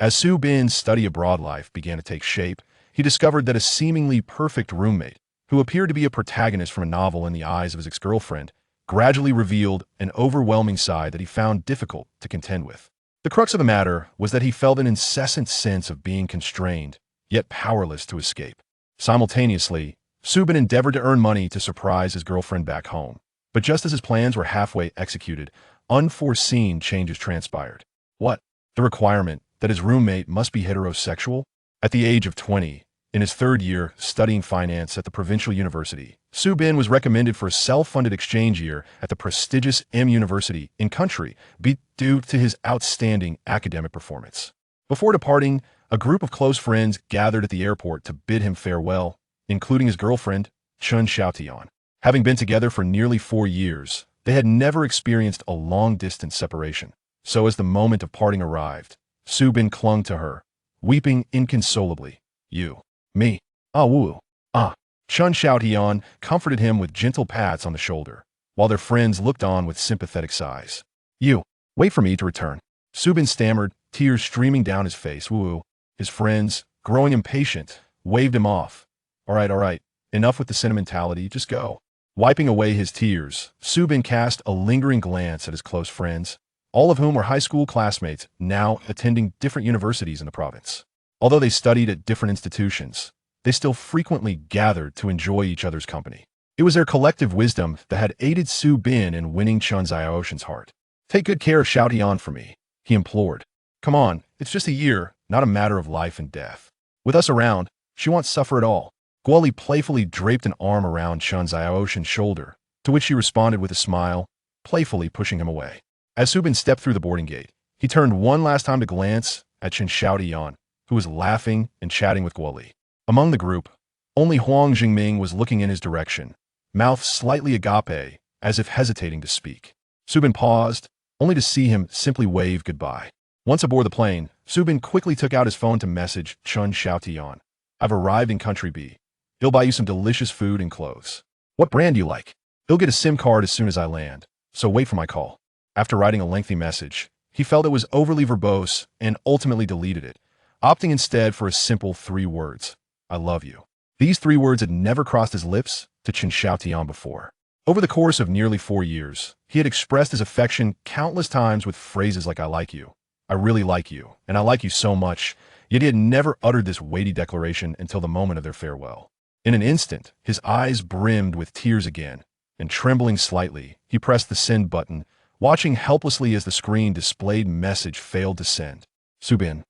As Su Bin's study abroad life began to take shape, he discovered that a seemingly perfect roommate, who appeared to be a protagonist from a novel in the eyes of his ex-girlfriend, gradually revealed an overwhelming side that he found difficult to contend with. The crux of the matter was that he felt an incessant sense of being constrained, yet powerless to escape. Simultaneously, Su Bin endeavored to earn money to surprise his girlfriend back home. But just as his plans were halfway executed, unforeseen changes transpired. What? The requirement that his roommate must be heterosexual? At the age of 20, in his third year studying finance at the provincial university, Su Bin was recommended for a self-funded exchange year at the prestigious M University in country B due to his outstanding academic performance. Before departing, a group of close friends gathered at the airport to bid him farewell, including his girlfriend, Chun Xiaotian. Having been together for nearly 4 years, they had never experienced a long-distance separation. So as the moment of parting arrived, Su Bin clung to her, weeping inconsolably. You, me, ah woo, ah. Chun Xiaotian comforted him with gentle pats on the shoulder, while their friends looked on with sympathetic sighs. You, wait for me to return. Su Bin stammered, tears streaming down his face. Woo. His friends, growing impatient, waved him off. All right, enough with the sentimentality, just go. Wiping away his tears, Su Bin cast a lingering glance at his close friends, all of whom were high school classmates now attending different universities in the province. Although they studied at different institutions, they still frequently gathered to enjoy each other's company. It was their collective wisdom that had aided Su Bin in winning Chun Xiaoshan's heart. Take good care of Xiaotian for me, he implored. Come on, it's just a year, not a matter of life and death. With us around, she won't suffer at all. Guoli playfully draped an arm around Chun Xiaoshan's shoulder, to which she responded with a smile, playfully pushing him away. As Su Bin stepped through the boarding gate, he turned one last time to glance at Chun Xiaotian, who was laughing and chatting with Guoli. Among the group, only Huang Jingming was looking in his direction, mouth slightly agape, as if hesitating to speak. Su Bin paused, only to see him simply wave goodbye. Once aboard the plane, Su Bin quickly took out his phone to message Chun Xiaotian. I've arrived in Country B. He'll buy you some delicious food and clothes. What brand do you like? He'll get a SIM card as soon as I land, so wait for my call. After writing a lengthy message, he felt it was overly verbose and ultimately deleted it, opting instead for a simple 3 words. I love you. These 3 words had never crossed his lips to Chun Xiaotian before. Over the course of nearly 4 years, he had expressed his affection countless times with phrases like I like you, I really like you, and I like you so much, yet he had never uttered this weighty declaration until the moment of their farewell. In an instant, his eyes brimmed with tears again, and trembling slightly, he pressed the send button, watching helplessly as the screen displayed message failed to send. Su Bin.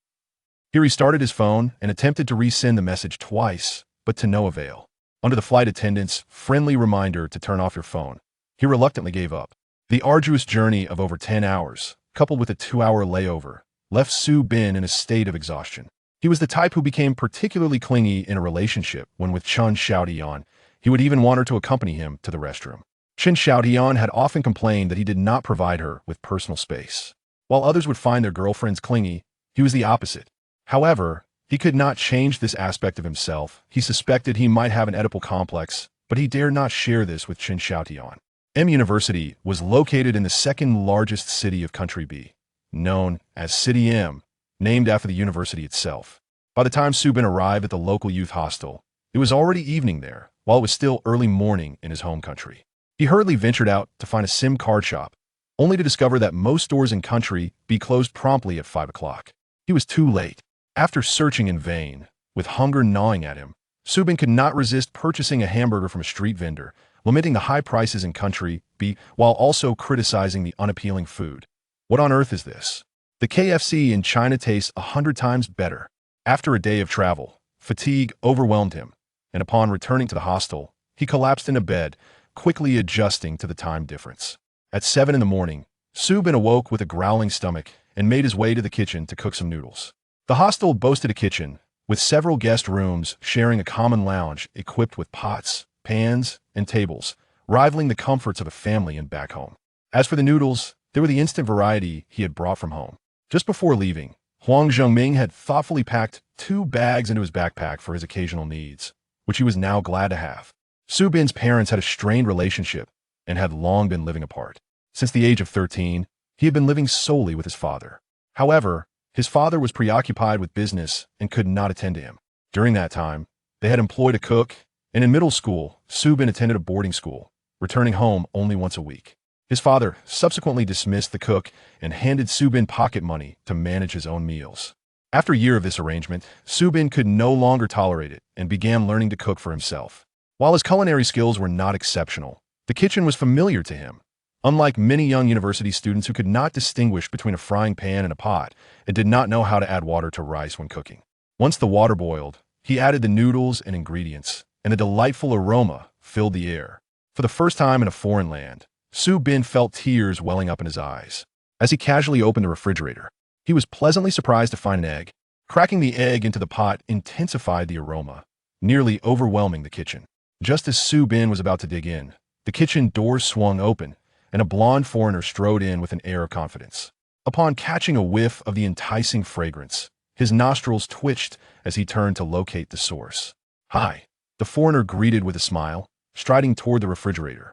He restarted his phone and attempted to resend the message twice, but to no avail. Under the flight attendant's friendly reminder to turn off your phone, he reluctantly gave up. The arduous journey of over 10 hours, coupled with a 2-hour layover, left Su Bin in a state of exhaustion. He was the type who became particularly clingy in a relationship when with Chun Xiaotian, he would even want her to accompany him to the restroom. Chun Xiaotian had often complained that he did not provide her with personal space. While others would find their girlfriends clingy, he was the opposite. However, he could not change this aspect of himself. He suspected he might have an Oedipal complex, but he dared not share this with Chun Xiaotian. M University was located in the second largest city of Country B, known as City M, named after the university itself. By the time Su Bin arrived at the local youth hostel, it was already evening there, while it was still early morning in his home country. He hurriedly ventured out to find a SIM card shop, only to discover that most stores in Country B closed promptly at 5 o'clock. He was too late. After searching in vain, with hunger gnawing at him, Su Bin could not resist purchasing a hamburger from a street vendor, lamenting the high prices in Country B while also criticizing the unappealing food. What on earth is this? The KFC in China tastes 100 times better. After a day of travel, fatigue overwhelmed him, and upon returning to the hostel, he collapsed in a bed, quickly adjusting to the time difference. At 7 in the morning, Su Bin awoke with a growling stomach and made his way to the kitchen to cook some noodles. The hostel boasted a kitchen, with several guest rooms sharing a common lounge equipped with pots, pans, and tables, rivaling the comforts of a family in back home. As for the noodles, they were the instant variety he had brought from home. Just before leaving, Huang Zhongming had thoughtfully packed 2 bags into his backpack for his occasional needs, which he was now glad to have. Su Bin's parents had a strained relationship and had long been living apart. Since the age of 13, he had been living solely with his father. However, His father was preoccupied with business and could not attend to him. During that time, they had employed a cook, and in middle school, Su Bin attended a boarding school, returning home only once a week. His father subsequently dismissed the cook and handed Su Bin pocket money to manage his own meals. After a year of this arrangement, Su Bin could no longer tolerate it and began learning to cook for himself. While his culinary skills were not exceptional, the kitchen was familiar to him. Unlike many young university students who could not distinguish between a frying pan and a pot and did not know how to add water to rice when cooking. Once the water boiled, he added the noodles and ingredients, and a delightful aroma filled the air. For the first time in a foreign land, Su Bin felt tears welling up in his eyes. As he casually opened the refrigerator, he was pleasantly surprised to find an egg. Cracking the egg into the pot intensified the aroma, nearly overwhelming the kitchen. Just as Su Bin was about to dig in, the kitchen doors swung open, and a blonde foreigner strode in with an air of confidence. Upon catching a whiff of the enticing fragrance, his nostrils twitched as he turned to locate the source. "Hi," the foreigner greeted with a smile, striding toward the refrigerator.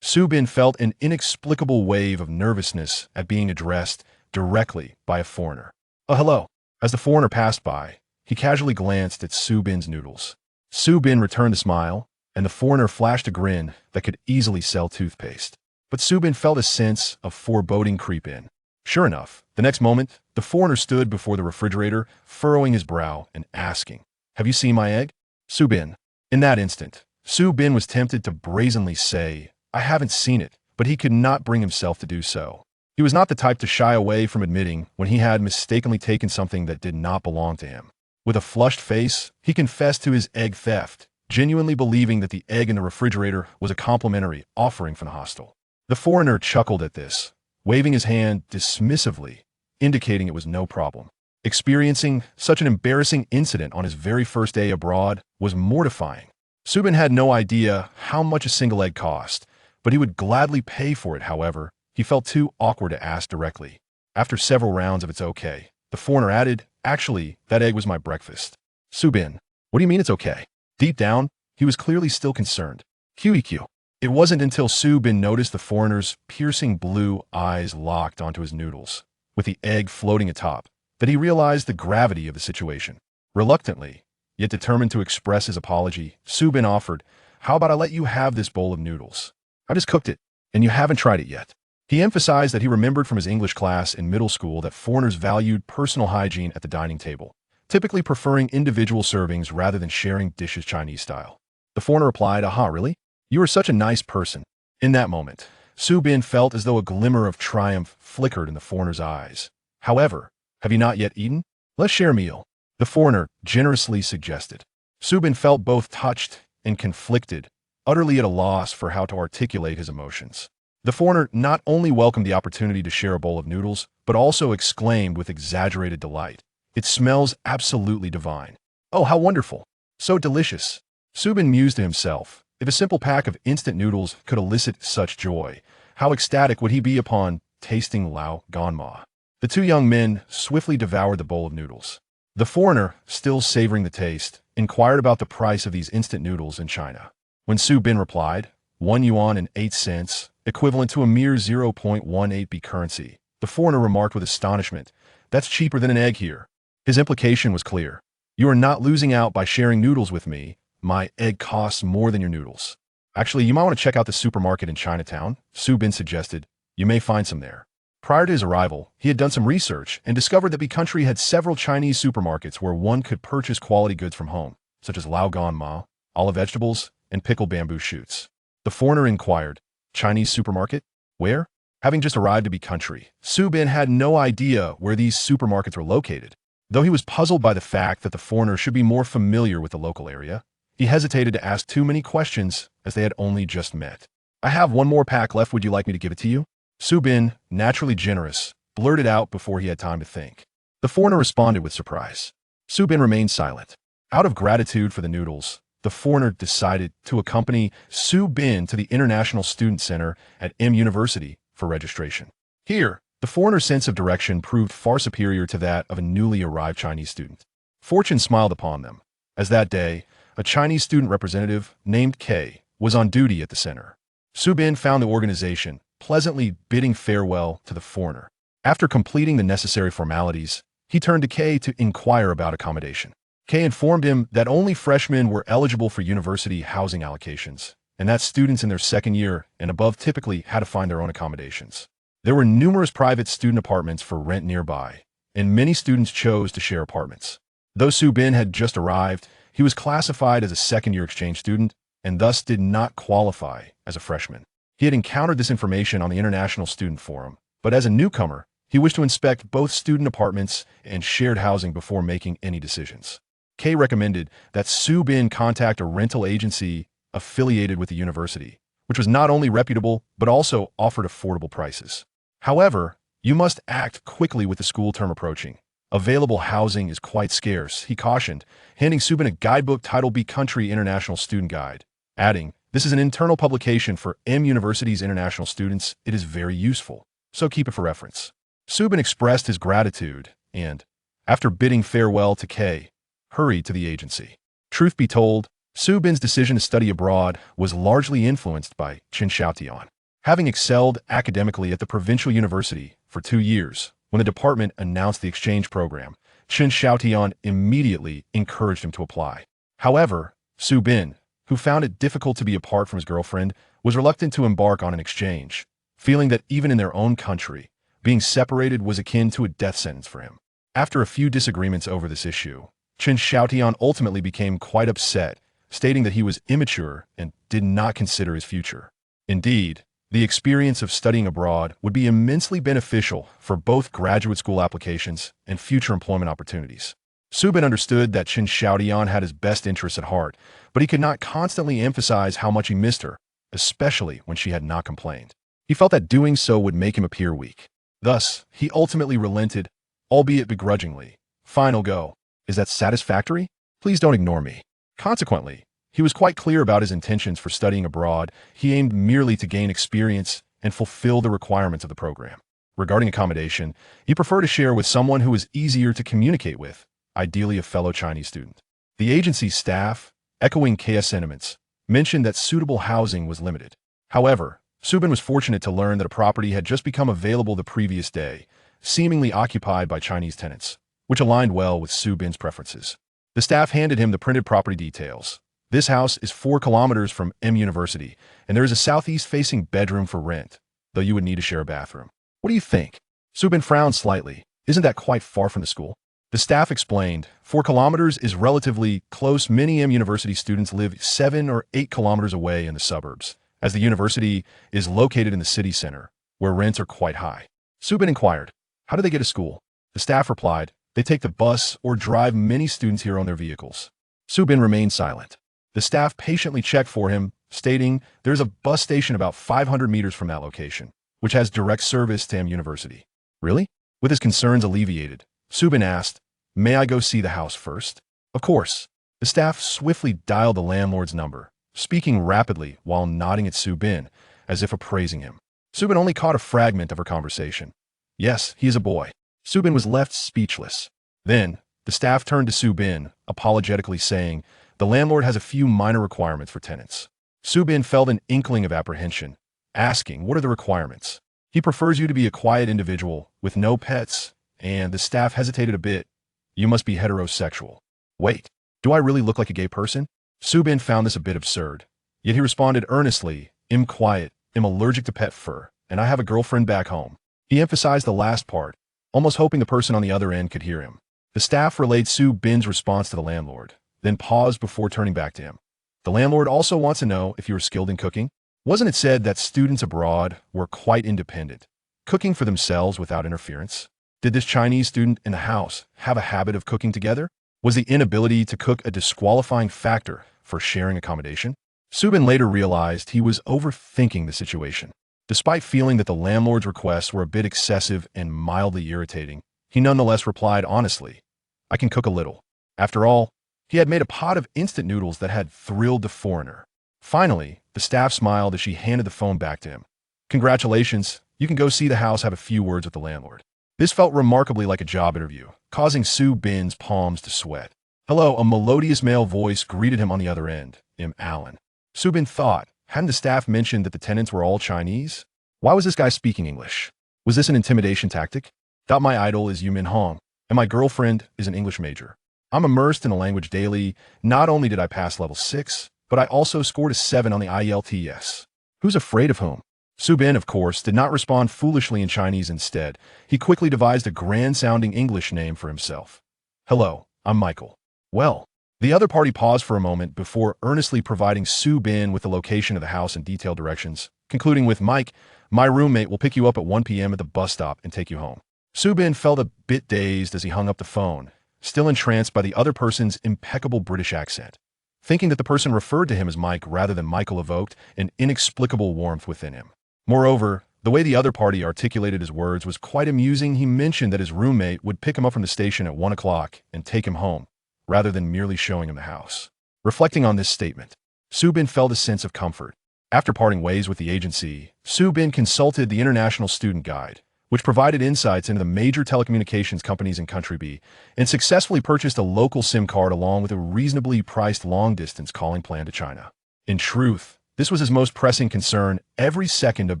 Su Bin felt an inexplicable wave of nervousness at being addressed directly by a foreigner. "Oh, hello." As the foreigner passed by, he casually glanced at Su Bin's noodles. Su Bin returned a smile, and the foreigner flashed a grin that could easily sell toothpaste. But Su Bin felt a sense of foreboding creep in. Sure enough, the next moment, the foreigner stood before the refrigerator, furrowing his brow and asking, "Have you seen my egg?" Su Bin. In that instant, Su Bin was tempted to brazenly say, "I haven't seen it," but he could not bring himself to do so. He was not the type to shy away from admitting when he had mistakenly taken something that did not belong to him. With a flushed face, he confessed to his egg theft, genuinely believing that the egg in the refrigerator was a complimentary offering from the hostel. The foreigner chuckled at this, waving his hand dismissively, indicating it was no problem. Experiencing such an embarrassing incident on his very first day abroad was mortifying. Su Bin had no idea how much a single egg cost, but he would gladly pay for it. However, he felt too awkward to ask directly. After several rounds of "it's okay," the foreigner added, "Actually, that egg was my breakfast." Su Bin, "What do you mean it's okay?" Deep down, he was clearly still concerned. QEQ. It wasn't until Su Bin noticed the foreigner's piercing blue eyes locked onto his noodles, with the egg floating atop, that he realized the gravity of the situation. Reluctantly, yet determined to express his apology, Su Bin offered, "How about I let you have this bowl of noodles? I just cooked it, and you haven't tried it yet." He emphasized that he remembered from his English class in middle school that foreigners valued personal hygiene at the dining table, typically preferring individual servings rather than sharing dishes Chinese style. The foreigner replied, "Aha, really? You are such a nice person." In that moment, Su Bin felt as though a glimmer of triumph flickered in the foreigner's eyes. "However, have you not yet eaten? Let's share a meal," the foreigner generously suggested. Su Bin felt both touched and conflicted, utterly at a loss for how to articulate his emotions. The foreigner not only welcomed the opportunity to share a bowl of noodles, but also exclaimed with exaggerated delight, "It smells absolutely divine. Oh, how wonderful. So delicious." Su Bin mused to himself, if a simple pack of instant noodles could elicit such joy, how ecstatic would he be upon tasting Lao Ganma? The two young men swiftly devoured the bowl of noodles. The foreigner, still savoring the taste, inquired about the price of these instant noodles in China. When Su Bin replied, 1 yuan and 8 cents, equivalent to a mere 0.18 B currency, the foreigner remarked with astonishment, "That's cheaper than an egg here." His implication was clear. "You are not losing out by sharing noodles with me. My egg costs more than your noodles." "Actually, you might want to check out the supermarket in Chinatown," Su Bin suggested. "You may find some there." Prior to his arrival, he had done some research and discovered that the country had several Chinese supermarkets where one could purchase quality goods from home, such as Lao Gan Ma, olive vegetables, and pickled bamboo shoots. The foreigner inquired, "Chinese supermarket? Where?" Having just arrived to the country, Su Bin had no idea where these supermarkets were located. Though he was puzzled by the fact that the foreigner should be more familiar with the local area, he hesitated to ask too many questions as they had only just met. "I have one more pack left. Would you like me to give it to you?" Su Bin, naturally generous, blurted out before he had time to think. The foreigner responded with surprise. Su Bin remained silent. Out of gratitude for the noodles, the foreigner decided to accompany Su Bin to the International Student Center at University for registration. Here, the foreigner's sense of direction proved far superior to that of a newly arrived Chinese student. Fortune smiled upon them, as that day, a Chinese student representative named K was on duty at the center. Su Bin found the organization pleasantly bidding farewell to the foreigner. After completing the necessary formalities, He turned to Kay to inquire about accommodation. Kay informed him that only freshmen were eligible for university housing allocations, and that students in their second year and above typically had to find their own accommodations. There were numerous private student apartments for rent nearby, and many students chose to share apartments. Though Su Bin had just arrived, he was classified as a second-year exchange student and thus did not qualify as a freshman. He had encountered this information on the International Student Forum, but as a newcomer, he wished to inspect both student apartments and shared housing before making any decisions. Kay recommended that Su Bin contact a rental agency affiliated with the university, which was not only reputable but also offered affordable prices. However, you must act quickly with the school term approaching. Available housing is quite scarce, he cautioned, handing Su Bin a guidebook titled Be Country International Student Guide, adding, "This is an internal publication for M University's international students. It is very useful, so keep it for reference." Su Bin expressed his gratitude and, after bidding farewell to Kay, hurried to the agency. Truth be told, Su Bin's decision to study abroad was largely influenced by Chen Xiaotian. Having excelled academically at the provincial university for 2 years, when the department announced the exchange program, Chen Xiaotian immediately encouraged him to apply. However, Su Bin, who found it difficult to be apart from his girlfriend, was reluctant to embark on an exchange, feeling that even in their own country, being separated was akin to a death sentence for him. After a few disagreements over this issue, Chen Xiaotian ultimately became quite upset, stating that he was immature and did not consider his future. Indeed, the experience of studying abroad would be immensely beneficial for both graduate school applications and future employment opportunities. Su Bin understood that Chen Xiaotian had his best interests at heart, but he could not constantly emphasize how much he missed her, especially when she had not complained. He felt that doing so would make him appear weak. Thus, he ultimately relented, albeit begrudgingly. "Fine, I'll go. Is that satisfactory? Please don't ignore me." Consequently, he was quite clear about his intentions for studying abroad. He aimed merely to gain experience and fulfill the requirements of the program. Regarding accommodation, he preferred to share with someone who was easier to communicate with, ideally a fellow Chinese student. The agency's staff, echoing Kay's sentiments, mentioned that suitable housing was limited. However, Su Bin was fortunate to learn that a property had just become available the previous day, seemingly occupied by Chinese tenants, which aligned well with Su Bin's preferences. The staff handed him the printed property details. "This house is 4 kilometers from M University, and there is a southeast-facing bedroom for rent, though you would need to share a bathroom. What do you think?" Su Bin frowned slightly. "Isn't that quite far from the school?" The staff explained, 4 kilometers is relatively close. Many M University students live 7 or 8 kilometers away in the suburbs, as the university is located in the city center, where rents are quite high. Su Bin inquired, "How do they get to school?" The staff replied, "They take the bus or drive. Many students here own their vehicles." Su Bin remained silent. The staff patiently checked for him, stating, "There's a bus station about 500 meters from that location, which has direct service to M University." "Really?" With his concerns alleviated, Su Bin asked, "May I go see the house first?" "Of course." The staff swiftly dialed the landlord's number, speaking rapidly while nodding at Su Bin, as if appraising him. Su Bin only caught a fragment of her conversation. "Yes, he is a boy." Su Bin was left speechless. Then, the staff turned to Su Bin, apologetically saying, "The landlord has a few minor requirements for tenants." Su Bin felt an inkling of apprehension, asking, "What are the requirements?" "He prefers you to be a quiet individual, with no pets," and the staff hesitated a bit. "You must be heterosexual." "Wait, do I really look like a gay person?" Su Bin found this a bit absurd. Yet he responded earnestly, "I'm quiet, I'm allergic to pet fur, and I have a girlfriend back home." He emphasized the last part, almost hoping the person on the other end could hear him. The staff relayed Su Bin's response to the landlord, then paused before turning back to him. "The landlord also wants to know if you are skilled in cooking. Wasn't it said that students abroad were quite independent, cooking for themselves without interference? Did this Chinese student in the house have a habit of cooking together? Was the inability to cook a disqualifying factor for sharing accommodation?" Su Bin later realized he was overthinking the situation. Despite feeling that the landlord's requests were a bit excessive and mildly irritating, he nonetheless replied honestly, "I can cook a little." After all, he had made a pot of instant noodles that had thrilled the foreigner. Finally, the staff smiled as she handed the phone back to him. "Congratulations, you can go see the house, have a few words with the landlord." This felt remarkably like a job interview, causing Su Bin's palms to sweat. "Hello," a melodious male voice greeted him on the other end. "I'm Alan." Su Bin thought, hadn't the staff mentioned that the tenants were all Chinese? Why was this guy speaking English? Was this an intimidation tactic? "Thought my idol is Yu Min Hong." and my girlfriend is an English major. I'm immersed in a language daily. Not only did I pass level 6, but I also scored a 7 on the IELTS. Who's afraid of whom? Su Bin, of course, did not respond foolishly in Chinese instead. He quickly devised a grand-sounding English name for himself. Hello, I'm Michael. Well, the other party paused for a moment before earnestly providing Su Bin with the location of the house and detailed directions, concluding with, Mike, my roommate will pick you up at 1 p.m. at the bus stop and take you home. Su Bin felt a bit dazed as he hung up the phone, still entranced by the other person's impeccable British accent. Thinking that the person referred to him as Mike rather than Michael evoked an inexplicable warmth within him. Moreover, the way the other party articulated his words was quite amusing. He mentioned that his roommate would pick him up from the station at 1 o'clock and take him home, rather than merely showing him the house. Reflecting on this statement, Su Bin felt a sense of comfort. After parting ways with the agency, Su Bin consulted the International Student Guide, which provided insights into the major telecommunications companies in Country B, and successfully purchased a local SIM card along with a reasonably priced long-distance calling plan to China. In truth, this was his most pressing concern. Every second of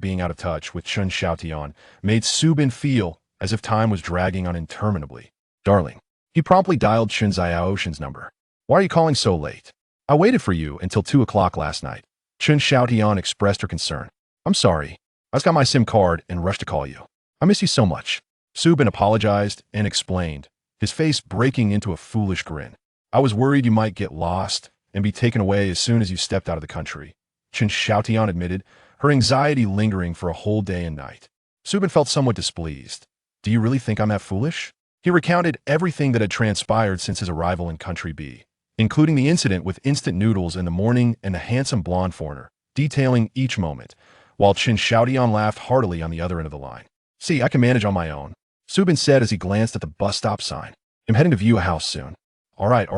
being out of touch with Chen Xiaotian made Su Bin feel as if time was dragging on interminably. Darling. He promptly dialed Chen Xiaotian's number. Why are you calling so late? I waited for you until 2 o'clock last night. Chen Xiaotian expressed her concern. I'm sorry. I just got my SIM card and rushed to call you. I miss you so much. Su Bin apologized and explained, his face breaking into a foolish grin. I was worried you might get lost and be taken away as soon as you stepped out of the country. Chen Xiaotian admitted, her anxiety lingering for a whole day and night. Su Bin felt somewhat displeased. Do you really think I'm that foolish? He recounted everything that had transpired since his arrival in Country B, including the incident with instant noodles in the morning and the handsome blonde foreigner, detailing each moment, while Chen Xiaotian laughed heartily on the other end of the line. See, I can manage on my own, Su Bin said as he glanced at the bus stop sign. I'm heading to view a house soon. All right,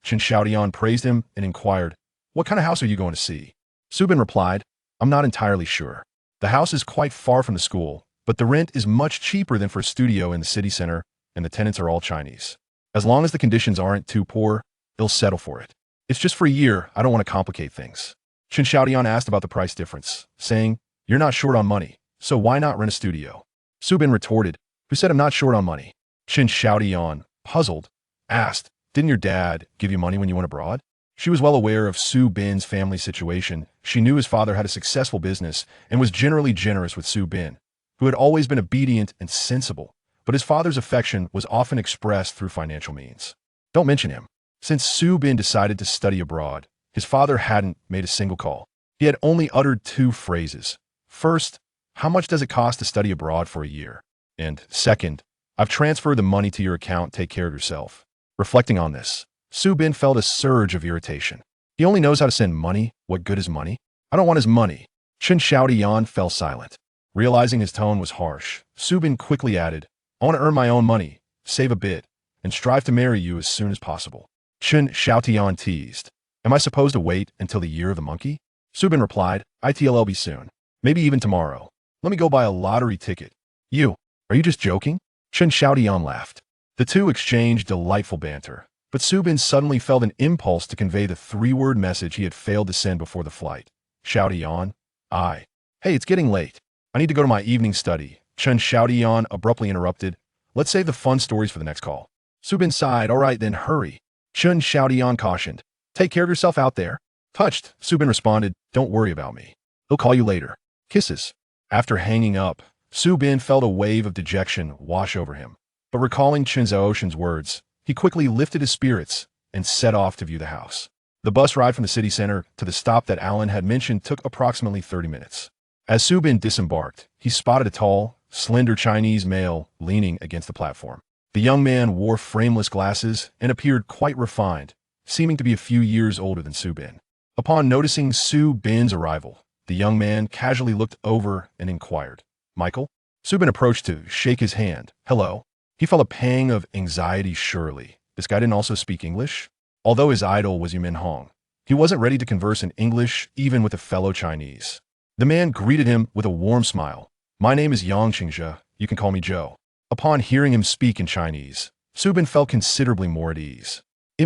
Chen Xiaotian praised him and inquired, what kind of house are you going to see? Su Bin replied, I'm not entirely sure. The house is quite far from the school, but the rent is much cheaper than for a studio in the city center, and the tenants are all Chinese. As long as the conditions aren't too poor, they'll settle for it. It's just for a year. I don't want to complicate things. Chen Xiaotian asked about the price difference, saying, you're not short on money, so why not rent a studio? Su Bin retorted, who said I'm not short on money? Chen Xiaotian, puzzled, asked, didn't your dad give you money when you went abroad? She was well aware of Su Bin's family situation. She knew his father had a successful business and was generally generous with Su Bin, who had always been obedient and sensible, but his father's affection was often expressed through financial means. Don't mention him. Since Su Bin decided to study abroad, his father hadn't made a single call. He had only uttered 2 phrases. First, how much does it cost to study abroad for a year? And second, I've transferred the money to your account, take care of yourself. Reflecting on this, Su Bin felt a surge of irritation. He only knows how to send money. What good is money? I don't want his money. Chen Xiaotian fell silent. Realizing his tone was harsh, Su Bin quickly added, I want to earn my own money, save a bit, and strive to marry you as soon as possible. Chen Xiaotian teased, am I supposed to wait until the year of the monkey? Su Bin replied, ITLLB soon. Maybe even tomorrow. Let me go buy a lottery ticket. Are you just joking? Chen Xiaotian laughed. The two exchanged delightful banter, but Su Bin suddenly felt an impulse to convey the 3-word message he had failed to send before the flight. Xiaotian, hey, it's getting late. I need to go to my evening study. Chen Xiaotian abruptly interrupted. Let's save the fun stories for the next call. Su Bin sighed, all right then, hurry. Chen Xiaotian cautioned. Take care of yourself out there. Touched, Su Bin responded, don't worry about me. He'll call you later. Kisses. After hanging up, Su Bin felt a wave of dejection wash over him. But recalling Chen Xiaotian's words, he quickly lifted his spirits and set off to view the house. The bus ride from the city center to the stop that Alan had mentioned took approximately 30 minutes. As Su Bin disembarked, he spotted a tall, slender Chinese male leaning against the platform. The young man wore frameless glasses and appeared quite refined, seeming to be a few years older than Su Bin. Upon noticing Su Bin's arrival, the young man casually looked over and inquired, Michael? Su Bin approached to shake his hand. Hello. He felt a pang of anxiety surely. This guy didn't also speak English? Although his idol was Yumin Hong, he wasn't ready to converse in English even with a fellow Chinese. The man greeted him with a warm smile. My name is Yang Qingzhe. You can call me Joe. Upon hearing him speak in Chinese, Su Bin felt considerably more at ease.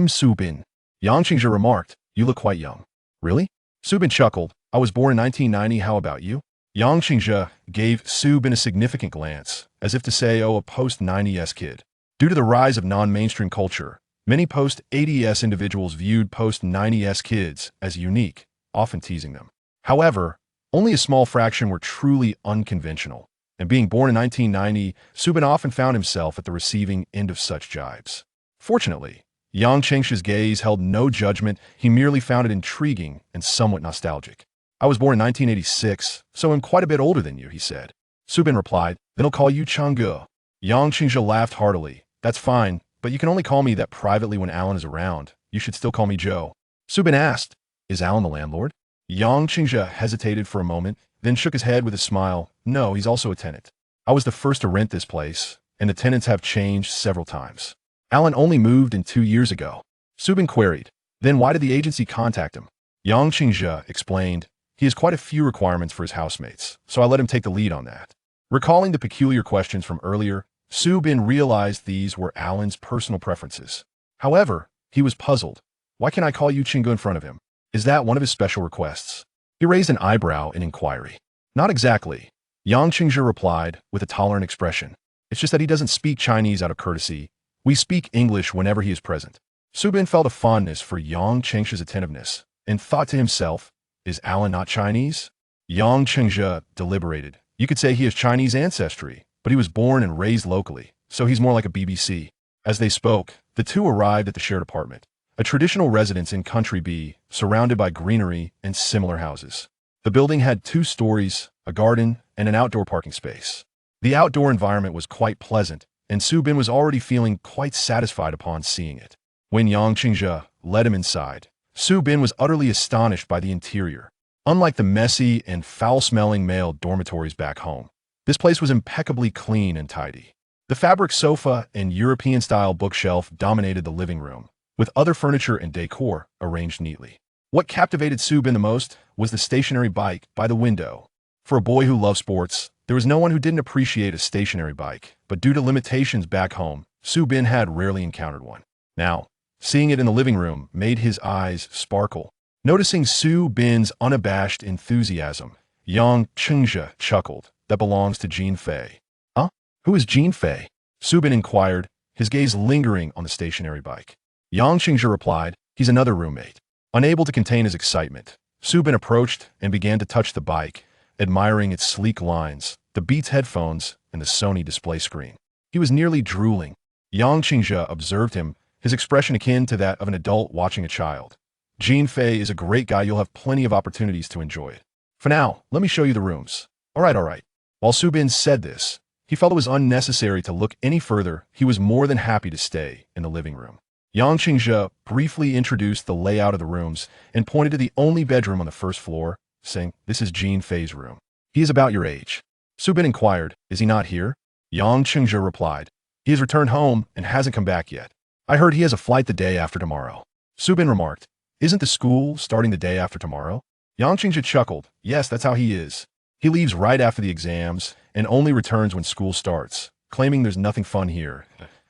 Su Bin. Yang Qingzhe remarked, you look quite young. Really? Su Bin chuckled. I was born in 1990. How about you? Yang Qingzhe gave Su Bin a significant glance, as if to say, oh, a post-90s kid. Due to the rise of non-mainstream culture, many post-80s individuals viewed post-90s kids as unique, often teasing them. However, only a small fraction were truly unconventional, and being born in 1990, Subin often found himself at the receiving end of such jibes. Fortunately, Yang Chengshi's gaze held no judgment. He merely found it intriguing and somewhat nostalgic. I was born in 1986, so I'm quite a bit older than you, he said. Subin replied, then I'll call you Changge. Yang Qingzhe laughed heartily. That's fine, but you can only call me that privately when Alan is around. You should still call me Joe. Subin asked, is Alan the landlord? Yang Qingzhe hesitated for a moment, then shook his head with a smile. No, he's also a tenant. I was the first to rent this place, and the tenants have changed several times. Alan only moved in 2 years ago. Subin queried, then why did the agency contact him? Yang Qingzhe explained, he has quite a few requirements for his housemates, so I let him take the lead on that. Recalling the peculiar questions from earlier, Subin realized these were Alan's personal preferences. However, he was puzzled. Why can't I call you Chingu in front of him? Is that one of his special requests? He raised an eyebrow in inquiry. Not exactly. Yang Qingzhe replied with a tolerant expression. It's just that he doesn't speak Chinese out of courtesy. We speak English whenever he is present. Subin felt a fondness for Yang Chengshi's attentiveness and thought to himself, is Alan not Chinese? Yang Qingzhe deliberated. You could say he has Chinese ancestry, but he was born and raised locally, so he's more like a BBC. As they spoke, the two arrived at the shared apartment, a traditional residence in Country B, surrounded by greenery and similar houses. The building had 2 stories, a garden, and an outdoor parking space. The outdoor environment was quite pleasant, and Subin was already feeling quite satisfied upon seeing it. When Yang Qingzhe led him inside, Subin was utterly astonished by the interior. Unlike the messy and foul-smelling male dormitories back home, this place was impeccably clean and tidy. The fabric sofa and European-style bookshelf dominated the living room, with other furniture and decor arranged neatly. What captivated Subin the most was the stationary bike by the window. For a boy who loved sports, there was no one who didn't appreciate a stationary bike, but due to limitations back home, Subin had rarely encountered one. Now, seeing it in the living room made his eyes sparkle. Noticing Subin's unabashed enthusiasm, Yang Qingzhe chuckled. That belongs to Jean Fei. Huh? Who is Jean Fei? Subin inquired, his gaze lingering on the stationary bike. Yang Qingzhe replied, he's another roommate. Unable to contain his excitement, Subin approached and began to touch the bike, admiring its sleek lines, the Beats headphones, and the Sony display screen. He was nearly drooling. Yang Qingzhe observed him, his expression akin to that of an adult watching a child. Jean Fei is a great guy. You'll have plenty of opportunities to enjoy it. For now, let me show you the rooms. All right. While Subin said this, he felt it was unnecessary to look any further. He was more than happy to stay in the living room. Yang Qingzhe briefly introduced the layout of the rooms and pointed to the only bedroom on the first floor, saying, this is Jean Fei's room. He is about your age. Subin inquired, is he not here? Yang Qingzhe replied, he has returned home and hasn't come back yet. I heard he has a flight the day after tomorrow. Subin remarked, isn't the school starting the day after tomorrow? Yang Qingzhe chuckled, yes, that's how he is. He leaves right after the exams and only returns when school starts, claiming there's nothing fun here,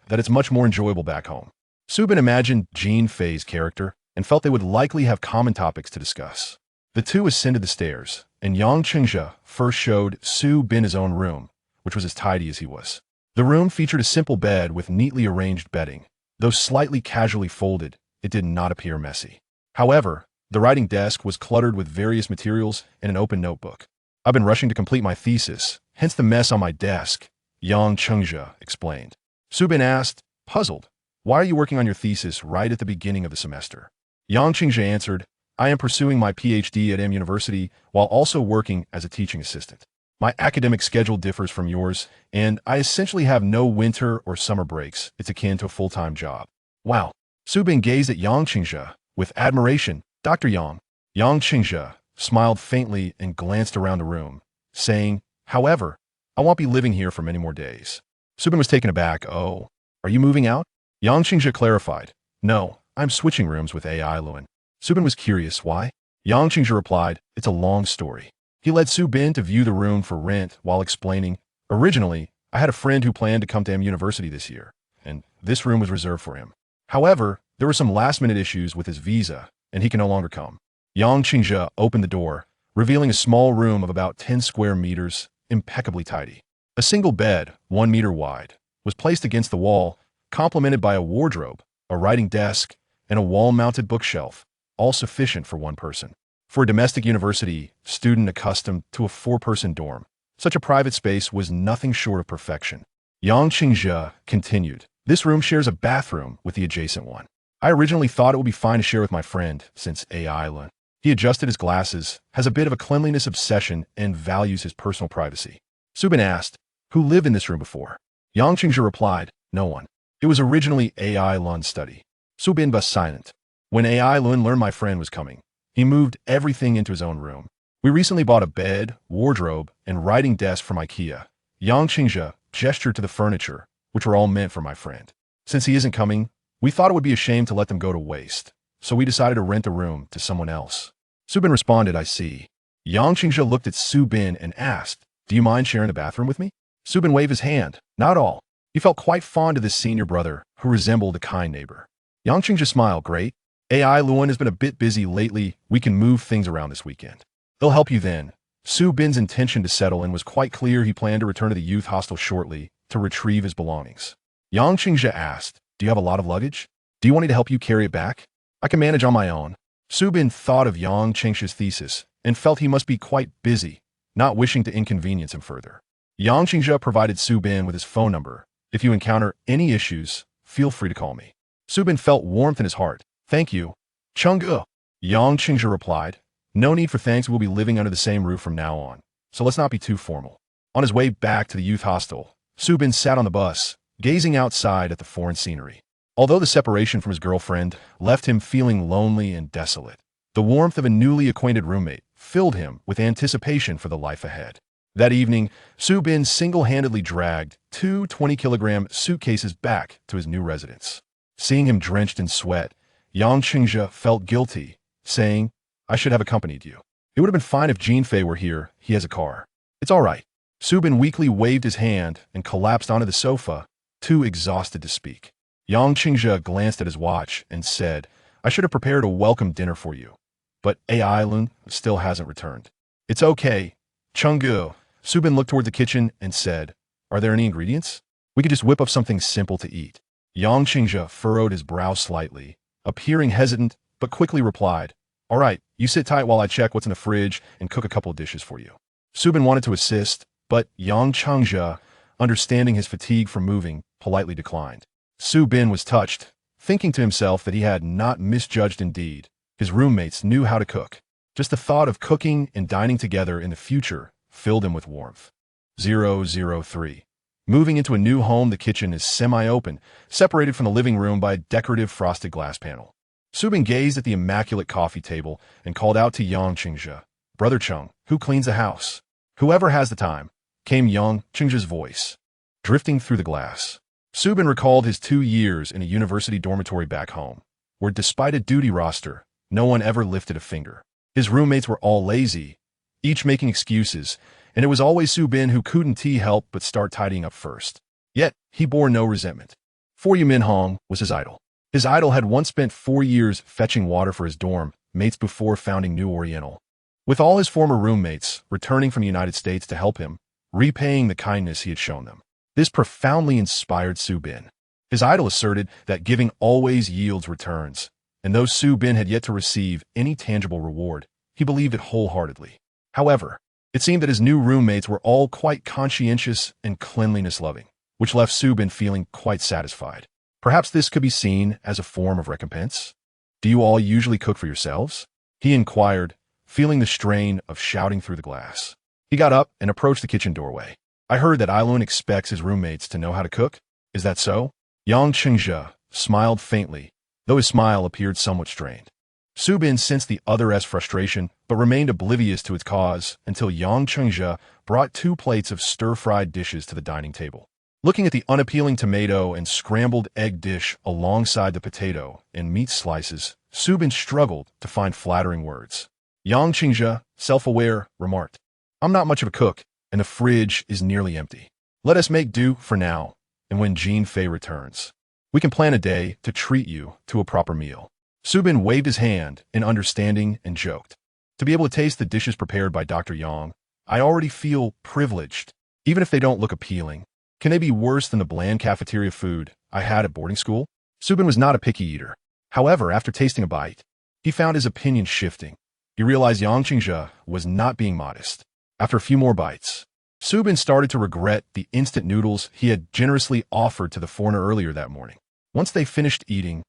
that it's much more enjoyable back home. Subin imagined Jean Fei's character and felt they would likely have common topics to discuss. The two ascended the stairs, and Yang Qingzhe first showed Subin his own room, which was as tidy as he was. The room featured a simple bed with neatly arranged bedding. Though slightly casually folded, it did not appear messy. However, the writing desk was cluttered with various materials and an open notebook. I've been rushing to complete my thesis, hence the mess on my desk, Yang Qingzhe explained. Subin asked, puzzled, why are you working on your thesis right at the beginning of the semester? Yang Qingzhe answered, I am pursuing my PhD at M University while also working as a teaching assistant. My academic schedule differs from yours, and I essentially have no winter or summer breaks. It's akin to a full-time job. Wow. Subin gazed at Yang Qingzhe with admiration. Dr. Yang. Yang Qingzhe smiled faintly and glanced around the room, saying, however, I won't be living here for many more days. Subin was taken aback. Oh, are you moving out? Yang Qingzhe clarified, no, I'm switching rooms with AI Luan. Subin was curious, why? Yang Qingzhe replied, it's a long story. He led Subin to view the room for rent while explaining, originally, I had a friend who planned to come to M University this year, and this room was reserved for him. However, there were some last-minute issues with his visa, and he can no longer come. Yang Qingzhe opened the door, revealing a small room of about 10 square meters, impeccably tidy. A single bed, 1 meter wide, was placed against the wall, complemented by a wardrobe, a writing desk, and a wall-mounted bookshelf, all sufficient for one person. For a domestic university student accustomed to a four-person dorm, such a private space was nothing short of perfection. Yang Qingzhe continued, "This room shares a bathroom with the adjacent one. I originally thought it would be fine to share with my friend, since AI learned. He adjusted his glasses, has a bit of a cleanliness obsession, and values his personal privacy." Subin asked, "Who lived in this room before?" Yang Qingzhe replied, "No one. It was originally AI Lun's study." Subin was silent. "When AI Lun learned my friend was coming, he moved everything into his own room. We recently bought a bed, wardrobe, and writing desk from IKEA." Yang Qingzhe gestured to the furniture, which were all meant for my friend. "Since he isn't coming, we thought it would be a shame to let them go to waste, so we decided to rent the room to someone else." Subin responded, "I see." Yang Qingzhe looked at Subin and asked, "Do you mind sharing the bathroom with me?" Subin waved his hand. Not at all. He felt quite fond of this senior brother, who resembled a kind neighbor. Yang Qingzhe smiled. "Great. AI Luan has been a bit busy lately. We can move things around this weekend. They'll help you then." Subin's intention to settle in was quite clear. He planned to return to the youth hostel shortly to retrieve his belongings. Yang Qingzhe asked, "Do you have a lot of luggage? Do you want me to help you carry it back?" "I can manage on my own." Subin thought of Yang Qingzhe's thesis and felt he must be quite busy, not wishing to inconvenience him further. Yang Qingzhe provided Subin with his phone number. "If you encounter any issues, feel free to call me." Subin felt warmth in his heart. "Thank you, Chengge." Yang Qingzhe replied, "No need for thanks. We'll be living under the same roof from now on, so let's not be too formal." On his way back to the youth hostel, Subin sat on the bus, gazing outside at the foreign scenery. Although the separation from his girlfriend left him feeling lonely and desolate, the warmth of a newly acquainted roommate filled him with anticipation for the life ahead. That evening, Subin single-handedly dragged two 20-kilogram suitcases back to his new residence. Seeing him drenched in sweat, Yang Qingzhe felt guilty, saying, "I should have accompanied you. It would have been fine if Jean Fei were here. He has a car." "It's all right." Subin weakly waved his hand and collapsed onto the sofa, too exhausted to speak. Yang Qingzhe glanced at his watch and said, "I should have prepared a welcome dinner for you, but AI Lun still hasn't returned." "It's okay, Chengge." Subin looked toward the kitchen and said, "Are there any ingredients? We could just whip up something simple to eat." Yang Qingzhe furrowed his brow slightly, appearing hesitant, but quickly replied, "All right, you sit tight while I check what's in the fridge and cook a couple of dishes for you." Subin wanted to assist, but Yang Qingzhe, understanding his fatigue from moving, politely declined. Subin was touched, thinking to himself that he had not misjudged indeed. His roommates knew how to cook. Just the thought of cooking and dining together in the future filled him with warmth. 003. Moving into a new home, the kitchen is semi-open, separated from the living room by a decorative frosted glass panel. Subin gazed at the immaculate coffee table and called out to Yang Qingzhe, "Brother Cheng, who cleans the house?" "Whoever has the time," came Yang Qingzhe's voice, drifting through the glass. Subin recalled his 2 years in a university dormitory back home, where despite a duty roster, no one ever lifted a finger. His roommates were all lazy, each making excuses, and it was always Subin who couldn't help but start tidying up first. Yet, he bore no resentment. For Yu Minhong was his idol. His idol had once spent 4 years fetching water for his dorm mates before founding New Oriental. With all his former roommates returning from the United States to help him, repaying the kindness he had shown them. This profoundly inspired Subin. His idol asserted that giving always yields returns, and though Subin had yet to receive any tangible reward, he believed it wholeheartedly. However, it seemed that his new roommates were all quite conscientious and cleanliness-loving, which left Subin feeling quite satisfied. Perhaps this could be seen as a form of recompense? "Do you all usually cook for yourselves?" he inquired, feeling the strain of shouting through the glass. He got up and approached the kitchen doorway. "I heard that Ailun expects his roommates to know how to cook. Is that so?" Yang Qingzhe smiled faintly, though his smile appeared somewhat strained. Subin sensed the other's frustration, but remained oblivious to its cause until Yang Qingzhe brought 2 plates of stir-fried dishes to the dining table. Looking at the unappealing tomato and scrambled egg dish alongside the potato and meat slices, Subin struggled to find flattering words. Yang Qingzhe, self-aware, remarked, "I'm not much of a cook, and the fridge is nearly empty. Let us make do for now, and when Jean Fei returns, we can plan a day to treat you to a proper meal." Subin waved his hand in understanding and joked, "To be able to taste the dishes prepared by Dr. Yang, I already feel privileged, even if they don't look appealing." Can they be worse than the bland cafeteria food I had at boarding school? Subin was not a picky eater. However, after tasting a bite, he found his opinion shifting. He realized Yang Qingzhe was not being modest. After a few more bites, Subin started to regret the instant noodles he had generously offered to the foreigner earlier that morning. Once they finished eating,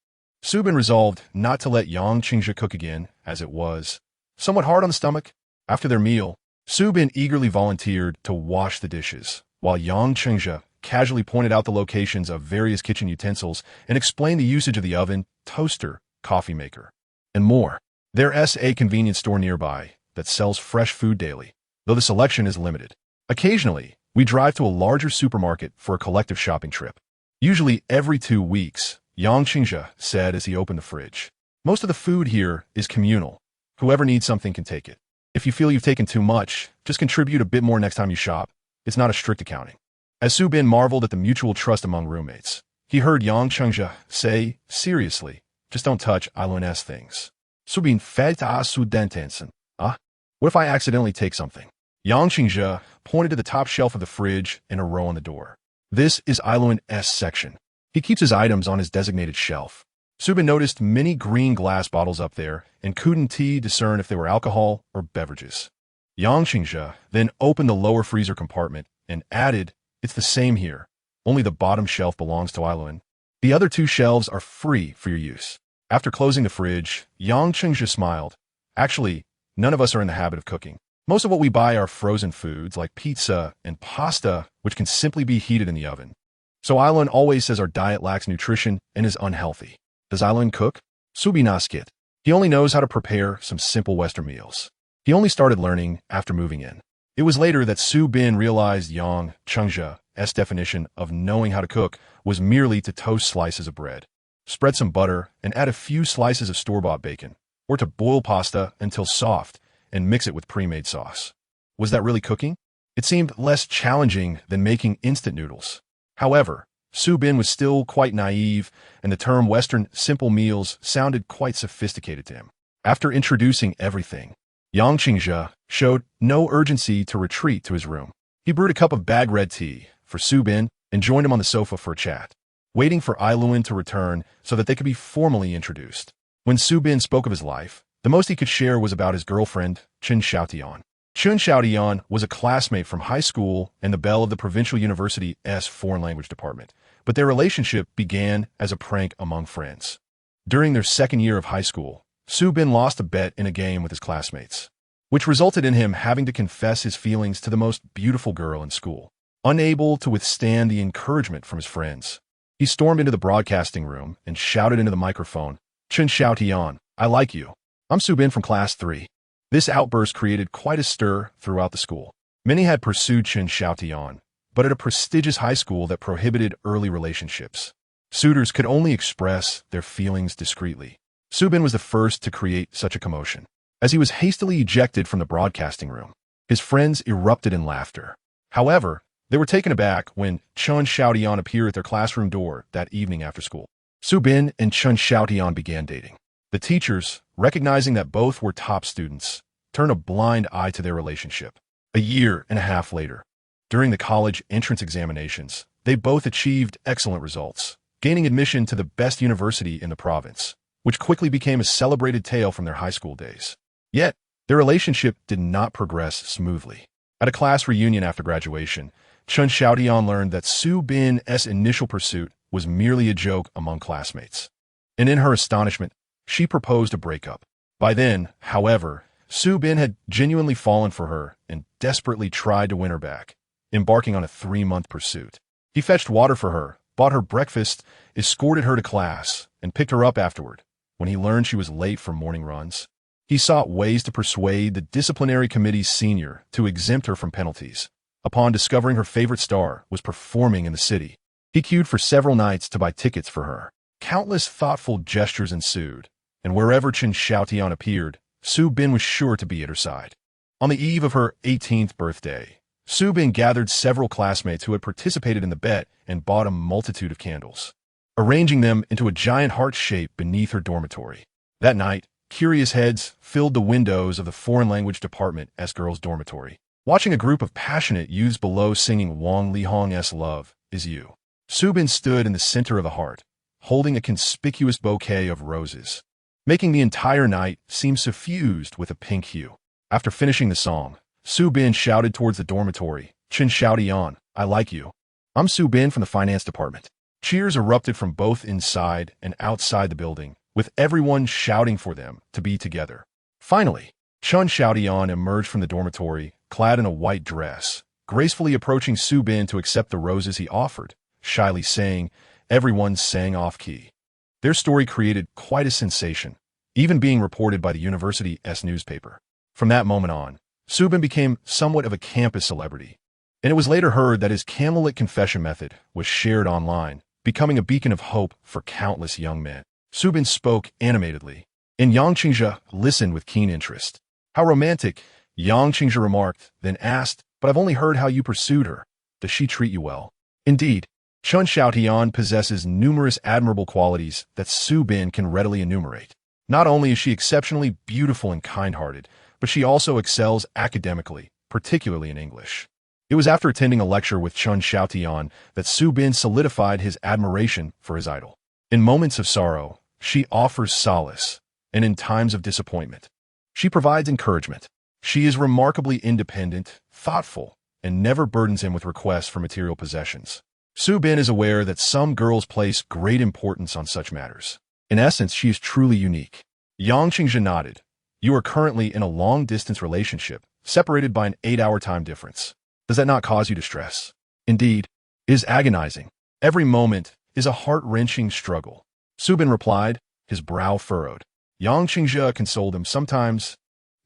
Subin resolved not to let Yang Qingzhe cook again, as it was somewhat hard on the stomach. After their meal, Subin eagerly volunteered to wash the dishes, while Yang Qingzhe casually pointed out the locations of various kitchen utensils and explained the usage of the oven, toaster, coffee maker, and more. There's a convenience store nearby that sells fresh food daily, though the selection is limited. Occasionally, we drive to a larger supermarket for a collective shopping trip. Usually every 2 weeks, Yang Qingzhe said as he opened the fridge. Most of the food here is communal. Whoever needs something can take it. If you feel you've taken too much, just contribute a bit more next time you shop. It's not a strict accounting. As Subin marveled at the mutual trust among roommates, he heard Yang Qingzhe say, seriously, just don't touch Ailuan's things. Subin fed to Sudentensen. What if I accidentally take something? Yang Qingzhe pointed to the top shelf of the fridge in a row on the door. This is Ailuan's section. He keeps his items on his designated shelf. Subin noticed many green glass bottles up there and couldn't discern if they were alcohol or beverages. Yang Qingzhe then opened the lower freezer compartment and added, it's the same here, only the bottom shelf belongs to Ailuan. The other 2 shelves are free for your use. After closing the fridge, Yang Qingzhe smiled. Actually, none of us are in the habit of cooking. Most of what we buy are frozen foods like pizza and pasta, which can simply be heated in the oven. So Ailuan always says our diet lacks nutrition and is unhealthy. Does Ailuan cook? Subin asked. He only knows how to prepare some simple Western meals. He only started learning after moving in. It was later that Subin realized Yang Qingzhe's definition of knowing how to cook was merely to toast slices of bread, spread some butter, and add a few slices of store-bought bacon, or to boil pasta until soft and mix it with pre-made sauce. Was that really cooking? It seemed less challenging than making instant noodles. However, Subin was still quite naive, and the term Western simple meals sounded quite sophisticated to him. After introducing everything, Yang Qingzhe showed no urgency to retreat to his room. He brewed a cup of bag red tea for Subin and joined him on the sofa for a chat, waiting for Ailuan to return so that they could be formally introduced. When Subin spoke of his life, the most he could share was about his girlfriend, Chen Xiaotian. Chen Xiaotian was a classmate from high school and the belle of the provincial university's foreign language department, but their relationship began as a prank among friends. During their second year of high school, Subin lost a bet in a game with his classmates, which resulted in him having to confess his feelings to the most beautiful girl in school. Unable to withstand the encouragement from his friends, he stormed into the broadcasting room and shouted into the microphone, Chen Xiaotian, I like you. I'm Subin from class 3. This outburst created quite a stir throughout the school. Many had pursued Chen Xiaotian, but at a prestigious high school that prohibited early relationships. Suitors could only express their feelings discreetly. Subin was the first to create such a commotion. As he was hastily ejected from the broadcasting room, his friends erupted in laughter. However, they were taken aback when Chen Xiaotian appeared at their classroom door that evening after school. Subin and Chen Xiaotian began dating. The teachers, recognizing that both were top students, turned a blind eye to their relationship. A year and a half later, during the college entrance examinations, they both achieved excellent results, gaining admission to the best university in the province, which quickly became a celebrated tale from their high school days. Yet, their relationship did not progress smoothly. At a class reunion after graduation, Chen Xiaotian learned that Subin's initial pursuit was merely a joke among classmates. And in her astonishment, she proposed a breakup. By then, however, Subin had genuinely fallen for her and desperately tried to win her back, embarking on a 3-month pursuit. He fetched water for her, bought her breakfast, escorted her to class, and picked her up afterward. When he learned she was late for morning runs, he sought ways to persuade the disciplinary committee's senior to exempt her from penalties. Upon discovering her favorite star was performing in the city, he queued for several nights to buy tickets for her. Countless thoughtful gestures ensued, and wherever Chen Xiaotian appeared, Subin was sure to be at her side. On the eve of her 18th birthday, Subin gathered several classmates who had participated in the bet and bought a multitude of candles, arranging them into a giant heart shape beneath her dormitory. That night, curious heads filled the windows of the foreign language department as girls' dormitory. watching a group of passionate youths below singing Wang Lihong's Love Is You. Su Bin stood in the center of the heart, holding a conspicuous bouquet of roses, making the entire night seem suffused with a pink hue. After finishing the song, Su Bin shouted towards the dormitory, "Chen Xiaotian, I like you. I'm Su Bin from the finance department." Cheers erupted from both inside and outside the building, with everyone shouting for them to be together. Finally, Chen Xiaotian emerged from the dormitory, clad in a white dress, gracefully approaching Su Bin to accept the roses he offered, shyly saying, "Everyone sang off-key." Their story created quite a sensation, even being reported by the university's newspaper. From that moment on, Su Bin became somewhat of a campus celebrity, and it was later heard that his candlelit confession method was shared online, becoming a beacon of hope for countless young men. Su Bin spoke animatedly, and Yang Qingzhe listened with keen interest. "How romantic," Yang Qingzhe remarked, then asked, "But I've only heard how you pursued her. Does she treat you well?" Indeed, Chen Xiaotian possesses numerous admirable qualities that Su Bin can readily enumerate. Not only is she exceptionally beautiful and kind-hearted, but she also excels academically, particularly in English. It was after attending a lecture with Chen Xiaotian that Su Bin solidified his admiration for his idol. In moments of sorrow, she offers solace, and in times of disappointment, she provides encouragement. She is remarkably independent, thoughtful, and never burdens him with requests for material possessions. Su Bin is aware that some girls place great importance on such matters. In essence, she is truly unique. Yang Qingzhe nodded. "You are currently in a long-distance relationship, separated by an 8-hour time difference. Does that not cause you distress?" "Indeed, it is agonizing. Every moment is a heart-wrenching struggle." Su Bin replied, his brow furrowed. Yang Qingzhe consoled him. "Sometimes,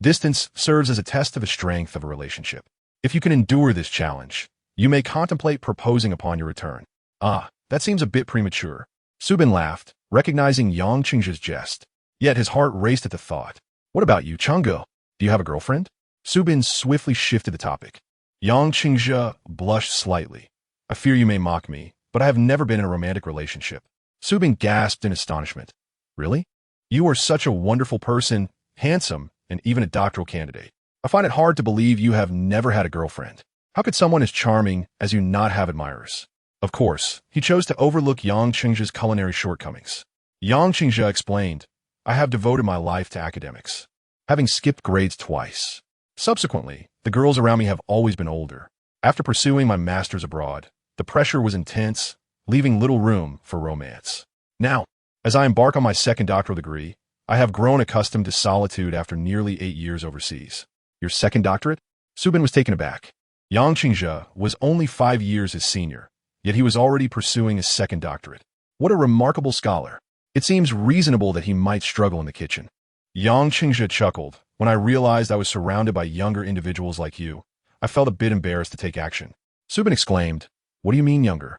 distance serves as a test of the strength of a relationship. If you can endure this challenge, you may contemplate proposing upon your return." "Ah, that seems a bit premature." Su Bin laughed, recognizing Yang Qingzhe's jest. Yet his heart raced at the thought. "What about you, Changge? Do you have a girlfriend?" Su Bin swiftly shifted the topic. Yang Qingzhe blushed slightly. "I fear you may mock me, but I have never been in a romantic relationship." Su Bin gasped in astonishment. "Really? You are such a wonderful person, handsome, and even a doctoral candidate. I find it hard to believe you have never had a girlfriend. How could someone as charming as you not have admirers?" Of course, he chose to overlook Yang Qingzhe's culinary shortcomings. Yang Qingzhe explained, "I have devoted my life to academics, having skipped grades twice. Subsequently, the girls around me have always been older. After pursuing my master's abroad, the pressure was intense, leaving little room for romance. Now, as I embark on my second doctoral degree, I have grown accustomed to solitude after nearly 8 years overseas." "Your second doctorate?" Su Bin was taken aback. Yang Qingzhe was only 5 years his senior, yet he was already pursuing his second doctorate. What a remarkable scholar. It seems reasonable that he might struggle in the kitchen. Yang Qingzhe chuckled. "When I realized I was surrounded by younger individuals like you, I felt a bit embarrassed to take action." Su Bin exclaimed, "What do you mean younger?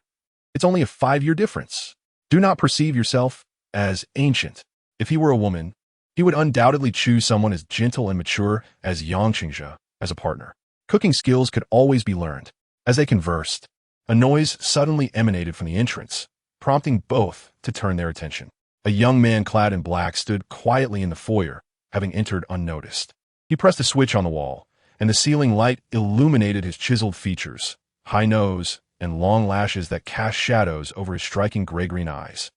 It's only a 5-year difference. Do not perceive yourself as ancient." If he were a woman, he would undoubtedly choose someone as gentle and mature as Yang Qingzhe as a partner. Cooking skills could always be learned. As they conversed, a noise suddenly emanated from the entrance, prompting both to turn their attention. A young man clad in black stood quietly in the foyer, having entered unnoticed. He pressed a switch on the wall, and the ceiling light illuminated his chiseled features, high nose, and long lashes that cast shadows over his striking gray-green eyes.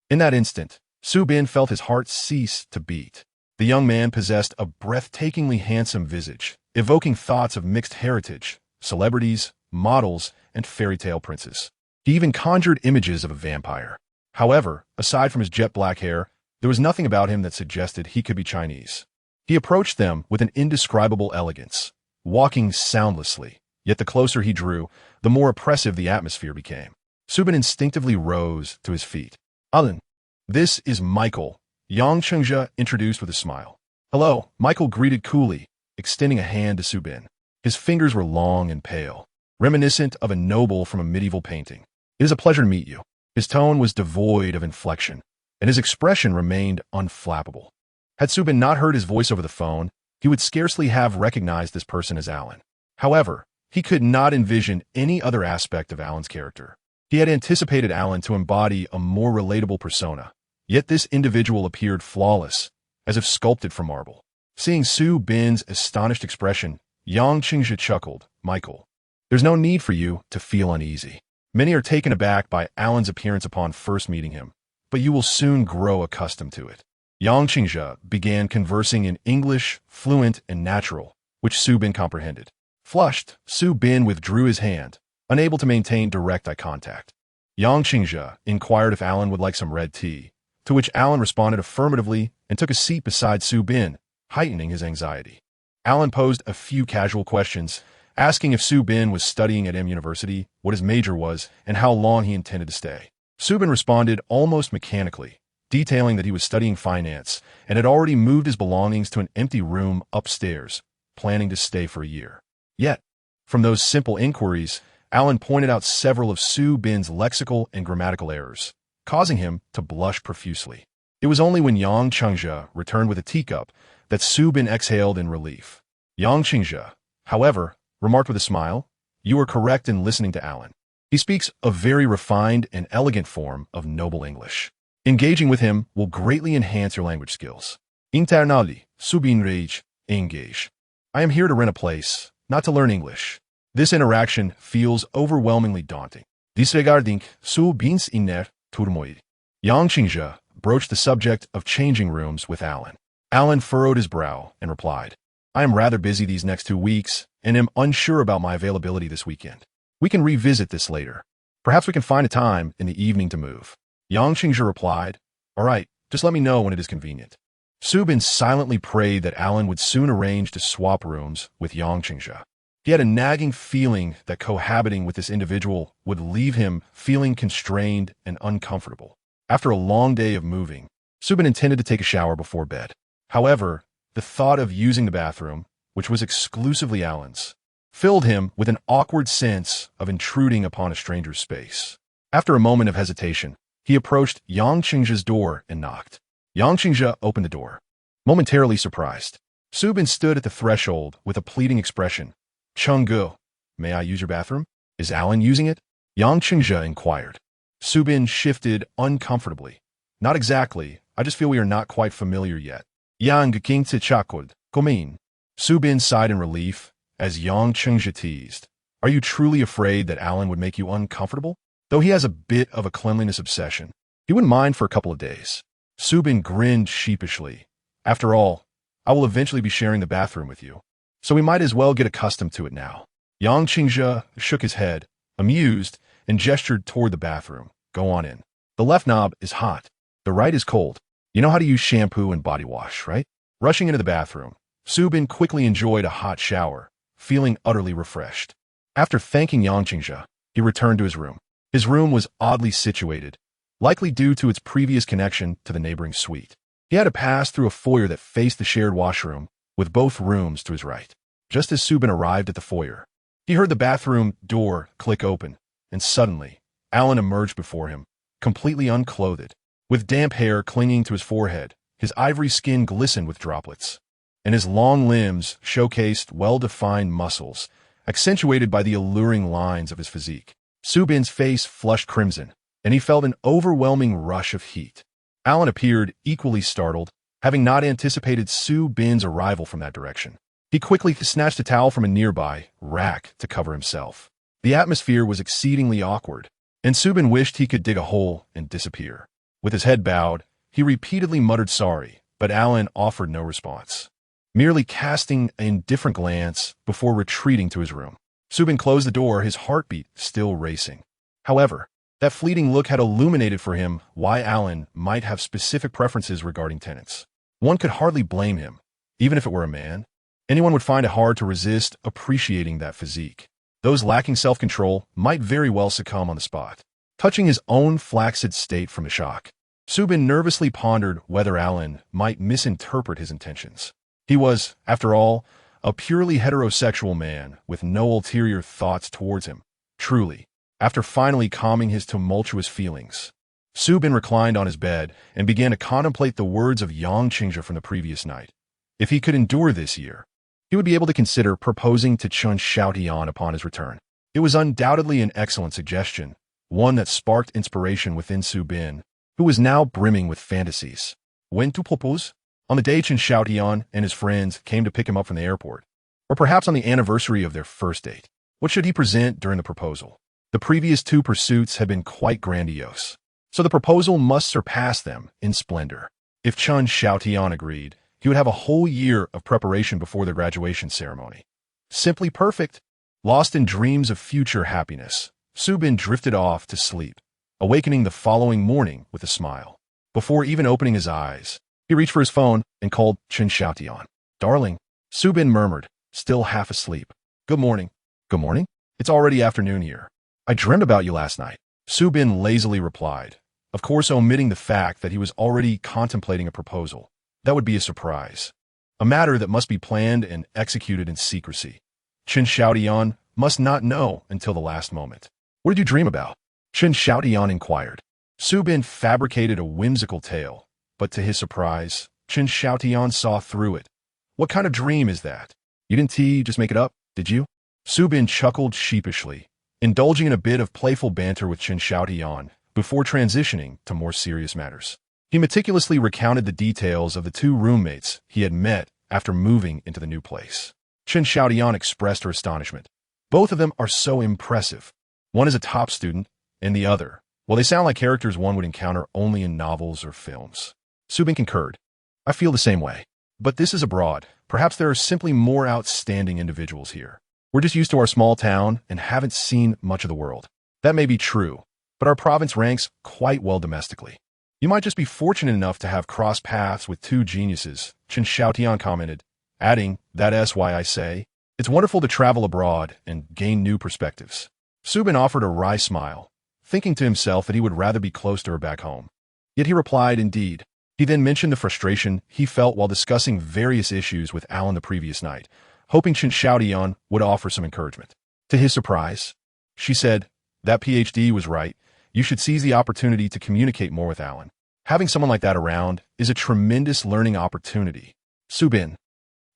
In that instant, Su Bin felt his heart cease to beat. The young man possessed a breathtakingly handsome visage, evoking thoughts of mixed heritage, celebrities, models, and fairy tale princes. He even conjured images of a vampire. However, aside from his jet-black hair, there was nothing about him that suggested he could be Chinese. He approached them with an indescribable elegance, walking soundlessly, yet the closer he drew, the more oppressive the atmosphere became. Su Bin instinctively rose to his feet. "Alan, this is Michael," Yang Qingzhe introduced with a smile. "Hello," Michael greeted coolly, extending a hand to Su Bin. His fingers were long and pale, reminiscent of a noble from a medieval painting. "It is a pleasure to meet you." His tone was devoid of inflection, and his expression remained unflappable. Had Su Bin not heard his voice over the phone, he would scarcely have recognized this person as Alan. However, he could not envision any other aspect of Alan's character. He had anticipated Alan to embody a more relatable persona, yet this individual appeared flawless, as if sculpted from marble. Seeing Su Bin's astonished expression, Yang Qingzhi chuckled. Michael, there's no need for you to feel uneasy. Many are taken aback by Alan's appearance upon first meeting him, but you will soon grow accustomed to it. Yang Qingzhi began conversing in English, fluent and natural, which Su Bin comprehended. Flushed, Su Bin withdrew his hand, unable to maintain direct eye contact. Yang Qingzhi inquired if Alan would like some red tea, to which Alan responded affirmatively and took a seat beside Su Bin, heightening his anxiety. Alan posed a few casual questions, asking if Su Bin was studying at M University, what his major was, and how long he intended to stay. Su Bin responded almost mechanically, detailing that he was studying finance and had already moved his belongings to an empty room upstairs, planning to stay for a year. Yet, from those simple inquiries, Alan pointed out several of Su Bin's lexical and grammatical errors, causing him to blush profusely. It was only when Yang Qingzhi returned with a teacup that Su Bin exhaled in relief. Yang Qingzhi, however, remarked with a smile, "You are correct in listening to Alan. He speaks a very refined and elegant form of noble English. Engaging with him will greatly enhance your language skills. Internally, Su Bin rage, engage. I am here to rent a place, not to learn English. This interaction feels overwhelmingly daunting. Disregarding Su Bin's inner turmoil." Yang Qingzhi broached the subject of changing rooms with Alan. Alan furrowed his brow and replied, "I am rather busy these next 2 weeks and am unsure about my availability this weekend. We can revisit this later. Perhaps we can find a time in the evening to move." Yang Qingzhi replied, "All right, just let me know when it is convenient." Su Bin silently prayed that Alan would soon arrange to swap rooms with Yang Qingzhi. He had a nagging feeling that cohabiting with this individual would leave him feeling constrained and uncomfortable. After a long day of moving, Su Bin intended to take a shower before bed. However, the thought of using the bathroom, which was exclusively Alan's, filled him with an awkward sense of intruding upon a stranger's space. After a moment of hesitation, he approached Yang Qingzhi's door and knocked. Yang Qingzhi opened the door. Momentarily surprised, Su Bin stood at the threshold with a pleading expression. "Chenggu, may I use your bathroom? Is Alan using it?" Yang Qingzhi inquired. Su Bin shifted uncomfortably. "Not exactly. I just feel we are not quite familiar yet." Yang Qingzhi chuckled. "Gomin." Su Bin sighed in relief as Yang Qingzhi teased. "Are you truly afraid that Alan would make you uncomfortable? Though he has a bit of a cleanliness obsession, he wouldn't mind for a couple of days." Su Bin grinned sheepishly. "After all, I will eventually be sharing the bathroom with you, so we might as well get accustomed to it now." Yang Qingzhi shook his head, amused, and gestured toward the bathroom. "Go on in. The left knob is hot. The right is cold. You know how to use shampoo and body wash, right?" Rushing into the bathroom, Su Bin quickly enjoyed a hot shower, feeling utterly refreshed. After thanking Yang Qingzhi, he returned to his room. His room was oddly situated, likely due to its previous connection to the neighboring suite. He had to pass through a foyer that faced the shared washroom, with both rooms to his right. Just as Su Bin arrived at the foyer, he heard the bathroom door click open, and suddenly, Alan emerged before him, completely unclothed. With damp hair clinging to his forehead, his ivory skin glistened with droplets, and his long limbs showcased well-defined muscles, accentuated by the alluring lines of his physique. Su Bin's face flushed crimson, and he felt an overwhelming rush of heat. Alan appeared equally startled, having not anticipated Su Bin's arrival from that direction. He quickly snatched a towel from a nearby rack to cover himself. The atmosphere was exceedingly awkward, and Su Bin wished he could dig a hole and disappear. With his head bowed, he repeatedly muttered sorry, but Alan offered no response, merely casting an indifferent glance before retreating to his room. Su Bin closed the door, his heartbeat still racing. However, that fleeting look had illuminated for him why Alan might have specific preferences regarding tenants. One could hardly blame him, even if it were a man. Anyone would find it hard to resist appreciating that physique. Those lacking self-control might very well succumb on the spot. Touching his own flaccid state from the shock, Su Bin nervously pondered whether Alan might misinterpret his intentions. He was, after all, a purely heterosexual man with no ulterior thoughts towards him. Truly, after finally calming his tumultuous feelings, Su Bin reclined on his bed and began to contemplate the words of Yang Qingzhi from the previous night. If he could endure this year, he would be able to consider proposing to Chun Xiaotian upon his return. It was undoubtedly an excellent suggestion, one that sparked inspiration within Su Bin, who was now brimming with fantasies. When to propose? On the day Chun Xiaotian and his friends came to pick him up from the airport, Or perhaps on the anniversary of their first date. What should he present during the proposal? The previous two pursuits had been quite grandiose, so the proposal must surpass them in splendor. If Chun Xiaotian agreed, he would have a whole year of preparation before their graduation ceremony. Simply perfect. Lost in dreams of future happiness, Su Bin drifted off to sleep, awakening the following morning with a smile. Before even opening his eyes, he reached for his phone and called Chun Xiaotian. "Darling," Su Bin murmured, still half asleep. "Good morning." "Good morning? It's already afternoon here. I dreamt about you last night," Su Bin lazily replied, of course omitting the fact that he was already contemplating a proposal. That would be a surprise, a matter that must be planned and executed in secrecy. Chun Xiaotian must not know until the last moment. "What did you dream about?" Chun Xiaotian inquired. Su Bin fabricated a whimsical tale, but to his surprise, Chun Xiaotian saw through it. "What kind of dream is that? You didn't just make it up, did you?" Su Bin chuckled sheepishly, indulging in a bit of playful banter with Chun Xiaotian before transitioning to more serious matters. He meticulously recounted the details of the two roommates he had met after moving into the new place. Chun Xiaotian expressed her astonishment. "Both of them are so impressive. One is a top student, and the other, well, they sound like characters one would encounter only in novels or films." Su Bin concurred. "I feel the same way. But this is abroad. Perhaps there are simply more outstanding individuals here. We're just used to our small town and haven't seen much of the world." "That may be true, but our province ranks quite well domestically. You might just be fortunate enough to have crossed paths with two geniuses," Chun Xiaotian commented, adding, "That's why I say, it's wonderful to travel abroad and gain new perspectives." Su Bin offered a wry smile, thinking to himself that he would rather be close to her back home. Yet he replied, "Indeed." He then mentioned the frustration he felt while discussing various issues with Alan the previous night, hoping Chun Xiaotian would offer some encouragement. To his surprise, she said, "That PhD was right. You should seize the opportunity to communicate more with Alan. Having someone like that around is a tremendous learning opportunity." Su Bin.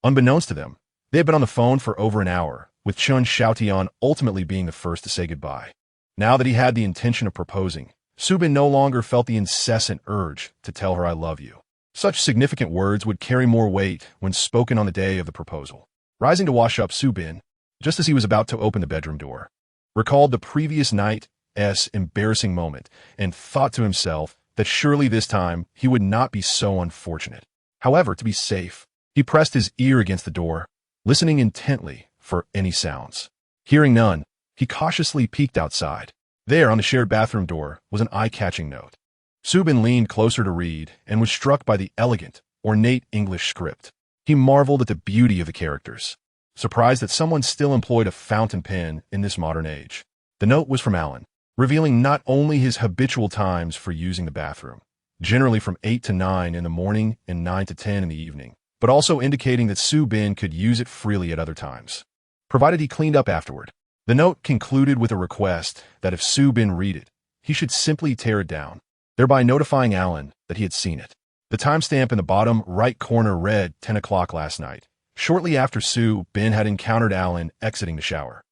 Unbeknownst to them, they had been on the phone for over an hour, with Chun Xiaotian ultimately being the first to say goodbye. Now that he had the intention of proposing, Su Bin no longer felt the incessant urge to tell her "I love you." Such significant words would carry more weight when spoken on the day of the proposal. Rising to wash up, Su Bin, just as he was about to open the bedroom door, recalled the previous night's embarrassing moment and thought to himself that surely this time he would not be so unfortunate. However, to be safe, he pressed his ear against the door, listening intently for any sounds. Hearing none, he cautiously peeked outside. There, on the shared bathroom door, was an eye-catching note. Su Bin leaned closer to read and was struck by the elegant, ornate English script. He marveled at the beauty of the characters, surprised that someone still employed a fountain pen in this modern age. The note was from Alan, revealing not only his habitual times for using the bathroom, generally from 8 to 9 in the morning and 9 to 10 in the evening, but also indicating that Su Bin could use it freely at other times, provided he cleaned up afterward. The note concluded with a request that if Su Bin read it, he should simply tear it down, thereby notifying Alan that he had seen it. The timestamp in the bottom right corner read 10 o'clock last night, shortly after Su Bin had encountered Alan exiting the shower.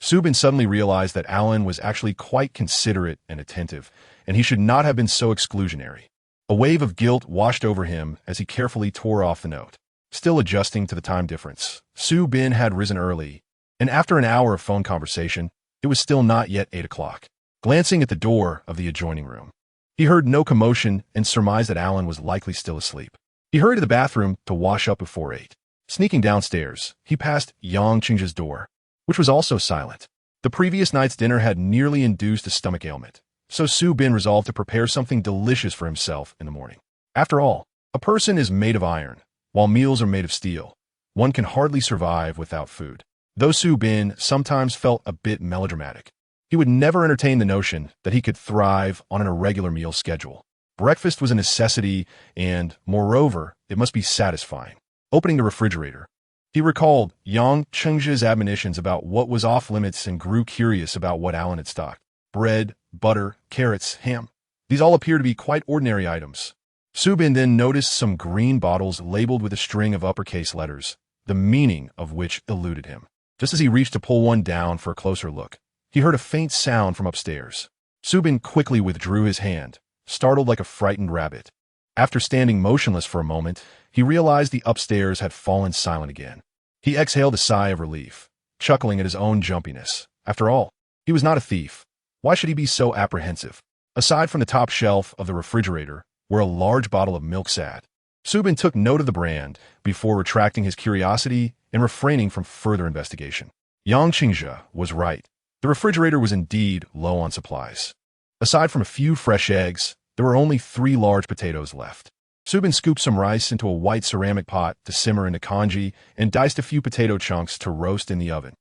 Su Bin suddenly realized that Alan was actually quite considerate and attentive, and he should not have been so exclusionary. A wave of guilt washed over him as he carefully tore off the note. Still adjusting to the time difference, Su Bin had risen early, and after an hour of phone conversation, it was still not yet 8 o'clock. Glancing at the door of the adjoining room, he heard no commotion and surmised that Alan was likely still asleep. He hurried to the bathroom to wash up before 8. Sneaking downstairs, he passed Yang Qingzhe's door, which was also silent. The previous night's dinner had nearly induced a stomach ailment, so Su Bin resolved to prepare something delicious for himself in the morning. After all, a person is made of iron, while meals are made of steel. One can hardly survive without food. Though Su Bin sometimes felt a bit melodramatic, he would never entertain the notion that he could thrive on an irregular meal schedule. Breakfast was a necessity, and, moreover, it must be satisfying. Opening the refrigerator, he recalled Yang Qingzhe's admonitions about what was off-limits and grew curious about what Alan had stocked. Bread, butter, carrots, ham. These all appear to be quite ordinary items. Su Bin then noticed some green bottles labeled with a string of uppercase letters, the meaning of which eluded him. Just as he reached to pull one down for a closer look, he heard a faint sound from upstairs. Su Bin quickly withdrew his hand, startled like a frightened rabbit. After standing motionless for a moment, he realized the upstairs had fallen silent again. He exhaled a sigh of relief, chuckling at his own jumpiness. After all, he was not a thief. Why should he be so apprehensive? Aside from the top shelf of the refrigerator, where a large bottle of milk sat, Subin took note of the brand before retracting his curiosity and refraining from further investigation. Yang Qingzhe was right. The refrigerator was indeed low on supplies. Aside from a few fresh eggs, there were only 3 large potatoes left. Subin scooped some rice into a white ceramic pot to simmer into congee and diced a few potato chunks to roast in the oven.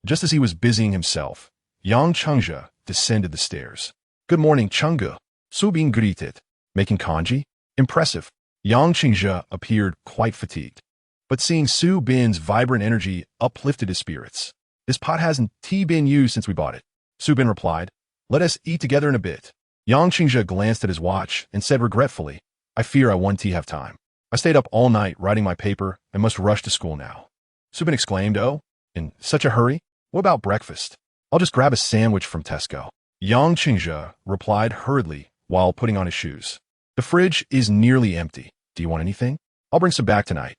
Just as he was busying himself, Yang Qingzhe descended the stairs. "Good morning, Chengge," Subin greeted. "Making congee? Impressive." Yang Qingzhe appeared quite fatigued, but seeing Su Bin's vibrant energy uplifted his spirits. "This pot hasn't been used since we bought it," Su Bin replied. "Let us eat together in a bit." Yang Qingzhe glanced at his watch and said regretfully, "I fear I won't have time. I stayed up all night writing my paper and must rush to school now." Su Bin exclaimed, "Oh, in such a hurry? What about breakfast? I'll just grab a sandwich from Tesco." Yang Qingzhe replied hurriedly while putting on his shoes. "The fridge is nearly empty. Do you want anything? I'll bring some back tonight."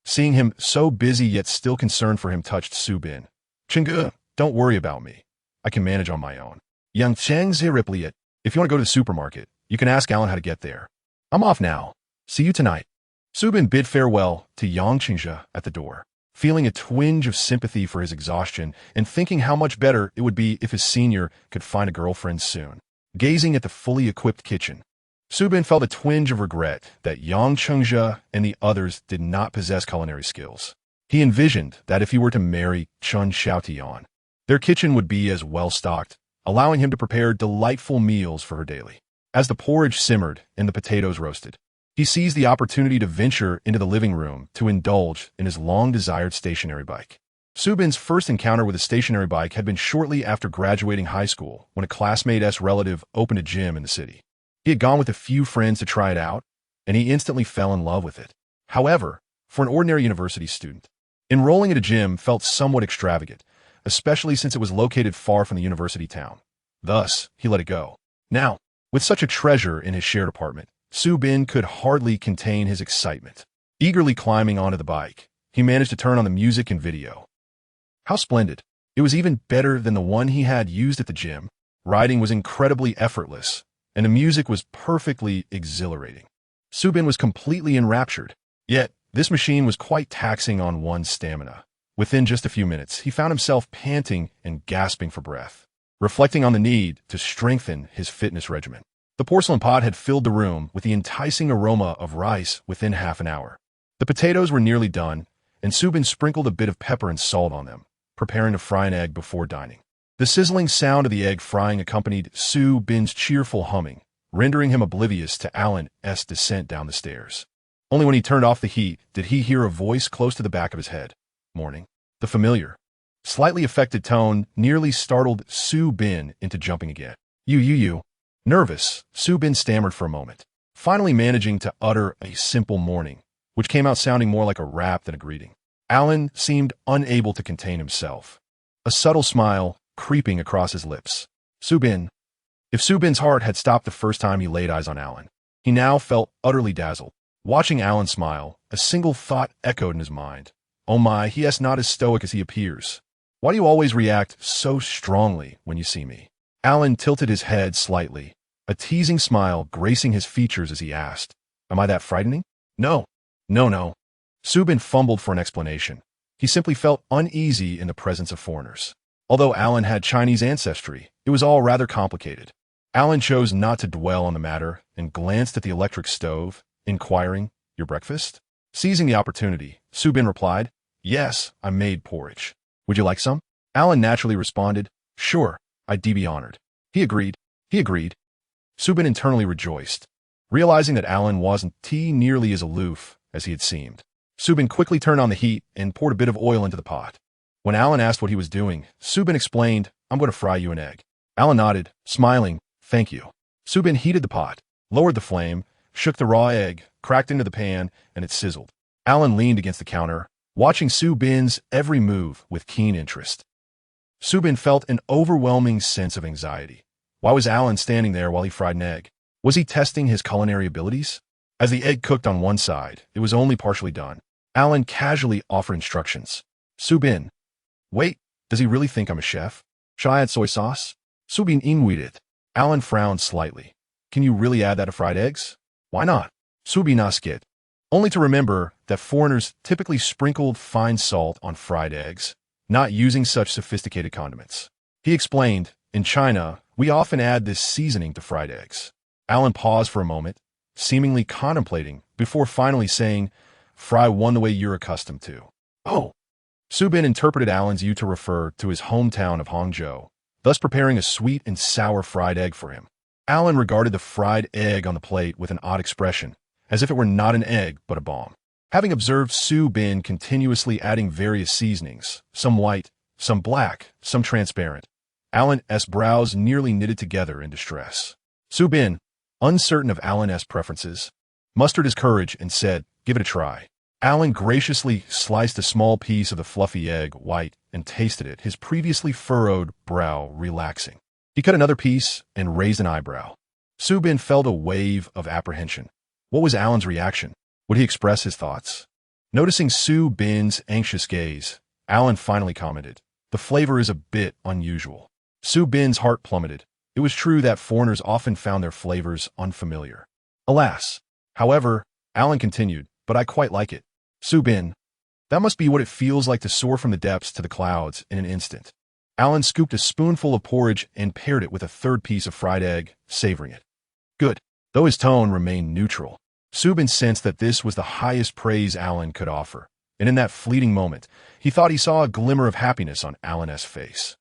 Seeing him so busy yet still concerned for him touched Su Bin. "Chengge, don't worry about me. I can manage on my own." Yang Qingzhe replied, "If you want to go to the supermarket, you can ask Alan how to get there. I'm off now. See you tonight." Su Bin bid farewell to Yang Qingzhe at the door, feeling a twinge of sympathy for his exhaustion and thinking how much better it would be if his senior could find a girlfriend soon. Gazing at the fully equipped kitchen, Su Bin felt a twinge of regret that Yang Qingzhe and the others did not possess culinary skills. He envisioned that if he were to marry Chun Xiaotian, their kitchen would be as well-stocked, allowing him to prepare delightful meals for her daily. As the porridge simmered and the potatoes roasted, he seized the opportunity to venture into the living room to indulge in his long-desired stationary bike. Su Bin's first encounter with a stationary bike had been shortly after graduating high school when a classmate's relative opened a gym in the city. He had gone with a few friends to try it out, and he instantly fell in love with it. However, for an ordinary university student, enrolling at a gym felt somewhat extravagant, especially since it was located far from the university town. Thus, he let it go. Now, with such a treasure in his shared apartment, Su Bin could hardly contain his excitement. Eagerly climbing onto the bike, he managed to turn on the music and video. How splendid! It was even better than the one he had used at the gym. Riding was incredibly effortless, and the music was perfectly exhilarating. Su Bin was completely enraptured. Yet, this machine was quite taxing on one's stamina. Within just a few minutes, he found himself panting and gasping for breath, reflecting on the need to strengthen his fitness regimen. The porcelain pot had filled the room with the enticing aroma of rice within half an hour. The potatoes were nearly done, and Su Bin sprinkled a bit of pepper and salt on them, preparing to fry an egg before dining. The sizzling sound of the egg frying accompanied Su Bin's cheerful humming, rendering him oblivious to Alan's descent down the stairs. Only when he turned off the heat did he hear a voice close to the back of his head. "Morning." The familiar, slightly affected tone nearly startled Su Bin into jumping again. You. Nervous, Su Bin stammered for a moment, finally managing to utter a simple morning, which came out sounding more like a rap than a greeting. Alan seemed unable to contain himself, a subtle smile creeping across his lips. Su Bin. If Su Bin's heart had stopped the first time he laid eyes on Alan, he now felt utterly dazzled. Watching Alan smile, a single thought echoed in his mind. "Oh my, he is not as stoic as he appears. Why do you always react so strongly when you see me?" Alan tilted his head slightly, a teasing smile gracing his features as he asked, "Am I that frightening?" No. Su Bin fumbled for an explanation. He simply felt uneasy in the presence of foreigners. Although Alan had Chinese ancestry, it was all rather complicated. Alan chose not to dwell on the matter and glanced at the electric stove, inquiring, "Your breakfast?" Seizing the opportunity, Su Bin replied, "Yes, I made porridge. Would you like some?" Alan naturally responded, "Sure, I'd be honored." He agreed. Su Bin internally rejoiced, realizing that Alan wasn't nearly as aloof as he had seemed. Su Bin quickly turned on the heat and poured a bit of oil into the pot. When Alan asked what he was doing, Su Bin explained, "I'm going to fry you an egg." Alan nodded, smiling, "Thank you." Su Bin heated the pot, lowered the flame, shook the raw egg, cracked into the pan, and it sizzled. Alan leaned against the counter, watching Su Bin's every move with keen interest. Su Bin felt an overwhelming sense of anxiety. Why was Alan standing there while he fried an egg? Was he testing his culinary abilities? As the egg cooked on one side, it was only partially done. Alan casually offered instructions. Su Bin. Wait, does he really think I'm a chef? Should I add soy sauce? Su Bin inwidit. Alan frowned slightly. Can you really add that to fried eggs? Why not? Su Bin asked, only to remember that foreigners typically sprinkled fine salt on fried eggs, not using such sophisticated condiments. He explained, in China, we often add this seasoning to fried eggs. Alan paused for a moment, seemingly contemplating, before finally saying, fry one the way you're accustomed to. Oh. Su Bin interpreted Alan's use to refer to his hometown of Hangzhou, thus preparing a sweet and sour fried egg for him. Alan regarded the fried egg on the plate with an odd expression, as if it were not an egg but a bomb. Having observed Su Bin continuously adding various seasonings, some white, some black, some transparent, Alan's brows nearly knitted together in distress. Su Bin, uncertain of Alan's preferences, mustered his courage and said, give it a try. Alan graciously sliced a small piece of the fluffy egg white and tasted it, his previously furrowed brow relaxing. He cut another piece and raised an eyebrow. Su Bin felt a wave of apprehension. What was Alan's reaction? Would he express his thoughts? Noticing Su Bin's anxious gaze, Alan finally commented, the flavor is a bit unusual. Su Bin's heart plummeted. It was true that foreigners often found their flavors unfamiliar. Alas. However, Alan continued, but I quite like it. Su Bin. That must be what it feels like to soar from the depths to the clouds in an instant. Alan scooped a spoonful of porridge and paired it with a third piece of fried egg, savoring it. Good. Though his tone remained neutral, Su Bin sensed that this was the highest praise Alan could offer, and in that fleeting moment, he thought he saw a glimmer of happiness on Alan's face.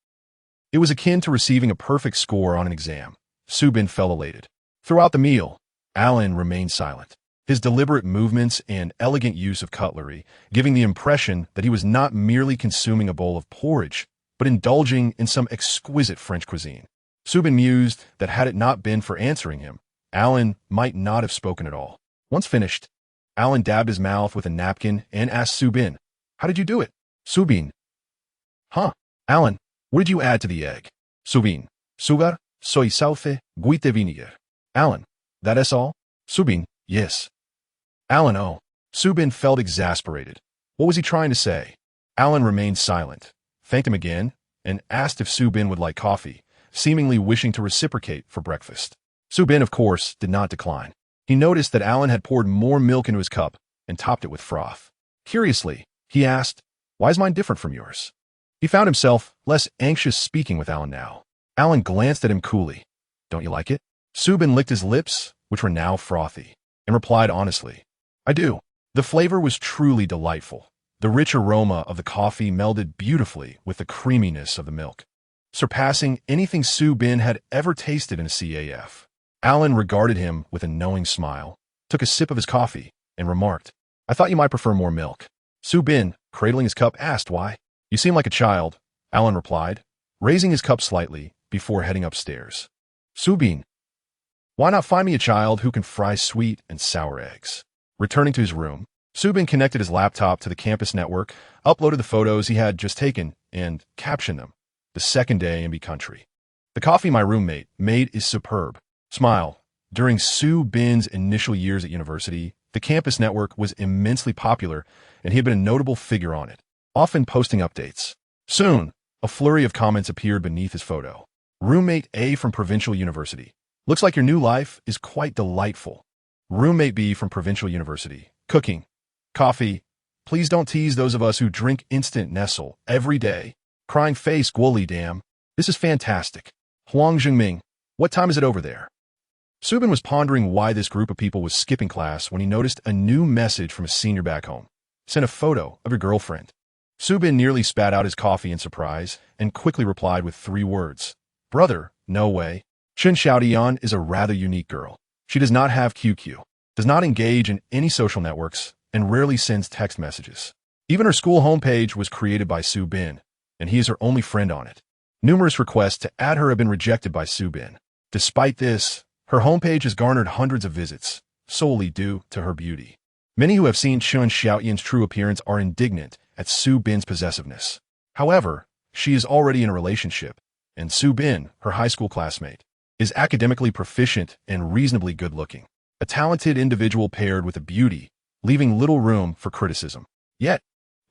It was akin to receiving a perfect score on an exam. Su Bin felt elated. Throughout the meal, Alan remained silent, his deliberate movements and elegant use of cutlery giving the impression that he was not merely consuming a bowl of porridge, but indulging in some exquisite French cuisine. Su Bin mused that had it not been for answering him, Alan might not have spoken at all. Once finished, Alan dabbed his mouth with a napkin and asked Su Bin, how did you do it? Su Bin. Huh? Alan, what did you add to the egg? Su Bin. Sugar, soy sauce, guite vinegar. Alan, that is all? Su Bin. Yes. Alan, oh. Su Bin felt exasperated. What was he trying to say? Alan remained silent, thanked him again, and asked if Su Bin would like coffee, seemingly wishing to reciprocate for breakfast. Su Bin, of course, did not decline. He noticed that Alan had poured more milk into his cup and topped it with froth. Curiously, he asked, why is mine different from yours? He found himself less anxious speaking with Alan now. Alan glanced at him coolly. Don't you like it? Su Bin licked his lips, which were now frothy, and replied honestly, I do. The flavor was truly delightful. The rich aroma of the coffee melded beautifully with the creaminess of the milk, surpassing anything Su Bin had ever tasted in a CAF. Alan regarded him with a knowing smile, took a sip of his coffee, and remarked, I thought you might prefer more milk. Su Bin, cradling his cup, asked why. You seem like a child, Alan replied, raising his cup slightly before heading upstairs. Su Bin. Why not find me a child who can fry sweet and sour eggs? Returning to his room, Su Bin connected his laptop to the campus network, uploaded the photos he had just taken, and captioned them, the second day in B country. The coffee my roommate made is superb. Smile. During Su Bin's initial years at university, the campus network was immensely popular, and he had been a notable figure on it, often posting updates. Soon, a flurry of comments appeared beneath his photo. Roommate A from Provincial University. Looks like your new life is quite delightful. Roommate B from Provincial University. Cooking. Coffee. Please don't tease those of us who drink instant Nestle every day. Crying face, Guoli damn. This is fantastic. Huang Jingming. What time is it over there? Su Bin was pondering why this group of people was skipping class when he noticed a new message from a senior back home. Sent a photo of your girlfriend. Su Bin nearly spat out his coffee in surprise and quickly replied with 3 words. Brother, no way. Chen Xiaodian is a rather unique girl. She does not have QQ, does not engage in any social networks, and rarely sends text messages. Even her school homepage was created by Su Bin, and he is her only friend on it. Numerous requests to add her have been rejected by Su Bin. Despite this, her homepage has garnered hundreds of visits, solely due to her beauty. Many who have seen Chen Xiaoyan's true appearance are indignant at Su Bin's possessiveness. However, she is already in a relationship, and Su Bin, her high school classmate, is academically proficient and reasonably good-looking. A talented individual paired with a beauty, leaving little room for criticism. Yet,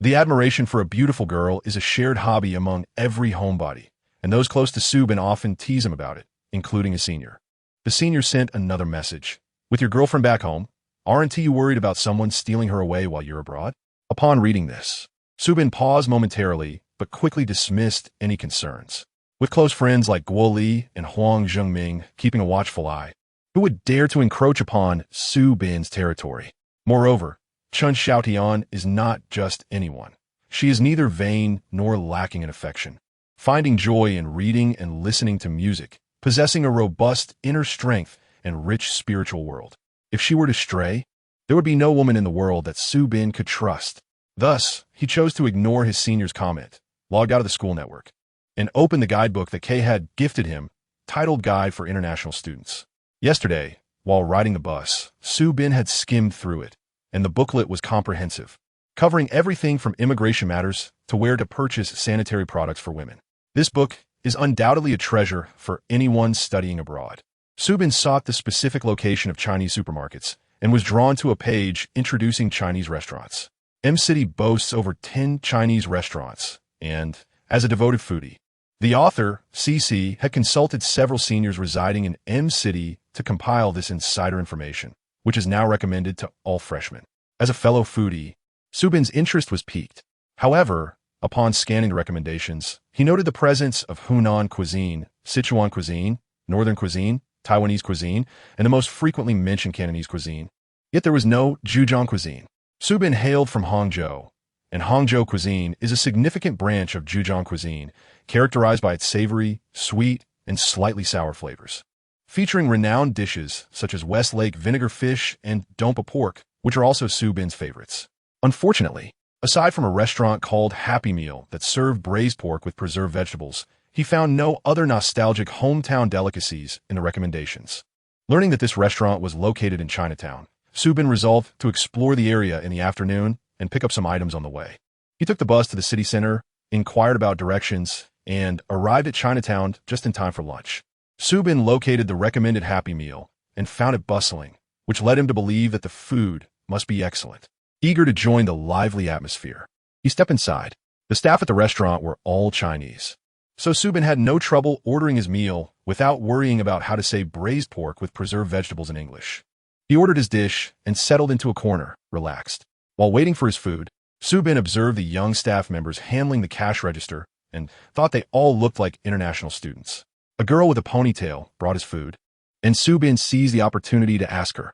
The admiration for a beautiful girl is a shared hobby among every homebody, and those close to Subin often tease him about it, including a senior. The senior sent another message. With your girlfriend back home, aren't you worried about someone stealing her away while you're abroad? Upon reading this, Subin paused momentarily, but quickly dismissed any concerns. With close friends like Guo Li and Huang Zhengming keeping a watchful eye, who would dare to encroach upon Su Bin's territory? Moreover, Chun Xiaotian is not just anyone. She is neither vain nor lacking in affection, finding joy in reading and listening to music, possessing a robust inner strength and rich spiritual world. If she were to stray, there would be no woman in the world that Su Bin could trust. Thus, he chose to ignore his senior's comment, logged out of the school network, and opened the guidebook that Kay had gifted him, titled Guide for International Students. Yesterday, while riding the bus, Su Bin had skimmed through it, and the booklet was comprehensive, covering everything from immigration matters to where to purchase sanitary products for women. This book is undoubtedly a treasure for anyone studying abroad. Su Bin sought the specific location of Chinese supermarkets and was drawn to a page introducing Chinese restaurants. M-City boasts over 10 Chinese restaurants, and, as a devoted foodie, the author, CC, had consulted several seniors residing in M-City to compile this insider information, which is now recommended to all freshmen. As a fellow foodie, Su Bin's interest was piqued. However, upon scanning the recommendations, he noted the presence of Hunan cuisine, Sichuan cuisine, Northern cuisine, Taiwanese cuisine, and the most frequently mentioned Cantonese cuisine. Yet there was no Zhejiang cuisine. Su Bin hailed from Hangzhou, and Hangzhou cuisine is a significant branch of Zhejiang cuisine, characterized by its savory, sweet, and slightly sour flavors. Featuring renowned dishes such as Westlake vinegar fish and dompa pork, which are also Su Bin's favorites. Unfortunately, aside from a restaurant called Happy Meal that served braised pork with preserved vegetables, he found no other nostalgic hometown delicacies in the recommendations. Learning that this restaurant was located in Chinatown, Su Bin resolved to explore the area in the afternoon and pick up some items on the way. He took the bus to the city center, inquired about directions, and arrived at Chinatown just in time for lunch. Su Bin located the recommended Happy Meal and found it bustling, which led him to believe that the food must be excellent. Eager to join the lively atmosphere, he stepped inside. The staff at the restaurant were all Chinese, so Su Bin had no trouble ordering his meal without worrying about how to say braised pork with preserved vegetables in English. He ordered his dish and settled into a corner, relaxed. While waiting for his food, Su Bin observed the young staff members handling the cash register and thought they all looked like international students. A girl with a ponytail brought his food, and Su Bin seized the opportunity to ask her,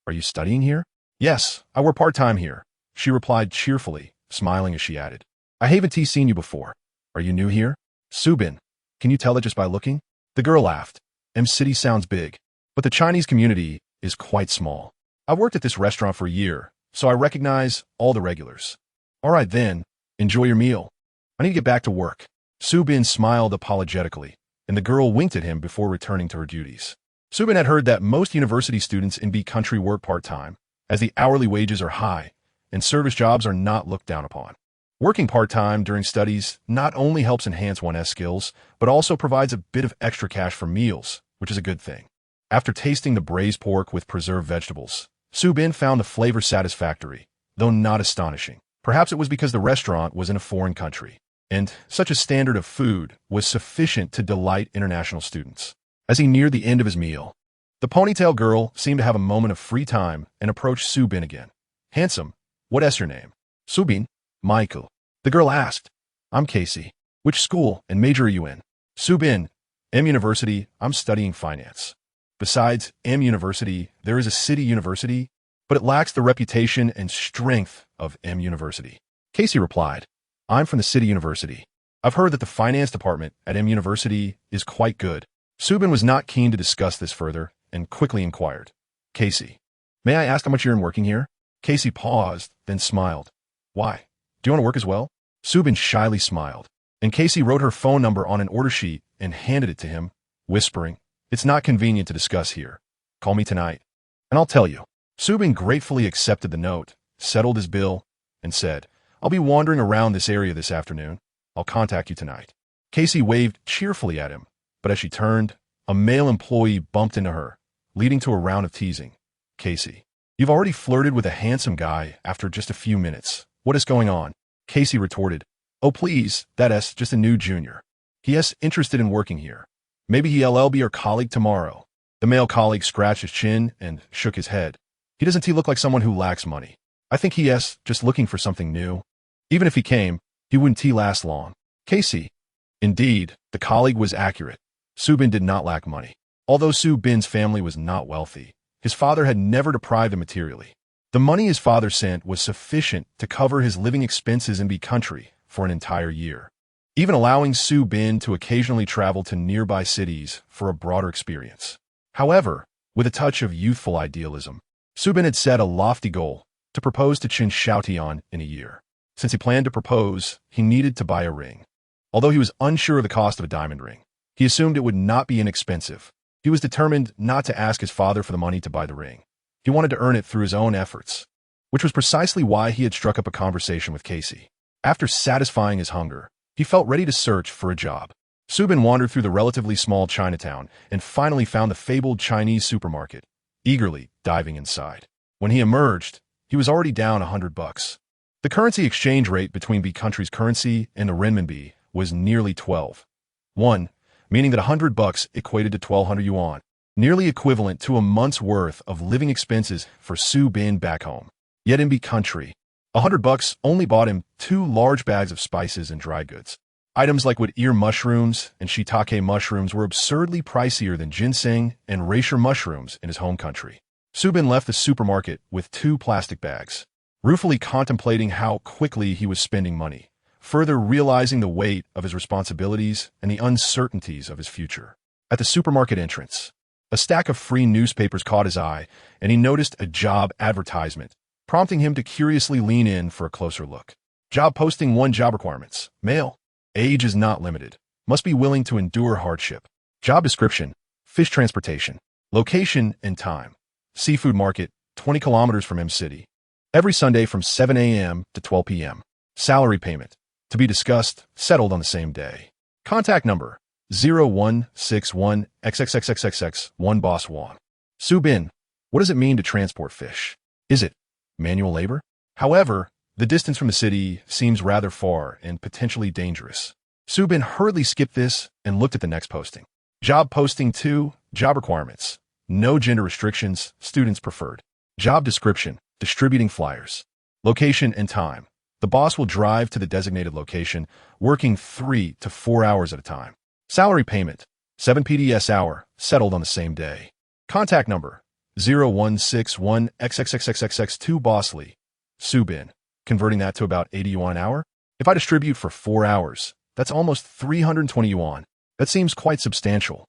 "Are you studying here?" "Yes, I work part-time here," she replied cheerfully, smiling as she added, "I haven't seen you before. Are you new here?" "Su Bin, can you tell it just by looking?" The girl laughed. M-City sounds big, but the Chinese community is quite small. I've worked at this restaurant for a year, so I recognize all the regulars. All right then, enjoy your meal. I need to get back to work. Su Bin smiled apologetically, and the girl winked at him before returning to her duties. Su Bin had heard that most university students in B country work part-time, as the hourly wages are high, and service jobs are not looked down upon. Working part-time during studies not only helps enhance one's skills, but also provides a bit of extra cash for meals, which is a good thing. After tasting the braised pork with preserved vegetables, Su Bin found the flavor satisfactory, though not astonishing. Perhaps it was because the restaurant was in a foreign country, and such a standard of food was sufficient to delight international students. As he neared the end of his meal, the ponytail girl seemed to have a moment of free time and approached Su Bin again. "Handsome, what's your name?" "Su Bin, Michael." The girl asked, "I'm Casey. Which school and major are you in?" "Su Bin, M University, I'm studying finance." Besides M University, there is a city university, but it lacks the reputation and strength of M University. Casey replied, "I'm from the city university. I've heard that the finance department at M University is quite good." Su Bin was not keen to discuss this further and quickly inquired, "Casey, may I ask how much you earn working here?" Casey paused, then smiled. "Why? Do you want to work as well?" Su Bin shyly smiled, and Casey wrote her phone number on an order sheet and handed it to him, whispering, "It's not convenient to discuss here. Call me tonight, and I'll tell you." Su Bin gratefully accepted the note, settled his bill, and said, "I'll be wandering around this area this afternoon. I'll contact you tonight." Casey waved cheerfully at him, but as she turned, a male employee bumped into her, leading to a round of teasing. "Casey, you've already flirted with a handsome guy after just a few minutes. What is going on?" Casey retorted, "Oh please, that's just a new junior. He's interested in working here. Maybe he'll be our colleague tomorrow." The male colleague scratched his chin and shook his head. "He doesn't look like someone who lacks money. I think he's just looking for something new. Even if he came, he wouldn't last long." Casey. Indeed, the colleague was accurate. Subin did not lack money. Although Subin's family was not wealthy, his father had never deprived him materially. The money his father sent was sufficient to cover his living expenses in the country for an entire year, even allowing Subin to occasionally travel to nearby cities for a broader experience. However, with a touch of youthful idealism, Subin had set a lofty goal to propose to Qin Xiaotian in a year. Since he planned to propose, he needed to buy a ring. Although he was unsure of the cost of a diamond ring, he assumed it would not be inexpensive. He was determined not to ask his father for the money to buy the ring. He wanted to earn it through his own efforts, which was precisely why he had struck up a conversation with Casey. After satisfying his hunger, he felt ready to search for a job. Subin wandered through the relatively small Chinatown and finally found the fabled Chinese supermarket, eagerly diving inside. When he emerged, he was already down $100. The currency exchange rate between the country's currency and the renminbi was nearly 12:1, meaning that $100 equated to 1,200 yuan, nearly equivalent to a month's worth of living expenses for Subin back home. Yet in the country, $100 only bought him 2 large bags of spices and dry goods. Items like wood ear mushrooms and shiitake mushrooms were absurdly pricier than ginseng and reishi mushrooms in his home country. Subin left the supermarket with 2 plastic bags, ruefully contemplating how quickly he was spending money, further realizing the weight of his responsibilities and the uncertainties of his future. At the supermarket entrance, a stack of free newspapers caught his eye, and he noticed a job advertisement, prompting him to curiously lean in for a closer look. Job posting 1 job requirements. Male. Age is not limited. Must be willing to endure hardship. Job description. Fish transportation. Location and time. Seafood market, 20 kilometers from M City. Every Sunday from 7 a.m. to 12 p.m. Salary payment. To be discussed, settled on the same day. Contact number 0161 XXXXXX 1 Boss Wong. Subin, what does it mean to transport fish? Is it manual labor? However, the distance from the city seems rather far and potentially dangerous. Subin hurriedly skipped this and looked at the next posting. Job posting 2, job requirements. No gender restrictions, students preferred. Job description, distributing flyers. Location and time. The boss will drive to the designated location, working 3 to 4 hours at a time. Salary payment, 7 PDS hour, settled on the same day. Contact number, 0161 XXXXXX2 Boss Lee. Subin, converting that to about 80 yuan an hour? If I distribute for 4 hours, that's almost 320 yuan. That seems quite substantial.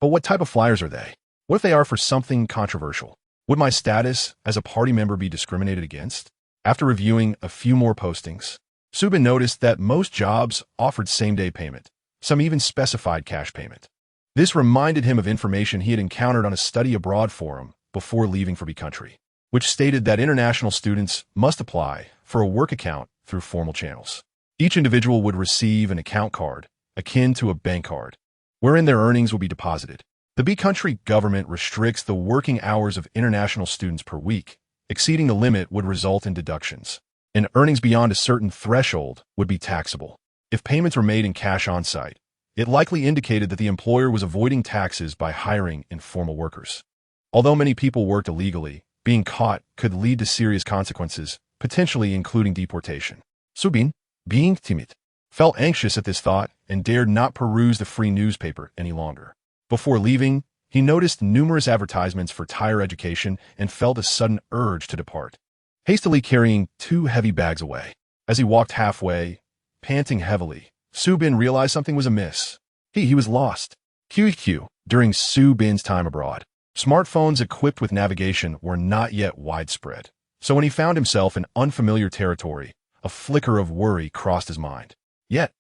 But what type of flyers are they? What if they are for something controversial? Would my status as a party member be discriminated against? After reviewing a few more postings, Subin noticed that most jobs offered same-day payment. Some even specified cash payment. This reminded him of information he had encountered on a study abroad forum before leaving for the country, which stated that international students must apply for a work account through formal channels. Each individual would receive an account card, akin to a bank card, wherein their earnings will be deposited. The B-country government restricts the working hours of international students per week. Exceeding the limit would result in deductions, and earnings beyond a certain threshold would be taxable. If payments were made in cash on-site, it likely indicated that the employer was avoiding taxes by hiring informal workers. Although many people worked illegally, being caught could lead to serious consequences, potentially including deportation. Subin, being timid, felt anxious at this thought and dared not peruse the free newspaper any longer. Before leaving, he noticed numerous advertisements for tire education and felt a sudden urge to depart, hastily carrying 2 heavy bags away. As he walked halfway, panting heavily, Subin realized something was amiss. He was lost. QQ. During Subin's time abroad, smartphones equipped with navigation were not yet widespread. So when he found himself in unfamiliar territory, a flicker of worry crossed his mind. Yet,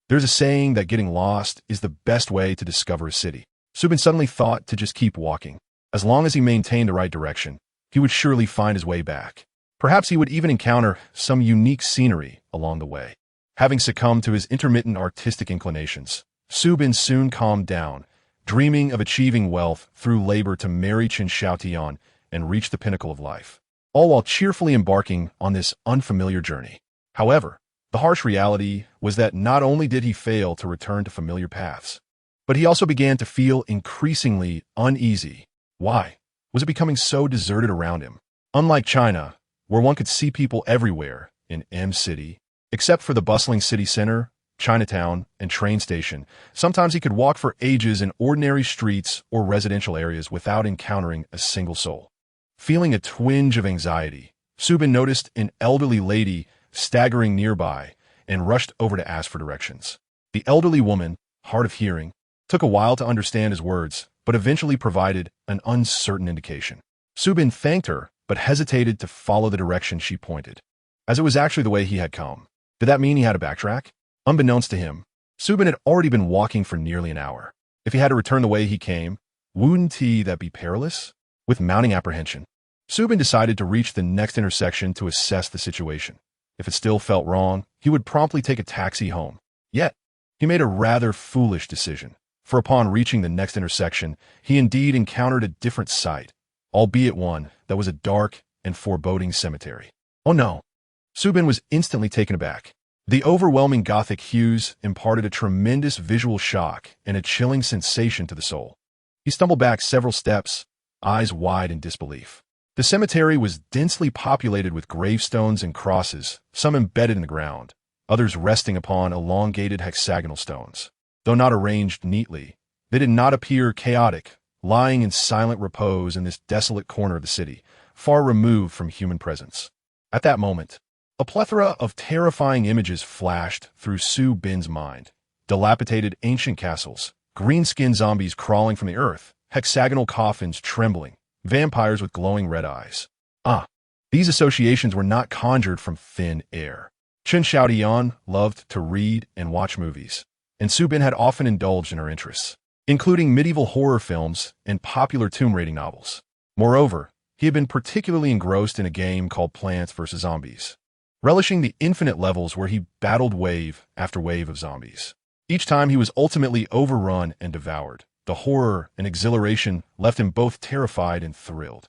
there's a saying that getting lost is the best way to discover a city. Subin suddenly thought to just keep walking. As long as he maintained the right direction, he would surely find his way back. Perhaps he would even encounter some unique scenery along the way. Having succumbed to his intermittent artistic inclinations, Subin soon calmed down, dreaming of achieving wealth through labor to marry Qin Xiaotian and reach the pinnacle of life, all while cheerfully embarking on this unfamiliar journey. However, The harsh reality was that not only did he fail to return to familiar paths, but he also began to feel increasingly uneasy. Why? Was it becoming so deserted around him? Unlike China, where one could see people everywhere in M City, except for the bustling city center, Chinatown, and train station, sometimes he could walk for ages in ordinary streets or residential areas without encountering a single soul. Feeling a twinge of anxiety, Subin noticed an elderly lady staggering nearby and rushed over to ask for directions. The elderly woman, hard of hearing, took a while to understand his words, but eventually provided an uncertain indication. Subin thanked her, but hesitated to follow the direction she pointed, as it was actually the way he had come. Did that mean he had to backtrack? Unbeknownst to him, Subin had already been walking for nearly an hour. If he had to return the way he came, wouldn't that be perilous? With mounting apprehension, Subin decided to reach the next intersection to assess the situation. If it still felt wrong, he would promptly take a taxi home. Yet, he made a rather foolish decision, for upon reaching the next intersection, he indeed encountered a different sight, albeit one that was a dark and foreboding cemetery. Oh no! Subin was instantly taken aback. The overwhelming Gothic hues imparted a tremendous visual shock and a chilling sensation to the soul. He stumbled back several steps, eyes wide in disbelief. The cemetery was densely populated with gravestones and crosses, some embedded in the ground, others resting upon elongated hexagonal stones. Though not arranged neatly, they did not appear chaotic, lying in silent repose in this desolate corner of the city, far removed from human presence. At that moment, a plethora of terrifying images flashed through Subin's mind. Dilapidated ancient castles, green-skinned zombies crawling from the earth, hexagonal coffins trembling, vampires with glowing red eyes. These associations were not conjured from thin air. Chen Xiaotian loved to read and watch movies, and Subin had often indulged in her interests, including medieval horror films and popular tomb raiding novels. Moreover, he had been particularly engrossed in a game called Plants vs. Zombies, relishing the infinite levels where he battled wave after wave of zombies. Each time he was ultimately overrun and devoured. The horror and exhilaration left him both terrified and thrilled.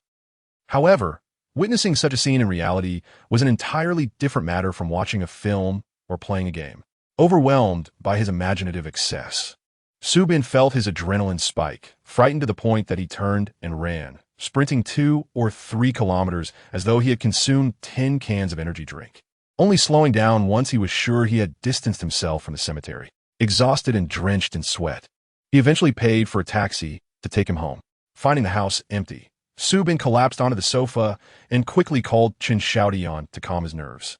However, witnessing such a scene in reality was an entirely different matter from watching a film or playing a game. Overwhelmed by his imaginative excess, Subin felt his adrenaline spike, frightened to the point that he turned and ran, sprinting 2 or 3 kilometers as though he had consumed 10 cans of energy drink, only slowing down once he was sure he had distanced himself from the cemetery. Exhausted and drenched in sweat, he eventually paid for a taxi to take him home. Finding the house empty, Subin collapsed onto the sofa and quickly called Chen Xiaotian to calm his nerves.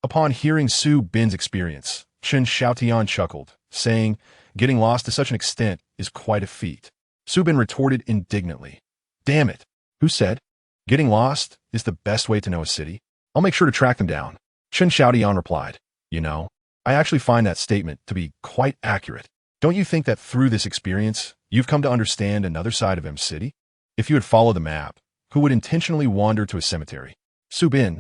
Upon hearing Subin's experience, Chen Xiaotian chuckled, saying, "Getting lost to such an extent is quite a feat." Subin retorted indignantly, "Damn it, who said? Getting lost is the best way to know a city? I'll make sure to track them down." Chen Xiaotian replied, "You know, I actually find that statement to be quite accurate. Don't you think that through this experience, you've come to understand another side of M City? If you had followed the map, who would intentionally wander to a cemetery? Subin."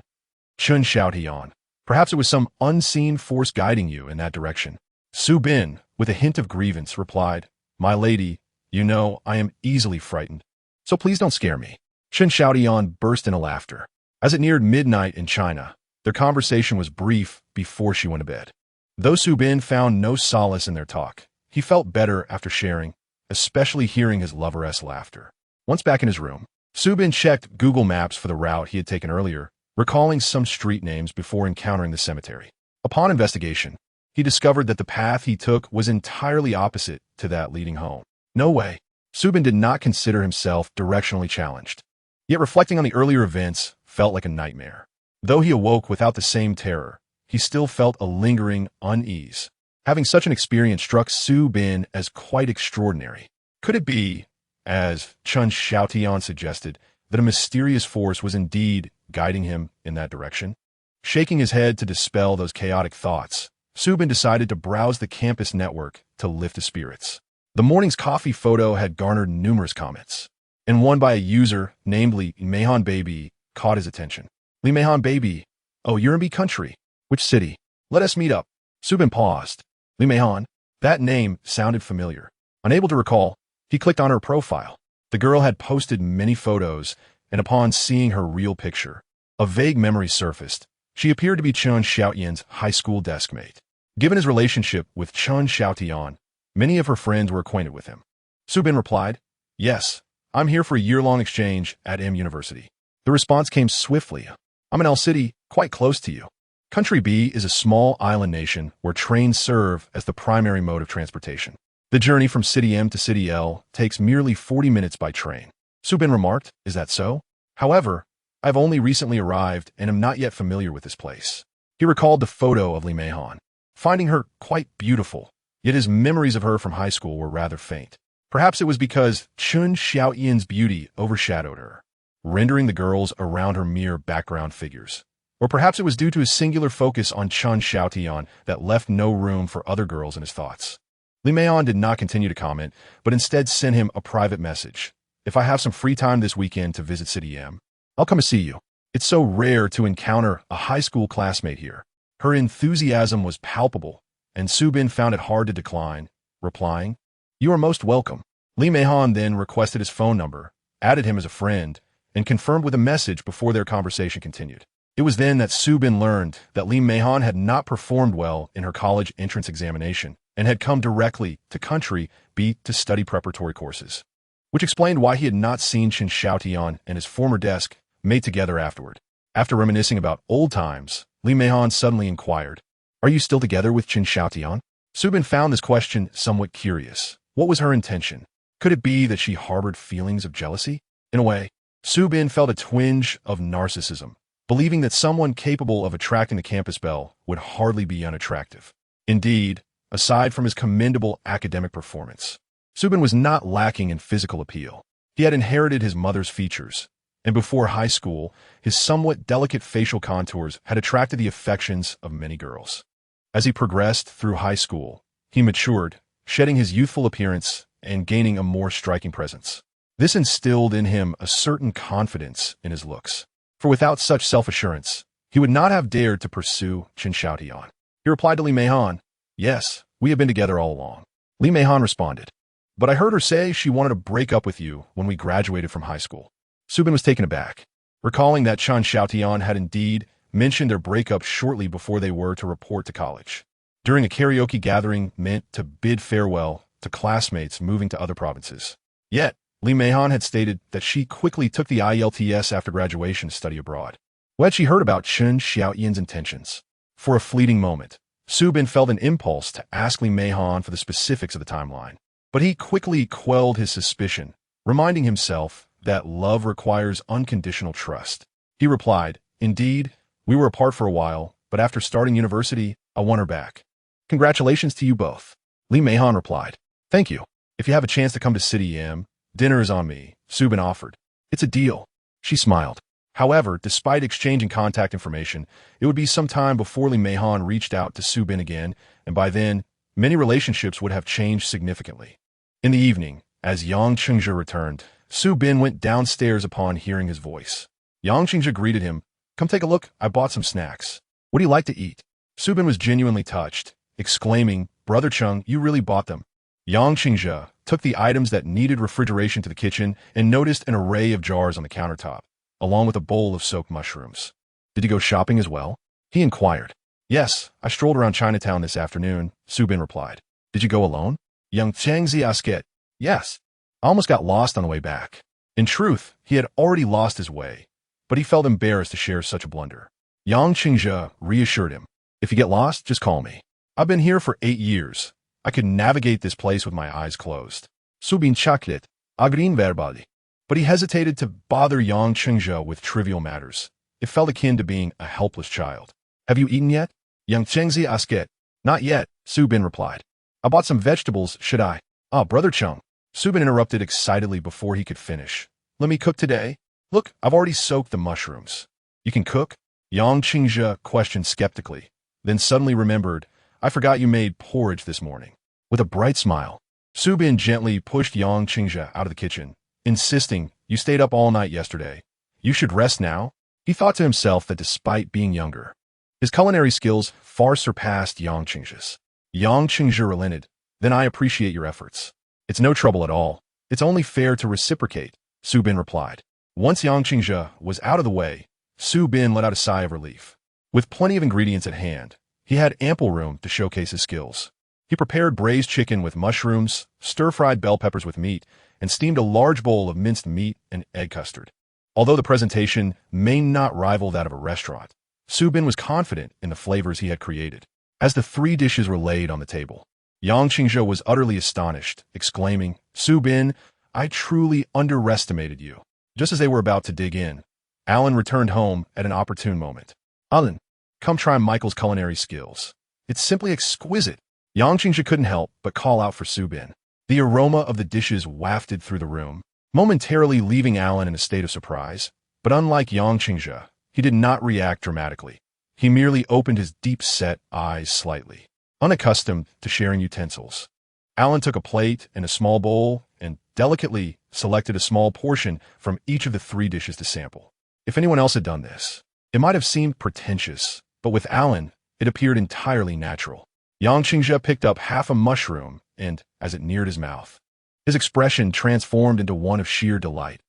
Chen Xiaotian, "Perhaps it was some unseen force guiding you in that direction." Subin, with a hint of grievance, replied, "My lady, you know I am easily frightened, so please don't scare me." Chen Xiaotian burst into laughter. As it neared midnight in China, their conversation was brief before she went to bed. Though Subin found no solace in their talk, he felt better after sharing, especially hearing his loveress laughter. Once back in his room, Subin checked Google Maps for the route he had taken earlier, recalling some street names before encountering the cemetery. Upon investigation, he discovered that the path he took was entirely opposite to that leading home. No way. Subin did not consider himself directionally challenged. Yet reflecting on the earlier events felt like a nightmare. Though he awoke without the same terror, he still felt a lingering unease. Having such an experience struck Subin as quite extraordinary. Could it be, as Chen Xiaotian suggested, that a mysterious force was indeed guiding him in that direction? Shaking his head to dispel those chaotic thoughts, Subin decided to browse the campus network to lift his spirits. The morning's coffee photo had garnered numerous comments, and one by a user named Li Meihan Baby caught his attention. Li Meihan Baby, oh, you're in B country. Which city? Let us meet up. Subin paused. Li Meihan, that name sounded familiar. Unable to recall, he clicked on her profile. The girl had posted many photos, and upon seeing her real picture, a vague memory surfaced. She appeared to be Chun Xiaoyan's high school desk mate. Given his relationship with Chun Xiaotian, many of her friends were acquainted with him. Su Bin replied, "Yes, I'm here for a year-long exchange at M University." The response came swiftly. "I'm in L City, quite close to you." Country B is a small island nation where trains serve as the primary mode of transportation. The journey from City M to City L takes merely 40 minutes by train. Su Bin remarked, "Is that so? However, I've only recently arrived and am not yet familiar with this place." He recalled the photo of Li Meihan, finding her quite beautiful, yet his memories of her from high school were rather faint. Perhaps it was because Chun Xiaoyan's beauty overshadowed her, rendering the girls around her mere background figures. Or perhaps it was due to his singular focus on Chun Xiaotian that left no room for other girls in his thoughts. Li Meihan did not continue to comment, but instead sent him a private message. "If I have some free time this weekend to visit City M, I'll come to see you. It's so rare to encounter a high school classmate here." Her enthusiasm was palpable, and Su Bin found it hard to decline, replying, "You are most welcome." Li Meihan then requested his phone number, added him as a friend, and confirmed with a message before their conversation continued. It was then that Su Bin learned that Li Meihan had not performed well in her college entrance examination and had come directly to Country B to study preparatory courses, which explained why he had not seen Chen Xiaotian and his former desk mate together afterward. After reminiscing about old times, Li Meihan suddenly inquired, "Are you still together with Chen Xiaotian?" Su Bin found this question somewhat curious. What was her intention? Could it be that she harbored feelings of jealousy? In a way, Su Bin felt a twinge of narcissism, believing that someone capable of attracting the campus belle would hardly be unattractive. Indeed, aside from his commendable academic performance, Su Bin was not lacking in physical appeal. He had inherited his mother's features, and before high school, his somewhat delicate facial contours had attracted the affections of many girls. As he progressed through high school, he matured, shedding his youthful appearance and gaining a more striking presence. This instilled in him a certain confidence in his looks, for without such self-assurance, he would not have dared to pursue Chen Xiaotian. He replied to Li Meihan, "Yes, we have been together all along." Li Meihan responded, "But I heard her say she wanted to break up with you when we graduated from high school." Su Bin was taken aback, recalling that Chen Xiaotian had indeed mentioned their breakup shortly before they were to report to college, during a karaoke gathering meant to bid farewell to classmates moving to other provinces. Yet, Li Meihan had stated that she quickly took the IELTS after graduation to study abroad. Well, had she heard about Chen Xiaoyan's intentions? For a fleeting moment, Su Bin felt an impulse to ask Li Meihan for the specifics of the timeline, but he quickly quelled his suspicion, reminding himself that love requires unconditional trust. He replied, "Indeed, we were apart for a while, but after starting university, I won her back." "Congratulations to you both," Li Meihan replied. "Thank you. If you have a chance to come to City M, dinner is on me," Su Bin offered. "It's a deal." She smiled. However, despite exchanging contact information, it would be some time before Li Meihan reached out to Su Bin again, and by then, many relationships would have changed significantly. In the evening, as Yang Qingzhe returned, Su Bin went downstairs upon hearing his voice. Yang Qingzhe greeted him. "Come take a look, I bought some snacks. What do you like to eat?" Su Bin was genuinely touched, exclaiming, "Brother Chung, you really bought them." Yang Qingzhe took the items that needed refrigeration to the kitchen and noticed an array of jars on the countertop, along with a bowl of soaked mushrooms. "Did you go shopping as well?" he inquired. "Yes, I strolled around Chinatown this afternoon," Su Bin replied. "Did you go alone?" Yang Chengzi asked. "Yes. I almost got lost on the way back." In truth, he had already lost his way, but he felt embarrassed to share such a blunder. Yang Qingzhe reassured him, "If you get lost, just call me. I've been here for 8 years. I could navigate this place with my eyes closed." Su Bin chaklit, agrin verbali. But he hesitated to bother Yang Qingzhe with trivial matters. It felt akin to being a helpless child. "Have you eaten yet?" Yang Chengzi asked. "Not yet," Su Bin replied. "I bought some vegetables, should I?" "Ah, Brother Chung." Su Bin interrupted excitedly before he could finish. "Let me cook today? Look, I've already soaked the mushrooms." "You can cook?" Yang Qingzhe questioned skeptically, then suddenly remembered, "I forgot you made porridge this morning." With a bright smile, Su Bin gently pushed Yang Qingzhe out of the kitchen, insisting, "You stayed up all night yesterday. You should rest now." He thought to himself that despite being younger, his culinary skills far surpassed Yang Qingzhe's. Yang Qingzhe relented, "Then I appreciate your efforts." "It's no trouble at all. It's only fair to reciprocate," Su Bin replied. Once Yang Qingzhe was out of the way, Su Bin let out a sigh of relief. With plenty of ingredients at hand, he had ample room to showcase his skills. He prepared braised chicken with mushrooms, stir-fried bell peppers with meat, and steamed a large bowl of minced meat and egg custard. Although the presentation may not rival that of a restaurant, Su Bin was confident in the flavors he had created. As the 3 dishes were laid on the table, Yang Qingzhe was utterly astonished, exclaiming, "Su Bin, I truly underestimated you." Just as they were about to dig in, Alan returned home at an opportune moment. "Alan, come try Michael's culinary skills. It's simply exquisite." Yang Qingzhe couldn't help but call out for Su Bin. The aroma of the dishes wafted through the room, momentarily leaving Alan in a state of surprise. But unlike Yang Qingzhe, he did not react dramatically. He merely opened his deep-set eyes slightly. Unaccustomed to sharing utensils, Alan took a plate and a small bowl and delicately selected a small portion from each of the 3 dishes to sample. If anyone else had done this, it might have seemed pretentious, but with Alan, it appeared entirely natural. Yang Qingzhe picked up half a mushroom and, as it neared his mouth, his expression transformed into one of sheer delight.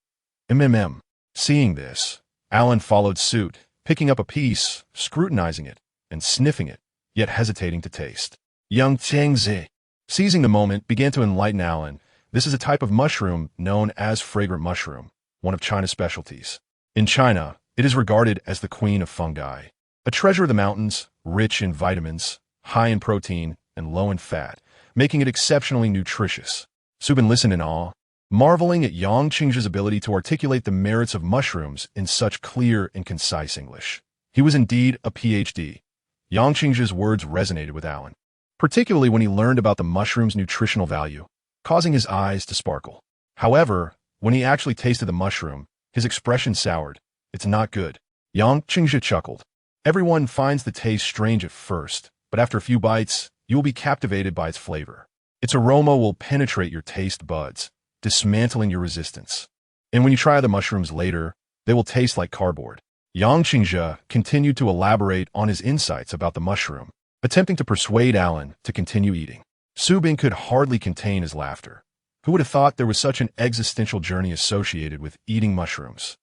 Seeing this, Alan followed suit, picking up a piece, scrutinizing it, and sniffing it, yet hesitating to taste. Yang Qingzhe, seizing the moment, began to enlighten Alan. This is a type of mushroom known as fragrant mushroom, one of China's specialties. In China, it is regarded as the queen of fungi, a treasure of the mountains, rich in vitamins, high in protein, and low in fat, making it exceptionally nutritious. Su Bin listened in awe, marveling at Yang Qingzhe's ability to articulate the merits of mushrooms in such clear and concise English. He was indeed a PhD. Yang Qingzhe's words resonated with Alan, particularly when he learned about the mushroom's nutritional value, causing his eyes to sparkle. However, when he actually tasted the mushroom, his expression soured. "It's not good." Yang Qingzhe chuckled. "Everyone finds the taste strange at first, but after a few bites, you will be captivated by its flavor. Its aroma will penetrate your taste buds, dismantling your resistance. And when you try the mushrooms later, they will taste like cardboard." Yang Qingzhe continued to elaborate on his insights about the mushroom, attempting to persuade Alan to continue eating. Su Bin could hardly contain his laughter. Who would have thought there was such an existential journey associated with eating mushrooms?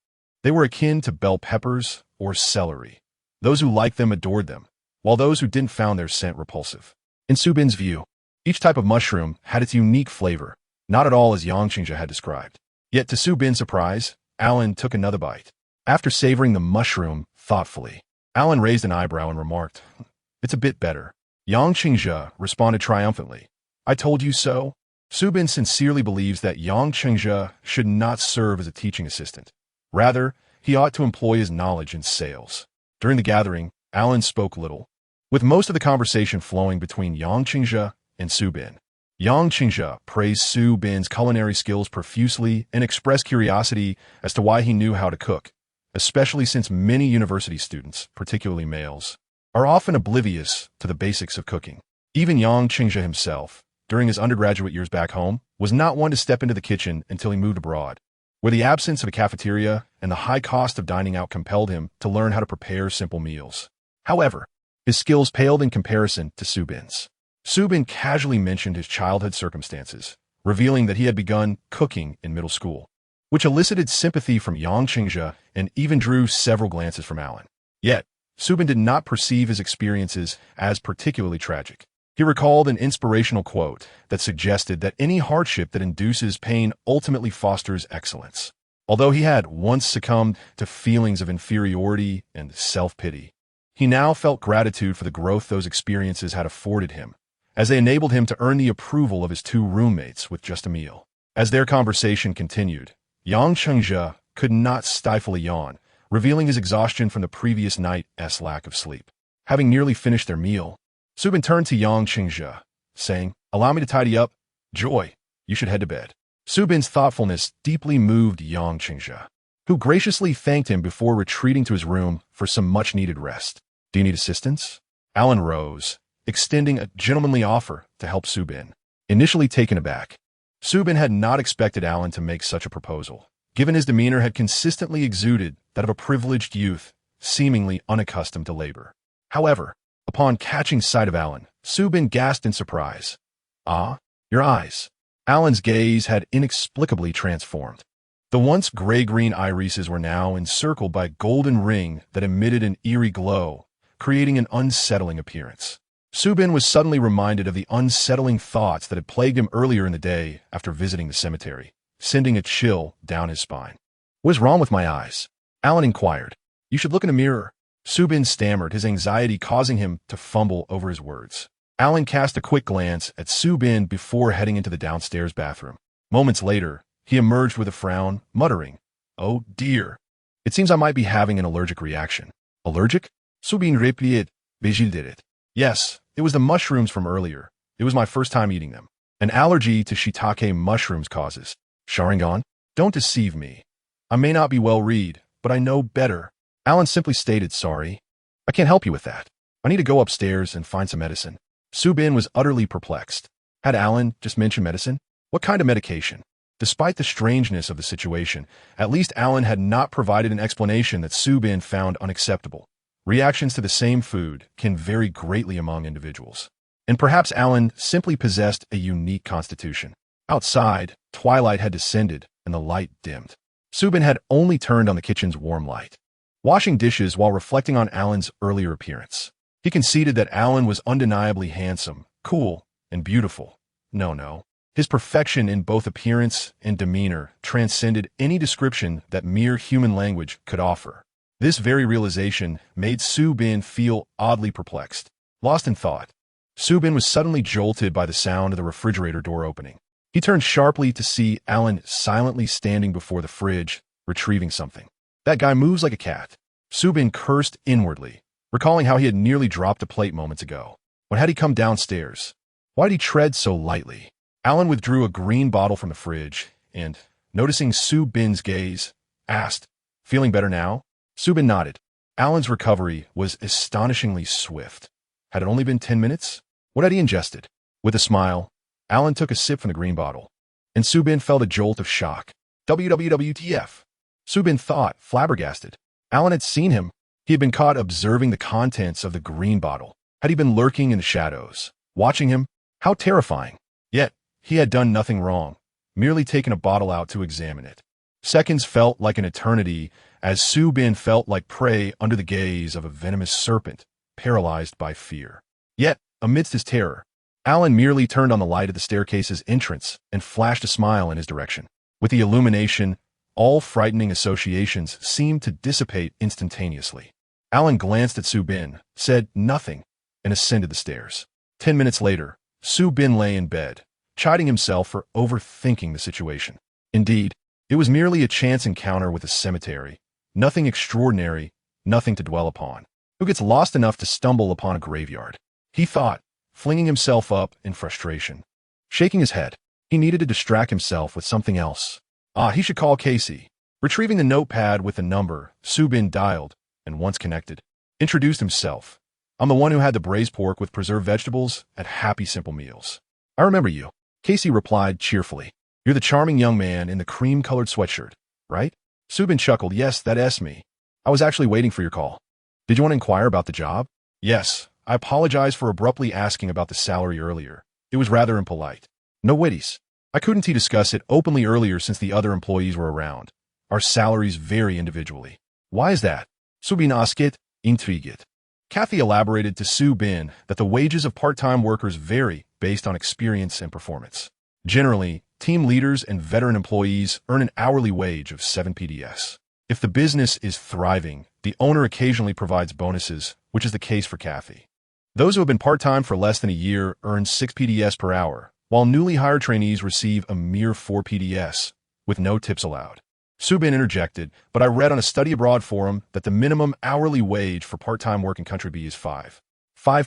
They were akin to bell peppers or celery. Those who liked them adored them, while those who didn't found their scent repulsive. In Su Bin's view, each type of mushroom had its unique flavor, not at all as Yang Qingzhe had described. Yet to Su Bin's surprise, Alan took another bite. After savoring the mushroom thoughtfully, Alan raised an eyebrow and remarked, "It's a bit better." Yang Qingzhe responded triumphantly, "I told you so." Su Bin sincerely believes that Yang Qingzhe should not serve as a teaching assistant. Rather, he ought to employ his knowledge in sales. During the gathering, Alan spoke little, with most of the conversation flowing between Yang Qingzhe and Su Bin. Yang Qingzhe praised Su Bin's culinary skills profusely and expressed curiosity as to why he knew how to cook, especially since many university students, particularly males, are often oblivious to the basics of cooking. Even Yang Qingzhe himself, during his undergraduate years back home, was not one to step into the kitchen until he moved abroad, where the absence of a cafeteria and the high cost of dining out compelled him to learn how to prepare simple meals. However, his skills paled in comparison to Su Bin's. Su Bin casually mentioned his childhood circumstances, revealing that he had begun cooking in middle school, which elicited sympathy from Yang Qingzhe and even drew several glances from Alan. Yet, Su Bin did not perceive his experiences as particularly tragic. He recalled an inspirational quote that suggested that any hardship that induces pain ultimately fosters excellence. Although he had once succumbed to feelings of inferiority and self-pity, he now felt gratitude for the growth those experiences had afforded him, as they enabled him to earn the approval of his 2 roommates with just a meal. As their conversation continued, Yang Qingzhe could not stifle a yawn, revealing his exhaustion from the previous night's lack of sleep. Having nearly finished their meal, Su Bin turned to Yang Qingzhe, saying, "Allow me to tidy up. Joy, you should head to bed." Su Bin's thoughtfulness deeply moved Yang Qingzhe, who graciously thanked him before retreating to his room for some much-needed rest. "Do you need assistance?" Alan rose, extending a gentlemanly offer to help Su Bin. Initially taken aback, Su Bin had not expected Alan to make such a proposal, given his demeanor had consistently exuded that of a privileged youth, seemingly unaccustomed to labor. However, upon catching sight of Alan, Su Bin gasped in surprise. "Ah, your eyes." Alan's gaze had inexplicably transformed. The once gray-green irises were now encircled by a golden ring that emitted an eerie glow, creating an unsettling appearance. Subin was suddenly reminded of the unsettling thoughts that had plagued him earlier in the day after visiting the cemetery, sending a chill down his spine. "What is wrong with my eyes?" Alan inquired. "You should look in a mirror." Subin stammered, his anxiety causing him to fumble over his words. Alan cast a quick glance at Subin before heading into the downstairs bathroom. Moments later, he emerged with a frown, muttering, "Oh dear. It seems I might be having an allergic reaction." "Allergic?" Subin repeated, it. "Yes, it was the mushrooms from earlier. It was my first time eating them. An allergy to shiitake mushrooms causes." "Sharingan? Don't deceive me. I may not be well read, but I know better." Alan simply stated, "Sorry. I can't help you with that. I need to go upstairs and find some medicine." Subin was utterly perplexed. Had Alan just mentioned medicine? What kind of medication? Despite the strangeness of the situation, at least Alan had not provided an explanation that Subin found unacceptable. Reactions to the same food can vary greatly among individuals. And perhaps Alan simply possessed a unique constitution. Outside, twilight had descended and the light dimmed. Subin had only turned on the kitchen's warm light, washing dishes while reflecting on Alan's earlier appearance. He conceded that Alan was undeniably handsome, cool, and beautiful. No. His perfection in both appearance and demeanor transcended any description that mere human language could offer. This very realization made Subin feel oddly perplexed. Lost in thought, Subin was suddenly jolted by the sound of the refrigerator door opening. He turned sharply to see Alan silently standing before the fridge, retrieving something. "That guy moves like a cat." Subin cursed inwardly, recalling how he had nearly dropped a plate moments ago. When had he come downstairs? Why did he tread so lightly? Alan withdrew a green bottle from the fridge and, noticing Subin's gaze, asked, "Feeling better now?" Subin nodded. Alan's recovery was astonishingly swift. Had it only been 10 minutes? What had he ingested? With a smile, Alan took a sip from the green bottle, and Subin felt a jolt of shock. WWWTF? Subin thought, flabbergasted. Alan had seen him. He had been caught observing the contents of the green bottle. Had he been lurking in the shadows, watching him? How terrifying. Yet, he had done nothing wrong, merely taken a bottle out to examine it. Seconds felt like an eternity as Subin felt like prey under the gaze of a venomous serpent, paralyzed by fear. Yet, amidst his terror, Alan merely turned on the light at the staircase's entrance and flashed a smile in his direction. With the illumination, all frightening associations seemed to dissipate instantaneously. Alan glanced at Subin, said nothing, and ascended the stairs. 10 minutes later, Subin lay in bed, chiding himself for overthinking the situation. Indeed, it was merely a chance encounter with a cemetery. Nothing extraordinary, nothing to dwell upon. Who gets lost enough to stumble upon a graveyard? He thought, flinging himself up in frustration. Shaking his head, he needed to distract himself with something else. He should call Casey. Retrieving the notepad with the number, Subin dialed, and once connected, introduced himself. "I'm the one who had the braised pork with preserved vegetables at Happy Simple Meals." "I remember you," Casey replied cheerfully. "You're the charming young man in the cream-colored sweatshirt, right?" Subin chuckled. "Yes, that's me. I was actually waiting for your call. Did you want to inquire about the job?" "Yes. I apologize for abruptly asking about the salary earlier. It was rather impolite." "No witties. I couldn't discuss it openly earlier since the other employees were around. Our salaries vary individually." "Why is that?" Subin asked, intrigued. Kathy elaborated to Subin that the wages of part-time workers vary based on experience and performance. Generally, team leaders and veteran employees earn an hourly wage of 7 PDS. If the business is thriving, the owner occasionally provides bonuses, which is the case for Kathy. Those who have been part-time for less than a year earn 6 PDS per hour, while newly hired trainees receive a mere 4 PDS, with no tips allowed. Subin interjected, "But I read on a study abroad forum that the minimum hourly wage for part-time work in Country B is 5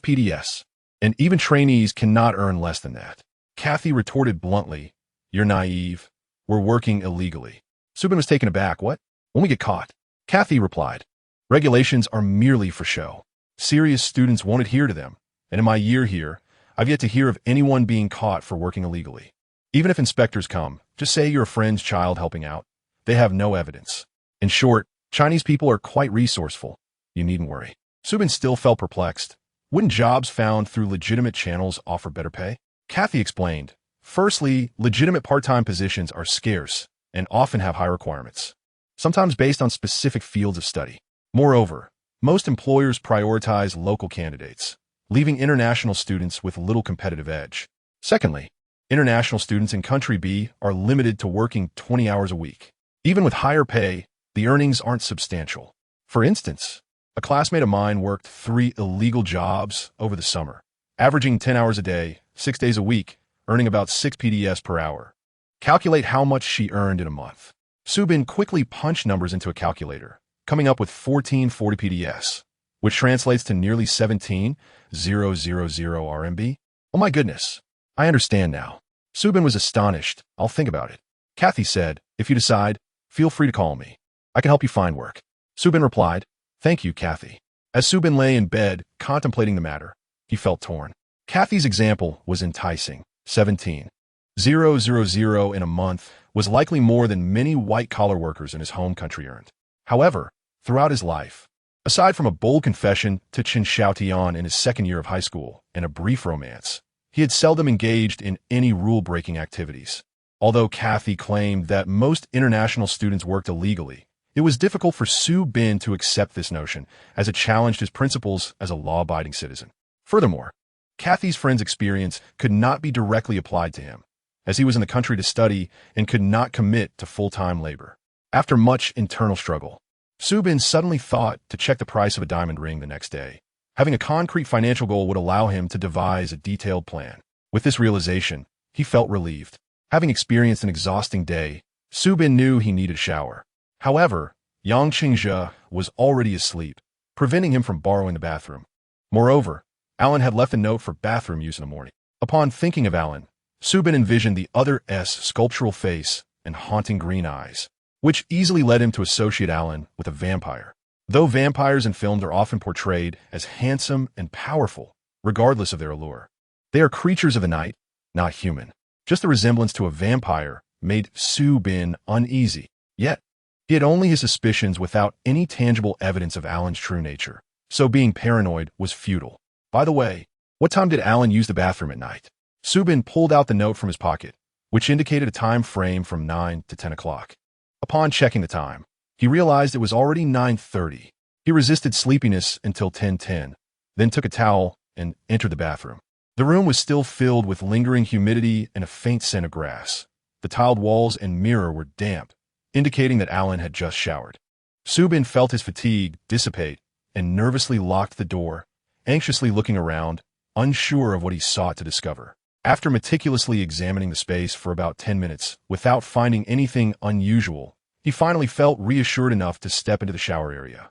PDS, and even trainees cannot earn less than that." Kathy retorted bluntly, "You're naive. We're working illegally." Subin was taken aback. "What? When we get caught?" Kathy replied, "Regulations are merely for show. Serious students won't adhere to them, and in my year here, I've yet to hear of anyone being caught for working illegally. Even if inspectors come, just say you're a friend's child helping out. They have no evidence. In short, Chinese people are quite resourceful. You needn't worry." Subin still felt perplexed. Wouldn't jobs found through legitimate channels offer better pay? Kathy explained, "Firstly, legitimate part-time positions are scarce and often have high requirements, sometimes based on specific fields of study. Moreover, Most employers prioritize local candidates, leaving international students with little competitive edge. Secondly, international students in Country B are limited to working 20 hours a week. Even with higher pay, the earnings aren't substantial. For instance, a classmate of mine worked 3 illegal jobs over the summer, averaging 10 hours a day, 6 days a week, earning about 6 PDS per hour. Calculate how much she earned in a month. Subin quickly punched numbers into a calculator, coming up with 1440 PDS, which translates to nearly 17,000 RMB. Oh my goodness, I understand now. Subin was astonished. I'll think about it. Kathy said, if you decide, feel free to call me. I can help you find work. Subin replied, thank you, Kathy. As Subin lay in bed, contemplating the matter, he felt torn. Kathy's example was enticing. 17,000 in a month was likely more than many white-collar workers in his home country earned. However, throughout his life, aside from a bold confession to Chen Xiaotian in his second year of high school and a brief romance, he had seldom engaged in any rule-breaking activities. Although Kathy claimed that most international students worked illegally, it was difficult for Su Bin to accept this notion, as it challenged his principles as a law-abiding citizen. Furthermore, Kathy's friend's experience could not be directly applied to him, as he was in the country to study and could not commit to full-time labor. After much internal struggle, Su Bin suddenly thought to check the price of a diamond ring the next day. Having a concrete financial goal would allow him to devise a detailed plan. With this realization, he felt relieved. Having experienced an exhausting day, Su Bin knew he needed a shower. However, Yang Qingzhe was already asleep, preventing him from borrowing the bathroom. Moreover, Alan had left a note for bathroom use in the morning. Upon thinking of Alan, Su Bin envisioned the other's sculptural face and haunting green eyes, which easily led him to associate Alan with a vampire. Though vampires in films are often portrayed as handsome and powerful, regardless of their allure, they are creatures of the night, not human. Just the resemblance to a vampire made Su Bin uneasy. Yet, he had only his suspicions without any tangible evidence of Alan's true nature, so being paranoid was futile. By the way, what time did Alan use the bathroom at night? Su Bin pulled out the note from his pocket, which indicated a time frame from 9 to 10 o'clock. Upon checking the time, he realized it was already 9:30. He resisted sleepiness until 10:10, then took a towel and entered the bathroom. The room was still filled with lingering humidity and a faint scent of grass. The tiled walls and mirror were damp, indicating that Alan had just showered. Su Bin felt his fatigue dissipate and nervously locked the door, anxiously looking around, unsure of what he sought to discover. After meticulously examining the space for about 10 minutes without finding anything unusual, he finally felt reassured enough to step into the shower area.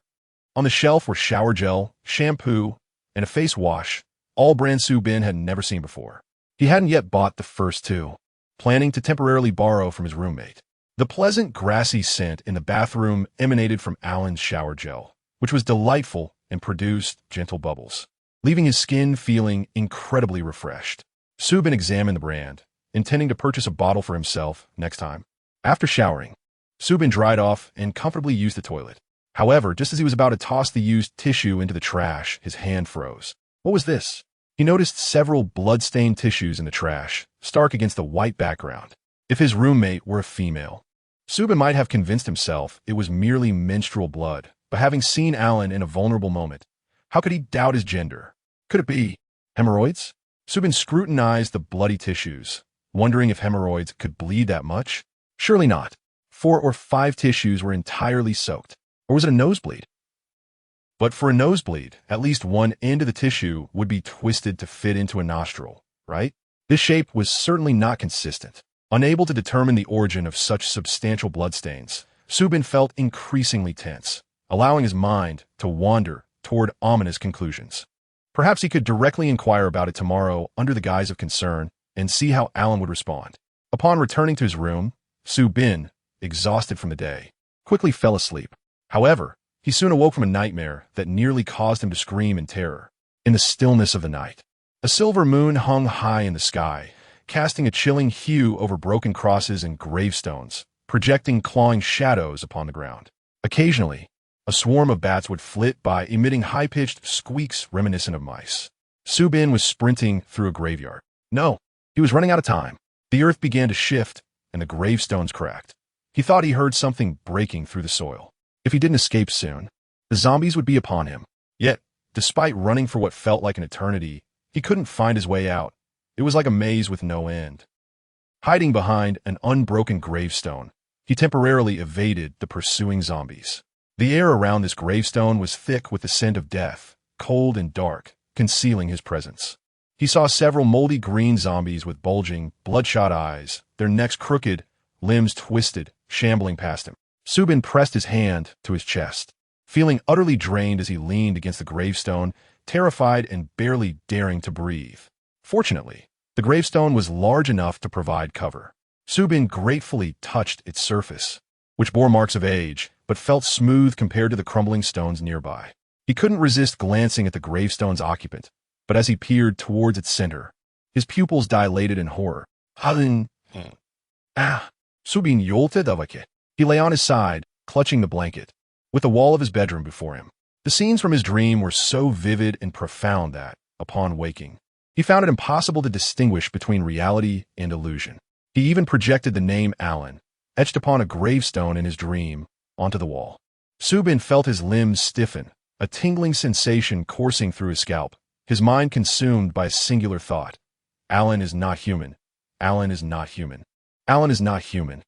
On the shelf were shower gel, shampoo, and a face wash, all brands Su Bin had never seen before. He hadn't yet bought the first two, planning to temporarily borrow from his roommate. The pleasant grassy scent in the bathroom emanated from Alan's shower gel, which was delightful and produced gentle bubbles, leaving his skin feeling incredibly refreshed. Su Bin examined the brand, intending to purchase a bottle for himself next time. After showering, Su Bin dried off and comfortably used the toilet. However, just as he was about to toss the used tissue into the trash, his hand froze. What was this? He noticed several blood-stained tissues in the trash, stark against the white background. If his roommate were a female, Su Bin might have convinced himself it was merely menstrual blood, but having seen Alan in a vulnerable moment, how could he doubt his gender? Could it be hemorrhoids? Su Bin scrutinized the bloody tissues, wondering if hemorrhoids could bleed that much. Surely not. 4 or 5 tissues were entirely soaked. Or was it a nosebleed? But for a nosebleed, at least one end of the tissue would be twisted to fit into a nostril, right? This shape was certainly not consistent. Unable to determine the origin of such substantial bloodstains, Su Bin felt increasingly tense, allowing his mind to wander toward ominous conclusions. Perhaps he could directly inquire about it tomorrow under the guise of concern and see how Alan would respond. Upon returning to his room, Su Bin, exhausted from the day, quickly fell asleep. However, he soon awoke from a nightmare that nearly caused him to scream in terror. In the stillness of the night, a silver moon hung high in the sky, casting a chilling hue over broken crosses and gravestones, projecting clawing shadows upon the ground. Occasionally, a swarm of bats would flit by, emitting high-pitched squeaks reminiscent of mice. Su Bin was sprinting through a graveyard. No, he was running out of time. The earth began to shift, and the gravestones cracked. He thought he heard something breaking through the soil. If he didn't escape soon, The zombies would be upon him. Yet, despite running for what felt like an eternity, he couldn't find his way out. It was like a maze with no end. Hiding behind an unbroken gravestone, he temporarily evaded the pursuing zombies. The air around this gravestone was thick with the scent of death, cold and dark, concealing his presence. He saw several moldy green zombies with bulging, bloodshot eyes, their necks crooked, limbs twisted, shambling past him. Subin pressed his hand to his chest, feeling utterly drained as he leaned against the gravestone, terrified and barely daring to breathe. Fortunately, the gravestone was large enough to provide cover. Subin gratefully touched its surface, which bore marks of age, but felt smooth compared to the crumbling stones nearby. He couldn't resist glancing at the gravestone's occupant, but as he peered towards its center, his pupils dilated in horror. Subin yolte davake. He lay on his side, clutching the blanket, with the wall of his bedroom before him. The scenes from his dream were so vivid and profound that, upon waking, he found it impossible to distinguish between reality and illusion. He even projected the name Alan, etched upon a gravestone in his dream, onto the wall. Subin felt his limbs stiffen, a tingling sensation coursing through his scalp, his mind consumed by a singular thought. Alan is not human. Alan is not human. Alan is not human.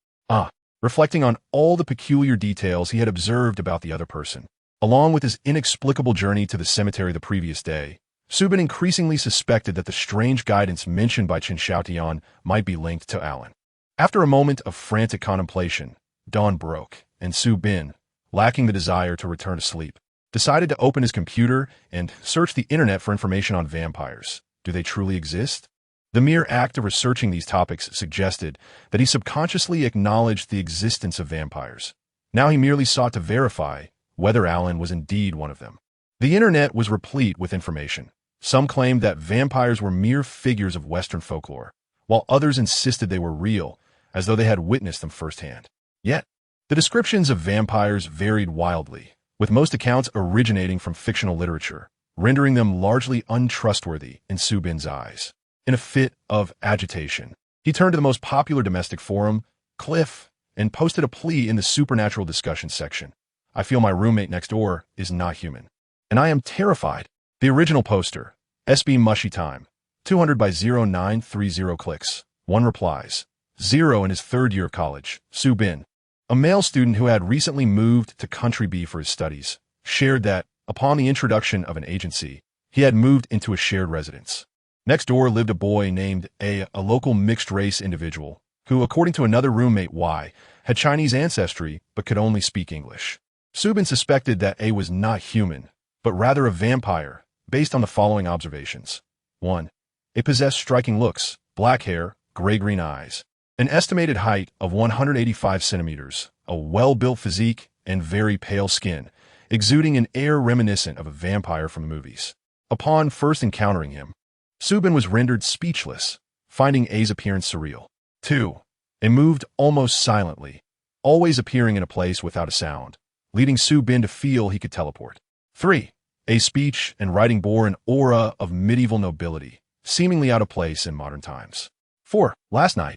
Reflecting on all the peculiar details he had observed about the other person, along with his inexplicable journey to the cemetery the previous day, Subin increasingly suspected that the strange guidance mentioned by Chen Xiaotian might be linked to Alan. After a moment of frantic contemplation, dawn broke, and Subin, lacking the desire to return to sleep, decided to open his computer and search the internet for information on vampires. Do they truly exist? The mere act of researching these topics suggested that he subconsciously acknowledged the existence of vampires. Now he merely sought to verify whether Alan was indeed one of them. The internet was replete with information. Some claimed that vampires were mere figures of Western folklore, while others insisted they were real, as though they had witnessed them firsthand. Yet, the descriptions of vampires varied wildly, with most accounts originating from fictional literature, rendering them largely untrustworthy in Subin's eyes. In a fit of agitation, he turned to the most popular domestic forum, Cliff, and posted a plea in the supernatural discussion section. I feel my roommate next door is not human, and I am terrified. The original poster, SB Mushy Time, 200 by 0930 clicks. 1 replies. 0 in his third year of college, Subin, a male student who had recently moved to Country B for his studies, shared that, upon the introduction of an agency, he had moved into a shared residence. Next door lived a boy named A, a local mixed-race individual, who, according to another roommate Y, had Chinese ancestry but could only speak English. Subin suspected that A was not human, but rather a vampire, based on the following observations. 1. A possessed striking looks, black hair, gray-green eyes, an estimated height of 185 centimeters, a well-built physique, and very pale skin, exuding an air reminiscent of a vampire from the movies. Upon first encountering him, Subin was rendered speechless, finding A's appearance surreal. 2. A moved almost silently, always appearing in a place without a sound, leading Subin to feel he could teleport. 3. A's speech and writing bore an aura of medieval nobility, seemingly out of place in modern times. 4. Last night,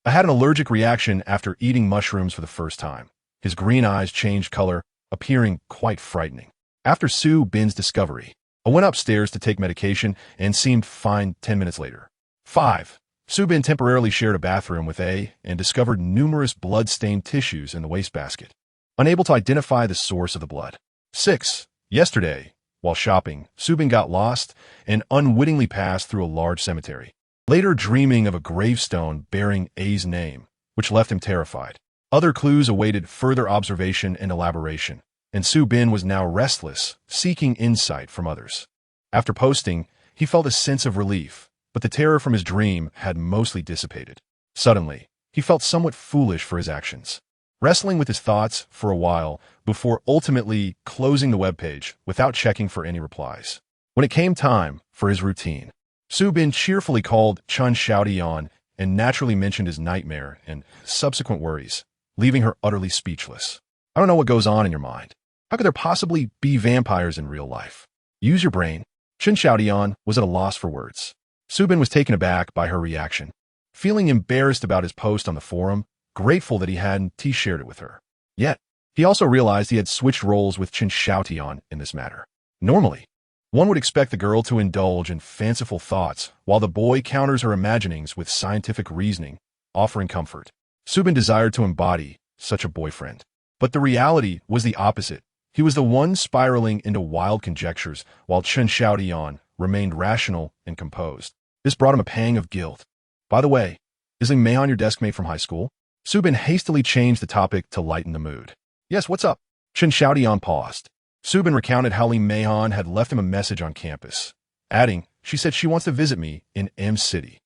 I had an allergic reaction after eating mushrooms for the first time. His green eyes changed color, appearing quite frightening. After Subin's discovery, I went upstairs to take medication and seemed fine 10 minutes later. 5. Subin temporarily shared a bathroom with A and discovered numerous blood-stained tissues in the wastebasket, unable to identify the source of the blood. 6. Yesterday, while shopping, Subin got lost and unwittingly passed through a large cemetery, later dreaming of a gravestone bearing A's name, which left him terrified. Other clues awaited further observation and elaboration, and Subin was now restless, seeking insight from others. After posting, he felt a sense of relief, but the terror from his dream had mostly dissipated. Suddenly, he felt somewhat foolish for his actions, wrestling with his thoughts for a while before ultimately closing the webpage without checking for any replies. When it came time for his routine, Subin cheerfully called Chen Xiaotian and naturally mentioned his nightmare and subsequent worries, leaving her utterly speechless. I don't know what goes on in your mind. How could there possibly be vampires in real life? Use your brain. Chen Xiaotian was at a loss for words. Subin was taken aback by her reaction, feeling embarrassed about his post on the forum, grateful that he hadn't shared it with her. Yet, He also realized he had switched roles with Chen Xiaotian in this matter. Normally, one would expect the girl to indulge in fanciful thoughts, while the boy counters her imaginings with scientific reasoning, offering comfort. Subin desired to embody such a boyfriend. But the reality was the opposite. He was the one spiraling into wild conjectures, while Chen Xiaotian remained rational and composed. This brought him a pang of guilt. By the way, is Ling Meihan your desk mate from high school? Subin hastily changed the topic to lighten the mood. Yes, what's up? Chen Xiaotian paused. Subin recounted how Ling Meihan had left him a message on campus, adding, she said she wants to visit me in M City.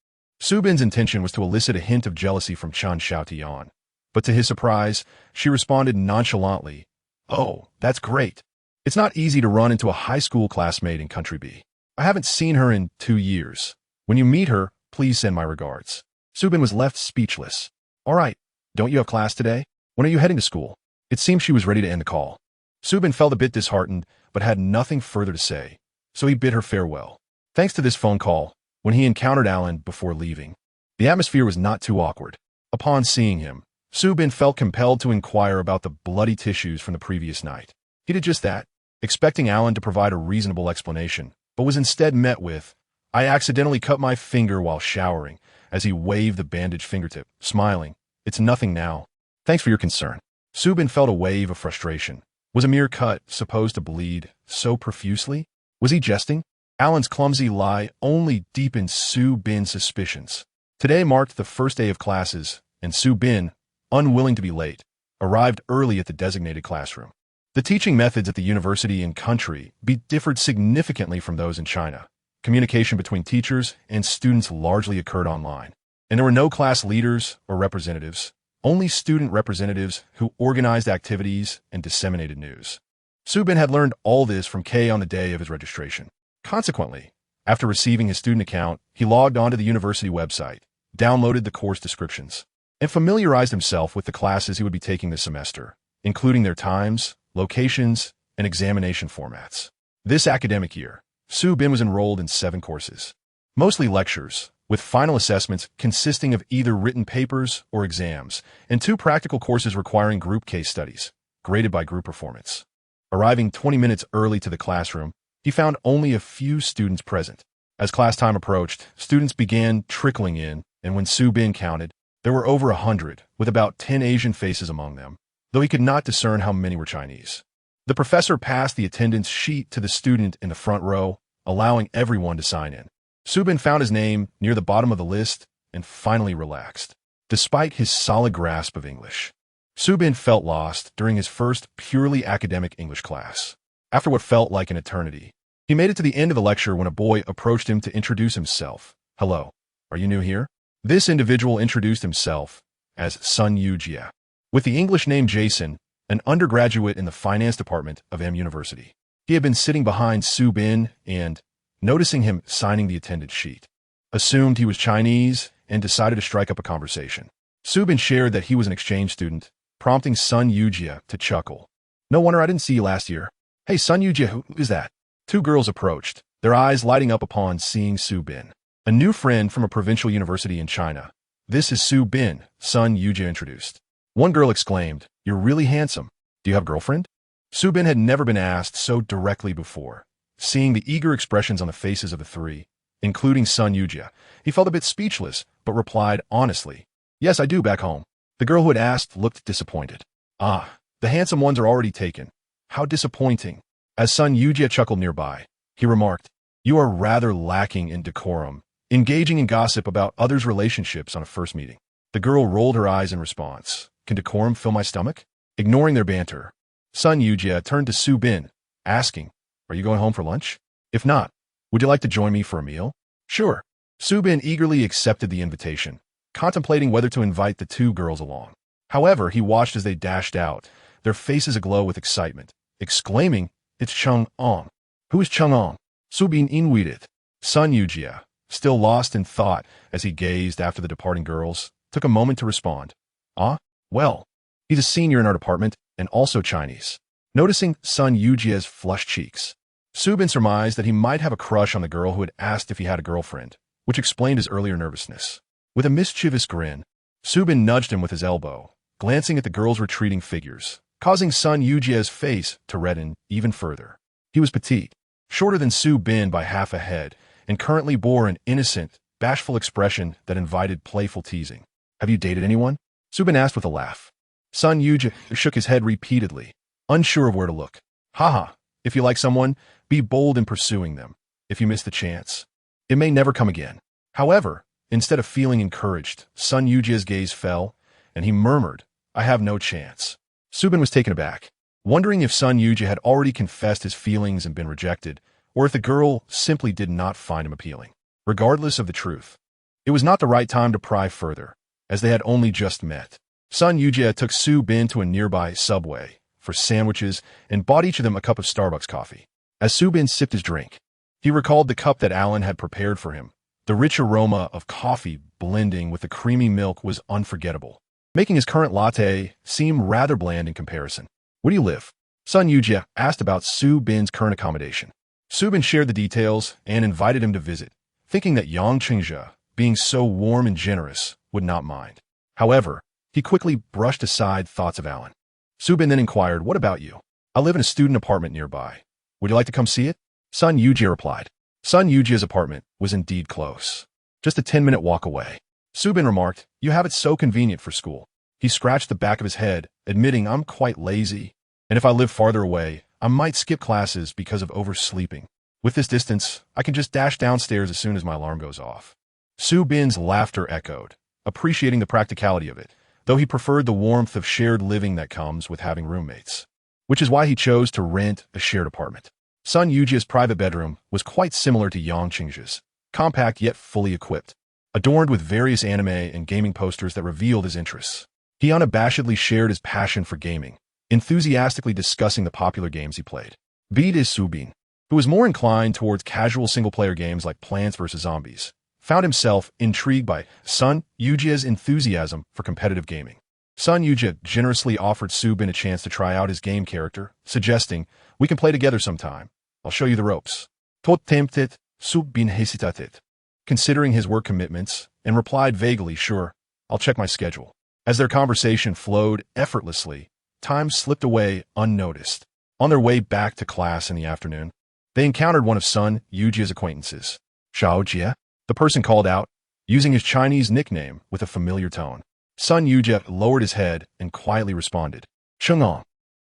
Subin's intention was to elicit a hint of jealousy from Chen Xiaotian, but to his surprise, she responded nonchalantly, oh, that's great. It's not easy to run into a high school classmate in Country B. I haven't seen her in 2 years. When you meet her, please send my regards. Subin was left speechless. All right, don't you have class today? When are you heading to school? It seemed she was ready to end the call. Subin felt a bit disheartened, but had nothing further to say, so he bid her farewell. Thanks to this phone call, when he encountered Alan before leaving, the atmosphere was not too awkward. Upon seeing him, Subin felt compelled to inquire about the bloody tissues from the previous night. He did just that, expecting Alan to provide a reasonable explanation, but was instead met with, I accidentally cut my finger while showering, as he waved the bandaged fingertip, smiling. It's nothing now. Thanks for your concern. Subin felt a wave of frustration. Was a mere cut supposed to bleed so profusely? Was he jesting? Alan's clumsy lie only deepened Subin's suspicions. Today marked the first day of classes, and Subin, unwilling to be late, arrived early at the designated classroom. The teaching methods at the university and Country B differed significantly from those in China. Communication between teachers and students largely occurred online, and there were no class leaders or representatives, only student representatives who organized activities and disseminated news. Subin had learned all this from Kay on the day of his registration. Consequently, after receiving his student account, he logged onto the university website, downloaded the course descriptions, and familiarized himself with the classes he would be taking this semester, including their times, locations, and examination formats. This academic year, Subin was enrolled in 7 courses, mostly lectures, with final assessments consisting of either written papers or exams, and 2 practical courses requiring group case studies, graded by group performance. Arriving 20 minutes early to the classroom, he found only a few students present. As class time approached, students began trickling in, and when Subin counted, there were over 100, with about 10 Asian faces among them, though he could not discern how many were Chinese. The professor passed the attendance sheet to the student in the front row, allowing everyone to sign in. Subin found his name near the bottom of the list and finally relaxed. Despite his solid grasp of English, Subin felt lost during his first purely academic English class. After what felt like an eternity, he made it to the end of the lecture when a boy approached him to introduce himself. Hello, are you new here? This individual introduced himself as Sun Yujia, with the English name Jason, an undergraduate in the finance department of M University. He had been sitting behind Subin and, noticing him signing the attendance sheet, assumed he was Chinese and decided to strike up a conversation. Subin shared that he was an exchange student, prompting Sun Yujia to chuckle. No wonder I didn't see you last year. Hey, Sun Yujia, who is that? 2 girls approached, their eyes lighting up upon seeing Subin, a new friend from a provincial university in China. This is Subin, Sun Yujia introduced. One girl exclaimed, you're really handsome. Do you have a girlfriend? Subin had never been asked so directly before. Seeing the eager expressions on the faces of the 3, including Sun Yujia, he felt a bit speechless, but replied honestly, yes, I do back home. The girl who had asked looked disappointed. Ah, the handsome ones are already taken. How disappointing. As Sun Yujia chuckled nearby, he remarked, you are rather lacking in decorum, engaging in gossip about others' relationships on a first meeting. The girl rolled her eyes in response. Can decorum fill my stomach? Ignoring their banter, Sun Yujia turned to Subin, asking, are you going home for lunch? If not, would you like to join me for a meal? Sure. Subin eagerly accepted the invitation, contemplating whether to invite the 2 girls along. However, he watched as they dashed out, their faces aglow with excitement, exclaiming, it's Cheng-Ong. Who is Cheng-Ong? Subin inweited. Sun Yujia, still lost in thought as he gazed after the departing girls, took a moment to respond. Ah, well, he's a senior in our department and also Chinese. Noticing Sun Yujia's flushed cheeks, Subin surmised that he might have a crush on the girl who had asked if he had a girlfriend, which explained his earlier nervousness. With a mischievous grin, Subin nudged him with his elbow, glancing at the girls' retreating figures, causing Sun Yujie's face to redden even further. He was petite, shorter than Su Bin by half a head, and currently bore an innocent, bashful expression that invited playful teasing. "Have you dated anyone?" Su Bin asked with a laugh. Sun Yujie shook his head repeatedly, unsure of where to look. "Haha, if you like someone, be bold in pursuing them. If you miss the chance, it may never come again." However, instead of feeling encouraged, Sun Yujie's gaze fell, and he murmured, "I have no chance." Su Bin was taken aback, wondering if Sun Yujie had already confessed his feelings and been rejected, or if the girl simply did not find him appealing. Regardless of the truth, it was not the right time to pry further, as they had only just met. Sun Yujie took Su Bin to a nearby Subway for sandwiches and bought each of them a cup of Starbucks coffee. As Su Bin sipped his drink, he recalled the cup that Alan had prepared for him. The rich aroma of coffee blending with the creamy milk was unforgettable, making his current latte seem rather bland in comparison. "Where do you live?" Sun Yujie asked about Su Bin's current accommodation. Su Bin shared the details and invited him to visit, thinking that Yang Qingzhe, being so warm and generous, would not mind. However, he quickly brushed aside thoughts of Alan. Su Bin then inquired, "What about you?" "I live in a student apartment nearby. Would you like to come see it?" Sun Yujie replied. Sun Yujie's apartment was indeed close, just a 10-minute walk away. Su Bin remarked, "You have it so convenient for school." He scratched the back of his head, admitting, "I'm quite lazy, and if I live farther away, I might skip classes because of oversleeping. With this distance, I can just dash downstairs as soon as my alarm goes off." Su Bin's laughter echoed, appreciating the practicality of it, though he preferred the warmth of shared living that comes with having roommates, which is why he chose to rent a shared apartment. Sun Yujie's private bedroom was quite similar to Yang Qingzhe's, compact yet fully equipped, adorned with various anime and gaming posters that revealed his interests. He unabashedly shared his passion for gaming, enthusiastically discussing the popular games he played. Beat is Su Bin, who was more inclined towards casual single-player games like Plants vs. Zombies, found himself intrigued by Sun Yujie's enthusiasm for competitive gaming. Sun Yujie generously offered Su Bin a chance to try out his game character, suggesting, "We can play together sometime. I'll show you the ropes." Tot tempted, Su Bin hesitated, considering his work commitments, and replied vaguely, "Sure, I'll check my schedule." As their conversation flowed effortlessly, time slipped away unnoticed. On their way back to class in the afternoon, they encountered one of Sun Yujie's acquaintances. "Xiao Jie," the person called out, using his Chinese nickname with a familiar tone. Sun Yujie lowered his head and quietly responded, "Chang'an."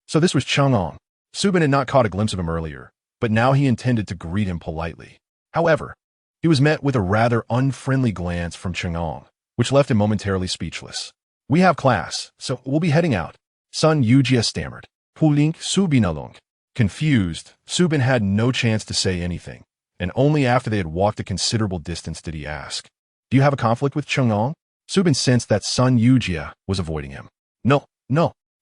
So this was Chang'an. Su Bin had not caught a glimpse of him earlier, but now he intended to greet him politely. However, he was met with a rather unfriendly glance from Chang'an, which left him momentarily speechless. "We have class, so we'll be heading out," Sun Yujie stammered. "Pulink Su Bin along." Confused, Su Bin had no chance to say anything, and only after they had walked a considerable distance did he ask, "Do you have a conflict with Chang'an?" Su Bin sensed that Sun Yujie was avoiding him. No.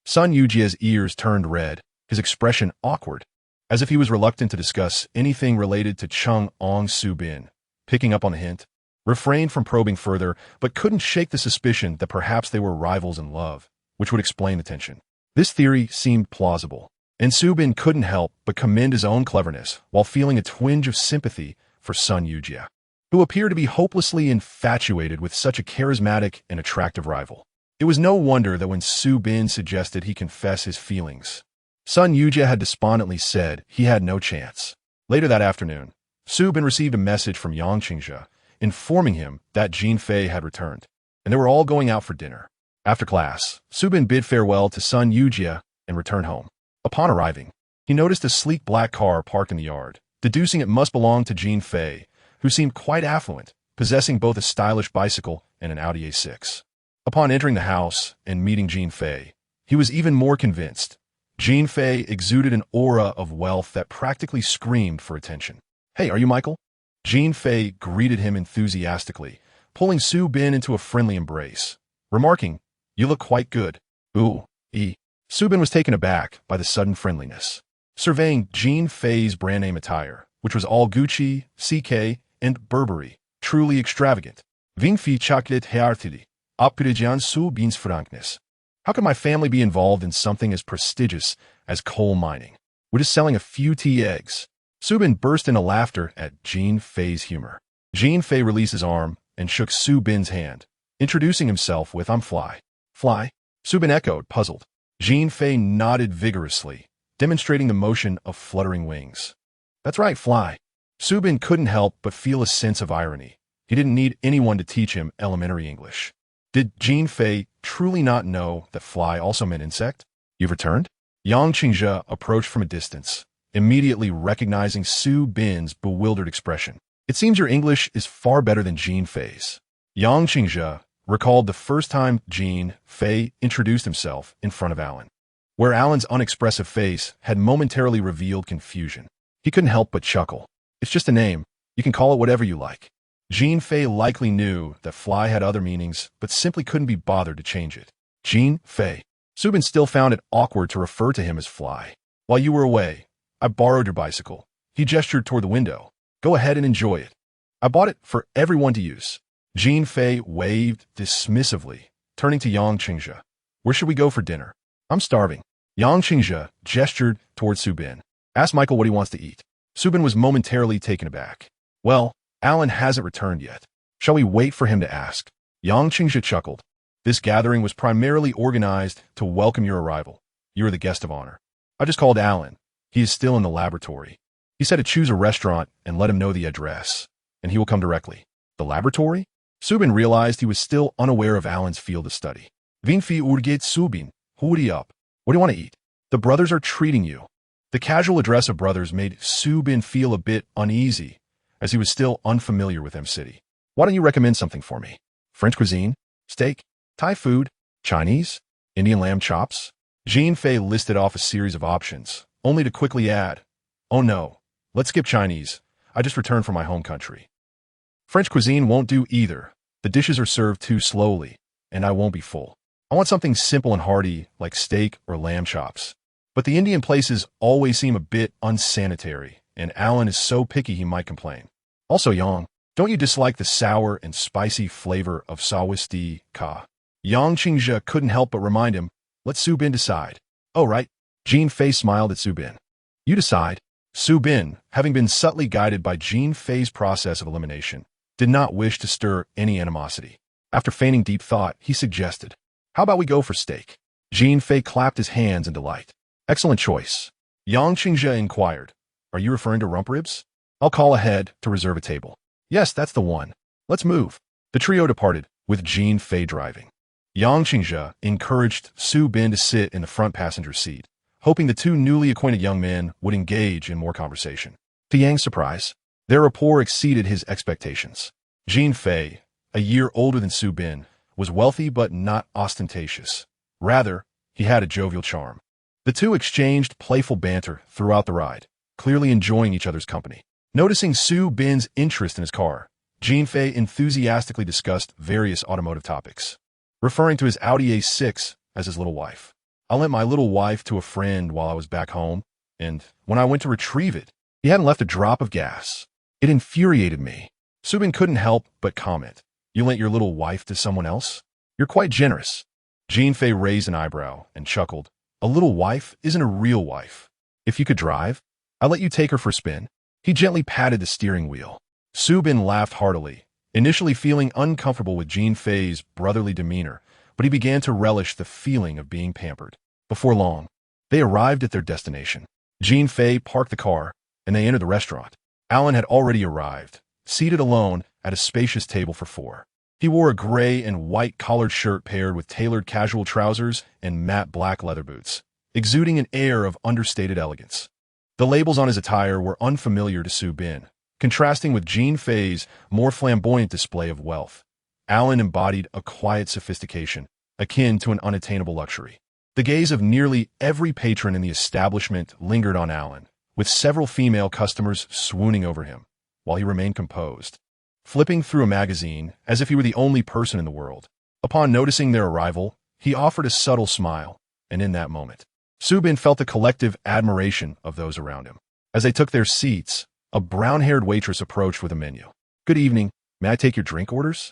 Sun Yujie's ears turned red, his expression awkward, as if he was reluctant to discuss anything related to Chang'an. Su Bin, picking up on the hint, refrained from probing further, but couldn't shake the suspicion that perhaps they were rivals in love, which would explain the tension. This theory seemed plausible, and Su Bin couldn't help but commend his own cleverness while feeling a twinge of sympathy for Sun Yujie, who appeared to be hopelessly infatuated with such a charismatic and attractive rival. It was no wonder that when Su Bin suggested he confess his feelings, Sun Yujie had despondently said he had no chance. Later that afternoon, Su Bin received a message from Yang Qingzhe informing him that Jin Fei had returned, and they were all going out for dinner. After class, Su Bin bid farewell to Sun Yujie and returned home. Upon arriving, he noticed a sleek black car parked in the yard, deducing it must belong to Jin Fei, who seemed quite affluent, possessing both a stylish bicycle and an Audi A6. Upon entering the house and meeting Jin Fei, he was even more convinced. Jin Fei exuded an aura of wealth that practically screamed for attention. "Hey, are you Michael?" Jin Fei greeted him enthusiastically, pulling Su Bin into a friendly embrace, remarking, "You look quite good." "Ooh, Su Bin was taken aback by the sudden friendliness, surveying Jin Fei's brand name attire, which was all Gucci, CK, and Burberry, truly extravagant. Ving fi chocolate heartily, apurijan Su Bin's frankness. How could my family be involved in something as prestigious as coal mining? We're just selling a few tea eggs." Su Bin burst into laughter at Jin Fei's humor. Jin Fei released his arm and shook Su Bin's hand, introducing himself with, "I'm Fly." "Fly?" Su Bin echoed, puzzled. Jean Fei nodded vigorously, demonstrating the motion of fluttering wings. That's right, fly. Su Bin couldn't help but feel a sense of irony. He didn't need anyone to teach him elementary English. Did Jean Fei truly not know that fly also meant insect? You've returned? Yang Qingzhe approached from a distance, immediately recognizing Su Bin's bewildered expression. It seems your English is far better than Jean Fei's. Yang Qingzhe recalled the first time Jean Fei introduced himself in front of Alan, where Alan's unexpressive face had momentarily revealed confusion. He couldn't help but chuckle. It's just a name. You can call it whatever you like. Jean Fei likely knew that fly had other meanings, but simply couldn't be bothered to change it. Jean Fei. Su Bin still found it awkward to refer to him as fly. While you were away, I borrowed your bicycle. He gestured toward the window. Go ahead and enjoy it. I bought it for everyone to use. Jean Fei waved dismissively, turning to Yang Qingzhe. Where should we go for dinner? I'm starving. Yang Qingzhe gestured toward Su Bin. Ask Michael what he wants to eat. Su Bin was momentarily taken aback. Well, Alan hasn't returned yet. Shall we wait for him to ask? Yang Qingzhe chuckled. This gathering was primarily organized to welcome your arrival. You are the guest of honor. I just called Alan. He is still in the laboratory. He said to choose a restaurant and let him know the address, and he will come directly. The laboratory? Su Bin realized he was still unaware of Alan's field of study. Vinfi urget Su Bin, hurry up. What do you want to eat? The brothers are treating you. The casual address of brothers made Su Bin feel a bit uneasy, as he was still unfamiliar with M City. Why don't you recommend something for me? French cuisine? Steak? Thai food? Chinese? Indian lamb chops? Jean Fei listed off a series of options, only to quickly add, oh no, let's skip Chinese. I just returned from my home country. French cuisine won't do either. The dishes are served too slowly, and I won't be full. I want something simple and hearty, like steak or lamb chops. But the Indian places always seem a bit unsanitary, and Alan is so picky he might complain. Also, Yang, don't you dislike the sour and spicy flavor of sawisti ka? Yang Qingzhe couldn't help but remind him, let Su Bin decide. Oh, right. Jean Fei smiled at Su Bin. You decide. Su Bin, having been subtly guided by Jean Fei's process of elimination, did not wish to stir any animosity. After feigning deep thought, he suggested, how about we go for steak? Jean Fei clapped his hands in delight. Excellent choice. Yang Qingzhe inquired, are you referring to rump ribs? I'll call ahead to reserve a table. Yes, that's the one. Let's move. The trio departed, with Jean Fei driving. Yang Qingzhe encouraged Su Bin to sit in the front passenger seat, hoping the two newly acquainted young men would engage in more conversation. To Yang's surprise, their rapport exceeded his expectations. Jean Fei, a year older than Su Bin, was wealthy but not ostentatious. Rather, he had a jovial charm. The two exchanged playful banter throughout the ride, clearly enjoying each other's company. Noticing Su Bin's interest in his car, Jean Fei enthusiastically discussed various automotive topics, referring to his Audi A6 as his little wife. I lent my little wife to a friend while I was back home, and when I went to retrieve it, he hadn't left a drop of gas. It infuriated me. Su Bin couldn't help but comment, you lent your little wife to someone else? You're quite generous. Jean Fei raised an eyebrow and chuckled. A little wife isn't a real wife. If you could drive, I'll let you take her for a spin. He gently patted the steering wheel. Su Bin laughed heartily, initially feeling uncomfortable with Jean Fei's brotherly demeanor, but he began to relish the feeling of being pampered. Before long, they arrived at their destination. Jean Fei parked the car, and they entered the restaurant. Alan had already arrived, seated alone at a spacious table for four. He wore a gray and white collared shirt paired with tailored casual trousers and matte black leather boots, exuding an air of understated elegance. The labels on his attire were unfamiliar to Su Bin, contrasting with Jean Fei's more flamboyant display of wealth. Alan embodied a quiet sophistication, akin to an unattainable luxury. The gaze of nearly every patron in the establishment lingered on Alan, with several female customers swooning over him, while he remained composed, flipping through a magazine as if he were the only person in the world. Upon noticing their arrival, he offered a subtle smile, and in that moment, Su Bin felt the collective admiration of those around him. As they took their seats, a brown-haired waitress approached with a menu. Good evening, may I take your drink orders?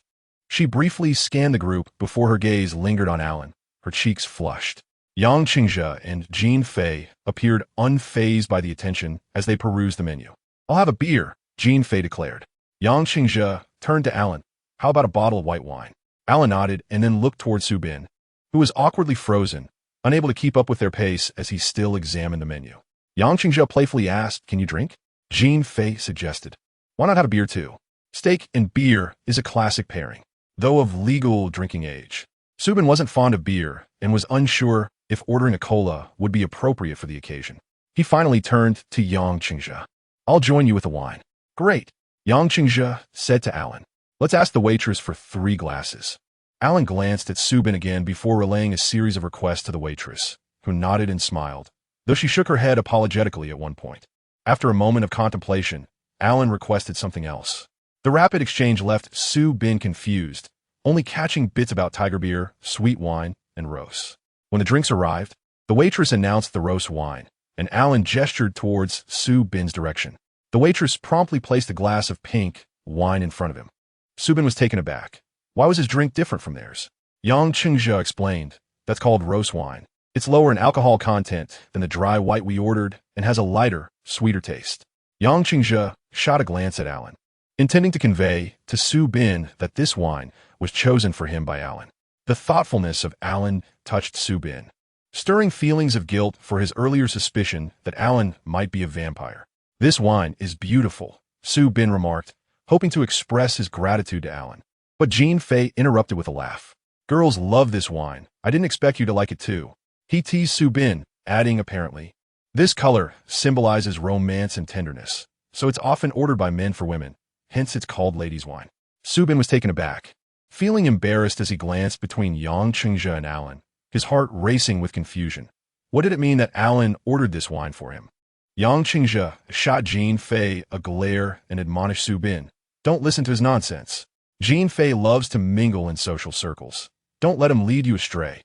She briefly scanned the group before her gaze lingered on Alan, her cheeks flushed. Yang Qingzhe and Jean Fei appeared unfazed by the attention as they perused the menu. I'll have a beer, Jean Fei declared. Yang Qingzhe turned to Alan. How about a bottle of white wine? Alan nodded and then looked toward Su Bin, who was awkwardly frozen, unable to keep up with their pace as he still examined the menu. Yang Qingzhe playfully asked, "Can you drink?" Jean Fei suggested, "Why not have a beer too?" Steak and beer is a classic pairing, though of legal drinking age. Subin wasn't fond of beer and was unsure if ordering a cola would be appropriate for the occasion. He finally turned to Yang Qingzhe. "I'll join you with a wine." "Great," Yang Qingzhe said to Alan. "Let's ask the waitress for 3 glasses." Alan glanced at Subin again before relaying a series of requests to the waitress, who nodded and smiled, though she shook her head apologetically at one point. After a moment of contemplation, Alan requested something else. The rapid exchange left Subin confused, only catching bits about tiger beer, sweet wine, and rose. When the drinks arrived, the waitress announced the rose wine, and Alan gestured towards Subin's direction. The waitress promptly placed a glass of pink wine in front of him. Subin was taken aback. Why was his drink different from theirs? Yang Qingzhe explained, "That's called rose wine. It's lower in alcohol content than the dry white we ordered and has a lighter, sweeter taste." Yang Qingzhe shot a glance at Alan, intending to convey to Subin that this wine was chosen for him by Alan. The thoughtfulness of Alan touched Subin, stirring feelings of guilt for his earlier suspicion that Alan might be a vampire. "This wine is beautiful," Subin remarked, hoping to express his gratitude to Alan. But Jean Fei interrupted with a laugh. "Girls love this wine. I didn't expect you to like it too." He teased Subin, adding apparently, "This color symbolizes romance and tenderness, so it's often ordered by men for women, hence it's called ladies' wine." Subin was taken aback, feeling embarrassed as he glanced between Yang Qingzhe and Alan, his heart racing with confusion. What did it mean that Alan ordered this wine for him? Yang Qingzhe shot Jean Fei a glare and admonished Subin, "Don't listen to his nonsense. Jean Fei loves to mingle in social circles. Don't let him lead you astray."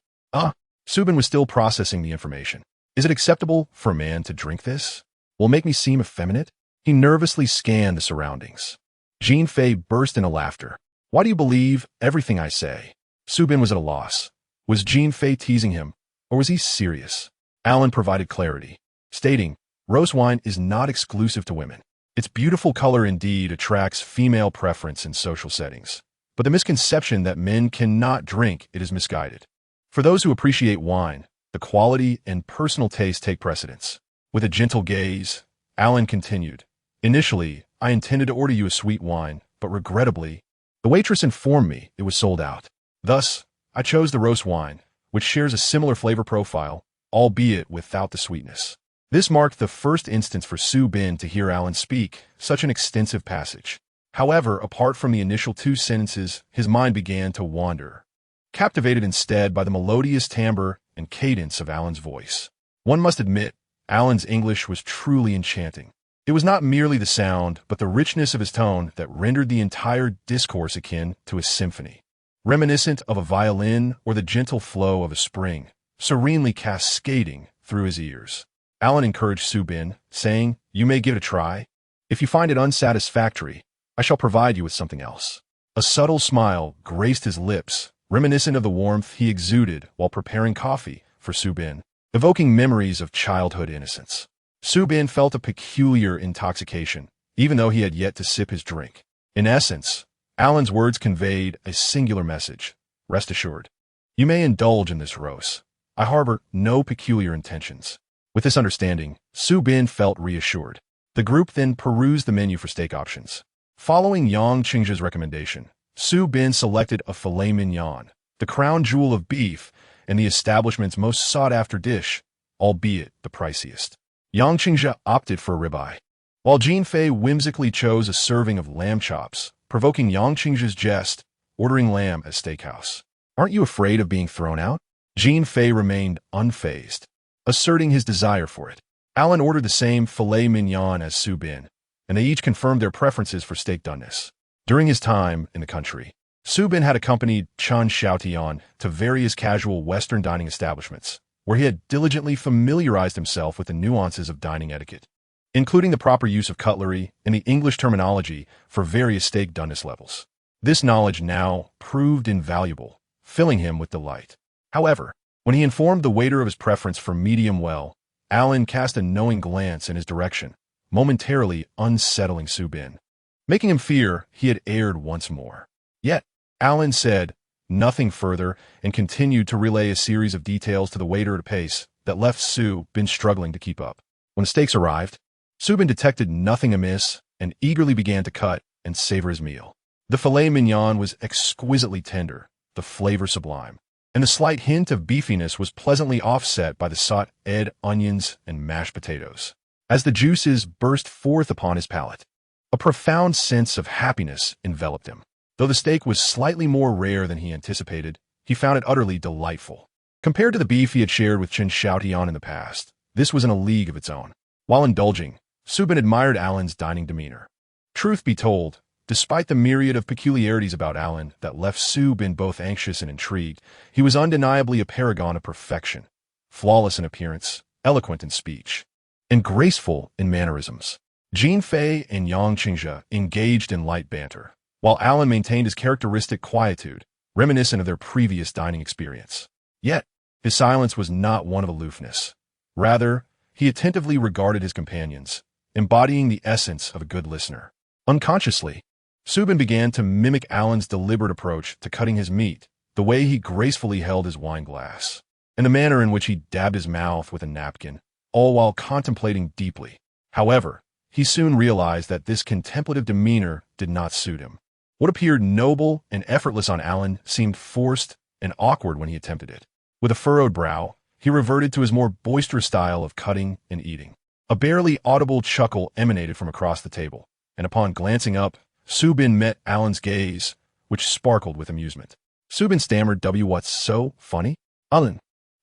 Subin was still processing the information. "Is it acceptable for a man to drink this? Will it make me seem effeminate?" He nervously scanned the surroundings. Jean Fei burst into laughter. "Why do you believe everything I say?" Subin was at a loss. Was Jean Fei teasing him, or was he serious? Alan provided clarity, stating, "Rose wine is not exclusive to women. Its beautiful color indeed attracts female preference in social settings, but the misconception that men cannot drink it is misguided. For those who appreciate wine, the quality and personal taste take precedence." With a gentle gaze, Alan continued, "Initially, I intended to order you a sweet wine, but regrettably, the waitress informed me it was sold out. Thus, I chose the rose wine, which shares a similar flavor profile, albeit without the sweetness." This marked the first instance for Subin to hear Alan speak such an extensive passage. However, apart from the initial 2 sentences, his mind began to wander, captivated instead by the melodious timbre and cadence of Alan's voice. One must admit, Alan's English was truly enchanting. It was not merely the sound, but the richness of his tone that rendered the entire discourse akin to a symphony, reminiscent of a violin or the gentle flow of a spring, serenely cascading through his ears. Alan encouraged Subin, saying, "You may give it a try. If you find it unsatisfactory, I shall provide you with something else." A subtle smile graced his lips, reminiscent of the warmth he exuded while preparing coffee for Subin, evoking memories of childhood innocence. Subin felt a peculiar intoxication, even though he had yet to sip his drink. In essence, Alan's words conveyed a singular message. "Rest assured, you may indulge in this rose. I harbor no peculiar intentions." With this understanding, Subin felt reassured. The group then perused the menu for steak options. Following Yang Qingzhe's recommendation, Subin selected a filet mignon, the crown jewel of beef and the establishment's most sought-after dish, albeit the priciest. Yang Qingzhe opted for a ribeye, while Jean Fei whimsically chose a serving of lamb chops, provoking Yang Qingzhe's jest, ordering lamb at steakhouse. "Aren't you afraid of being thrown out?" Jean Fei remained unfazed, asserting his desire for it. Alan ordered the same filet mignon as Subin, and they each confirmed their preferences for steak doneness. During his time in the country, Subin had accompanied Chen Xiaotian to various casual Western dining establishments, where he had diligently familiarized himself with the nuances of dining etiquette, including the proper use of cutlery and the English terminology for various steak doneness levels. This knowledge now proved invaluable, filling him with delight. However, when he informed the waiter of his preference for medium well, Alan cast a knowing glance in his direction, momentarily unsettling Subin, making him fear he had erred once more. Yet, Alan said, nothing further, and continued to relay a series of details to the waiter at a pace that left Su Bin struggling to keep up. When the steaks arrived, Su Bin detected nothing amiss and eagerly began to cut and savor his meal. The filet mignon was exquisitely tender, the flavor sublime, and the slight hint of beefiness was pleasantly offset by the sautéed onions and mashed potatoes. As the juices burst forth upon his palate, a profound sense of happiness enveloped him. Though the steak was slightly more rare than he anticipated, he found it utterly delightful. Compared to the beef he had shared with Chen Xiaotian in the past, this was in a league of its own. While indulging, Su Bin admired Alan's dining demeanor. Truth be told, despite the myriad of peculiarities about Alan that left Su Bin both anxious and intrigued, he was undeniably a paragon of perfection, flawless in appearance, eloquent in speech, and graceful in mannerisms. Jean Fei and Yang Qingzhe engaged in light banter, while Alan maintained his characteristic quietude, reminiscent of their previous dining experience. Yet, his silence was not one of aloofness. Rather, he attentively regarded his companions, embodying the essence of a good listener. Unconsciously, Su Bin began to mimic Alan's deliberate approach to cutting his meat, the way he gracefully held his wine glass, and the manner in which he dabbed his mouth with a napkin, all while contemplating deeply. However, he soon realized that this contemplative demeanor did not suit him. What appeared noble and effortless on Alan seemed forced and awkward when he attempted it. With a furrowed brow, he reverted to his more boisterous style of cutting and eating. A barely audible chuckle emanated from across the table, and upon glancing up, Su Bin met Alan's gaze, which sparkled with amusement. Su Bin stammered, "What's so funny?" Alan,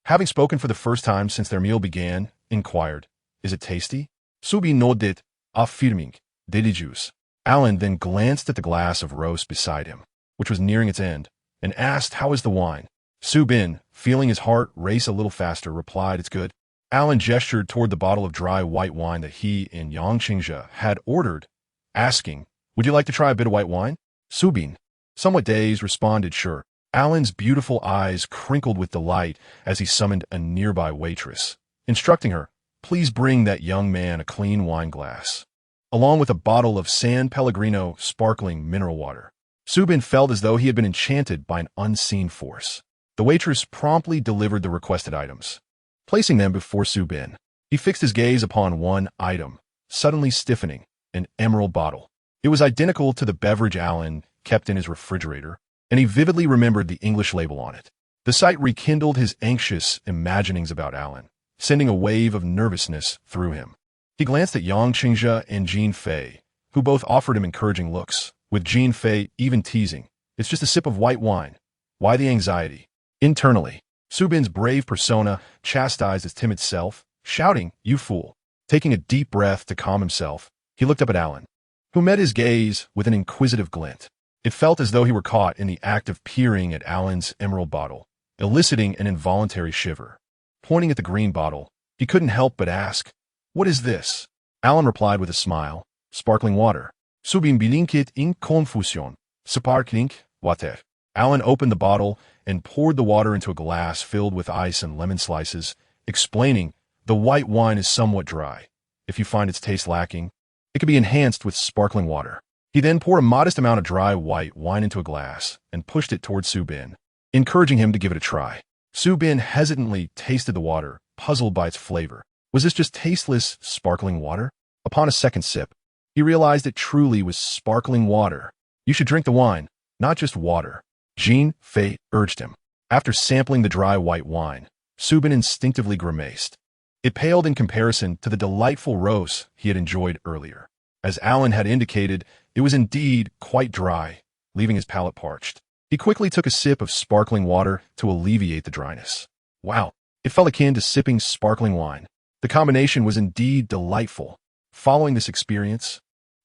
having spoken for the first time since their meal began, inquired, "Is it tasty?" Su Bin nodded, affirming, "Delicious." Alan then glanced at the glass of roast beside him, which was nearing its end, and asked, "How is the wine?" Su Bin, feeling his heart race a little faster, replied, "It's good." Alan gestured toward the bottle of dry white wine that he and Yang Qingzhe had ordered, asking, "Would you like to try a bit of white wine?" Su Bin, somewhat dazed, responded, "Sure." Alan's beautiful eyes crinkled with delight as he summoned a nearby waitress, instructing her, "Please bring that young man a clean wine glass, along with a bottle of San Pellegrino sparkling mineral water." Su Bin felt as though he had been enchanted by an unseen force. The waitress promptly delivered the requested items. Placing them before Su Bin, he fixed his gaze upon one item, suddenly stiffening, an emerald bottle. It was identical to the beverage Alan kept in his refrigerator, and he vividly remembered the English label on it. The sight rekindled his anxious imaginings about Alan, sending a wave of nervousness through him. He glanced at Yang Qingzhe and Jean Fei, who both offered him encouraging looks, with Jean Fei even teasing, "It's just a sip of white wine. Why the anxiety?" Internally, Su Bin's brave persona chastised his timid self, shouting, "You fool." Taking a deep breath to calm himself, he looked up at Alan, who met his gaze with an inquisitive glint. It felt as though he were caught in the act of peering at Alan's emerald bottle, eliciting an involuntary shiver. Pointing at the green bottle, he couldn't help but ask, "What is this?" Alan replied with a smile, "Sparkling water." Su Bin blinkit in confusion. Sparkling water. Alan opened the bottle and poured the water into a glass filled with ice and lemon slices, explaining, "The white wine is somewhat dry. If you find its taste lacking, it can be enhanced with sparkling water." He then poured a modest amount of dry white wine into a glass and pushed it toward Su Bin, encouraging him to give it a try. Su Bin hesitantly tasted the water, puzzled by its flavor. Was this just tasteless, sparkling water? Upon a second sip, he realized it truly was sparkling water. "You should drink the wine, not just water," Jean Fei urged him. After sampling the dry white wine, Su Bin instinctively grimaced. It paled in comparison to the delightful roast he had enjoyed earlier. As Alan had indicated, it was indeed quite dry, leaving his palate parched. He quickly took a sip of sparkling water to alleviate the dryness. Wow, it felt akin to sipping sparkling wine. The combination was indeed delightful. Following this experience,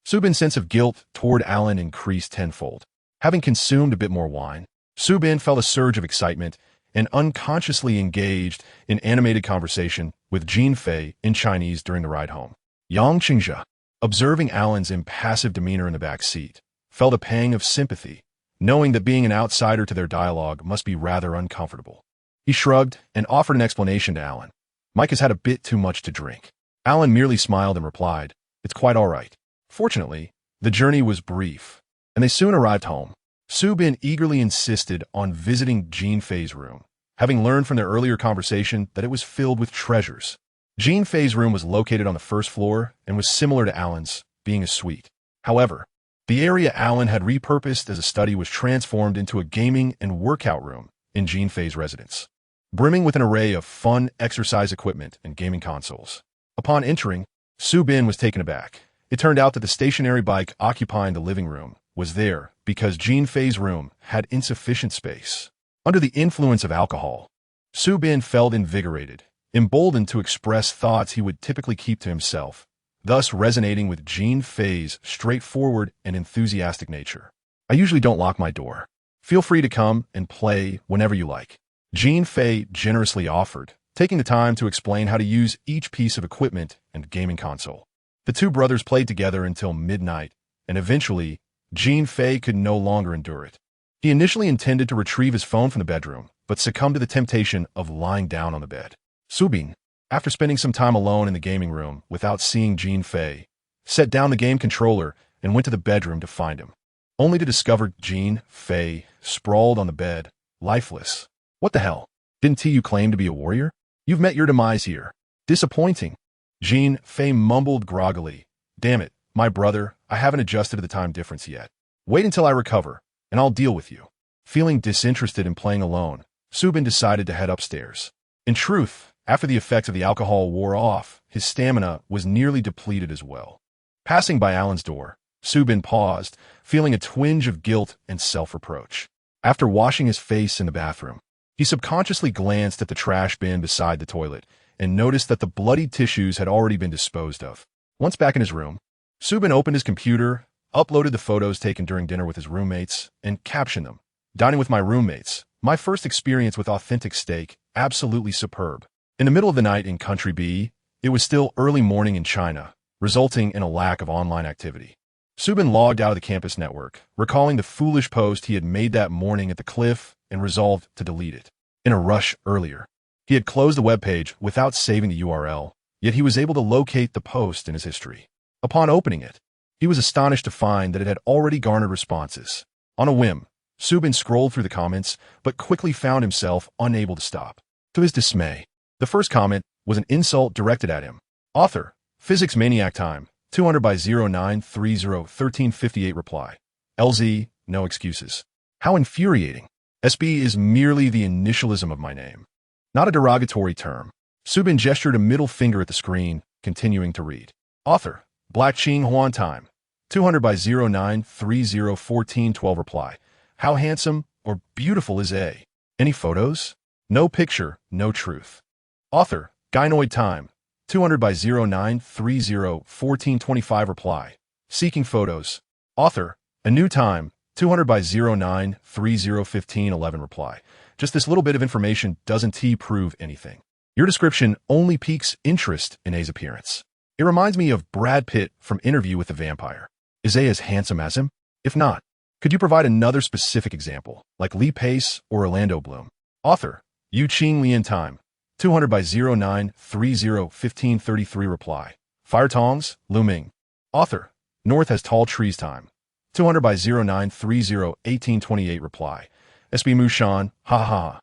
Su Bin's sense of guilt toward Alan increased tenfold. Having consumed a bit more wine, Su Bin felt a surge of excitement and unconsciously engaged in animated conversation with Jean Fei in Chinese during the ride home. Yang Qingzhe, observing Alan's impassive demeanor in the back seat, felt a pang of sympathy, knowing that being an outsider to their dialogue must be rather uncomfortable. He shrugged and offered an explanation to Alan. "Mike has had a bit too much to drink." Alan merely smiled and replied, "It's quite all right." Fortunately, the journey was brief, and they soon arrived home. Subin eagerly insisted on visiting Jean Fei's room, having learned from their earlier conversation that it was filled with treasures. Jean Fei's room was located on the first floor and was similar to Alan's, being a suite. However, the area Alan had repurposed as a study was transformed into a gaming and workout room in Jean Fei's residence, brimming with an array of fun exercise equipment and gaming consoles. Upon entering, Subin was taken aback. It turned out that the stationary bike occupying the living room was there because Jean Fei's room had insufficient space. Under the influence of alcohol, Subin felt invigorated, emboldened to express thoughts he would typically keep to himself, thus resonating with Jean Fei's straightforward and enthusiastic nature. I usually don't lock my door. Feel free to come and play whenever you like. Jean Fei generously offered, taking the time to explain how to use each piece of equipment and gaming console. The two brothers played together until midnight, and eventually, Jean Fei could no longer endure it. He initially intended to retrieve his phone from the bedroom, but succumbed to the temptation of lying down on the bed. Subin, after spending some time alone in the gaming room without seeing Jean Fei, set down the game controller and went to the bedroom to find him, only to discover Jean Fei sprawled on the bed, lifeless. What the hell? Didn't you claim to be a warrior? You've met your demise here. Disappointing. Jean Fei mumbled groggily. Damn it, my brother, I haven't adjusted to the time difference yet. Wait until I recover, and I'll deal with you. Feeling disinterested in playing alone, Subin decided to head upstairs. In truth, after the effects of the alcohol wore off, his stamina was nearly depleted as well. Passing by Alan's door, Subin paused, feeling a twinge of guilt and self-reproach. After washing his face in the bathroom, he subconsciously glanced at the trash bin beside the toilet and noticed that the bloodied tissues had already been disposed of. Once back in his room, Subin opened his computer, uploaded the photos taken during dinner with his roommates, and captioned them. Dining with my roommates. My first experience with authentic steak, absolutely superb. In the middle of the night in Country B, it was still early morning in China, resulting in a lack of online activity. Subin logged out of the campus network, recalling the foolish post he had made that morning at the cliff and resolved to delete it. In a rush earlier, he had closed the webpage without saving the URL, yet he was able to locate the post in his history. Upon opening it, he was astonished to find that it had already garnered responses. On a whim, Subin scrolled through the comments, but quickly found himself unable to stop. To his dismay, the first comment was an insult directed at him. Author, Physics Maniac Time, 200 by 0930-1358 reply. LZ, no excuses. How infuriating. SB is merely the initialism of my name, not a derogatory term. Subin gestured a middle finger at the screen, continuing to read. Author, Black Ching Huan Time, 200 by 0930-1412 reply. How handsome or beautiful is A? Any photos? No picture, no truth. Author, Gynoid Time, 200 by 0930-1425 reply. Seeking photos. Author, A New Time, 200 by 0930-1511 reply. Just this little bit of information doesn't prove anything. Your description only piques interest in A's appearance. It reminds me of Brad Pitt from Interview with the Vampire. Is A as handsome as him? If not, could you provide another specific example, like Lee Pace or Orlando Bloom? Author, Yu Qing Lian Time, 200 by 0930-1533 reply. Fire Tongs, Lu Ming. Author, North Has Tall Trees Time, 200 by 0930-1828 reply. SB Mushan, ha ha.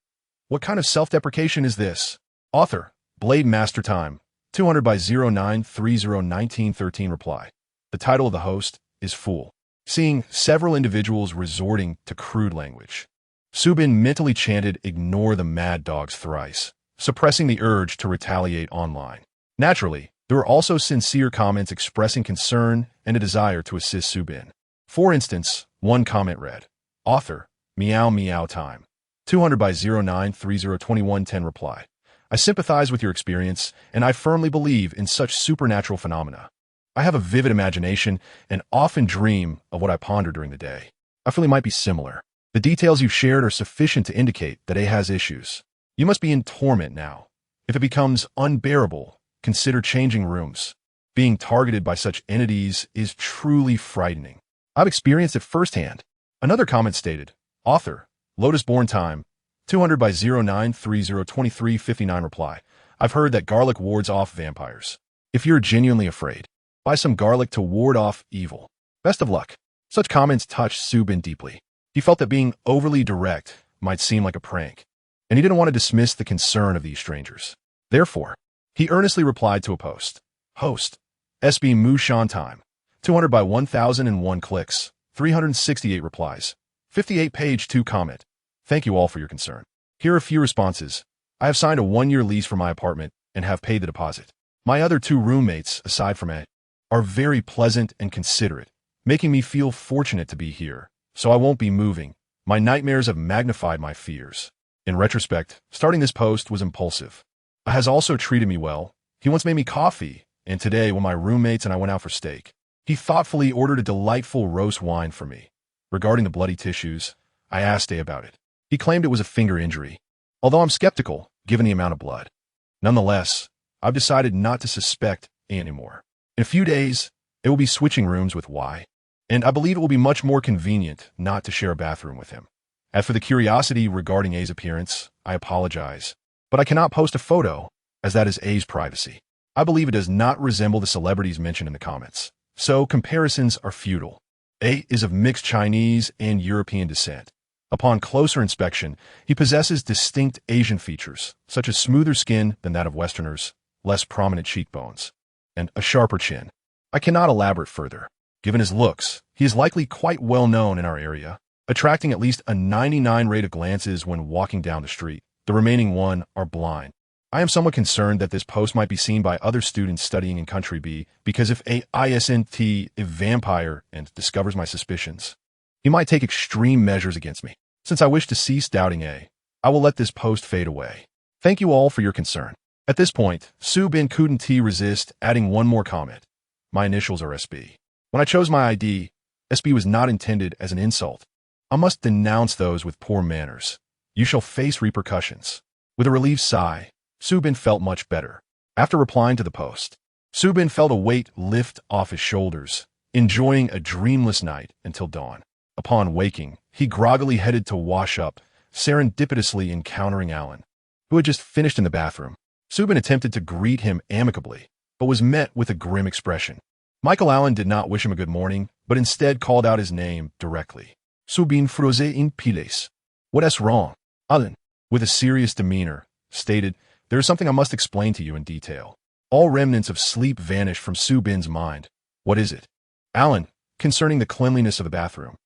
What kind of self-deprecation is this? Author, Blade Master Time, 200 by 0930-1913 reply. The title of the host is Fool. Seeing several individuals resorting to crude language, Subin mentally chanted ignore the mad dogs thrice, suppressing the urge to retaliate online. Naturally, there were also sincere comments expressing concern and a desire to assist Subin. For instance, one comment read, Author, Meow Meow Time, 200 by 0930-2110 reply. I sympathize with your experience, and I firmly believe in such supernatural phenomena. I have a vivid imagination and often dream of what I ponder during the day. I feel it might be similar. The details you've shared are sufficient to indicate that A has issues. You must be in torment now. If it becomes unbearable, consider changing rooms. Being targeted by such entities is truly frightening. I've experienced it firsthand. Another comment stated, Author, Lotus Born Time, 200 by 0930-2359 reply. I've heard that garlic wards off vampires. If you're genuinely afraid, buy some garlic to ward off evil. Best of luck. Such comments touched Subin deeply. He felt that being overly direct might seem like a prank, and he didn't want to dismiss the concern of these strangers. Therefore, he earnestly replied to a post. Host, SB Mushan time. 200 by 1001 clicks, 368 replies, 58 page 2 comment. Thank you all for your concern. Here are a few responses. I have signed a 1-year lease for my apartment and have paid the deposit. My other 2 roommates, aside from Ed, are very pleasant and considerate, making me feel fortunate to be here, so I won't be moving. My nightmares have magnified my fears. In retrospect, starting this post was impulsive. He has also treated me well. He once made me coffee, and today when my roommates and I went out for steak, he thoughtfully ordered a delightful roast wine for me. Regarding the bloody tissues, I asked A about it. He claimed it was a finger injury, although I'm skeptical, given the amount of blood. Nonetheless, I've decided not to suspect A anymore. In a few days, it will be switching rooms with Y, and I believe it will be much more convenient not to share a bathroom with him. As for the curiosity regarding A's appearance, I apologize, but I cannot post a photo, as that is A's privacy. I believe it does not resemble the celebrities mentioned in the comments, so comparisons are futile. A is of mixed Chinese and European descent. Upon closer inspection, he possesses distinct Asian features, such as smoother skin than that of Westerners, less prominent cheekbones, and a sharper chin. I cannot elaborate further. Given his looks, he is likely quite well known in our area, attracting at least a 99 rate of glances when walking down the street. The remaining 1 are blind. I am somewhat concerned that this post might be seen by other students studying in Country B, because if a isnt a vampire and discovers my suspicions, he might take extreme measures against me. Since I wish to cease doubting A, I will let this post fade away. Thank you all for your concern. At this point, Su Bin couldn't resist adding 1 more comment. My initials are SB. When I chose my ID, SB was not intended as an insult. I must denounce those with poor manners. You shall face repercussions. With a relieved sigh, Su Bin felt much better. After replying to the post, Su Bin felt a weight lift off his shoulders, enjoying a dreamless night until dawn. Upon waking, he groggily headed to wash up, serendipitously encountering Alan, who had just finished in the bathroom. Su Bin attempted to greet him amicably, but was met with a grim expression. Michael Allen did not wish him a good morning, but instead called out his name directly. Su Bin froze in piles. What is wrong? Alan, with a serious demeanor, stated, there is something I must explain to you in detail. All remnants of sleep vanished from Su Bin's mind. What is it? Alan, concerning the cleanliness of the bathroom.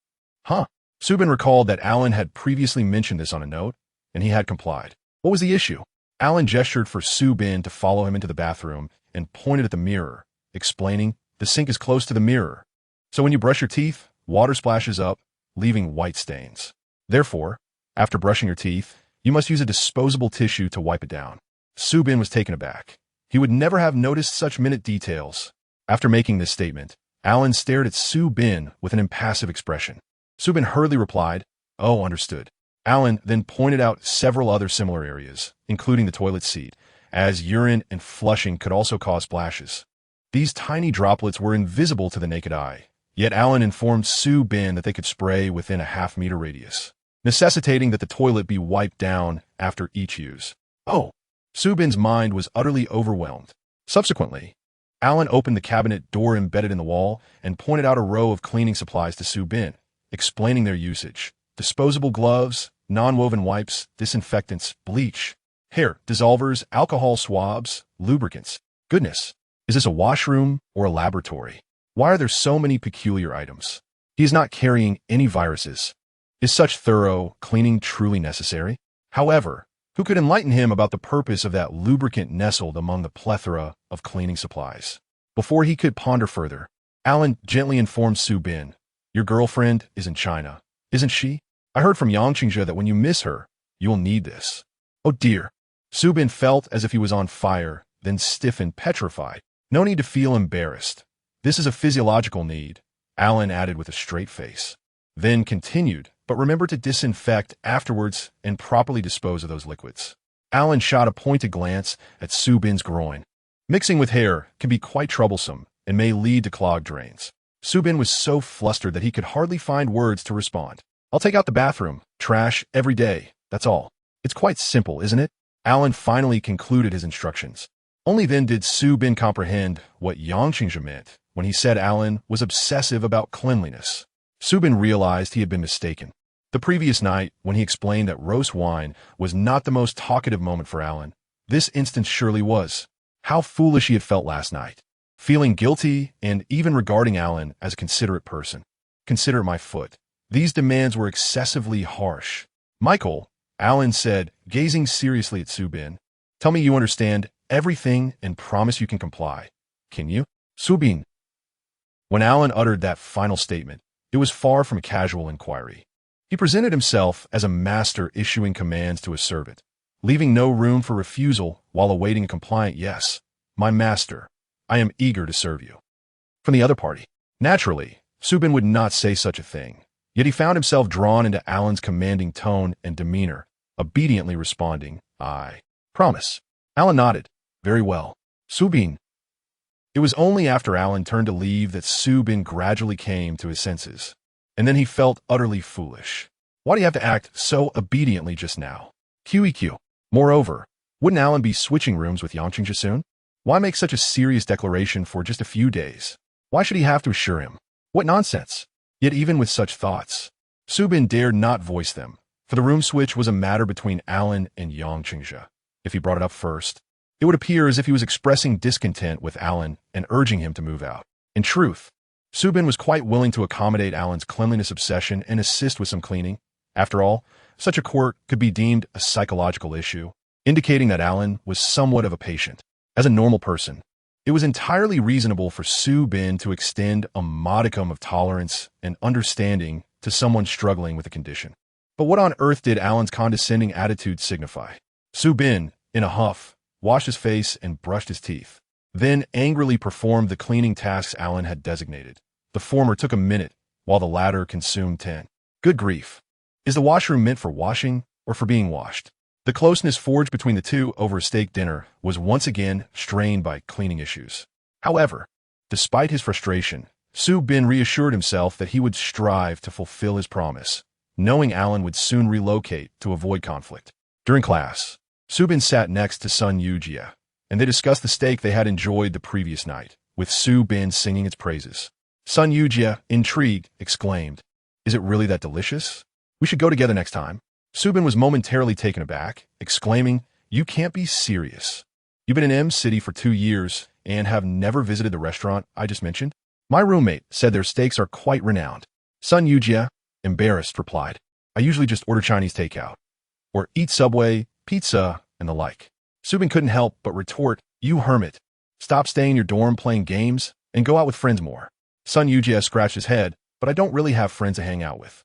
Huh? Su Bin recalled that Alan had previously mentioned this on a note, and he had complied. What was the issue? Alan gestured for Su Bin to follow him into the bathroom and pointed at the mirror, explaining, the sink is close to the mirror, so when you brush your teeth, water splashes up, leaving white stains. Therefore, after brushing your teeth, you must use a disposable tissue to wipe it down. Su Bin was taken aback. He would never have noticed such minute details. After making this statement, Alan stared at Su Bin with an impassive expression. Su Bin hurriedly replied, oh, understood. Alan then pointed out several other similar areas, including the toilet seat, as urine and flushing could also cause splashes. These tiny droplets were invisible to the naked eye, yet Alan informed Su Bin that they could spray within a half-meter radius, necessitating that the toilet be wiped down after each use. Oh! Su Bin's mind was utterly overwhelmed. Subsequently, Alan opened the cabinet door embedded in the wall and pointed out a row of cleaning supplies to Su Bin, explaining their usage. Disposable gloves, non-woven wipes, disinfectants, bleach, hair dissolvers, alcohol swabs, lubricants. Goodness, is this a washroom or a laboratory? Why are there so many peculiar items? He is not carrying any viruses. Is such thorough cleaning truly necessary? However, who could enlighten him about the purpose of that lubricant nestled among the plethora of cleaning supplies? Before he could ponder further, Alan gently informed Su Bin, your girlfriend is in China, isn't she? I heard from Yangqingzhe that when you miss her, you'll need this. Oh dear. Su Bin felt as if he was on fire, then stiffened, petrified. No need to feel embarrassed. This is a physiological need, Alan added with a straight face. Then continued, but remember to disinfect afterwards and properly dispose of those liquids. Alan shot a pointed glance at Su Bin's groin. Mixing with hair can be quite troublesome and may lead to clogged drains. Su Bin was so flustered that he could hardly find words to respond. I'll take out the bathroom, trash, every day, that's all. It's quite simple, isn't it? Alan finally concluded his instructions. Only then did Su Bin comprehend what Yangqingzhe meant when he said Alan was obsessive about cleanliness. Su Bin realized he had been mistaken. The previous night, when he explained that roast wine was not the most talkative moment for Alan, this instance surely was. How foolish he had felt last night. Feeling guilty and even regarding Alan as a considerate person. Consider my foot. These demands were excessively harsh. Michael, Alan said, gazing seriously at Subin. Tell me you understand everything and promise you can comply. Can you? Subin. When Alan uttered that final statement, it was far from a casual inquiry. He presented himself as a master issuing commands to a servant, leaving no room for refusal while awaiting a compliant yes. My master, I am eager to serve you. From the other party. Naturally, Subin would not say such a thing, yet he found himself drawn into Alan's commanding tone and demeanor, obediently responding, I promise. Alan nodded. Very well. Subin. It was only after Alan turned to leave that Subin gradually came to his senses. And then he felt utterly foolish. Why do you have to act so obediently just now? QEQ. Moreover, wouldn't Alan be switching rooms with Yang Qingxia soon? Why make such a serious declaration for just a few days? Why should he have to assure him? What nonsense! Yet even with such thoughts, Subin dared not voice them, for the room switch was a matter between Alan and Yang Qingxia. If he brought it up first, it would appear as if he was expressing discontent with Alan and urging him to move out. In truth, Subin was quite willing to accommodate Alan's cleanliness obsession and assist with some cleaning. After all, such a quirk could be deemed a psychological issue, indicating that Alan was somewhat of a patient. As a normal person, it was entirely reasonable for Subin to extend a modicum of tolerance and understanding to someone struggling with a condition. But what on earth did Alan's condescending attitude signify? Subin, in a huff, washed his face and brushed his teeth, then angrily performed the cleaning tasks Alan had designated. The former took a minute, while the latter consumed 10. Good grief. Is the washroom meant for washing or for being washed? The closeness forged between the two over a steak dinner was once again strained by cleaning issues. However, despite his frustration, Subin reassured himself that he would strive to fulfill his promise, knowing Alan would soon relocate to avoid conflict. During class, Subin sat next to Sun Yujia, and they discussed the steak they had enjoyed the previous night, with Subin singing its praises. Sun Yujia, intrigued, exclaimed, Is it really that delicious? We should go together next time. Subin was momentarily taken aback, exclaiming, You can't be serious. You've been in M City for 2 years and have never visited the restaurant I just mentioned? My roommate said their steaks are quite renowned. Sun Yujia, embarrassed, replied, I usually just order Chinese takeout, or eat Subway, pizza, and the like. Subin couldn't help but retort, You hermit. Stop staying in your dorm playing games and go out with friends more. Sun Yujia scratched his head, but I don't really have friends to hang out with.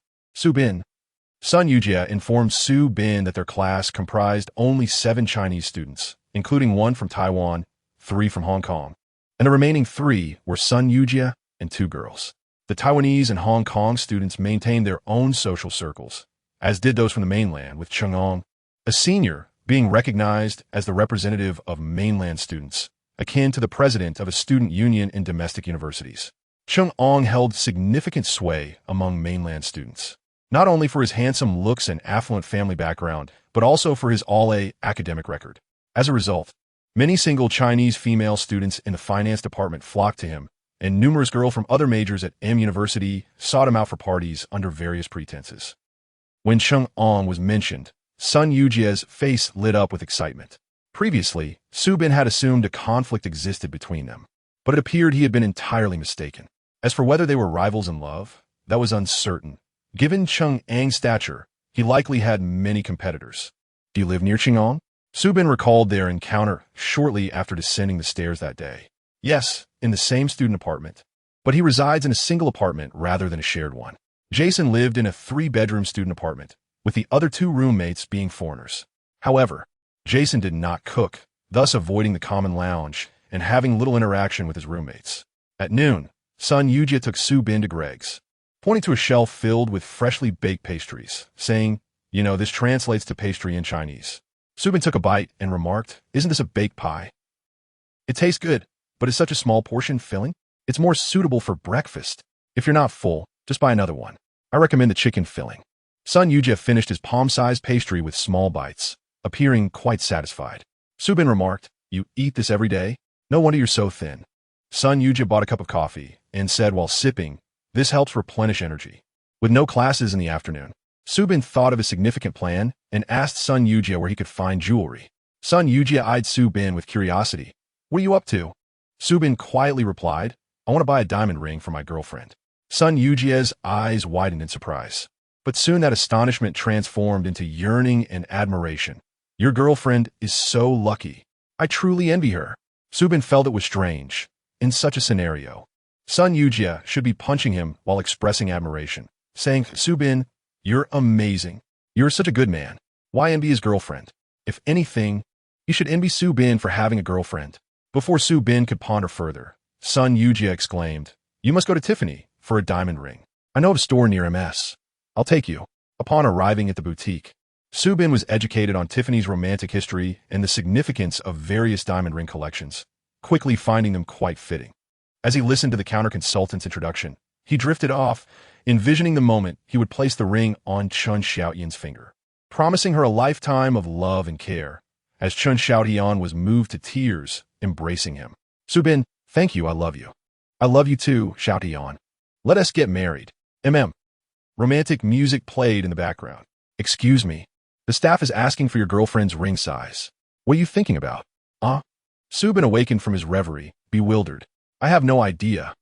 Sun Yujia informed Subin that their class comprised only 7 Chinese students, including 1 from Taiwan, 3 from Hong Kong, and the remaining 3 were Sun Yujia and 2 girls. The Taiwanese and Hong Kong students maintained their own social circles, as did those from the mainland, with Chang'ong, a senior, being recognized as the representative of mainland students, akin to the president of a student union in domestic universities. Chang'ong held significant sway among mainland students, not only for his handsome looks and affluent family background, but also for his all-A academic record. As a result, many single Chinese female students in the finance department flocked to him, and numerous girls from other majors at M University sought him out for parties under various pretenses. When Chang'ong was mentioned, Sun Yujia's face lit up with excitement. Previously, Subin had assumed a conflict existed between them, but it appeared he had been entirely mistaken. As for whether they were rivals in love, that was uncertain. Given Chang'ang's stature, he likely had many competitors. Do you live near Chang'ong? Subin recalled their encounter shortly after descending the stairs that day. Yes, in the same student apartment, but he resides in a single apartment rather than a shared one. Jason lived in a 3-bedroom student apartment, with the other 2 roommates being foreigners. However, Jason did not cook, thus avoiding the common lounge and having little interaction with his roommates. At noon, Sun Yujia took Subin to Greg's, pointing to a shelf filled with freshly baked pastries, saying, This translates to pastry in Chinese. Subin took a bite and remarked, Isn't this a baked pie? It tastes good, but is such a small portion filling? It's more suitable for breakfast. If you're not full, just buy another one. I recommend the chicken filling. Sun Yujia finished his palm-sized pastry with small bites, appearing quite satisfied. Subin remarked, You eat this every day? No wonder you're so thin. Sun Yujia bought a cup of coffee and said while sipping, This helps replenish energy. With no classes in the afternoon, Subin thought of a significant plan and asked Sun Yujia where he could find jewelry. Sun Yujia eyed Subin with curiosity. What are you up to? Subin quietly replied, I want to buy a diamond ring for my girlfriend. Sun Yujia's eyes widened in surprise. But soon that astonishment transformed into yearning and admiration. Your girlfriend is so lucky. I truly envy her. Subin felt it was strange. In such a scenario, Sun Yujia should be punching him while expressing admiration, saying, Subin, you're amazing. You're such a good man. Why envy his girlfriend? If anything, you should envy Subin for having a girlfriend. Before Subin could ponder further, Sun Yujia exclaimed, You must go to Tiffany for a diamond ring. I know of a store near MS. I'll take you. Upon arriving at the boutique, Subin was educated on Tiffany's romantic history and the significance of various diamond ring collections, quickly finding them quite fitting. As he listened to the counter-consultant's introduction, he drifted off, envisioning the moment he would place the ring on Chun Xiaoyan's finger, promising her a lifetime of love and care, as Chun Xiaoyan was moved to tears, embracing him. Subin, thank you, I love you. I love you too, Xiaoyan. Let us get married. Romantic music played in the background. Excuse me. The staff is asking for your girlfriend's ring size. What are you thinking about? Subin awakened from his reverie, bewildered. I have no idea.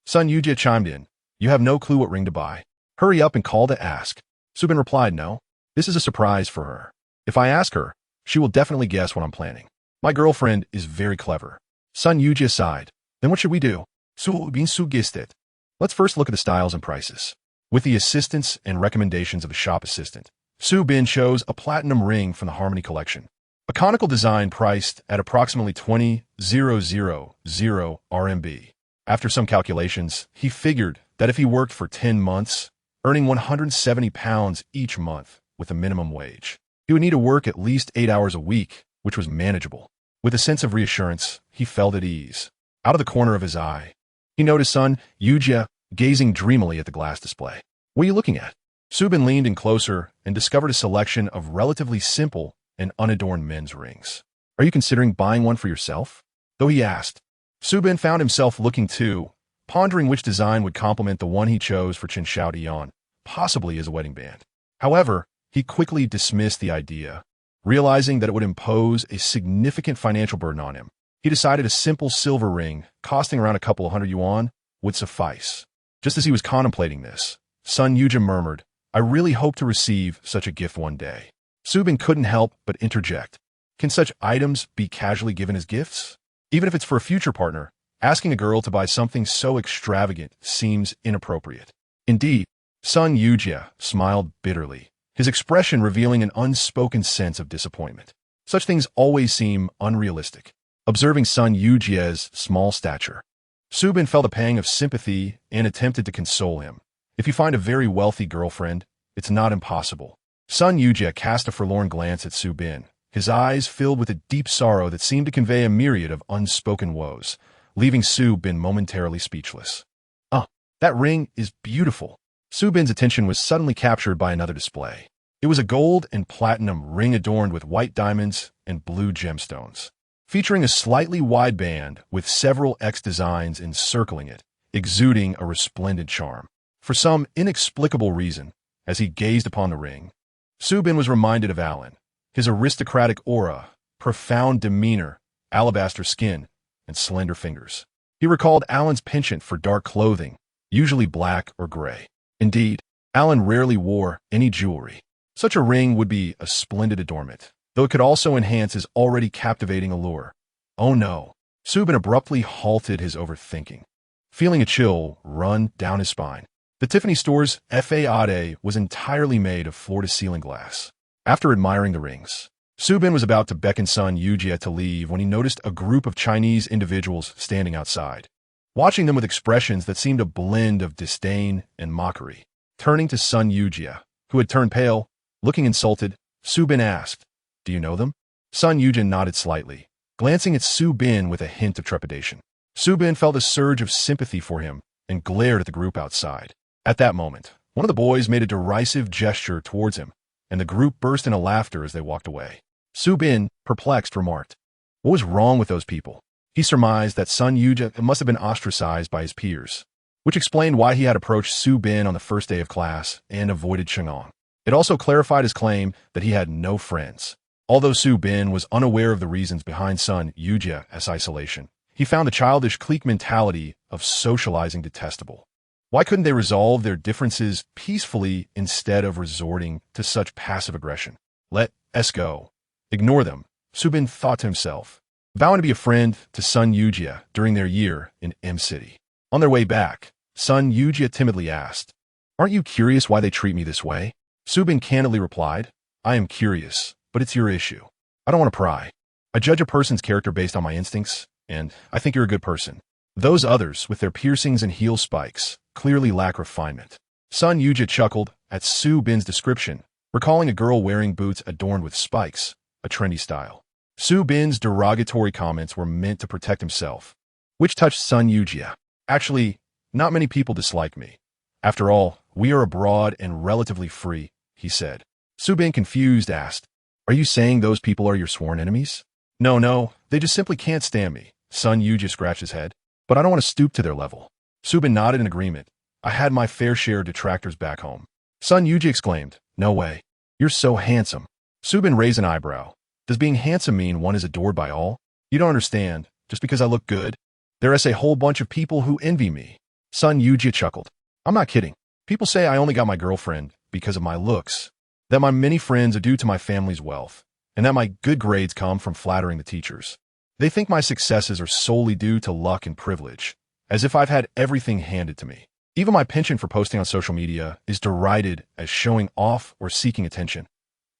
Sun Yujia chimed in. You have no clue what ring to buy. Hurry up and call to ask. Subin replied, No. This is a surprise for her. If I ask her, she will definitely guess what I'm planning. My girlfriend is very clever. Sun Yujia sighed. Then what should we do? Subin suggested. Let's first look at the styles and prices. With the assistance and recommendations of a shop assistant, Subin chose a platinum ring from the Harmony collection. A conical design priced at approximately 20,000 RMB. After some calculations, he figured that if he worked for 10 months, earning 170 pounds each month with a minimum wage, he would need to work at least 8 hours a week, which was manageable. With a sense of reassurance, he felt at ease. Out of the corner of his eye, he noticed Sun Yujia gazing dreamily at the glass display. What are you looking at? Subin leaned in closer and discovered a selection of relatively simple and unadorned men's rings. Are you considering buying one for yourself? Though he asked, Subin found himself looking too, pondering which design would complement the one he chose for Chen Xiaoyan, possibly as a wedding band. However, he quickly dismissed the idea, realizing that it would impose a significant financial burden on him. He decided a simple silver ring, costing around a couple of hundred yuan, would suffice. Just as he was contemplating this, Sun Yujia murmured, I really hope to receive such a gift one day. Subin couldn't help but interject. Can such items be casually given as gifts? Even if it's for a future partner, asking a girl to buy something so extravagant seems inappropriate. Indeed, Sun Yujia smiled bitterly, his expression revealing an unspoken sense of disappointment. Such things always seem unrealistic. Observing Sun Yujia's small stature, Subin felt a pang of sympathy and attempted to console him. If you find a very wealthy girlfriend, it's not impossible. Sun Yujia cast a forlorn glance at Subin, his eyes filled with a deep sorrow that seemed to convey a myriad of unspoken woes, leaving Subin momentarily speechless. That ring is beautiful. Subin's attention was suddenly captured by another display. It was a gold and platinum ring adorned with white diamonds and blue gemstones, featuring a slightly wide band with several X designs encircling it, exuding a resplendent charm. For some inexplicable reason, as he gazed upon the ring, Subin was reminded of Alan, his aristocratic aura, profound demeanor, alabaster skin, and slender fingers. He recalled Alan's penchant for dark clothing, usually black or gray. Indeed, Alan rarely wore any jewelry. Such a ring would be a splendid adornment, though it could also enhance his already captivating allure. Oh no! Subin abruptly halted his overthinking, feeling a chill run down his spine. The Tiffany store's faade was entirely made of floor-to-ceiling glass. After admiring the rings, Subin was about to beckon Sun Yujia to leave when he noticed a group of Chinese individuals standing outside, watching them with expressions that seemed a blend of disdain and mockery. Turning to Sun Yujia, who had turned pale, looking insulted, Subin asked, Do you know them? Sun Yujia nodded slightly, glancing at Subin with a hint of trepidation. Subin felt a surge of sympathy for him and glared at the group outside. At that moment, one of the boys made a derisive gesture towards him, and the group burst into laughter as they walked away. Subin, perplexed, remarked, What was wrong with those people? He surmised that Sun Yujia must have been ostracized by his peers, which explained why he had approached Subin on the first day of class and avoided Chang'an. It also clarified his claim that he had no friends. Although Su Bin was unaware of the reasons behind Sun Yujia's isolation, he found the childish clique mentality of socializing detestable. Why couldn't they resolve their differences peacefully instead of resorting to such passive aggression? Let us go. Ignore them, Su Bin thought to himself, vowing to be a friend to Sun Yujia during their year in M City. On their way back, Sun Yujia timidly asked, "Aren't you curious why they treat me this way?" Su Bin candidly replied, "I am curious, but it's your issue. I don't want to pry. I judge a person's character based on my instincts, and I think you're a good person. Those others, with their piercings and heel spikes, clearly lack refinement." Sun Yujia chuckled at Su Bin's description, recalling a girl wearing boots adorned with spikes, a trendy style. Su Bin's derogatory comments were meant to protect himself, which touched Sun Yujia. "Actually, not many people dislike me. After all, we are abroad and relatively free," he said. Su Bin, confused, asked, "Are you saying those people are your sworn enemies?" No, they just simply can't stand me," Sun Yujia scratched his head. "But I don't want to stoop to their level." Su Bin nodded in agreement. "I had my fair share of detractors back home." Sun Yujia exclaimed, "No way. You're so handsome." Su Bin raised an eyebrow. "Does being handsome mean one is adored by all? You don't understand. Just because I look good, there is a whole bunch of people who envy me." Sun Yujia chuckled. "I'm not kidding. People say I only got my girlfriend because of my looks, that my many friends are due to my family's wealth, and that my good grades come from flattering the teachers. They think my successes are solely due to luck and privilege, as if I've had everything handed to me. Even my penchant for posting on social media is derided as showing off or seeking attention."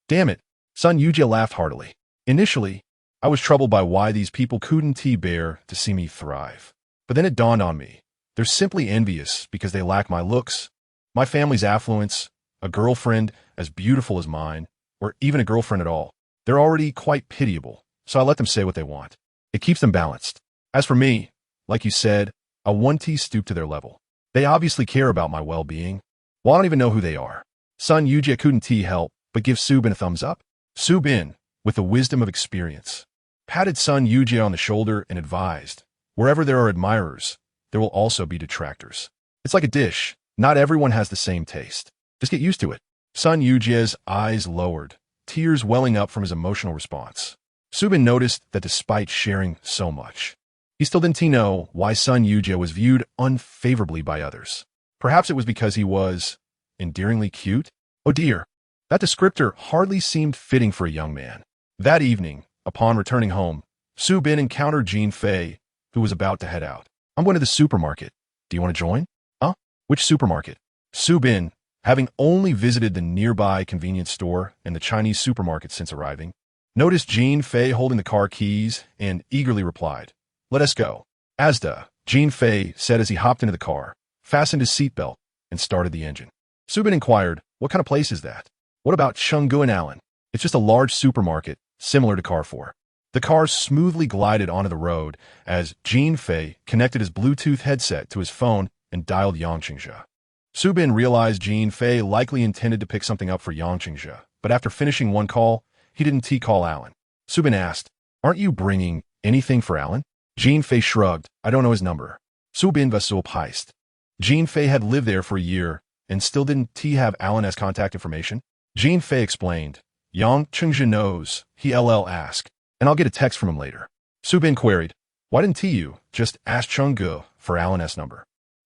"Damn it," Sun Yujia laughed heartily. "Initially, I was troubled by why these people couldn't bear to see me thrive. But then it dawned on me. They're simply envious because they lack my looks, my family's affluence, a girlfriend as beautiful as mine, or even a girlfriend at all. They're already quite pitiable, so I let them say what they want. It keeps them balanced. As for me, like you said, I won't stoop to their level. They obviously care about my well-being. Well, I don't even know who they are." Sun Yujia couldn't help but give Su Bin a thumbs up. Su Bin, with the wisdom of experience, patted Sun Yujia on the shoulder and advised, "Wherever there are admirers, there will also be detractors. It's like a dish. Not everyone has the same taste. Just get used to it." Sun Yujia's eyes lowered, tears welling up from his emotional response. Su Bin noticed that despite sharing so much, he still didn't know why Sun Yujia was viewed unfavorably by others. Perhaps it was because he was endearingly cute? Oh dear, that descriptor hardly seemed fitting for a young man. That evening, upon returning home, Su Bin encountered Jean Fei, who was about to head out. "I'm going to the supermarket. Do you want to join?" "Huh? Which supermarket?" Su Bin, having only visited the nearby convenience store and the Chinese supermarket since arriving, noticed Jean Fei holding the car keys and eagerly replied, "Let us go." "Asda," Jean Fei said as he hopped into the car, fastened his seatbelt, and started the engine. Su Bin inquired, "What kind of place is that?" "What about Chenggu and Allen?" "It's just a large supermarket, similar to Carrefour." The car smoothly glided onto the road as Jean Fei connected his Bluetooth headset to his phone and dialed Yang Qingzhe. Su Bin realized Jean Fei likely intended to pick something up for Yang Qingzhe, but after finishing one call, he didn't call Allen. Su Bin asked, "Aren't you bringing anything for Allen?" Jean Fei shrugged, "I don't know his number." Su Bin was surprised. Jean Fei had lived there for a year and still didn't have Allen's contact information. Jean Fei explained, "Yang Qingzhe knows," he asked, "and I'll get a text from him later." Su Bin queried, "Why didn't you just ask Chenggu for Allen's number?"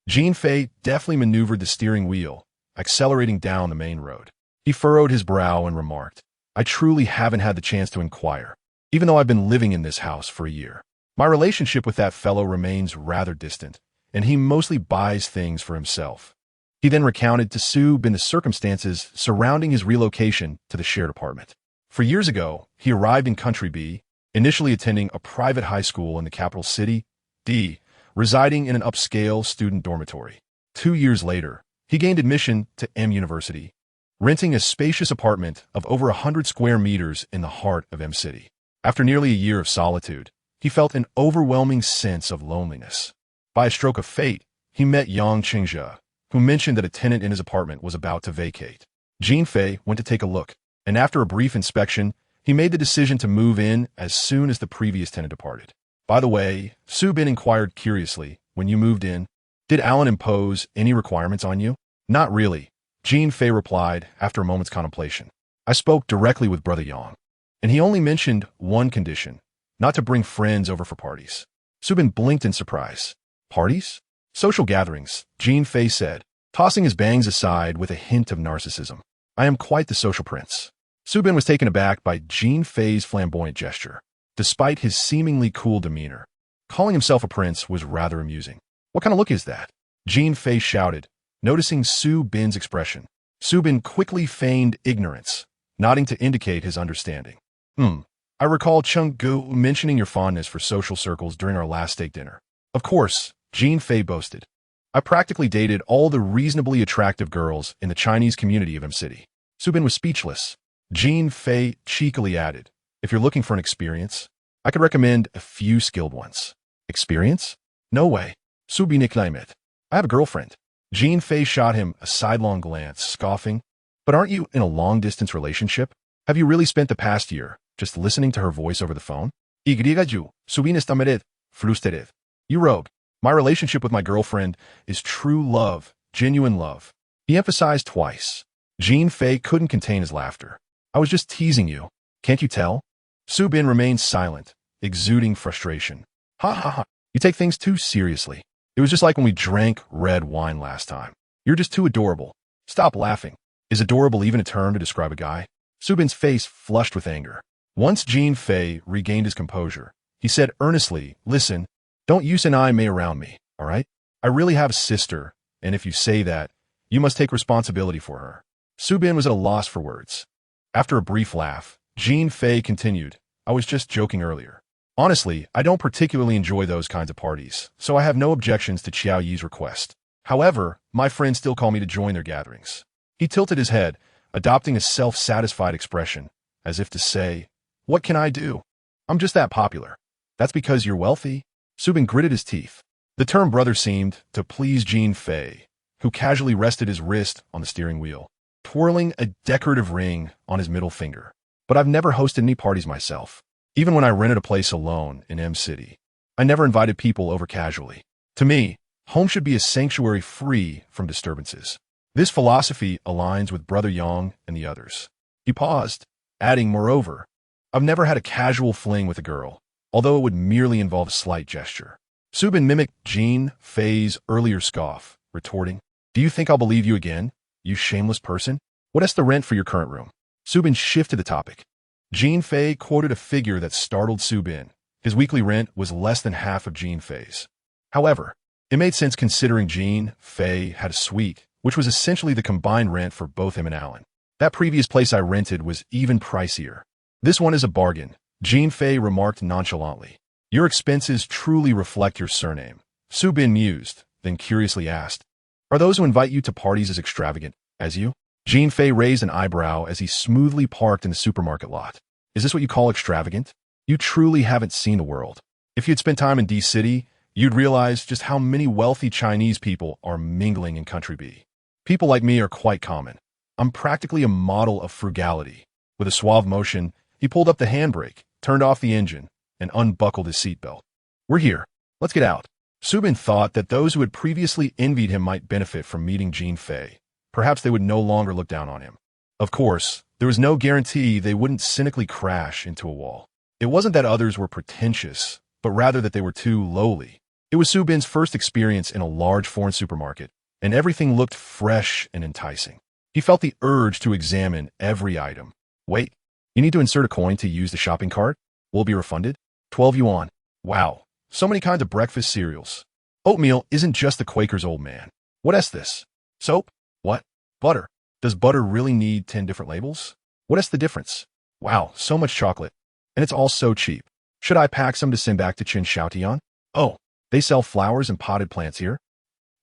Jean Fei deftly maneuvered the steering wheel, accelerating down the main road. He furrowed his brow and remarked, "I truly haven't had the chance to inquire, even though I've been living in this house for a year. My relationship with that fellow remains rather distant, and he mostly buys things for himself." He then recounted to Su Bin the circumstances surrounding his relocation to the shared apartment. For years ago, he arrived in Country B, initially attending a private high school in the capital city, D, residing in an upscale student dormitory. 2 years later, he gained admission to M University, renting a spacious apartment of over 100 square meters in the heart of M City. After nearly a year of solitude, he felt an overwhelming sense of loneliness. By a stroke of fate, he met Yang Qingzhe, who mentioned that a tenant in his apartment was about to vacate. Jean Fei went to take a look, and after a brief inspection, he made the decision to move in as soon as the previous tenant departed. "By the way," Su Bin inquired curiously, "when you moved in, did Allen impose any requirements on you?" "Not really," Jean Fei replied after a moment's contemplation. I spoke directly with Brother Yang, and he only mentioned one condition, not to bring friends over for parties. Subin blinked in surprise. Parties? Social gatherings, Jean Fei said, tossing his bangs aside with a hint of narcissism. I am quite the social prince. Subin was taken aback by Jean Fei's flamboyant gesture, despite his seemingly cool demeanor. Calling himself a prince was rather amusing. What kind of look is that? Jean Fei shouted, noticing Su Bin's expression. Su Bin quickly feigned ignorance, nodding to indicate his understanding. I recall Chung Gu mentioning your fondness for social circles during our last steak dinner. Of course, Jean Fei boasted. I practically dated all the reasonably attractive girls in the Chinese community of M City. Su Bin was speechless. Jean Fei cheekily added, if you're looking for an experience, I could recommend a few skilled ones. Experience? No way. Su Bin nicknamed. I have a girlfriend. Jean Fei shot him a sidelong glance, scoffing. But aren't you in a long-distance relationship? Have you really spent the past year just listening to her voice over the phone? Igrigaju, subines tamered, flustered. You rogue. My relationship with my girlfriend is true love, genuine love. He emphasized twice. Jean Fei couldn't contain his laughter. I was just teasing you. Can't you tell? Su Bin remained silent, exuding frustration. Ha ha ha. You take things too seriously. It was just like when we drank red wine last time. You're just too adorable. Stop laughing. Is adorable even a term to describe a guy? Su Bin's face flushed with anger. Once Jean Fei regained his composure, he said earnestly, listen, don't use an I may around me, all right? I really have a sister, and if you say that, you must take responsibility for her. Su Bin was at a loss for words. After a brief laugh, Jean Fei continued, I was just joking earlier. Honestly, I don't particularly enjoy those kinds of parties, so I have no objections to Qiao Yi's request. However, my friends still call me to join their gatherings. He tilted his head, adopting a self-satisfied expression, as if to say, what can I do? I'm just that popular. That's because you're wealthy? Su Bin gritted his teeth. The term brother seemed to please Jean Fei, who casually rested his wrist on the steering wheel, twirling a decorative ring on his middle finger. But I've never hosted any parties myself. Even when I rented a place alone in M City, I never invited people over casually. To me, home should be a sanctuary free from disturbances. This philosophy aligns with Brother Yang and the others. He paused, adding, moreover, I've never had a casual fling with a girl, although it would merely involve a slight gesture. Su Bin mimicked Jean Fei's earlier scoff, retorting, do you think I'll believe you again, you shameless person? What's the rent for your current room? Su Bin shifted the topic. Jean Fei quoted a figure that startled Su Bin. His weekly rent was less than half of Jean Fei's. However, it made sense considering Jean Fei had a suite, which was essentially the combined rent for both him and Alan. That previous place I rented was even pricier. This one is a bargain, Jean Fei remarked nonchalantly. Your expenses truly reflect your surname. Su Bin mused, then curiously asked, are those who invite you to parties as extravagant as you? Jean Fei raised an eyebrow as he smoothly parked in the supermarket lot. Is this what you call extravagant? You truly haven't seen the world. If you'd spent time in D-City, you'd realize just how many wealthy Chinese people are mingling in Country B. People like me are quite common. I'm practically a model of frugality. With a suave motion, he pulled up the handbrake, turned off the engine, and unbuckled his seatbelt. We're here. Let's get out. Su Bin thought that those who had previously envied him might benefit from meeting Jean Fei. Perhaps they would no longer look down on him. Of course, there was no guarantee they wouldn't cynically crash into a wall. It wasn't that others were pretentious, but rather that they were too lowly. It was Su Bin's first experience in a large foreign supermarket, and everything looked fresh and enticing. He felt the urge to examine every item. Wait, you need to insert a coin to use the shopping cart? Will it be refunded? 12 yuan. Wow, so many kinds of breakfast cereals. Oatmeal isn't just the Quaker's old man. What's this? Soap? What? Butter. Does butter really need 10 different labels? What's the difference? Wow, so much chocolate. And it's all so cheap. Should I pack some to send back to Qin Shaotian? Oh, they sell flowers and potted plants here?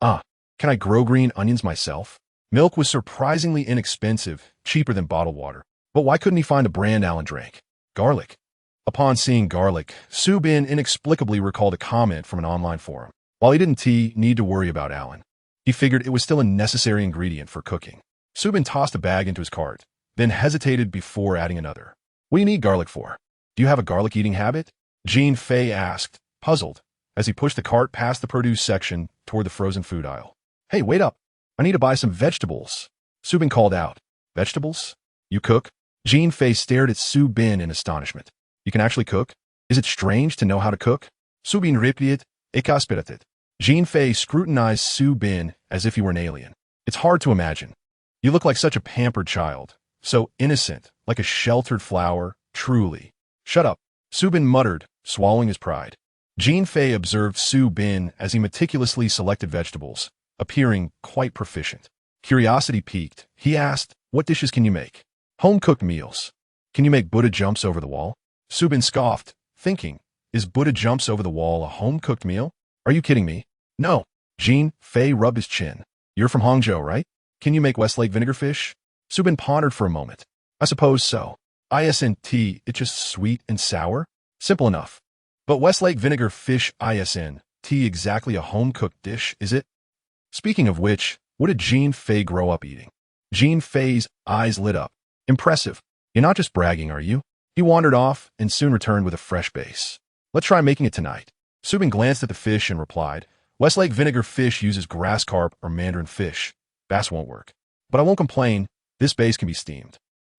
Ah, can I grow green onions myself? Milk was surprisingly inexpensive, cheaper than bottled water. But why couldn't he find a brand Alan drank? Garlic. Upon seeing garlic, Su Bin inexplicably recalled a comment from an online forum. While he didn't need to worry about Alan, he figured it was still a necessary ingredient for cooking. Su Bin tossed a bag into his cart, then hesitated before adding another. What do you need garlic for? Do you have a garlic-eating habit? Jean Fei asked, puzzled, as he pushed the cart past the produce section toward the frozen food aisle. Hey, wait up. I need to buy some vegetables. Su Bin called out. Vegetables? You cook? Jean Fei stared at Su Bin in astonishment. You can actually cook? Is it strange to know how to cook? Su Bin replied, exasperated. Jean Fei scrutinized Su Bin as if he were an alien. It's hard to imagine. You look like such a pampered child. So innocent, like a sheltered flower, truly. Shut up, Su Bin muttered, swallowing his pride. Jean Fei observed Su Bin as he meticulously selected vegetables, appearing quite proficient. Curiosity piqued. He asked, what dishes can you make? Home-cooked meals. Can you make Buddha jumps over the wall? Su Bin scoffed, thinking, is Buddha jumps over the wall a home-cooked meal? Are you kidding me? No. Jean Fei rubbed his chin. You're from Hangzhou, right? Can you make Westlake vinegar fish? Su Bin pondered for a moment. I suppose so. ISNT, it's just sweet and sour? Simple enough. But Westlake vinegar fish ISNT, exactly a home-cooked dish, is it? Speaking of which, what did Jean Fei grow up eating? Jean Fei's eyes lit up. Impressive. You're not just bragging, are you? He wandered off and soon returned with a fresh base. Let's try making it tonight. Su Bin glanced at the fish and replied, Westlake vinegar fish uses grass carp or mandarin fish. Bass won't work. But I won't complain. This base can be steamed.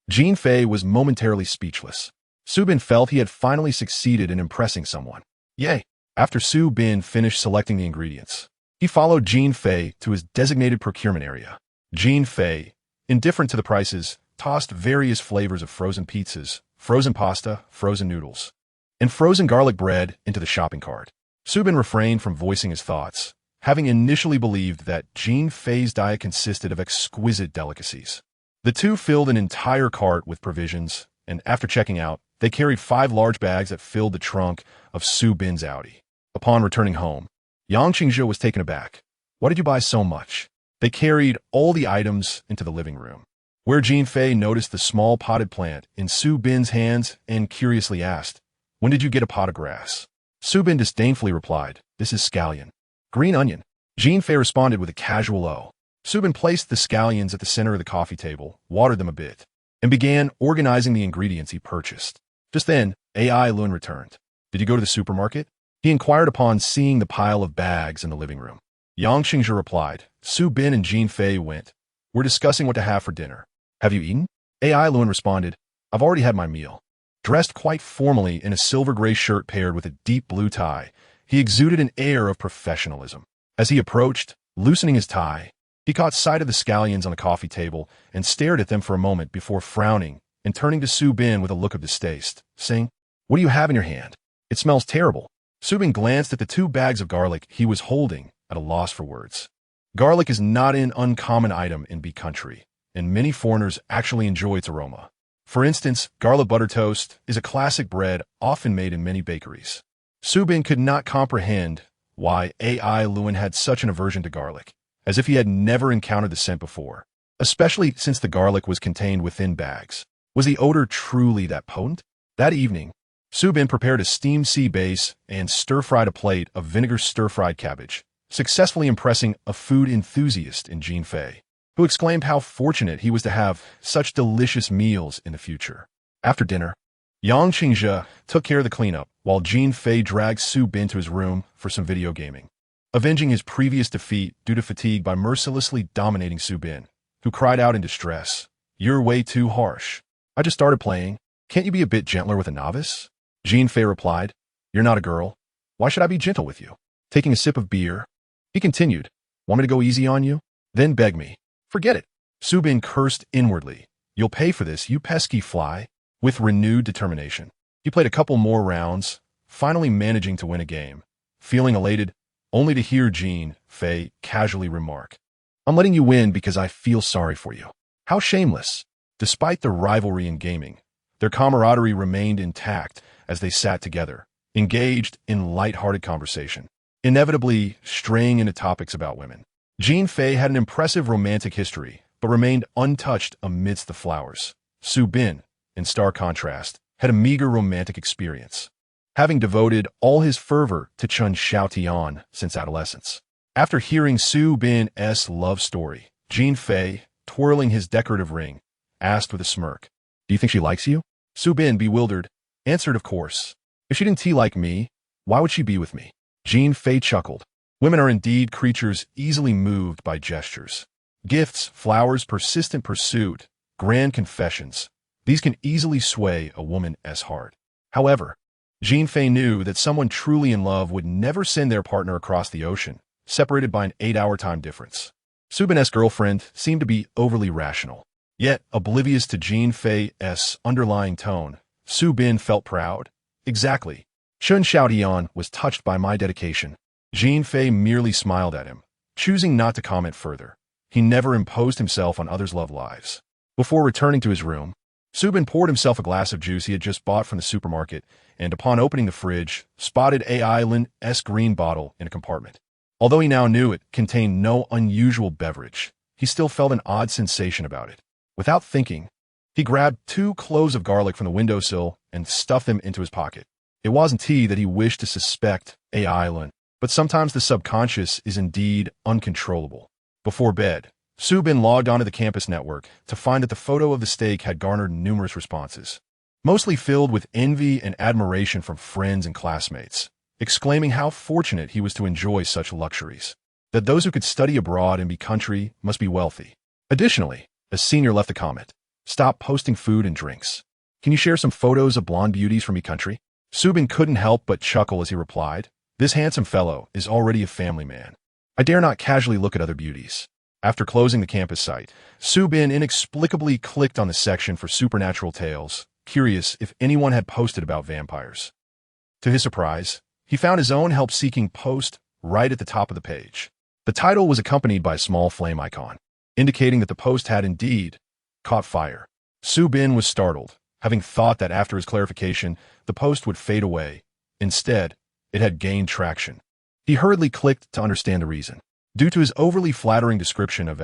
Jean Fei was momentarily speechless. Su Bin felt he had finally succeeded in impressing someone. Yay! After Su Bin finished selecting the ingredients, he followed Jean Fei to his designated procurement area. Jean Fei, indifferent to the prices, tossed various flavors of frozen pizzas, frozen pasta, frozen noodles, and frozen garlic bread into the shopping cart. Su Bin refrained from voicing his thoughts, having initially believed that Jean Fei's diet consisted of exquisite delicacies. The two filled an entire cart with provisions, and after checking out, they carried 5 large bags that filled the trunk of Su Bin's Audi. Upon returning home, Yang Qingzhe was taken aback. Why did you buy so much? They carried all the items into the living room, where Jean Fei noticed the small potted plant in Su Bin's hands and curiously asked, when did you get a pot of grass? Su Bin disdainfully replied, this is scallion. Green onion. Jean Fei responded with a casual "oh." Su Bin placed the scallions at the center of the coffee table, watered them a bit, and began organizing the ingredients he purchased. Just then, AI Lun returned. Did you go to the supermarket? He inquired upon seeing the pile of bags in the living room. Yang Qingzhe replied, Su Bin and Jean Fei went. We're discussing what to have for dinner. Have you eaten? AI Lun responded, I've already had my meal. Dressed quite formally in a silver-gray shirt paired with a deep blue tie, he exuded an air of professionalism. As he approached, loosening his tie, he caught sight of the scallions on the coffee table and stared at them for a moment before frowning and turning to Su Bin with a look of distaste, saying, What do you have in your hand? It smells terrible. Su Bin glanced at the 2 bags of garlic he was holding, at a loss for words. Garlic is not an uncommon item in Bee country, and many foreigners actually enjoy its aroma. For instance, garlic butter toast is a classic bread often made in many bakeries. Su Bin could not comprehend why AI Lun had such an aversion to garlic, as if he had never encountered the scent before, especially since the garlic was contained within bags. Was the odor truly that potent? That evening, Su Bin prepared a steamed sea base and stir-fried a plate of vinegar stir-fried cabbage, successfully impressing a food enthusiast in Jean Fei, who exclaimed how fortunate he was to have such delicious meals in the future. After dinner, Yang Qingzhe took care of the cleanup, while Jean Fei dragged Su Bin to his room for some video gaming, avenging his previous defeat due to fatigue by mercilessly dominating Su Bin, who cried out in distress, You're way too harsh. I just started playing. Can't you be a bit gentler with a novice? Jean Fei replied, You're not a girl. Why should I be gentle with you? Taking a sip of beer, he continued, Want me to go easy on you? Then beg me. Forget it. Su Bin cursed inwardly. You'll pay for this, you pesky fly. With renewed determination, he played a couple more rounds, finally managing to win a game, feeling elated, only to hear Jean Fei casually remark, I'm letting you win because I feel sorry for you. How shameless. Despite the rivalry in gaming, their camaraderie remained intact as they sat together, engaged in light-hearted conversation, inevitably straying into topics about women. Jean Fei had an impressive romantic history, but remained untouched amidst the flowers. Su Bin, in stark contrast, had a meager romantic experience, having devoted all his fervor to Chun Xiaotian since adolescence. After hearing Su Bin's love story, Jean Fei, twirling his decorative ring, asked with a smirk, Do you think she likes you? Su Bin, bewildered, answered, Of course. If she didn't like me, why would she be with me? Jean Fei chuckled. Women are indeed creatures easily moved by gestures. Gifts, flowers, persistent pursuit, grand confessions. These can easily sway a woman's heart. However, Jean Fei knew that someone truly in love would never send their partner across the ocean, separated by an 8-hour time difference. Su Bin's girlfriend seemed to be overly rational. Yet, oblivious to Jean Fei's underlying tone, Su Bin felt proud. Exactly. Chun Xiaotian was touched by my dedication. Jean Fei merely smiled at him, choosing not to comment further. He never imposed himself on others' love lives. Before returning to his room, Su Bin poured himself a glass of juice he had just bought from the supermarket, and upon opening the fridge, spotted a island-esque green bottle in a compartment. Although he now knew it contained no unusual beverage, he still felt an odd sensation about it. Without thinking, he grabbed 2 cloves of garlic from the windowsill and stuffed them into his pocket. It wasn't tea that he wished to suspect a island, but sometimes the subconscious is indeed uncontrollable. Before bed, Su Bin logged onto the campus network to find that the photo of the steak had garnered numerous responses, mostly filled with envy and admiration from friends and classmates, exclaiming how fortunate he was to enjoy such luxuries, that those who could study abroad and be country must be wealthy. Additionally, a senior left a comment. Stop posting food and drinks. Can you share some photos of blonde beauties from your country? Su Bin couldn't help but chuckle as he replied, this handsome fellow is already a family man. I dare not casually look at other beauties. After closing the campus site, Su Bin inexplicably clicked on the section for supernatural tales, curious if anyone had posted about vampires. To his surprise, he found his own help-seeking post right at the top of the page. The title was accompanied by a small flame icon, indicating that the post had indeed caught fire. Su Bin was startled, having thought that after his clarification, the post would fade away. Instead, it had gained traction. He hurriedly clicked to understand the reason. Due to his overly flattering description of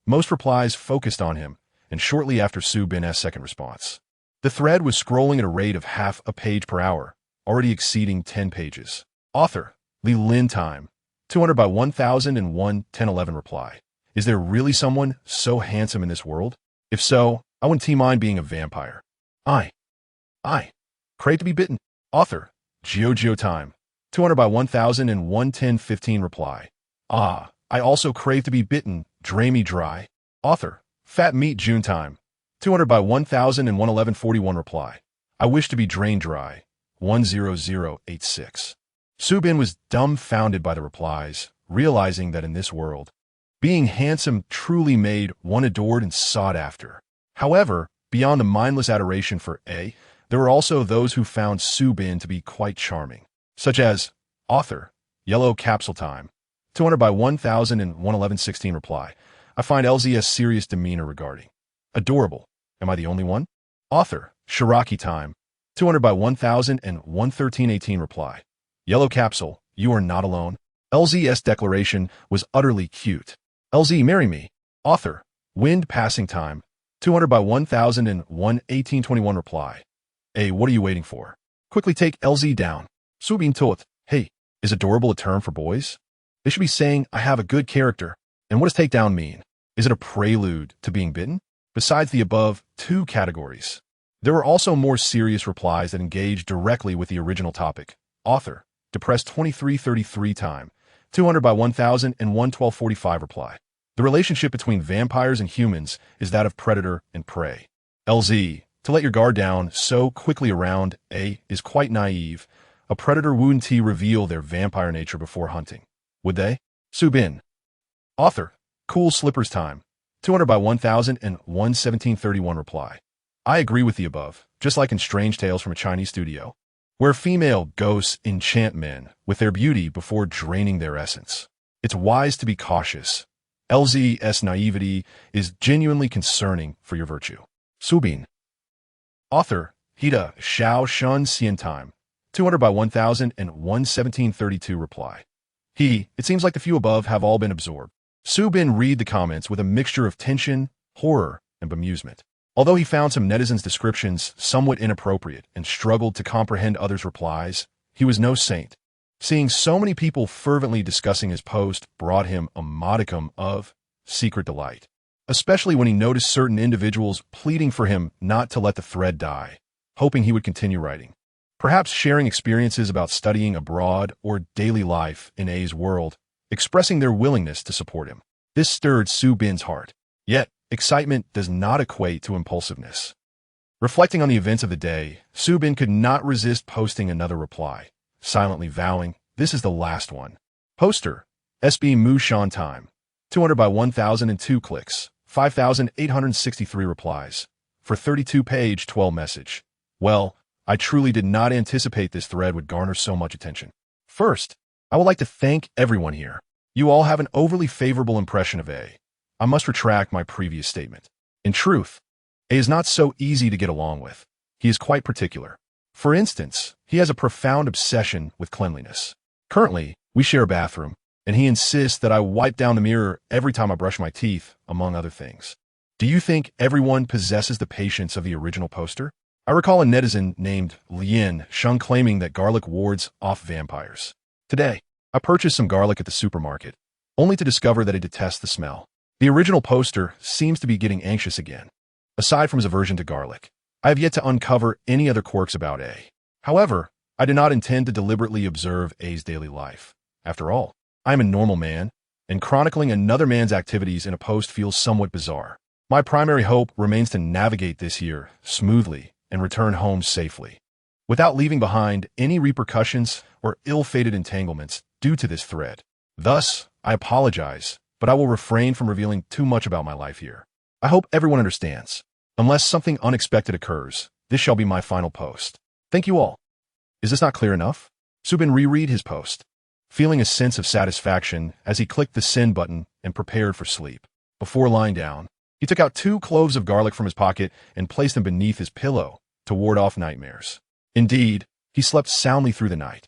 most replies focused on him, and shortly after Su Bin's second response. The thread was scrolling at a rate of half a page per hour, already exceeding 10 pages. Author, Li Lin Time, 200 by 1001, 1011 reply. Is there really someone so handsome in this world? If so, I wouldn't mind being a vampire. I crave to be bitten. Author, Geo Time, 200 by 1001, 1015 reply. I also crave to be bitten, drain me dry. Author, Fat Meat June Time, 200 by 1001, 1141 reply. I wish to be drained dry, 10086. Su Bin was dumbfounded by the replies, realizing that in this world, being handsome truly made one adored and sought after. However, beyond the mindless adoration for there were also those who found Su Bin to be quite charming, such as Author, Yellow Capsule Time, 200 by 1001, 1116 reply. I find LZ's serious demeanor regarding. Adorable. Am I the only one? Author, Shiraki Time, 200 by 1000 and 11318 reply. Yellow Capsule, you are not alone. LZ's declaration was utterly cute. LZ, marry me. Author, Wind Passing Time, 200 by 1000 and 1821 reply. What are you waiting for? Quickly take LZ down. Su Bin tot. Hey, is adorable a term for boys? They should be saying, I have a good character. And what does take down mean? Is it a prelude to being bitten? Besides the above 2 categories, there were also more serious replies that engaged directly with the original topic. Author, Depressed 2333 Time, 200 by 1000 and 11245 reply. The relationship between vampires and humans is that of predator and prey. LZ, to let your guard down so quickly around is quite naive. A predator wouldn't reveal their vampire nature before hunting, would they? Su Bin. Author, Cool Slippers Time, 200 by 1000 and 1731 reply. I agree with the above, just like in Strange Tales from a Chinese studio, where female ghosts enchant men with their beauty before draining their essence. It's wise to be cautious. LZ's naivety is genuinely concerning for your virtue. Su Bin. Author, Hida Xiao Shun Xian Time, 200 by 1000 and 1732 reply. It seems like the few above have all been absorbed. Su Bin read the comments with a mixture of tension, horror, and bemusement. Although he found some netizens' descriptions somewhat inappropriate and struggled to comprehend others' replies, he was no saint. Seeing so many people fervently discussing his post brought him a modicum of secret delight, especially when he noticed certain individuals pleading for him not to let the thread die, hoping he would continue writing. Perhaps sharing experiences about studying abroad or daily life in A's world, expressing their willingness to support him. This stirred Su Bin's heart. Yet, excitement does not equate to impulsiveness. Reflecting on the events of the day, Su Bin could not resist posting another reply, silently vowing, "This is the last one." Poster, SB Mu Shan time. 200 by 1002 clicks, 5,863 replies. For 32-page 12 message. Well, I truly did not anticipate this thread would garner so much attention. First, I would like to thank everyone here. You all have an overly favorable impression of A. I must retract my previous statement. In truth, A is not so easy to get along with. He is quite particular. For instance, he has a profound obsession with cleanliness. Currently, we share a bathroom, and he insists that I wipe down the mirror every time I brush my teeth, among other things. Do you think everyone possesses the patience of the original poster? I recall a netizen named Lien Sheng claiming that garlic wards off vampires. Today, I purchased some garlic at the supermarket, only to discover that I detest the smell. The original poster seems to be getting anxious again. Aside from his aversion to garlic, I have yet to uncover any other quirks about A. However, I do not intend to deliberately observe A's daily life. After all, I am a normal man, and chronicling another man's activities in a post feels somewhat bizarre. My primary hope remains to navigate this year smoothly and return home safely, without leaving behind any repercussions or ill-fated entanglements due to this thread. Thus, I apologize, but I will refrain from revealing too much about my life here. I hope everyone understands. Unless something unexpected occurs, this shall be my final post. Thank you all. Is this not clear enough? Su Bin reread his post, feeling a sense of satisfaction as he clicked the send button and prepared for sleep. Before lying down, he took out 2 cloves of garlic from his pocket and placed them beneath his pillow to ward off nightmares. Indeed, he slept soundly through the night,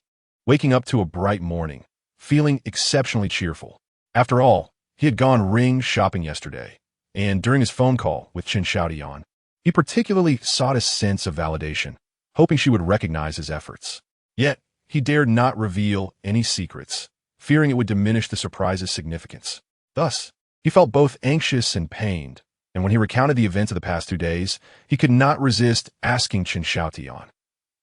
waking up to a bright morning, feeling exceptionally cheerful. After all, he had gone ring shopping yesterday, and during his phone call with Chen Xiaotian, he particularly sought a sense of validation, hoping she would recognize his efforts. Yet, he dared not reveal any secrets, fearing it would diminish the surprise's significance. Thus, he felt both anxious and pained, and when he recounted the events of the past 2 days, he could not resist asking Chen Xiaotian,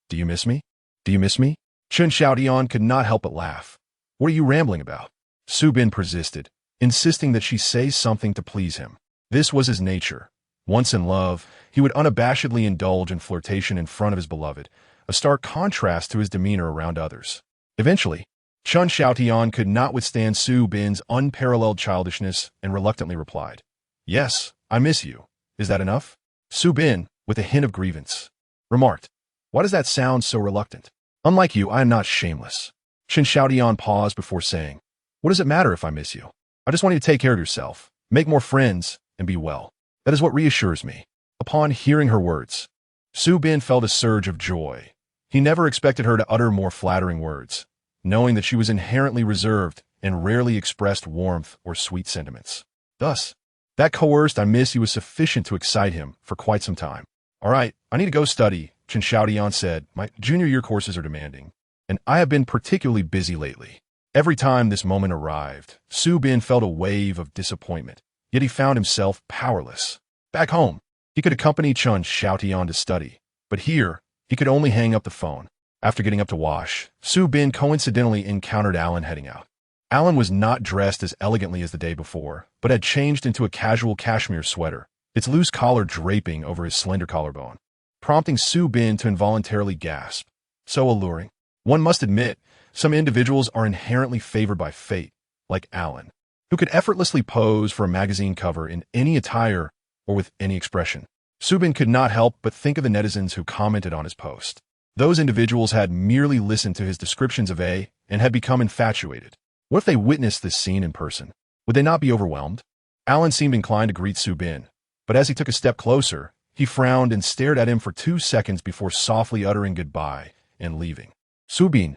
"Do you miss me? Do you miss me?" Chen Xiaotian could not help but laugh. "What are you rambling about?" Su Bin persisted, insisting that she say something to please him. This was his nature. Once in love, he would unabashedly indulge in flirtation in front of his beloved, a stark contrast to his demeanor around others. Eventually, Chen Xiaotian could not withstand Su Bin's unparalleled childishness and reluctantly replied, "Yes, I miss you. Is that enough?" Su Bin, with a hint of grievance, remarked, "Why does that sound so reluctant? Unlike you, I am not shameless." Chen Xiaotian paused before saying, "What does it matter if I miss you? I just want you to take care of yourself, make more friends, and be well. That is what reassures me." Upon hearing her words, Su Bin felt a surge of joy. He never expected her to utter more flattering words, knowing that she was inherently reserved and rarely expressed warmth or sweet sentiments. Thus, that coerced "I miss you" was sufficient to excite him for quite some time. "All right, I need to go study," Chen Xiaotian said. "My junior year courses are demanding, and I have been particularly busy lately." Every time this moment arrived, Su Bin felt a wave of disappointment, yet he found himself powerless. Back home, he could accompany Chen Xiaotian to study, but here, he could only hang up the phone. After getting up to wash, Su Bin coincidentally encountered Alan heading out. Alan was not dressed as elegantly as the day before, but had changed into a casual cashmere sweater, its loose collar draping over his slender collarbone, prompting Su Bin to involuntarily gasp. So alluring. One must admit, some individuals are inherently favored by fate, like Alan, who could effortlessly pose for a magazine cover in any attire or with any expression. Su Bin could not help but think of the netizens who commented on his post. Those individuals had merely listened to his descriptions of A and had become infatuated. What if they witnessed this scene in person? Would they not be overwhelmed? Alan seemed inclined to greet Su Bin, but as he took a step closer, he frowned and stared at him for 2 seconds before softly uttering goodbye and leaving. Su Bin.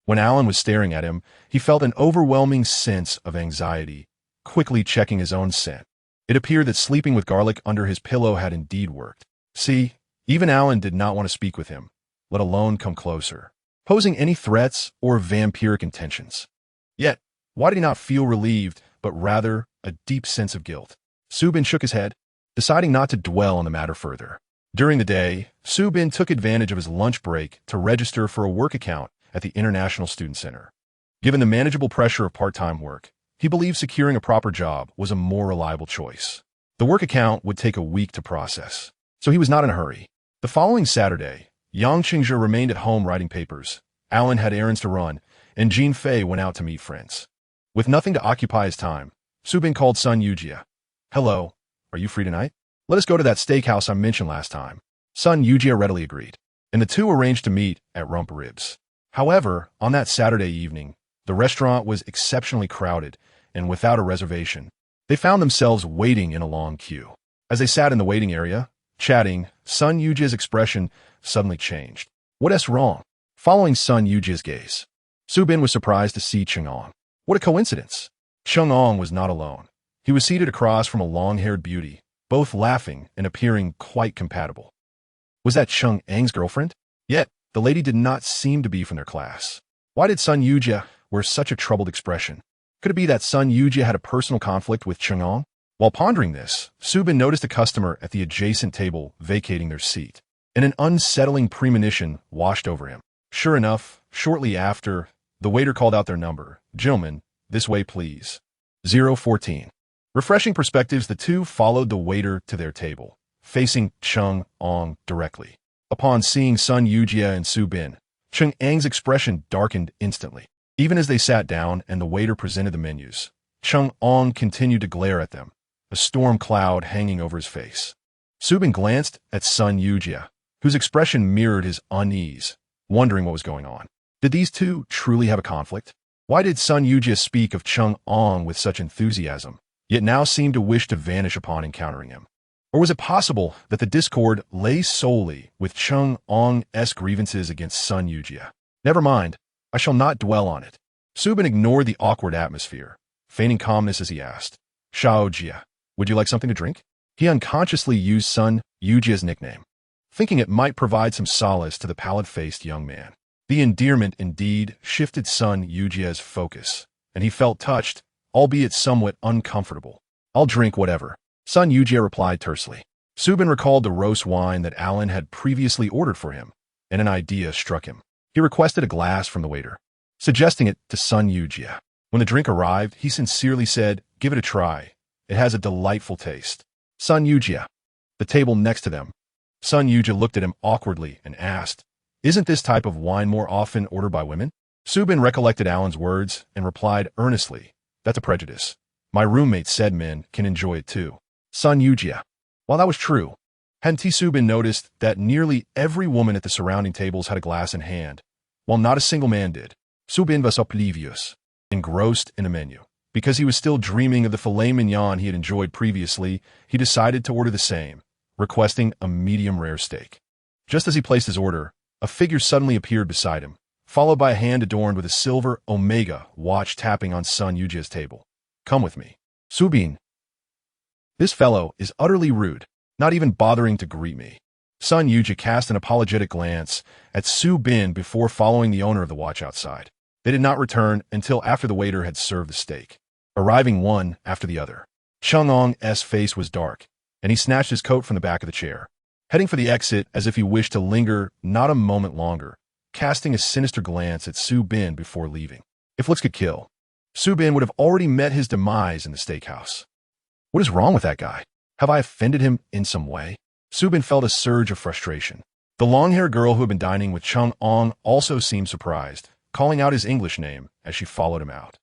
When Alan was staring at him, he felt an overwhelming sense of anxiety, quickly checking his own scent. It appeared that sleeping with garlic under his pillow had indeed worked. See, even Alan did not want to speak with him, let alone come closer, posing any threats or vampiric intentions. Yet, why did he not feel relieved, but rather a deep sense of guilt? Su Bin shook his head, deciding not to dwell on the matter further. During the day, Su Bin took advantage of his lunch break to register for a work account at the International Student Center. Given the manageable pressure of part-time work, He believed securing a proper job was a more reliable choice. The work account would take a week to process, so he was not in a hurry. The following Saturday, Yang Qingzhe remained at home writing papers. Alan had errands to run, and Jean Fei went out to meet friends. With nothing to occupy his time, Subin called Sun Yujie. "Hello, are you free tonight? Let us go to that steakhouse I mentioned last time." Sun Yujie readily agreed, and the two arranged to meet at Rump Ribs. However, on that Saturday evening, the restaurant was exceptionally crowded, and without a reservation, they found themselves waiting in a long queue. As they sat in the waiting area, chatting, Sun Yujie's expression suddenly changed. "What's wrong?" Following Sun Yujie's gaze, Subin was surprised to see Chang'ong. What a coincidence! Chang'ong was not alone. He was seated across from a long-haired beauty, both laughing and appearing quite compatible. Was that Chang'ang's girlfriend? Yet, the lady did not seem to be from their class. Why did Sun Yujie wear such a troubled expression? Could it be that Sun Yujie had a personal conflict with Chang'ong? While pondering this, Subin noticed a customer at the adjacent table vacating their seat, and an unsettling premonition washed over him. Sure enough, shortly after, the waiter called out their number. "Gentlemen, this way please. 014. Refreshing perspectives, the two followed the waiter to their table, facing Chang'ong directly. Upon seeing Sun Yujie and Subin, Chang'ang's expression darkened instantly. Even as they sat down and the waiter presented the menus, Chang'ong continued to glare at them, a storm cloud hanging over his face. Subin glanced at Sun Yujie, whose expression mirrored his unease, wondering what was going on. Did these two truly have a conflict? Why did Sun Yujie speak of Chang'ong with such enthusiasm, yet now seem to wish to vanish upon encountering him? Or was it possible that the discord lay solely with Chang'ong's grievances against Sun Yujie? Never mind, I shall not dwell on it. Subin ignored the awkward atmosphere, feigning calmness as he asked, "Xiaojie, would you like something to drink?" He unconsciously used Sun Yujie's nickname, thinking it might provide some solace to the pallid-faced young man. The endearment indeed shifted Sun Yujie's focus, and he felt touched, albeit somewhat uncomfortable. "I'll drink whatever," Sun Yujie replied tersely. Subin recalled the roast wine that Alan had previously ordered for him, and an idea struck him. He requested a glass from the waiter, suggesting it to Sun Yujie. When the drink arrived, he sincerely said, "Give it a try. It has a delightful taste." Sun Yujie, the table next to them. Sun Yujie looked at him awkwardly and asked, "Isn't this type of wine more often ordered by women?" Subin recollected Alan's words and replied earnestly, "That's a prejudice. My roommate said men can enjoy it too." Sun Yujie. While that was true, hadn't Subin noticed that nearly every woman at the surrounding tables had a glass in hand, while not a single man did? Subin was oblivious, engrossed in a menu. Because he was still dreaming of the filet mignon he had enjoyed previously, he decided to order the same, requesting a medium-rare steak. Just as he placed his order, a figure suddenly appeared beside him, followed by a hand adorned with a silver Omega watch tapping on Sun Yujie's table. "Come with me." "Subin, this fellow is utterly rude, not even bothering to greet me." Sun Yujie cast an apologetic glance at Subin before following the owner of the watch outside. They did not return until after the waiter had served the steak, arriving one after the other. Chang'ong's face was dark, and he snatched his coat from the back of the chair, heading for the exit as if he wished to linger not a moment longer, casting a sinister glance at Subin before leaving. If looks could kill, Subin would have already met his demise in the steakhouse. What is wrong with that guy? Have I offended him in some way? Subin felt a surge of frustration. The long-haired girl who had been dining with Chang'ong also seemed surprised, calling out his English name as she followed him out.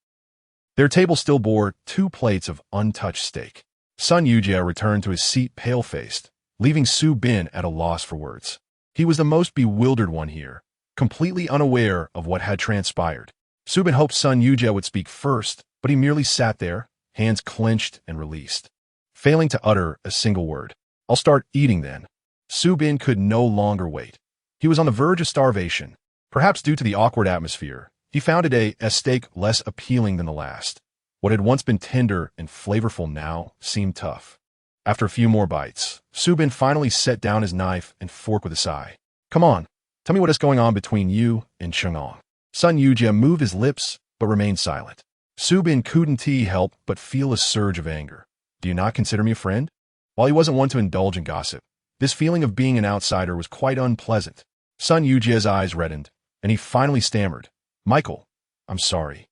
Their table still bore 2 plates of untouched steak. Sun Yujie returned to his seat pale-faced, leaving Subin at a loss for words. He was the most bewildered one here, completely unaware of what had transpired. Subin hoped Sun Yujie would speak first, but he merely sat there, hands clenched and released, failing to utter a single word. "I'll start eating then." Subin could no longer wait. He was on the verge of starvation. Perhaps due to the awkward atmosphere, he found today a steak less appealing than the last. What had once been tender and flavorful now seemed tough. After a few more bites, Subin finally set down his knife and fork with a sigh. "Come on, tell me what is going on between you and Chang'ong." Sun Yujie moved his lips but remained silent. Subin couldn't help but feel a surge of anger. "Do you not consider me a friend?" While he wasn't one to indulge in gossip, this feeling of being an outsider was quite unpleasant. Sun Yujie's eyes reddened, and he finally stammered, "Michael, I'm sorry."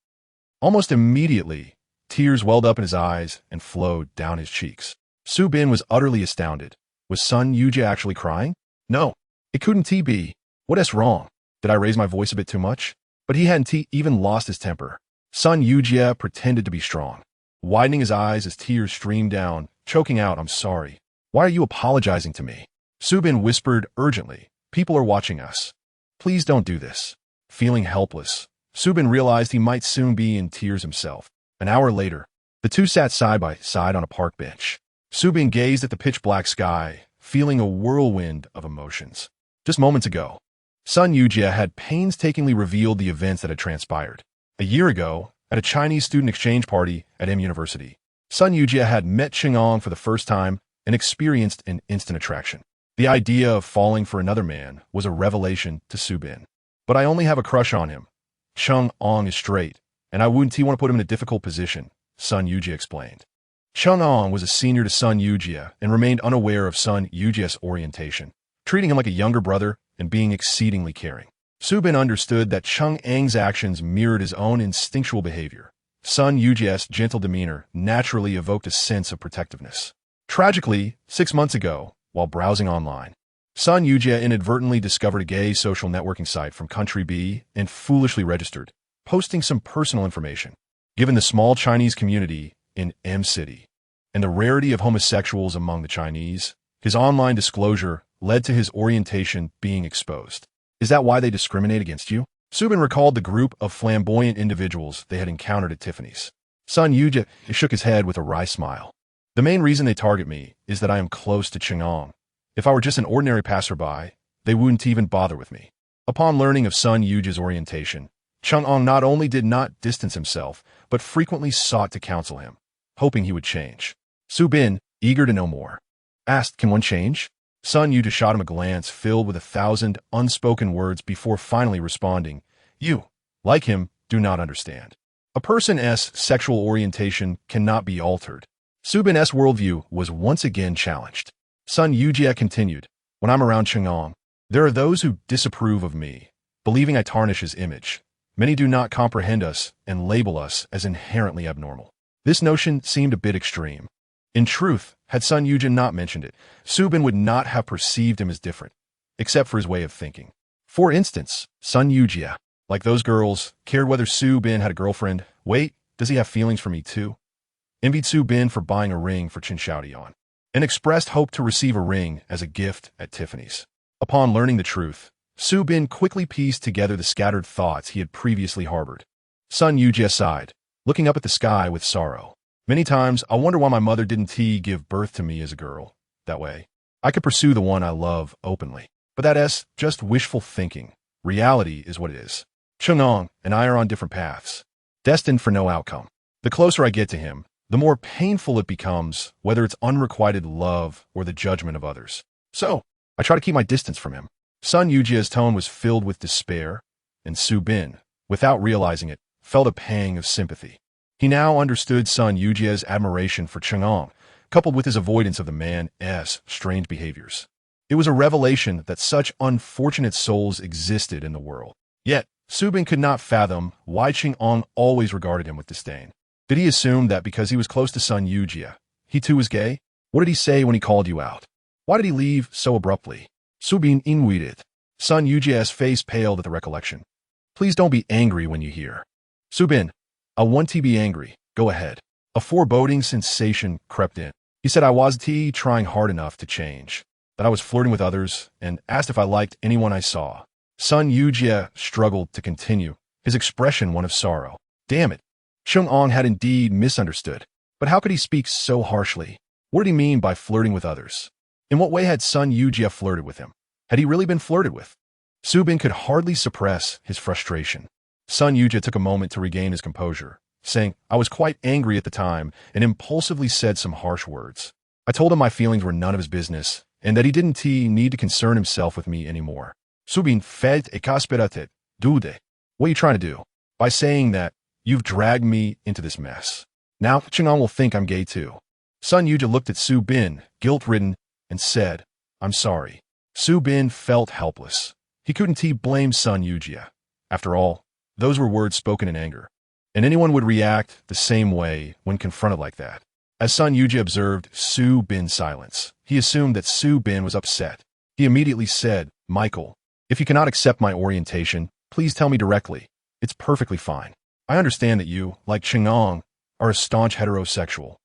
Almost immediately, Tears welled up in his eyes and flowed down his cheeks. Su Bin was utterly astounded. Was Sun Yujie actually crying? No, it couldn't be. What's wrong? Did I raise my voice a bit too much? But he hadn't even lost his temper. Sun Yujie pretended to be strong, widening his eyes as tears streamed down, choking out, "I'm sorry. Why are you apologizing to me?" Su Bin whispered urgently, "People are watching us. Please don't do this." Feeling helpless, Su Bin realized he might soon be in tears himself. An hour later, the two sat side by side on a park bench. Su Bin gazed at the pitch-black sky, feeling a whirlwind of emotions. Just moments ago, Sun Yujie had painstakingly revealed the events that had transpired. A year ago, at a Chinese student exchange party at M University, Sun Yujie had met Chang'an for the first time and experienced an instant attraction. The idea of falling for another man was a revelation to Su Bin. "But I only have a crush on him. Chang'an is straight, and I wouldn't want to put him in a difficult position," Sun Yujie explained. Chang'an was a senior to Sun Yujie and remained unaware of Sun Yujie's orientation, treating him like a younger brother and being exceedingly caring. Su Bin understood that Chang'an's actions mirrored his own instinctual behavior. Sun Yujie's gentle demeanor naturally evoked a sense of protectiveness. Tragically, 6 months ago, while browsing online, Sun Yujie inadvertently discovered a gay social networking site from Country B and foolishly registered, posting some personal information. Given the small Chinese community in M City and the rarity of homosexuals among the Chinese, his online disclosure led to his orientation being exposed. "Is that why they discriminate against you?" Su Bin recalled the group of flamboyant individuals they had encountered at Tiffany's. Sun Yujie shook his head with a wry smile. "The main reason they target me is that I am close to Chang'an. If I were just an ordinary passerby, they wouldn't even bother with me." Upon learning of Sun Yujie's orientation, Chang'an not only did not distance himself, but frequently sought to counsel him, hoping he would change. Su Bin, eager to know more, asked, "Can one change?" Sun Yujie shot him a glance filled with 1,000 unspoken words before finally responding, "You, like him, do not understand. A person's sexual orientation cannot be altered." Su Bin's worldview was once again challenged. Sun Yujie continued, "When I'm around Chang'an, there are those who disapprove of me, believing I tarnish his image. Many do not comprehend us and label us as inherently abnormal." This notion seemed a bit extreme. In truth, had Sun Yujie not mentioned it, Su Bin would not have perceived him as different, except for his way of thinking. For instance, Sun Yujie, like those girls, cared whether Su Bin had a girlfriend. Wait, does he have feelings for me too? Envied Su Bin for buying a ring for Chen Xiaodian, and expressed hope to receive a ring as a gift at Tiffany's. Upon learning the truth, Su Bin quickly pieced together the scattered thoughts he had previously harbored. Sun Yujie sighed, looking up at the sky with sorrow. "Many times, I wonder why my mother didn't give birth to me as a girl. That way, I could pursue the one I love openly. But that's just wishful thinking. Reality is what it is. Chang'an and I are on different paths, destined for no outcome. The closer I get to him, the more painful it becomes, whether it's unrequited love or the judgment of others. So, I try to keep my distance from him." Sun Yujie's tone was filled with despair, and Su Bin, without realizing it, felt a pang of sympathy. He now understood Sun Yujie's admiration for Chang'an, coupled with his avoidance of the man's strange behaviors. It was a revelation that such unfortunate souls existed in the world. Yet, Su Bin could not fathom why Chang'an always regarded him with disdain. Did he assume that because he was close to Sun Yujie, he too was gay? What did he say when he called you out? Why did he leave so abruptly? Su Bin inweited. Sun Yujie's face paled at the recollection. "Please don't be angry when you hear." "Su Bin, I want to be angry. Go ahead." A foreboding sensation crept in. He said I was trying hard enough to change, that I was flirting with others, and asked if I liked anyone I saw. Sun Yujie struggled to continue, his expression one of sorrow. Damn it. Chang'an had indeed misunderstood. But how could he speak so harshly? What did he mean by flirting with others? In what way had Sun Yujie flirted with him? Had he really been flirted with? Su Bin could hardly suppress his frustration. Sun Yujie took a moment to regain his composure, saying, "I was quite angry at the time and impulsively said some harsh words. I told him my feelings were none of his business and that he didn't need to concern himself with me anymore." Su Bin fed a kasperatet, dude. "What are you trying to do? By saying that, you've dragged me into this mess. Now Chang'an will think I'm gay too." Sun Yujie looked at Su Bin, guilt-ridden, and said, "I'm sorry." Su Bin felt helpless. He couldn't blame Sun Yujie. After all, those were words spoken in anger. and anyone would react the same way when confronted like that. As Sun Yuji observed Su Bin's silence, he assumed that Su Bin was upset. He immediately said, "Michael, if you cannot accept my orientation, please tell me directly. It's perfectly fine. I understand that you, like Qingong, are a staunch heterosexual,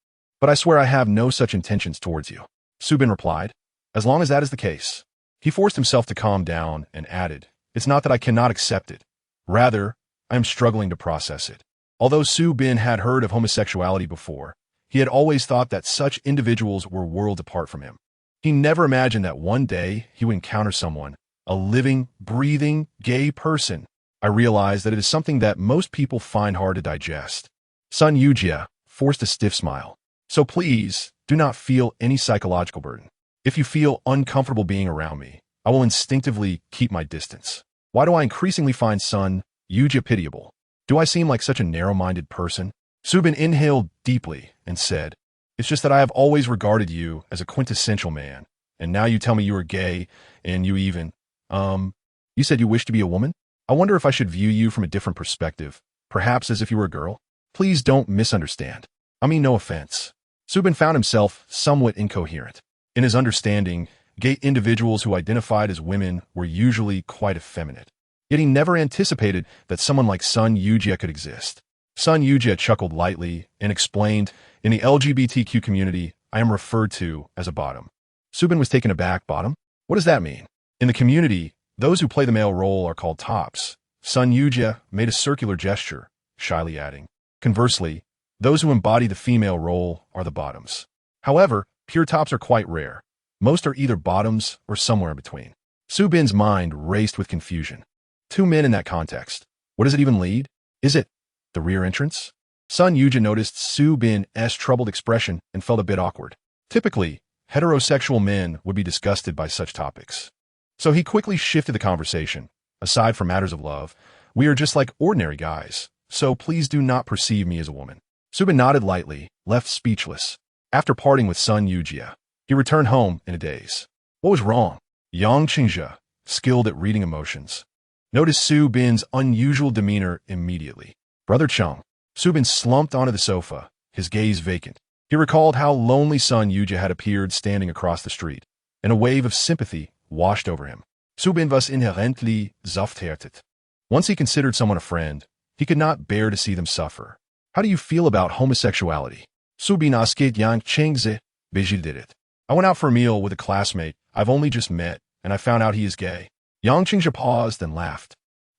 but I swear I have no such intentions towards you." Su Bin replied, "As long as that is the case." He forced himself to calm down and added, "It's not that I cannot accept it. Rather, I am struggling to process it." Although Su Bin had heard of homosexuality before, he had always thought that such individuals were worlds apart from him. He never imagined that one day he would encounter someone, a living, breathing, gay person. I realized that it is something that most people find hard to digest. Sun Yujia forced a stiff smile. "So please, do not feel any psychological burden. If you feel uncomfortable being around me, I will instinctively keep my distance. Why do I increasingly find Sun Yujia pitiable? Do I seem like such a narrow-minded person?" Su Bin inhaled deeply and said, "It's just that I have always regarded you as a quintessential man, and now you tell me you are gay, and you even, you said you wish to be a woman? I wonder if I should view you from a different perspective, perhaps as if you were a girl? Please don't misunderstand. I mean no offense." Su Bin found himself somewhat incoherent. In his understanding, gay individuals who identified as women were usually quite effeminate. Yet he never anticipated that someone like Sun Yujia could exist. Sun Yujia chuckled lightly and explained, "In the LGBTQ community, I am referred to as a bottom." Su Bin was taken aback. "Bottom? What does that mean?" "In the community, those who play the male role are called tops." Sun Yujia made a circular gesture, shyly adding, "Conversely, those who embody the female role are the bottoms. However, pure tops are quite rare. Most are either bottoms or somewhere in between." Su Bin's mind raced with confusion. Two men in that context. What does it even lead? Is it the rear entrance? Sun Yujia noticed Su Bin's troubled expression and felt a bit awkward. Typically, heterosexual men would be disgusted by such topics. So he quickly shifted the conversation. "Aside from matters of love, we are just like ordinary guys, so please do not perceive me as a woman." Su Bin nodded lightly, left speechless. After parting with Sun Yujia, he returned home in a daze. What was wrong? Yang Qingzhe, skilled at reading emotions, noticed Su Bin's unusual demeanor immediately. "Brother Chung." Su Bin slumped onto the sofa, his gaze vacant. He recalled how lonely Sun Yujia had appeared standing across the street, and a wave of sympathy washed over him. Su Bin was inherently zuftheertet. Once he considered someone a friend, he could not bear to see them suffer. "How do you feel about homosexuality?" Su Bin asket Yang Qingzhe it. "I went out for a meal with a classmate I've only just met, and I found out he is gay." Yang Qingzhe paused and laughed.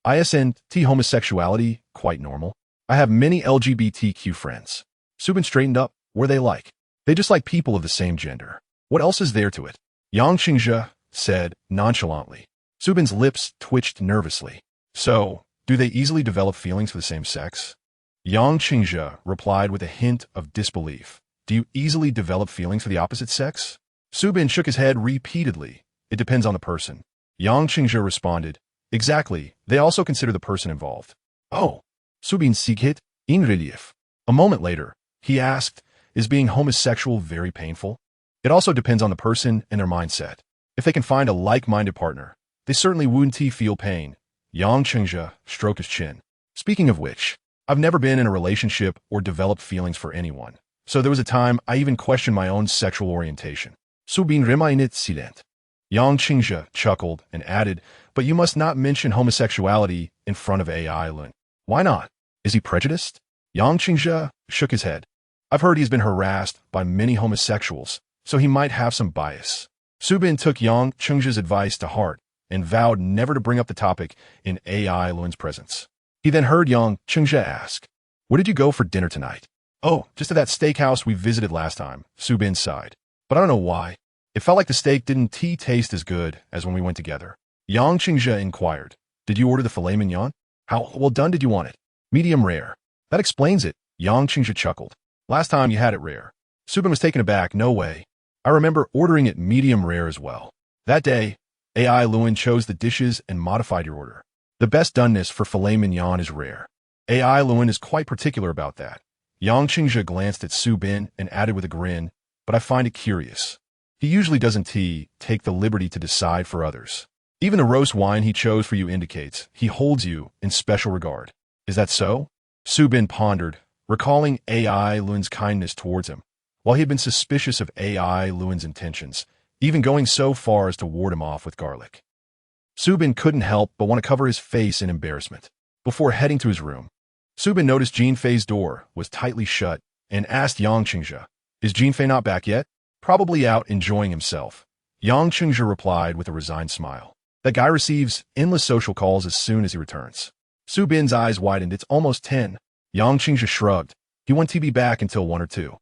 "Isn't homosexuality quite normal? I have many LGBTQ friends." Su Bin straightened up. "Were they like?" "They just like people of the same gender. What else is there to it?" Yang Qingzhe said nonchalantly. Su Bin's lips twitched nervously. "So, do they easily develop feelings for the same sex?" Yang Qingzhe replied with a hint of disbelief. "Do you easily develop feelings for the opposite sex?" Su Bin shook his head repeatedly. "It depends on the person." Yang Qingzhe responded, "Exactly, they also consider the person involved." "Oh." Su Bin sikhet in relief. A moment later, he asked, "Is being homosexual very painful?" "It also depends on the person and their mindset. If they can find a like-minded partner, they certainly wouldn't feel pain." Yang Qingzhe stroked his chin. "Speaking of which, I've never been in a relationship or developed feelings for anyone, so there was a time I even questioned my own sexual orientation." Su Bin remained silent. Yang Qingzhe chuckled and added, "But you must not mention homosexuality in front of AI Lun." "Why not? Is he prejudiced?" Yang Qingzhe shook his head. "I've heard he's been harassed by many homosexuals, so he might have some bias." Su Bin took Yang Qingzhe's advice to heart and vowed never to bring up the topic in AI Lun's presence. He then heard Yang Qingzhe ask, "Where did you go for dinner tonight?" "Oh, just to that steakhouse we visited last time," Su Bin sighed. "But I don't know why. It felt like the steak didn't taste as good as when we went together." Yang Qingzhe inquired, "Did you order the filet mignon? How well done did you want it?" "Medium rare." "That explains it," Yang Qingzhe chuckled. "Last time you had it rare." Su Bin was taken aback. "No way. I remember ordering it medium rare as well." That day, AI Lewin chose the dishes and modified your order. The best doneness for filet mignon is rare. AI Lewin is quite particular about that. Yang Qingzhe glanced at Su Bin and added with a grin, "But I find it curious. He usually doesn't take the liberty to decide for others. Even the roast wine he chose for you indicates he holds you in special regard. Is that so?" Su Bin pondered, recalling AI Lun's kindness towards him, while he had been suspicious of AI Lun's intentions, even going so far as to ward him off with garlic. Su Bin couldn't help but want to cover his face in embarrassment. Before heading to his room, Su Bin noticed Jin Fei's door was tightly shut and asked Yang Qingzhe, "Is Jin Fei not back yet?" "Probably out enjoying himself," Yang Qingzhe replied with a resigned smile. "That guy receives endless social calls as soon as he returns." Su Bin's eyes widened. "It's almost 10. Yang Qingzhe shrugged. He won't be back until 1 or 2.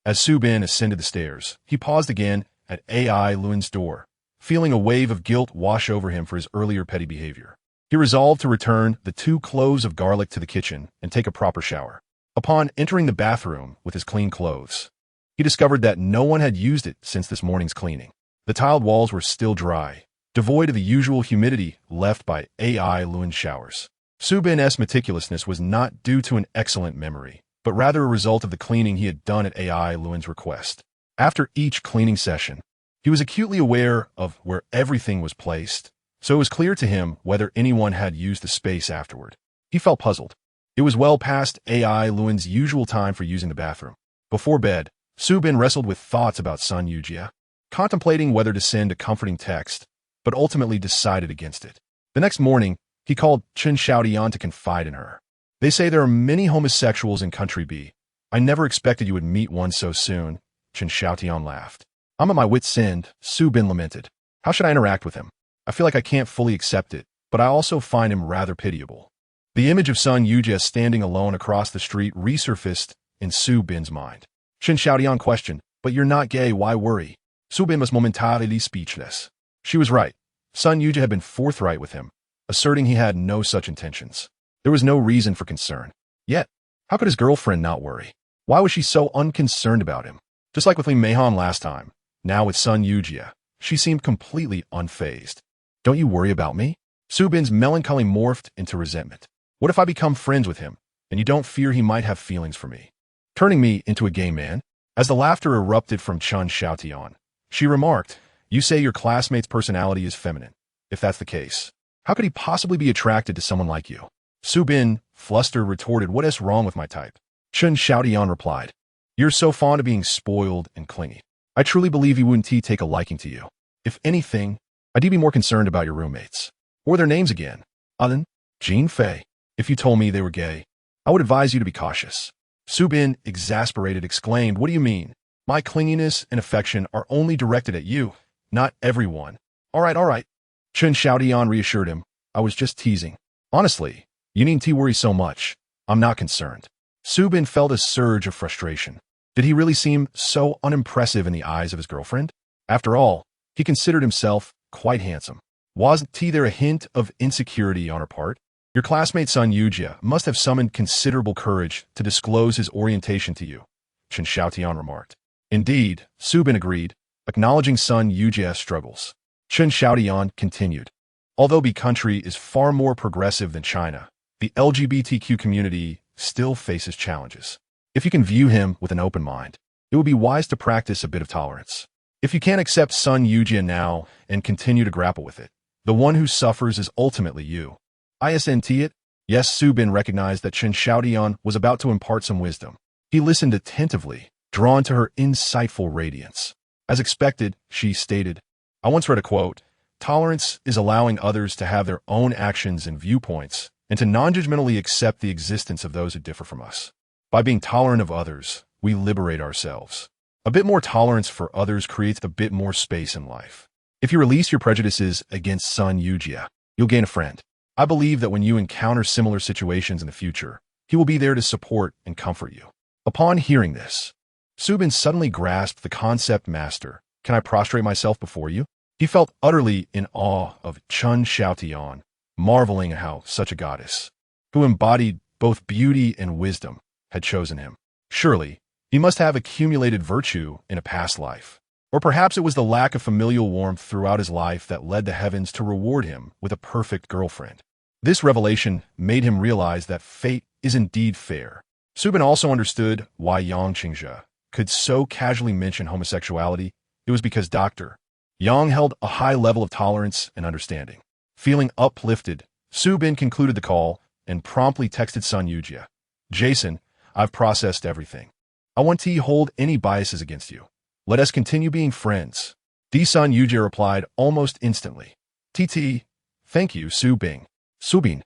As Su Bin ascended the stairs, he paused again at AI Lun's door, feeling a wave of guilt wash over him for his earlier petty behavior. He resolved to return the 2 cloves of garlic to the kitchen and take a proper shower. Upon entering the bathroom with his clean clothes, he discovered that no one had used it since this morning's cleaning. The tiled walls were still dry, devoid of the usual humidity left by AI Lun's showers. Su Bin's meticulousness was not due to an excellent memory, but rather a result of the cleaning he had done at AI Lun's request. After each cleaning session, he was acutely aware of where everything was placed, so it was clear to him whether anyone had used the space afterward. He felt puzzled. It was well past AI Lun's usual time for using the bathroom. Before bed, Su Bin wrestled with thoughts about Sun Yujie, contemplating whether to send a comforting text, but ultimately decided against it. The next morning, he called Chen Xiaotian to confide in her. "They say there are many homosexuals in Country B. I never expected you would meet one so soon." Chen Xiaotian laughed. "I'm at my wit's end," Su Bin lamented. "How should I interact with him? I feel like I can't fully accept it, but I also find him rather pitiable." The image of Sun Yujie standing alone across the street resurfaced in Su Bin's mind. Chen Xiaotian questioned, "But you're not gay, why worry?" Su Bin was momentarily speechless. She was right. Sun Yujie had been forthright with him, asserting he had no such intentions. There was no reason for concern. Yet, how could his girlfriend not worry? Why was she so unconcerned about him? Just like with Li Meihan last time, now with Sun Yujie, she seemed completely unfazed. "Don't you worry about me?" Su Bin's melancholy morphed into resentment. "What if I become friends with him, and you don't fear he might have feelings for me, turning me into a gay man?" As the laughter erupted from Chen Xiaotian, she remarked, "You say your classmate's personality is feminine. If that's the case, how could he possibly be attracted to someone like you?" Su Bin, flustered, retorted, "What is wrong with my type?" Chen Xiaotian replied, "You're so fond of being spoiled and clingy. I truly believe he wouldn't take a liking to you. If anything, I'd be more concerned about your roommates. Or their names again. Alan, Jin Fei. If you told me they were gay, I would advise you to be cautious." Su Bin, exasperated, exclaimed, "What do you mean? My clinginess and affection are only directed at you, not everyone." All right. Chen Xiaotian reassured him, "I was just teasing. Honestly, you needn't worry so much. I'm not concerned." Su Bin felt a surge of frustration. Did he really seem so unimpressive in the eyes of his girlfriend? After all, he considered himself quite handsome. Wasn't there a hint of insecurity on her part? "Your classmate Sun Yujie must have summoned considerable courage to disclose his orientation to you," Chen Xiaotian remarked. "Indeed," Su Bin agreed, acknowledging Sun Yujie's struggles. Chen Xiaotian continued, "Although B country is far more progressive than China, the LGBTQ community still faces challenges. If you can view him with an open mind, it would be wise to practice a bit of tolerance. If you can't accept Sun Yujie now and continue to grapple with it, the one who suffers is ultimately you." "Isn't it?" Yes, Su Bin recognized that Chen Xiaotian was about to impart some wisdom. He listened attentively, drawn to her insightful radiance. As expected, she stated, "I once read a quote, 'Tolerance is allowing others to have their own actions and viewpoints, and to non-judgmentally accept the existence of those who differ from us. By being tolerant of others, we liberate ourselves. A bit more tolerance for others creates a bit more space in life. If you release your prejudices against Sun Yujie, you'll gain a friend. I believe that when you encounter similar situations in the future, he will be there to support and comfort you." Upon hearing this, Su Bin suddenly grasped the concept. "Master, can I prostrate myself before you?" He felt utterly in awe of Chen Xiaotian, marveling at how such a goddess, who embodied both beauty and wisdom, had chosen him. Surely, he must have accumulated virtue in a past life. Or perhaps it was the lack of familial warmth throughout his life that led the heavens to reward him with a perfect girlfriend. This revelation made him realize that fate is indeed fair. Su Bin also understood why Yang Qingzhe could so casually mention homosexuality. It was because Dr. Yang held a high level of tolerance and understanding. Feeling uplifted, Su Bin concluded the call and promptly texted Sun Yujie, Jason, I've processed everything. I want to hold any biases against you. Let us continue being friends. D-Sun Yuji replied almost instantly. TT, thank you, Su Bing. Subin.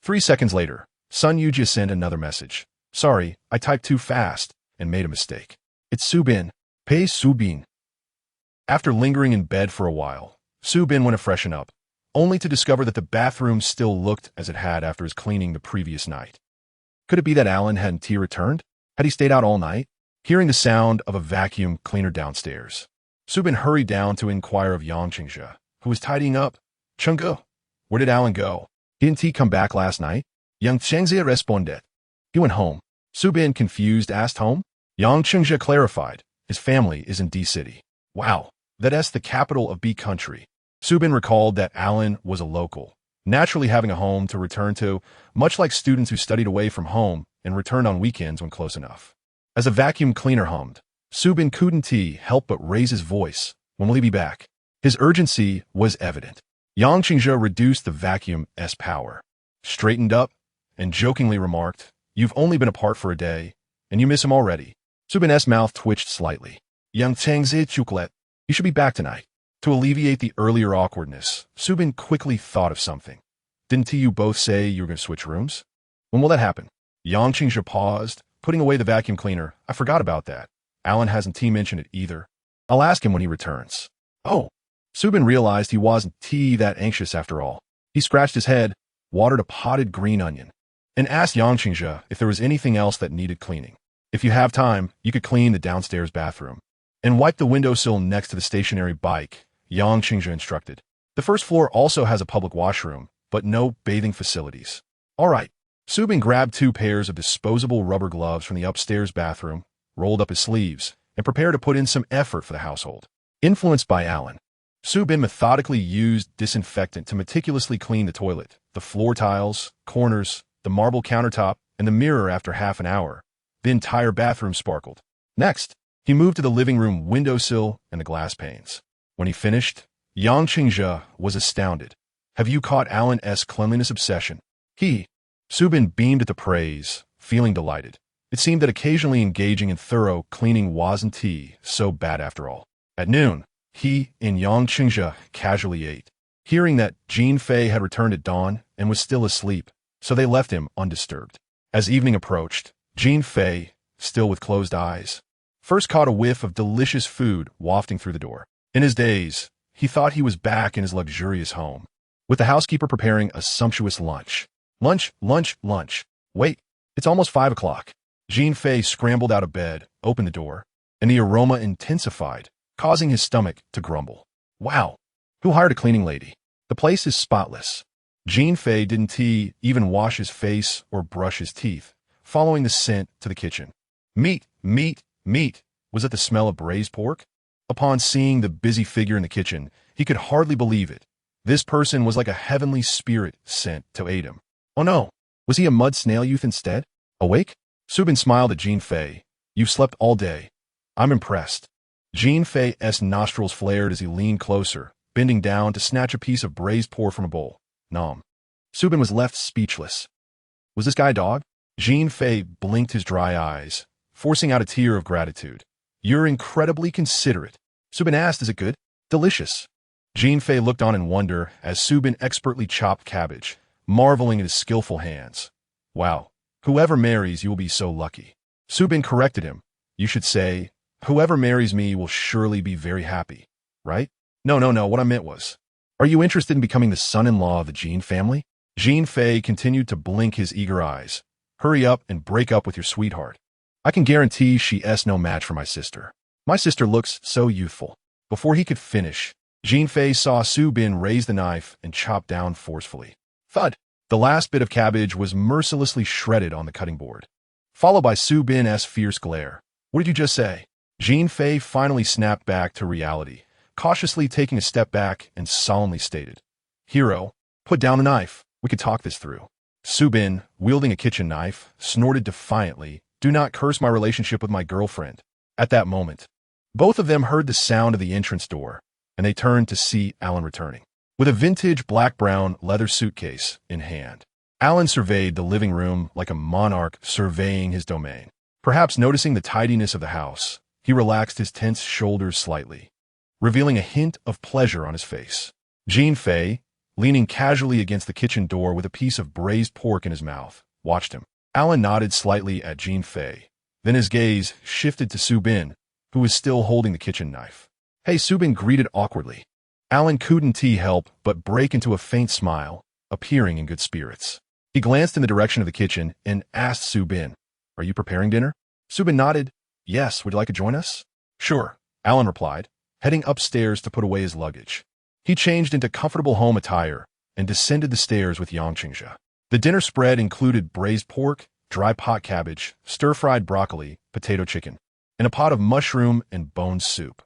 3 seconds later, Sun Yuji sent another message. Sorry, I typed too fast and made a mistake. It's Subin. Pei Subin. After lingering in bed for a while, Subin went to freshen up, only to discover that the bathroom still looked as it had after his cleaning the previous night. Could it be that Alan hadn't returned? Had he stayed out all night? Hearing the sound of a vacuum cleaner downstairs, Subin hurried down to inquire of Yang Qingzhe, who was tidying up. Chengge, where did Alan go? Didn't he come back last night? Yang Qingzhe responded. He went home. Subin, confused, asked home? Yang Qingzhe clarified. His family is in D City. Wow, that's the capital of B country. Subin recalled that Alan was a local, naturally having a home to return to, much like students who studied away from home and returned on weekends when close enough. As a vacuum cleaner hummed, Subin couldn't help but raise his voice. When will he be back? His urgency was evident. Yang Qingzhe reduced the vacuum's power, straightened up, and jokingly remarked, You've only been apart for a day, and you miss him already. Subin's mouth twitched slightly. Yang Qingzhe chucklet, you should be back tonight. To alleviate the earlier awkwardness, Subin quickly thought of something. Didn't you both say you were going to switch rooms? When will that happen? Yang Qingzhe paused, putting away the vacuum cleaner. I forgot about that. Alan hasn't mentioned it either. I'll ask him when he returns. Oh. Subin realized he wasn't that anxious after all. He scratched his head, watered a potted green onion, and asked Yang Qingzhe if there was anything else that needed cleaning. If you have time, you could clean the downstairs bathroom and wipe the windowsill next to the stationary bike, Yang Qingzhe instructed. The first floor also has a public washroom, but no bathing facilities. All right. Subin grabbed 2 pairs of disposable rubber gloves from the upstairs bathroom, rolled up his sleeves, and prepared to put in some effort for the household. Influenced by Alan, Subin methodically used disinfectant to meticulously clean the toilet, the floor tiles, corners, the marble countertop, and the mirror. After half an hour, the entire bathroom sparkled. Next, he moved to the living room windowsill and the glass panes. When he finished, Yang Qingzhe was astounded. Have you caught Alan's cleanliness obsession? Subin beamed at the praise, feeling delighted. It seemed that occasionally engaging in thorough cleaning wasn't so bad after all. At noon, he and Yang Qingzhe casually ate, hearing that Jean Fei had returned at dawn and was still asleep, so they left him undisturbed. As evening approached, Jean Fei, still with closed eyes, first caught a whiff of delicious food wafting through the door. In his daze, he thought he was back in his luxurious home, with the housekeeper preparing a sumptuous lunch. Lunch. Wait, it's almost 5 o'clock. Jean Fei scrambled out of bed, opened the door, and the aroma intensified, causing his stomach to grumble. Wow, who hired a cleaning lady? The place is spotless. Jean Fei didn't even wash his face or brush his teeth, following the scent to the kitchen. Meat. Was it the smell of braised pork? Upon seeing the busy figure in the kitchen, he could hardly believe it. This person was like a heavenly spirit sent to aid him. Oh no, was he a mud snail youth instead? Awake? Subin smiled at Jean Fei. You've slept all day. I'm impressed. Jean Fei's nostrils flared as he leaned closer, bending down to snatch a piece of braised pork from a bowl. Nom. Subin was left speechless. Was this guy a dog? Jean Fei blinked his dry eyes, forcing out a tear of gratitude. You're incredibly considerate. Subin asked, is it good? Delicious. Jean Fei looked on in wonder as Subin expertly chopped cabbage, marveling at his skillful hands. Wow, whoever marries you will be so lucky. Subin corrected him. You should say, whoever marries me will surely be very happy, right? No, what I meant was, are you interested in becoming the son-in-law of the Jean family? Jean Fei continued to blink his eager eyes. Hurry up and break up with your sweetheart. I can guarantee she's no match for my sister. My sister looks so youthful. Before he could finish, Jean Fei saw Subin raise the knife and chop down forcefully. Thud! The last bit of cabbage was mercilessly shredded on the cutting board, followed by Subin's fierce glare. What did you just say? Jean Fei finally snapped back to reality, cautiously taking a step back and solemnly stated, Hero, put down the knife. We could talk this through. Subin, wielding a kitchen knife, snorted defiantly, Do not curse my relationship with my girlfriend. At that moment, both of them heard the sound of the entrance door, and they turned to see Alan returning, with a vintage black-brown leather suitcase in hand. Alan surveyed the living room like a monarch surveying his domain. Perhaps noticing the tidiness of the house, he relaxed his tense shoulders slightly, revealing a hint of pleasure on his face. Jean Fei, leaning casually against the kitchen door with a piece of braised pork in his mouth, watched him. Alan nodded slightly at Jean Fei. Then his gaze shifted to Su Bin, who was still holding the kitchen knife. Hey, Su Bin greeted awkwardly. Alan couldn't help but break into a faint smile, appearing in good spirits. He glanced in the direction of the kitchen and asked Su Bin, "Are you preparing dinner?" Su Bin nodded. "Yes, would you like to join us?" "Sure," Alan replied, heading upstairs to put away his luggage. He changed into comfortable home attire and descended the stairs with Yang Qingzhe. The dinner spread included braised pork, dry pot cabbage, stir-fried broccoli, potato chicken, and a pot of mushroom and bone soup.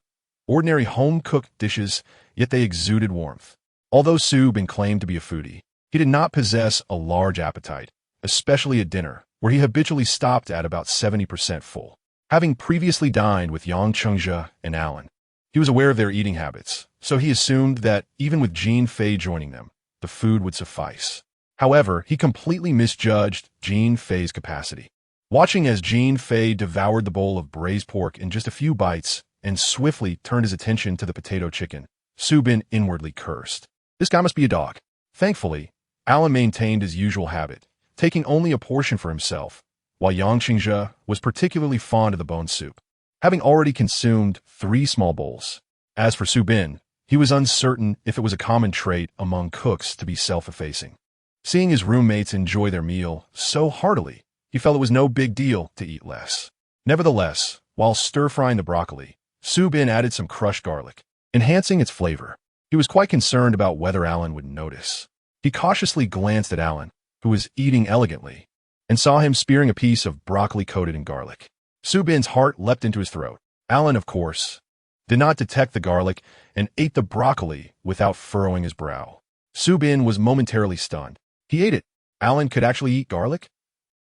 Ordinary home-cooked dishes, yet they exuded warmth. Although Su Bin claimed to be a foodie, he did not possess a large appetite, especially at dinner, where he habitually stopped at about 70% full. Having previously dined with Yang Qingzhe and Alan, he was aware of their eating habits, so he assumed that even with Jean Fei joining them, the food would suffice. However, he completely misjudged Jean Fei's capacity. Watching as Jean Fei devoured the bowl of braised pork in just a few bites and swiftly turned his attention to the potato chicken, Su Bin inwardly cursed. This guy must be a dog. Thankfully, Alan maintained his usual habit, taking only a portion for himself, while Yang Qingzhe was particularly fond of the bone soup, having already consumed 3 small bowls. As for Su Bin, he was uncertain if it was a common trait among cooks to be self-effacing. Seeing his roommates enjoy their meal so heartily, he felt it was no big deal to eat less. Nevertheless, while stir-frying the broccoli, Su Bin added some crushed garlic, enhancing its flavor. He was quite concerned about whether Alan would notice. He cautiously glanced at Alan, who was eating elegantly, and saw him spearing a piece of broccoli coated in garlic. Su Bin's heart leapt into his throat. Alan, of course, did not detect the garlic and ate the broccoli without furrowing his brow. Su Bin was momentarily stunned. He ate it. Alan could actually eat garlic?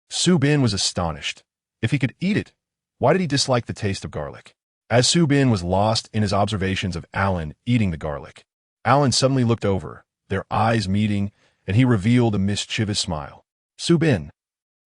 Su Bin was astonished. If he could eat it, why did he dislike the taste of garlic? As Su Bin was lost in his observations of Alan eating the garlic, Alan suddenly looked over, their eyes meeting, and he revealed a mischievous smile. Su Bin.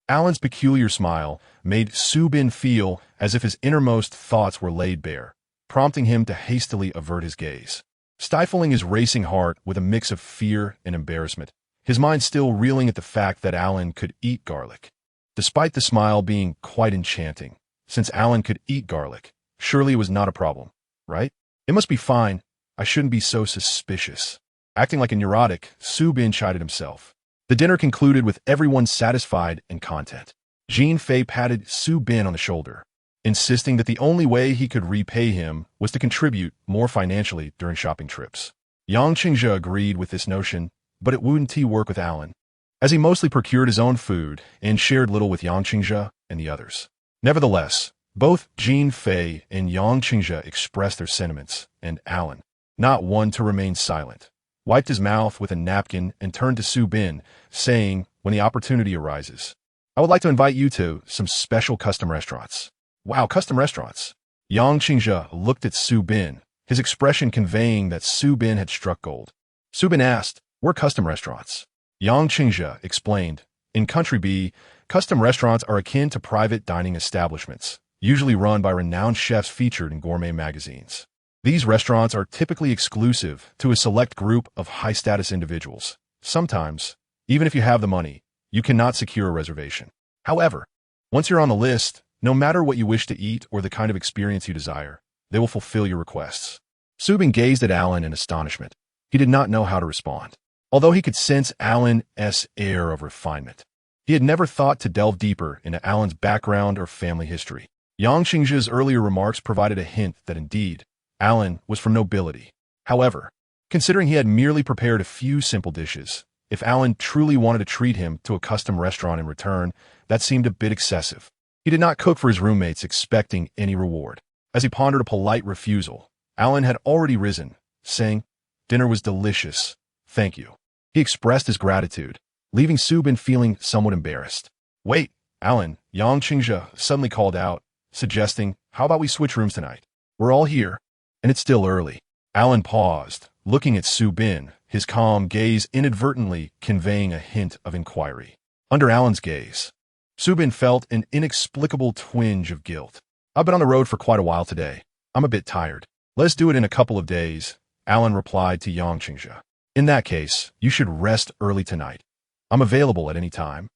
Alan's peculiar smile made Su Bin feel as if his innermost thoughts were laid bare, prompting him to hastily avert his gaze. Stifling his racing heart with a mix of fear and embarrassment, his mind still reeling at the fact that Alan could eat garlic. Despite the smile being quite enchanting, since Alan could eat garlic, surely it was not a problem, right? It must be fine. I shouldn't be so suspicious. Acting like a neurotic, Su Bin chided himself. The dinner concluded with everyone satisfied and content. Jean Fei patted Su Bin on the shoulder, insisting that the only way he could repay him was to contribute more financially during shopping trips. Yang Qingzhe agreed with this notion, but it wouldn't work with Alan, as he mostly procured his own food and shared little with Yang Qingzhe and the others. Nevertheless, both Jean Fei and Yang Qingzhe expressed their sentiments, and Alan, not one to remain silent, wiped his mouth with a napkin and turned to Su Bin, saying, when the opportunity arises, "I would like to invite you to some special custom restaurants." Wow, custom restaurants. Yang Qingzhe looked at Su Bin, his expression conveying that Su Bin had struck gold. Su Bin asked, "We're custom restaurants." Yang Qingzhe explained, "In Country B, custom restaurants are akin to private dining establishments, usually run by renowned chefs featured in gourmet magazines. These restaurants are typically exclusive to a select group of high-status individuals. Sometimes, even if you have the money, you cannot secure a reservation. However, once you're on the list, no matter what you wish to eat or the kind of experience you desire, they will fulfill your requests." Su Bin gazed at Alan in astonishment. He did not know how to respond. Although he could sense Alan's air of refinement, he had never thought to delve deeper into Alan's background or family history. Yang Qingzhe's earlier remarks provided a hint that indeed, Alan was from nobility. However, considering he had merely prepared a few simple dishes, if Alan truly wanted to treat him to a custom restaurant in return, that seemed a bit excessive. He did not cook for his roommates expecting any reward. As he pondered a polite refusal, Alan had already risen, saying, "Dinner was delicious. Thank you." He expressed his gratitude, leaving Su Bin feeling somewhat embarrassed. "Wait, Alan," Yang Qingzhe suddenly called out, suggesting, "How about we switch rooms tonight? We're all here, and it's still early." Alan paused, looking at Su Bin, his calm gaze inadvertently conveying a hint of inquiry. Under Alan's gaze, Subin felt an inexplicable twinge of guilt. "I've been on the road for quite a while today. I'm a bit tired. Let's do it in a couple of days," Alan replied to Yang Qingzhe. "In that case, you should rest early tonight. I'm available at any time,"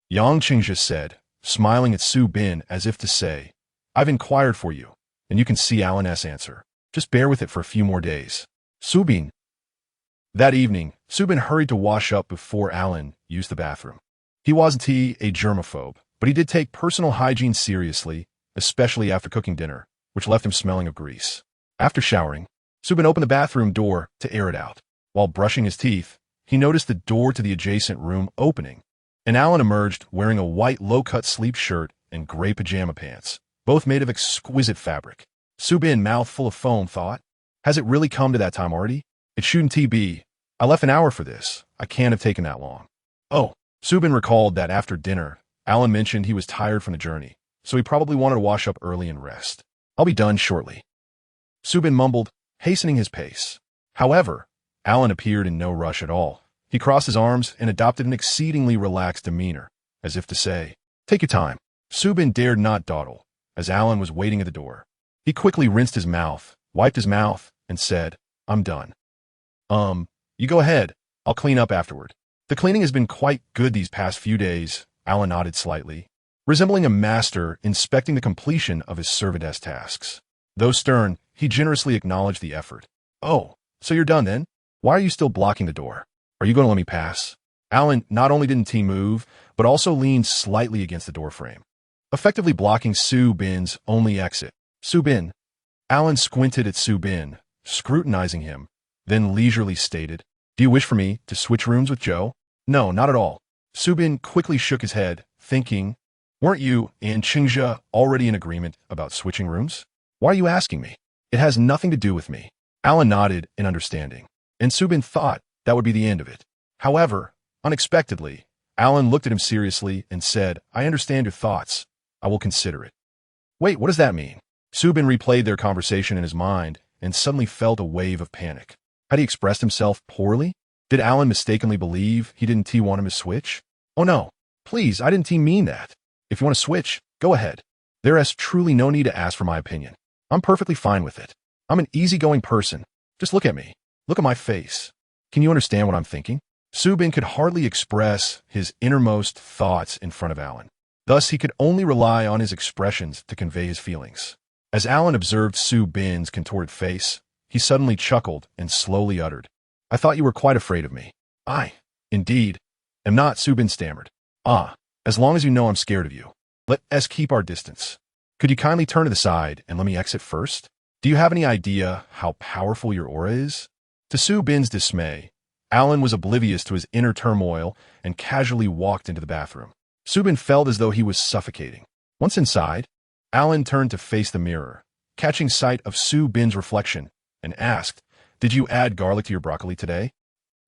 Yang Qingzhe said, smiling at Subin as if to say, "I've inquired for you, and you can see Alan's answer. Just bear with it for a few more days." Subin. That evening, Subin hurried to wash up before Alan used the bathroom. He wasn't a germaphobe, but he did take personal hygiene seriously, especially after cooking dinner, which left him smelling of grease. After showering, Subin opened the bathroom door to air it out. While brushing his teeth, he noticed the door to the adjacent room opening, and Alan emerged wearing a white low-cut sleep shirt and gray pajama pants, both made of exquisite fabric. Subin, mouth full of foam, thought, "Has it really come to that time already? It shouldn't be. I left an hour for this. I can't have taken that long." Oh, Subin recalled that after dinner, Alan mentioned he was tired from the journey, so he probably wanted to wash up early and rest. "I'll be done shortly," Subin mumbled, hastening his pace. However, Alan appeared in no rush at all. He crossed his arms and adopted an exceedingly relaxed demeanor, as if to say, "Take your time." Subin dared not dawdle, as Alan was waiting at the door. He quickly rinsed his mouth, wiped his mouth, and said, "I'm done." You go ahead. I'll clean up afterward." "The cleaning has been quite good these past few days," Alan nodded slightly, resembling a master inspecting the completion of his servantess tasks. Though stern, he generously acknowledged the effort. "Oh, so you're done then? Why are you still blocking the door? Are you going to let me pass?" Alan not only didn't move, but also leaned slightly against the doorframe, effectively blocking Subin's only exit. "Subin." Alan squinted at Subin, scrutinizing him, then leisurely stated, "Do you wish for me to switch rooms with Joe?" "No, not at all." Subin quickly shook his head, thinking, "Weren't you and Qingzhe already in agreement about switching rooms? Why are you asking me? It has nothing to do with me." Alan nodded in understanding, and Subin thought that would be the end of it. However, unexpectedly, Alan looked at him seriously and said, "I understand your thoughts. I will consider it." "Wait, what does that mean?" Subin replayed their conversation in his mind and suddenly felt a wave of panic. Had he expressed himself poorly? Did Alan mistakenly believe he didn't want him to switch? "Oh no, please, I didn't mean that. If you want to switch, go ahead. There is truly no need to ask for my opinion. I'm perfectly fine with it. I'm an easygoing person. Just look at me. Look at my face. Can you understand what I'm thinking?" Subin could hardly express his innermost thoughts in front of Alan. Thus, he could only rely on his expressions to convey his feelings. As Alan observed Subin's contorted face, he suddenly chuckled and slowly uttered, "I thought you were quite afraid of me." "I, indeed, am not," Subin stammered. "Ah, as long as you know I'm scared of you. Let us keep our distance. Could you kindly turn to the side and let me exit first? Do you have any idea how powerful your aura is?" To Subin's dismay, Alan was oblivious to his inner turmoil and casually walked into the bathroom. Subin felt as though he was suffocating. Once inside, Alan turned to face the mirror, catching sight of Subin's reflection, and asked, "Did you add garlic to your broccoli today?"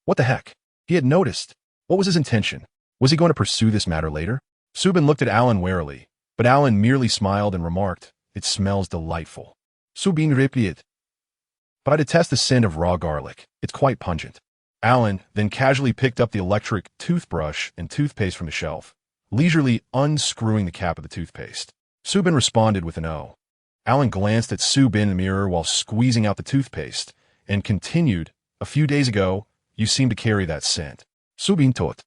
What the heck? He had noticed. What was his intention? Was he going to pursue this matter later? Subin looked at Alan warily, but Alan merely smiled and remarked, "It smells delightful." Subin replied, "But I detest the scent of raw garlic. It's quite pungent." Alan then casually picked up the electric toothbrush and toothpaste from the shelf, leisurely unscrewing the cap of the toothpaste. Subin responded with an "oh." Alan glanced at Subin in the mirror while squeezing out the toothpaste, and continued, "A few days ago, you seemed to carry that scent." Subin thought,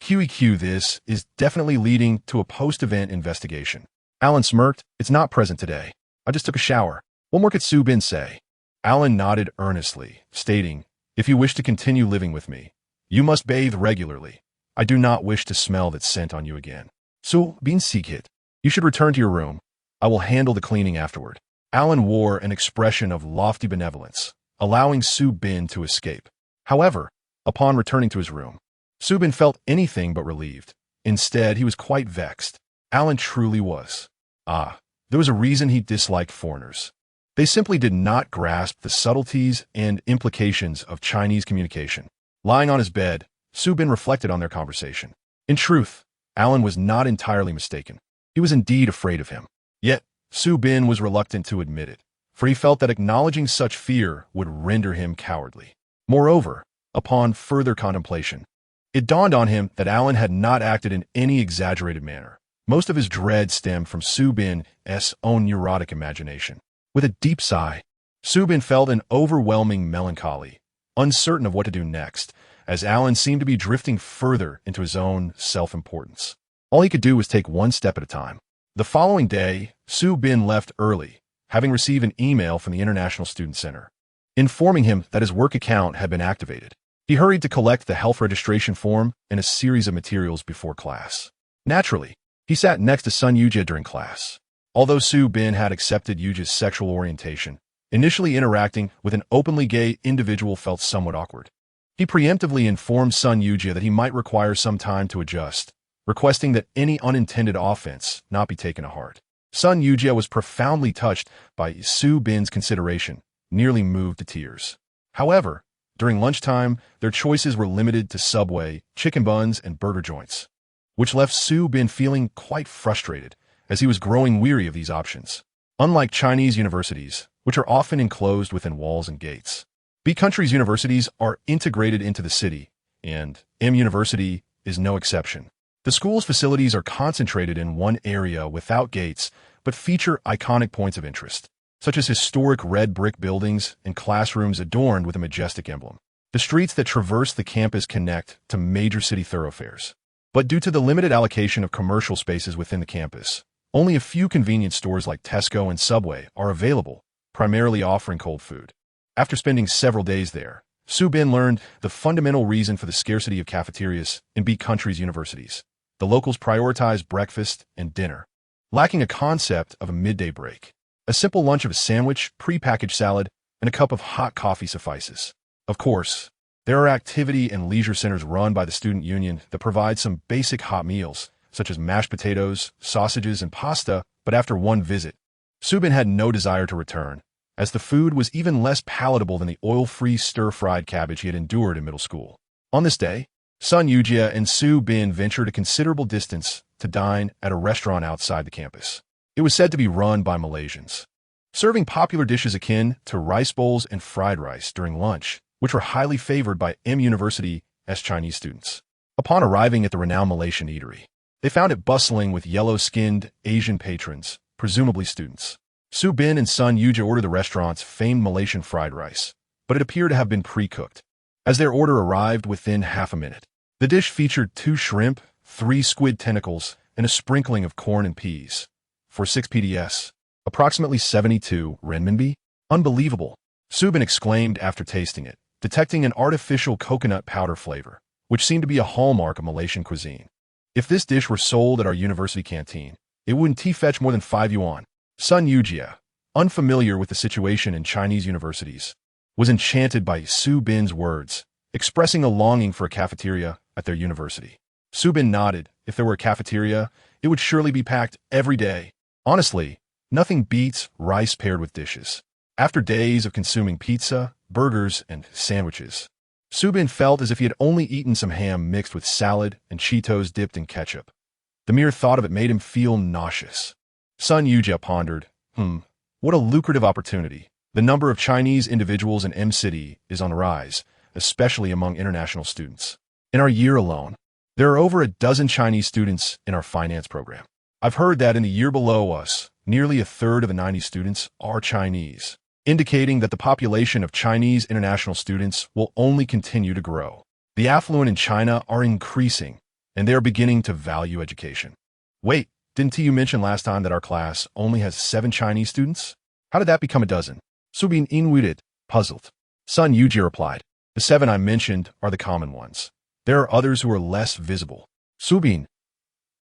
"QEQ, this is definitely leading to a post-event investigation." Alan smirked, "It's not present today. I just took a shower. What more could Subin say?" Alan nodded earnestly, stating, "If you wish to continue living with me, you must bathe regularly. I do not wish to smell that scent on you again. Subin sikit. You should return to your room. I will handle the cleaning afterward." Alan wore an expression of lofty benevolence, allowing Subin to escape. However, upon returning to his room, Subin felt anything but relieved. Instead, he was quite vexed. Alan truly was. There was a reason he disliked foreigners. They simply did not grasp the subtleties and implications of Chinese communication. Lying on his bed, Subin reflected on their conversation. In truth, Alan was not entirely mistaken. He was indeed afraid of him. Yet, Subin was reluctant to admit it, for he felt that acknowledging such fear would render him cowardly. Moreover, Upon further contemplation, it dawned on him that Alan had not acted in any exaggerated manner. Most of his dread stemmed from Su Bin's own neurotic imagination. With a deep sigh, Su Bin felt an overwhelming melancholy, uncertain of what to do next, as Alan seemed to be drifting further into his own self-importance. All he could do was take one step at a time. The following day, Su Bin left early, having received an email from the International Student Center, informing him that his work account had been activated. He hurried to collect the health registration form and a series of materials before class. Naturally, he sat next to Sun Yujie during class. Although Su Bin had accepted Yujie's sexual orientation, initially interacting with an openly gay individual felt somewhat awkward. He preemptively informed Sun Yujie that he might require some time to adjust, requesting that any unintended offense not be taken to heart. Sun Yujie was profoundly touched by Su Bin's consideration, nearly moved to tears. However, during lunchtime, their choices were limited to Subway, chicken buns, and burger joints, which left Su Bin feeling quite frustrated, as he was growing weary of these options. Unlike Chinese universities, which are often enclosed within walls and gates, B countries' universities are integrated into the city, and M University is no exception. The school's facilities are concentrated in one area without gates, but feature iconic points of interest, such as historic red brick buildings and classrooms adorned with a majestic emblem. The streets that traverse the campus connect to major city thoroughfares. But due to the limited allocation of commercial spaces within the campus, only a few convenience stores like Tesco and Subway are available, primarily offering cold food. After spending several days there, Su Bin learned the fundamental reason for the scarcity of cafeterias in B countries' universities. The locals prioritize breakfast and dinner, lacking a concept of a midday break. A simple lunch of a sandwich, prepackaged salad, and a cup of hot coffee suffices. Of course, there are activity and leisure centers run by the student union that provide some basic hot meals, such as mashed potatoes, sausages, and pasta, but after one visit, Su Bin had no desire to return, as the food was even less palatable than the oil-free stir-fried cabbage he had endured in middle school. On this day, Sun Yujie and Su Bin ventured a considerable distance to dine at a restaurant outside the campus. It was said to be run by Malaysians, serving popular dishes akin to rice bowls and fried rice during lunch, which were highly favored by M University's Chinese students. Upon arriving at the renowned Malaysian eatery, they found it bustling with yellow-skinned Asian patrons, presumably students. Su Bin and Sun Yujie ordered the restaurant's famed Malaysian fried rice, but it appeared to have been pre-cooked, as their order arrived within half a minute. The dish featured 2 shrimp, 3 squid tentacles, and a sprinkling of corn and peas. For 6 PDS, approximately 72 renminbi? Unbelievable, Su Bin exclaimed after tasting it, detecting an artificial coconut powder flavor, which seemed to be a hallmark of Malaysian cuisine. If this dish were sold at our university canteen, it wouldn't fetch more than 5 yuan. Sun Yujie, unfamiliar with the situation in Chinese universities, was enchanted by Su Bin's words, expressing a longing for a cafeteria at their university. Su Bin nodded. If there were a cafeteria, it would surely be packed every day. Honestly, nothing beats rice paired with dishes. After days of consuming pizza, burgers, and sandwiches, Su Bin felt as if he had only eaten some ham mixed with salad and Cheetos dipped in ketchup. The mere thought of it made him feel nauseous. Sun Yujie pondered, what a lucrative opportunity. The number of Chinese individuals in M-City is on the rise, especially among international students. In our year alone, there are over a dozen Chinese students in our finance program. I've heard that in the year below us, nearly a third of the 90 students are Chinese, indicating that the population of Chinese international students will only continue to grow. The affluent in China are increasing, and they are beginning to value education. Wait, didn't you mention last time that our class only has 7 Chinese students? How did that become a dozen? Su Bin inwitted, puzzled. Sun Yujie replied, the 7 I mentioned are the common ones. There are others who are less visible. Su Bin,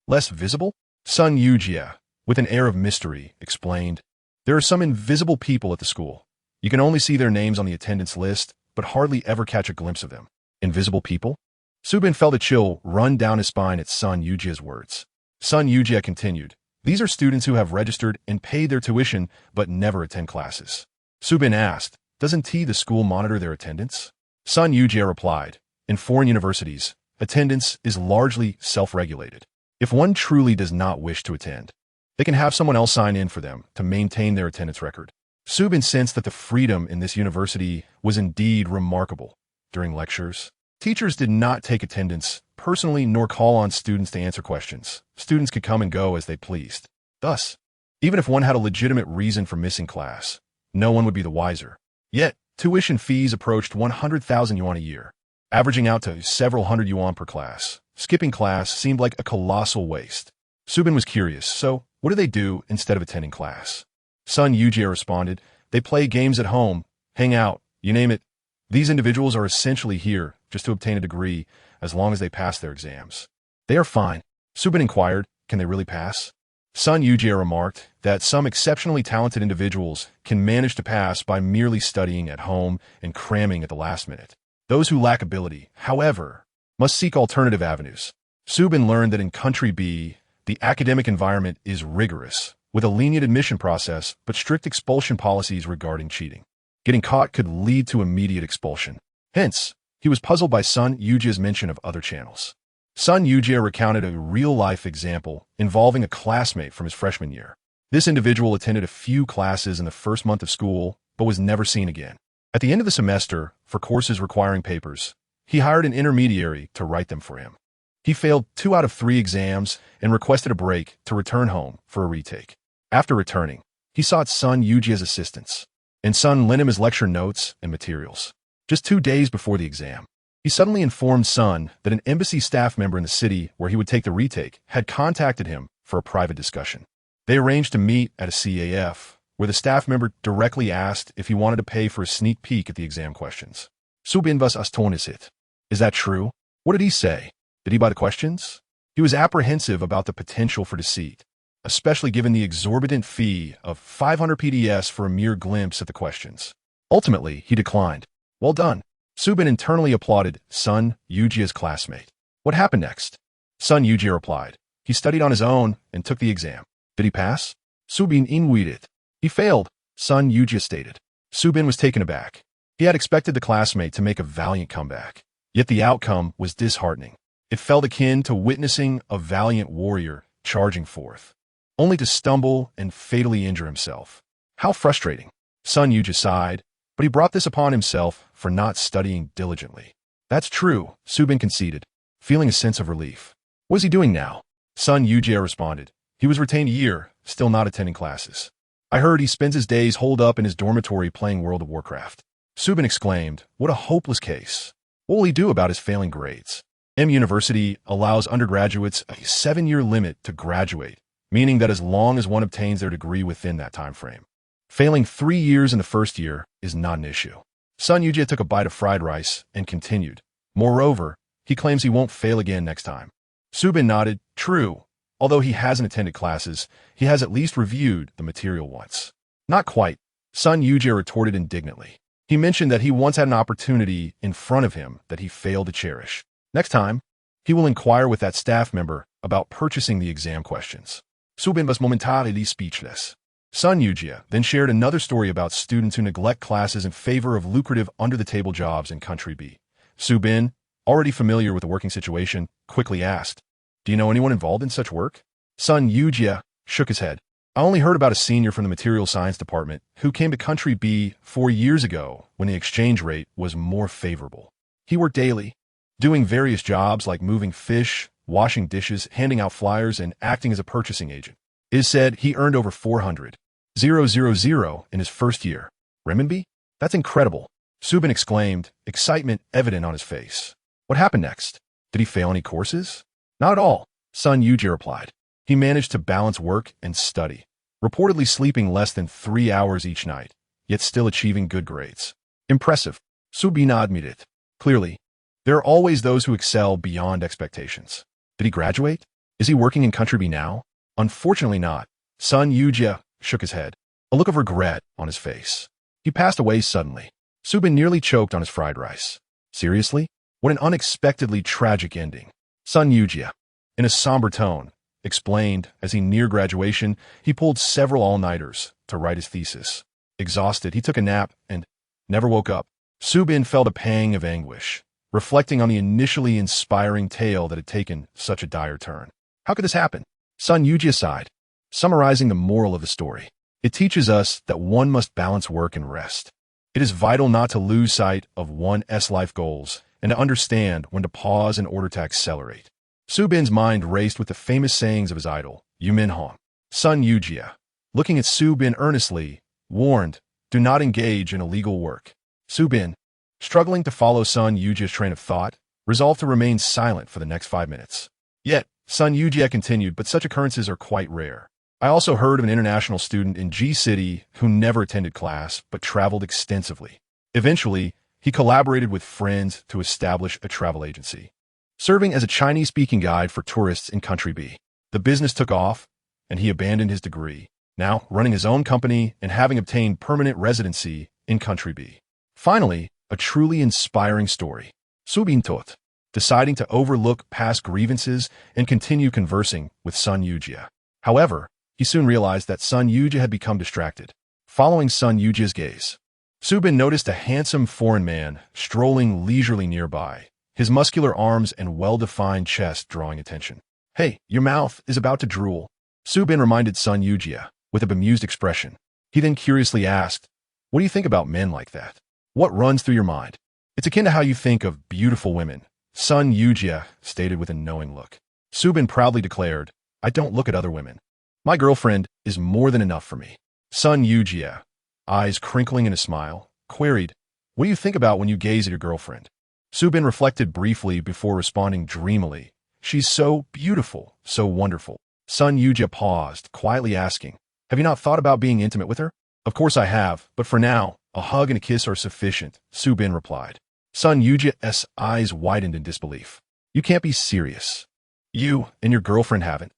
less visible? Sun Yujie, with an air of mystery, explained, there are some invisible people at the school. You can only see their names on the attendance list, but hardly ever catch a glimpse of them. Invisible people? Su Bin felt a chill run down his spine at Sun Yujie's words. Sun Yujie continued, these are students who have registered and paid their tuition but never attend classes. Su Bin asked, doesn't the school monitor their attendance? Sun Yujie replied, in foreign universities, attendance is largely self-regulated. If one truly does not wish to attend, they can have someone else sign in for them to maintain their attendance record. Su Bin sensed that the freedom in this university was indeed remarkable, during lectures. Teachers did not take attendance personally nor call on students to answer questions. Students could come and go as they pleased. Thus, even if one had a legitimate reason for missing class, no one would be the wiser. Yet, tuition fees approached 100,000 yuan a year, averaging out to several hundred yuan per class. Skipping class seemed like a colossal waste. Subin was curious, so what do they do instead of attending class? Son Yujie responded, they play games at home, hang out, you name it. These individuals are essentially here just to obtain a degree as long as they pass their exams. They are fine. Subin inquired, can they really pass? Son Yujie remarked that some exceptionally talented individuals can manage to pass by merely studying at home and cramming at the last minute. Those who lack ability, however, must seek alternative avenues. Subin learned that in Country B, the academic environment is rigorous, with a lenient admission process but strict expulsion policies regarding cheating. Getting caught could lead to immediate expulsion. Hence, he was puzzled by Son Yujie's mention of other channels. Son Yujie recounted a real-life example involving a classmate from his freshman year. This individual attended a few classes in the first month of school, but was never seen again. At the end of the semester, for courses requiring papers, he hired an intermediary to write them for him. He failed 2 out of 3 exams and requested a break to return home for a retake. After returning, he sought Son Yujie's assistance, and Son lent him his lecture notes and materials. Just 2 days before the exam, he suddenly informed Son that an embassy staff member in the city where he would take the retake had contacted him for a private discussion. They arranged to meet at a CAF, where the staff member directly asked if he wanted to pay for a sneak peek at the exam questions. Subin was astonished. Is that true? What did he say? Did he buy the questions? He was apprehensive about the potential for deceit, especially given the exorbitant fee of 500 PDS for a mere glimpse at the questions. Ultimately, he declined. Well done. Subin internally applauded Son Yujie's classmate. What happened next? Son Yujie replied. He studied on his own and took the exam. Did he pass? Subin inwided. He failed, Son Yujie stated. Subin was taken aback. He had expected the classmate to make a valiant comeback. Yet the outcome was disheartening. It felt akin to witnessing a valiant warrior charging forth, only to stumble and fatally injure himself. How frustrating. Son Yujie sighed, but he brought this upon himself for not studying diligently. That's true, Subin conceded, feeling a sense of relief. What is he doing now? Son Yujie responded. He was retained a year, still not attending classes. I heard he spends his days holed up in his dormitory playing World of Warcraft. Subin exclaimed, what a hopeless case. What will he do about his failing grades? M University allows undergraduates a 7-year limit to graduate, meaning that as long as one obtains their degree within that time frame. Failing 3 years in the first year is not an issue. Son Yujie took a bite of fried rice and continued. Moreover, he claims he won't fail again next time. Subin nodded, true. Although he hasn't attended classes, he has at least reviewed the material once. Not quite, Son Yujie retorted indignantly. He mentioned that he once had an opportunity in front of him that he failed to cherish. Next time, he will inquire with that staff member about purchasing the exam questions. Subin was momentarily speechless. Son Yujie then shared another story about students who neglect classes in favor of lucrative under-the-table jobs in Country B. Subin, already familiar with the working situation, quickly asked, do you know anyone involved in such work? Son Yujie shook his head. I only heard about a senior from the material science department who came to Country B 4 years ago when the exchange rate was more favorable. He worked daily, doing various jobs like moving fish, washing dishes, handing out flyers, and acting as a purchasing agent. It is said he earned over 400,000 in his first year. Renminbi? That's incredible. Subin exclaimed, excitement evident on his face. What happened next? Did he fail any courses? Not at all, Son Yujie replied. He managed to balance work and study, reportedly sleeping less than 3 hours each night, yet still achieving good grades. Impressive. Subin admitted. Clearly, there are always those who excel beyond expectations. Did he graduate? Is he working in Country B now? Unfortunately not. Son Yujie shook his head, a look of regret on his face. He passed away suddenly. Subin nearly choked on his fried rice. Seriously? What an unexpectedly tragic ending. Son Yujie, in a somber tone, explained as he neared graduation, he pulled several all-nighters to write his thesis. Exhausted, he took a nap and never woke up. Subin felt a pang of anguish, reflecting on the initially inspiring tale that had taken such a dire turn. How could this happen? Son Yujie sighed, summarizing the moral of the story. It teaches us that one must balance work and rest. It is vital not to lose sight of one's life goals and to understand when to pause in order to accelerate. Subin's mind raced with the famous sayings of his idol, Yumin Hong. Sun Yujia, looking at Subin earnestly, warned, "Do not engage in illegal work." Subin, struggling to follow Sun Yujia's train of thought, resolved to remain silent for the next 5 minutes. Yet, Sun Yujia continued, "But such occurrences are quite rare. I also heard of an international student in G City who never attended class but traveled extensively. Eventually, he collaborated with friends to establish a travel agency, serving as a Chinese-speaking guide for tourists in Country B. The business took off, and he abandoned his degree, now running his own company and having obtained permanent residency in Country B. Finally, a truly inspiring story. Subin Tot, deciding to overlook past grievances and continue conversing with Sun Yujia. However, he soon realized that Sun Yujia had become distracted. Following Sun Yujia's gaze, Subin noticed a handsome foreign man strolling leisurely nearby, his muscular arms and well-defined chest drawing attention. "Hey, your mouth is about to drool," Subin reminded Sun Yujia, with a bemused expression. He then curiously asked, "What do you think about men like that? What runs through your mind?" "It's akin to how you think of beautiful women," Sun Yujia stated with a knowing look. Subin proudly declared, "I don't look at other women. My girlfriend is more than enough for me." Sun Yujia, eyes crinkling in a smile, queried, "What do you think about when you gaze at your girlfriend?" Subin reflected briefly before responding dreamily, "She's so beautiful, so wonderful." Sun Yujia paused, quietly asking, "Have you not thought about being intimate with her?" "Of course I have, but for now, a hug and a kiss are sufficient," Subin replied. Sun Yujia's eyes widened in disbelief. "You can't be serious. You and your girlfriend haven't,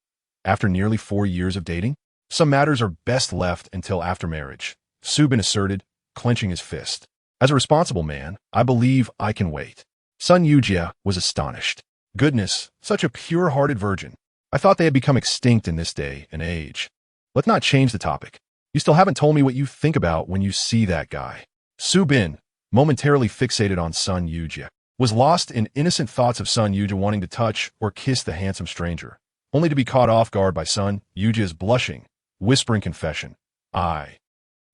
after nearly 4 years of dating? Some matters are best left until after marriage," Subin asserted, clenching his fist. "As a responsible man, I believe I can wait." Sun Yujia was astonished. "Goodness, such a pure-hearted virgin. I thought they had become extinct in this day and age. Let's not change the topic. You still haven't told me what you think about when you see that guy." Subin, momentarily fixated on Sun Yujia, was lost in innocent thoughts of Sun Yujia wanting to touch or kiss the handsome stranger, only to be caught off guard by Sun Yujia's blushing, whispering confession. I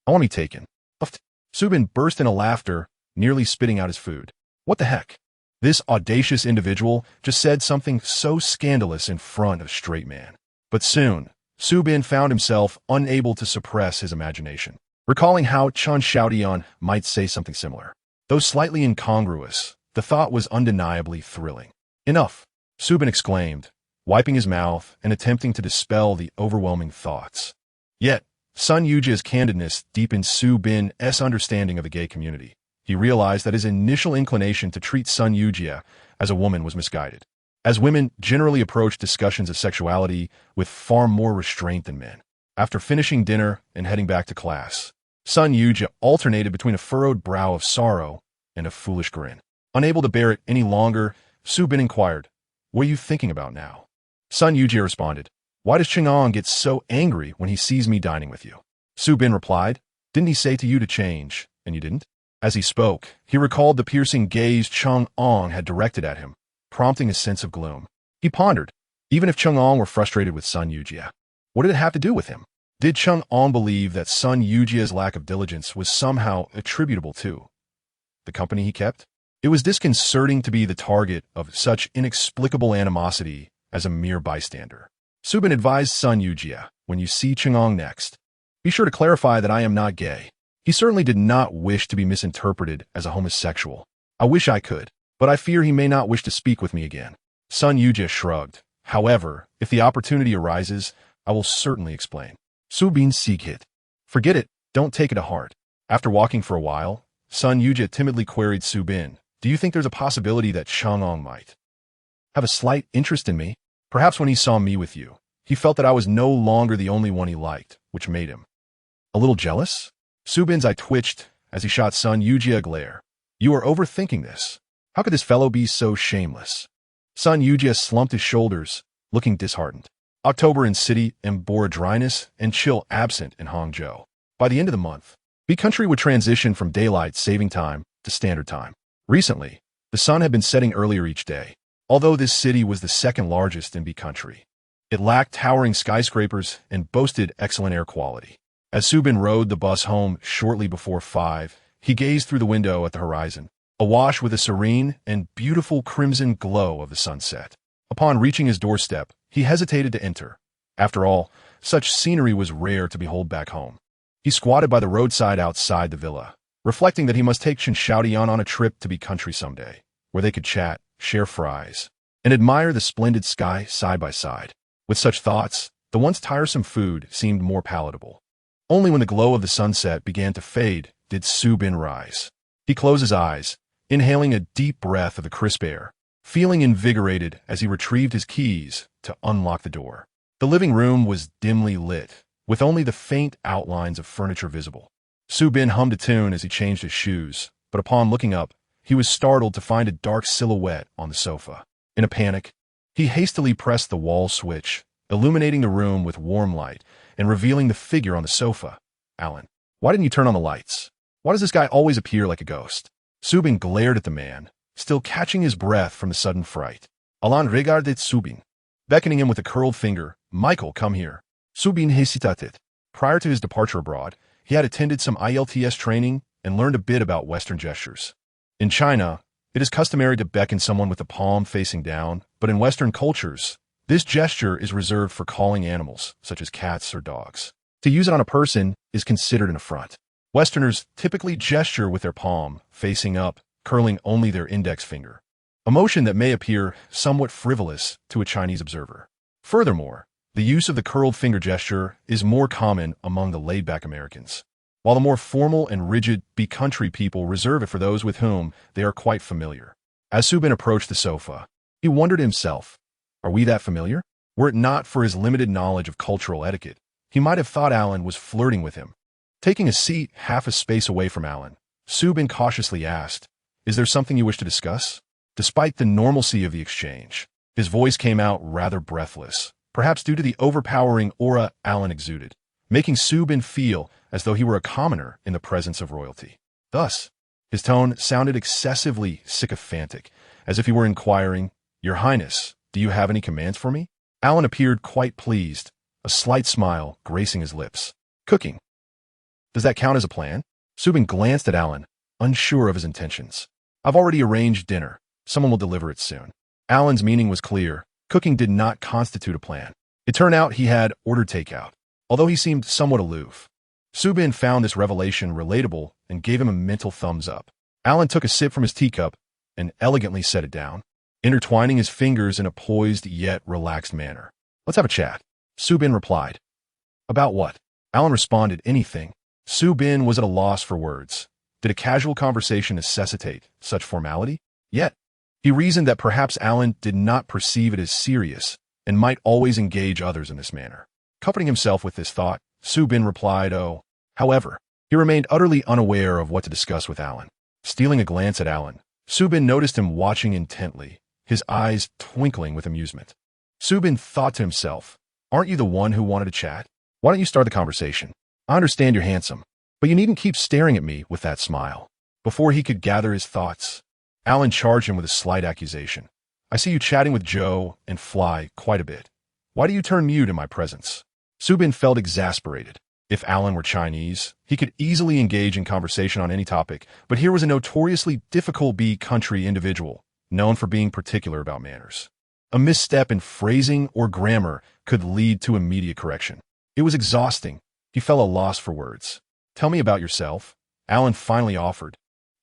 want me taken." Subin burst into laughter, nearly spitting out his food. What the heck? This audacious individual just said something so scandalous in front of a straight man. But soon, Subin found himself unable to suppress his imagination, recalling how Chun Xiaodian might say something similar. Though slightly incongruous, the thought was undeniably thrilling. "Enough," Subin exclaimed, wiping his mouth and attempting to dispel the overwhelming thoughts. Yet, Sun Yujia's candidness deepened Subin's understanding of the gay community. He realized that his initial inclination to treat Sun Yujia as a woman was misguided, as women generally approach discussions of sexuality with far more restraint than men. After finishing dinner and heading back to class, Sun Yujia alternated between a furrowed brow of sorrow and a foolish grin. Unable to bear it any longer, Subin inquired, "What are you thinking about now?" Sun Yujia responded, "Why does Chang'an get so angry when he sees me dining with you?" Subin replied, "Didn't he say to you to change, and you didn't?" As he spoke, he recalled the piercing gaze Chang'an had directed at him, prompting a sense of gloom. He pondered, even if Chang'an were frustrated with Sun Yujia, what did it have to do with him? Did Chang'an believe that Sun Yujia's lack of diligence was somehow attributable to the company he kept? It was disconcerting to be the target of such inexplicable animosity as a mere bystander. Subin advised Sun Yujia, "When you see Chang'an next, be sure to clarify that I am not gay." He certainly did not wish to be misinterpreted as a homosexual. "I wish I could, but I fear he may not wish to speak with me again." Sun Yujia shrugged. "However, if the opportunity arises, I will certainly explain." Subin Sighit. "Forget it, don't take it to heart." After walking for a while, Sun Yujia timidly queried Subin, "Do you think there's a possibility that Chang'an might have a slight interest in me? Perhaps when he saw me with you, he felt that I was no longer the only one he liked, which made him a little jealous?" Subin's eye twitched as he shot Sun Yujia a glare. "You are overthinking this. How could this fellow be so shameless?" Sun Yujia slumped his shoulders, looking disheartened. October in city and bore a dryness and chill absent in Hangzhou. By the end of the month, the country would transition from daylight saving time to standard time. Recently, the sun had been setting earlier each day. Although this city was the second largest in the country, it lacked towering skyscrapers and boasted excellent air quality. As Subin rode the bus home shortly before 5, He gazed through the window at the horizon, awash with a serene and beautiful crimson glow of the sunset. Upon reaching his doorstep, he hesitated to enter. After all, such scenery was rare to behold back home. He squatted by the roadside outside the villa, reflecting that he must take Xiaodian on a trip to be country someday, where they could chat, share fries, and admire the splendid sky side by side. With such thoughts, the once tiresome food seemed more palatable. Only when the glow of the sunset began to fade did Su Bin rise. He closed his eyes, inhaling a deep breath of the crisp air, feeling invigorated as he retrieved his keys to unlock the door. The living room was dimly lit, with only the faint outlines of furniture visible. Su Bin hummed a tune as he changed his shoes, but upon looking up, he was startled to find a dark silhouette on the sofa. In a panic, he hastily pressed the wall switch, illuminating the room with warm light and revealing the figure on the sofa. Alan, why didn't you turn on the lights? Why does this guy always appear like a ghost? Su Bin glared at the man, still catching his breath from the sudden fright. Alan regarded Su Bin, beckoning him with a curled finger. Michael, come here. Su Bin hesitated. Prior to his departure abroad, he had attended some IELTS training and learned a bit about Western gestures. In China, it is customary to beckon someone with the palm facing down, but in Western cultures, this gesture is reserved for calling animals, such as cats or dogs. To use it on a person is considered an affront. Westerners typically gesture with their palm facing up, curling only their index finger, a motion that may appear somewhat frivolous to a Chinese observer. Furthermore, the use of the curled finger gesture is more common among the laid-back Americans, while the more formal and rigid be-country people reserve it for those with whom they are quite familiar. As Su Bin approached the sofa, he wondered to himself, are we that familiar? Were it not for his limited knowledge of cultural etiquette, he might have thought Alan was flirting with him. Taking a seat half a space away from Alan, Su Bin cautiously asked, is there something you wish to discuss? Despite the normalcy of the exchange, his voice came out rather breathless, perhaps due to the overpowering aura Alan exuded, making Su Bin feel as though he were a commoner in the presence of royalty. Thus, his tone sounded excessively sycophantic, as if he were inquiring, Your Highness, do you have any commands for me? Alan appeared quite pleased, a slight smile gracing his lips. Cooking. Does that count as a plan? Su Bin glanced at Alan, unsure of his intentions. I've already arranged dinner. Someone will deliver it soon. Alan's meaning was clear. Cooking did not constitute a plan. It turned out he had ordered takeout, although he seemed somewhat aloof. Su Bin found this revelation relatable and gave him a mental thumbs up. Alan took a sip from his teacup and elegantly set it down, intertwining his fingers in a poised yet relaxed manner. Let's have a chat. Su Bin replied. About what? Alan responded, anything. Su Bin was at a loss for words. Did a casual conversation necessitate such formality? Yet, he reasoned that perhaps Alan did not perceive it as serious and might always engage others in this manner. Comforting himself with this thought, Su Bin replied, oh. However, he remained utterly unaware of what to discuss with Alan. Stealing a glance at Alan, Su Bin noticed him watching intently, his eyes twinkling with amusement. Su Bin thought to himself, aren't you the one who wanted to chat? Why don't you start the conversation? I understand you're handsome, but you needn't keep staring at me with that smile. Before he could gather his thoughts, Alan charged him with a slight accusation. I see you chatting with Joe and Fly quite a bit. Why do you turn mute in my presence? Su Bin felt exasperated. If Alan were Chinese, he could easily engage in conversation on any topic, but here was a notoriously difficult be-country individual, known for being particular about manners. A misstep in phrasing or grammar could lead to immediate correction. It was exhausting. He felt a loss for words. Tell me about yourself, Alan finally offered,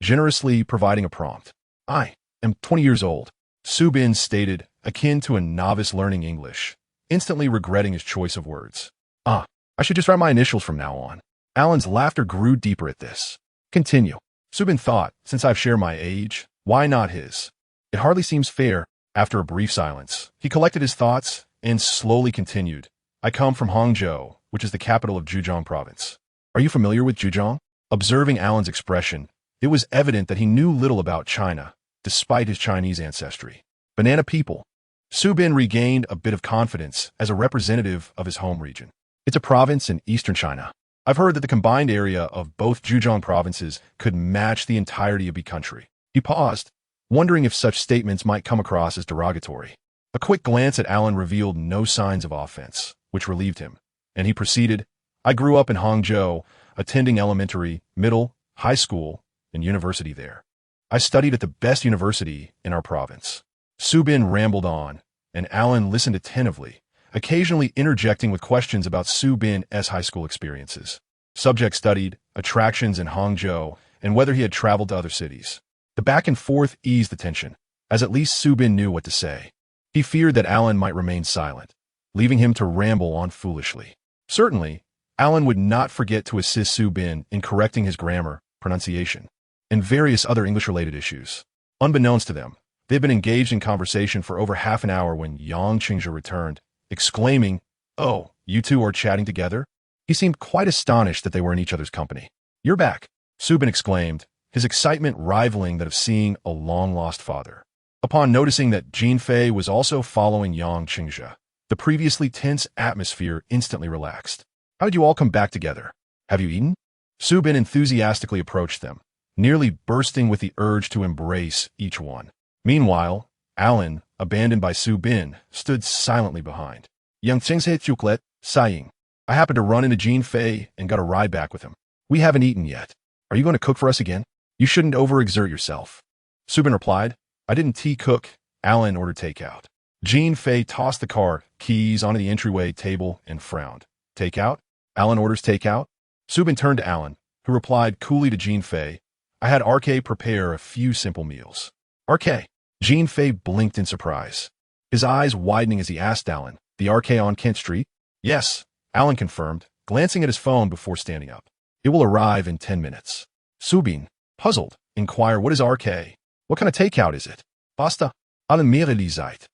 generously providing a prompt. I am 20 years old, Su Bin stated, akin to a novice learning English, instantly regretting his choice of words. I should just write my initials from now on. Alan's laughter grew deeper at this. Continue. Su Bin thought, since I've shared my age, why not his? It hardly seems fair. After a brief silence, he collected his thoughts and slowly continued. I come from Hangzhou, which is the capital of Zhejiang province. Are you familiar with Zhejiang? Observing Alan's expression, it was evident that he knew little about China, despite his Chinese ancestry. Banana people. Su Bin regained a bit of confidence as a representative of his home region. It's a province in eastern China. I've heard that the combined area of both Zhejiang provinces could match the entirety of the country. He paused, wondering if such statements might come across as derogatory. A quick glance at Alan revealed no signs of offense, which relieved him, and he proceeded, I grew up in Hangzhou, attending elementary, middle, high school, and university there. I studied at the best university in our province. Subin rambled on, and Alan listened attentively, occasionally interjecting with questions about Subin's high school experiences. Subject studied, attractions in Hangzhou, and whether he had traveled to other cities. The back and forth eased the tension, as at least Subin knew what to say. He feared that Alan might remain silent, leaving him to ramble on foolishly. Certainly, Alan would not forget to assist Subin in correcting his grammar, pronunciation, and various other English-related issues. Unbeknownst to them, they had been engaged in conversation for over half an hour when Yang Qingzhe returned, exclaiming, "Oh, you two are chatting together?" He seemed quite astonished that they were in each other's company. "You're back," Subin exclaimed, his excitement rivaling that of seeing a long-lost father. Upon noticing that Jin Fei was also following Yang Qingzhe, the previously tense atmosphere instantly relaxed. "How did you all come back together? Have you eaten?" Subin enthusiastically approached them, nearly bursting with the urge to embrace each one. Meanwhile, Alan, abandoned by Subin, stood silently behind. Yang Qingzhe chuklet, sighing. "I happened to run into Jin Fei and got a ride back with him. We haven't eaten yet. Are you going to cook for us again? You shouldn't overexert yourself." Subin replied, "I didn't cook." Alan ordered takeout. Jin Fei tossed the car keys onto the entryway table and frowned. "Takeout?" Alan orders takeout. Subin turned to Alan, who replied coolly to Jin Fei, "I had RK prepare a few simple meals." "RK?" Jin Fei blinked in surprise, his eyes widening as he asked Alan, "The RK on Kent Street?" "Yes," Alan confirmed, glancing at his phone before standing up. "It will arrive in 10 minutes. Subin, puzzled, inquired, "What is RK? What kind of takeout is it?" "Pasta. Alle mehrere Zeit."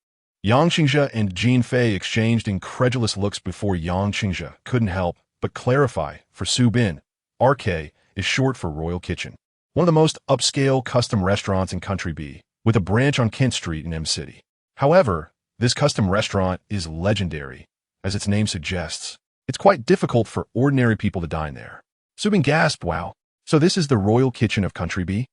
Yang Qingzhe and Jin Fei exchanged incredulous looks before Yang Qingzhe couldn't help but clarify for Subin, RK is short for Royal Kitchen, one of the most upscale custom restaurants in Country B, with a branch on Kent Street in M City. However, this custom restaurant is legendary, as its name suggests. It's quite difficult for ordinary people to dine there. Subin gasped, "Wow, so this is the Royal Kitchen of Country B?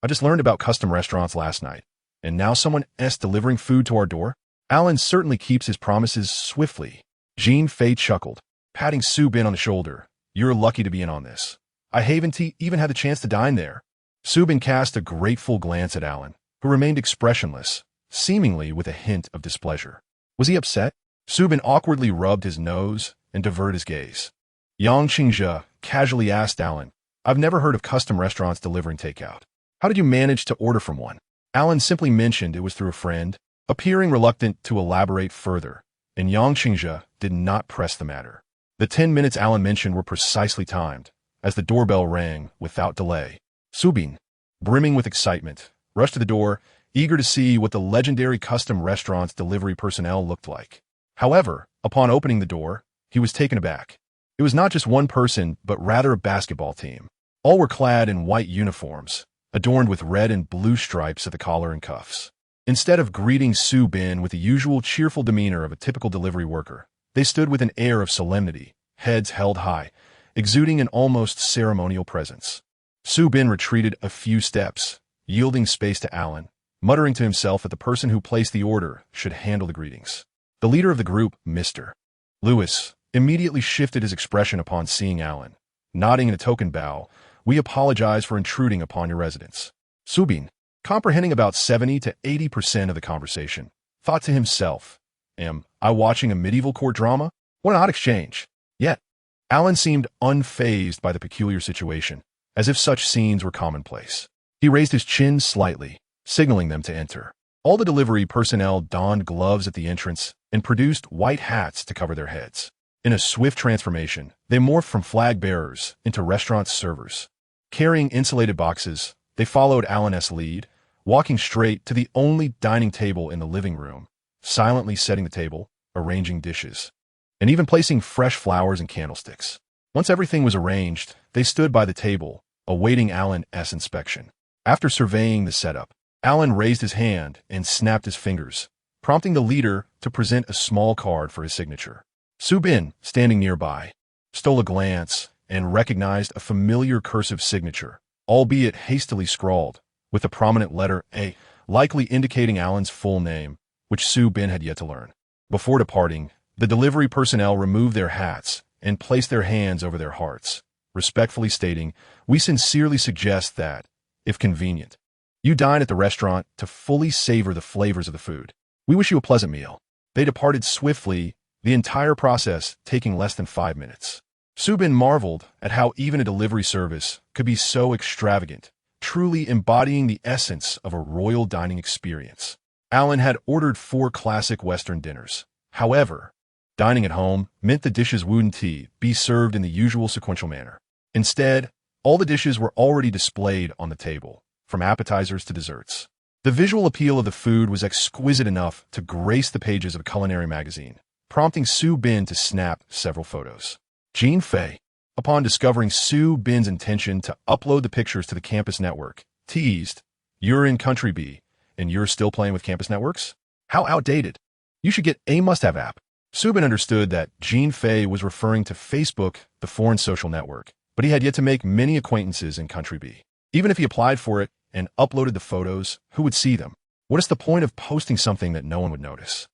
I just learned about custom restaurants last night, and now someone is delivering food to our door?" Alan certainly keeps his promises swiftly. Jin Fei chuckled, patting Subin on the shoulder. "You're lucky to be in on this. I haven't even had the chance to dine there." Subin cast a grateful glance at Alan, who remained expressionless, seemingly with a hint of displeasure. Was he upset? Subin awkwardly rubbed his nose and diverted his gaze. Yang Qingzhe casually asked Alan, "I've never heard of custom restaurants delivering takeout. How did you manage to order from one?" Alan simply mentioned it was through a friend, appearing reluctant to elaborate further, and Yang Qingzhe did not press the matter. The 10 minutes Alan mentioned were precisely timed, as the doorbell rang without delay. Subin, brimming with excitement, rushed to the door, eager to see what the legendary custom restaurant's delivery personnel looked like. However, upon opening the door, he was taken aback. It was not just one person, but rather a basketball team. All were clad in white uniforms, adorned with red and blue stripes at the collar and cuffs. Instead of greeting Subin with the usual cheerful demeanor of a typical delivery worker, they stood with an air of solemnity, heads held high, exuding an almost ceremonial presence. Subin retreated a few steps, yielding space to Alan, muttering to himself that the person who placed the order should handle the greetings. The leader of the group, Mr. Lewis, immediately shifted his expression upon seeing Alan. Nodding in a token bow, "We apologize for intruding upon your residence." Subin, comprehending about 70 to 80% of the conversation, thought to himself, "Am I watching a medieval court drama? What an odd exchange." Yet, Alan seemed unfazed by the peculiar situation, as if such scenes were commonplace. He raised his chin slightly, signaling them to enter. All the delivery personnel donned gloves at the entrance and produced white hats to cover their heads. In a swift transformation, they morphed from flag bearers into restaurant servers. Carrying insulated boxes, they followed Alan's lead, walking straight to the only dining table in the living room, silently setting the table, arranging dishes, and even placing fresh flowers and candlesticks. Once everything was arranged, they stood by the table, awaiting Alan's inspection. After surveying the setup, Alan raised his hand and snapped his fingers, prompting the leader to present a small card for his signature. Subin, standing nearby, stole a glance and recognized a familiar cursive signature, albeit hastily scrawled, with the prominent letter A, likely indicating Alan's full name, which Subin had yet to learn. Before departing, the delivery personnel removed their hats and placed their hands over their hearts, respectfully stating, "We sincerely suggest that, if convenient. You dine at the restaurant to fully savor the flavors of the food. We wish you a pleasant meal. They departed swiftly, the entire process taking less than 5 minutes. Subin marveled at how even a delivery service could be so extravagant, truly embodying the essence of a royal dining experience. Alan had ordered 4 classic Western dinners. However, dining at home meant the dishes wouldn't be served in the usual sequential manner. Instead, all the dishes were already displayed on the table, from appetizers to desserts. The visual appeal of the food was exquisite enough to grace the pages of a culinary magazine, prompting Su Bin to snap several photos. Jean Fei, upon discovering Su Bin's intention to upload the pictures to the campus network, teased, "You're in Country B, and you're still playing with campus networks? How outdated. You should get a must-have app." Su Bin understood that Jean Fei was referring to Facebook, the foreign social network, but he had yet to make many acquaintances in Country B. Even if he applied for it and uploaded the photos, who would see them? What is the point of posting something that no one would notice?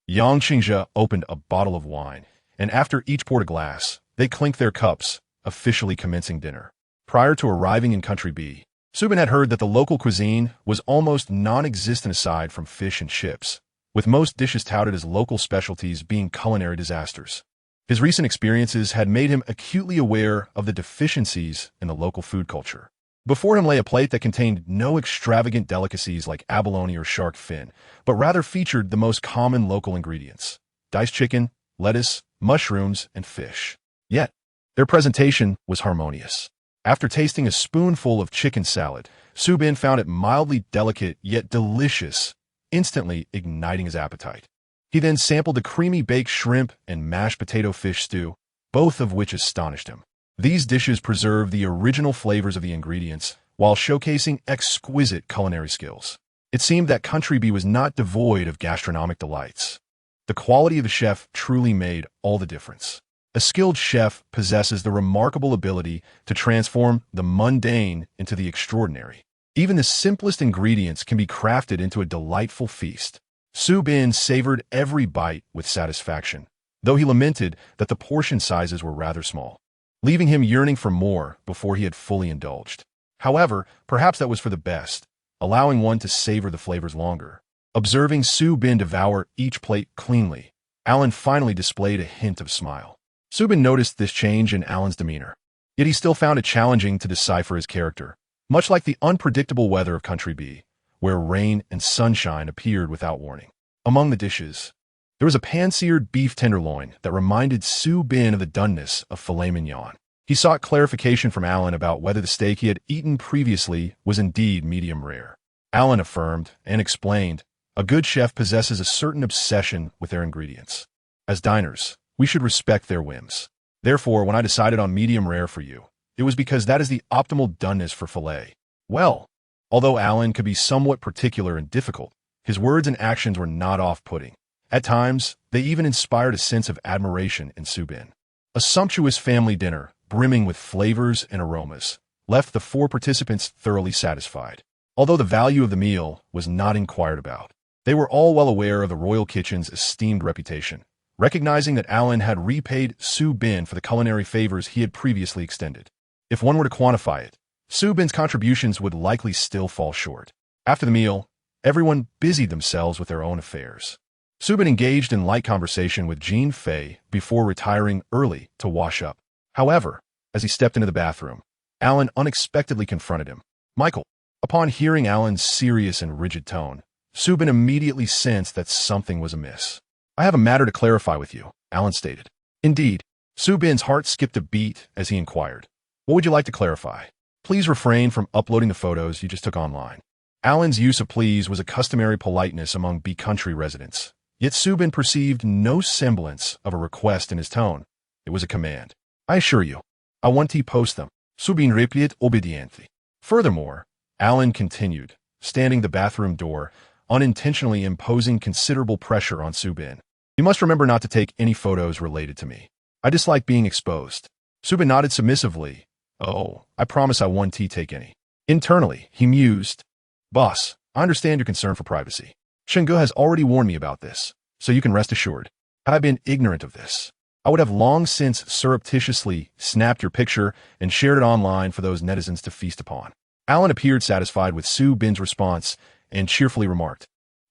Yang Qingzhe opened a bottle of wine, and after each poured a glass, they clinked their cups, officially commencing dinner. Prior to arriving in Country B, Su Bin had heard that the local cuisine was almost non-existent aside from fish and chips, with most dishes touted as local specialties being culinary disasters. His recent experiences had made him acutely aware of the deficiencies in the local food culture. Before him lay a plate that contained no extravagant delicacies like abalone or shark fin, but rather featured the most common local ingredients: diced chicken, lettuce, mushrooms, and fish. Yet, their presentation was harmonious. After tasting a spoonful of chicken salad, Su Bin found it mildly delicate yet delicious, instantly igniting his appetite. He then sampled the creamy baked shrimp and mashed potato fish stew, both of which astonished him. These dishes preserve the original flavors of the ingredients while showcasing exquisite culinary skills. It seemed that Country B was not devoid of gastronomic delights. The quality of the chef truly made all the difference. A skilled chef possesses the remarkable ability to transform the mundane into the extraordinary. Even the simplest ingredients can be crafted into a delightful feast. Su Bin savored every bite with satisfaction, though he lamented that the portion sizes were rather small, leaving him yearning for more before he had fully indulged. However, perhaps that was for the best, allowing one to savor the flavors longer. Observing Su Bin devour each plate cleanly, Alan finally displayed a hint of smile. Su Bin noticed this change in Alan's demeanor, yet he still found it challenging to decipher his character, much like the unpredictable weather of Country B, where rain and sunshine appeared without warning. Among the dishes, there was a pan-seared beef tenderloin that reminded Su Bin of the doneness of filet mignon. He sought clarification from Alan about whether the steak he had eaten previously was indeed medium rare. Alan affirmed and explained, "A good chef possesses a certain obsession with their ingredients. As diners, we should respect their whims. Therefore, when I decided on medium rare for you, it was because that is the optimal doneness for filet." Well, although Alan could be somewhat particular and difficult, his words and actions were not off-putting. At times, they even inspired a sense of admiration in Su Bin. A sumptuous family dinner, brimming with flavors and aromas, left the 4 participants thoroughly satisfied. Although the value of the meal was not inquired about, they were all well aware of the royal kitchen's esteemed reputation, recognizing that Alan had repaid Su Bin for the culinary favors he had previously extended. If one were to quantify it, Su Bin's contributions would likely still fall short. After the meal, everyone busied themselves with their own affairs. Su Bin engaged in light conversation with Jean Fei before retiring early to wash up. However, as he stepped into the bathroom, Alan unexpectedly confronted him. "Michael." Upon hearing Alan's serious and rigid tone, Su Bin immediately sensed that something was amiss. "I have a matter to clarify with you," Alan stated. Indeed, Su Bin's heart skipped a beat as he inquired, "What would you like to clarify? Please refrain from uploading the photos you just took online." Alan's use of please was a customary politeness among B country residents, yet Su Bin perceived no semblance of a request in his tone. It was a command. "I assure you, I want to post them." Su Bin replied obediently. Furthermore, Alan continued, standing the bathroom door, unintentionally imposing considerable pressure on Su Bin. "You must remember not to take any photos related to me. I dislike being exposed." Su Bin nodded submissively. "Oh, I promise I won't take any." Internally, he mused, "Boss, I understand your concern for privacy. Chengge has already warned me about this, so you can rest assured. Had I been ignorant of this, I would have long since surreptitiously snapped your picture and shared it online for those netizens to feast upon." Alan appeared satisfied with Su Bin's response and cheerfully remarked,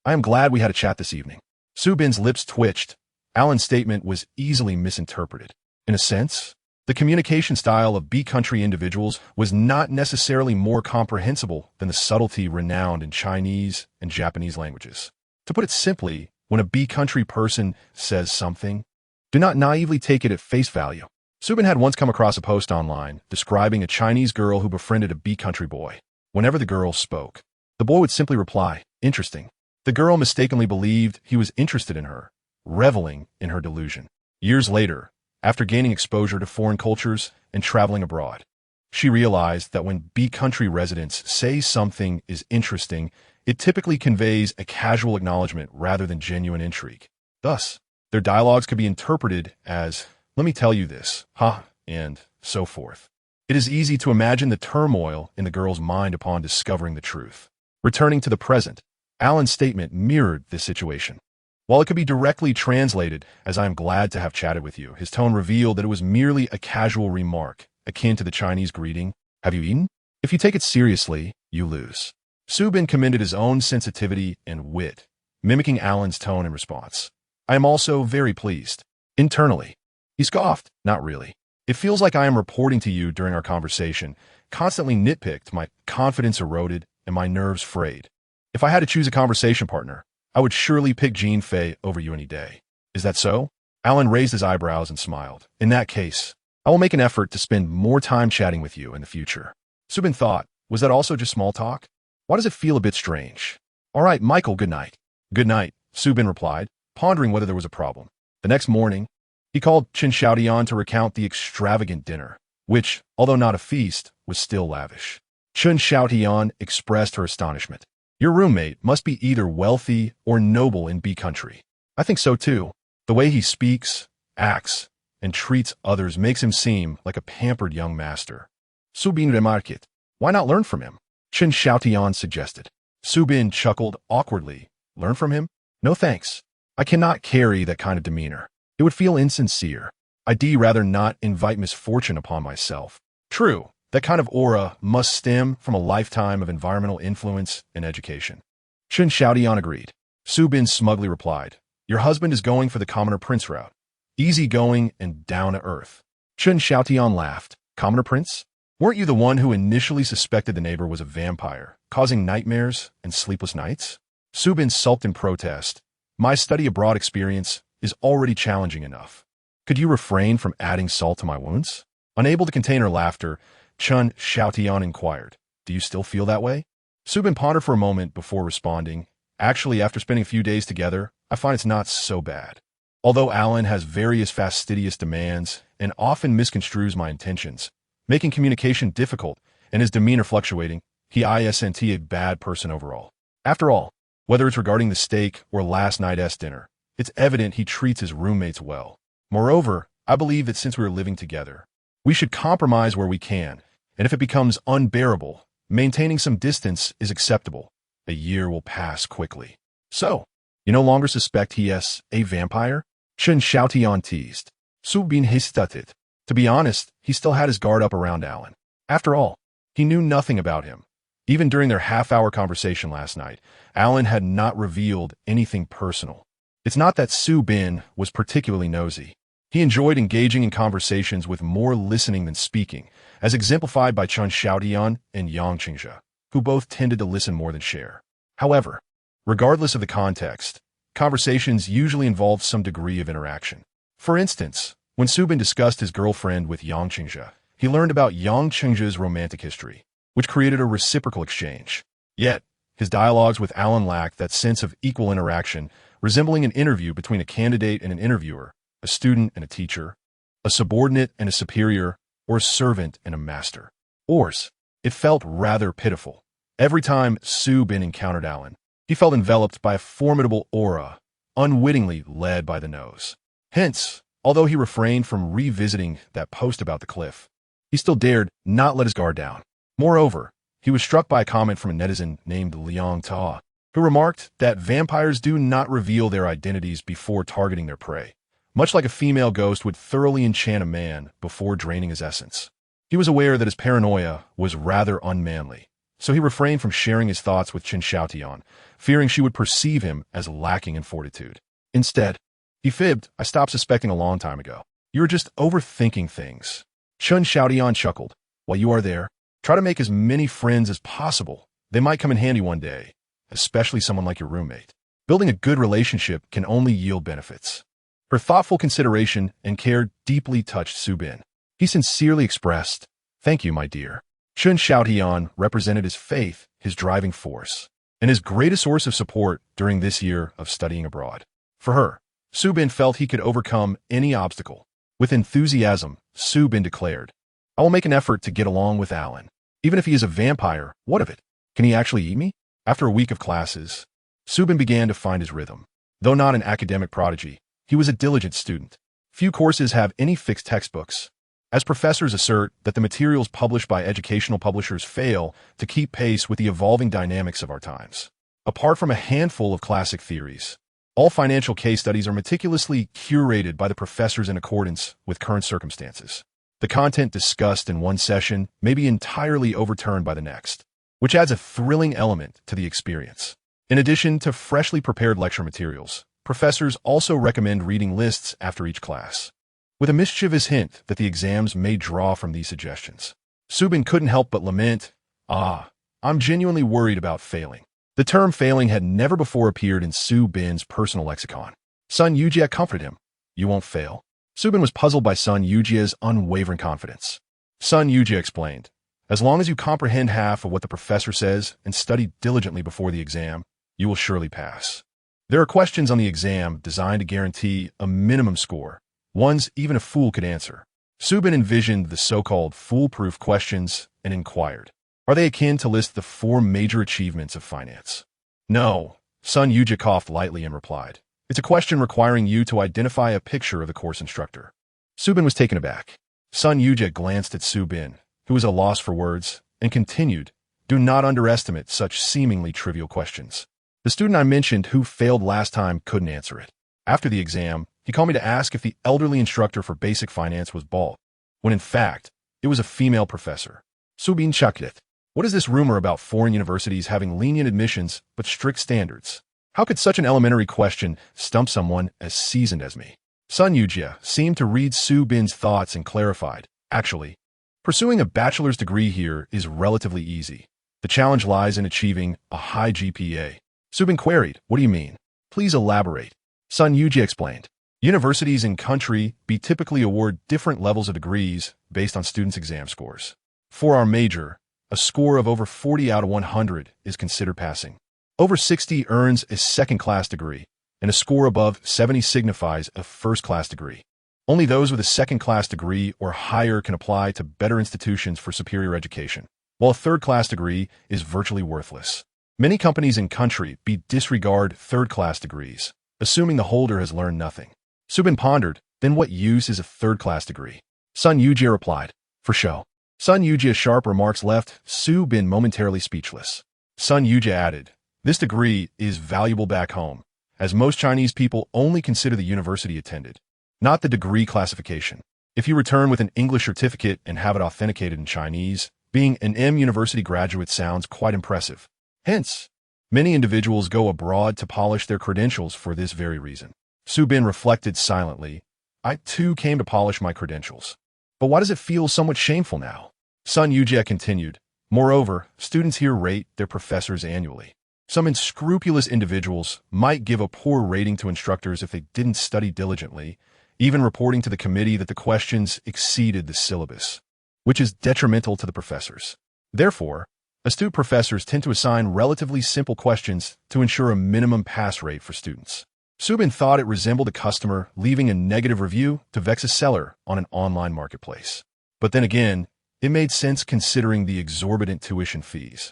"I am glad we had a chat this evening." Su Bin's lips twitched. Alan's statement was easily misinterpreted. In a sense, the communication style of B-country individuals was not necessarily more comprehensible than the subtlety renowned in Chinese and Japanese languages. To put it simply, when a B-country person says something, do not naively take it at face value. Subin had once come across a post online describing a Chinese girl who befriended a B-country boy. Whenever the girl spoke, the boy would simply reply, "Interesting." The girl mistakenly believed he was interested in her, reveling in her delusion. Years later, after gaining exposure to foreign cultures and traveling abroad, she realized that when B-country residents say something is interesting, it typically conveys a casual acknowledgement rather than genuine intrigue. Thus, their dialogues could be interpreted as, "Let me tell you this, huh," and so forth. It is easy to imagine the turmoil in the girl's mind upon discovering the truth. Returning to the present, Alan's statement mirrored this situation. While it could be directly translated as "I am glad to have chatted with you," his tone revealed that it was merely a casual remark, akin to the Chinese greeting, "Have you eaten?" If you take it seriously, you lose. Subin commended his own sensitivity and wit, mimicking Alan's tone in response. "I am also very pleased." Internally, he scoffed, "Not really. It feels like I am reporting to you during our conversation, constantly nitpicked, my confidence eroded, and my nerves frayed. If I had to choose a conversation partner, I would surely pick Jean Fei over you any day. Is that so?" Alan raised his eyebrows and smiled. "In that case, I will make an effort to spend more time chatting with you in the future." Subin thought, was that also just small talk? Why does it feel a bit strange? "All right, Michael, good night." "Good night," Subin replied, pondering whether there was a problem. The next morning, he called Chen Xiaotian to recount the extravagant dinner, which, although not a feast, was still lavish. Chen Xiaotian expressed her astonishment. "Your roommate must be either wealthy or noble in B-country." "I think so too. The way he speaks, acts, and treats others makes him seem like a pampered young master." Subin remarked, "Why not learn from him?" Chen Xiaotian suggested. Subin chuckled awkwardly. "Learn from him? No thanks. I cannot carry that kind of demeanor. It would feel insincere. I'd rather not invite misfortune upon myself." True, that kind of aura must stem from a lifetime of environmental influence and education. Chen Xiaotian agreed. Subin smugly replied, "Your husband is going for the commoner prince route. Easygoing and down to earth." Chen Xiaotian laughed. "Commoner prince? Weren't you the one who initially suspected the neighbor was a vampire, causing nightmares and sleepless nights?" Subin sulked in protest. "My study abroad experience is already challenging enough. Could you refrain from adding salt to my wounds?" Unable to contain her laughter, Chen Xiaotian inquired, "Do you still feel that way?" Subin pondered for a moment before responding, "Actually, after spending a few days together, I find it's not so bad. Although Alan has various fastidious demands and often misconstrues my intentions, making communication difficult and his demeanor fluctuating, he isn't a bad person overall. After all, whether it's regarding the steak or last night's dinner, it's evident he treats his roommates well. Moreover, I believe that since we are living together, we should compromise where we can, and if it becomes unbearable, maintaining some distance is acceptable. A year will pass quickly." "So, you no longer suspect he is a vampire?" Chen Xiaotian teased. Subin hesitated. To be honest, he still had his guard up around Alan. After all, he knew nothing about him. Even during their half-hour conversation last night, Alan had not revealed anything personal. It's not that Subin was particularly nosy. He enjoyed engaging in conversations with more listening than speaking, as exemplified by Chen Xiaotian and Yang Qingzhe, who both tended to listen more than share. However, regardless of the context, conversations usually involved some degree of interaction. For instance, when Subin discussed his girlfriend with Yang Qingzhe, he learned about Yang Qingzhe's romantic history, which created a reciprocal exchange. Yet, his dialogues with Alan lacked that sense of equal interaction, resembling an interview between a candidate and an interviewer, a student and a teacher, a subordinate and a superior, or a servant and a master. Ors, it felt rather pitiful. Every time Subin encountered Alan, he felt enveloped by a formidable aura, unwittingly led by the nose. Hence, although he refrained from revisiting that post about the cliff, he still dared not let his guard down. Moreover, he was struck by a comment from a netizen named Liang Ta, who remarked that vampires do not reveal their identities before targeting their prey, much like a female ghost would thoroughly enchant a man before draining his essence. He was aware that his paranoia was rather unmanly, so he refrained from sharing his thoughts with Chen Xiaotian, fearing she would perceive him as lacking in fortitude. Instead, he fibbed, "I stopped suspecting a long time ago. You're just overthinking things." Chen Xiaotian chuckled. "While you are there, try to make as many friends as possible. They might come in handy one day, especially someone like your roommate. Building a good relationship can only yield benefits." Her thoughtful consideration and care deeply touched Su Bin. He sincerely expressed, "Thank you, my dear." Chen Xiaotian represented his faith, his driving force, and his greatest source of support during this year of studying abroad. For her, Su Bin felt he could overcome any obstacle. With enthusiasm, Su Bin declared, "I will make an effort to get along with Alan. Even if he is a vampire, what of it? Can he actually eat me?" After a week of classes, Su Bin began to find his rhythm. Though not an academic prodigy, he was a diligent student. Few courses have any fixed textbooks, as professors assert that the materials published by educational publishers fail to keep pace with the evolving dynamics of our times. Apart from a handful of classic theories, all financial case studies are meticulously curated by the professors in accordance with current circumstances. The content discussed in one session may be entirely overturned by the next, which adds a thrilling element to the experience. In addition to freshly prepared lecture materials, professors also recommend reading lists after each class, with a mischievous hint that the exams may draw from these suggestions. Su Bin couldn't help but lament, I'm genuinely worried about failing." The term failing had never before appeared in Su Bin's personal lexicon. Sun Yujie comforted him. "You won't fail." Su Bin was puzzled by Sun Yujie's unwavering confidence. Sun Yujie explained, "As long as you comprehend half of what the professor says and study diligently before the exam, you will surely pass. There are questions on the exam designed to guarantee a minimum score, ones even a fool could answer." Su Bin envisioned the so-called foolproof questions and inquired, "Are they akin to list the 4 major achievements of finance?" "No," Sun Yujie coughed lightly and replied. "It's a question requiring you to identify a picture of the course instructor." Su Bin was taken aback. Sun Yujie glanced at Su Bin, who was at a loss for words, and continued, "Do not underestimate such seemingly trivial questions. The student I mentioned who failed last time couldn't answer it. After the exam, he called me to ask if the elderly instructor for basic finance was bald, when in fact, it was a female professor." Su Bin chuckled. "What is this rumor about foreign universities having lenient admissions but strict standards? How could such an elementary question stump someone as seasoned as me?" Sun Yujie seemed to read Su Bin's thoughts and clarified, "Actually, pursuing a bachelor's degree here is relatively easy. The challenge lies in achieving a high GPA." Su Bin queried, "What do you mean? Please elaborate." Sun Yujie explained, "Universities in country B typically award different levels of degrees based on students' exam scores. For our major, a score of over 40 out of 100 is considered passing. Over 60 earns a second-class degree, and a score above 70 signifies a first-class degree. Only those with a second-class degree or higher can apply to better institutions for superior education, while a third-class degree is virtually worthless. Many companies in country B disregard third-class degrees, assuming the holder has learned nothing." Su Bin pondered, "Then what use is a third-class degree?" Sun Yujie replied, "For show." Sun Yujie's sharp remarks left Su Bin momentarily speechless. Sun Yujie added, "This degree is valuable back home, as most Chinese people only consider the university attended, not the degree classification. If you return with an English certificate and have it authenticated in Chinese, being an M University graduate sounds quite impressive. Hence, many individuals go abroad to polish their credentials for this very reason." Su Bin reflected silently. "I too came to polish my credentials. But why does it feel somewhat shameful now?" Sun Yujie continued, "Moreover, students here rate their professors annually. Some unscrupulous individuals might give a poor rating to instructors if they didn't study diligently, even reporting to the committee that the questions exceeded the syllabus, which is detrimental to the professors. Therefore, astute professors tend to assign relatively simple questions to ensure a minimum pass rate for students." Su Bin thought it resembled a customer leaving a negative review to vex a seller on an online marketplace. But then again, it made sense considering the exorbitant tuition fees.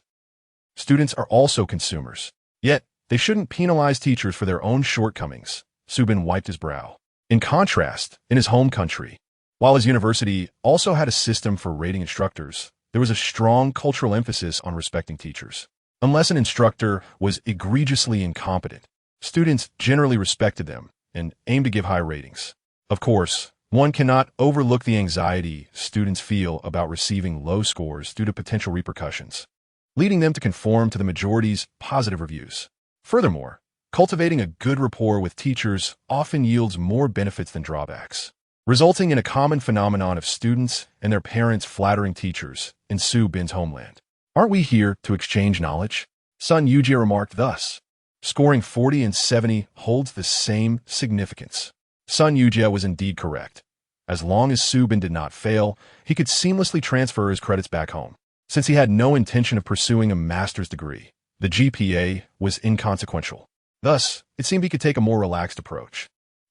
Students are also consumers, yet they shouldn't penalize teachers for their own shortcomings. Su Bin wiped his brow. In contrast, in his home country, while his university also had a system for rating instructors, there was a strong cultural emphasis on respecting teachers. Unless an instructor was egregiously incompetent, students generally respected them and aimed to give high ratings. Of course, one cannot overlook the anxiety students feel about receiving low scores due to potential repercussions. leading them to conform to the majority's positive reviews. Furthermore, cultivating a good rapport with teachers often yields more benefits than drawbacks, resulting in a common phenomenon of students and their parents flattering teachers in Su Bin's homeland. "Aren't we here to exchange knowledge?" Sun Yujie remarked thus. Scoring 40 and 70 holds the same significance. Sun Yujie was indeed correct. As long as Su Bin did not fail, he could seamlessly transfer his credits back home. Since he had no intention of pursuing a master's degree, the GPA was inconsequential. Thus, it seemed he could take a more relaxed approach.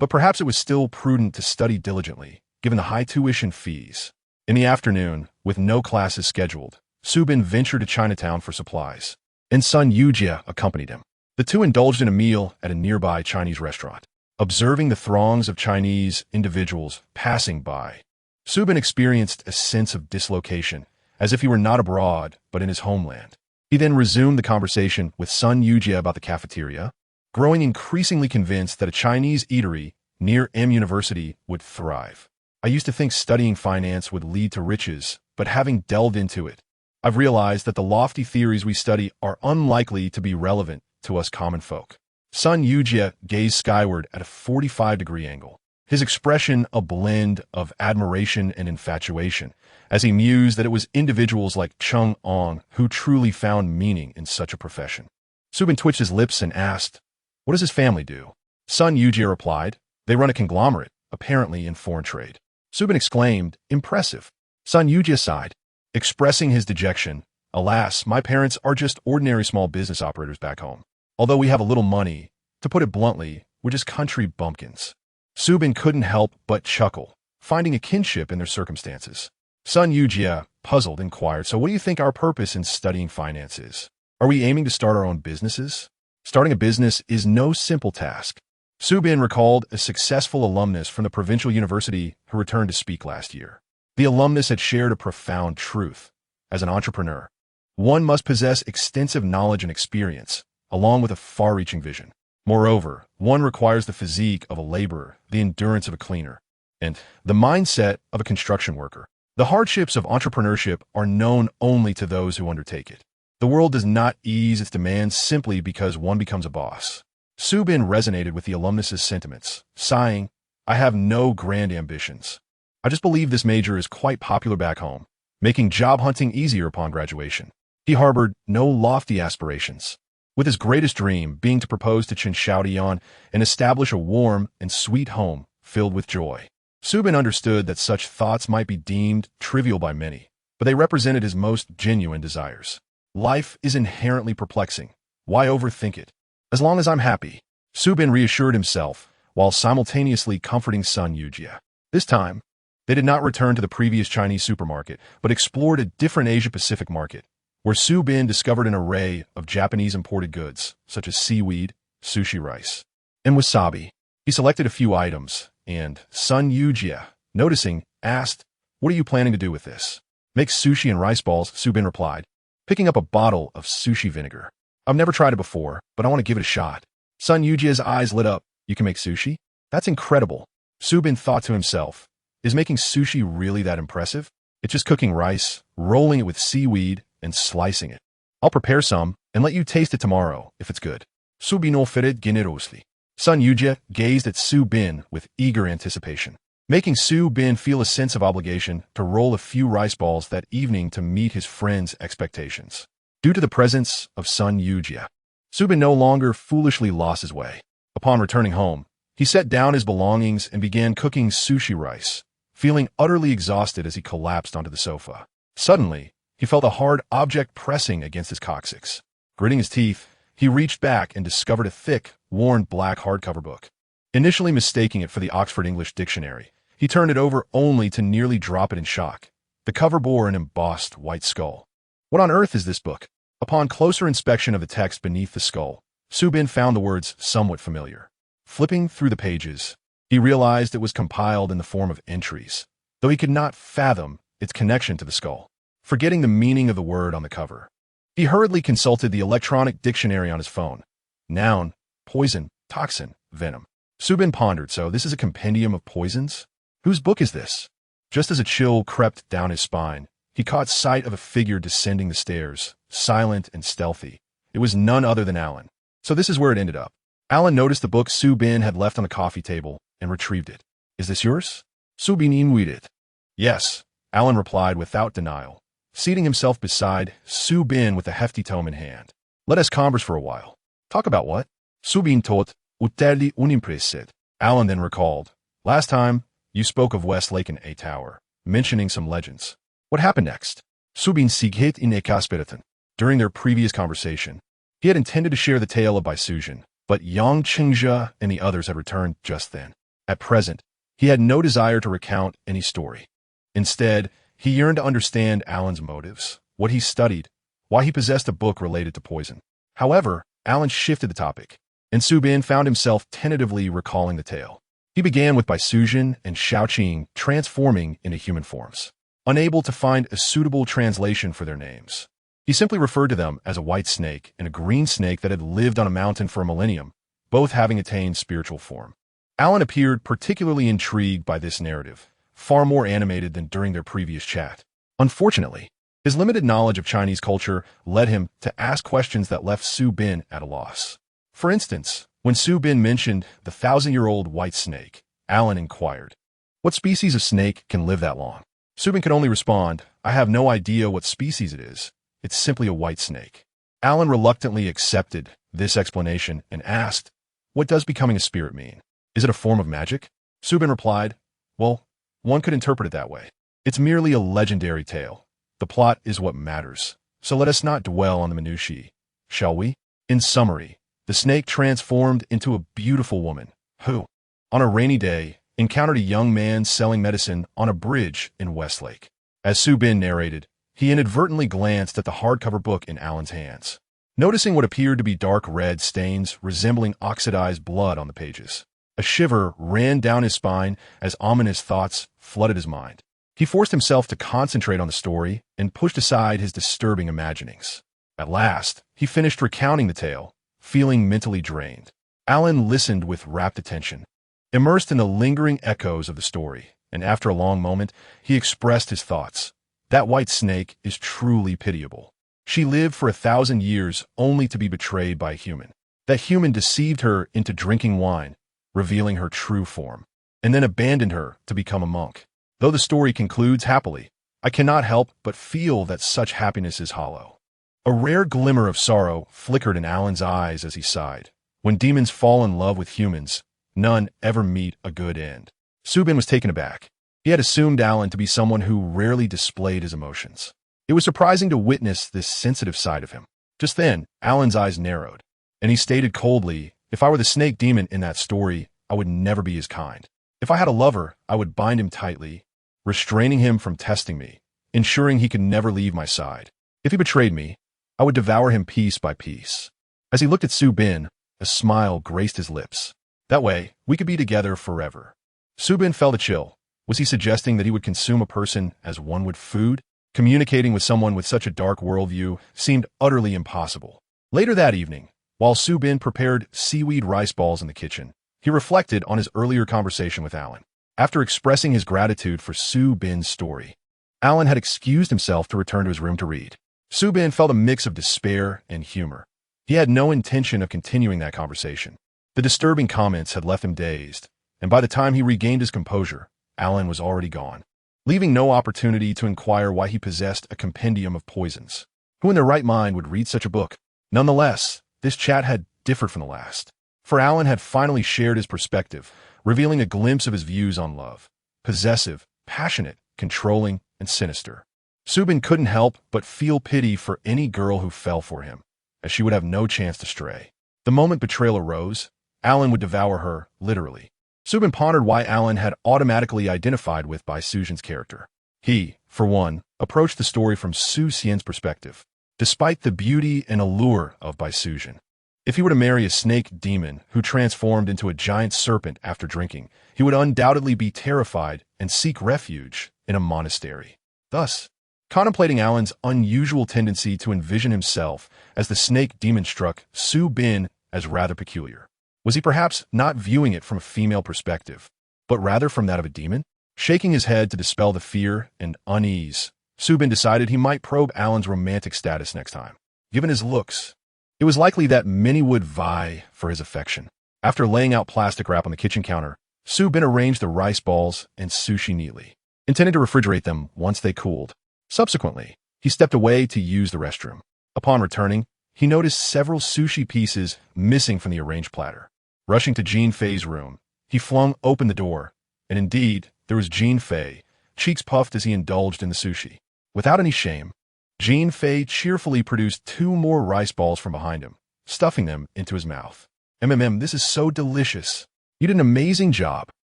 But perhaps it was still prudent to study diligently, given the high tuition fees. In the afternoon, with no classes scheduled, Su Bin ventured to Chinatown for supplies, and Sun Yujie accompanied him. The two indulged in a meal at a nearby Chinese restaurant. Observing the throngs of Chinese individuals passing by, Su Bin experienced a sense of dislocation, as if he were not abroad, but in his homeland. He then resumed the conversation with Sun Yujie about the cafeteria, growing increasingly convinced that a Chinese eatery near M University would thrive. "I used to think studying finance would lead to riches, but having delved into it, I've realized that the lofty theories we study are unlikely to be relevant to us common folk." Sun Yujie gazed skyward at a 45-degree angle, his expression a blend of admiration and infatuation, as he mused that it was individuals like Chung Ong who truly found meaning in such a profession. Su Bin twitched his lips and asked, "What does his family do?" Sun Yujie replied, "They run a conglomerate, apparently in foreign trade." Su Bin exclaimed, "Impressive." Sun Yujie sighed, expressing his dejection, "Alas, my parents are just ordinary small business operators back home. Although we have a little money, to put it bluntly, we're just country bumpkins." Su Bin couldn't help but chuckle, finding a kinship in their circumstances. Sun Yujie, puzzled, inquired, "So what do you think our purpose in studying finance is? Are we aiming to start our own businesses?" Starting a business is no simple task. Su Bin recalled a successful alumnus from the provincial university who returned to speak last year. The alumnus had shared a profound truth. As an entrepreneur, one must possess extensive knowledge and experience, along with a far-reaching vision. Moreover, one requires the physique of a laborer, the endurance of a cleaner, and the mindset of a construction worker. The hardships of entrepreneurship are known only to those who undertake it. The world does not ease its demands simply because one becomes a boss. Su Bin resonated with the alumnus's sentiments, sighing, "I have no grand ambitions. I just believe this major is quite popular back home, making job hunting easier upon graduation." He harbored no lofty aspirations, with his greatest dream being to propose to Chen Xiaodian and establish a warm and sweet home filled with joy. Su Bin understood that such thoughts might be deemed trivial by many, but they represented his most genuine desires. Life is inherently perplexing. Why overthink it? As long as I'm happy, Su Bin reassured himself, while simultaneously comforting Sun Yujie. This time, they did not return to the previous Chinese supermarket, but explored a different Asia-Pacific market, where Su Bin discovered an array of Japanese imported goods, such as seaweed, sushi rice, and wasabi. He selected a few items, and Sun Yujie, noticing, asked, "What are you planning to do with this?" "Make sushi and rice balls," Su Bin replied, picking up a bottle of sushi vinegar. "I've never tried it before, but I want to give it a shot." Sun Yujie's eyes lit up. "You can make sushi? That's incredible." Su Bin thought to himself, is making sushi really that impressive? It's just cooking rice, rolling it with seaweed, and slicing it. "I'll prepare some and let you taste it tomorrow, if it's good." Su Bin offered generously. Sun Yujie gazed at Su Bin with eager anticipation, making Su Bin feel a sense of obligation to roll a few rice balls that evening to meet his friend's expectations. Due to the presence of Sun Yujie, Su Bin no longer foolishly lost his way. Upon returning home, he set down his belongings and began cooking sushi rice, feeling utterly exhausted as he collapsed onto the sofa. Suddenly, he felt a hard object pressing against his coccyx. Gritting his teeth, he reached back and discovered a thick, worn black hardcover book. Initially mistaking it for the Oxford English Dictionary, he turned it over only to nearly drop it in shock. The cover bore an embossed white skull. What on earth is this book? Upon closer inspection of the text beneath the skull, Su Bin found the words somewhat familiar. Flipping through the pages, he realized it was compiled in the form of entries, though he could not fathom its connection to the skull. Forgetting the meaning of the word on the cover, he hurriedly consulted the electronic dictionary on his phone. Noun, poison, toxin, venom. Su Bin pondered, so this is a compendium of poisons? Whose book is this? Just as a chill crept down his spine, he caught sight of a figure descending the stairs, silent and stealthy. It was none other than Alan. So this is where it ended up. Alan noticed the book Su Bin had left on the coffee table and retrieved it. "Is this yours?" Su Bin read it. "Yes," Alan replied without denial, seating himself beside Su Bin with a hefty tome in hand. "Let us converse for a while." "Talk about what?" Su Bin tot utterly unimpressed. Alan then recalled, "Last time, you spoke of Westlake and a tower, mentioning some legends. What happened next?" Su Bin sighet in ekasperitan. During their previous conversation, he had intended to share the tale of Baisuzhen, but Yang Qingzhe and the others had returned just then. At present, he had no desire to recount any story. Instead, he yearned to understand Alan's motives, what he studied, why he possessed a book related to poison. However, Alan shifted the topic, and Su Bin found himself tentatively recalling the tale. He began with Baisuzhen and Shaoqing transforming into human forms. Unable to find a suitable translation for their names, he simply referred to them as a white snake and a green snake that had lived on a mountain for a millennium, both having attained spiritual form. Alan appeared particularly intrigued by this narrative, far more animated than during their previous chat. Unfortunately, his limited knowledge of Chinese culture led him to ask questions that left Su Bin at a loss. For instance, when Su Bin mentioned the 1,000-year-old white snake, Alan inquired, "What species of snake can live that long?" Su Bin could only respond, "I have no idea what species it is. It's simply a white snake." Alan reluctantly accepted this explanation and asked, "What does becoming a spirit mean? Is it a form of magic?" Su Bin replied, "Well, one could interpret it that way. It's merely a legendary tale. The plot is what matters, so let us not dwell on the minutiae, shall we?" In summary, the snake transformed into a beautiful woman who, on a rainy day, encountered a young man selling medicine on a bridge in Westlake. As Su Bin narrated, he inadvertently glanced at the hardcover book in Alan's hands, noticing what appeared to be dark red stains resembling oxidized blood on the pages. A shiver ran down his spine as ominous thoughts flooded his mind. He forced himself to concentrate on the story and pushed aside his disturbing imaginings. At last, he finished recounting the tale, feeling mentally drained. Alan listened with rapt attention, immersed in the lingering echoes of the story, and after a long moment, he expressed his thoughts. That white snake is truly pitiable. She lived for 1,000 years only to be betrayed by a human. That human deceived her into drinking wine, revealing her true form, and then abandoned her to become a monk. Though the story concludes happily, I cannot help but feel that such happiness is hollow. A rare glimmer of sorrow flickered in Alan's eyes as he sighed. When demons fall in love with humans, none ever meet a good end. Su Bin was taken aback. He had assumed Alan to be someone who rarely displayed his emotions. It was surprising to witness this sensitive side of him. Just then, Alan's eyes narrowed, and he stated coldly, "If I were the snake demon in that story, I would never be his kind. If I had a lover, I would bind him tightly, restraining him from testing me, ensuring he could never leave my side. If he betrayed me, I would devour him piece by piece." As he looked at Su Bin, a smile graced his lips. "That way, we could be together forever." Su Bin felt a chill. Was he suggesting that he would consume a person as one would food? Communicating with someone with such a dark worldview seemed utterly impossible. Later that evening, while Su Bin prepared seaweed rice balls in the kitchen, he reflected on his earlier conversation with Alan. After expressing his gratitude for Su Bin's story, Alan had excused himself to return to his room to read. Su Bin felt a mix of despair and humor. He had no intention of continuing that conversation. The disturbing comments had left him dazed, and by the time he regained his composure, Alan was already gone, leaving no opportunity to inquire why he possessed a compendium of poisons. Who in their right mind would read such a book? Nonetheless, this chat had differed from the last, for Alan had finally shared his perspective, revealing a glimpse of his views on love. Possessive, passionate, controlling, and sinister. Su Bin couldn't help but feel pity for any girl who fell for him, as she would have no chance to stray. The moment betrayal arose, Alan would devour her, literally. Su Bin pondered why Alan had automatically identified with Baisuzhen's character. He, for one, approached the story from Su Xian's perspective. Despite the beauty and allure of Baisuzhen, if he were to marry a snake demon who transformed into a giant serpent after drinking, he would undoubtedly be terrified and seek refuge in a monastery. Thus, contemplating Alan's unusual tendency to envision himself as the snake demon struck Su Bin as rather peculiar. Was he perhaps not viewing it from a female perspective, but rather from that of a demon? Shaking his head to dispel the fear and unease, Subin decided he might probe Alan's romantic status next time. Given his looks, it was likely that many would vie for his affection. After laying out plastic wrap on the kitchen counter, Subin arranged the rice balls and sushi neatly, intending to refrigerate them once they cooled. Subsequently, he stepped away to use the restroom. Upon returning, he noticed several sushi pieces missing from the arranged platter. Rushing to Jean Fei's room, he flung open the door, and indeed, there was Jean Fei, cheeks puffed as he indulged in the sushi. Without any shame, Jean Fei cheerfully produced 2 more rice balls from behind him, stuffing them into his mouth. This is so delicious. You did an amazing job.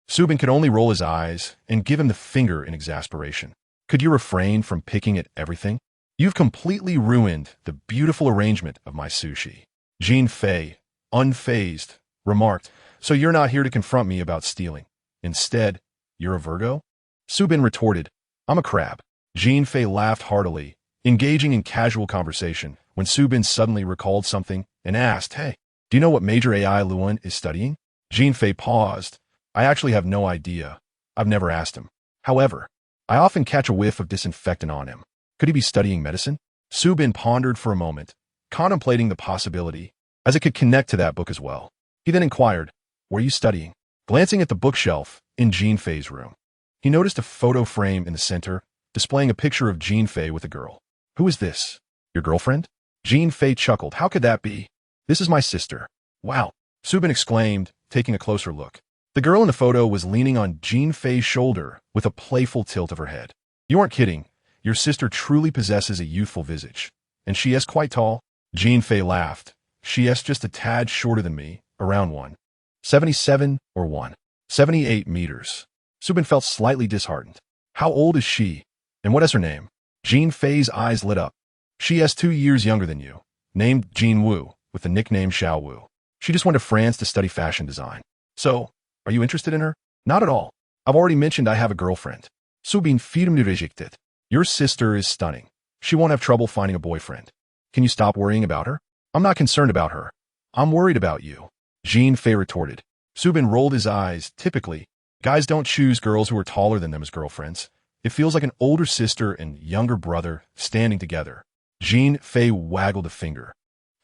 Subin could only roll his eyes and give him the finger in exasperation. Could you refrain from picking at everything? You've completely ruined the beautiful arrangement of my sushi. Jean Fei, unfazed, remarked, so you're not here to confront me about stealing. Instead, you're a Virgo? Subin retorted, I'm a crab. Jean Fei laughed heartily, engaging in casual conversation, when Subin suddenly recalled something and asked, hey, do you know what Major AI Luan is studying? Jean Fei paused. I actually have no idea. I've never asked him. However, I often catch a whiff of disinfectant on him. Could he be studying medicine? Subin pondered for a moment, contemplating the possibility, as it could connect to that book as well. He then inquired, what are you studying? Glancing at the bookshelf in Jean Fei's room, he noticed a photo frame in the center, displaying a picture of Jean Fei with a girl. Who is this? Your girlfriend? Jean Fei chuckled. How could that be? This is my sister. Wow, Subin exclaimed, taking a closer look. The girl in the photo was leaning on Jean Fei's shoulder with a playful tilt of her head. You aren't kidding. Your sister truly possesses a youthful visage. And she is quite tall. Jean Fei laughed. She is just a tad shorter than me, around 1.77 or 1.78 meters. Subin felt slightly disheartened. How old is she? And what is her name? Jean Fei's eyes lit up. She is 2 years younger than you, named Jean Wu, with the nickname Xiao Wu. She just went to France to study fashion design. So, are you interested in her? Not at all. I've already mentioned I have a girlfriend. Subin firmly rejected. Your sister is stunning. She won't have trouble finding a boyfriend. Can you stop worrying about her? I'm not concerned about her. I'm worried about you. Jean Fei retorted. Subin rolled his eyes. Typically, guys don't choose girls who are taller than them as girlfriends. It feels like an older sister and younger brother standing together. Jean Fei waggled a finger.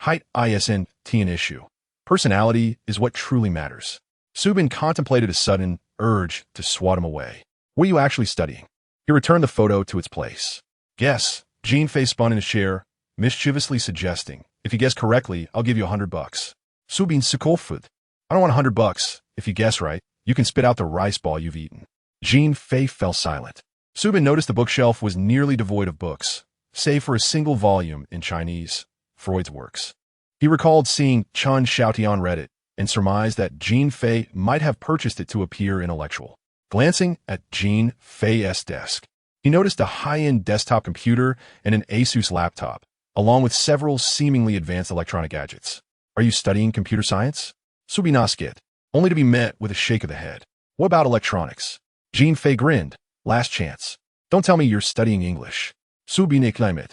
Height isn't an issue. Personality is what truly matters. Subin contemplated a sudden urge to swat him away. What are you actually studying? He returned the photo to its place. Guess. Jean Fei spun in his chair, mischievously suggesting, if you guess correctly, I'll give you $100. Subin scoffed. I don't want $100. If you guess right, you can spit out the rice ball you've eaten. Jean Fei fell silent. Subin noticed the bookshelf was nearly devoid of books, save for a single volume in Chinese, Freud's works. He recalled seeing Chun Xiaoti on Reddit and surmised that Jean Fei might have purchased it to appear intellectual. Glancing at Jean Fei's desk, he noticed a high-end desktop computer and an Asus laptop, along with several seemingly advanced electronic gadgets. Are you studying computer science? Subin asked, only to be met with a shake of the head. What about electronics? Jean Fei grinned. Last chance. Don't tell me you're studying English. Subin exclaimed.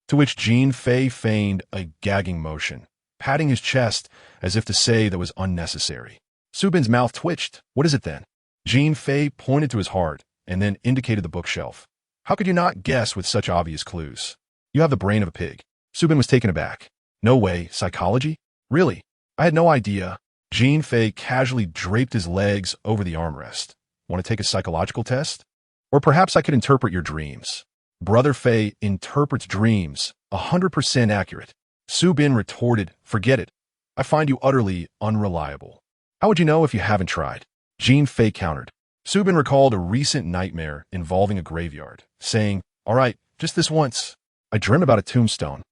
To which Jean Fei feigned a gagging motion, patting his chest as if to say that was unnecessary. Subin's mouth twitched. What is it then? Jean Fei pointed to his heart and then indicated the bookshelf. How could you not guess with such obvious clues? You have the brain of a pig. Subin was taken aback. No way. Psychology? Really? I had no idea. Jean Fei casually draped his legs over the armrest. Want to take a psychological test? Or perhaps I could interpret your dreams. Brother Fei interprets dreams, 100% accurate. Subin retorted, forget it. I find you utterly unreliable. How would you know if you haven't tried? Jean Fei countered. Subin recalled a recent nightmare involving a graveyard, saying, all right, just this once. I dreamt about a tombstone.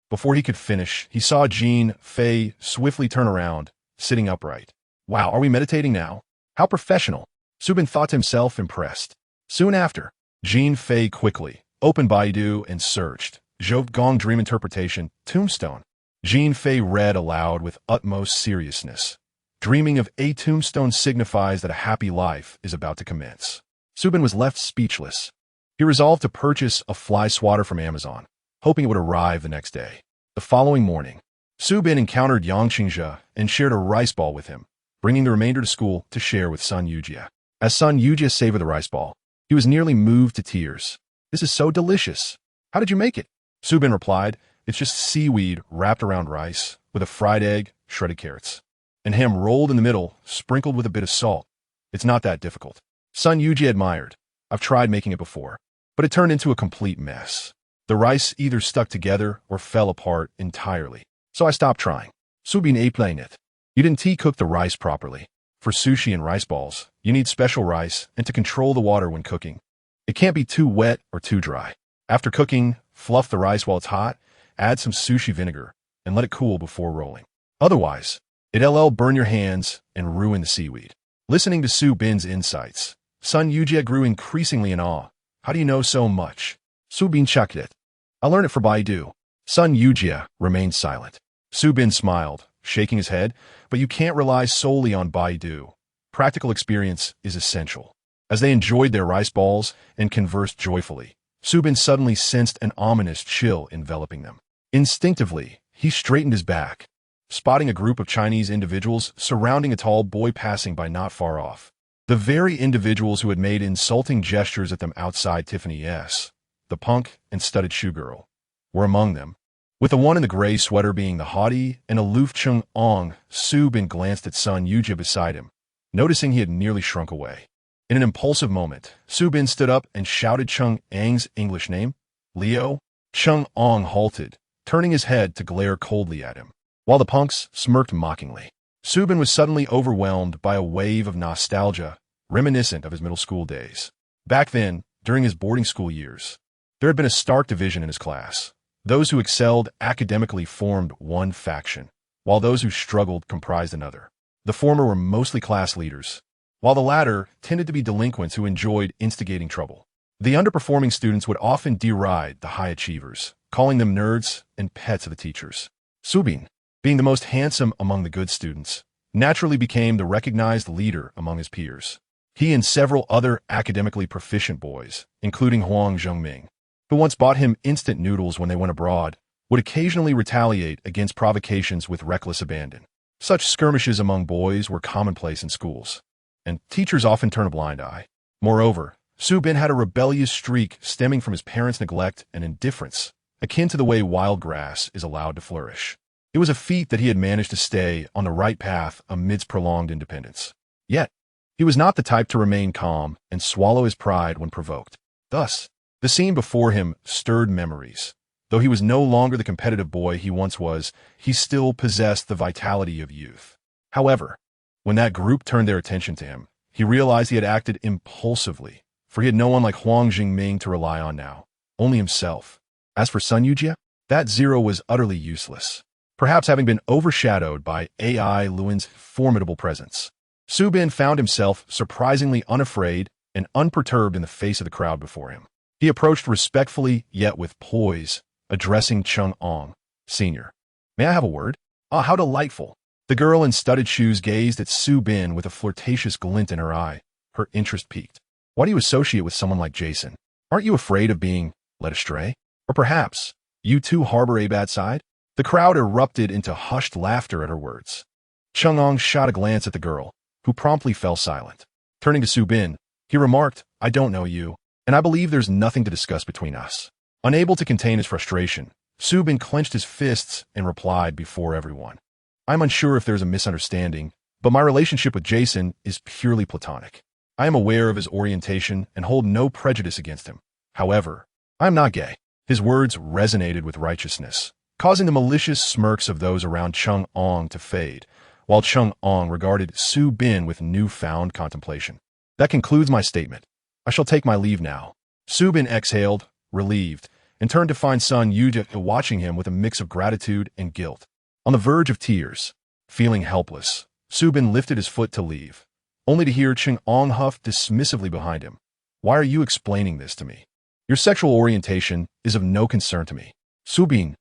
Before he could finish, he saw Jean Fei swiftly turn around, sitting upright. Wow, are we meditating now? How professional. Subin thought to himself, impressed. Soon after, Jean Fei quickly opened Baidu and searched. Zhou Gong Dream Interpretation, Tombstone. Jean Fei read aloud with utmost seriousness. Dreaming of a tombstone signifies that a happy life is about to commence. Subin was left speechless. He resolved to purchase a fly swatter from Amazon, hoping it would arrive the next day. The following morning, Subin encountered Yang Qingzhe and shared a rice ball with him, bringing the remainder to school to share with Sun Yujie. As Sun Yujie savored the rice ball, he was nearly moved to tears. This is so delicious. How did you make it? Su Bin replied, it's just seaweed wrapped around rice, with a fried egg, shredded carrots, and ham rolled in the middle, sprinkled with a bit of salt. It's not that difficult. Sun Yuji admired. I've tried making it before, but it turned into a complete mess. The rice either stuck together or fell apart entirely. So I stopped trying. Su Bin explained it. You didn't cook the rice properly. For sushi and rice balls, you need special rice and to control the water when cooking. It can't be too wet or too dry. After cooking, fluff the rice while it's hot, add some sushi vinegar, and let it cool before rolling. Otherwise, it'll burn your hands and ruin the seaweed. Listening to Su Bin's insights, Sun Yujie grew increasingly in awe. How do you know so much? Su Bin checked it. I learned it for Baidu. Sun Yujie remained silent. Su Bin smiled, shaking his head, but you can't rely solely on Baidu. Practical experience is essential. As they enjoyed their rice balls and conversed joyfully, Su Bin suddenly sensed an ominous chill enveloping them. Instinctively, he straightened his back, spotting a group of Chinese individuals surrounding a tall boy passing by not far off. The very individuals who had made insulting gestures at them outside Tiffany's, the punk and studded shoe girl, were among them. With the one in the gray sweater being the haughty and aloof Chung Ong, Su Bin glanced at Sun Yujie beside him, noticing he had nearly shrunk away. In an impulsive moment, Su Bin stood up and shouted Chung Ang's English name, Leo. Chung Ong halted, turning his head to glare coldly at him, while the punks smirked mockingly. Su Bin was suddenly overwhelmed by a wave of nostalgia, reminiscent of his middle school days. Back then, during his boarding school years, there had been a stark division in his class. Those who excelled academically formed one faction, while those who struggled comprised another. The former were mostly class leaders, while the latter tended to be delinquents who enjoyed instigating trouble. The underperforming students would often deride the high achievers, calling them nerds and pets of the teachers. Su Bin, being the most handsome among the good students, naturally became the recognized leader among his peers. He and several other academically proficient boys, including Huang Zhengming, who once bought him instant noodles when they went abroad, would occasionally retaliate against provocations with reckless abandon. Such skirmishes among boys were commonplace in schools, and teachers often turned a blind eye. Moreover, Su Bin had a rebellious streak stemming from his parents' neglect and indifference, akin to the way wild grass is allowed to flourish. It was a feat that he had managed to stay on the right path amidst prolonged independence. Yet, he was not the type to remain calm and swallow his pride when provoked. Thus, the scene before him stirred memories. Though he was no longer the competitive boy he once was, he still possessed the vitality of youth. However, when that group turned their attention to him, he realized he had acted impulsively, for he had no one like Huang Jingming to rely on now, only himself. As for Sun Yujie, that zero was utterly useless, perhaps having been overshadowed by AI Luin's formidable presence. Su Bin found himself surprisingly unafraid and unperturbed in the face of the crowd before him. He approached respectfully, yet with poise, addressing Chung Ong, Sr. May I have a word? Ah, how delightful. The girl in studded shoes gazed at Su Bin with a flirtatious glint in her eye, her interest piqued. Why do you associate with someone like Jason? Aren't you afraid of being led astray? Or perhaps, you too harbor a bad side? The crowd erupted into hushed laughter at her words. Chung Ong shot a glance at the girl, who promptly fell silent. Turning to Su Bin, he remarked, I don't know you, and I believe there's nothing to discuss between us. Unable to contain his frustration, Su Bin clenched his fists and replied before everyone. I'm unsure if there's a misunderstanding, but my relationship with Jason is purely platonic. I am aware of his orientation and hold no prejudice against him. However, I am not gay. His words resonated with righteousness, causing the malicious smirks of those around Chung Ong to fade, while Chung Ong regarded Su Bin with newfound contemplation. That concludes my statement. I shall take my leave now. Su Bin exhaled, relieved, and turned to find Sun Yujie watching him with a mix of gratitude and guilt. On the verge of tears, feeling helpless, Su Bin lifted his foot to leave, only to hear Chung Ong huff dismissively behind him. Why are you explaining this to me? Your sexual orientation is of no concern to me. Su Bin.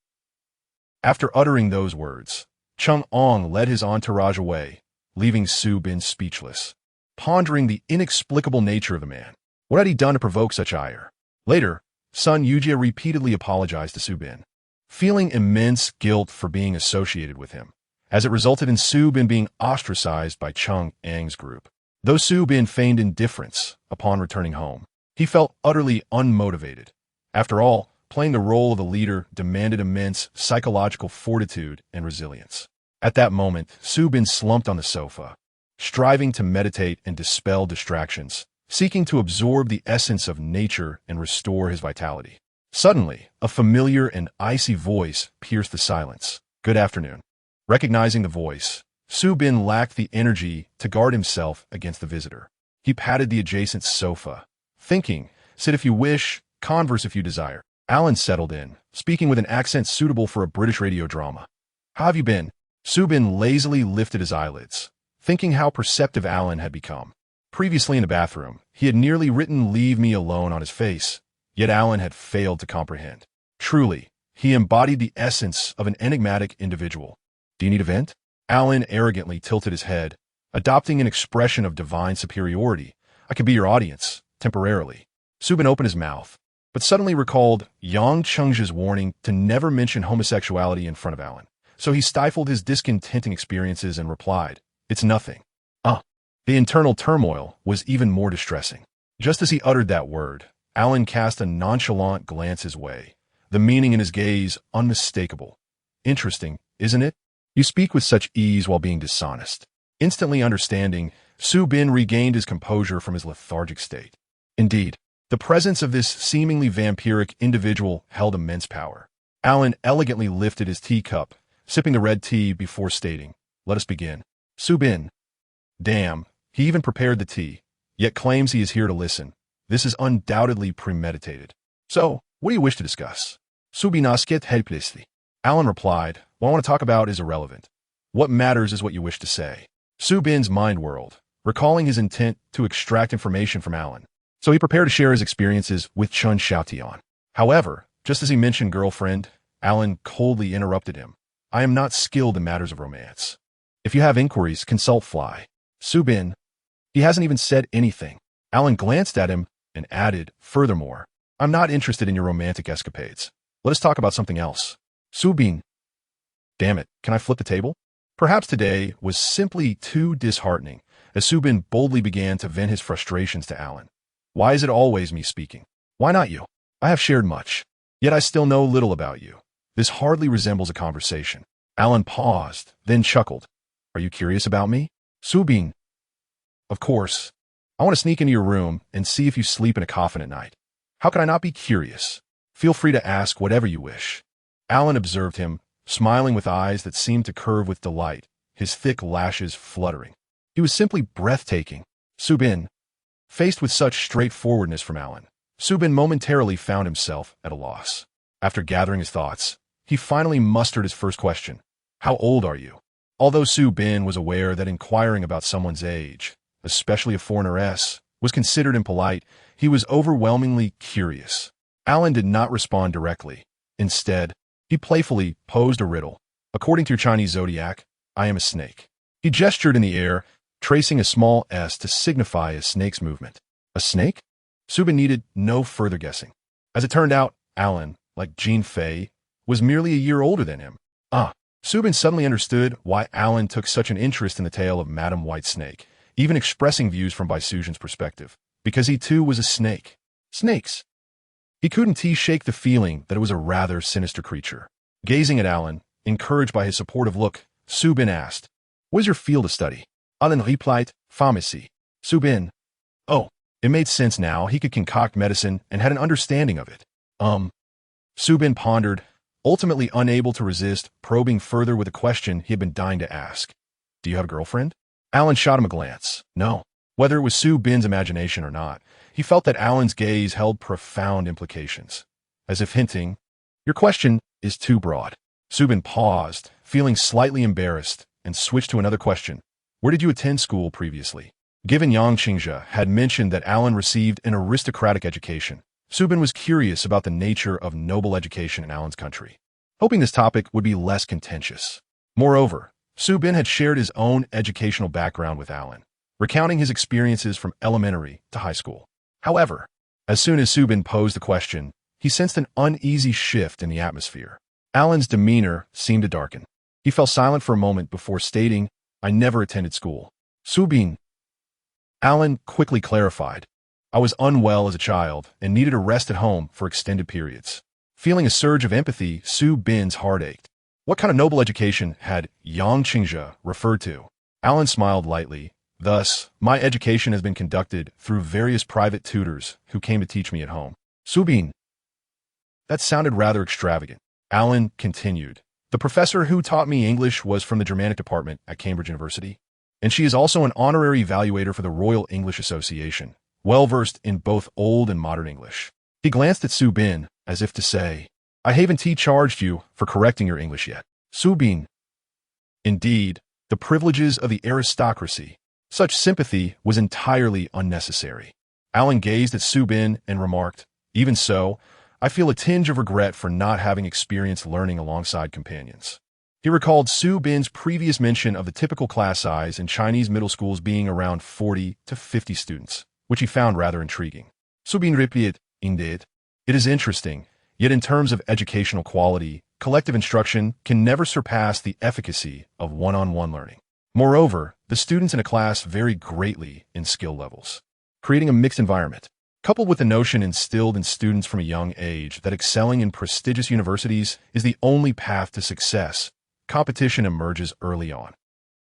After uttering those words, Chung Ong led his entourage away, leaving Su Bin speechless, pondering the inexplicable nature of the man. What had he done to provoke such ire? Later, Sun Yujie repeatedly apologized to Su Bin, feeling immense guilt for being associated with him, as it resulted in Su Bin being ostracized by Chung Ang's group. Though Su Bin feigned indifference upon returning home, he felt utterly unmotivated After all, playing the role of a leader demanded immense psychological fortitude and resilience. At that moment, Subin slumped on the sofa, striving to meditate and dispel distractions, seeking to absorb the essence of nature and restore his vitality. Suddenly, a familiar and icy voice pierced the silence. "Good afternoon." Recognizing the voice, Subin lacked the energy to guard himself against the visitor. He patted the adjacent sofa, thinking, "Sit if you wish, converse if you desire." Alan settled in, speaking with an accent suitable for a British radio drama. "How have you been?" Subin lazily lifted his eyelids, thinking how perceptive Alan had become. Previously in the bathroom, he had nearly written "Leave me alone" on his face, yet Alan had failed to comprehend. Truly, he embodied the essence of an enigmatic individual. "Do you need a vent?" Alan arrogantly tilted his head, adopting an expression of divine superiority. "I can be your audience, temporarily." Subin opened his mouth, but suddenly recalled Yang Chengzhi's warning to never mention homosexuality in front of Alan. So he stifled his discontenting experiences and replied, "It's nothing." The internal turmoil was even more distressing. Just as he uttered that word, Alan cast a nonchalant glance his way, the meaning in his gaze unmistakable. "Interesting, isn't it? You speak with such ease while being dishonest." Instantly understanding, Subin regained his composure from his lethargic state. Indeed, the presence of this seemingly vampiric individual held immense power. Alan elegantly lifted his teacup, sipping the red tea before stating, "Let us begin." Subin. Damn, he even prepared the tea, yet claims he is here to listen. This is undoubtedly premeditated. "So, what do you wish to discuss?" Subin asked helplessly. Alan replied, "What I want to talk about is irrelevant. What matters is what you wish to say." Subin's mind whirled, recalling his intent to extract information from Alan. So he prepared to share his experiences with Chun Xiaotian. However, just as he mentioned girlfriend, Alan coldly interrupted him. "I am not skilled in matters of romance. If you have inquiries, consult Fly." Subin. He hasn't even said anything. Alan glanced at him and added, "Furthermore, I'm not interested in your romantic escapades. Let us talk about something else." Subin. Damn it, can I flip the table? Perhaps today was simply too disheartening, as Subin boldly began to vent his frustrations to Alan. "Why is it always me speaking? Why not you? I have shared much, yet I still know little about you. This hardly resembles a conversation." Alan paused, then chuckled. "Are you curious about me?" Subin. "Of course. I want to sneak into your room and see if you sleep in a coffin at night. How can I not be curious? Feel free to ask whatever you wish." Alan observed him, smiling with eyes that seemed to curve with delight, his thick lashes fluttering. He was simply breathtaking. Subin. Faced with such straightforwardness from Alan, Subin momentarily found himself at a loss. After gathering his thoughts, he finally mustered his first question. "How old are you?" Although Subin was aware that inquiring about someone's age, especially a foreigneress, was considered impolite, he was overwhelmingly curious. Alan did not respond directly. Instead, he playfully posed a riddle. "According to your Chinese zodiac, I am a snake." He gestured in the air, tracing a small S to signify a snake's movement. A snake? Subin needed no further guessing. As it turned out, Alan, like Jean Fei, was merely a year older than him. Subin suddenly understood why Alan took such an interest in the tale of Madame White Snake, even expressing views from Baisujan's perspective, because he too was a snake. Snakes. He couldn't shake the feeling that it was a rather sinister creature. Gazing at Alan, encouraged by his supportive look, Subin asked, "What is your field of study?" Alan replied, "Pharmacy." Subin. Oh, it made sense now. He could concoct medicine and had an understanding of it. Subin pondered, ultimately unable to resist probing further with a question he had been dying to ask. "Do you have a girlfriend?" Alan shot him a glance. No. Whether it was Subin's imagination or not, he felt that Alan's gaze held profound implications, as if hinting, "Your question is too broad." Subin paused, feeling slightly embarrassed, and switched to another question. "Where did you attend school previously?" Given Yang Qingzhe had mentioned that Alan received an aristocratic education, Subin was curious about the nature of noble education in Alan's country, hoping this topic would be less contentious. Moreover, Subin had shared his own educational background with Alan, recounting his experiences from elementary to high school. However, as soon as Subin posed the question, he sensed an uneasy shift in the atmosphere. Alan's demeanor seemed to darken. He fell silent for a moment before stating, "I never attended school." Subin. Alan quickly clarified, I was unwell as a child and needed a rest at home for extended periods. Feeling a surge of empathy, Su Bin's heart ached. What kind of noble education had Yang Qingzhe referred to? Alan smiled lightly. Thus, my education has been conducted through various private tutors who came to teach me at home. Su Bin. That sounded rather extravagant. Alan continued. The professor who taught me English was from the Germanic department at Cambridge University, and she is also an honorary evaluator for the Royal English Association, well-versed in both Old and Modern English. He glanced at Su Bin, as if to say, I haven't charged you for correcting your English yet. Su Bin. Indeed, the privileges of the aristocracy. Such sympathy was entirely unnecessary. Alan gazed at Su Bin and remarked, even so, I feel a tinge of regret for not having experienced learning alongside companions. He recalled Su Bin's previous mention of the typical class size in Chinese middle schools being around 40 to 50 students, which he found rather intriguing. Su Bin repeated, indeed. It is interesting, yet in terms of educational quality, collective instruction can never surpass the efficacy of one-on-one learning. Moreover, the students in a class vary greatly in skill levels, creating a mixed environment. Coupled with the notion instilled in students from a young age that excelling in prestigious universities is the only path to success, competition emerges early on.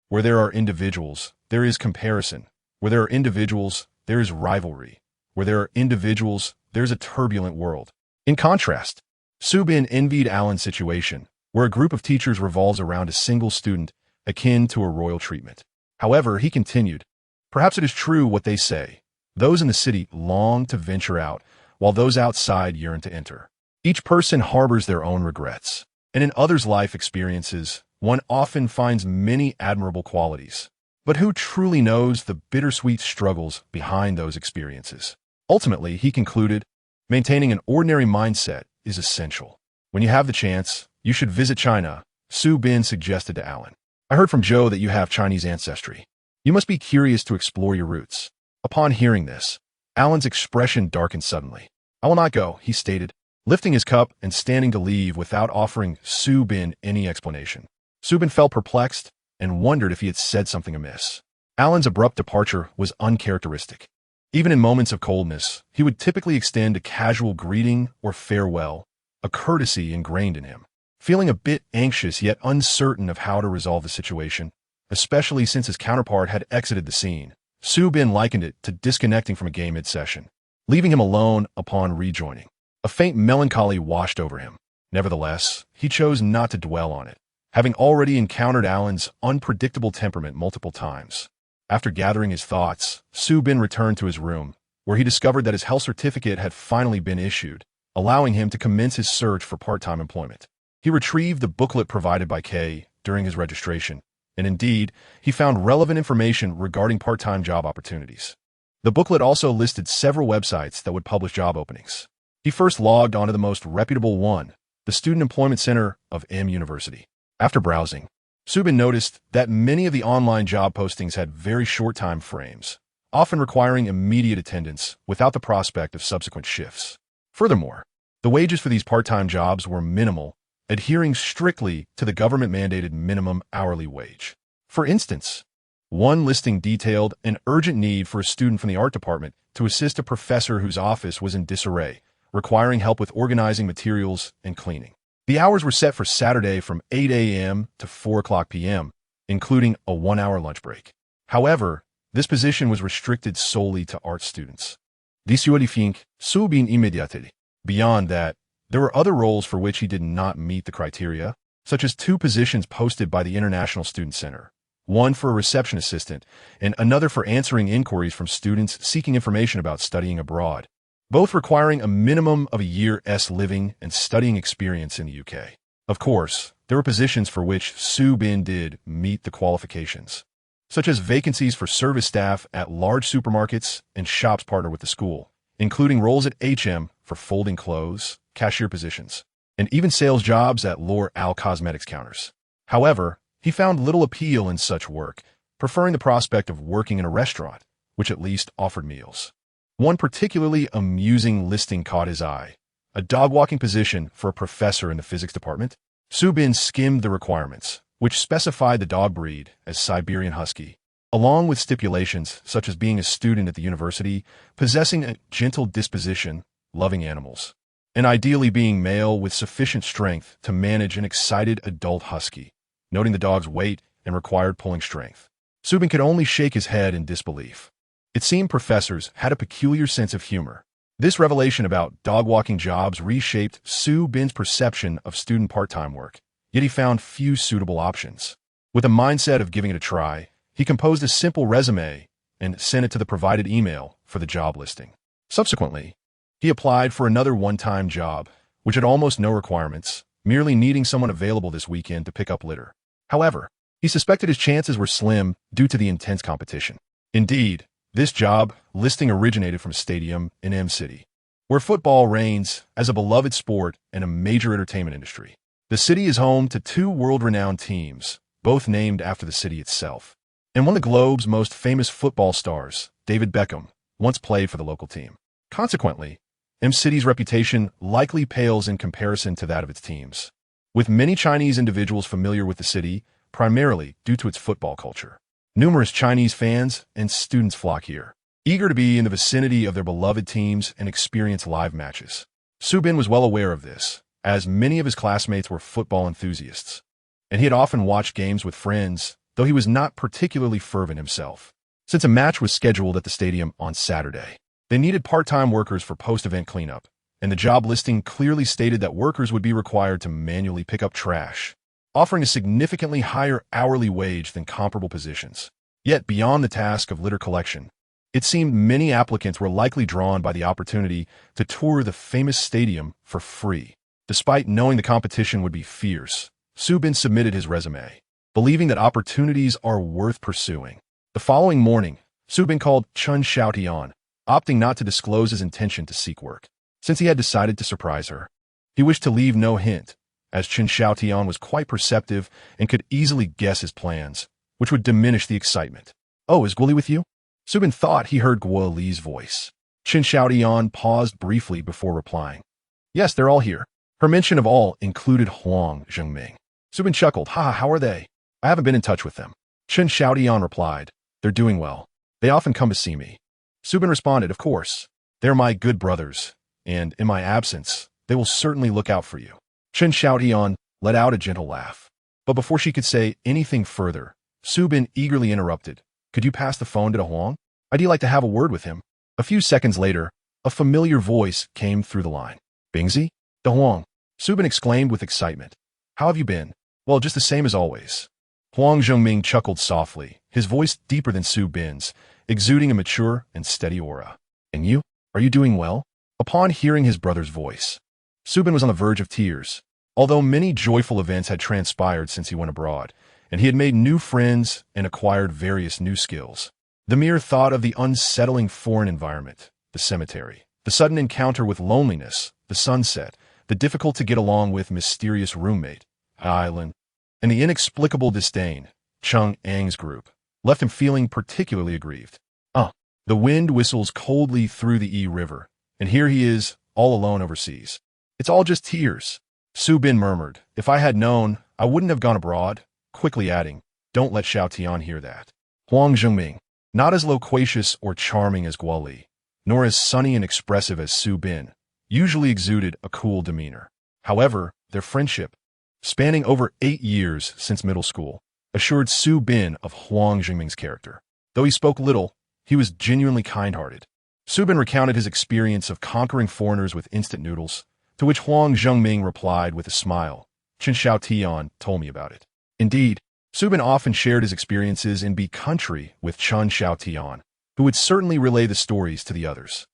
Where there are individuals, there is comparison. Where there are individuals, there is rivalry. Where there are individuals, there's a turbulent world. In contrast, Su Bin envied Alan's situation, where a group of teachers revolves around a single student, akin to a royal treatment. However, he continued, perhaps it is true what they say. Those in the city long to venture out, while those outside yearn to enter. Each person harbors their own regrets, and in others' life experiences, one often finds many admirable qualities. But who truly knows the bittersweet struggles behind those experiences? Ultimately, he concluded, maintaining an ordinary mindset is essential. When you have the chance, you should visit China, Su Bin suggested to Alan. I heard from Joe that you have Chinese ancestry. You must be curious to explore your roots. Upon hearing this, Alan's expression darkened suddenly. I will not go, he stated, lifting his cup and standing to leave without offering Su Bin any explanation. Su Bin felt perplexed and wondered if he had said something amiss. Alan's abrupt departure was uncharacteristic. Even in moments of coldness, he would typically extend a casual greeting or farewell, a courtesy ingrained in him. Feeling a bit anxious yet uncertain of how to resolve the situation, especially since his counterpart had exited the scene, Su Bin likened it to disconnecting from a game mid-session, leaving him alone upon rejoining. A faint melancholy washed over him. Nevertheless, he chose not to dwell on it, having already encountered Alan's unpredictable temperament multiple times. After gathering his thoughts, Su Bin returned to his room, where he discovered that his health certificate had finally been issued, allowing him to commence his search for part-time employment. He retrieved the booklet provided by Kay during his registration, and indeed, he found relevant information regarding part-time job opportunities. The booklet also listed several websites that would publish job openings. He first logged onto the most reputable one, the Student Employment Center of M University. After browsing, Su Bin noticed that many of the online job postings had very short time frames, often requiring immediate attendance without the prospect of subsequent shifts. Furthermore, the wages for these part-time jobs were minimal, adhering strictly to the government-mandated minimum hourly wage. For instance, one listing detailed an urgent need for a student from the art department to assist a professor whose office was in disarray, requiring help with organizing materials and cleaning. The hours were set for Saturday from 8 a.m. to 4 p.m., including a 1-hour lunch break. However, this position was restricted solely to art students. Visualifink, Su Bin immédiatement. Beyond that, there were other roles for which he did not meet the criteria, such as 2 positions posted by the International Student Center, one for a reception assistant and another for answering inquiries from students seeking information about studying abroad, both requiring a minimum of a year's living and studying experience in the UK. Of course, there were positions for which Su Bin did meet the qualifications, such as vacancies for service staff at large supermarkets and shops partner with the school, including roles at HM for folding clothes, cashier positions, and even sales jobs at L'Oreal cosmetics counters. However, he found little appeal in such work, preferring the prospect of working in a restaurant, which at least offered meals. One particularly amusing listing caught his eye, a dog-walking position for a professor in the physics department. Su Bin skimmed the requirements, which specified the dog breed as Siberian Husky, along with stipulations such as being a student at the university, possessing a gentle disposition, loving animals, and ideally being male with sufficient strength to manage an excited adult husky, noting the dog's weight and required pulling strength. Subin could only shake his head in disbelief. It seemed professors had a peculiar sense of humor. This revelation about dog-walking jobs reshaped Subin's perception of student part-time work, yet he found few suitable options. With a mindset of giving it a try, he composed a simple resume and sent it to the provided email for the job listing. Subsequently, he applied for another one-time job, which had almost no requirements, merely needing someone available this weekend to pick up litter. However, he suspected his chances were slim due to the intense competition. Indeed, this job listing originated from a stadium in M-City, where football reigns as a beloved sport and a major entertainment industry. The city is home to two world-renowned teams, both named after the city itself. And one of the globe's most famous football stars, David Beckham, once played for the local team. Consequently, M-City's reputation likely pales in comparison to that of its teams, with many Chinese individuals familiar with the city, primarily due to its football culture. Numerous Chinese fans and students flock here, eager to be in the vicinity of their beloved teams and experience live matches. Subin was well aware of this, as many of his classmates were football enthusiasts, and he had often watched games with friends, though he was not particularly fervent himself. Since a match was scheduled at the stadium on Saturday, they needed part-time workers for post-event cleanup, and the job listing clearly stated that workers would be required to manually pick up trash, offering a significantly higher hourly wage than comparable positions. Yet, beyond the task of litter collection, it seemed many applicants were likely drawn by the opportunity to tour the famous stadium for free. Despite knowing the competition would be fierce, Subin submitted his resume, believing that opportunities are worth pursuing. The following morning, Subin called Chun Xiaotian, opting not to disclose his intention to seek work. Since he had decided to surprise her, he wished to leave no hint, as Chun Xiaotian was quite perceptive and could easily guess his plans, which would diminish the excitement. "Oh, is Guoli with you?" Subin thought he heard Guo Li's voice. Chun Xiaotian paused briefly before replying. "Yes, they're all here." Her mention of all included Huang Zhengming. Subin chuckled. "Ha, how are they? I haven't been in touch with them." Chun Xiaotian replied, "They're doing well. They often come to see me." Subin responded, "Of course. They're my good brothers, and in my absence, they will certainly look out for you." Chun Xiaotian let out a gentle laugh. But before she could say anything further, Subin eagerly interrupted. "Could you pass the phone to De Huang? I'd like to have a word with him." A few seconds later, a familiar voice came through the line. "Bingzi? De Huang," Subin exclaimed with excitement. "How have you been?" "Well, just the same as always." Huang Zhengming chuckled softly, his voice deeper than Subin's, exuding a mature and steady aura. "And you? Are you doing well?" Upon hearing his brother's voice, Subin was on the verge of tears. Although many joyful events had transpired since he went abroad, and he had made new friends and acquired various new skills, the mere thought of the unsettling foreign environment, the cemetery, the sudden encounter with loneliness, the sunset, the difficult to get along with mysterious roommate, Island, and the inexplicable disdain, Chung Ang's group, left him feeling particularly aggrieved. The wind whistles coldly through the Yi River, and here he is, all alone overseas. "It's all just tears," Subin murmured. "If I had known, I wouldn't have gone abroad," quickly adding, "Don't let Xiaotian hear that." Huang Zhengming, not as loquacious or charming as Guoli, nor as sunny and expressive as Subin, usually exuded a cool demeanor. However, their friendship, spanning over 8 years since middle school, assured Subin of Huang Zhengming's character. Though he spoke little, he was genuinely kind-hearted. Subin recounted his experience of conquering foreigners with instant noodles, to which Huang Zhengming replied with a smile. "Chun Xiaotian told me about it." Indeed, Subin often shared his experiences in B country with Chun Xiaotian, who would certainly relay the stories to the others.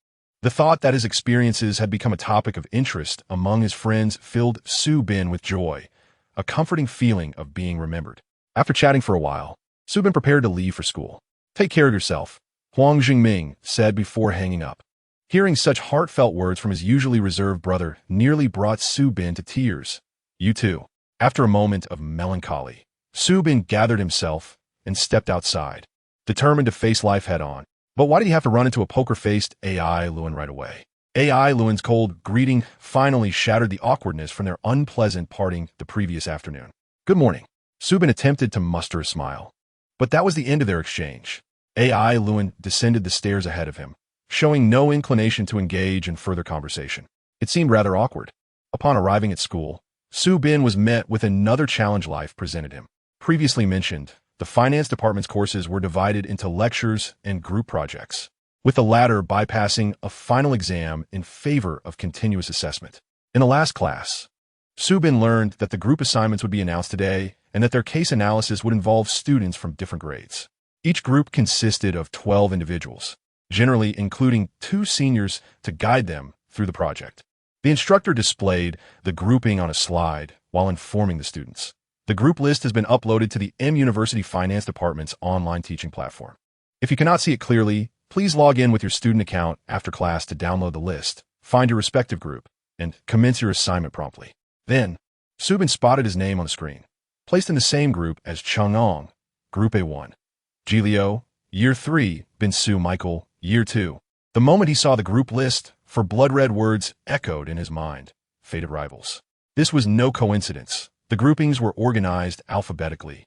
The thought that his experiences had become a topic of interest among his friends filled Subin with joy, a comforting feeling of being remembered. After chatting for a while, Subin prepared to leave for school. "Take care of yourself," Huang Zhengming said before hanging up. Hearing such heartfelt words from his usually reserved brother nearly brought Subin to tears. "You too." After a moment of melancholy, Subin gathered himself and stepped outside, determined to face life head-on. But why did he have to run into a poker-faced AI Lewin right away? AI Lewin's cold greeting finally shattered the awkwardness from their unpleasant parting the previous afternoon. "Good morning." Subin attempted to muster a smile. But that was the end of their exchange. AI Lewin descended the stairs ahead of him, showing no inclination to engage in further conversation. It seemed rather awkward. Upon arriving at school, Su Bin was met with another challenge life presented him. Previously mentioned, the finance department's courses were divided into lectures and group projects, with the latter bypassing a final exam in favor of continuous assessment. In the last class, Su Bin learned that the group assignments would be announced today and that their case analysis would involve students from different grades. Each group consisted of 12 individuals, generally including 2 seniors to guide them through the project. The instructor displayed the grouping on a slide while informing the students. The group list has been uploaded to the M University Finance Department's online teaching platform. If you cannot see it clearly, please log in with your student account after class to download the list, find your respective group, and commence your assignment promptly. Then, Su Bin spotted his name on the screen, placed in the same group as Chang'ong, Group A1. Gilio, Year 3, Bin Su Michael, Year 2. The moment he saw the group list, for blood-red words echoed in his mind, fated rivals. This was no coincidence. The groupings were organized alphabetically,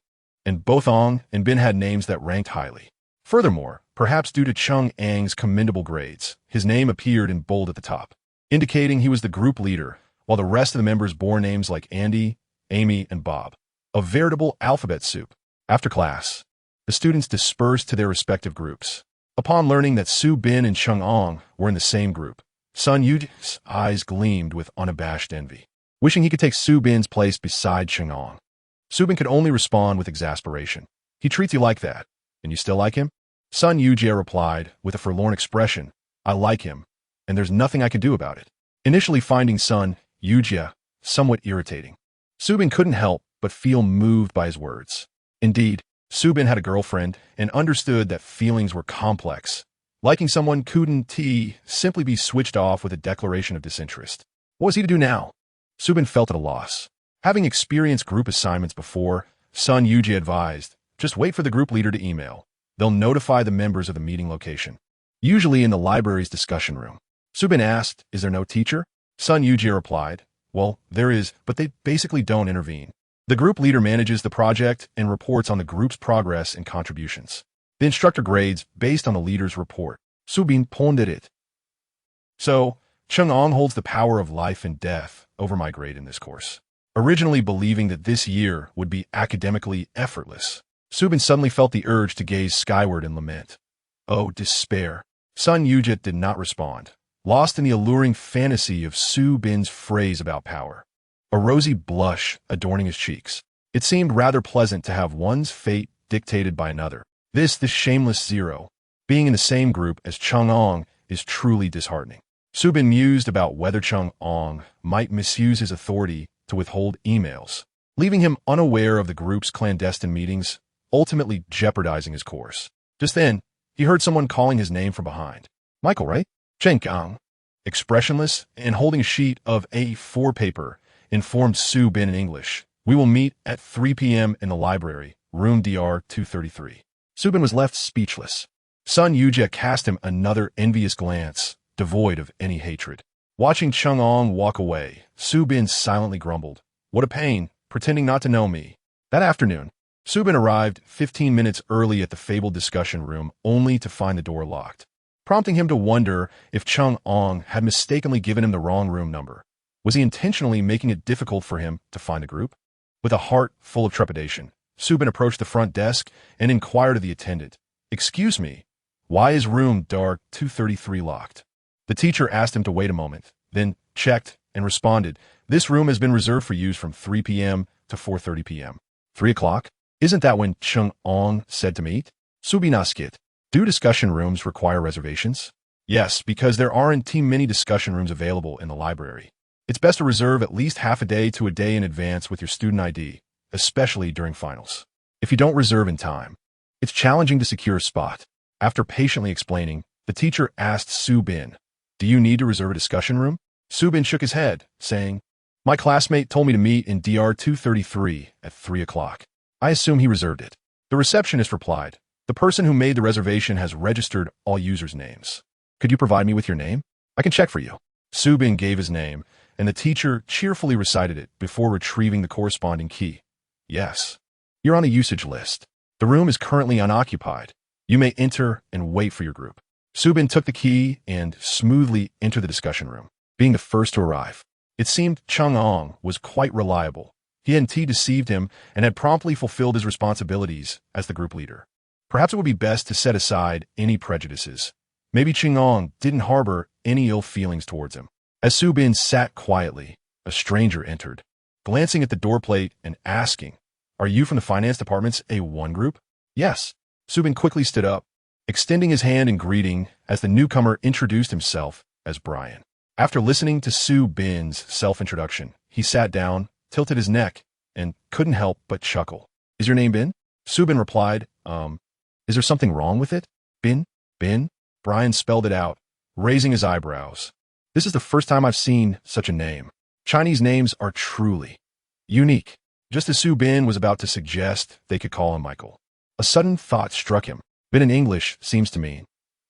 and both Ong and Bin had names that ranked highly. Furthermore, perhaps due to Chung Ang's commendable grades, his name appeared in bold at the top, indicating he was the group leader, while the rest of the members bore names like Andy, Amy, and Bob. A veritable alphabet soup. After class, the students dispersed to their respective groups. Upon learning that Su Bin and Chung Ong were in the same group, Sun Yu's eyes gleamed with unabashed envy, wishing he could take Su Bin's place beside Chung Ong. Su Bin could only respond with exasperation. He treats you like that, and you still like him? Sun Yujie replied with a forlorn expression, I like him, and there's nothing I can do about it. Initially finding Sun Yujie somewhat irritating, Su Bin couldn't help but feel moved by his words. Indeed, Su Bin had a girlfriend and understood that feelings were complex. Liking someone couldn't simply be switched off with a declaration of disinterest. What was he to do now? Su Bin felt at a loss. Having experienced group assignments before, Sun Yujie advised, just wait for the group leader to email. They'll notify the members of the meeting location, usually in the library's discussion room. Su Bin asked, is there no teacher? Sun Yujie replied, well, there is, but they basically don't intervene. The group leader manages the project and reports on the group's progress and contributions. The instructor grades based on the leader's report. Su Bin pondered it. So, Chung Ong holds the power of life and death over my grade in this course. Originally believing that this year would be academically effortless, Su Bin suddenly felt the urge to gaze skyward in lament. Oh, despair. Sun Yujie did not respond, lost in the alluring fantasy of Su Bin's phrase about power. A rosy blush adorning his cheeks. It seemed rather pleasant to have one's fate dictated by another. The shameless zero, being in the same group as Chung Ong, is truly disheartening. Su Bin mused about whether Chung Ong might misuse his authority to withhold emails, leaving him unaware of the group's clandestine meetings, ultimately jeopardizing his course. Just then, he heard someone calling his name from behind. Michael, right? Chen Gang. Expressionless and holding a sheet of A4 paper, informed Su Bin in English. We will meet at 3 p.m. in the library, room DR 233. Su Bin was left speechless. Sun Yujie cast him another envious glance, devoid of any hatred. Watching Chung Ong walk away, Su Bin silently grumbled, what a pain, pretending not to know me. That afternoon, Su Bin arrived 15 minutes early at the fabled discussion room, only to find the door locked, prompting him to wonder if Chung Ong had mistakenly given him the wrong room number. Was he intentionally making it difficult for him to find the group? With a heart full of trepidation, Su Bin approached the front desk and inquired of the attendant, excuse me, why is room DR 233 locked? The teacher asked him to wait a moment, then checked and responded, this room has been reserved for use from 3 p.m. to 4:30 p.m. 3 o'clock? Isn't that when Chung Ong said to meet? Su Bin asked, do discussion rooms require reservations? Yes, because there aren't too many discussion rooms available in the library. It's best to reserve at least half a day to a day in advance with your student ID, especially during finals. If you don't reserve in time, it's challenging to secure a spot. After patiently explaining, the teacher asked Su Bin, do you need to reserve a discussion room? Su Bin shook his head, saying, my classmate told me to meet in DR 233 at 3 o'clock. I assume he reserved it. The receptionist replied, the person who made the reservation has registered all users' names. Could you provide me with your name? I can check for you. Su Bin gave his name, and the teacher cheerfully recited it before retrieving the corresponding key. Yes. You're on a usage list. The room is currently unoccupied. You may enter and wait for your group. Subin took the key and smoothly entered the discussion room, being the first to arrive. It seemed Chang'ong was quite reliable. He hadn't deceived him and had promptly fulfilled his responsibilities as the group leader. Perhaps it would be best to set aside any prejudices. Maybe Chang'ong didn't harbor any ill feelings towards him. As Subin sat quietly, a stranger entered, glancing at the doorplate and asking, "Are you from the finance department's A1 group?" "Yes." Subin quickly stood up, extending his hand in greeting as the newcomer introduced himself as Brian. After listening to Subin's self-introduction, he sat down, tilted his neck, and couldn't help but chuckle. "Is your name Bin?" Subin replied, Is there something wrong with it?" "Bin? Bin?" Brian spelled it out, raising his eyebrows. "This is the first time I've seen such a name. Chinese names are truly unique." Just as Subin was about to suggest they could call him Michael, a sudden thought struck him. Bin in English seems to mean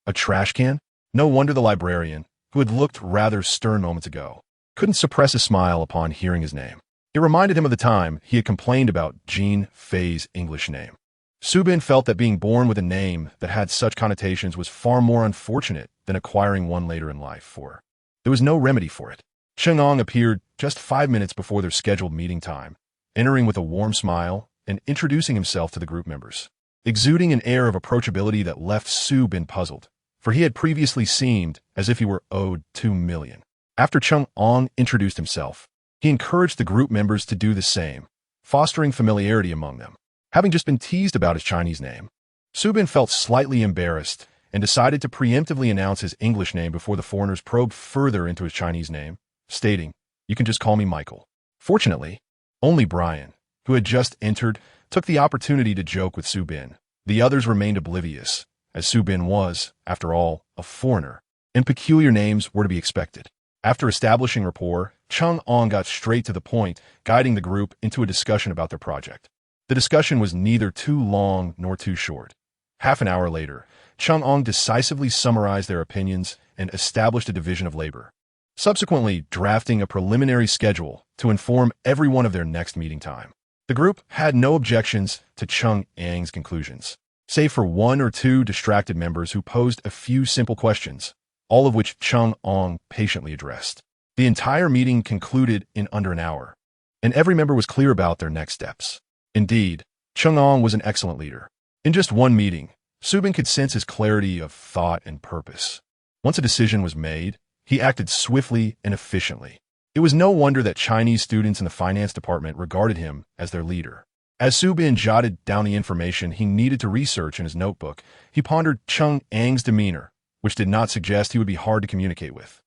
a trash can? No wonder the librarian, who had looked rather stern moments ago, couldn't suppress a smile upon hearing his name. It reminded him of the time he had complained about Jean Fei's English name. Subin felt that being born with a name that had such connotations was far more unfortunate than acquiring one later in life, for there was no remedy for it. Chang'ong appeared just 5 minutes before their scheduled meeting time, entering with a warm smile and introducing himself to the group members, exuding an air of approachability that left Subin puzzled, for he had previously seemed as if he were owed 2 million. After Chang'ong introduced himself, he encouraged the group members to do the same, fostering familiarity among them. Having just been teased about his Chinese name, Subin felt slightly embarrassed and decided to preemptively announce his English name before the foreigners probed further into his Chinese name, stating, "You can just call me Michael." Fortunately, only Brian, who had just entered, took the opportunity to joke with Subin. The others remained oblivious, as Subin was, after all, a foreigner, and peculiar names were to be expected. After establishing rapport, Chang'ong got straight to the point, guiding the group into a discussion about their project. The discussion was neither too long nor too short. Half an hour later, Chang'ong decisively summarized their opinions and established a division of labor, subsequently drafting a preliminary schedule to inform everyone of their next meeting time. The group had no objections to Chang'ong's conclusions, save for 1 or 2 distracted members who posed a few simple questions, all of which Chang'ong patiently addressed. The entire meeting concluded in under an hour, and every member was clear about their next steps. Indeed, Chang'ong was an excellent leader. In just one meeting, Subin could sense his clarity of thought and purpose. Once a decision was made, he acted swiftly and efficiently. It was no wonder that Chinese students in the finance department regarded him as their leader. As Subin jotted down the information he needed to research in his notebook, he pondered Chang'ong's demeanor, which did not suggest he would be hard to communicate with.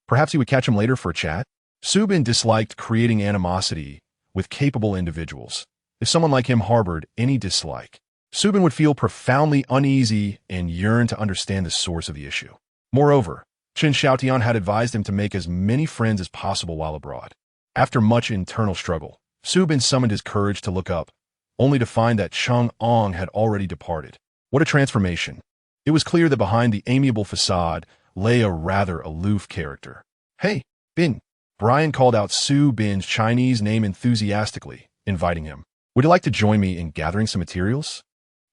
Perhaps he would catch him later for a chat? Subin disliked creating animosity with capable individuals. If someone like him harbored any dislike, Subin would feel profoundly uneasy and yearn to understand the source of the issue. Moreover, Chen Xiaotian had advised him to make as many friends as possible while abroad. After much internal struggle, Subin summoned his courage to look up, only to find that Chang'ong had already departed. What a transformation! It was clear that behind the amiable facade lay a rather aloof character. "Hey, Bin!" Brian called out Subin's Chinese name enthusiastically, inviting him. "Would you like to join me in gathering some materials?"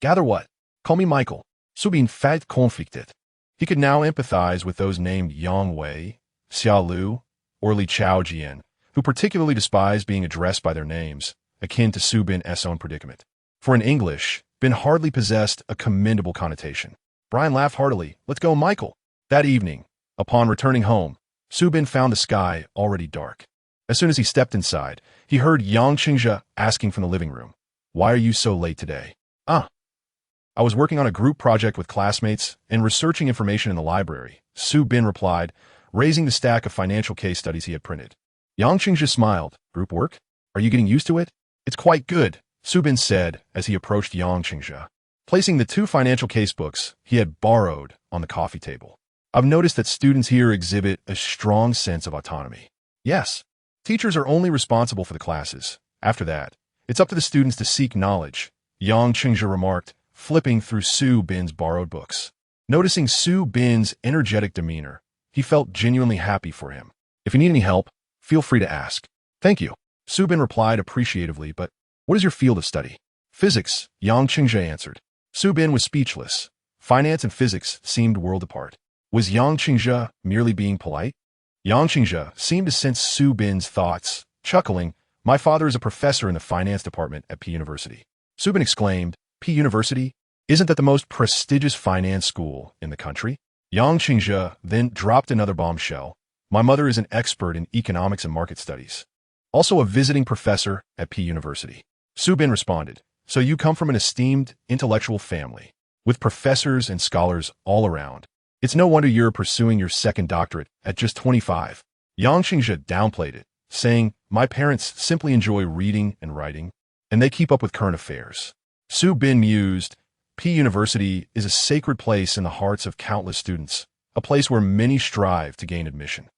"Gather what?" "Call me Michael." Subin felt conflicted. He could now empathize with those named Yang Wei, Xia Lu, or Li Chaojian, who particularly despised being addressed by their names, akin to Subin's own predicament. For in English, Bin hardly possessed a commendable connotation. Brian laughed heartily. "Let's go, Michael." That evening, upon returning home, Subin found the sky already dark. As soon as he stepped inside, he heard Yang Qingzhe asking from the living room, "Why are you so late today?" I was working on a group project with classmates and researching information in the library," Subin replied, raising the stack of financial case studies he had printed. Yang Qingzhe smiled. "Group work? Are you getting used to it?" "It's quite good," Subin said as he approached Yang Qingzhe, placing the 2 financial case books he had borrowed on the coffee table. "I've noticed that students here exhibit a strong sense of autonomy." "Yes. Teachers are only responsible for the classes. After that, it's up to the students to seek knowledge," Yang Qingzhe remarked, flipping through Subin's borrowed books. Noticing Subin's energetic demeanor, he felt genuinely happy for him. "If you need any help, feel free to ask." "Thank you," Subin replied appreciatively, "but what is your field of study?" Physics, Yang Qingzhe answered. Su Bin was speechless. Finance and physics seemed worlds apart. Was Yang Qingzhe merely being polite? Yang Qingzhe seemed to sense Su Bin's thoughts, chuckling, "My father is a professor in the finance department at P University." Su Bin exclaimed, "P University? Isn't that the most prestigious finance school in the country?" Yang Qingzhe then dropped another bombshell. "My mother is an expert in economics and market studies. Also a visiting professor at P University." Su Bin responded, "So you come from an esteemed intellectual family, with professors and scholars all around. It's no wonder you're pursuing your second doctorate at just 25. Yang Qingzhe downplayed it, saying, "My parents simply enjoy reading and writing, and they keep up with current affairs." Su Bin mused, "P University is a sacred place in the hearts of countless students, a place where many strive to gain admission.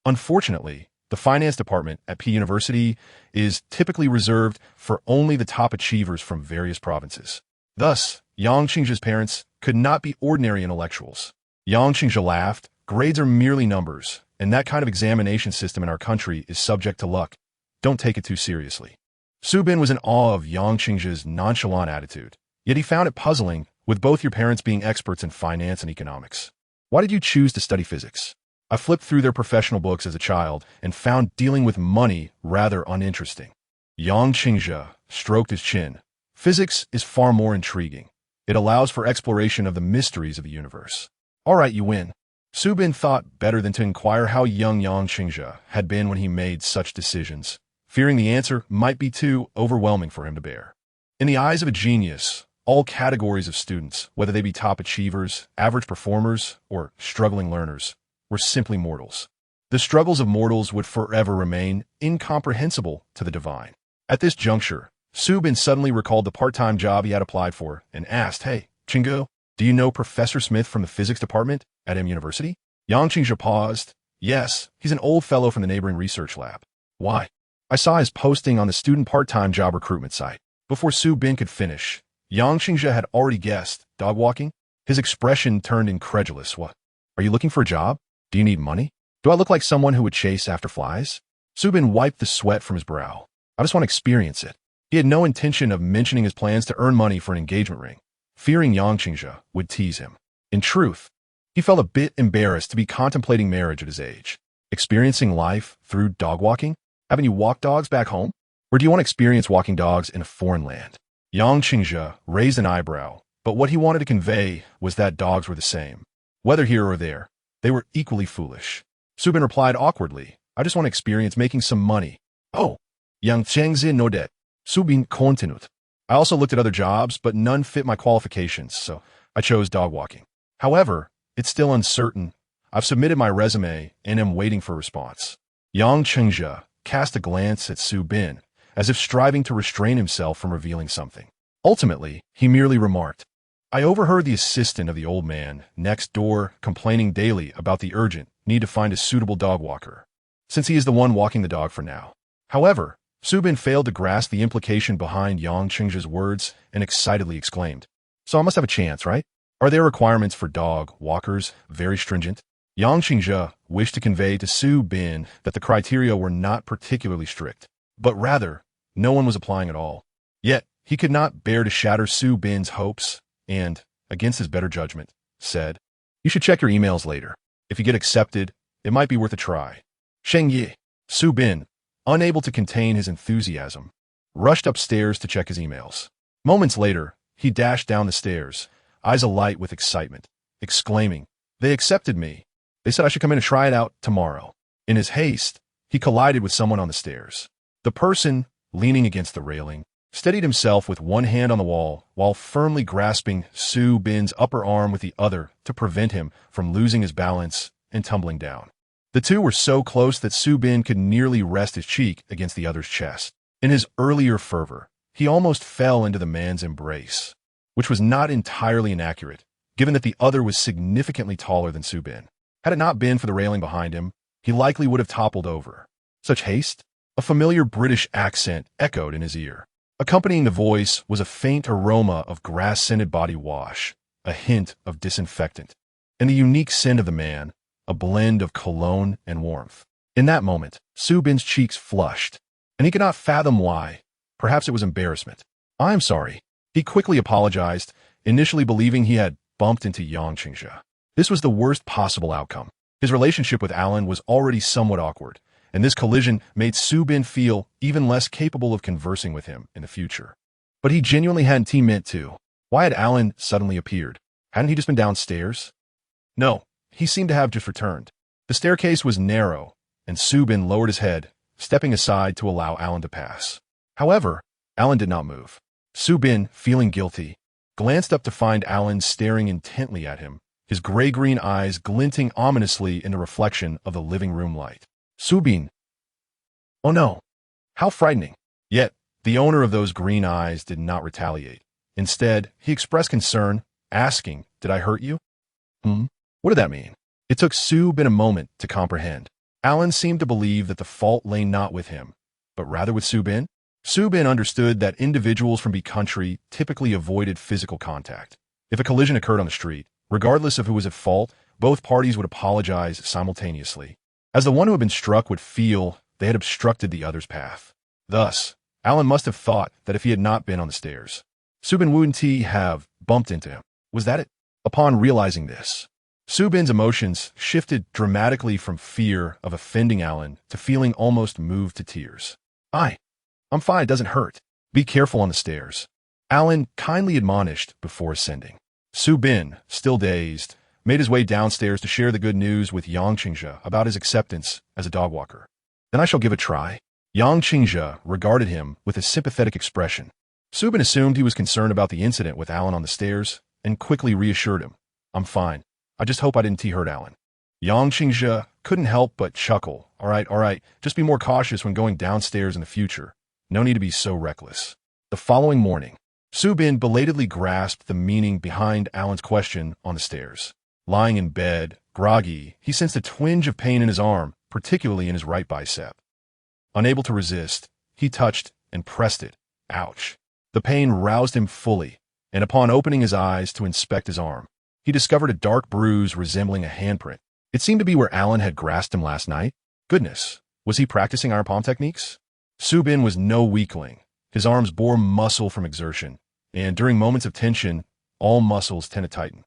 Unfortunately, the finance department at P University is typically reserved for only the top achievers from various provinces. Thus, Yang Qingzhe's parents could not be ordinary intellectuals." Yang Qingzhe laughed. "Grades are merely numbers, and that kind of examination system in our country is subject to luck. Don't take it too seriously." Su Bin was in awe of Yang Qingzhe's nonchalant attitude, yet he found it puzzling, with both your parents being experts in finance and economics. "Why did you choose to study physics?" "I flipped through their professional books as a child and found dealing with money rather uninteresting." Yang Qingzhe stroked his chin. "Physics is far more intriguing. It allows for exploration of the mysteries of the universe." "All right, you win." Su Bin thought better than to inquire how young Yang Qingzhe had been when he made such decisions, fearing the answer might be too overwhelming for him to bear. In the eyes of a genius, all categories of students, whether they be top achievers, average performers, or struggling learners, were simply mortals. The struggles of mortals would forever remain incomprehensible to the divine. At this juncture, Su Bin suddenly recalled the part-time job he had applied for and asked, "Hey, Qingge, do you know Professor Smith from the physics department at M University?" Yang Qingzhe paused. "Yes, he's an old fellow from the neighboring research lab." "Why?" "I saw his posting on the student part-time job recruitment site." Before Su Bin could finish, Yang Qingzhe had already guessed, dog walking? His expression turned incredulous. "What? Are you looking for a job? Do you need money? Do I look like someone who would chase after flies?" Su Bin wiped the sweat from his brow. "I just want to experience it." He had no intention of mentioning his plans to earn money for an engagement ring, fearing Yang Qingzhe would tease him. In truth, he felt a bit embarrassed to be contemplating marriage at his age. Experiencing life through dog walking? Haven't you walked dogs back home? Or do you want to experience walking dogs in a foreign land? Yang Qingzhe raised an eyebrow, but what he wanted to convey was that dogs were the same. Whether here or there, they were equally foolish. Su Bin replied awkwardly, "I just want to experience making some money." "Oh." Yang Qingzhe nodded. Su Bin continued, "I also looked at other jobs, but none fit my qualifications, so I chose dog walking. However, it's still uncertain. I've submitted my resume and am waiting for a response." Yang Qingzhe cast a glance at Su Bin, as if striving to restrain himself from revealing something. Ultimately, he merely remarked, "I overheard the assistant of the old man next door complaining daily about the urgent need to find a suitable dog walker, since he is the one walking the dog for now." However, Su Bin failed to grasp the implication behind Yang Qingzhe's words and excitedly exclaimed, "So I must have a chance, right? Are their requirements for dog walkers very stringent?" Yang Qingzhe wished to convey to Su Bin that the criteria were not particularly strict, but rather, no one was applying at all. Yet, he could not bear to shatter Su Bin's hopes and, against his better judgment, said, "You should check your emails later. If you get accepted, it might be worth a try." Sheng Yi. Su Bin, unable to contain his enthusiasm, rushed upstairs to check his emails. Moments later, he dashed down the stairs, eyes alight with excitement, exclaiming, "They accepted me. They said I should come in and try it out tomorrow." In his haste, he collided with someone on the stairs. The person, leaning against the railing, steadied himself with one hand on the wall while firmly grasping Su Bin's upper arm with the other to prevent him from losing his balance and tumbling down. The two were so close that Su Bin could nearly rest his cheek against the other's chest. In his earlier fervor, he almost fell into the man's embrace, which was not entirely inaccurate, given that the other was significantly taller than Su Bin. Had it not been for the railing behind him, he likely would have toppled over. Such haste? A familiar British accent echoed in his ear. Accompanying the voice was a faint aroma of grass-scented body wash, a hint of disinfectant, and the unique scent of the man, a blend of cologne and warmth. In that moment, Su Bin's cheeks flushed, and he could not fathom why. Perhaps it was embarrassment. I'm sorry. He quickly apologized, initially believing he had bumped into Yang Qingxia. This was the worst possible outcome. His relationship with Alan was already somewhat awkward, and this collision made Su Bin feel even less capable of conversing with him in the future. But he genuinely hadn't meant to. Why had Alan suddenly appeared? Hadn't he just been downstairs? No, he seemed to have just returned. The staircase was narrow, and Su Bin lowered his head, stepping aside to allow Alan to pass. However, Alan did not move. Su Bin, feeling guilty, glanced up to find Alan staring intently at him, his gray-green eyes glinting ominously in the reflection of the living room light. Su Bin. Oh no. How frightening. Yet, the owner of those green eyes did not retaliate. Instead, he expressed concern, asking, "Did I hurt you?" What did that mean? It took Su Bin a moment to comprehend. Alan seemed to believe that the fault lay not with him, but rather with Su Bin. Su Bin understood that individuals from B country typically avoided physical contact. If a collision occurred on the street, regardless of who was at fault, both parties would apologize simultaneously, as the one who had been struck would feel they had obstructed the other's path. Thus, Alan must have thought that if he had not been on the stairs, Su Bin wouldn't have bumped into him. Was that it? Upon realizing this, Su Bin's emotions shifted dramatically from fear of offending Alan to feeling almost moved to tears. I'm fine, it doesn't hurt. Be careful on the stairs. Alan kindly admonished before ascending. Su Bin, still dazed, made his way downstairs to share the good news with Yang Qingxia about his acceptance as a dog walker. Then I shall give a try. Yang Qingxia regarded him with a sympathetic expression. Su Bin assumed he was concerned about the incident with Alan on the stairs and quickly reassured him. I'm fine. I just hope I didn't hurt Alan. Yang Qingxia couldn't help but chuckle. All right. Just be more cautious when going downstairs in the future. No need to be so reckless. The following morning, Su Bin belatedly grasped the meaning behind Alan's question on the stairs. Lying in bed, groggy, he sensed a twinge of pain in his arm, particularly in his right bicep. Unable to resist, he touched and pressed it. Ouch. The pain roused him fully, and upon opening his eyes to inspect his arm, he discovered a dark bruise resembling a handprint. It seemed to be where Alan had grasped him last night. Goodness, was he practicing iron palm techniques? Su Bin was no weakling. His arms bore muscle from exertion, and during moments of tension, all muscles tend to tighten.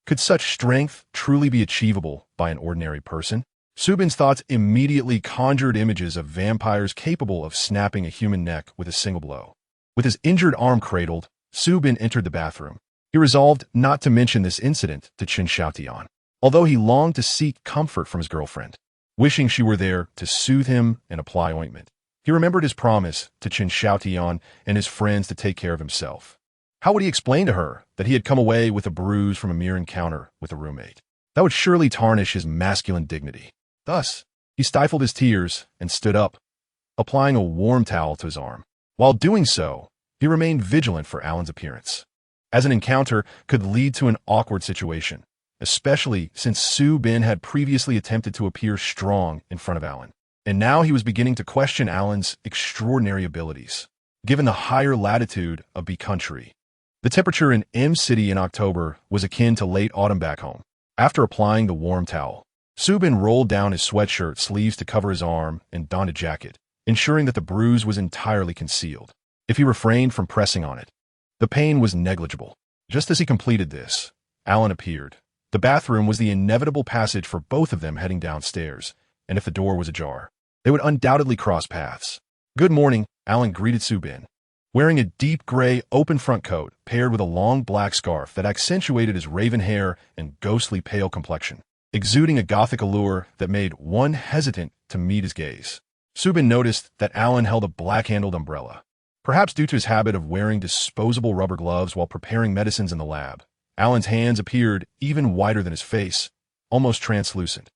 Could such strength truly be achievable by an ordinary person? Su Bin's thoughts immediately conjured images of vampires capable of snapping a human neck with a single blow. With his injured arm cradled, Su Bin entered the bathroom. He resolved not to mention this incident to Qin Xiaotian, although he longed to seek comfort from his girlfriend, wishing she were there to soothe him and apply ointment. He remembered his promise to Qin Xiaotian and his friends to take care of himself. How would he explain to her that he had come away with a bruise from a mere encounter with a roommate? That would surely tarnish his masculine dignity. Thus, he stifled his tears and stood up, applying a warm towel to his arm. While doing so, he remained vigilant for Alan's appearance, as an encounter could lead to an awkward situation, especially since Su Bin had previously attempted to appear strong in front of Alan. And now he was beginning to question Alan's extraordinary abilities, given the higher latitude of B country. The temperature in M City in October was akin to late autumn back home. After applying the warm towel, Su Bin rolled down his sweatshirt sleeves to cover his arm and donned a jacket, ensuring that the bruise was entirely concealed. If he refrained from pressing on it, the pain was negligible. Just as he completed this, Alan appeared. The bathroom was the inevitable passage for both of them heading downstairs, and if the door was ajar, they would undoubtedly cross paths. Good morning, Alan greeted Su Bin, wearing a deep gray open front coat paired with a long black scarf that accentuated his raven hair and ghostly pale complexion, exuding a gothic allure that made one hesitant to meet his gaze. Su Bin noticed that Alan held a black-handled umbrella. Perhaps due to his habit of wearing disposable rubber gloves while preparing medicines in the lab, Alan's hands appeared even wider than his face, almost translucent.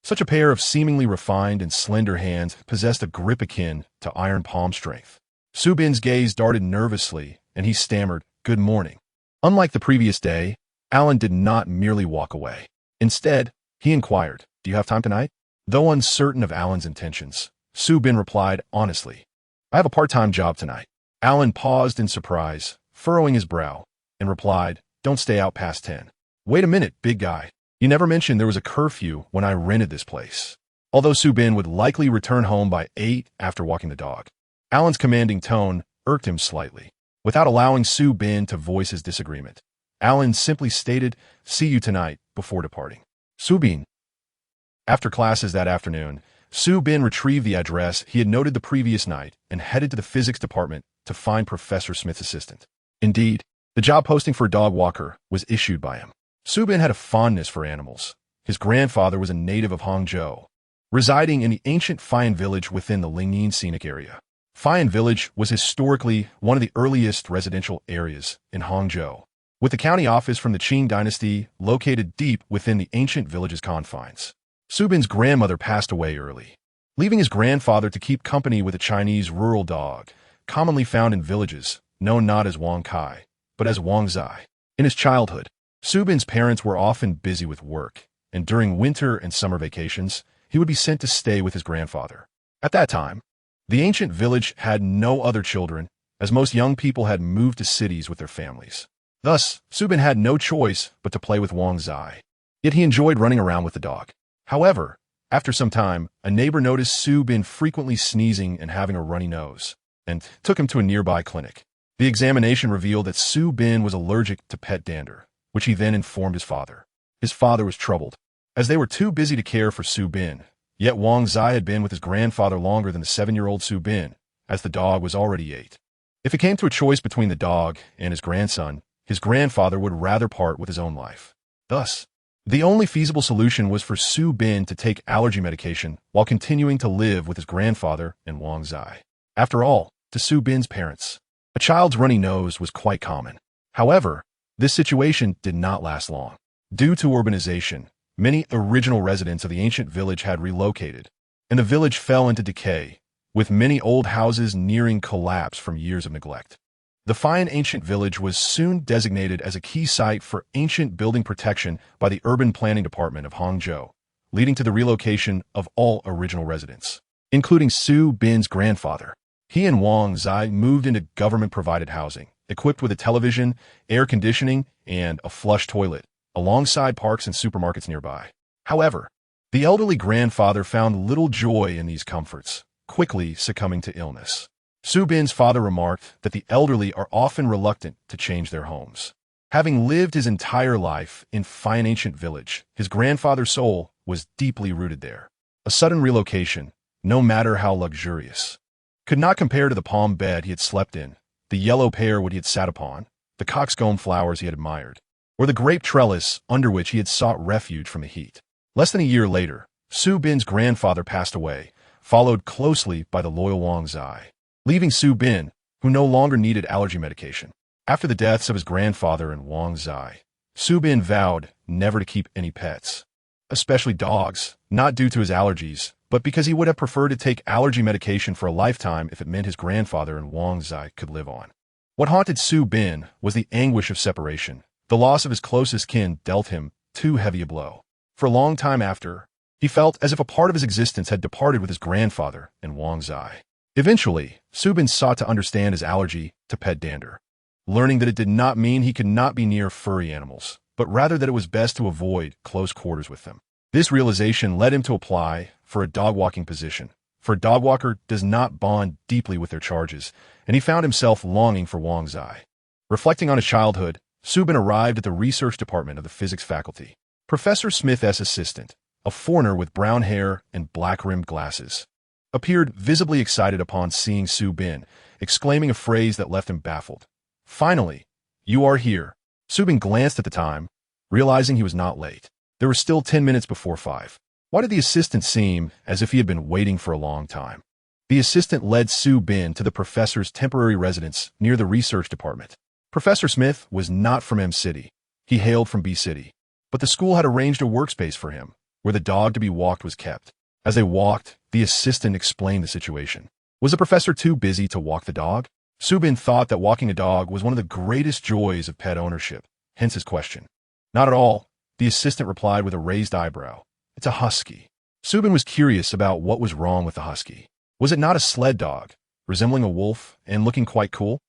Such a pair of seemingly refined and slender hands possessed a grip akin to iron palm strength. Su Bin's gaze darted nervously, and he stammered, "Good morning." Unlike the previous day, Alan did not merely walk away. Instead, he inquired, "Do you have time tonight?" Though uncertain of Alan's intentions, Su Bin replied honestly, "I have a part-time job tonight." Alan paused in surprise, furrowing his brow, and replied, "Don't stay out past 10. Wait a minute, big guy. You never mentioned there was a curfew when I rented this place." Although Su Bin would likely return home by 8 after walking the dog, Alan's commanding tone irked him slightly. Without allowing Su Bin to voice his disagreement, Alan simply stated, "See you tonight," before departing. Su Bin. After classes that afternoon, Su Bin retrieved the address he had noted the previous night and headed to the physics department to find Professor Smith's assistant. Indeed, the job posting for a dog walker was issued by him. Su Bin had a fondness for animals. His grandfather was a native of Hangzhou, residing in the ancient Fayan village within the Lingyin scenic area. Fayan village was historically one of the earliest residential areas in Hangzhou, with the county office from the Qing dynasty located deep within the ancient village's confines. Su Bin's grandmother passed away early, leaving his grandfather to keep company with a Chinese rural dog, commonly found in villages, known not as Wang Kai, but as Wang Zai. In his childhood, Su Bin's parents were often busy with work, and during winter and summer vacations, he would be sent to stay with his grandfather. At that time, the ancient village had no other children, as most young people had moved to cities with their families. Thus, Su Bin had no choice but to play with Wang Zai. Yet he enjoyed running around with the dog. However, after some time, a neighbor noticed Su Bin frequently sneezing and having a runny nose, and took him to a nearby clinic. The examination revealed that Su Bin was allergic to pet dander, which he then informed his father. His father was troubled, as they were too busy to care for Su Bin. Yet Wang Zai had been with his grandfather longer than the 7-year-old Su Bin, as the dog was already 8. If it came to a choice between the dog and his grandson, his grandfather would rather part with his own life. Thus, the only feasible solution was for Su Bin to take allergy medication while continuing to live with his grandfather and Wang Zai. After all, to Su Bin's parents, a child's runny nose was quite common. However, this situation did not last long. Due to urbanization, many original residents of the ancient village had relocated, and the village fell into decay, with many old houses nearing collapse from years of neglect. The fine ancient village was soon designated as a key site for ancient building protection by the Urban Planning Department of Hangzhou, leading to the relocation of all original residents, including Su Bin's grandfather. He and Wang Zai moved into government-provided housing, equipped with a television, air conditioning, and a flush toilet, alongside parks and supermarkets nearby. However, the elderly grandfather found little joy in these comforts, quickly succumbing to illness. Su Bin's father remarked that the elderly are often reluctant to change their homes. Having lived his entire life in fine ancient village, his grandfather's soul was deeply rooted there. A sudden relocation, no matter how luxurious, could not compare to the palm bed he had slept in, the yellow pearwood he had sat upon, the coxcomb flowers he had admired, or the grape trellis under which he had sought refuge from the heat. Less than a year later, Su Bin's grandfather passed away, followed closely by the loyal Wang Zai, leaving Su Bin, who no longer needed allergy medication. After the deaths of his grandfather and Wang Zai, Su Bin vowed never to keep any pets, especially dogs, not due to his allergies, but because he would have preferred to take allergy medication for a lifetime if it meant his grandfather and Wang Zai could live on. What haunted Su Bin was the anguish of separation. The loss of his closest kin dealt him too heavy a blow. For a long time after, he felt as if a part of his existence had departed with his grandfather and Wang Zai. Eventually, Su Bin sought to understand his allergy to pet dander, learning that it did not mean he could not be near furry animals, but rather that it was best to avoid close quarters with them. This realization led him to apply for a dog-walking position, for a dog walker does not bond deeply with their charges, and he found himself longing for Wang Zai. Reflecting on his childhood, Su Bin arrived at the research department of the physics faculty. Professor Smith's assistant, a foreigner with brown hair and black-rimmed glasses, appeared visibly excited upon seeing Su Bin, exclaiming a phrase that left him baffled. "Finally, you are here." Su Bin glanced at the time, realizing he was not late. There were still 10 minutes before 5. Why did the assistant seem as if he had been waiting for a long time? The assistant led Su Bin to the professor's temporary residence near the research department. Professor Smith was not from M City. He hailed from B City. But the school had arranged a workspace for him, where the dog to be walked was kept. As they walked, the assistant explained the situation. Was the professor too busy to walk the dog? Su Bin thought that walking a dog was one of the greatest joys of pet ownership, hence his question. Not at all, the assistant replied with a raised eyebrow. It's a husky. Su Bin was curious about what was wrong with the husky. Was it not a sled dog, resembling a wolf and looking quite cool?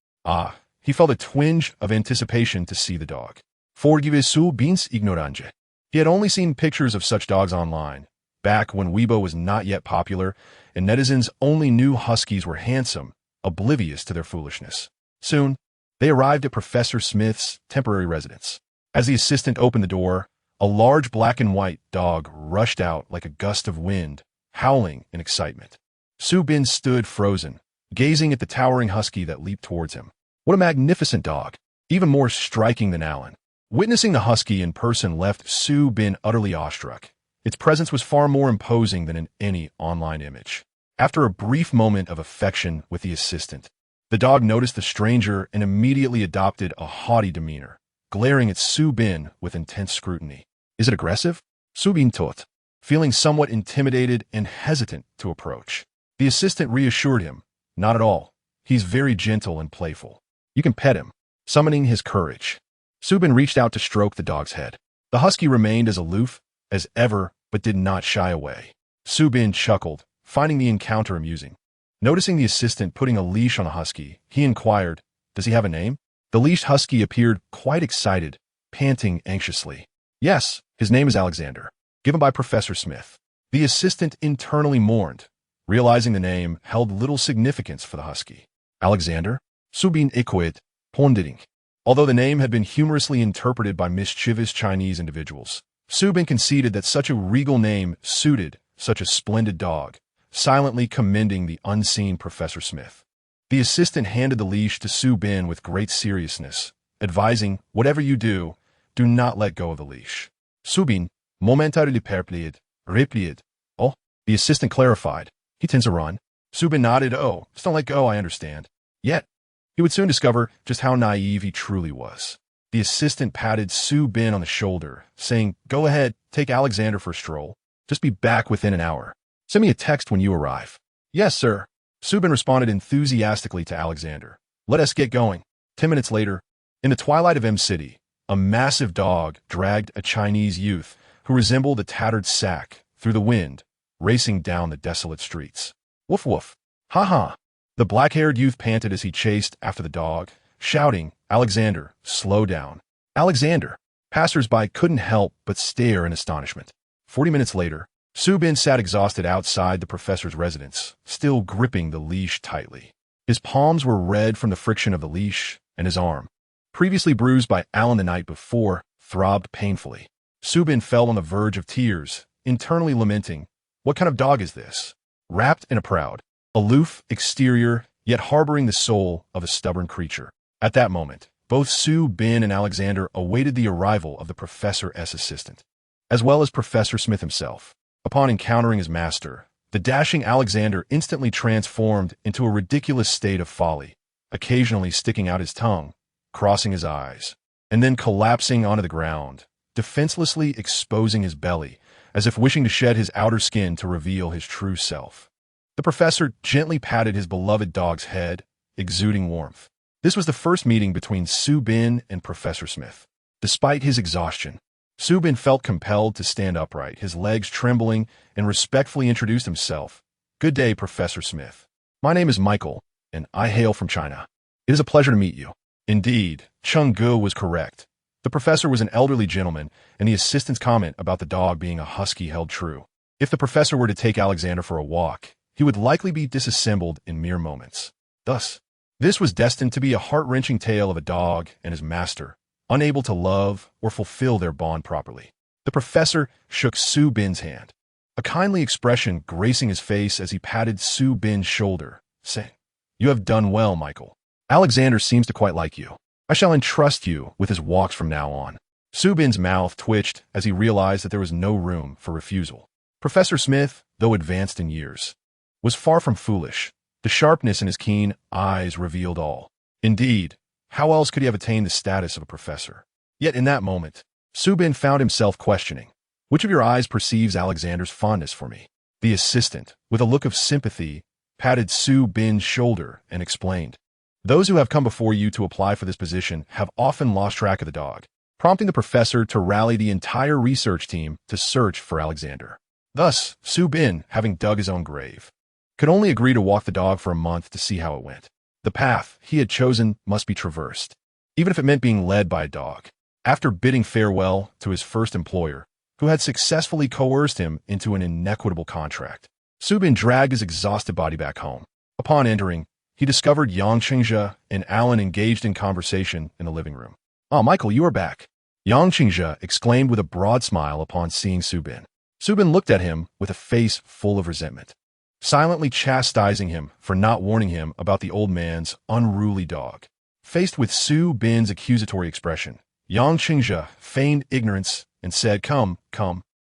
He felt a twinge of anticipation to see the dog. Forgive Su Bin's ignorance. He had only seen pictures of such dogs online, back when Weibo was not yet popular, and netizens only knew huskies were handsome, oblivious to their foolishness. Soon, They arrived at Professor Smith's temporary residence. As the assistant opened the door, a large black and white dog rushed out like a gust of wind, howling in excitement. Su Bin stood frozen, gazing at the towering husky that leaped towards him. What a magnificent dog, even more striking than Alan. Witnessing the husky in person left Su Bin utterly awestruck. Its presence was far more imposing than in any online image. After a brief moment of affection with the assistant, the dog noticed the stranger and immediately adopted a haughty demeanor, glaring at Su Bin with intense scrutiny. Is it aggressive? Su Bin thought, feeling somewhat intimidated and hesitant to approach. The assistant reassured him, not at all. He's very gentle and playful. You can pet him, summoning his courage. Su Bin reached out to stroke the dog's head. The husky remained as aloof as ever, but did not shy away. Su Bin chuckled, finding the encounter amusing. Noticing the assistant putting a leash on a husky, he inquired, "Does he have a name?" The leashed husky appeared quite excited, panting anxiously. "Yes, his name is Alexander, given by Professor Smith." The assistant internally mourned, realizing the name held little significance for the husky. Alexander? Su Bin echoed, pondering. Although the name had been humorously interpreted by mischievous Chinese individuals, Su Bin conceded that such a regal name suited such a splendid dog, silently commending the unseen Professor Smith. The assistant handed the leash to Su Bin with great seriousness, advising, "Whatever you do, do not let go of the leash." Su Bin, momentarily replied, "Oh," the assistant clarified, "He tends to run." Su Bin nodded, "Oh, just don't let go, I understand." Yet, he would soon discover just how naive he truly was. The assistant patted Su Bin on the shoulder, saying, "Go ahead, take Alexander for a stroll. Just be back within an hour. Send me a text when you arrive." "Yes, sir." Su Bin responded enthusiastically to Alexander. "Let us get going." 10 minutes later, in the twilight of M City, a massive dog dragged a Chinese youth who resembled a tattered sack through the wind, racing down the desolate streets. "Woof woof. Ha ha." The black-haired youth panted as he chased after the dog, shouting, "Alexander, slow down." "Alexander." Passers-by couldn't help but stare in astonishment. 40 minutes later, Su Bin sat exhausted outside the professor's residence, still gripping the leash tightly. His palms were red from the friction of the leash, and his arm, previously bruised by Alan the night before, throbbed painfully. Su Bin fell on the verge of tears, internally lamenting, "What kind of dog is this?" Wrapped in a proud, aloof exterior, yet harboring the soul of a stubborn creature. At that moment, both Su Bin and Alexander awaited the arrival of the professor's assistant, as well as Professor Smith himself. Upon encountering his master, the dashing Alexander instantly transformed into a ridiculous state of folly, occasionally sticking out his tongue, crossing his eyes, and then collapsing onto the ground, defenselessly exposing his belly, as if wishing to shed his outer skin to reveal his true self. The professor gently patted his beloved dog's head, exuding warmth. This was the first meeting between Su Bin and Professor Smith. Despite his exhaustion, Su Bin felt compelled to stand upright, his legs trembling, and respectfully introduced himself. "Good day, Professor Smith. My name is Michael, and I hail from China. It is a pleasure to meet you." Indeed, Chung Gu was correct. The professor was an elderly gentleman, and the assistant's comment about the dog being a husky held true. If the professor were to take Alexander for a walk, he would likely be disassembled in mere moments. Thus, this was destined to be a heart-wrenching tale of a dog and his master, unable to love or fulfill their bond properly. The professor shook Su Bin's hand, a kindly expression gracing his face as he patted Su Bin's shoulder, saying, "You have done well, Michael. Alexander seems to quite like you. I shall entrust you with his walks from now on." Su Bin's mouth twitched as he realized that there was no room for refusal. Professor Smith, though advanced in years, was far from foolish. The sharpness in his keen eyes revealed all. Indeed, how else could he have attained the status of a professor? Yet in that moment, Su Bin found himself questioning, "Which of your eyes perceives Alexander's fondness for me?" The assistant, with a look of sympathy, patted Su Bin's shoulder and explained, "Those who have come before you to apply for this position have often lost track of the dog," prompting the professor to rally the entire research team to search for Alexander. Thus, Su Bin, having dug his own grave, could only agree to walk the dog for a month to see how it went. The path he had chosen must be traversed, even if it meant being led by a dog. After bidding farewell to his first employer, who had successfully coerced him into an inequitable contract, Su Bin dragged his exhausted body back home. Upon entering, he discovered Yang Qingzhe and Alan engaged in conversation in the living room. "Oh, Michael, you are back," Yang Qingzhe exclaimed with a broad smile upon seeing Subin. Subin looked at him with a face full of resentment, silently chastising him for not warning him about the old man's unruly dog. Faced with Su Bin's accusatory expression, Yang Qingzhe feigned ignorance and said, Come,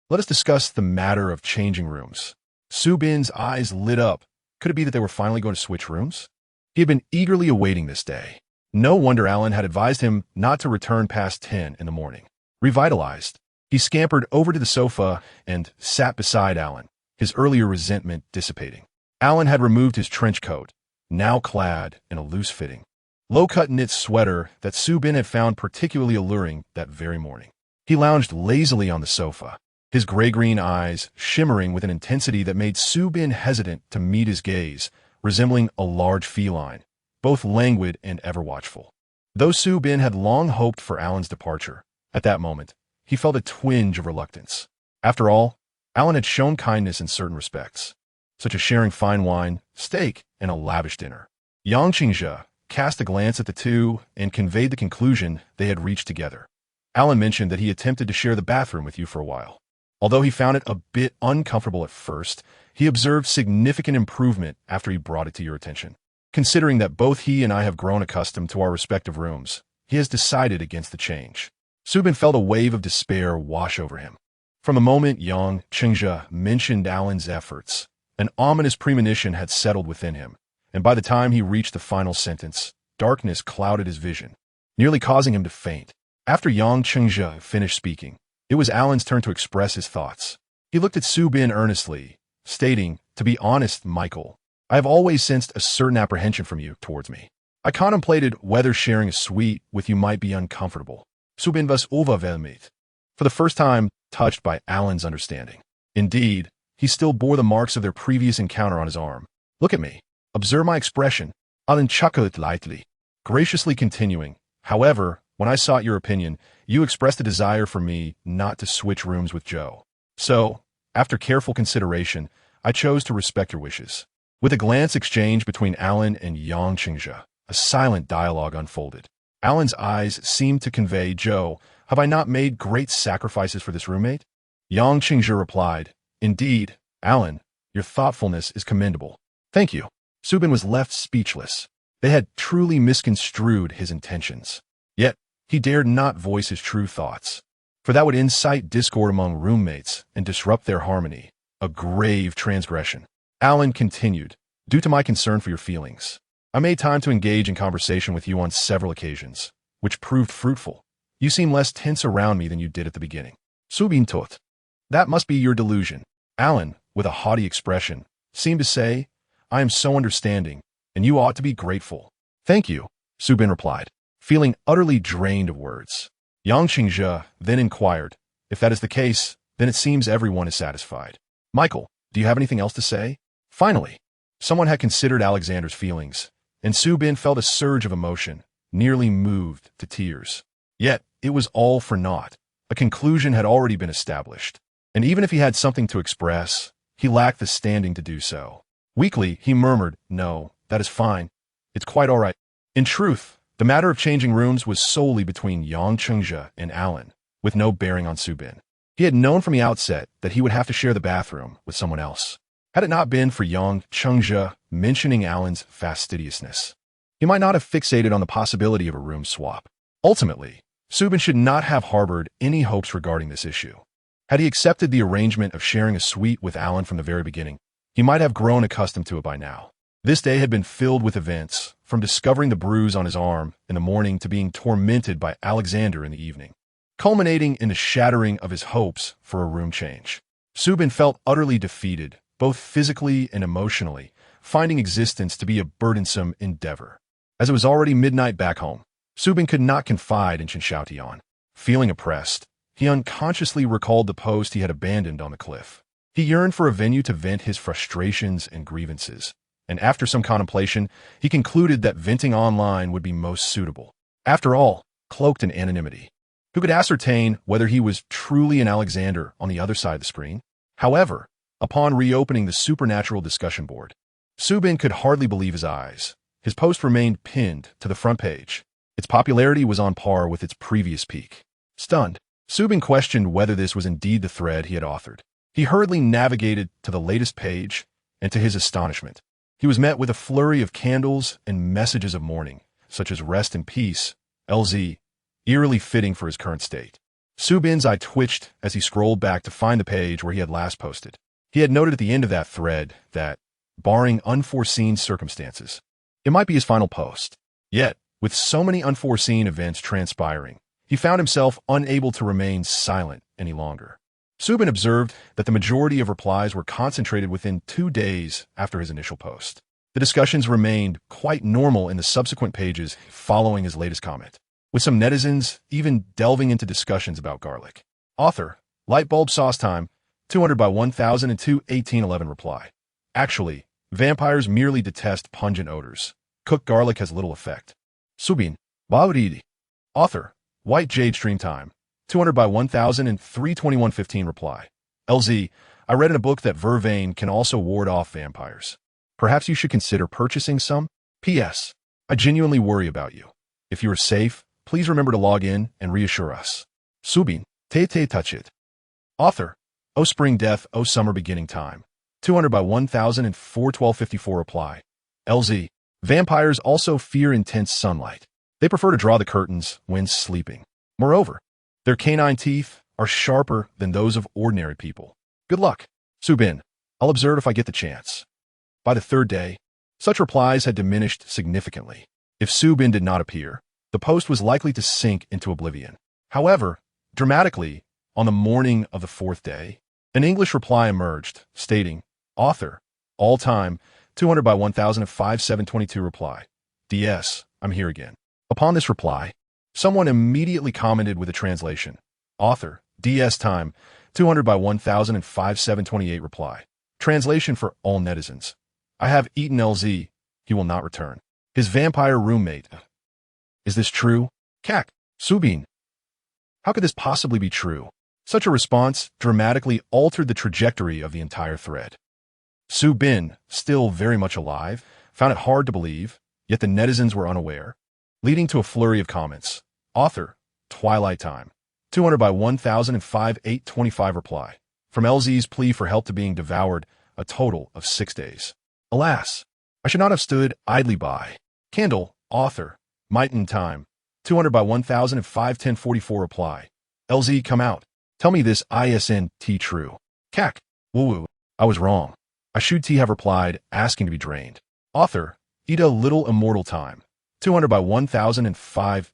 let us discuss the matter of changing rooms." Su Bin's eyes lit up. Could it be that they were finally going to switch rooms? He had been eagerly awaiting this day. No wonder Alan had advised him not to return past 10 in the morning. Revitalized, he scampered over to the sofa and sat beside Alan, his earlier resentment dissipating. Alan had removed his trench coat, now clad in a loose-fitting, low-cut knit sweater that Su Bin had found particularly alluring that very morning. He lounged lazily on the sofa, his gray-green eyes shimmering with an intensity that made Su Bin hesitant to meet his gaze, resembling a large feline, both languid and ever-watchful. Though Su Bin had long hoped for Alan's departure, at that moment, he felt a twinge of reluctance. After all, Alan had shown kindness in certain respects, such as sharing fine wine, steak, and a lavish dinner. Yang Qingzhe cast a glance at the two and conveyed the conclusion they had reached together. Alan mentioned that he attempted to share the bathroom with you for a while. Although he found it a bit uncomfortable at first, he observed significant improvement after he brought it to your attention. Considering that both he and I have grown accustomed to our respective rooms, he has decided against the change. Subin felt a wave of despair wash over him. From the moment Yang Qingzhe mentioned Alan's efforts, an ominous premonition had settled within him, and by the time he reached the final sentence, darkness clouded his vision, nearly causing him to faint. After Yang Qingzhe finished speaking, it was Alan's turn to express his thoughts. He looked at Su Bin earnestly, stating, "To be honest, Michael, I have always sensed a certain apprehension from you towards me. I contemplated whether sharing a suite with you might be uncomfortable." Su Bin was overwhelmed, for the first time touched by Alan's understanding. Indeed, he still bore the marks of their previous encounter on his arm. "Look at me. Observe my expression." Alan chuckled lightly, graciously continuing, "However, when I sought your opinion, you expressed a desire for me not to switch rooms with Joe. So, after careful consideration, I chose to respect your wishes." With a glance exchanged between Alan and Yang Qingzhe, a silent dialogue unfolded. Alan's eyes seemed to convey, "Joe, have I not made great sacrifices for this roommate?" Yang Qingzhe replied, "Indeed, Alan, your thoughtfulness is commendable." "Thank you." Subin was left speechless. They had truly misconstrued his intentions. Yet, he dared not voice his true thoughts, for that would incite discord among roommates and disrupt their harmony, a grave transgression. Alan continued, "Due to my concern for your feelings, I made time to engage in conversation with you on several occasions, which proved fruitful. You seem less tense around me than you did at the beginning." Subin thought, "That must be your delusion." Alan, with a haughty expression, seemed to say, "I am so understanding, and you ought to be grateful." "Thank you," Subin replied, feeling utterly drained of words. Yang Qingzhe then inquired, "If that is the case, then it seems everyone is satisfied. Michael, do you have anything else to say?" Finally, someone had considered Alexander's feelings, and Su Bin felt a surge of emotion, nearly moved to tears. Yet, it was all for naught. A conclusion had already been established, and even if he had something to express, he lacked the standing to do so. Weakly, he murmured, "No, that is fine. It's quite all right." In truth, the matter of changing rooms was solely between Yang Qingzhe and Alan, with no bearing on Su Bin. He had known from the outset that he would have to share the bathroom with someone else. Had it not been for Yang Qingzhe mentioning Alan's fastidiousness, he might not have fixated on the possibility of a room swap. Ultimately, Subin should not have harbored any hopes regarding this issue. Had he accepted the arrangement of sharing a suite with Alan from the very beginning, he might have grown accustomed to it by now. This day had been filled with events, from discovering the bruise on his arm in the morning to being tormented by Alexander in the evening, culminating in the shattering of his hopes for a room change. Subin felt utterly defeated, both physically and emotionally, finding existence to be a burdensome endeavor. As it was already midnight back home, Subin could not confide in Chen Xiaotian. Feeling oppressed, he unconsciously recalled the post he had abandoned on the cliff. He yearned for a venue to vent his frustrations and grievances, and after some contemplation, he concluded that venting online would be most suitable. After all, cloaked in anonymity, who could ascertain whether he was truly an Alexander on the other side of the screen? However, upon reopening the supernatural discussion board, Subin could hardly believe his eyes. His post remained pinned to the front page. Its popularity was on par with its previous peak. Stunned, Subin questioned whether this was indeed the thread he had authored. He hurriedly navigated to the latest page, and to his astonishment, he was met with a flurry of candles and messages of mourning, such as rest in peace, LZ, eerily fitting for his current state. Subin's eye twitched as he scrolled back to find the page where he had last posted. He had noted at the end of that thread that, barring unforeseen circumstances, it might be his final post. Yet, with so many unforeseen events transpiring, he found himself unable to remain silent any longer. Subin observed that the majority of replies were concentrated within 2 days after his initial post. The discussions remained quite normal in the subsequent pages following his latest comment, with some netizens even delving into discussions about garlic. Author, Lightbulb Sauce Time, 200 by 1002 1811 reply. Actually, vampires merely detest pungent odors. Cooked garlic has little effect. Subin, Bauridi. Author, White Jade Stream Time, 200 by 1003 reply. LZ, I read in a book that vervain can also ward off vampires. Perhaps you should consider purchasing some? P.S. I genuinely worry about you. If you are safe, please remember to log in and reassure us. Subin, Te touch it. Author, O Spring Death, O Summer Beginning Time, 200 by 1004 reply. LZ, vampires also fear intense sunlight. They prefer to draw the curtains when sleeping. Moreover, their canine teeth are sharper than those of ordinary people. Good luck. Subin, I'll observe if I get the chance. By the third day, such replies had diminished significantly. If Subin did not appear, the post was likely to sink into oblivion. However, dramatically, on the morning of the fourth day, an English reply emerged, stating, Author, all time, 200 by 1005 reply. DS, I'm here again. Upon this reply, someone immediately commented with a translation. Author, DS time, 200 by 1005 reply. Translation for all netizens. I have eaten LZ. He will not return. His vampire roommate. Is this true? Kak, Subin. How could this possibly be true? Such a response dramatically altered the trajectory of the entire thread. Subin, still very much alive, found it hard to believe, yet the netizens were unaware, leading to a flurry of comments. Author, Twilight Time, 200 by 1005 reply. From LZ's plea for help to being devoured, a total of 6 days. Alas, I should not have stood idly by. Candle, Author, Mighten Time, 200 by 1005 reply. LZ, come out. Tell me this ISNT true. Kak, woo-woo, I was wrong. I should T have replied, asking to be drained. Author, Ida Little Immortal Time, 200 by 1005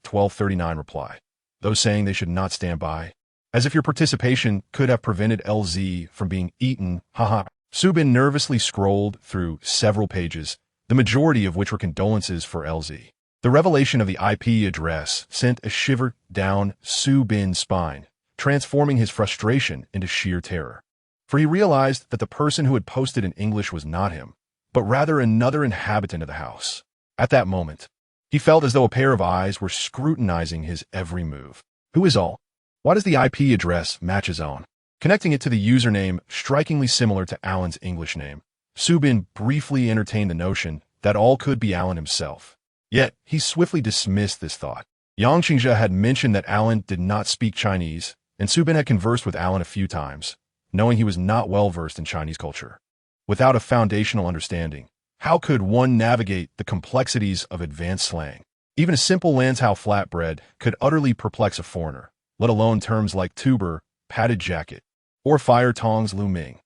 reply. Those saying they should not stand by. As if your participation could have prevented LZ from being eaten, haha. Subin nervously scrolled through several pages, the majority of which were condolences for LZ. The revelation of the IP address sent a shiver down Subin's spine, transforming his frustration into sheer terror. For he realized that the person who had posted in English was not him, but rather another inhabitant of the house. At that moment, he felt as though a pair of eyes were scrutinizing his every move. Who is all? Why does the IP address match his own? Connecting it to the username strikingly similar to Alan's English name, Subin briefly entertained the notion that all could be Alan himself. Yet, he swiftly dismissed this thought. Yang Qingzhe had mentioned that Alan did not speak Chinese, and Subin had conversed with Alan a few times, knowing he was not well-versed in Chinese culture. Without a foundational understanding, how could one navigate the complexities of advanced slang? Even a simple Lanzhou flatbread could utterly perplex a foreigner, let alone terms like tuber, padded jacket, or fire tongs lu ming.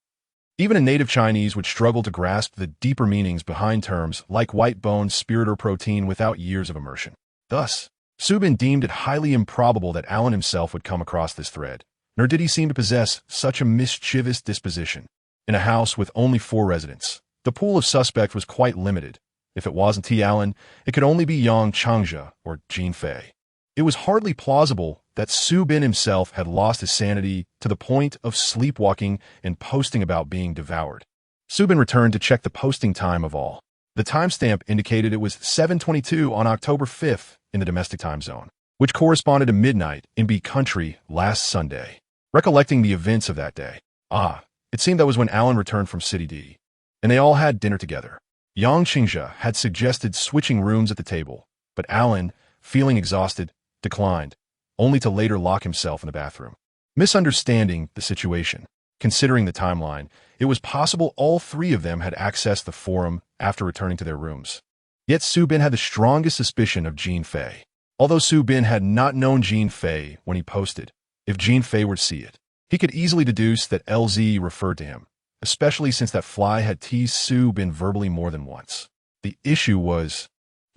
Even a native Chinese would struggle to grasp the deeper meanings behind terms like white bone, spirit, or protein without years of immersion. Thus, Subin deemed it highly improbable that Alan himself would come across this thread, nor did he seem to possess such a mischievous disposition. In a house with only 4 residents, the pool of suspects was quite limited. If it wasn't T. Alan, it could only be Yang Changzhe or Jean Fei. It was hardly plausible that Subin himself had lost his sanity to the point of sleepwalking and posting about being devoured. Subin returned to check the posting time of all. The timestamp indicated it was 7:22 on October 5th in the domestic time zone, which corresponded to midnight in B country last Sunday. Recollecting the events of that day, it seemed that was when Alan returned from City D, and they all had dinner together. Yang Qingzhe had suggested switching rooms at the table, but Alan, feeling exhausted, declined, only to later lock himself in the bathroom. Misunderstanding the situation, considering the timeline, it was possible all three of them had accessed the forum after returning to their rooms. Yet Su Bin had the strongest suspicion of Jean Fei. Although Su Bin had not known Jean Fei when he posted, if Jean Fei were to see it, he could easily deduce that LZ referred to him, especially since that fly had teased Su Bin verbally more than once. The issue was,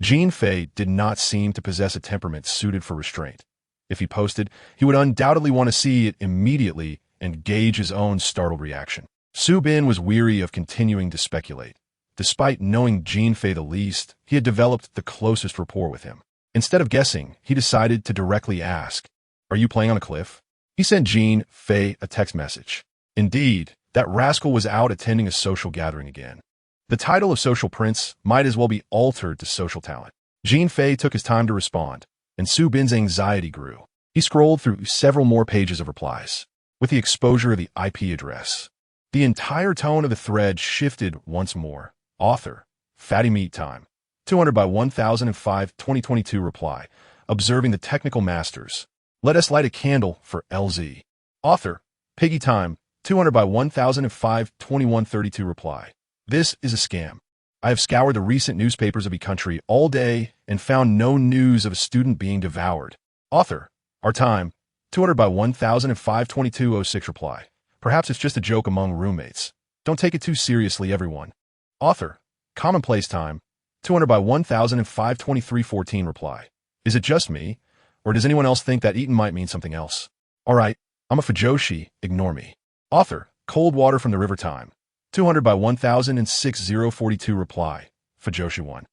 Jean Fei did not seem to possess a temperament suited for restraint. If he posted, he would undoubtedly want to see it immediately and gauge his own startled reaction. Su Bin was weary of continuing to speculate. Despite knowing Jean Fei the least, he had developed the closest rapport with him. Instead of guessing, he decided to directly ask, "Are you playing on a cliff?" He sent Jean Fei a text message. Indeed, that rascal was out attending a social gathering again. The title of social prince might as well be altered to social talent. Jean Fei took his time to respond, and Su Bin's anxiety grew. He scrolled through several more pages of replies. With the exposure of the IP address, the entire tone of the thread shifted once more. Author, Fatty Meat Time, 200 by 1005 2022 reply, observing the technical masters. Let us light a candle for LZ. Author, Piggy Time, 200 by 1005 2132 reply. This is a scam. I have scoured the recent newspapers of the country all day and found no news of a student being devoured. Author, Our Time, 200 by 1005 2206 reply. Perhaps it's just a joke among roommates. Don't take it too seriously, everyone. Author, Commonplace Time, 200 by 1005 2314 reply. Is it just me, or does anyone else think that eaten might mean something else? Alright, I'm a Fujoshi, ignore me. Author, Cold Water from the River Time, 200 by 1006 042 reply, Fujoshi 1.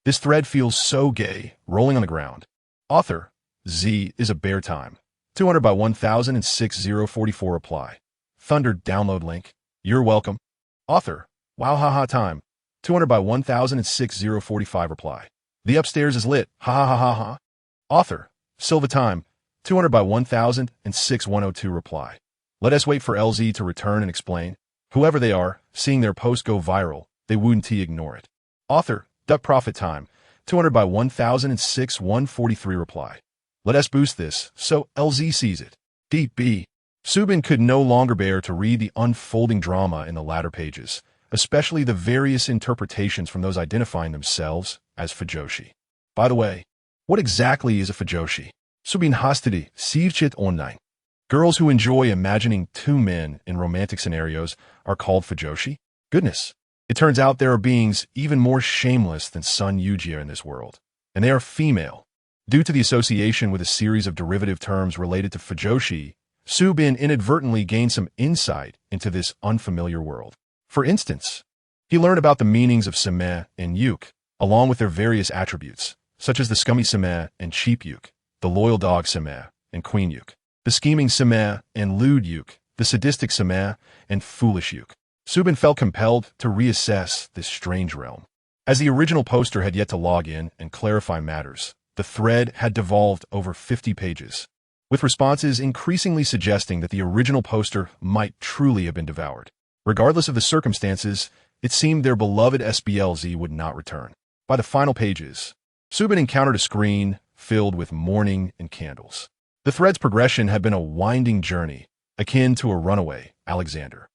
This thread feels so gay, rolling on the ground. Author, Z is a bear time, 200 by 1006 044 reply. Thunder download link. You're welcome. Author, Wow Haha Time, 200 by 1006 045 reply. The upstairs is lit, ha ha ha ha ha. Author, Silva Time, 200 by 1006 102 reply. Let us wait for LZ to return and explain. Whoever they are, seeing their post go viral, they wouldn't ignore it. Author, Duck Profit Time, 200 by 1006 143 reply. Let us boost this, so LZ sees it. Deep B. Su Bin could no longer bear to read the unfolding drama in the latter pages, especially the various interpretations from those identifying themselves as Fujoshi. By the way, what exactly is a Fujoshi? Su Bin hastidi, sivchit online. Girls who enjoy imagining two men in romantic scenarios are called Fujoshi? Goodness. It turns out there are beings even more shameless than Sun Yujia in this world, and they are female. Due to the association with a series of derivative terms related to Fujoshi, Su Bin inadvertently gained some insight into this unfamiliar world. For instance, he learned about the meanings of seme and yuk, along with their various attributes, such as the scummy seme and cheap yuk, the loyal dog seme and queen yuk, the scheming seme and lewd yuk, the sadistic seme and foolish yuk. Su Bin felt compelled to reassess this strange realm. As the original poster had yet to log in and clarify matters, the thread had devolved over 50 pages, with responses increasingly suggesting that the original poster might truly have been devoured. Regardless of the circumstances, it seemed their beloved SBLZ would not return. By the final pages, Su Bin encountered a screen filled with mourning and candles. The thread's progression had been a winding journey, akin to a runaway Alexander.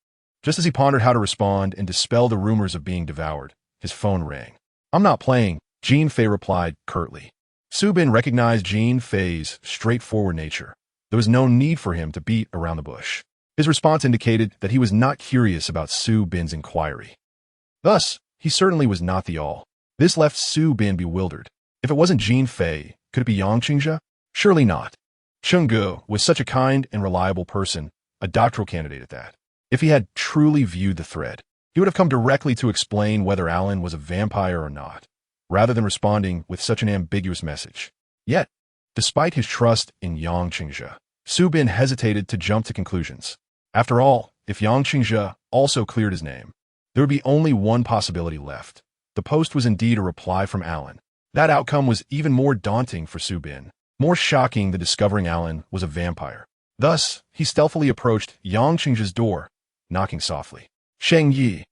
Just as he pondered how to respond and dispel the rumors of being devoured, his phone rang. I'm not playing, Jean Fei replied curtly. Su Bin recognized Jean Fei's straightforward nature. There was no need for him to beat around the bush. His response indicated that he was not curious about Su Bin's inquiry. Thus, he certainly was not the all. This left Su Bin bewildered. If it wasn't Jean Fei, could it be Yang Qingzhe? Surely not. Cheng Ge was such a kind and reliable person, a doctoral candidate at that. If he had truly viewed the thread, he would have come directly to explain whether Alan was a vampire or not, rather than responding with such an ambiguous message. Yet, despite his trust in Yang Qingzhe, Su Bin hesitated to jump to conclusions. After all, if Yang Qingzhe also cleared his name, there would be only one possibility left. The post was indeed a reply from Alan. That outcome was even more daunting for Su Bin, more shocking than discovering Alan was a vampire. Thus, he stealthily approached Yang Qingzhe's door, knocking softly. Sheng Yi.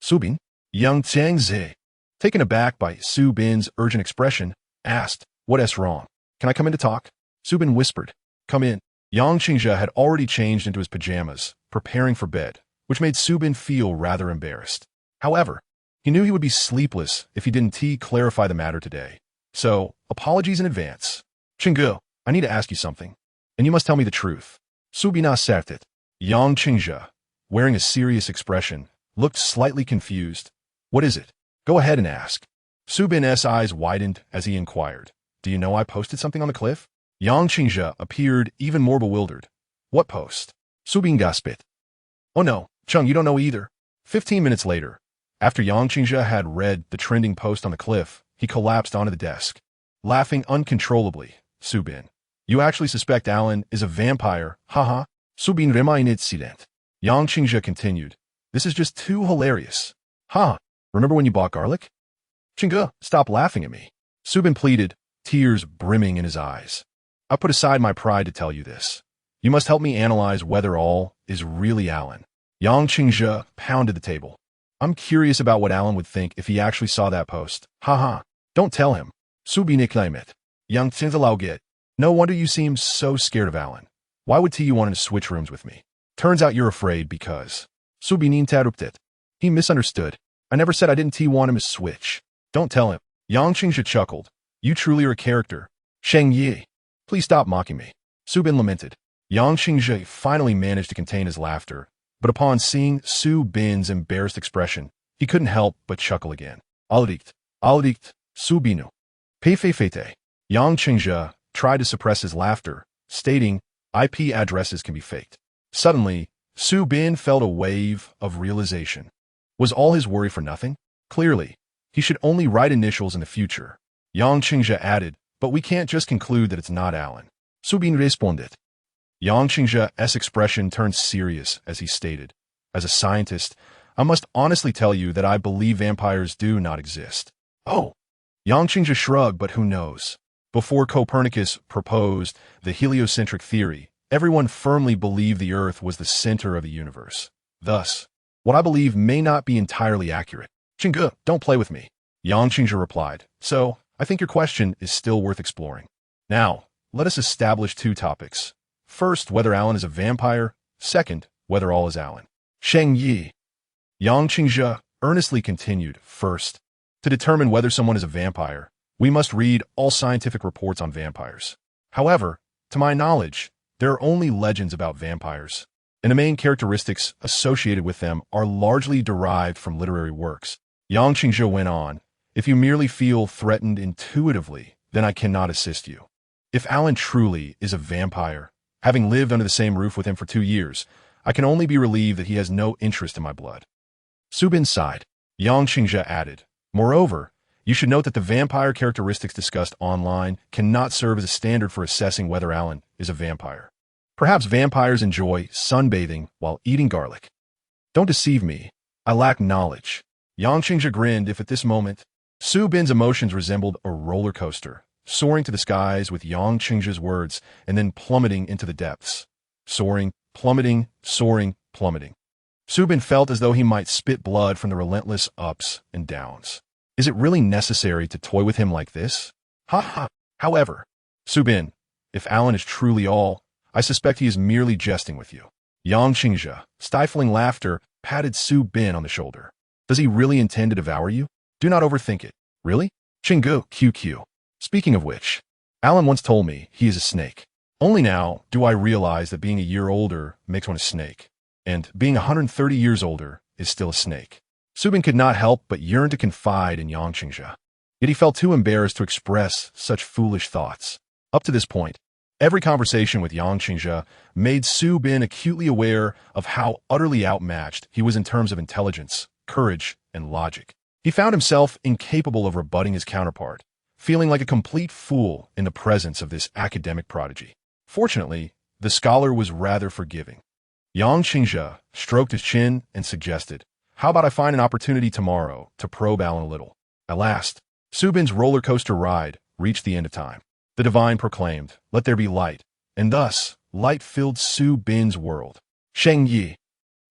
Su Bin? Yang Changze. Taken aback by Su Bin's urgent expression, asked, "What is wrong? Can I come in to talk?" Su Bin whispered, "Come in." Yang Qingzhe had already changed into his pajamas, preparing for bed, which made Su Bin feel rather embarrassed. However, he knew he would be sleepless if he didn't clarify the matter today. So, apologies in advance. "Qingge, I need to ask you something, and you must tell me the truth." Su Bin asserted. Yang Qingzhe, wearing a serious expression, looked slightly confused. "What is it? Go ahead and ask." Su Bin's eyes widened as he inquired, "Do you know I posted something on the cliff?" Yang Qingzhe appeared even more bewildered. "What post?" Su Bin gasped. "Oh no, Chung, you don't know either." 15 minutes later, after Yang Qingzhe had read the trending post on the cliff, he collapsed onto the desk, laughing uncontrollably. "Su Bin, you actually suspect Alan is a vampire, haha." Su Bin remained silent. Yang Qingzhe continued, "This is just too hilarious. Ha, remember when you bought garlic?" "Qingge, stop laughing at me." Su Bin pleaded, tears brimming in his eyes. "I put aside my pride to tell you this. You must help me analyze whether all is really Alan." Yang Qingzhe pounded the table. "I'm curious about what Alan would think if he actually saw that post. Haha, don't tell him." Su Bin exclaimed. "Yang Qingzhe get. No wonder you seem so scared of Alan. Why would you want to switch rooms with me? Turns out you're afraid because..." Su Bin interrupted. He misunderstood. "I never said I didn't want him to switch. Don't tell him." Yang Qingzhe chuckled. "You truly are a character. Sheng Yi. Please stop mocking me." Su Bin lamented. Yang Qingzhe finally managed to contain his laughter, but upon seeing Su Bin's embarrassed expression, he couldn't help but chuckle again. Aldikt, Su Binu. Fete. Yang Qingzhe tried to suppress his laughter, stating, "IP addresses can be faked." Suddenly, Su Bin felt a wave of realization. Was all his worry for nothing? Clearly, he should only write initials in the future. Yang Qingzhe added, "But we can't just conclude that it's not Alan." Su Bin responded. Yang Qingzhe's expression turned serious as he stated, "As a scientist, I must honestly tell you that I believe vampires do not exist." "Oh." Yang Qingzhe shrugged, "But who knows?" Before Copernicus proposed the heliocentric theory, everyone firmly believed the Earth was the center of the universe. Thus, what I believe may not be entirely accurate. "Qingge, don't play with me." Yang Qingzhe replied. "So, I think your question is still worth exploring. Now, let us establish two topics. First, whether Alan is a vampire. Second, whether all is Alan." Sheng Yi. Yang Qingzhe earnestly continued. "First, to determine whether someone is a vampire, we must read all scientific reports on vampires. However, to my knowledge, there are only legends about vampires, and the main characteristics associated with them are largely derived from literary works." Yang Qingzhe went on, "If you merely feel threatened intuitively, then I cannot assist you. If Alan truly is a vampire, having lived under the same roof with him for 2 years, I can only be relieved that he has no interest in my blood." Su Bin sighed. Yang Qingzhe added, "Moreover, you should note that the vampire characteristics discussed online cannot serve as a standard for assessing whether Alan is a vampire. Perhaps vampires enjoy sunbathing while eating garlic. Don't deceive me. I lack knowledge." Yang Qingzhe grinned. If at this moment, Su Bin's emotions resembled a roller coaster, soaring to the skies with Yang Qingzhe's words and then plummeting into the depths. Soaring, plummeting, soaring, plummeting. Su Bin felt as though he might spit blood from the relentless ups and downs. Is it really necessary to toy with him like this? Ha ha. However, Su Bin, if Alan is truly all, I suspect he is merely jesting with you. Yang Qingzhe, stifling laughter, patted Su Bin on the shoulder. Does he really intend to devour you? Do not overthink it. Really? Qingge, QQ. Speaking of which, Alan once told me he is a snake. Only now do I realize that being a year older makes one a snake, and being 130 years older is still a snake. Su Bin could not help but yearn to confide in Yang Qingzhe. Yet he felt too embarrassed to express such foolish thoughts. Up to this point, every conversation with Yang Qingzhe made Su Bin acutely aware of how utterly outmatched he was in terms of intelligence, courage, and logic. He found himself incapable of rebutting his counterpart, feeling like a complete fool in the presence of this academic prodigy. Fortunately, the scholar was rather forgiving. Yang Qingzhe stroked his chin and suggested, "How about I find an opportunity tomorrow to probe Alan a little?" At last, Su Bin's roller coaster ride reached the end of time. The divine proclaimed, "Let there be light," and thus, light filled Su Bin's world. Sheng Yi.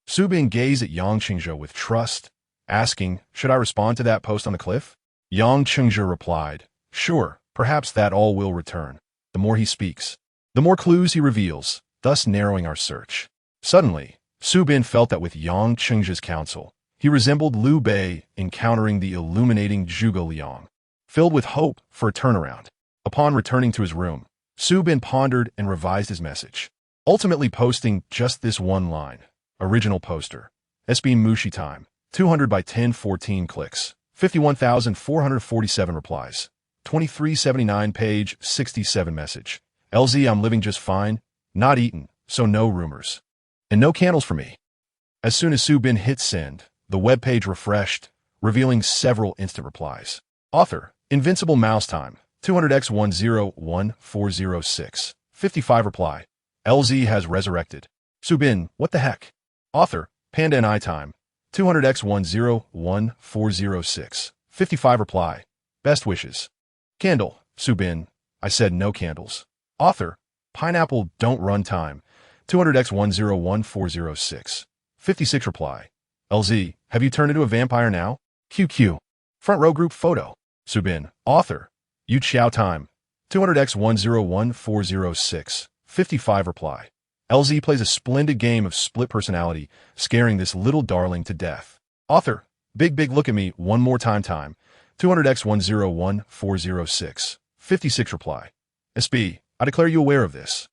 Su Bin gazed at Yang Qingzhe with trust, asking, "Should I respond to that post on the cliff?" Yang Chengzhe replied, "Sure, perhaps that all will return. The more he speaks, the more clues he reveals, thus narrowing our search." Suddenly, Su Bin felt that with Yang Chengzhe's counsel, he resembled Liu Bei encountering the illuminating Zhuge Liang. Filled with hope for a turnaround, upon returning to his room, Su Bin pondered and revised his message, ultimately posting just this one line. Original poster. SB Mushi time. 200 by 1014 clicks. 51,447 replies. 2379 page 67 message. LZ, I'm living just fine. Not eaten, so no rumors. And no candles for me. As soon as Su Bin hit send, the web page refreshed, revealing several instant replies. Author, Invincible Mouse Time. 200x101406. 55 reply. LZ has resurrected. Su Bin, what the heck? Author, Panda and I Time. 200x101406. 55 reply. Best wishes. Candle, Su Bin. I said no candles. Author, Pineapple Don't Run Time. 200x101406. 56 reply. LZ, have you turned into a vampire now? QQ. Front row group photo. Su Bin. Author, Yu Xiao Time. 200x101406. 55 reply. LZ plays a splendid game of split personality, scaring this little darling to death. Author, Big Look at Me One More Time. 200x101406. 56 reply. SB, I declare you aware of this.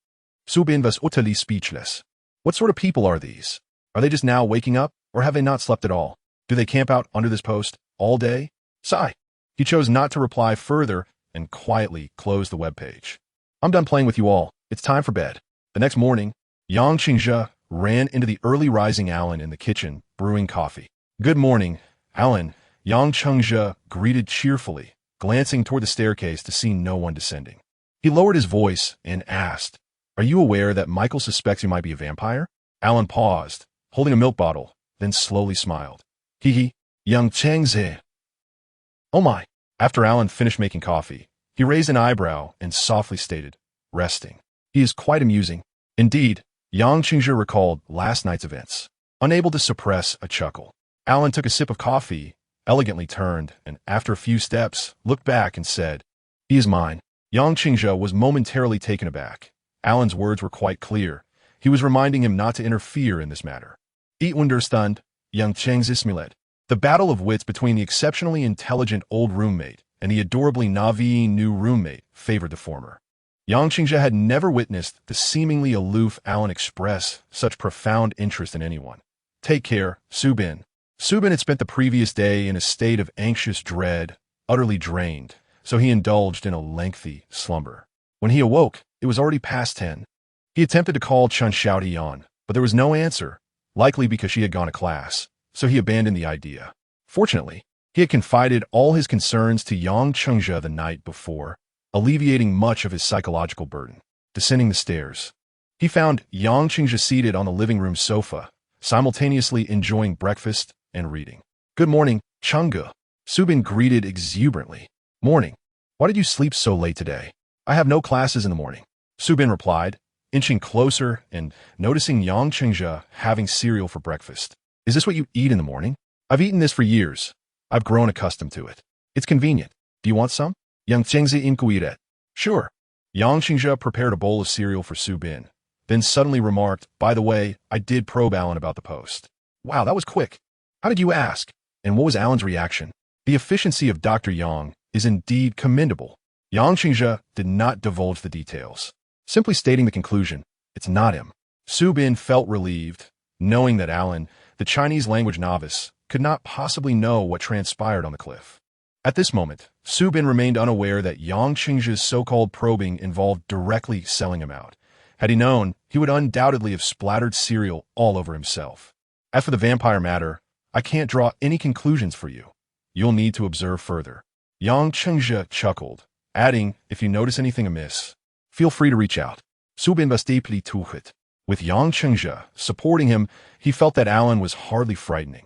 Su Bin was utterly speechless. What sort of people are these? Are they just now waking up, or have they not slept at all? Do they camp out under this post all day? Sigh. He chose not to reply further and quietly closed the webpage. I'm done playing with you all. It's time for bed. The next morning, Yang Qingzhe ran into the early rising Alan in the kitchen, brewing coffee. Good morning, Alan, Yang Qingzhe greeted cheerfully, glancing toward the staircase to see no one descending. He lowered his voice and asked, "Are you aware that Michael suspects you might be a vampire?" Alan paused, holding a milk bottle, then slowly smiled. Hee, Yang Qingzhe. Oh my. After Alan finished making coffee, he raised an eyebrow and softly stated, "Resting. He is quite amusing." Indeed, Yang Qingzhe recalled last night's events. Unable to suppress a chuckle, Alan took a sip of coffee, elegantly turned, and after a few steps, looked back and said, "He is mine." Yang Qingzhe was momentarily taken aback. Alan's words were quite clear. He was reminding him not to interfere in this matter. Eat understand, Yang Qingzhe smilet. The battle of wits between the exceptionally intelligent old roommate and the adorably naive new roommate favored the former. Yang Qingzhe had never witnessed the seemingly aloof Alan express such profound interest in anyone. Take care, Su Bin. Su Bin had spent the previous day in a state of anxious dread, utterly drained, so he indulged in a lengthy slumber. When he awoke, it was already past 10. He attempted to call Chun Xiaotian, but there was no answer, likely because she had gone to class, so he abandoned the idea. Fortunately, he had confided all his concerns to Yang Qingzhe the night before, alleviating much of his psychological burden. Descending the stairs, he found Yang Qingzhe seated on the living room sofa, simultaneously enjoying breakfast and reading. Good morning, Changge. Su Bin greeted exuberantly. Morning. Why did you sleep so late today? I have no classes in the morning. Su Bin replied, inching closer and noticing Yang Qingzhe having cereal for breakfast. Is this what you eat in the morning? I've eaten this for years. I've grown accustomed to it. It's convenient. Do you want some? Yang Qingzhe inquired. Sure. Yang Qingzhe prepared a bowl of cereal for Su Bin, then suddenly remarked, by the way, I did probe Alan about the post. Wow, that was quick. How did you ask? And what was Alan's reaction? The efficiency of Dr. Yang is indeed commendable. Yang Qingzhe did not divulge the details, simply stating the conclusion, it's not him. Su Bin felt relieved, knowing that Alan, the Chinese language novice, could not possibly know what transpired on the cliff. At this moment, Su Bin remained unaware that Yang Qingzhe's so-called probing involved directly selling him out. Had he known, he would undoubtedly have splattered cereal all over himself. As for the vampire matter, I can't draw any conclusions for you. You'll need to observe further. Yang Qingzhe chuckled, adding, if you notice anything amiss, feel free to reach out. Su Bin was deeply touched. With Yang Qingzhe supporting him, he felt that Alan was hardly frightening,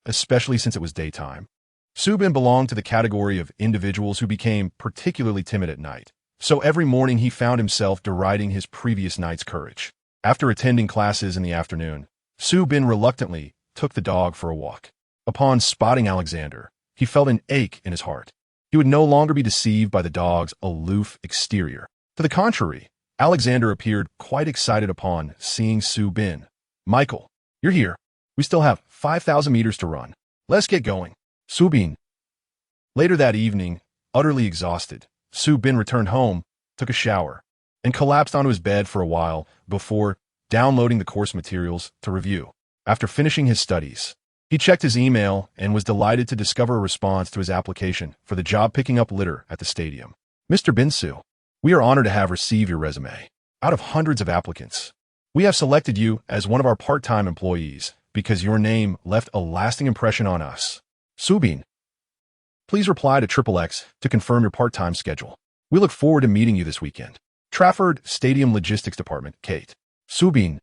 especially since it was daytime. Su Bin belonged to the category of individuals who became particularly timid at night, so every morning he found himself deriding his previous night's courage. After attending classes in the afternoon, Su Bin reluctantly took the dog for a walk. Upon spotting Alexander, he felt an ache in his heart. He would no longer be deceived by the dog's aloof exterior. To the contrary, Alexander appeared quite excited upon seeing Su Bin. "Michael, you're here. We still have 5,000 meters to run. Let's get going." Su Bin. Later that evening, utterly exhausted, Su Bin returned home, took a shower, and collapsed onto his bed for a while before downloading the course materials to review. After finishing his studies, he checked his email and was delighted to discover a response to his application for the job picking up litter at the stadium. "Mr. Binsu, we are honored to have received your resume. Out of hundreds of applicants, we have selected you as one of our part-time employees because your name left a lasting impression on us. Subin, please reply to XXX to confirm your part-time schedule. We look forward to meeting you this weekend. Trafford Stadium Logistics Department, Kate." Subin.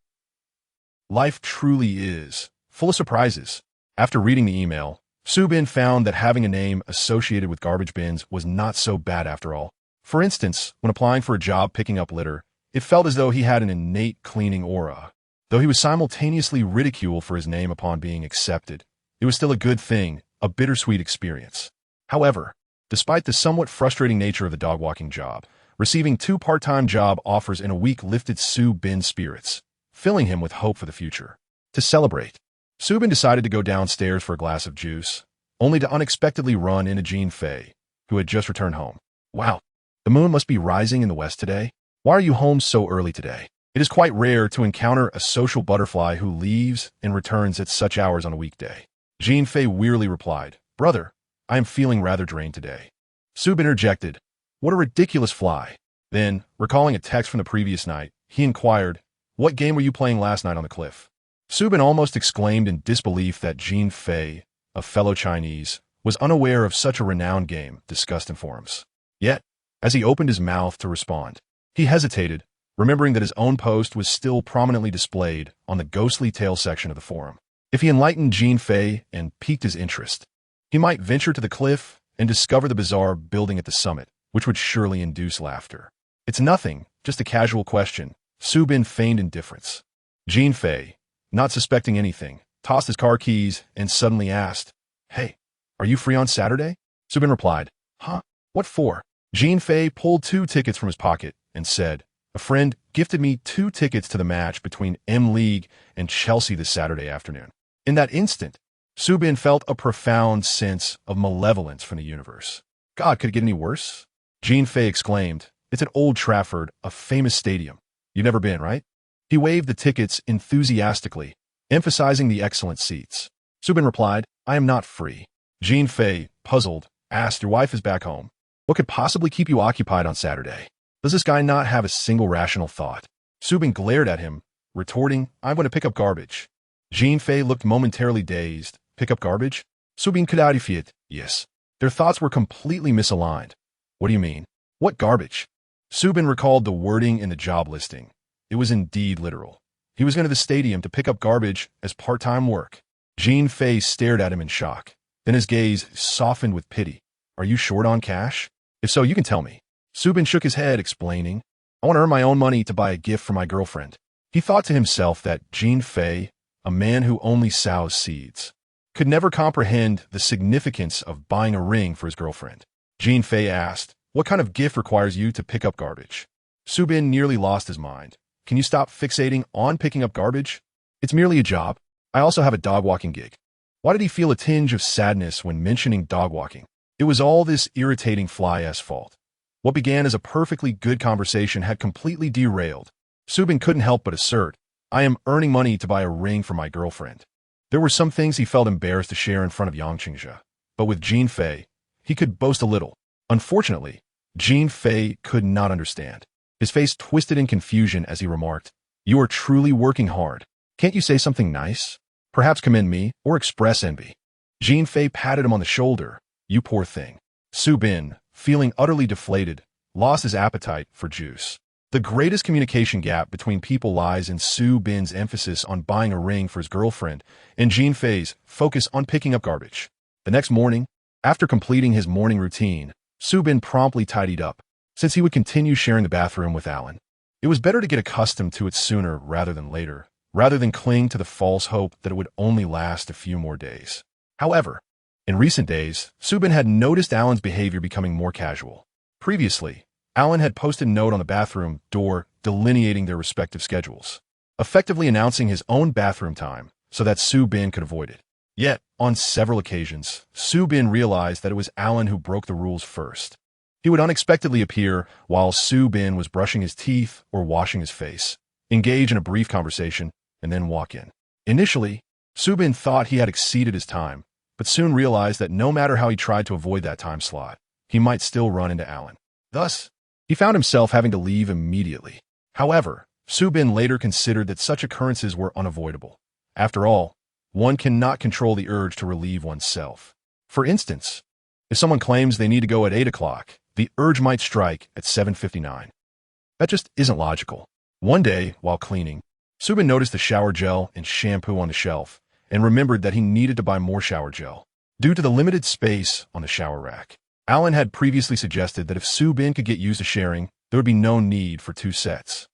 Life truly is full of surprises. After reading the email, Subin found that having a name associated with garbage bins was not so bad after all. For instance, when applying for a job picking up litter, it felt as though he had an innate cleaning aura. Though he was simultaneously ridiculed for his name upon being accepted, it was still a good thing, a bittersweet experience. However, despite the somewhat frustrating nature of the dog-walking job, receiving 2 part-time job offers in a week lifted Su Bin's spirits, filling him with hope for the future. To celebrate, Su Bin decided to go downstairs for a glass of juice, only to unexpectedly run into Jean Fei, who had just returned home. "Wow, the moon must be rising in the west today. Why are you home so early today? It is quite rare to encounter a social butterfly who leaves and returns at such hours on a weekday." Jean Fei wearily replied, "Brother, I am feeling rather drained today." Su Bin interjected, "What a ridiculous fly." Then, recalling a text from the previous night, he inquired, "What game were you playing last night on the cliff?" Su Bin almost exclaimed in disbelief that Jean Fei, a fellow Chinese, was unaware of such a renowned game discussed in forums. Yet, as he opened his mouth to respond, he hesitated, remembering that his own post was still prominently displayed on the ghostly tale section of the forum. If he enlightened Jean Fei and piqued his interest, he might venture to the cliff and discover the bizarre building at the summit, which would surely induce laughter. "It's nothing, just a casual question." Su Bin feigned indifference. Jean Fei, not suspecting anything, tossed his car keys and suddenly asked, "Hey, are you free on Saturday?" Su Bin replied, "Huh? What for?" Jean Fei pulled 2 tickets from his pocket and said, "A friend gifted me 2 tickets to the match between M-League and Chelsea this Saturday afternoon." In that instant, Su Bin felt a profound sense of malevolence from the universe. "God, could it get any worse?" Jean Fei exclaimed, "It's at Old Trafford, a famous stadium. You've never been, right?" He waved the tickets enthusiastically, emphasizing the excellent seats. Su Bin replied, "I am not free." Jean Fei, puzzled, asked, "Your wife is back home. What could possibly keep you occupied on Saturday? Does this guy not have a single rational thought?" Su Bin glared at him, retorting, "I'm going to pick up garbage." Jean Fei looked momentarily dazed. "Pick up garbage?" Su Bin clarified, "Yes." Their thoughts were completely misaligned. "What do you mean? What garbage?" Su Bin recalled the wording in the job listing. It was indeed literal. He was going to the stadium to pick up garbage as part-time work. Jean Fei stared at him in shock. Then his gaze softened with pity. "Are you short on cash? If so, you can tell me." Su Bin shook his head, explaining, "I want to earn my own money to buy a gift for my girlfriend." He thought to himself that Jean Fei, a man who only sows seeds, could never comprehend the significance of buying a ring for his girlfriend. Jean Fei asked, "What kind of gift requires you to pick up garbage?" Su Bin nearly lost his mind. "Can you stop fixating on picking up garbage? It's merely a job. I also have a dog-walking gig." Why did he feel a tinge of sadness when mentioning dog-walking? It was all this irritating fly's fault. What began as a perfectly good conversation had completely derailed. Su Bin couldn't help but assert, "I am earning money to buy a ring for my girlfriend." There were some things he felt embarrassed to share in front of Yang Qingzhe, but with Jean Fei, he could boast a little. Unfortunately, Jean Fei could not understand. His face twisted in confusion as he remarked, "You are truly working hard. Can't you say something nice? Perhaps commend me or express envy." Jean Fei patted him on the shoulder. "You poor thing." Su Bin, feeling utterly deflated, lost his appetite for juice. The greatest communication gap between people lies in Su Bin's emphasis on buying a ring for his girlfriend and Jean Fei's focus on picking up garbage. The next morning, after completing his morning routine, Su Bin promptly tidied up, since he would continue sharing the bathroom with Alan. It was better to get accustomed to it sooner rather than later, rather than cling to the false hope that it would only last a few more days. However, In recent days, Subin had noticed Alan's behavior becoming more casual. Previously, Alan had posted a note on the bathroom door delineating their respective schedules, effectively announcing his own bathroom time so that Subin could avoid it. Yet, on several occasions, Subin realized that it was Alan who broke the rules first. He would unexpectedly appear while Subin was brushing his teeth or washing his face, engage in a brief conversation, and then walk in. Initially, Subin thought he had exceeded his time, but soon realized that no matter how he tried to avoid that time slot, he might still run into Alan. Thus, he found himself having to leave immediately. However, Subin later considered that such occurrences were unavoidable. After all, one cannot control the urge to relieve oneself. For instance, if someone claims they need to go at 8 o'clock, the urge might strike at 7:59. That just isn't logical. One day, while cleaning, Subin noticed the shower gel and shampoo on the shelf and remembered that he needed to buy more shower gel. Due to the limited space on the shower rack, Alan had previously suggested that if Subin could get used to sharing, there would be no need for 2 sets.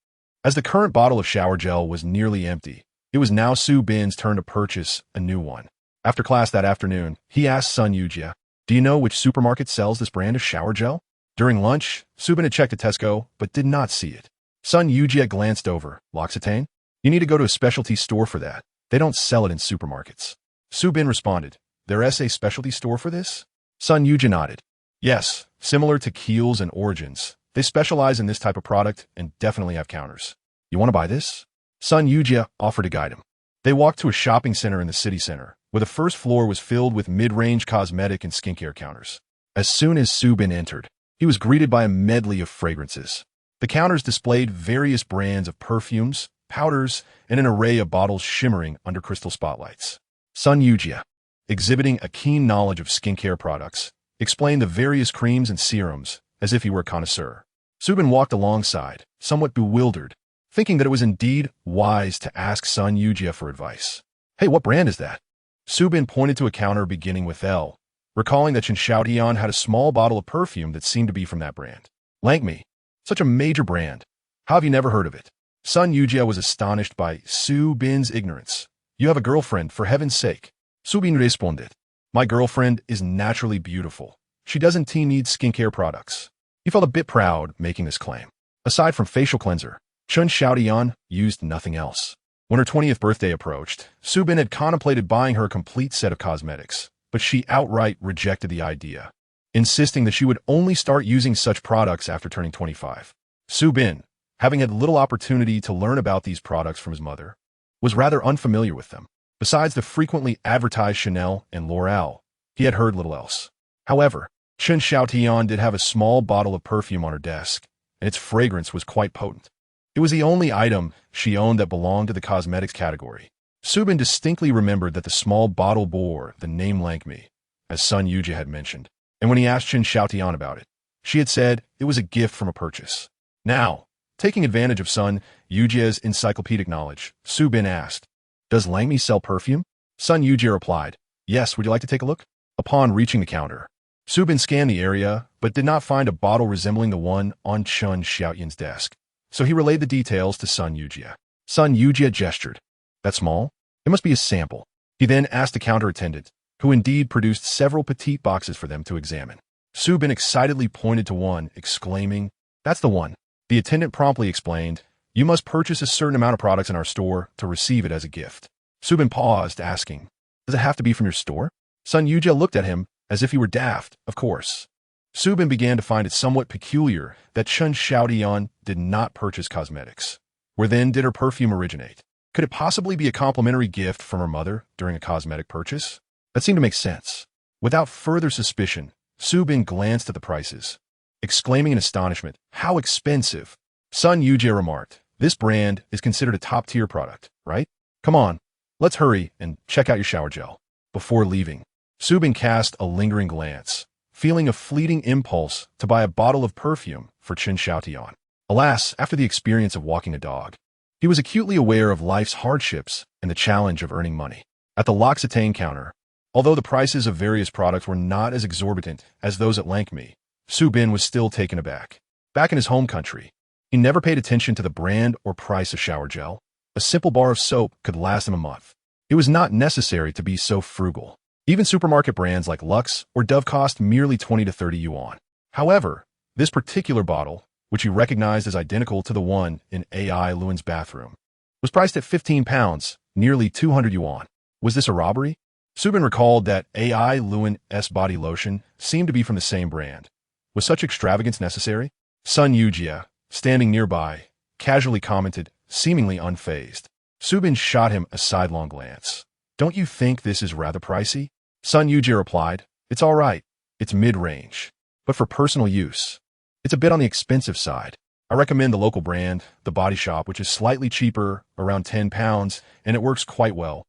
As the current bottle of shower gel was nearly empty, it was now Subin's turn to purchase a new one. After class that afternoon, he asked Sun Yujia, "Do you know which supermarket sells this brand of shower gel?" During lunch, Subin had checked at Tesco, but did not see it. Sun Yujia glanced over. "L'Occitane? You need to go to a specialty store for that. They don't sell it in supermarkets." Subin responded, "There's a specialty store for this?" Sun Yujia nodded. "Yes, similar to Kiehl's and Origins. They specialize in this type of product and definitely have counters. You want to buy this?" Sun Yujia offered to guide him. They walked to a shopping center in the city center, where the first floor was filled with mid-range cosmetic and skincare counters. As soon as Subin entered, he was greeted by a medley of fragrances. The counters displayed various brands of perfumes, powders, and an array of bottles shimmering under crystal spotlights. Sun Yujia, exhibiting a keen knowledge of skincare products, explained the various creams and serums as if he were a connoisseur. Subin walked alongside, somewhat bewildered, thinking that it was indeed wise to ask Sun Yujia for advice. "Hey, what brand is that?" Subin pointed to a counter beginning with L, recalling that Chen Xiaotian had a small bottle of perfume that seemed to be from that brand. "Langme, such a major brand. How have you never heard of it?" Sun Yujia was astonished by Subin's ignorance. "You have a girlfriend, for heaven's sake." Subin responded, "My girlfriend is naturally beautiful. She doesn't need skincare products." He felt a bit proud making this claim. Aside from facial cleanser, Chen Xiaotian used nothing else. When her 20th birthday approached, Subin had contemplated buying her a complete set of cosmetics, but she outright rejected the idea, insisting that she would only start using such products after turning 25. Subin, having had little opportunity to learn about these products from his mother, was rather unfamiliar with them. Besides the frequently advertised Chanel and L'Oreal, he had heard little else. However, Chen Xiaotian did have a small bottle of perfume on her desk, and its fragrance was quite potent. It was the only item she owned that belonged to the cosmetics category. Subin distinctly remembered that the small bottle bore the name Langme, as Sun Yujia had mentioned, and when he asked Chen Xiaotian about it, she had said it was a gift from a purchase. Now, taking advantage of Sun Yujia's encyclopedic knowledge, Subin asked, "Does Langme sell perfume?" Sun Yujia replied, "Yes, would you like to take a look?" Upon reaching the counter, Subin scanned the area, but did not find a bottle resembling the one on Chen Xiaotian's desk. So he relayed the details to Sun Yujia. Sun Yujia gestured. "That small? It must be a sample." He then asked the counter attendant, who indeed produced several petite boxes for them to examine. Subin excitedly pointed to one, exclaiming, "That's the one." The attendant promptly explained, "You must purchase a certain amount of products in our store to receive it as a gift." Subin paused, asking, "Does it have to be from your store?" Sun Yujia looked at him as if he were daft. Of course. Subin began to find it somewhat peculiar that Chen Xiaotian did not purchase cosmetics. Where then did her perfume originate? Could it possibly be a complimentary gift from her mother during a cosmetic purchase? That seemed to make sense. Without further suspicion, Subin glanced at the prices, exclaiming in astonishment, "How expensive!" Sun Yujia remarked, "This brand is considered a top-tier product, right? Come on, let's hurry and check out your shower gel." Before leaving, Subin cast a lingering glance, feeling a fleeting impulse to buy a bottle of perfume for Chen Xiaotian. Alas, after the experience of walking a dog, he was acutely aware of life's hardships and the challenge of earning money. At the L'Occitane counter, although the prices of various products were not as exorbitant as those at Langme, Subin was still taken aback. Back in his home country, he never paid attention to the brand or price of shower gel. A simple bar of soap could last him a month. It was not necessary to be so frugal. Even supermarket brands like Lux or Dove cost merely 20 to 30 yuan. However, this particular bottle, which he recognized as identical to the one in AI Luan's bathroom, was priced at 15 pounds, nearly 200 yuan. Was this a robbery? Subin recalled that AI Luan's body lotion seemed to be from the same brand. Was such extravagance necessary? Sun Yujia, standing nearby, casually commented, seemingly unfazed. Subin shot him a sidelong glance. Don't you think this is rather pricey? Sun Yujia replied, it's all right. It's mid-range. But for personal use, it's a bit on the expensive side. I recommend the local brand, The Body Shop, which is slightly cheaper, around 10 pounds, and it works quite well.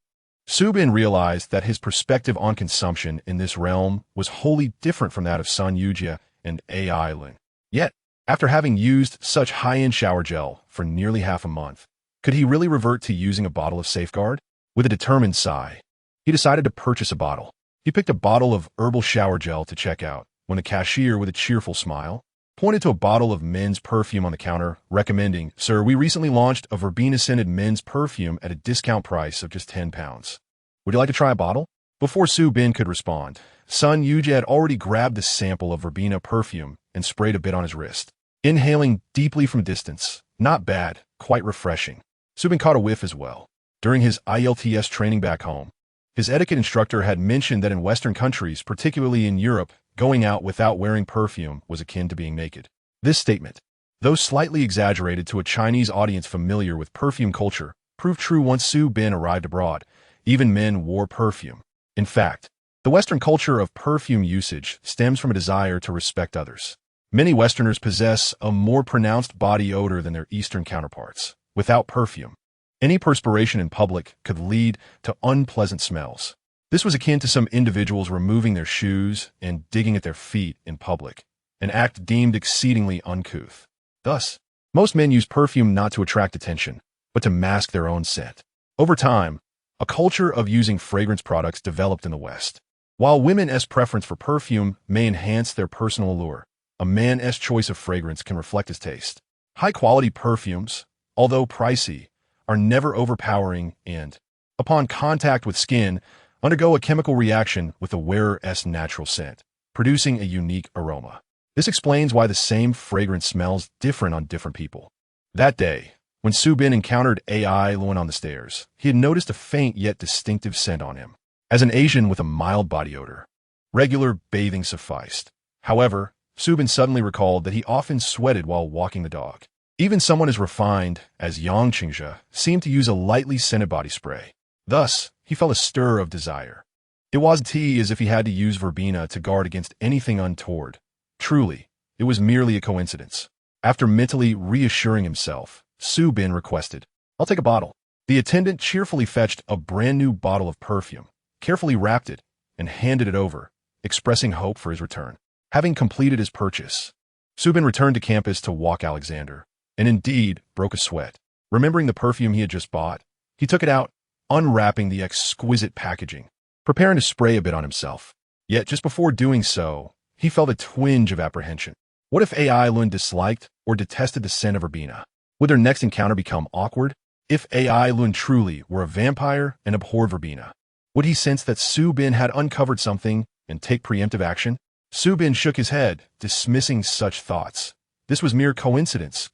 Subin realized that his perspective on consumption in this realm was wholly different from that of Sun Yujia and AI Lun. Yet, after having used such high-end shower gel for nearly half a month, could he really revert to using a bottle of Safeguard? With a determined sigh, he decided to purchase a bottle. He picked a bottle of herbal shower gel to check out, when the cashier, with a cheerful smile, pointed to a bottle of men's perfume on the counter, recommending, Sir, we recently launched a verbena-scented men's perfume at a discount price of just 10 pounds. Would you like to try a bottle? Before Subin could respond, Sun Yujia had already grabbed the sample of verbena perfume and sprayed a bit on his wrist. Inhaling deeply from distance, not bad, quite refreshing. Subin caught a whiff as well. During his IELTS training back home, his etiquette instructor had mentioned that in Western countries, particularly in Europe, going out without wearing perfume was akin to being naked. This statement, though slightly exaggerated to a Chinese audience familiar with perfume culture, proved true once Subin arrived abroad. Even men wore perfume. In fact, the Western culture of perfume usage stems from a desire to respect others. Many Westerners possess a more pronounced body odor than their Eastern counterparts. Without perfume, any perspiration in public could lead to unpleasant smells. This was akin to some individuals removing their shoes and digging at their feet in public, an act deemed exceedingly uncouth. Thus, most men use perfume not to attract attention, but to mask their own scent. Over time, a culture of using fragrance products developed in the West. While women's preference for perfume may enhance their personal allure, a man's choice of fragrance can reflect his taste. High-quality perfumes, although pricey, are never overpowering and, upon contact with skin, undergo a chemical reaction with the wearer's natural scent, producing a unique aroma. This explains why the same fragrance smells different on different people. That day, when Subin encountered AI Luan on the stairs, he had noticed a faint yet distinctive scent on him. As an Asian with a mild body odor, regular bathing sufficed. However, Subin suddenly recalled that he often sweated while walking the dog. Even someone as refined as Yang Qingzhe seemed to use a lightly scented body spray. Thus, he felt a stir of desire. It wasn't as if he had to use verbena to guard against anything untoward. Truly, it was merely a coincidence. After mentally reassuring himself, Subin requested, I'll take a bottle. The attendant cheerfully fetched a brand new bottle of perfume, carefully wrapped it, and handed it over, expressing hope for his return. Having completed his purchase, Subin returned to campus to walk Alexander, and indeed broke a sweat. Remembering the perfume he had just bought, he took it out, unwrapping the exquisite packaging, preparing to spray a bit on himself. Yet just before doing so, he felt a twinge of apprehension. What if AI Lun disliked or detested the scent of verbena? Would their next encounter become awkward? If AI Lun truly were a vampire and abhorred verbena, would he sense that Subin had uncovered something and take preemptive action? Subin shook his head, dismissing such thoughts. This was mere coincidence.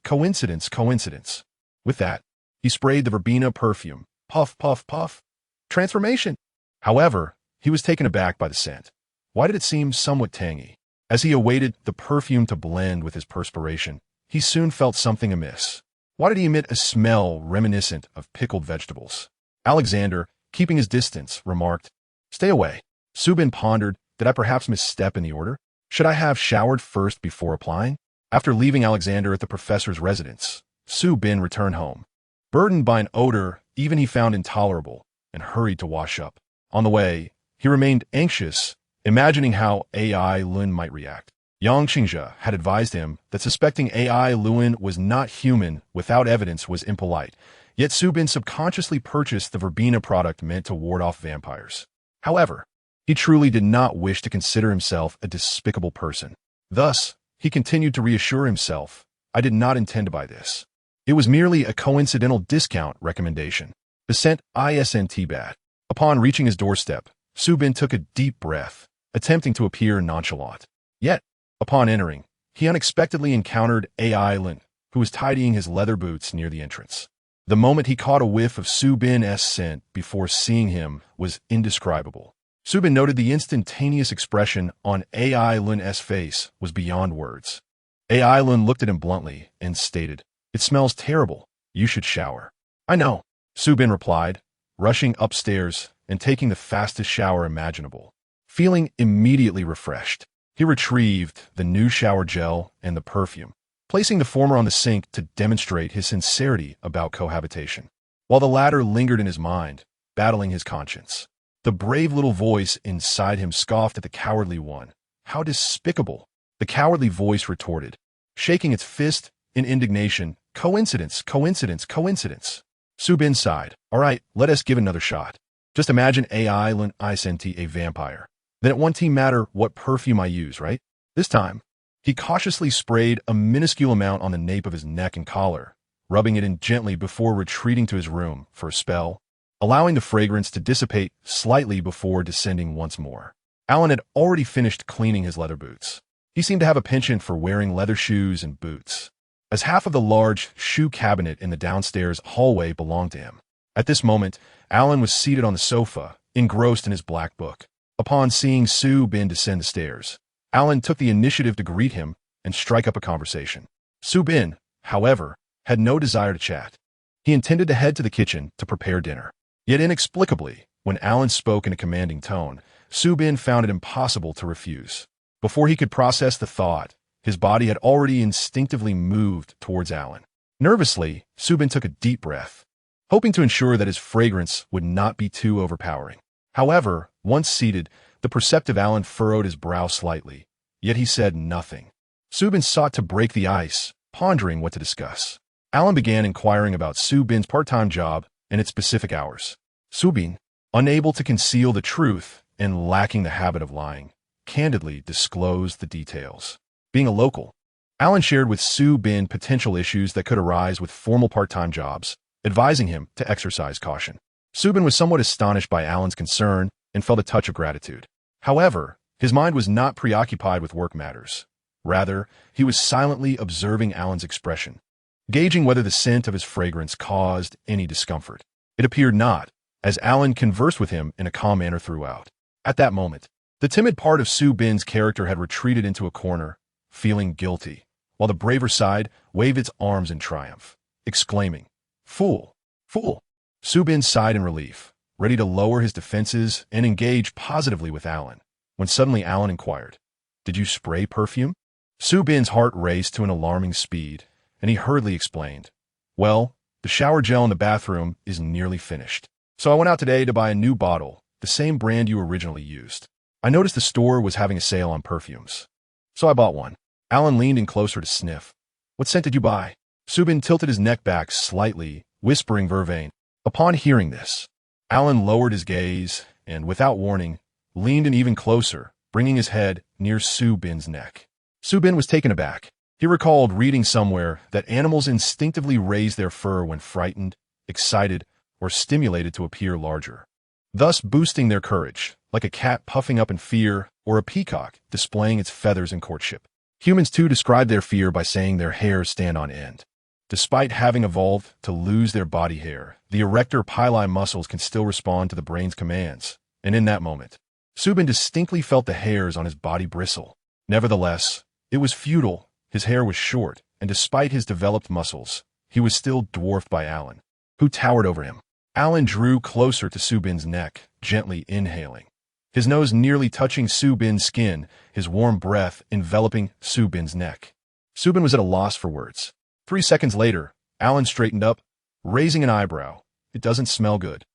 With that, he sprayed the verbena perfume. Puff, puff, puff. Transformation. However, he was taken aback by the scent. Why did it seem somewhat tangy? As he awaited the perfume to blend with his perspiration, he soon felt something amiss. Why did he emit a smell reminiscent of pickled vegetables? Alexander, keeping his distance, remarked, Stay away. Subin pondered, did I perhaps misstep in the order? Should I have showered first before applying? After leaving Alexander at the professor's residence, Subin returned home. Burdened by an odor even he found intolerable, and hurried to wash up. On the way, he remained anxious, imagining how AI Lun might react. Yang Qingzhe had advised him that suspecting AI Lun was not human without evidence was impolite, yet Subin subconsciously purchased the verbena product meant to ward off vampires. However, he truly did not wish to consider himself a despicable person. Thus, he continued to reassure himself, I did not intend to buy this. It was merely a coincidental discount recommendation. The scent isn't bad. Upon reaching his doorstep, Su Bin took a deep breath, attempting to appear nonchalant. Yet, upon entering, he unexpectedly encountered Ai Lin, who was tidying his leather boots near the entrance. The moment he caught a whiff of Su Bin's scent before seeing him was indescribable. Su Bin noted the instantaneous expression on Ai Lin's face was beyond words. Ai Lin looked at him bluntly and stated, "It smells terrible. You should shower." "I know," Su Bin replied, rushing upstairs and taking the fastest shower imaginable. Feeling immediately refreshed, he retrieved the new shower gel and the perfume, placing the former on the sink to demonstrate his sincerity about cohabitation, while the latter lingered in his mind, battling his conscience. The brave little voice inside him scoffed at the cowardly one. "How despicable!" The cowardly voice retorted, shaking its fist in indignation. "Coincidence, coincidence, coincidence." Su Bin sighed. "All right, let us give another shot. Just imagine Ai Lin Isenti a vampire. Then it won't matter what perfume I use, right? This time." He cautiously sprayed a minuscule amount on the nape of his neck and collar, rubbing it in gently before retreating to his room for a spell, allowing the fragrance to dissipate slightly before descending once more. Alan had already finished cleaning his leather boots. He seemed to have a penchant for wearing leather shoes and boots, as half of the large shoe cabinet in the downstairs hallway belonged to him. At this moment, Alan was seated on the sofa, engrossed in his black book. Upon seeing Su Bin descend the stairs, Alan took the initiative to greet him and strike up a conversation. Su Bin, however, had no desire to chat. He intended to head to the kitchen to prepare dinner. Yet inexplicably, when Alan spoke in a commanding tone, Su Bin found it impossible to refuse. Before he could process the thought, his body had already instinctively moved towards Alan. Nervously, Su Bin took a deep breath, hoping to ensure that his fragrance would not be too overpowering. However, once seated, the perceptive Alan furrowed his brow slightly, yet he said nothing. Su Bin sought to break the ice, pondering what to discuss. Alan began inquiring about Su Bin's part-time job and its specific hours. Su Bin, unable to conceal the truth and lacking the habit of lying, candidly disclosed the details. Being a local, Alan shared with Su Bin potential issues that could arise with formal part-time jobs, advising him to exercise caution. Su Bin was somewhat astonished by Alan's concern and felt a touch of gratitude. However, his mind was not preoccupied with work matters. Rather, he was silently observing Alan's expression, gauging whether the scent of his fragrance caused any discomfort. It appeared not, as Alan conversed with him in a calm manner throughout. At that moment, the timid part of Su Bin's character had retreated into a corner, feeling guilty, while the braver side waved its arms in triumph, exclaiming, "Fool! Fool!" Su Bin sighed in relief, ready to lower his defenses and engage positively with Alan, when suddenly Alan inquired, "Did you spray perfume?" Su Bin's heart raced to an alarming speed, and he hurriedly explained, "Well, the shower gel in the bathroom is nearly finished. So I went out today to buy a new bottle, the same brand you originally used. I noticed the store was having a sale on perfumes, so I bought one." Alan leaned in closer to sniff. "What scent did you buy?" Su Bin tilted his neck back slightly, whispering vervain. Upon hearing this, Alan lowered his gaze and, without warning, leaned in even closer, bringing his head near Su Bin's neck. Su Bin was taken aback. He recalled reading somewhere that animals instinctively raise their fur when frightened, excited, or stimulated to appear larger, thus boosting their courage, like a cat puffing up in fear or a peacock displaying its feathers in courtship. Humans too describe their fear by saying their hairs stand on end. Despite having evolved to lose their body hair, the erector pili muscles can still respond to the brain's commands, and in that moment, Su Bin distinctly felt the hairs on his body bristle. Nevertheless, it was futile. His hair was short, and despite his developed muscles, he was still dwarfed by Alan, who towered over him. Alan drew closer to Su Bin's neck, gently inhaling, his nose nearly touching Su Bin's skin, his warm breath enveloping Su Bin's neck. Su Bin was at a loss for words. 3 seconds later, Alan straightened up, raising an eyebrow. "It doesn't smell good."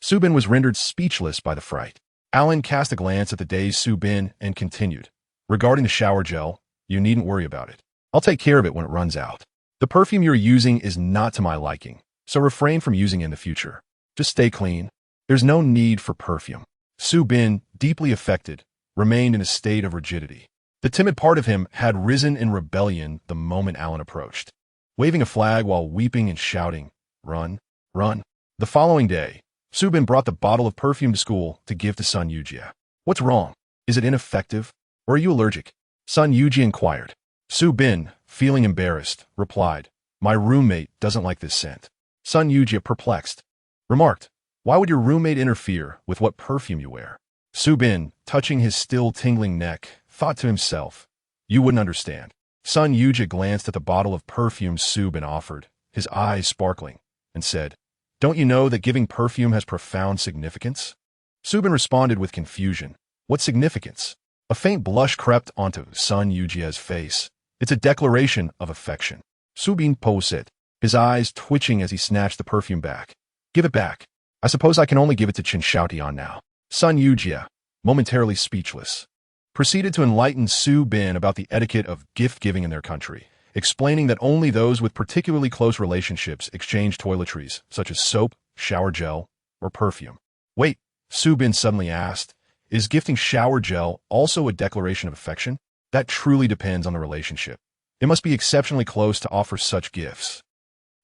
Su Bin was rendered speechless by the fright. Alan cast a glance at the dazed Su Bin and continued, "Regarding the shower gel, you needn't worry about it. I'll take care of it when it runs out. The perfume you're using is not to my liking, so refrain from using it in the future. Just stay clean. There's no need for perfume." Su Bin, deeply affected, remained in a state of rigidity. The timid part of him had risen in rebellion the moment Alan approached, waving a flag while weeping and shouting, "Run, run." The following day, Subin brought the bottle of perfume to school to give to Sun Yujia. What's wrong? Is it ineffective? Or are you allergic? Sun Yujia inquired. Subin, feeling embarrassed, replied, my roommate doesn't like this scent. Sun Yujia, perplexed, remarked, why would your roommate interfere with what perfume you wear? Subin, touching his still tingling neck, thought to himself, you wouldn't understand. Sun Yujia glanced at the bottle of perfume Subin offered, his eyes sparkling, and said, don't you know that giving perfume has profound significance? Subin responded with confusion. What significance? A faint blush crept onto Sun Yujia's face. It's a declaration of affection. Subin posed, his eyes twitching as he snatched the perfume back. Give it back. I suppose I can only give it to Qin Xiaotian now. Sun Yujia, momentarily speechless, proceeded to enlighten Subin about the etiquette of gift-giving in their country, explaining that only those with particularly close relationships exchange toiletries, such as soap, shower gel, or perfume. Wait, Subin suddenly asked, is gifting shower gel also a declaration of affection? That truly depends on the relationship. It must be exceptionally close to offer such gifts.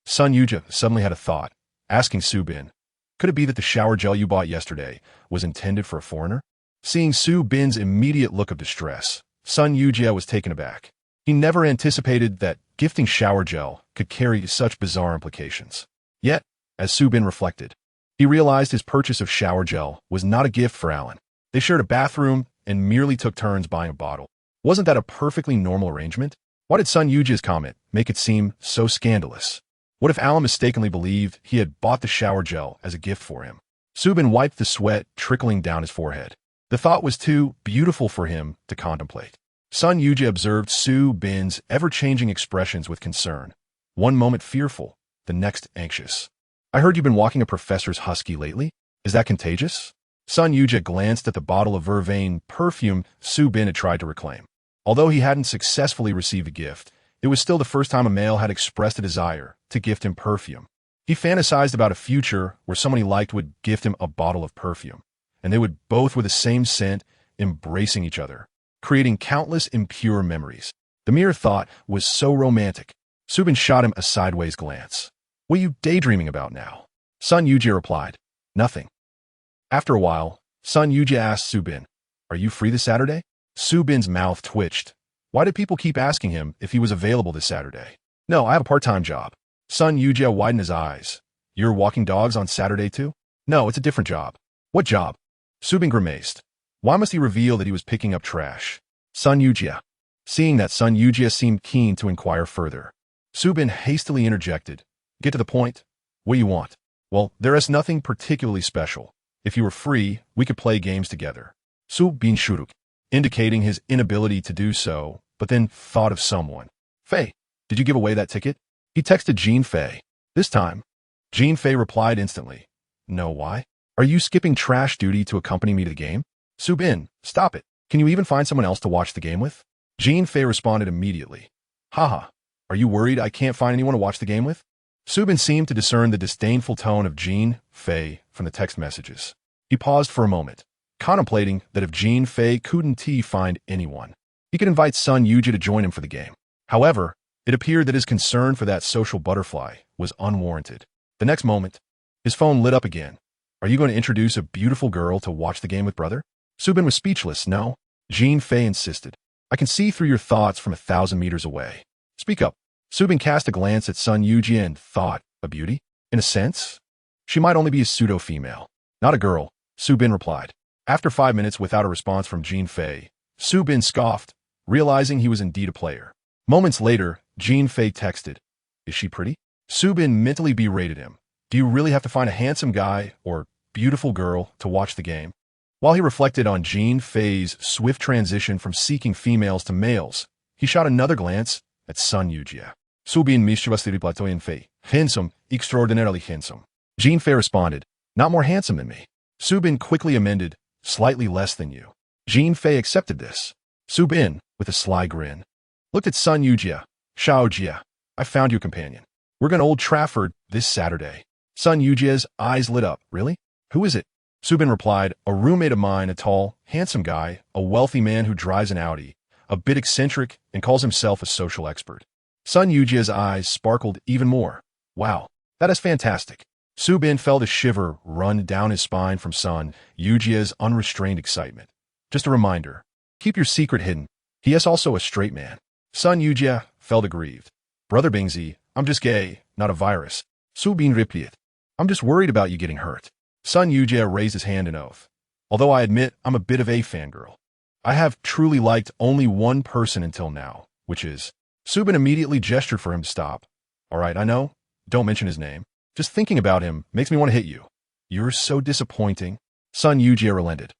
Sun Yujia suddenly had a thought, asking Subin, could it be that the shower gel you bought yesterday was intended for a foreigner? Seeing Subin's immediate look of distress, Sun Yujia was taken aback. He never anticipated that gifting shower gel could carry such bizarre implications. Yet, as Subin reflected, he realized his purchase of shower gel was not a gift for Alan. They shared a bathroom and merely took turns buying a bottle. Wasn't that a perfectly normal arrangement? Why did Sun Yujia's comment make it seem so scandalous? What if Alan mistakenly believed he had bought the shower gel as a gift for him? Subin wiped the sweat trickling down his forehead. The thought was too beautiful for him to contemplate. Sun Yujia observed Subin's ever-changing expressions with concern. One moment fearful, the next anxious. I heard you've been walking a professor's husky lately. Is that contagious? Sun Yujia glanced at the bottle of vervain perfume Subin had tried to reclaim. Although he hadn't successfully received a gift, it was still the first time a male had expressed a desire to gift him perfume. He fantasized about a future where someone he liked would gift him a bottle of perfume, and they would both with the same scent, embracing each other, creating countless impure memories. The mere thought was so romantic. Subin shot him a sideways glance. What are you daydreaming about now? Sun Yujia replied, nothing. After a while, Sun Yujia asked Subin, are you free this Saturday? Subin's mouth twitched. Why did people keep asking him if he was available this Saturday? No, I have a part-time job. Sun Yujia widened his eyes. You're walking dogs on Saturday too? No, it's a different job. What job? Subin grimaced. Why must he reveal that he was picking up trash? Sun Yujia. Seeing that Sun Yujia seemed keen to inquire further, Subin hastily interjected. Get to the point. What do you want? Well, there is nothing particularly special. If you were free, we could play games together. Subin shuruk, indicating his inability to do so, but then thought of someone. Fei, did you give away that ticket? He texted Jean Fei. This time, Jean Fei replied instantly. No, why? Are you skipping trash duty to accompany me to the game? Subin, stop it. Can you even find someone else to watch the game with? Jean Fei responded immediately. Haha, are you worried I can't find anyone to watch the game with? Subin seemed to discern the disdainful tone of Jean Fei from the text messages. He paused for a moment, contemplating that if Jean Fei couldn't find anyone, he could invite Sun Yujia to join him for the game. However, it appeared that his concern for that social butterfly was unwarranted. The next moment, his phone lit up again. Are you going to introduce a beautiful girl to watch the game with, brother? Subin was speechless. No, Jean Fei insisted. I can see through your thoughts from 1,000 meters away. Speak up. Subin cast a glance at Sun Yujia and thought, a beauty? In a sense, she might only be a pseudo-female. Not a girl, Subin replied. After 5 minutes without a response from Jean Fei, Subin scoffed, realizing he was indeed a player. Moments later, Jean Fei texted, is she pretty? Subin mentally berated him. Do you really have to find a handsome guy or beautiful girl to watch the game? While he reflected on Jean Fei's swift transition from seeking females to males, he shot another glance at Sun Yujia. Subin mischievously platoyen Fei. Handsome, extraordinarily handsome. Jean Fei responded, not more handsome than me. Subin quickly amended, slightly less than you. Jean Fei accepted this. Subin, with a sly grin, looked at Sun Yujia. Xiao Jia, I found you a companion. We're going to Old Trafford this Saturday. Sun Yujia's eyes lit up. Really? Who is it? Subin replied, a roommate of mine, a tall, handsome guy, a wealthy man who drives an Audi, a bit eccentric, and calls himself a social expert. Sun Yujia's eyes sparkled even more. Wow, that is fantastic. Su Bin felt a shiver run down his spine from Sun Yujia's unrestrained excitement. Just a reminder, keep your secret hidden. He is also a straight man. Sun Yujia felt aggrieved. Brother Bingzi, I'm just gay, not a virus. Su Bin replied. I'm just worried about you getting hurt. Sun Yujia raised his hand in oath. Although I admit I'm a bit of a fangirl. I have truly liked only one person until now, which is... Su Bin immediately gestured for him to stop. All right, I know. Don't mention his name. Just thinking about him makes me want to hit you. You're so disappointing. Sun Yujia relented.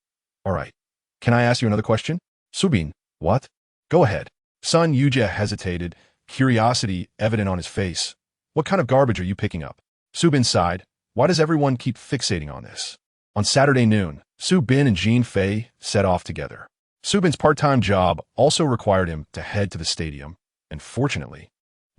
All right. Can I ask you another question? Su Bin, what? Go ahead. Sun Yujia hesitated, curiosity evident on his face. What kind of garbage are you picking up? Su Bin sighed. Why does everyone keep fixating on this? On Saturday noon, Su Bin and Jean Fei set off together. Su Bin's part-time job also required him to head to the stadium, and fortunately,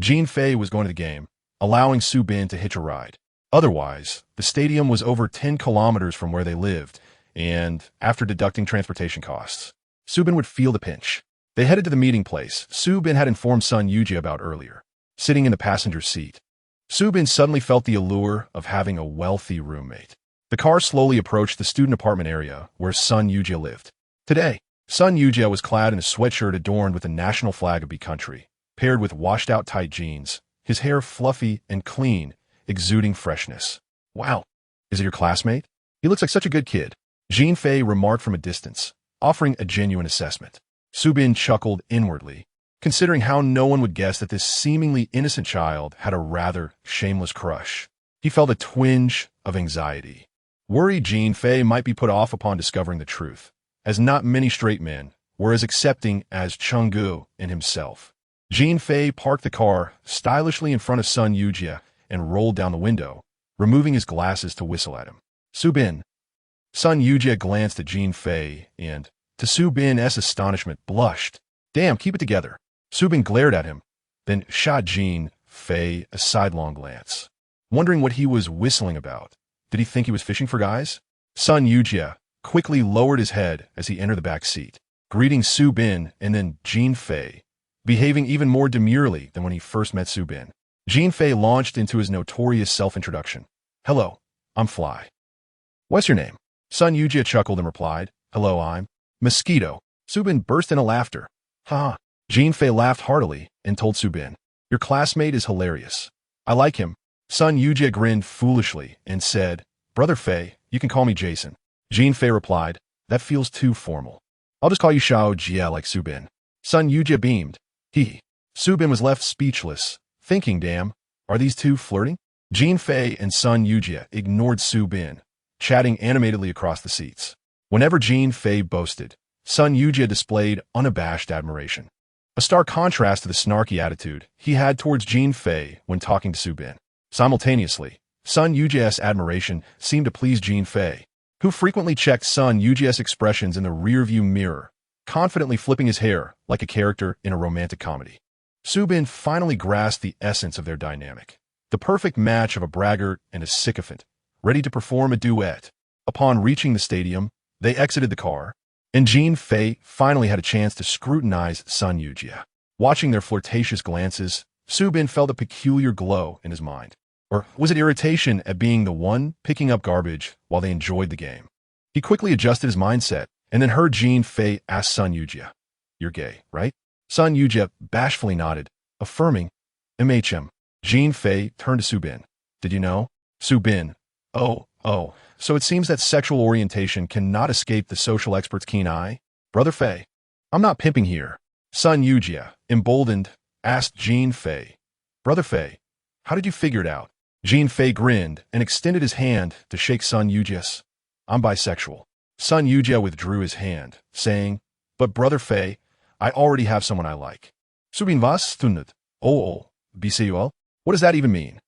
Jean Fei was going to the game, allowing Su Bin to hitch a ride. Otherwise, the stadium was over 10 kilometers from where they lived, and after deducting transportation costs, Su Bin would feel the pinch. They headed to the meeting place Su Bin had informed Sun Yujia about earlier, sitting in the passenger seat. Su Bin suddenly felt the allure of having a wealthy roommate. The car slowly approached the student apartment area where Sun Yujia lived. Today, Sun Yujia was clad in a sweatshirt adorned with the national flag of B country, paired with washed-out tight jeans, his hair fluffy and clean, exuding freshness. Wow, is it your classmate? He looks like such a good kid, Jean Fei remarked from a distance, offering a genuine assessment. Su Bin chuckled inwardly, considering how no one would guess that this seemingly innocent child had a rather shameless crush. He felt a twinge of anxiety. Worried Jean Fei might be put off upon discovering the truth, as not many straight men were as accepting as Chenggu in himself. Jean Fei parked the car stylishly in front of Sun Yujia and rolled down the window, removing his glasses to whistle at him. Su Bin. Sun Yujia glanced at Jean Fei and, to Su Bin's astonishment, blushed. Damn, keep it together. Su Bin glared at him, then shot Jean Fei a sidelong glance, wondering what he was whistling about. Did he think he was fishing for guys? Sun Yujia quickly lowered his head as he entered the back seat, greeting Su Bin and then Jean Fei, behaving even more demurely than when he first met Su Bin. Jean Fei launched into his notorious self-introduction. Hello, I'm Fly. What's your name? Sun Yujia chuckled and replied, Hello, I'm Mosquito. Su Bin burst into laughter. Ha! Jean Fei laughed heartily and told Su Bin, Your classmate is hilarious. I like him. Sun Yujia grinned foolishly and said, Brother Fei, you can call me Jason. Jean Fei replied, That feels too formal. I'll just call you Xiao Jia like Su Bin. Sun Yujia beamed. Su Bin was left speechless, thinking, damn, are these two flirting? Jean Fei and Sun Yujia ignored Su Bin, chatting animatedly across the seats. Whenever Jean Fei boasted, Sun Yujia displayed unabashed admiration. A stark contrast to the snarky attitude he had towards Jean Fei when talking to Su Bin. Simultaneously, Sun Yujia's admiration seemed to please Jean Fei, who frequently checked Sun Yujia's expressions in the rearview mirror, confidently flipping his hair like a character in a romantic comedy. Su Bin finally grasped the essence of their dynamic, the perfect match of a braggart and a sycophant, ready to perform a duet. Upon reaching the stadium, they exited the car, and Jean Fei finally had a chance to scrutinize Sun Yujia. Watching their flirtatious glances, Su Bin felt a peculiar glow in his mind. Or was it irritation at being the one picking up garbage while they enjoyed the game? He quickly adjusted his mindset and then heard Jean Fei ask Sun Yujia, You're gay, right? Sun Yujia bashfully nodded, affirming, MHM. Jean Fei turned to Su Bin. Did you know? Su Bin. Oh, so it seems that sexual orientation cannot escape the social expert's keen eye? Brother Fei. I'm not pimping here. Sun Yujia, emboldened, asked Jean Fei. Brother Fei, how did you figure it out? Jean Fei grinned and extended his hand to shake Sun Yujia's. I'm bisexual. Sun Yujia withdrew his hand, saying, But Brother Fei, I already have someone I like. Su Bin was tunnet. Oh, bisexual? What does that even mean?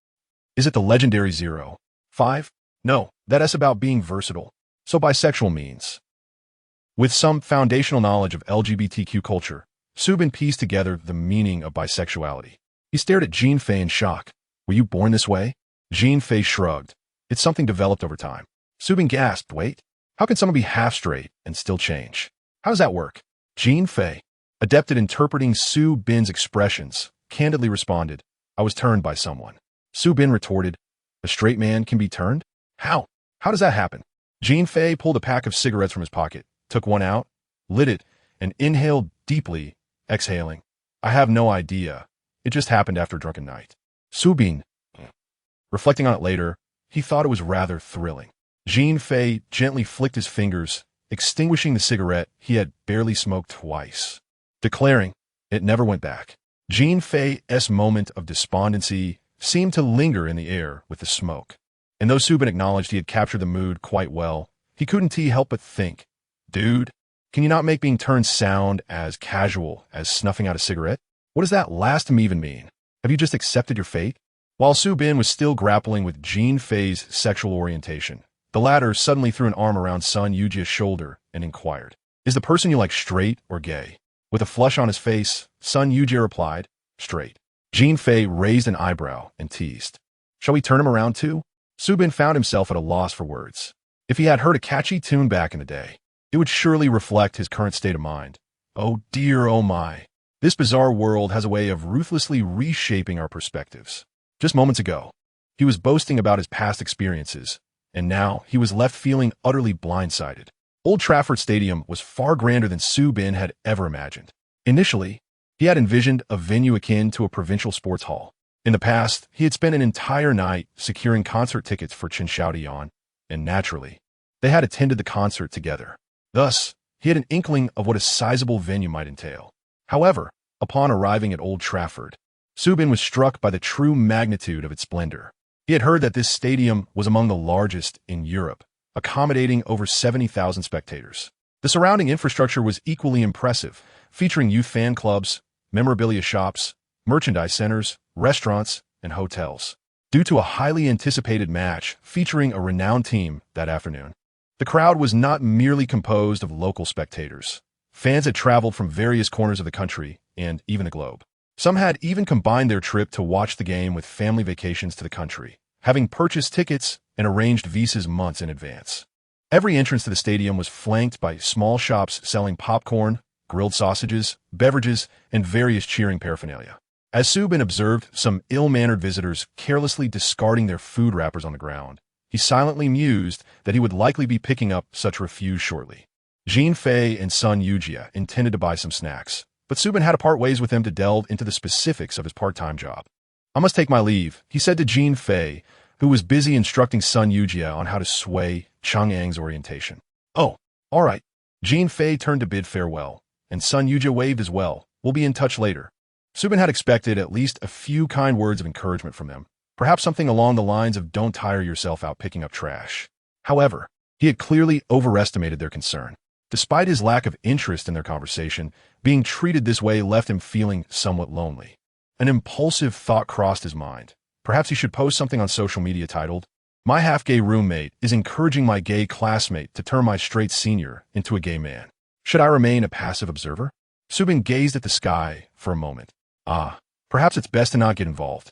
Is it the legendary 05? No, that is about being versatile. So bisexual means. With some foundational knowledge of LGBTQ culture, Su Bin pieced together the meaning of bisexuality. He stared at Jean Fei in shock. Were you born this way? Jean Fei shrugged. It's something developed over time. Su Bin gasped. Wait, how can someone be half straight and still change? How does that work? Jean Fei, adept at interpreting Su Bin's expressions, candidly responded, I was turned by someone. Su Bin retorted, A straight man can be turned? How? How does that happen? Jean Fei pulled a pack of cigarettes from his pocket, took one out, lit it, and inhaled deeply, exhaling. I have no idea. It just happened after a drunken night. Su Bin. Reflecting on it later, he thought it was rather thrilling. Jean Fei gently flicked his fingers, extinguishing the cigarette he had barely smoked twice, declaring, it never went back. Jean Fei's moment of despondency seemed to linger in the air with the smoke. And though Su Bin acknowledged he had captured the mood quite well, he couldn't help but think, dude, can you not make being turned sound as casual as snuffing out a cigarette? What does that last time even mean? Have you just accepted your fate? While Su Bin was still grappling with Jean Fei's sexual orientation, the latter suddenly threw an arm around Sun Yujia's shoulder and inquired, is the person you like straight or gay? With a flush on his face, Sun Yujia replied, straight. Jean Fei raised an eyebrow and teased, shall we turn him around too? Su Bin found himself at a loss for words. If he had heard a catchy tune back in the day, it would surely reflect his current state of mind. Oh dear, oh my. This bizarre world has a way of ruthlessly reshaping our perspectives. Just moments ago, he was boasting about his past experiences, and now he was left feeling utterly blindsided. Old Trafford Stadium was far grander than Su Bin had ever imagined. Initially, he had envisioned a venue akin to a provincial sports hall. In the past, he had spent an entire night securing concert tickets for Chen Xiaodian, and naturally, they had attended the concert together. Thus, he had an inkling of what a sizable venue might entail. However, upon arriving at Old Trafford, Su Bin was struck by the true magnitude of its splendor. He had heard that this stadium was among the largest in Europe, accommodating over 70,000 spectators. The surrounding infrastructure was equally impressive, featuring youth fan clubs, memorabilia shops, merchandise centers, restaurants, and hotels. Due to a highly anticipated match featuring a renowned team that afternoon, the crowd was not merely composed of local spectators. Fans had traveled from various corners of the country and even the globe. Some had even combined their trip to watch the game with family vacations to the country, having purchased tickets and arranged visas months in advance. Every entrance to the stadium was flanked by small shops selling popcorn, grilled sausages, beverages, and various cheering paraphernalia. As Su Bin observed some ill-mannered visitors carelessly discarding their food wrappers on the ground, he silently mused that he would likely be picking up such refuse shortly. Jean Fei and Sun Yujia intended to buy some snacks, but Su Bin had to part ways with them to delve into the specifics of his part-time job. I must take my leave, he said to Jean Fei, who was busy instructing Sun Yujia on how to sway Chang'ang's orientation. Oh, all right. Jean Fei turned to bid farewell, and Sun Yujia waved as well. We'll be in touch later. Su Bin had expected at least a few kind words of encouragement from them, perhaps something along the lines of don't tire yourself out picking up trash. However, he had clearly overestimated their concern. Despite his lack of interest in their conversation, being treated this way left him feeling somewhat lonely. An impulsive thought crossed his mind. Perhaps he should post something on social media titled, "My half-gay roommate is encouraging my gay classmate to turn my straight senior into a gay man. Should I remain a passive observer?" Su Bin gazed at the sky for a moment. Perhaps it's best to not get involved.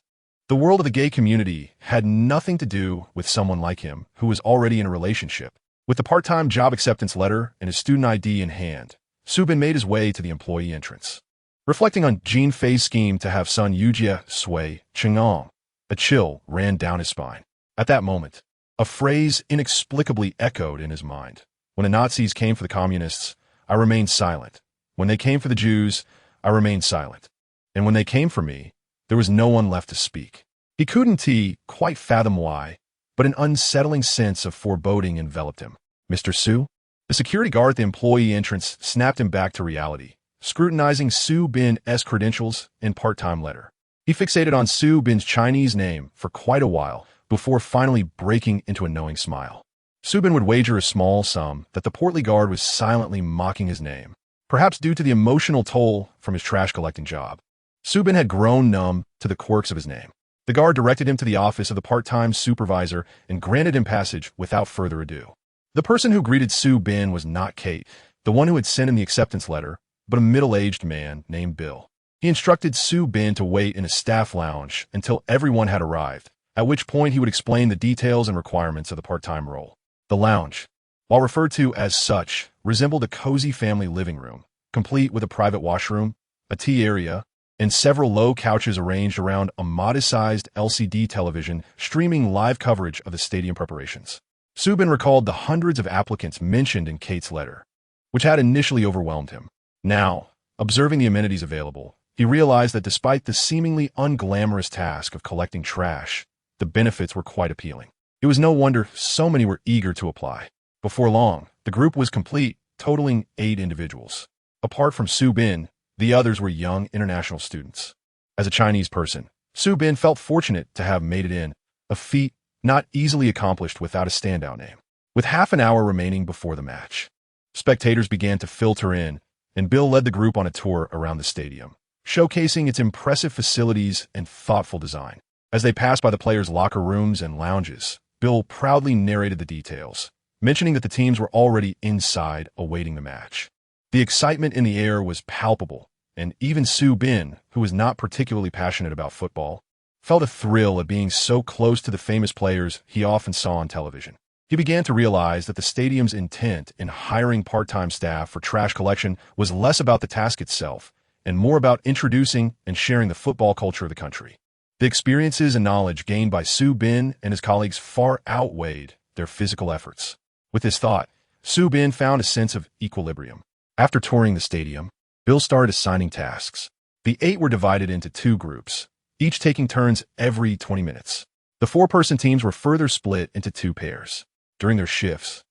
The world of the gay community had nothing to do with someone like him who was already in a relationship. With the part-time job acceptance letter and his student ID in hand, Su Bin made his way to the employee entrance. Reflecting on Jean Fei's scheme to have Sun Yujia sway Chang'ang, a chill ran down his spine. At that moment, a phrase inexplicably echoed in his mind. When the Nazis came for the communists, I remained silent. When they came for the Jews, I remained silent. And when they came for me, there was no one left to speak. He couldn't quite fathom why, but an unsettling sense of foreboding enveloped him. Mr. Su? The security guard at the employee entrance snapped him back to reality, scrutinizing Su Bin's credentials and part-time letter. He fixated on Su Bin's Chinese name for quite a while before finally breaking into a knowing smile. Su Bin would wager a small sum that the portly guard was silently mocking his name, perhaps due to the emotional toll from his trash-collecting job. Su Bin had grown numb to the quirks of his name. The guard directed him to the office of the part-time supervisor and granted him passage without further ado. The person who greeted Su Bin was not Kate, the one who had sent him the acceptance letter, but a middle-aged man named Bill. He instructed Su Bin to wait in a staff lounge until everyone had arrived, at which point he would explain the details and requirements of the part-time role. The lounge, while referred to as such, resembled a cozy family living room, complete with a private washroom, a tea area, and several low couches arranged around a modest-sized LCD television streaming live coverage of the stadium preparations. Subin recalled the hundreds of applicants mentioned in Kate's letter, which had initially overwhelmed him. Now, observing the amenities available, he realized that despite the seemingly unglamorous task of collecting trash, the benefits were quite appealing. It was no wonder so many were eager to apply. Before long, the group was complete, totaling 8 individuals. Apart from Subin, the others were young international students. As a Chinese person, Subin felt fortunate to have made it in, a feat not easily accomplished without a standout name. With half an hour remaining before the match, spectators began to filter in, and Bill led the group on a tour around the stadium, showcasing its impressive facilities and thoughtful design. As they passed by the players' locker rooms and lounges, Bill proudly narrated the details, mentioning that the teams were already inside awaiting the match. The excitement in the air was palpable, and even Subin, who was not particularly passionate about football, felt a thrill at being so close to the famous players he often saw on television. He began to realize that the stadium's intent in hiring part-time staff for trash collection was less about the task itself and more about introducing and sharing the football culture of the country. The experiences and knowledge gained by Subin and his colleagues far outweighed their physical efforts. With this thought, Subin found a sense of equilibrium. After touring the stadium, Bill started assigning tasks. The 8 were divided into 2 groups, each taking turns every 20 minutes. The 4-person teams were further split into 2 pairs. During their shifts,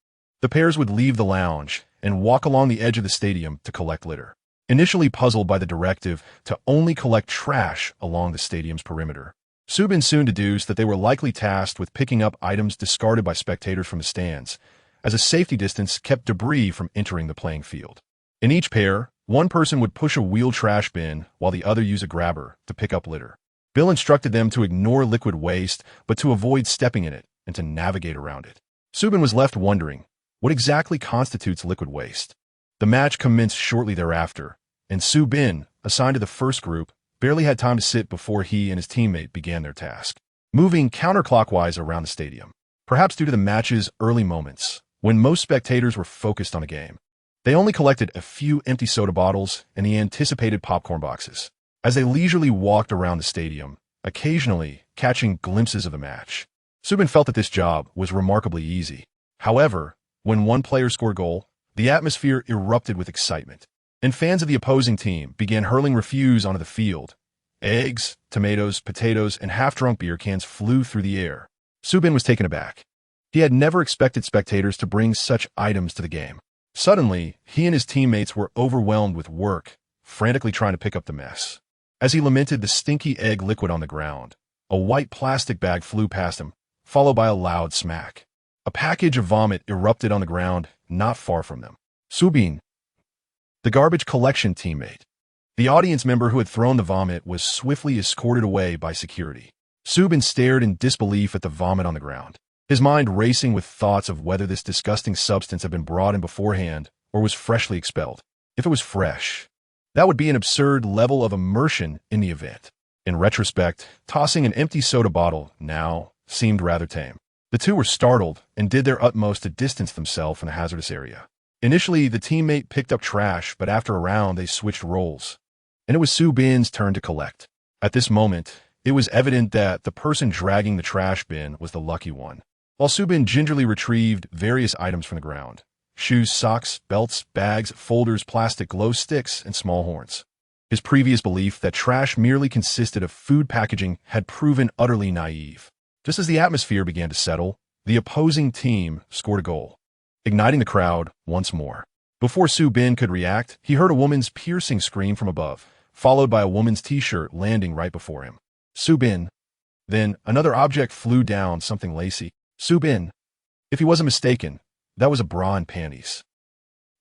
the pairs would leave the lounge and walk along the edge of the stadium to collect litter. Initially puzzled by the directive to only collect trash along the stadium's perimeter, Subin soon deduced that they were likely tasked with picking up items discarded by spectators from the stands, as a safety distance kept debris from entering the playing field. In each pair, one person would push a wheeled trash bin while the other used a grabber to pick up litter. Bill instructed them to ignore liquid waste, but to avoid stepping in it and to navigate around it. Subin was left wondering, what exactly constitutes liquid waste? The match commenced shortly thereafter, and Subin, assigned to the first group, barely had time to sit before he and his teammate began their task, moving counterclockwise around the stadium. Perhaps due to the match's early moments, when most spectators were focused on a game, they only collected a few empty soda bottles and the anticipated popcorn boxes. As they leisurely walked around the stadium, occasionally catching glimpses of the match, Subin felt that this job was remarkably easy. However, when one player scored a goal, the atmosphere erupted with excitement, and fans of the opposing team began hurling refuse onto the field. Eggs, tomatoes, potatoes, and half-drunk beer cans flew through the air. Subin was taken aback. He had never expected spectators to bring such items to the game. Suddenly, he and his teammates were overwhelmed with work, frantically trying to pick up the mess. As he lamented the stinky egg liquid on the ground, a white plastic bag flew past him, followed by a loud smack. A package of vomit erupted on the ground not far from them. Subin, the garbage collection teammate, the audience member who had thrown the vomit, was swiftly escorted away by security. Subin stared in disbelief at the vomit on the ground, his mind racing with thoughts of whether this disgusting substance had been brought in beforehand or was freshly expelled. If it was fresh, that would be an absurd level of immersion in the event. In retrospect, tossing an empty soda bottle now seemed rather tame. The two were startled and did their utmost to distance themselves from the hazardous area. Initially, the teammate picked up trash, but after a round, they switched roles, and it was Subin's turn to collect. At this moment, it was evident that the person dragging the trash bin was the lucky one. While Subin gingerly retrieved various items from the ground, shoes, socks, belts, bags, folders, plastic glow sticks, and small horns. His previous belief that trash merely consisted of food packaging had proven utterly naive. Just as the atmosphere began to settle, the opposing team scored a goal, igniting the crowd once more. Before Subin could react, he heard a woman's piercing scream from above, followed by a woman's t-shirt landing right before him. Subin. Then another object flew down, something lacy. Subin. If he wasn't mistaken, that was a bra and panties.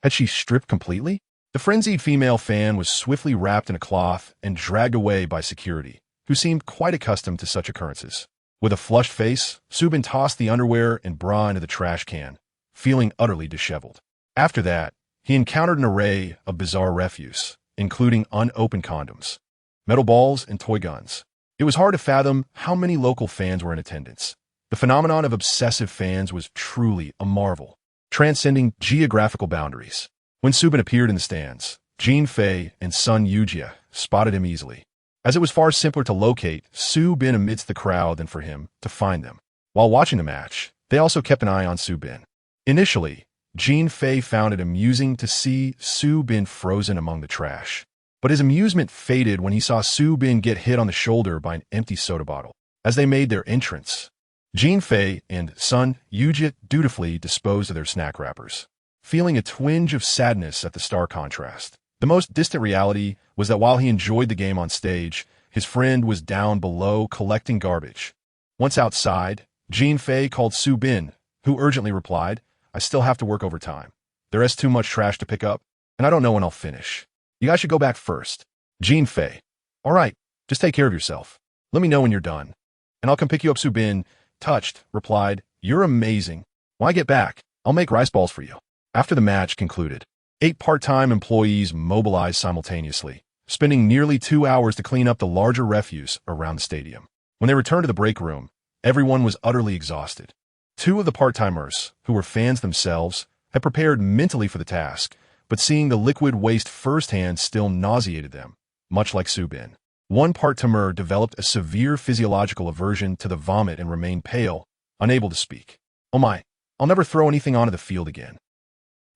Had she stripped completely? The frenzied female fan was swiftly wrapped in a cloth and dragged away by security, who seemed quite accustomed to such occurrences. With a flushed face, Subin tossed the underwear and bra into the trash can, feeling utterly disheveled. After that, he encountered an array of bizarre refuse, including unopened condoms, metal balls, and toy guns. It was hard to fathom how many local fans were in attendance. The phenomenon of obsessive fans was truly a marvel, transcending geographical boundaries. When Subin appeared in the stands, Jean Fei and Sun Yujia spotted him easily. as it was far simpler to locate Su Bin amidst the crowd than for him to find them. While watching the match, they also kept an eye on Su Bin. Initially, Jean Fei found it amusing to see Su Bin frozen among the trash. But his amusement faded when he saw Su Bin get hit on the shoulder by an empty soda bottle. As they made their entrance, Jean Fei and Sun Yujit dutifully disposed of their snack wrappers, feeling a twinge of sadness at the stark contrast. The most distant reality was that while he enjoyed the game on stage, his friend was down below collecting garbage. Once outside, Jean Fei called Su Bin, who urgently replied, "I still have to work overtime. There is too much trash to pick up, and I don't know when I'll finish. You guys should go back first." Jean Fei, "All right, just take care of yourself. Let me know when you're done, and I'll come pick you up." Su Bin, touched, replied, "You're amazing. Why get back? I'll make rice balls for you." After the match concluded, 8 part-time employees mobilized simultaneously, spending nearly 2 hours to clean up the larger refuse around the stadium. When they returned to the break room, everyone was utterly exhausted. 2 of the part-timers, who were fans themselves, had prepared mentally for the task, but seeing the liquid waste firsthand still nauseated them, much like Su Bin. One part-timer developed a severe physiological aversion to the vomit and remained pale, unable to speak. "Oh my, I'll never throw anything onto the field again."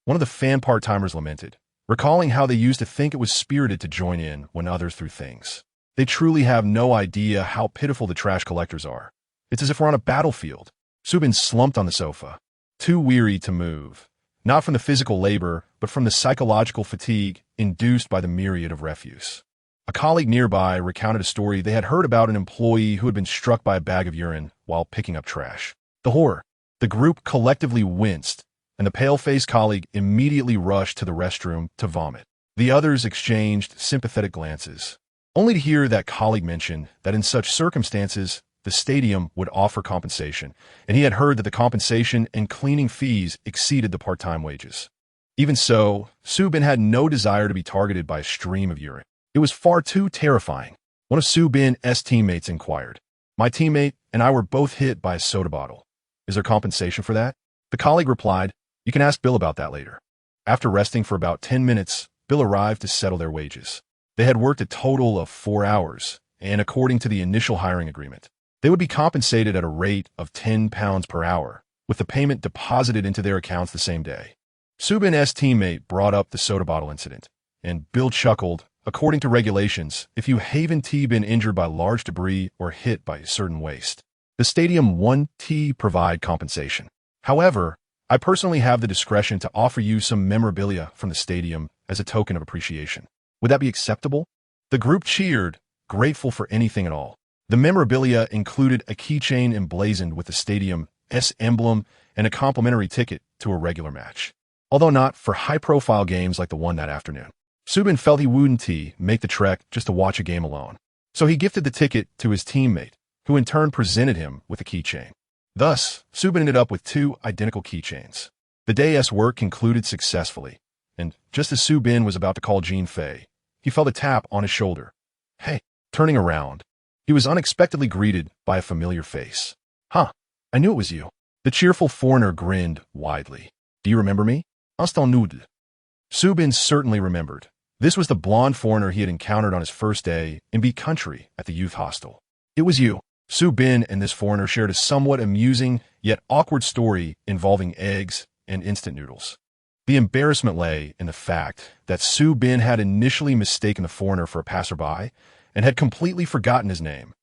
One of the fan part-timers lamented, recalling how they used to think it was spirited to join in when others threw things. "They truly have no idea how pitiful the trash collectors are. It's as if we're on a battlefield." Su Bin slumped on the sofa, too weary to move, not from the physical labor, but from the psychological fatigue induced by the myriad of refuse. A colleague nearby recounted a story they had heard about an employee who had been struck by a bag of urine while picking up trash. The horror! The group collectively winced, and the pale-faced colleague immediately rushed to the restroom to vomit. The others exchanged sympathetic glances, only to hear that colleague mention that in such circumstances, the stadium would offer compensation, and he had heard that the compensation and cleaning fees exceeded the part-time wages. Even so, Su Bin had no desire to be targeted by a stream of urine. It was far too terrifying. One of Su Bin's teammates inquired, "My teammate and I were both hit by a soda bottle. Is there compensation for that?" The colleague replied, "You can ask Bill about that later." After resting for about 10 minutes, Bill arrived to settle their wages. They had worked a total of 4 hours, and according to the initial hiring agreement, they would be compensated at a rate of £10 per hour, with the payment deposited into their accounts the same day. Su Bin's teammate brought up the soda bottle incident, and Bill chuckled. According to regulations, if you haven't been injured by large debris or hit by certain waste, the stadium won't provide compensation. However, I personally have the discretion to offer you some memorabilia from the stadium as a token of appreciation. Would that be acceptable? The group cheered, grateful for anything at all. The memorabilia included a keychain emblazoned with the stadium's emblem and a complimentary ticket to a regular match, although not for high-profile games like the one that afternoon. Su Bin felt he wouldn't make the trek just to watch a game alone, so he gifted the ticket to his teammate, who in turn presented him with a keychain. Thus, Su Bin ended up with 2 identical keychains. The day's work concluded successfully, and just as Su Bin was about to call Jean Fei, he felt a tap on his shoulder. "Hey." Turning around, he was unexpectedly greeted by a familiar face. "Huh, I knew it was you." The cheerful foreigner grinned widely. "Do you remember me?" "Instant nude." Su Bin certainly remembered. This was the blonde foreigner he had encountered on his first day in B Country at the youth hostel. "It was you." Su Bin and this foreigner shared a somewhat amusing yet awkward story involving eggs and instant noodles. The embarrassment lay in the fact that Su Bin had initially mistaken the foreigner for a passerby and had completely forgotten his name,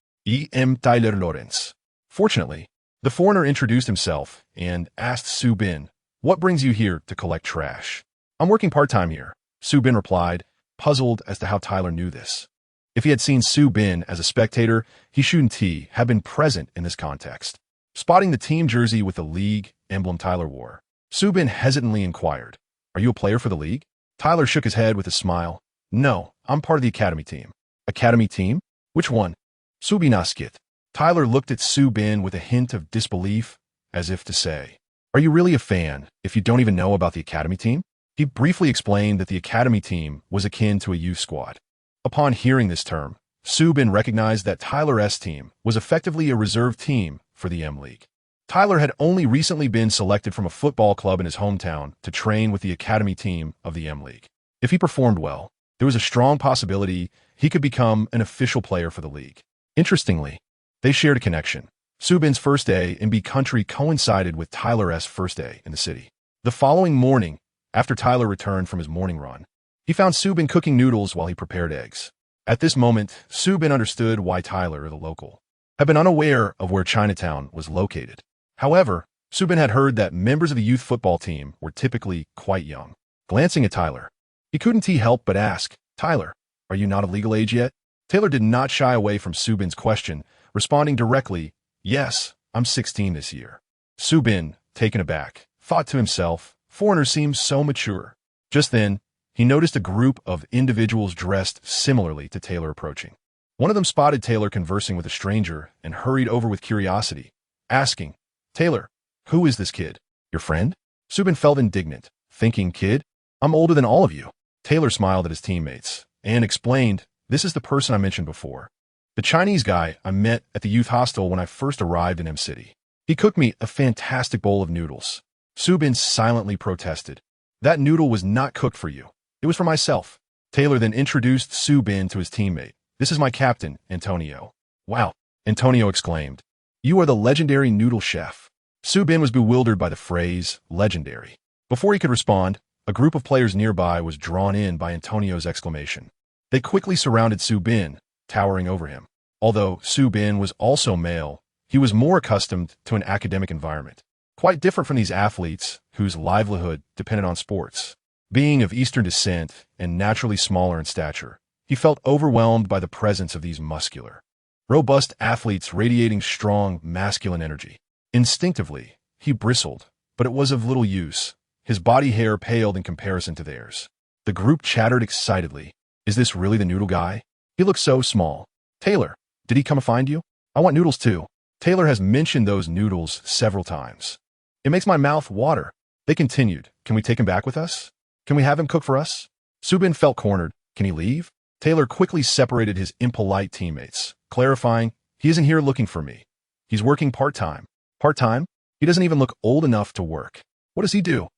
Tyler Lawrence. Fortunately, the foreigner introduced himself and asked Su Bin, "What brings you here to collect trash?" "I'm working part-time here," Su Bin replied, puzzled as to how Tyler knew this. If he had seen Su Bin as a spectator, he shouldn't have been present in this context. Spotting the team jersey with the league emblem Tyler wore, Su Bin hesitantly inquired, "Are you a player for the league?" Tyler shook his head with a smile. "No, I'm part of the academy team." "Academy team? Which one?" "Su Binaskit." Tyler looked at Su Bin with a hint of disbelief, as if to say, "Are you really a fan if you don't even know about the academy team?" He briefly explained that the academy team was akin to a youth squad. Upon hearing this term, Su Bin recognized that Tyler's team was effectively a reserve team for the M-League. Tyler had only recently been selected from a football club in his hometown to train with the academy team of the M-League. If he performed well, There was a strong possibility he could become an official player for the league. Interestingly, they shared a connection. Subin's first day in B country coincided with Tyler's first day in the city. The following morning, after Tyler returned from his morning run, he found Subin cooking noodles while he prepared eggs. At this moment, Subin understood why Tyler, the local, had been unaware of where Chinatown was located. However, Subin had heard that members of the youth football team were typically quite young. Glancing at Tyler, he couldn't help but ask, "Tyler, are you not of legal age yet?" Taylor did not shy away from Subin's question, responding directly, "Yes, I'm 16 this year." Subin, taken aback, thought to himself, "Foreigners seem so mature." Just then, he noticed a group of individuals dressed similarly to Taylor approaching. One of them spotted Taylor conversing with a stranger and hurried over with curiosity, asking, "Taylor, who is this kid? Your friend?" Subin felt indignant, thinking, "Kid? I'm older than all of you." Taylor smiled at his teammates and explained, "This is the person I mentioned before. The Chinese guy I met at the youth hostel when I first arrived in M City. He cooked me a fantastic bowl of noodles." Subin silently protested, "That noodle was not cooked for you. It was for myself." Taylor then introduced Subin to his teammate. "This is my captain, Antonio." "Wow," Antonio exclaimed. "You are the legendary noodle chef." Subin was bewildered by the phrase, legendary. Before he could respond, a group of players nearby was drawn in by Antonio's exclamation. They quickly surrounded Subin, towering over him. Although Subin was also male, he was more accustomed to an academic environment, quite different from these athletes whose livelihood depended on sports. Being of Eastern descent and naturally smaller in stature, he felt overwhelmed by the presence of these muscular, robust athletes radiating strong, masculine energy. Instinctively, he bristled, but it was of little use. His body hair paled in comparison to theirs. The group chattered excitedly. "Is this really the noodle guy? He looks so small. Taylor, did he come to find you? I want noodles too. Taylor has mentioned those noodles several times. It makes my mouth water." They continued, "Can we take him back with us? Can we have him cook for us?" Subin felt cornered. "Can he leave?" Taylor quickly separated his impolite teammates, clarifying, "He isn't here looking for me. He's working part-time." "Part-time? He doesn't even look old enough to work. What does he do?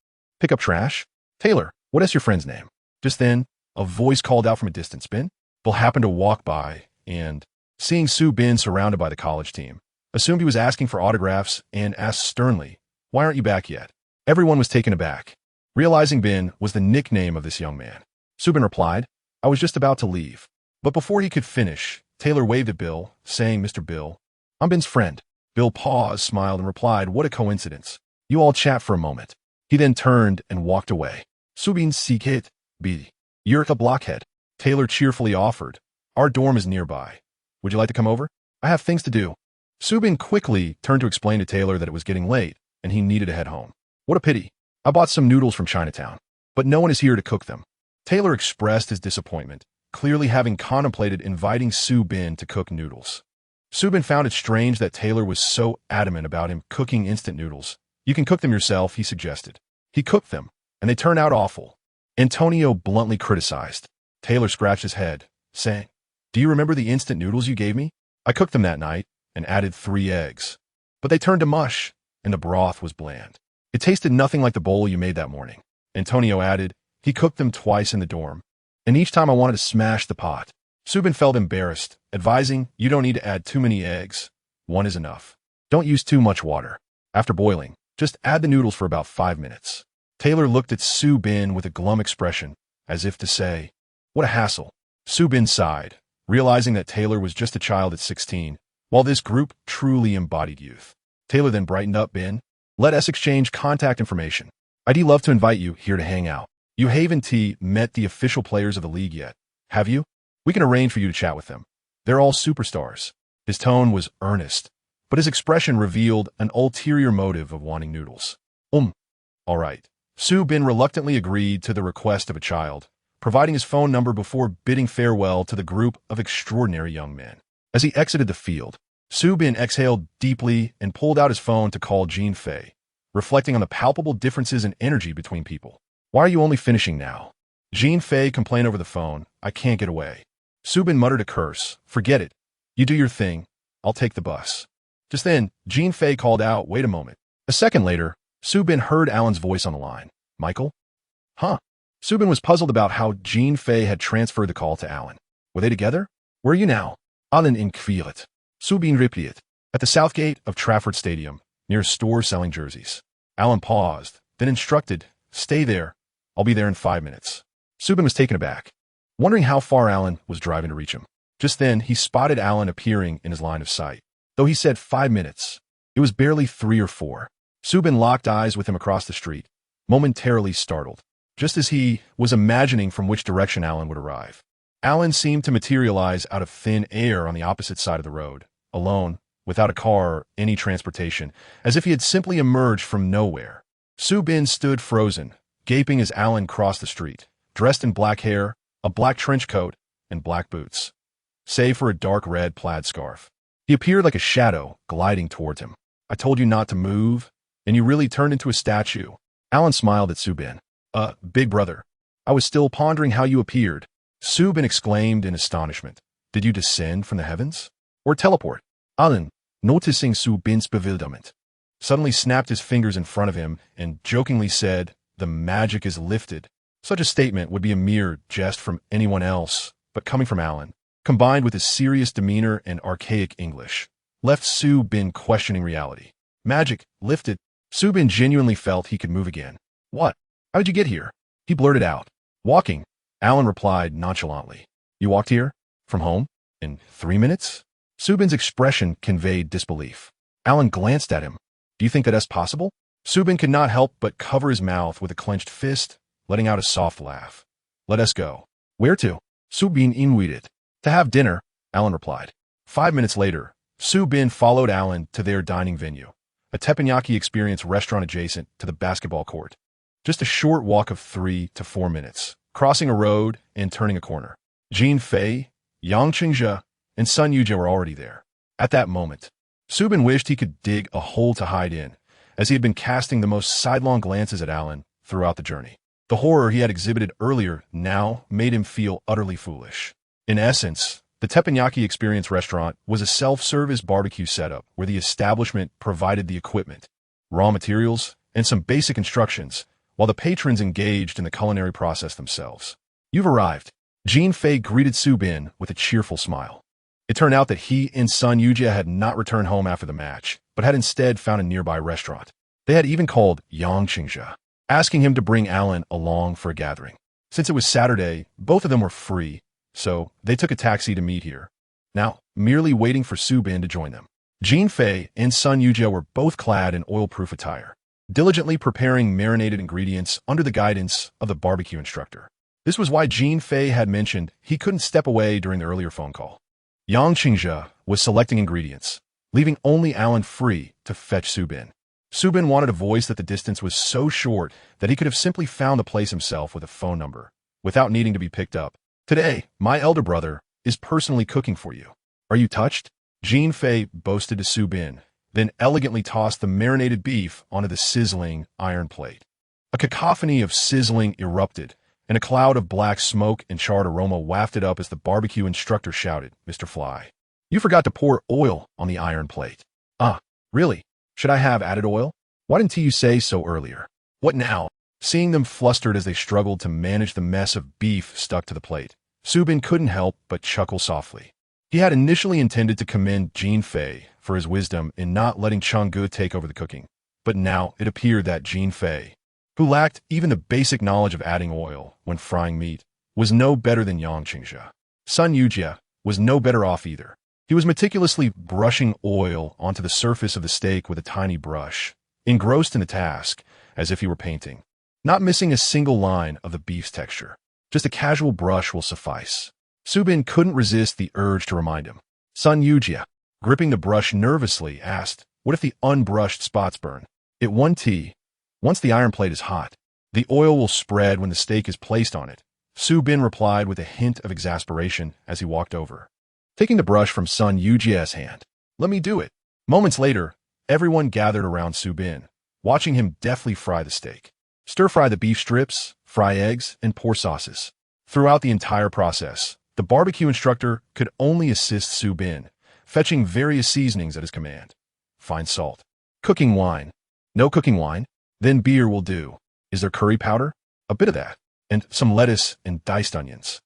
Pick up trash?" "Taylor, what is your friend's name?" Just then, a voice called out from a distance. "Ben?" Bill happened to walk by and, seeing Subin surrounded by the college team, assumed he was asking for autographs and asked sternly, "Why aren't you back yet?" Everyone was taken aback, realizing Ben was the nickname of this young man. Subin replied, "I was just about to leave." But before he could finish, Taylor waved at Bill, saying, "Mr. Bill, I'm Ben's friend." Bill paused, smiled, and replied, "What a coincidence. You all chat for a moment." He then turned and walked away. "Subin sikit, B. You're a blockhead." Taylor cheerfully offered, "Our dorm is nearby. Would you like to come over? I have things to do." Subin quickly turned to explain to Taylor that it was getting late and he needed to head home. "What a pity. I bought some noodles from Chinatown, but no one is here to cook them." Taylor expressed his disappointment, clearly having contemplated inviting Subin to cook noodles. Subin found it strange that Taylor was so adamant about him cooking instant noodles. "You can cook them yourself," he suggested. He cooked them, and they turned out awful. Antonio bluntly criticized. Taylor scratched his head, saying, "Do you remember the instant noodles you gave me? I cooked them that night and added 3 eggs. But they turned to mush, and the broth was bland. It tasted nothing like the bowl you made that morning." Antonio added, "He cooked them twice in the dorm, and each time I wanted to smash the pot." Subin felt embarrassed, advising, "You don't need to add too many eggs. 1 is enough. Don't use too much water. After boiling, just add the noodles for about 5 minutes. Taylor looked at Subin with a glum expression, as if to say, "What a hassle." Subin sighed, realizing that Taylor was just a child at 16, while this group truly embodied youth. Taylor then brightened up. "Ben, let us exchange contact information. I'd love to invite you here to hang out. You haven't met the official players of the league yet, have you? We can arrange for you to chat with them. They're all superstars." His tone was earnest, but his expression revealed an ulterior motive of wanting noodles. All right." Subin reluctantly agreed to the request of a child, providing his phone number before bidding farewell to the group of extraordinary young men. As he exited the field, Subin exhaled deeply and pulled out his phone to call Jean Fei, reflecting on the palpable differences in energy between people. "Why are you only finishing now?" Jean Fei complained over the phone. "I can't get away." Subin muttered a curse. "Forget it. You do your thing. I'll take the bus." Just then, Jean Fei called out, "Wait a moment." A second later, Subin heard Alan's voice on the line. "Michael?" "Huh?" Subin was puzzled about how Jean Fei had transferred the call to Alan. Were they together? Where are you now? Alan inquired. Subin repeated. At the south gate of Trafford Stadium, near a store selling jerseys. Alan paused, then instructed, stay there. I'll be there in 5 minutes. Subin was taken aback, wondering how far Alan was driving to reach him. Just then, he spotted Alan appearing in his line of sight. Though he said 5 minutes, it was barely 3 or 4. Subin locked eyes with him across the street, momentarily startled, just as he was imagining from which direction Alan would arrive. Alan seemed to materialize out of thin air on the opposite side of the road, alone, without a car or any transportation, as if he had simply emerged from nowhere. Subin stood frozen, gaping as Alan crossed the street, dressed in black hair, a black trench coat, and black boots, save for a dark red plaid scarf. He appeared like a shadow, gliding towards him. I told you not to move, and you really turned into a statue. Alan smiled at Subin. Big brother. I was still pondering how you appeared. Subin exclaimed in astonishment. Did you descend from the heavens? Or teleport? Alan, noticing Subin's bewilderment, suddenly snapped his fingers in front of him and jokingly said, the magic is lifted. Such a statement would be a mere jest from anyone else, but coming from Alan, combined with his serious demeanor and archaic English, left Subin questioning reality. Magic lifted. Subin genuinely felt he could move again. What? How did you get here? He blurted out. Walking. Alan replied nonchalantly. You walked here? From home? In 3 minutes? Subin's expression conveyed disbelief. Alan glanced at him. Do you think that that's possible? Subin could not help but cover his mouth with a clenched fist, letting out a soft laugh. Let us go. Where to? Subin invited. To have dinner, Alan replied. 5 minutes later, Subin followed Alan to their dining venue, a teppanyaki experience restaurant adjacent to the basketball court. Just a short walk of 3 to 4 minutes, crossing a road and turning a corner. Jean Fei, Yang Qingzhe, and Sun Yujie were already there. At that moment, Subin wished he could dig a hole to hide in, as he had been casting the most sidelong glances at Alan throughout the journey. The horror he had exhibited earlier now made him feel utterly foolish. In essence, the teppanyaki experience restaurant was a self-service barbecue setup where the establishment provided the equipment, raw materials, and some basic instructions, while the patrons engaged in the culinary process themselves. You've arrived. Jean Fei greeted Subin with a cheerful smile. It turned out that he and Sun Yujie had not returned home after the match, but had instead found a nearby restaurant. They had even called Yang Qingzhe, asking him to bring Alan along for a gathering. Since it was Saturday, both of them were free, so they took a taxi to meet here, now merely waiting for Subin to join them. Jean Fei and Sun Yujie were both clad in oil-proof attire, diligently preparing marinated ingredients under the guidance of the barbecue instructor. This was why Jean Fei had mentioned he couldn't step away during the earlier phone call. Yang Qingzhe was selecting ingredients, leaving only Alan free to fetch Subin. Subin wanted to voice that the distance was so short that he could have simply found the place himself with a phone number, without needing to be picked up. Today, my elder brother is personally cooking for you. Are you touched? Jean Fei boasted to Subin, then elegantly tossed the marinated beef onto the sizzling iron plate. A cacophony of sizzling erupted, and a cloud of black smoke and charred aroma wafted up as the barbecue instructor shouted, Mr. Fly, you forgot to pour oil on the iron plate. Really? Should I have added oil? Why didn't you say so earlier? What now? Seeing them flustered as they struggled to manage the mess of beef stuck to the plate, Subin couldn't help but chuckle softly. He had initially intended to commend Jean Fei for his wisdom in not letting Chang'e take over the cooking, but now it appeared that Jean Fei, who lacked even the basic knowledge of adding oil when frying meat, was no better than Yang Qingzhe. Sun Yujie was no better off either. He was meticulously brushing oil onto the surface of the steak with a tiny brush, engrossed in the task, as if he were painting, not missing a single line of the beef's texture. Just a casual brush will suffice. Subin couldn't resist the urge to remind him. Sun Yujie, gripping the brush nervously, asked, what if the unbrushed spots burn? It won't tea. Once the iron plate is hot, the oil will spread when the steak is placed on it. Subin replied with a hint of exasperation as he walked over, taking the brush from Sun Yujie's hand. Let me do it. Moments later, everyone gathered around Subin, watching him deftly fry the steak. Stir-fry the beef strips, fry eggs, and pour sauces. Throughout the entire process, the barbecue instructor could only assist Subin, fetching various seasonings at his command. Fine salt. Cooking wine. No cooking wine? Then beer will do. Is there curry powder? A bit of that. and some lettuce and diced onions.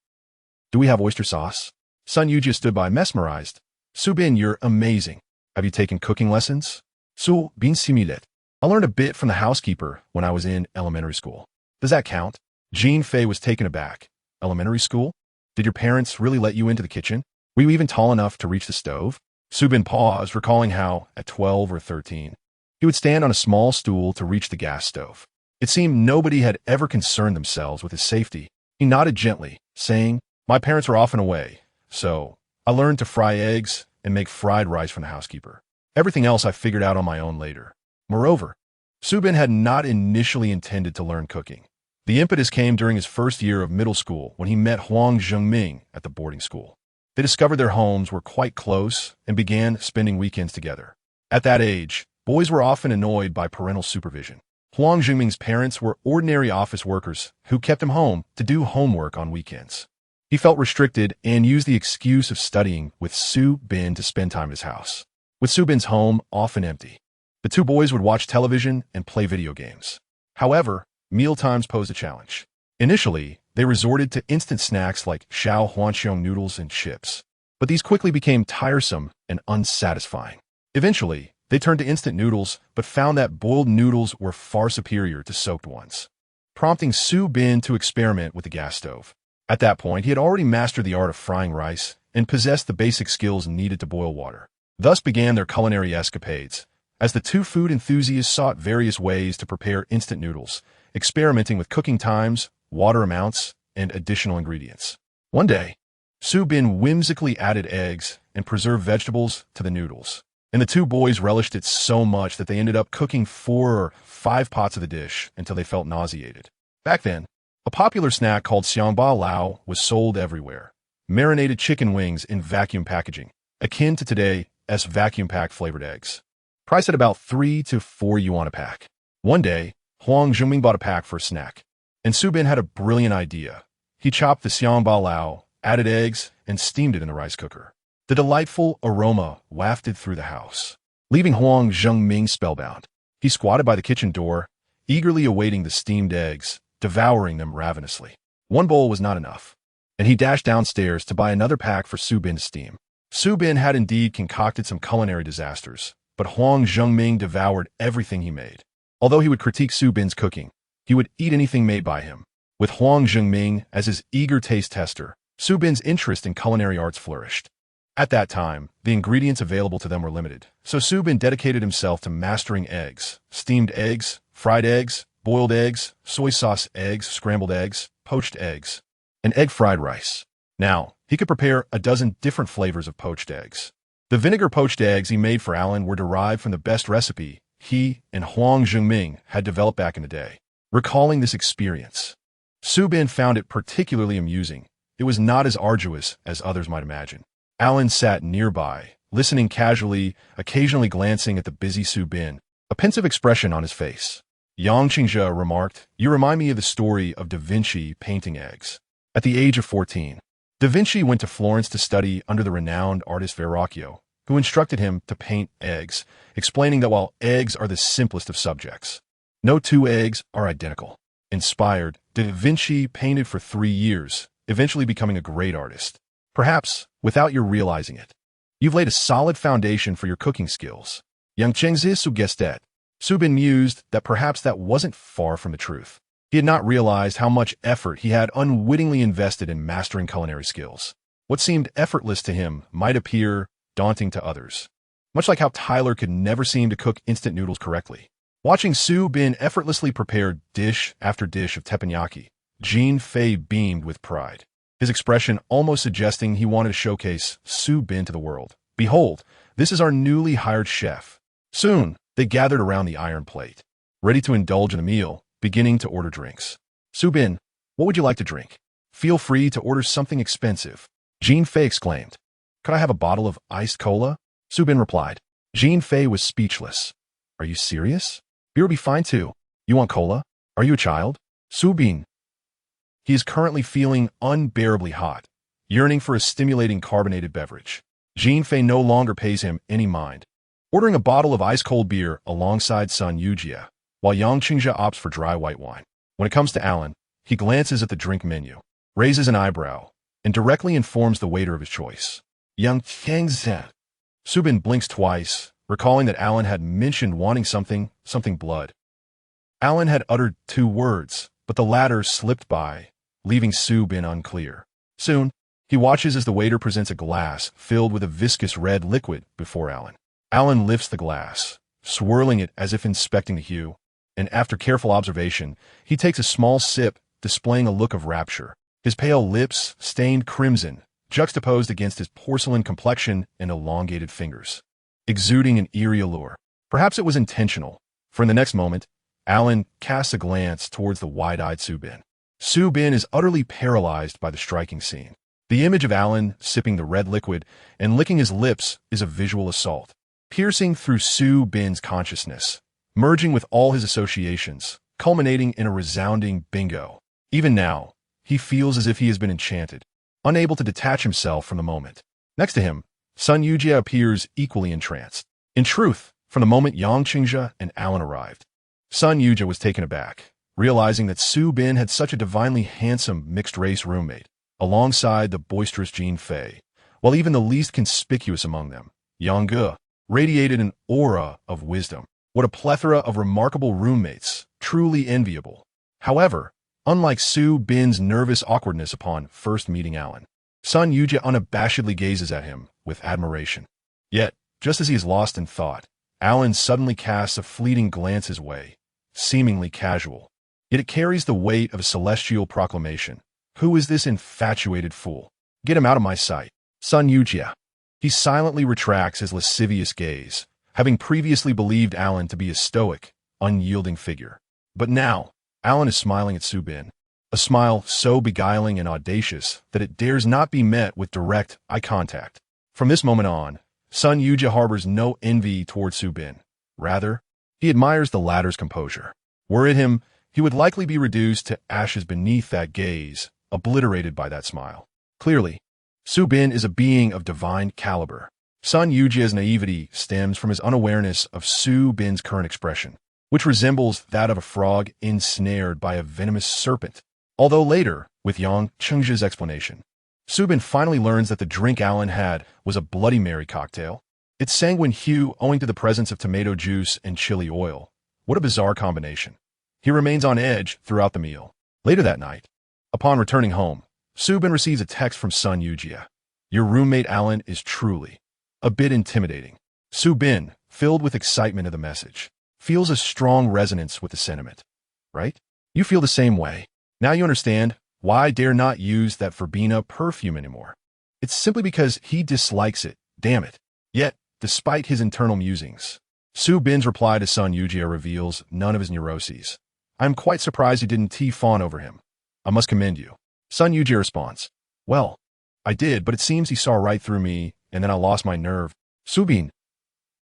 Do we have oyster sauce? Sun Yujia stood by mesmerized. Su Bin, you're amazing. Have you taken cooking lessons? Su Bin simulated. I learned a bit from the housekeeper when I was in elementary school. Does that count? Jean Fei was taken aback. Elementary school? Did your parents really let you into the kitchen? Were you even tall enough to reach the stove? Su Bin paused, recalling how, at 12 or 13, he would stand on a small stool to reach the gas stove. It seemed nobody had ever concerned themselves with his safety. He nodded gently, saying, my parents were often away, so I learned to fry eggs and make fried rice from the housekeeper. Everything else I figured out on my own later. Moreover, Su Bin had not initially intended to learn cooking. The impetus came during his first year of middle school when he met Huang Zhengming at the boarding school. They discovered their homes were quite close and began spending weekends together. At that age, boys were often annoyed by parental supervision. Huang Zhengming's parents were ordinary office workers who kept him home to do homework on weekends. He felt restricted and used the excuse of studying with Su Bin to spend time at his house. With Su Bin's home often empty, the two boys would watch television and play video games. However, mealtimes posed a challenge. Initially, they resorted to instant snacks like xiao huanxiong noodles and chips, but these quickly became tiresome and unsatisfying. Eventually, they turned to instant noodles, but found that boiled noodles were far superior to soaked ones, prompting Su Bin to experiment with the gas stove. At that point, he had already mastered the art of frying rice and possessed the basic skills needed to boil water. Thus began their culinary escapades, as the two food enthusiasts sought various ways to prepare instant noodles, experimenting with cooking times, water amounts, and additional ingredients. One day, Su Bin whimsically added eggs and preserved vegetables to the noodles, and the two boys relished it so much that they ended up cooking 4 or 5 pots of the dish until they felt nauseated. Back then, a popular snack called xiangba lao was sold everywhere. Marinated chicken wings in vacuum packaging, akin to today's vacuum-packed flavored eggs. Priced at about 3 to 4 yuan a pack. One day, Huang Zhengming bought a pack for a snack, and Su Bin had a brilliant idea. He chopped the xiangba lao, added eggs, and steamed it in the rice cooker. The delightful aroma wafted through the house, leaving Huang Zhengming spellbound. He squatted by the kitchen door, eagerly awaiting the steamed eggs, devouring them ravenously. One bowl was not enough, and he dashed downstairs to buy another pack for Su Bin to steam. Su Bin had indeed concocted some culinary disasters, but Huang Zhengming devoured everything he made. Although he would critique Su Bin's cooking, he would eat anything made by him. With Huang Zhengming as his eager taste tester, Su Bin's interest in culinary arts flourished. At that time, the ingredients available to them were limited, so Su Bin dedicated himself to mastering eggs, steamed eggs, fried eggs, boiled eggs, soy sauce eggs, scrambled eggs, poached eggs, and egg-fried rice. Now, he could prepare a dozen different flavors of poached eggs. The vinegar poached eggs he made for Alan were derived from the best recipe he and Huang Zhengming had developed back in the day. Recalling this experience, Su Bin found it particularly amusing. It was not as arduous as others might imagine. Alan sat nearby, listening casually, occasionally glancing at the busy Su Bin, a pensive expression on his face. Yang Qingzhe remarked, "You remind me of the story of Da Vinci painting eggs." At the age of 14, Da Vinci went to Florence to study under the renowned artist Verrocchio, who instructed him to paint eggs, explaining that while eggs are the simplest of subjects, no two eggs are identical. Inspired, Da Vinci painted for 3 years, eventually becoming a great artist. Perhaps without your realizing it, you've laid a solid foundation for your cooking skills. Yang Chengzi suggested. Su Bin mused that perhaps that wasn't far from the truth. He had not realized how much effort he had unwittingly invested in mastering culinary skills. What seemed effortless to him might appear daunting to others. Much like how Tyler could never seem to cook instant noodles correctly. Watching Su Bin effortlessly prepare dish after dish of teppanyaki, Jean Fei beamed with pride, his expression almost suggesting he wanted to showcase Su Bin to the world. "Behold, this is our newly hired chef." Soon, they gathered around the iron plate, ready to indulge in a meal, beginning to order drinks. "Su Bin, what would you like to drink?" "Feel free to order something expensive," Jean Fei exclaimed. "Could I have a bottle of iced cola?" Su Bin replied. Jean Fei was speechless. "Are you serious? Beer would be fine too. You want cola? Are you a child?" Su Bin. He is currently feeling unbearably hot, yearning for a stimulating carbonated beverage. Jean Fei no longer pays him any mind, ordering a bottle of ice-cold beer alongside Sun Yujia, while Yang Qingzhe opts for dry white wine. When it comes to Alan, He glances at the drink menu, raises an eyebrow, and directly informs the waiter of his choice. Young Changzhen. Subin blinks twice, recalling that Alan had mentioned wanting something blood. Alan had uttered 2 words, but the latter slipped by, leaving Subin unclear. Soon, he watches as the waiter presents a glass filled with a viscous red liquid before Alan. Alan lifts the glass, swirling it as if inspecting the hue, and after careful observation, he takes a small sip, displaying a look of rapture. His pale lips stained crimson, juxtaposed against his porcelain complexion and elongated fingers, exuding an eerie allure. Perhaps it was intentional, for in the next moment, Alan casts a glance towards the wide-eyed Subin. Subin is utterly paralyzed by the striking scene. The image of Alan sipping the red liquid and licking his lips is a visual assault, piercing through Subin's consciousness, merging with all his associations, culminating in a resounding bingo. Even now, he feels as if he has been enchanted, unable to detach himself from the moment. Next to him, Sun Yujie appears equally entranced. In truth, from the moment Yang Qingzhe and Alan arrived, Sun Yujie was taken aback, realizing that Subin had such a divinely handsome mixed-race roommate, alongside the boisterous Jin Fei, while even the least conspicuous among them, Yang Ge, radiated an aura of wisdom. What a plethora of remarkable roommates, truly enviable. However, unlike Subin's nervous awkwardness upon first meeting Alan, Sun Yujie unabashedly gazes at him with admiration. Yet, just as he is lost in thought, Alan suddenly casts a fleeting glance his way, seemingly casual. Yet it carries the weight of a celestial proclamation. Who is this infatuated fool? Get him out of my sight. Sun Yujie. He silently retracts his lascivious gaze, having previously believed Alan to be a stoic, unyielding figure. But now, Alan is smiling at Subin, a smile so beguiling and audacious that it dares not be met with direct eye contact. From this moment on, Sun Yujie harbors no envy toward Subin. Rather, he admires the latter's composure. Were it him, he would likely be reduced to ashes beneath that gaze, obliterated by that smile. Clearly, Subin is a being of divine caliber. Sun Yujie's naivety stems from his unawareness of Subin's current expression, which resembles that of a frog ensnared by a venomous serpent. Although later, with Yang Qingzhe's explanation, Subin finally learns that the drink Alan had was a Bloody Mary cocktail. Its sanguine hue owing to the presence of tomato juice and chili oil. What a bizarre combination. He remains on edge throughout the meal. Later that night, upon returning home, Subin receives a text from Sun Yujie. Your roommate Alan is truly a bit intimidating. Subin, filled with excitement of the message, feels a strong resonance with the sentiment. Right? You feel the same way. Now you understand why I dare not use that verbena perfume anymore. It's simply because he dislikes it, damn it. Yet, despite his internal musings, Subin's reply to Sun Yujie reveals none of his neuroses. I am quite surprised you didn't fawn over him. I must commend you. Sun Yujie responds, well, I did, but it seems he saw right through me, and then I lost my nerve. Subin.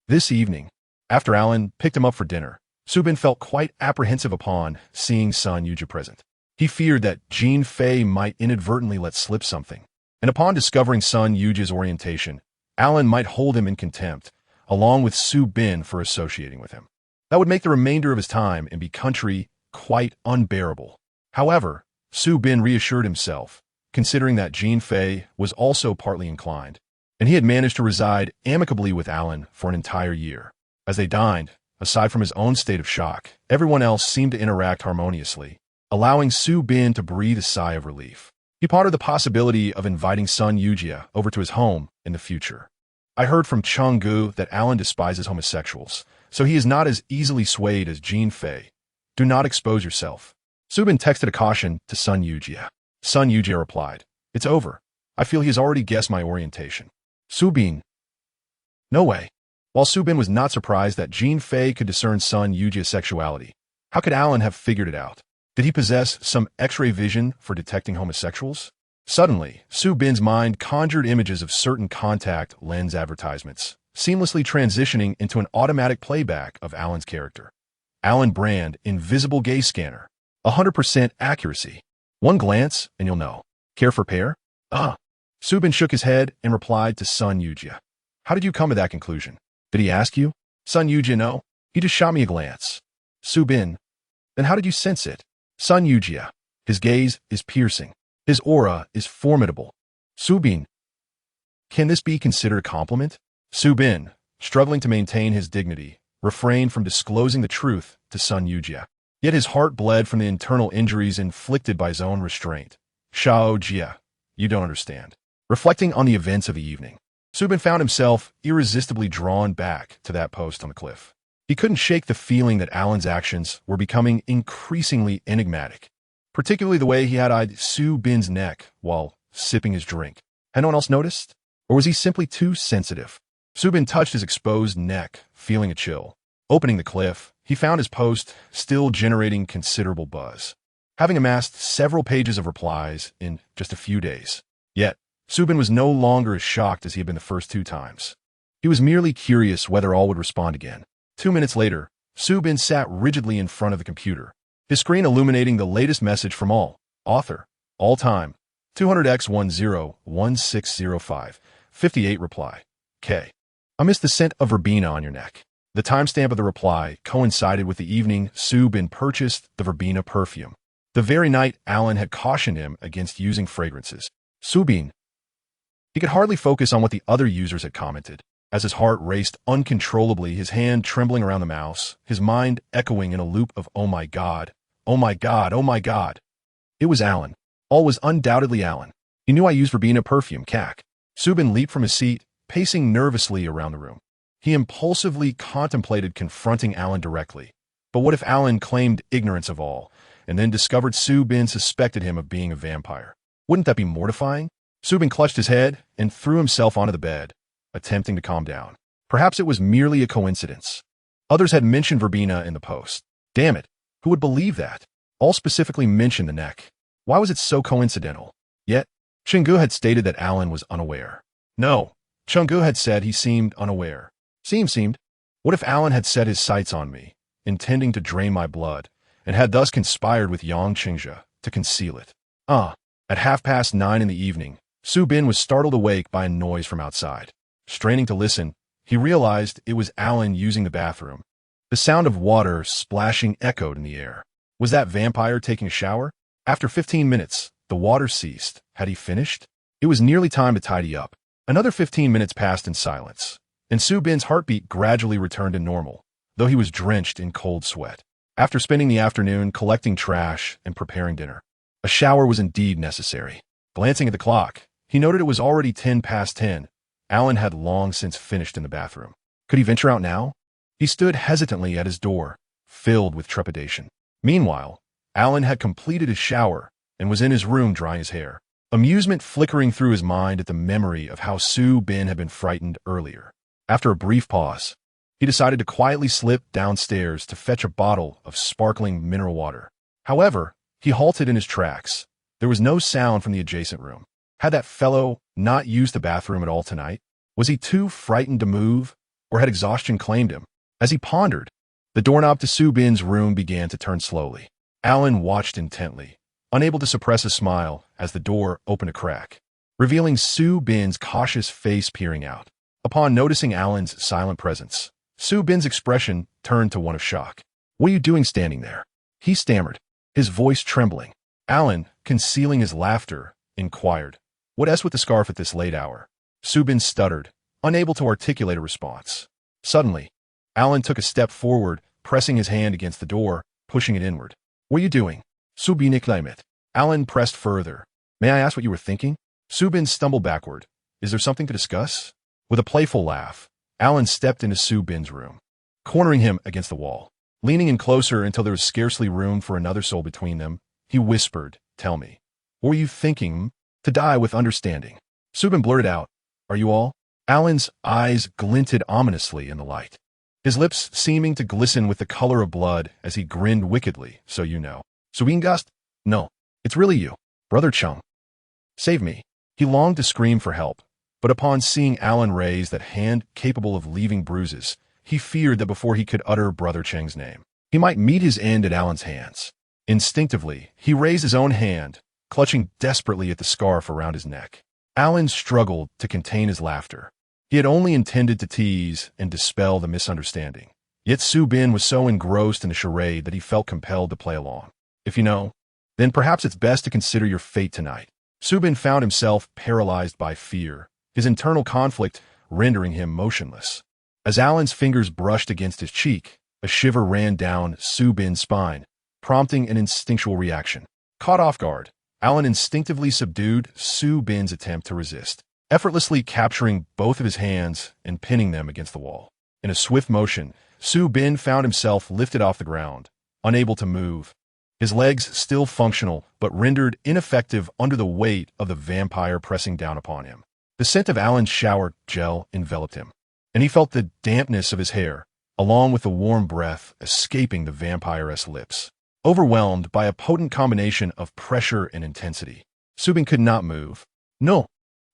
This evening, after Alan picked him up for dinner, Subin felt quite apprehensive upon seeing Sun Yujie present. He feared that Jin Fei might inadvertently let slip something, and upon discovering Sun Yujie's orientation, Alan might hold him in contempt, along with Subin for associating with him. That would make the remainder of his time in the country quite unbearable. However, Subin reassured himself, considering that Jin Fei was also partly inclined, and he had managed to reside amicably with Alan for an entire year. As they dined, aside from his own state of shock, everyone else seemed to interact harmoniously, allowing Subin to breathe a sigh of relief. He pondered the possibility of inviting Sun Yujie over to his home in the future. I heard from Chenggu that Alan despises homosexuals, so he is not as easily swayed as Jin Fei. Do not expose yourself. Subin texted a caution to Sun Yujie. Sun Yujie replied, it's over. I feel he has already guessed my orientation. Subin. No way. While Subin was not surprised that Jin Fei could discern Sun Yujie's sexuality, how could Alan have figured it out? Did he possess some X-ray vision for detecting homosexuals? Suddenly, Subin's mind conjured images of certain contact lens advertisements, seamlessly transitioning into an automatic playback of Alan's character. Alan Brand, Invisible Gaze Scanner. 100% accuracy. One glance, and you'll know. Care for pair? Subin shook his head and replied to Sun Yujie. How did you come to that conclusion? Did he ask you? Sun Yujie, no. He just shot me a glance. Subin. Then how did you sense it? Sun Yujie. His gaze is piercing. His aura is formidable. Subin. Can this be considered a compliment? Subin, struggling to maintain his dignity, refrained from disclosing the truth to Sun Yujia. Yet his heart bled from the internal injuries inflicted by his own restraint. Shao Jia, you don't understand. Reflecting on the events of the evening, Subin found himself irresistibly drawn back to that post on the cliff. He couldn't shake the feeling that Alan's actions were becoming increasingly enigmatic, particularly the way he had eyed Subin's neck while sipping his drink. Had no one else noticed? Or was he simply too sensitive? Subin touched his exposed neck, feeling a chill. Opening the cliff, he found his post still generating considerable buzz, having amassed several pages of replies in just a few days. Yet, Subin was no longer as shocked as he had been the first 2 times. He was merely curious whether all would respond again. 2 minutes later, Subin sat rigidly in front of the computer, his screen illuminating the latest message from author, all time, 200x101605, 58 reply. K. I missed the scent of verbena on your neck. The timestamp of the reply coincided with the evening Subin purchased the verbena perfume, the very night Alan had cautioned him against using fragrances. Subin. He could hardly focus on what the other users had commented, as his heart raced uncontrollably, his hand trembling around the mouse, his mind echoing in a loop of "Oh my God, oh my God, oh my God." It was Alan. All was undoubtedly Alan. He knew I used verbena perfume, cack. Subin leaped from his seat, pacing nervously around the room. He impulsively contemplated confronting Alan directly. But what if Alan claimed ignorance of all, and then discovered Subin suspected him of being a vampire? Wouldn't that be mortifying? Subin clutched his head and threw himself onto the bed, attempting to calm down. Perhaps it was merely a coincidence. Others had mentioned verbena in the post. Damn it, who would believe that? All specifically mentioned the neck. Why was it so coincidental? Yet, Chenggu had stated that Alan was unaware. No, Chenggu had said he seemed unaware. Seemed. What if Alan had set his sights on me, intending to drain my blood, and had thus conspired with Yang Qingzhe to conceal it? At 9:30 in the evening, Subin was startled awake by a noise from outside. Straining to listen, he realized it was Alan using the bathroom. The sound of water splashing echoed in the air. Was that vampire taking a shower? After 15 minutes, the water ceased. Had he finished? It was nearly time to tidy up. Another 15 minutes passed in silence, and Subin's heartbeat gradually returned to normal, though he was drenched in cold sweat. After spending the afternoon collecting trash and preparing dinner, a shower was indeed necessary. Glancing at the clock, he noted it was already 10 past 10. Alan had long since finished in the bathroom. Could he venture out now? He stood hesitantly at his door, filled with trepidation. Meanwhile, Alan had completed his shower and was in his room drying his hair, amusement flickering through his mind at the memory of how Subin had been frightened earlier. After a brief pause, he decided to quietly slip downstairs to fetch a bottle of sparkling mineral water. However, he halted in his tracks. There was no sound from the adjacent room. Had that fellow not used the bathroom at all tonight? Was he too frightened to move, or had exhaustion claimed him? As he pondered, the doorknob to Subin's room began to turn slowly. Alan watched intently, unable to suppress a smile as the door opened a crack, revealing Subin's cautious face peering out. Upon noticing Alan's silent presence, Subin's expression turned to one of shock. "What are you doing standing there?" he stammered, his voice trembling. Alan, concealing his laughter, inquired, "What else with the scarf at this late hour?" Subin stuttered, unable to articulate a response. Suddenly, Alan took a step forward, pressing his hand against the door, pushing it inward. "What are you doing?" Subin exclaimed. Alan pressed further. "May I ask what you were thinking?" Subin stumbled backward. "Is there something to discuss?" With a playful laugh, Alan stepped into Subin's room, cornering him against the wall. Leaning in closer until there was scarcely room for another soul between them, he whispered, "Tell me, what were you thinking?" "To die with understanding." Subin blurted out, "Are you all?" Alan's eyes glinted ominously in the light, his lips seeming to glisten with the color of blood as he grinned wickedly. "So you know." "Subin Gast? No, it's really you. Brother Chung. Save me." He longed to scream for help, but upon seeing Alan raise that hand capable of leaving bruises, he feared that before he could utter Brother Cheng's name, he might meet his end at Alan's hands. Instinctively, he raised his own hand, clutching desperately at the scarf around his neck. Alan struggled to contain his laughter. He had only intended to tease and dispel the misunderstanding. Yet Subin was so engrossed in the charade that he felt compelled to play along. "If you know, Then perhaps it's best to consider your fate tonight. Subin found himself paralyzed by fear, his internal conflict rendering him motionless. As Alan's fingers brushed against his cheek, a shiver ran down Subin's spine, prompting an instinctual reaction. Caught off guard, Alan instinctively subdued Subin's attempt to resist, effortlessly capturing both of his hands and pinning them against the wall. In a swift motion, Subin found himself lifted off the ground, unable to move, his legs still functional but rendered ineffective under the weight of the vampire pressing down upon him. The scent of Alan's shower gel enveloped him, and he felt the dampness of his hair, along with the warm breath escaping the vampire's lips. Overwhelmed by a potent combination of pressure and intensity, Subin could not move. "No,"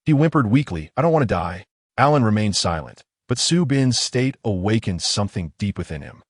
he whimpered weakly, "I don't want to die." Alan remained silent, but Subin's state awakened something deep within him,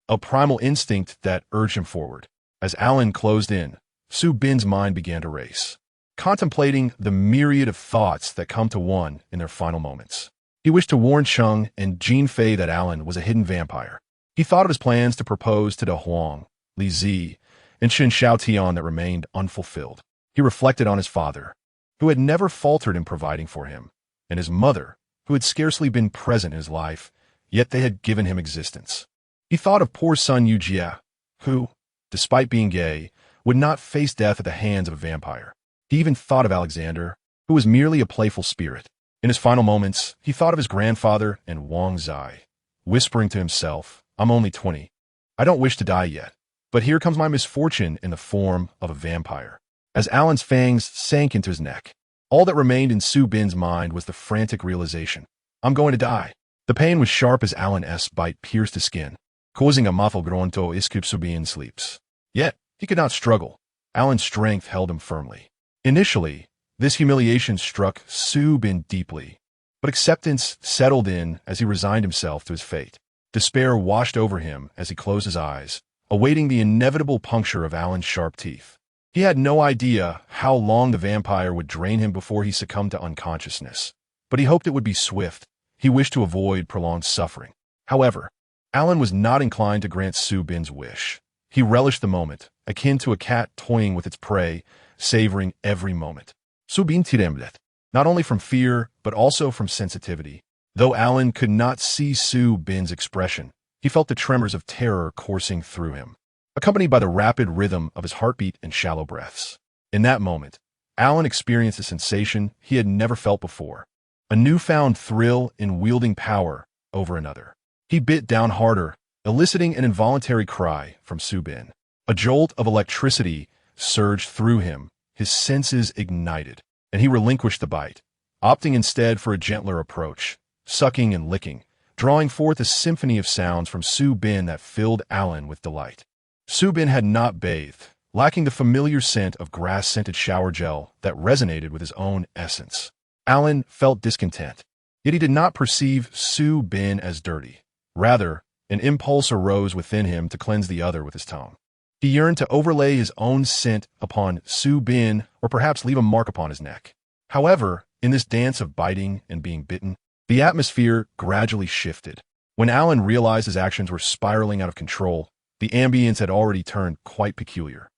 a primal instinct that urged him forward. As Alan closed in, Subin's mind began to race, contemplating the myriad of thoughts that come to one in their final moments. He wished to warn Chung and Jean Fei that Alan was a hidden vampire. He thought of his plans to propose to De Huang, Li Zi, and Shen Xiaotian that remained unfulfilled. He reflected on his father, who had never faltered in providing for him, and his mother, who had scarcely been present in his life, yet they had given him existence. He thought of poor son Yu Jie, who, despite being gay, would not face death at the hands of a vampire. He even thought of Alexander, who was merely a playful spirit. In his final moments, he thought of his grandfather and Wang Zai, whispering to himself, "I'm only 20. I don't wish to die yet, but here comes my misfortune in the form of a vampire." As Alan's fangs sank into his neck, all that remained in Subin's mind was the frantic realization, "I'm going to die." The pain was sharp as Alan's bite pierced his skin, causing a muffled grunto escape Subin sleeps. Yet, he could not struggle. Alan's strength held him firmly. Initially, this humiliation struck Subin deeply, but acceptance settled in as he resigned himself to his fate. Despair washed over him as he closed his eyes, awaiting the inevitable puncture of Alan's sharp teeth. He had no idea how long the vampire would drain him before he succumbed to unconsciousness, but he hoped it would be swift. He wished to avoid prolonged suffering. However, Alan was not inclined to grant Subin's wish. He relished the moment, akin to a cat toying with its prey, savoring every moment. Subin trembled, not only from fear, but also from sensitivity. Though Alan could not see Subin's expression, he felt the tremors of terror coursing through him, accompanied by the rapid rhythm of his heartbeat and shallow breaths. In that moment, Alan experienced a sensation he had never felt before, a newfound thrill in wielding power over another. He bit down harder, eliciting an involuntary cry from Subin. A jolt of electricity surged through him, his senses ignited, and he relinquished the bite, opting instead for a gentler approach, sucking and licking, drawing forth a symphony of sounds from Subin that filled Alan with delight. Subin had not bathed, lacking the familiar scent of grass-scented shower gel that resonated with his own essence. Alan felt discontent, yet he did not perceive Subin as dirty. Rather, an impulse arose within him to cleanse the other with his tongue. He yearned to overlay his own scent upon Subin or perhaps leave a mark upon his neck. However, in this dance of biting and being bitten, the atmosphere gradually shifted. When Alan realized his actions were spiraling out of control, the ambience had already turned quite peculiar.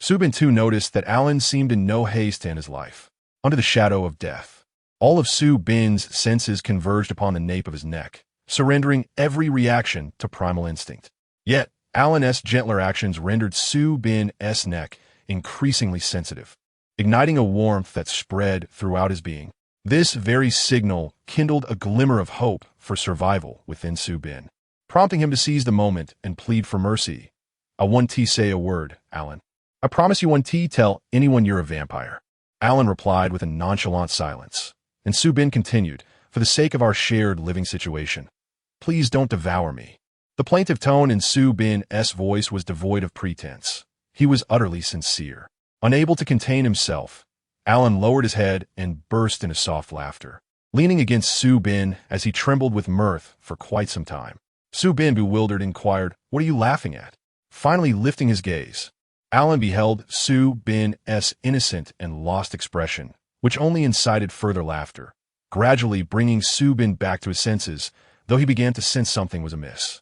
Subin too noticed that Alan seemed in no haste to end his life. Under the shadow of death, all of Subin's senses converged upon the nape of his neck, surrendering every reaction to primal instinct. Yet, Alan's gentler actions rendered Subin's neck increasingly sensitive, igniting a warmth that spread throughout his being. This very signal kindled a glimmer of hope for survival within Subin, prompting him to seize the moment and plead for mercy. "I want to say a word, Alan. I promise you won't tell anyone you're a vampire." Alan replied with a nonchalant silence, and Subin continued, "For the sake of our shared living situation, please don't devour me." The plaintive tone in Subin's voice was devoid of pretense. He was utterly sincere. Unable to contain himself, Alan lowered his head and burst into soft laughter, leaning against Subin as he trembled with mirth for quite some time. Subin, bewildered, inquired, "What are you laughing at?" Finally lifting his gaze, Alan beheld Subin's innocent and lost expression, which only incited further laughter, gradually bringing Subin back to his senses, though he began to sense something was amiss.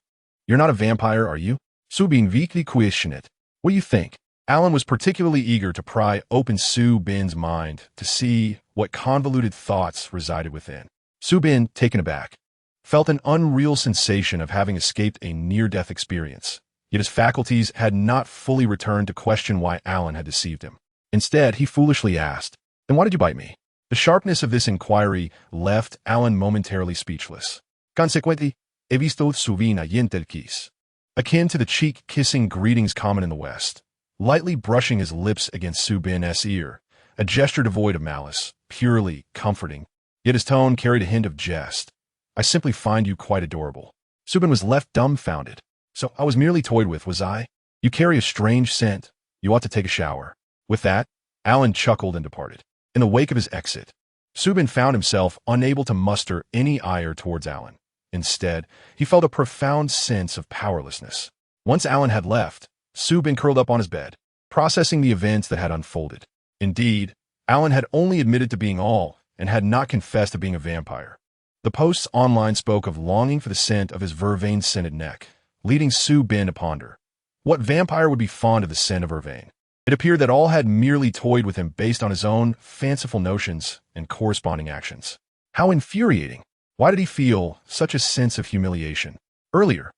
"You're not a vampire, are you?" Subin weakly questioned it. "What do you think?" Alan was particularly eager to pry open Su Bin's mind to see what convoluted thoughts resided within. Su Bin, taken aback, felt an unreal sensation of having escaped a near-death experience, yet his faculties had not fully returned to question why Alan had deceived him. Instead, he foolishly asked, "Then why did you bite me?" The sharpness of this inquiry left Alan momentarily speechless. Consequently, he visto su vena yentelquis, akin to the cheek-kissing greetings common in the West, lightly brushing his lips against Su Bin's ear, a gesture devoid of malice, purely comforting, yet his tone carried a hint of jest. "I simply find you quite adorable." Su Bin was left dumbfounded. "So I was merely toyed with, was I? You carry a strange scent. You ought to take a shower." With that, Alan chuckled and departed. In the wake of his exit, Su Bin found himself unable to muster any ire towards Alan. Instead, he felt a profound sense of powerlessness. Once Alan had left, Su Bin curled up on his bed, processing the events that had unfolded. Indeed, Alan had only admitted to being all and had not confessed to being a vampire. The posts online spoke of longing for the scent of his vervain-scented neck, leading Su Bin to ponder. What vampire would be fond of the scent of vervain? It appeared that all had merely toyed with him based on his own fanciful notions and corresponding actions. How infuriating! Why did he feel such a sense of humiliation? Earlier,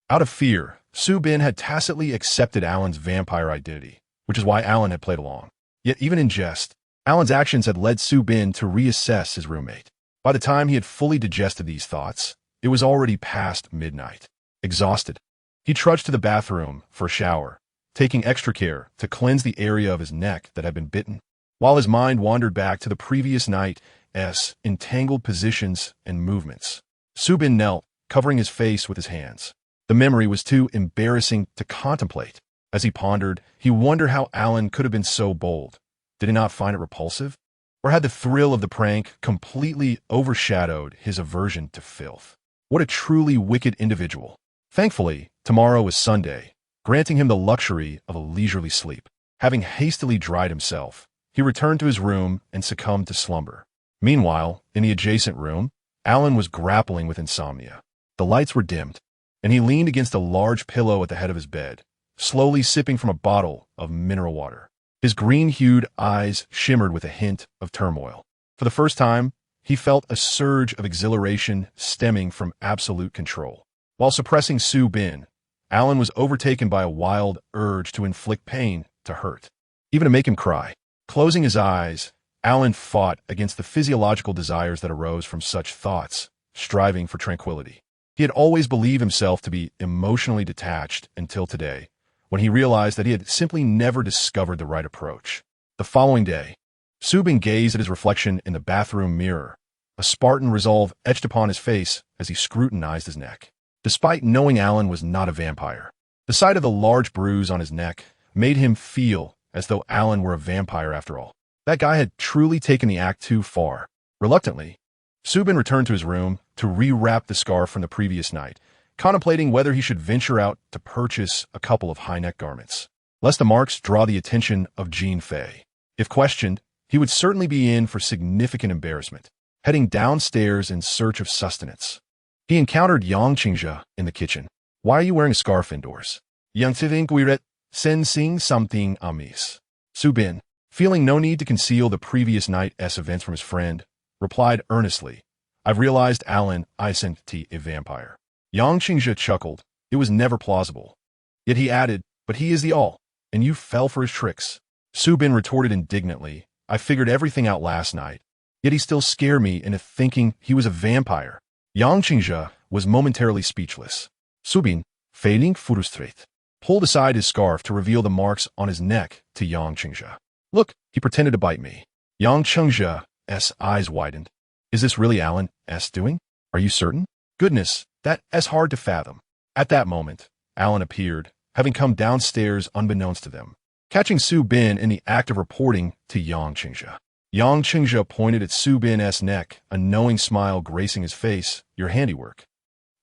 out of fear, Su Bin had tacitly accepted Alan's vampire identity, which is why Alan had played along. Yet even in jest, Alan's actions had led Su Bin to reassess his roommate. By the time he had fully digested these thoughts, it was already past midnight. Exhausted, he trudged to the bathroom for a shower, taking extra care to cleanse the area of his neck that had been bitten, while his mind wandered back to the previous night's entangled positions and movements. Su Bin knelt, covering his face with his hands. The memory was too embarrassing to contemplate. As he pondered, he wondered how Alan could have been so bold. Did he not find it repulsive? Or had the thrill of the prank completely overshadowed his aversion to filth? What a truly wicked individual. Thankfully, tomorrow was Sunday, granting him the luxury of a leisurely sleep. Having hastily dried himself, he returned to his room and succumbed to slumber. Meanwhile, in the adjacent room, Alan was grappling with insomnia. The lights were dimmed, and he leaned against a large pillow at the head of his bed, slowly sipping from a bottle of mineral water. His green-hued eyes shimmered with a hint of turmoil. For the first time, he felt a surge of exhilaration stemming from absolute control. While suppressing Su Bin, Alan was overtaken by a wild urge to inflict pain, to hurt, even to make him cry. Closing his eyes, Alan fought against the physiological desires that arose from such thoughts, striving for tranquility. He had always believed himself to be emotionally detached until today, when he realized that he had simply never discovered the right approach. The following day, Su Bin gazed at his reflection in the bathroom mirror, a Spartan resolve etched upon his face as he scrutinized his neck. Despite knowing Alan was not a vampire, the sight of the large bruise on his neck made him feel as though Alan were a vampire after all. That guy had truly taken the act too far. Reluctantly, Su Bin returned to his room to rewrap the scarf from the previous night, contemplating whether he should venture out to purchase a couple of high-neck garments, lest the marks draw the attention of Jean Fei. If questioned, he would certainly be in for significant embarrassment. Heading downstairs in search of sustenance, he encountered Yang Qingzhe in the kitchen. "Why are you wearing a scarf indoors?" "Yang Tsivinguiret, sensing something amiss." Su Bin, feeling no need to conceal the previous night's events from his friend, replied earnestly, "I've realized Alan isn't a vampire." Yang Qingzhe chuckled. It was never plausible. Yet he added, "But he is the all, and you fell for his tricks." Su Bin retorted indignantly, "I figured everything out last night, yet he still scared me into thinking he was a vampire." Yang Qingzhe was momentarily speechless. Su Bin, failing frustrate, pulled aside his scarf to reveal the marks on his neck to Yang Qingzhe. "Look, he pretended to bite me." Yang Qingzhe's eyes widened. "Is this really Alan's doing? Are you certain?" "Goodness, that's hard to fathom." At that moment, Alan appeared, having come downstairs unbeknownst to them, catching Su Bin in the act of reporting to Yang Qingzhe. Yang Qingzhe pointed at Su Bin's neck, a knowing smile gracing his face. "Your handiwork."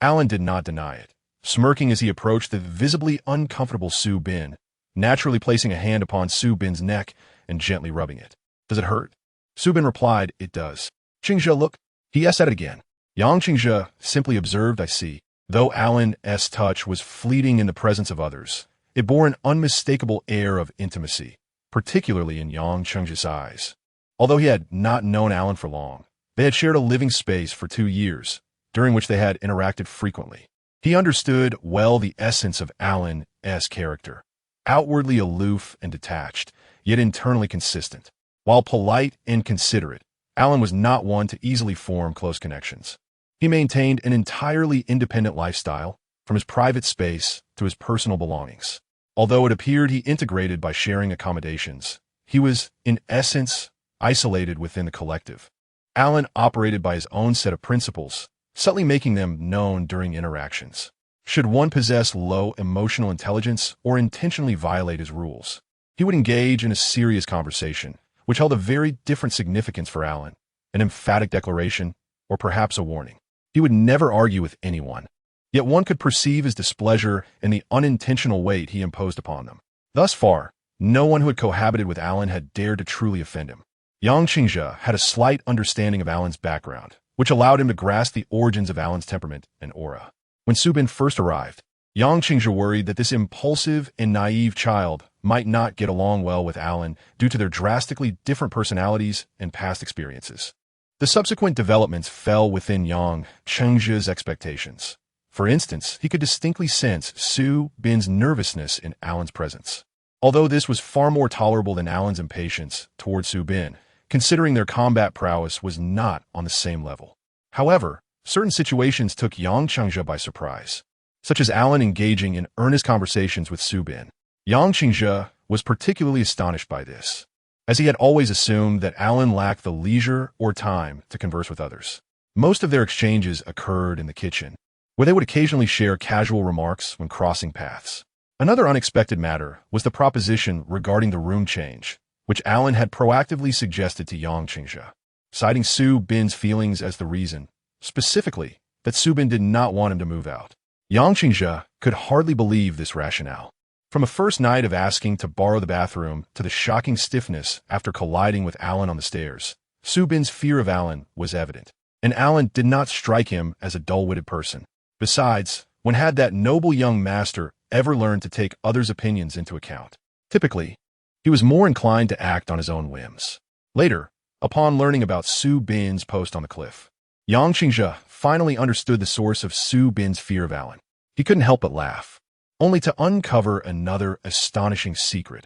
Alan did not deny it, smirking as he approached the visibly uncomfortable Su Bin, naturally placing a hand upon Su Bin's neck and gently rubbing it. "Does it hurt?" Su Bin replied, "It does." "Qingzhe, look." He said it again. Yang Qingzhe simply observed, "I see." Though Alan's touch was fleeting in the presence of others, It bore an unmistakable air of intimacy, particularly in Yang Cheng's eyes. Although he had not known Alan for long, they had shared a living space for 2 years, during which they had interacted frequently. He understood well the essence of Alan's character, outwardly aloof and detached, yet internally consistent. While polite and considerate, Alan was not one to easily form close connections. He maintained an entirely independent lifestyle, from his private space to his personal belongings. Although it appeared he integrated by sharing accommodations, he was, in essence, isolated within the collective. Alan operated by his own set of principles, subtly making them known during interactions. Should one possess low emotional intelligence or intentionally violate his rules, he would engage in a serious conversation, which held a very different significance for Alan, an emphatic declaration, or perhaps a warning. He would never argue with anyone, yet one could perceive his displeasure in the unintentional weight he imposed upon them. Thus far, no one who had cohabited with Alan had dared to truly offend him. Yang Qingzhe had a slight understanding of Alan's background, which allowed him to grasp the origins of Alan's temperament and aura. When Su Bin first arrived, Yang Qingzhe worried that this impulsive and naive child might not get along well with Alan due to their drastically different personalities and past experiences. The subsequent developments fell within Yang Qingzhe's expectations. For instance, he could distinctly sense Su Bin's nervousness in Alan's presence. Although this was far more tolerable than Alan's impatience towards Su Bin, considering their combat prowess was not on the same level. However, certain situations took Yang Qingzhe by surprise, such as Alan engaging in earnest conversations with Su Bin. Yang Qingzhe was particularly astonished by this, as he had always assumed that Alan lacked the leisure or time to converse with others. Most of their exchanges occurred in the kitchen, where they would occasionally share casual remarks when crossing paths. Another unexpected matter was the proposition regarding the room change, which Alan had proactively suggested to Yang Qingzhe, citing Su Bin's feelings as the reason, specifically that Su Bin did not want him to move out. Yang Qingzhe could hardly believe this rationale. From a first night of asking to borrow the bathroom to the shocking stiffness after colliding with Alan on the stairs, Su Bin's fear of Alan was evident, and Alan did not strike him as a dull-witted person. Besides, when had that noble young master ever learned to take others' opinions into account? Typically, he was more inclined to act on his own whims. Later, upon learning about Su Bin's post on the cliff, Yang Qingzhe finally understood the source of Su Bin's fear of Alan. He couldn't help but laugh, only to uncover another astonishing secret.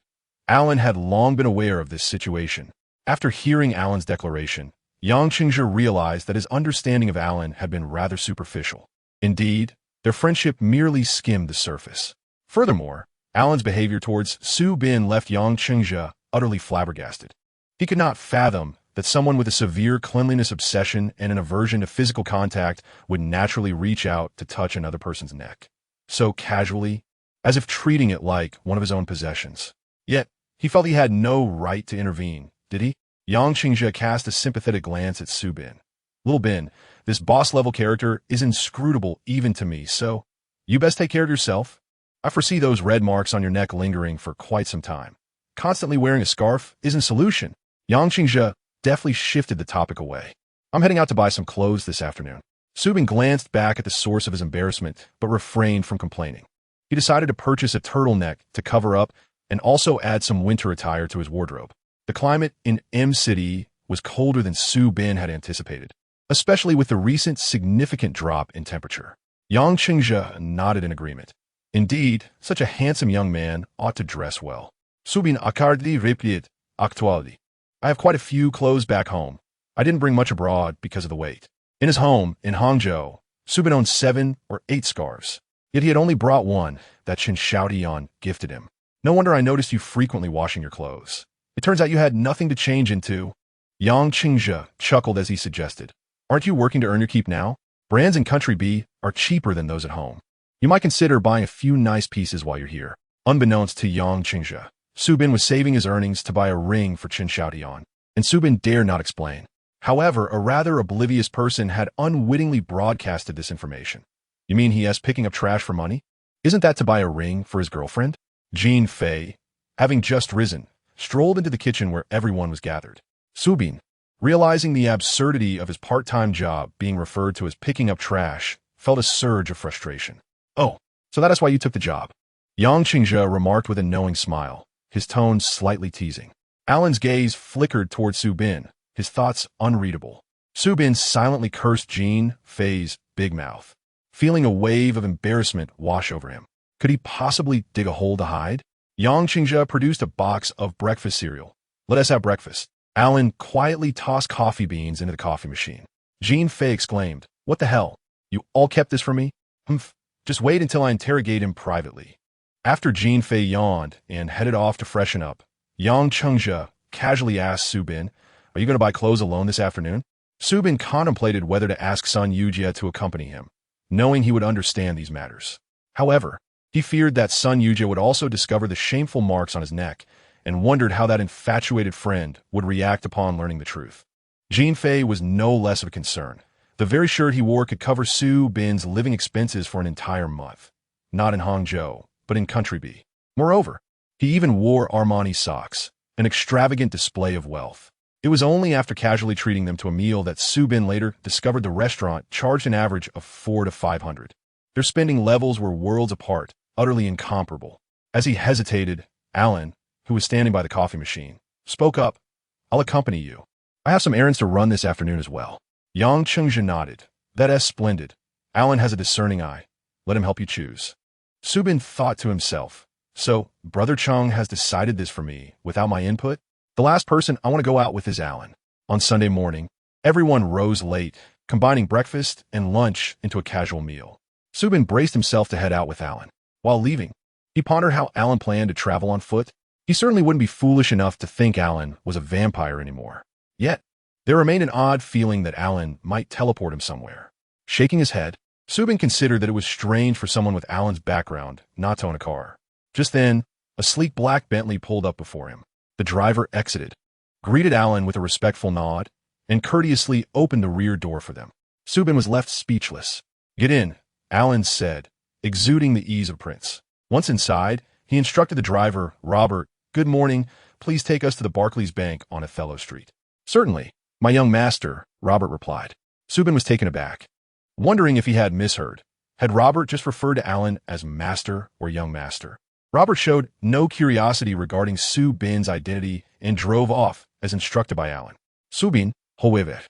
Alan had long been aware of this situation. After hearing Alan's declaration, Yang Qingzhe realized that his understanding of Alan had been rather superficial. Indeed, their friendship merely skimmed the surface. Furthermore, Alan's behavior towards Su Bin left Yang Qingzhe utterly flabbergasted. He could not fathom that someone with a severe cleanliness obsession and an aversion to physical contact would naturally reach out to touch another person's neck, so casually, as if treating it like one of his own possessions. Yet, he felt he had no right to intervene, did he? Yang Qingzhe cast a sympathetic glance at Su Bin. Little Bin, this boss-level character is inscrutable even to me, so you best take care of yourself. I foresee those red marks on your neck lingering for quite some time. Constantly wearing a scarf isn't a solution. Yang Qingzhe deftly shifted the topic away. I'm heading out to buy some clothes this afternoon. Su Bin glanced back at the source of his embarrassment, but refrained from complaining. He decided to purchase a turtleneck to cover up and also add some winter attire to his wardrobe. The climate in M-City was colder than Su Bin had anticipated, especially with the recent significant drop in temperature. Yang Qingzhe nodded in agreement. Indeed, such a handsome young man ought to dress well. Su Bin accordé replied, actualité. I have quite a few clothes back home. I didn't bring much abroad because of the weight. In his home, in Hangzhou, Su Bin owned 7 or 8 scarves. Yet he had only brought one that Chen Xiaotian gifted him. No wonder I noticed you frequently washing your clothes. It turns out you had nothing to change into. Yang Qingzhe chuckled as he suggested. Aren't you working to earn your keep now? Brands in Country B are cheaper than those at home. You might consider buying a few nice pieces while you're here. Unbeknownst to Yang Qingzhe, Su Bin was saving his earnings to buy a ring for Chen Xiaotian, and Su Bin dare not explain. However, a rather oblivious person had unwittingly broadcasted this information. You mean he is picking up trash for money? Isn't that to buy a ring for his girlfriend? Jean Fei, having just risen, strolled into the kitchen where everyone was gathered. Su Bin, realizing the absurdity of his part-time job being referred to as picking up trash, felt a surge of frustration. Oh, so that is why you took the job. Yang Qingzhe remarked with a knowing smile, his tone slightly teasing. Alan's gaze flickered toward Su Bin, his thoughts unreadable. Su Bin silently cursed Jean Fei's big mouth, feeling a wave of embarrassment wash over him. Could he possibly dig a hole to hide? Yang Qingzhe produced a box of breakfast cereal. Let us have breakfast. Alan quietly tossed coffee beans into the coffee machine. Jean Fei exclaimed, "What the hell? You all kept this from me? Humph. Just wait until I interrogate him privately." After Jean Fei yawned and headed off to freshen up, Yang Qingzhe casually asked Su Bin, "Are you going to buy clothes alone this afternoon?" Su Bin contemplated whether to ask Sun Yujie to accompany him, knowing he would understand these matters. However, he feared that Sun Yujie would also discover the shameful marks on his neck and wondered how that infatuated friend would react upon learning the truth. Jean Fei was no less of a concern. The very shirt he wore could cover Su Bin's living expenses for an entire month. Not in Hangzhou, but in Country B. Moreover, he even wore Armani socks, an extravagant display of wealth. It was only after casually treating them to a meal that Su Bin later discovered the restaurant charged an average of $400 to $500. Their spending levels were worlds apart, utterly incomparable. As he hesitated, Alan, who was standing by the coffee machine, spoke up, "I'll accompany you. I have some errands to run this afternoon as well." Yang Qingzhe nodded. "That's splendid. Alan has a discerning eye. Let him help you choose." Su Bin thought to himself, "So, Brother Chung has decided this for me, without my input? The last person I want to go out with is Alan." On Sunday morning, everyone rose late, combining breakfast and lunch into a casual meal. Su Bin braced himself to head out with Alan. While leaving, he pondered how Alan planned to travel on foot. He certainly wouldn't be foolish enough to think Alan was a vampire anymore. Yet, there remained an odd feeling that Alan might teleport him somewhere. Shaking his head, Su Bin considered that it was strange for someone with Alan's background not to own a car. Just then, a sleek black Bentley pulled up before him. The driver exited, greeted Alan with a respectful nod, and courteously opened the rear door for them. Su Bin was left speechless. "Get in," Alan said, exuding the ease of Prince. Once inside, he instructed the driver, "Robert, good morning. Please take us to the Barclays Bank on Othello Street." "Certainly, my young master," Robert replied. Su Bin was taken aback, wondering if he had misheard. Had Robert just referred to Alan as master or young master? Robert showed no curiosity regarding Su Bin's identity and drove off as instructed by Alan. Su Bin, however,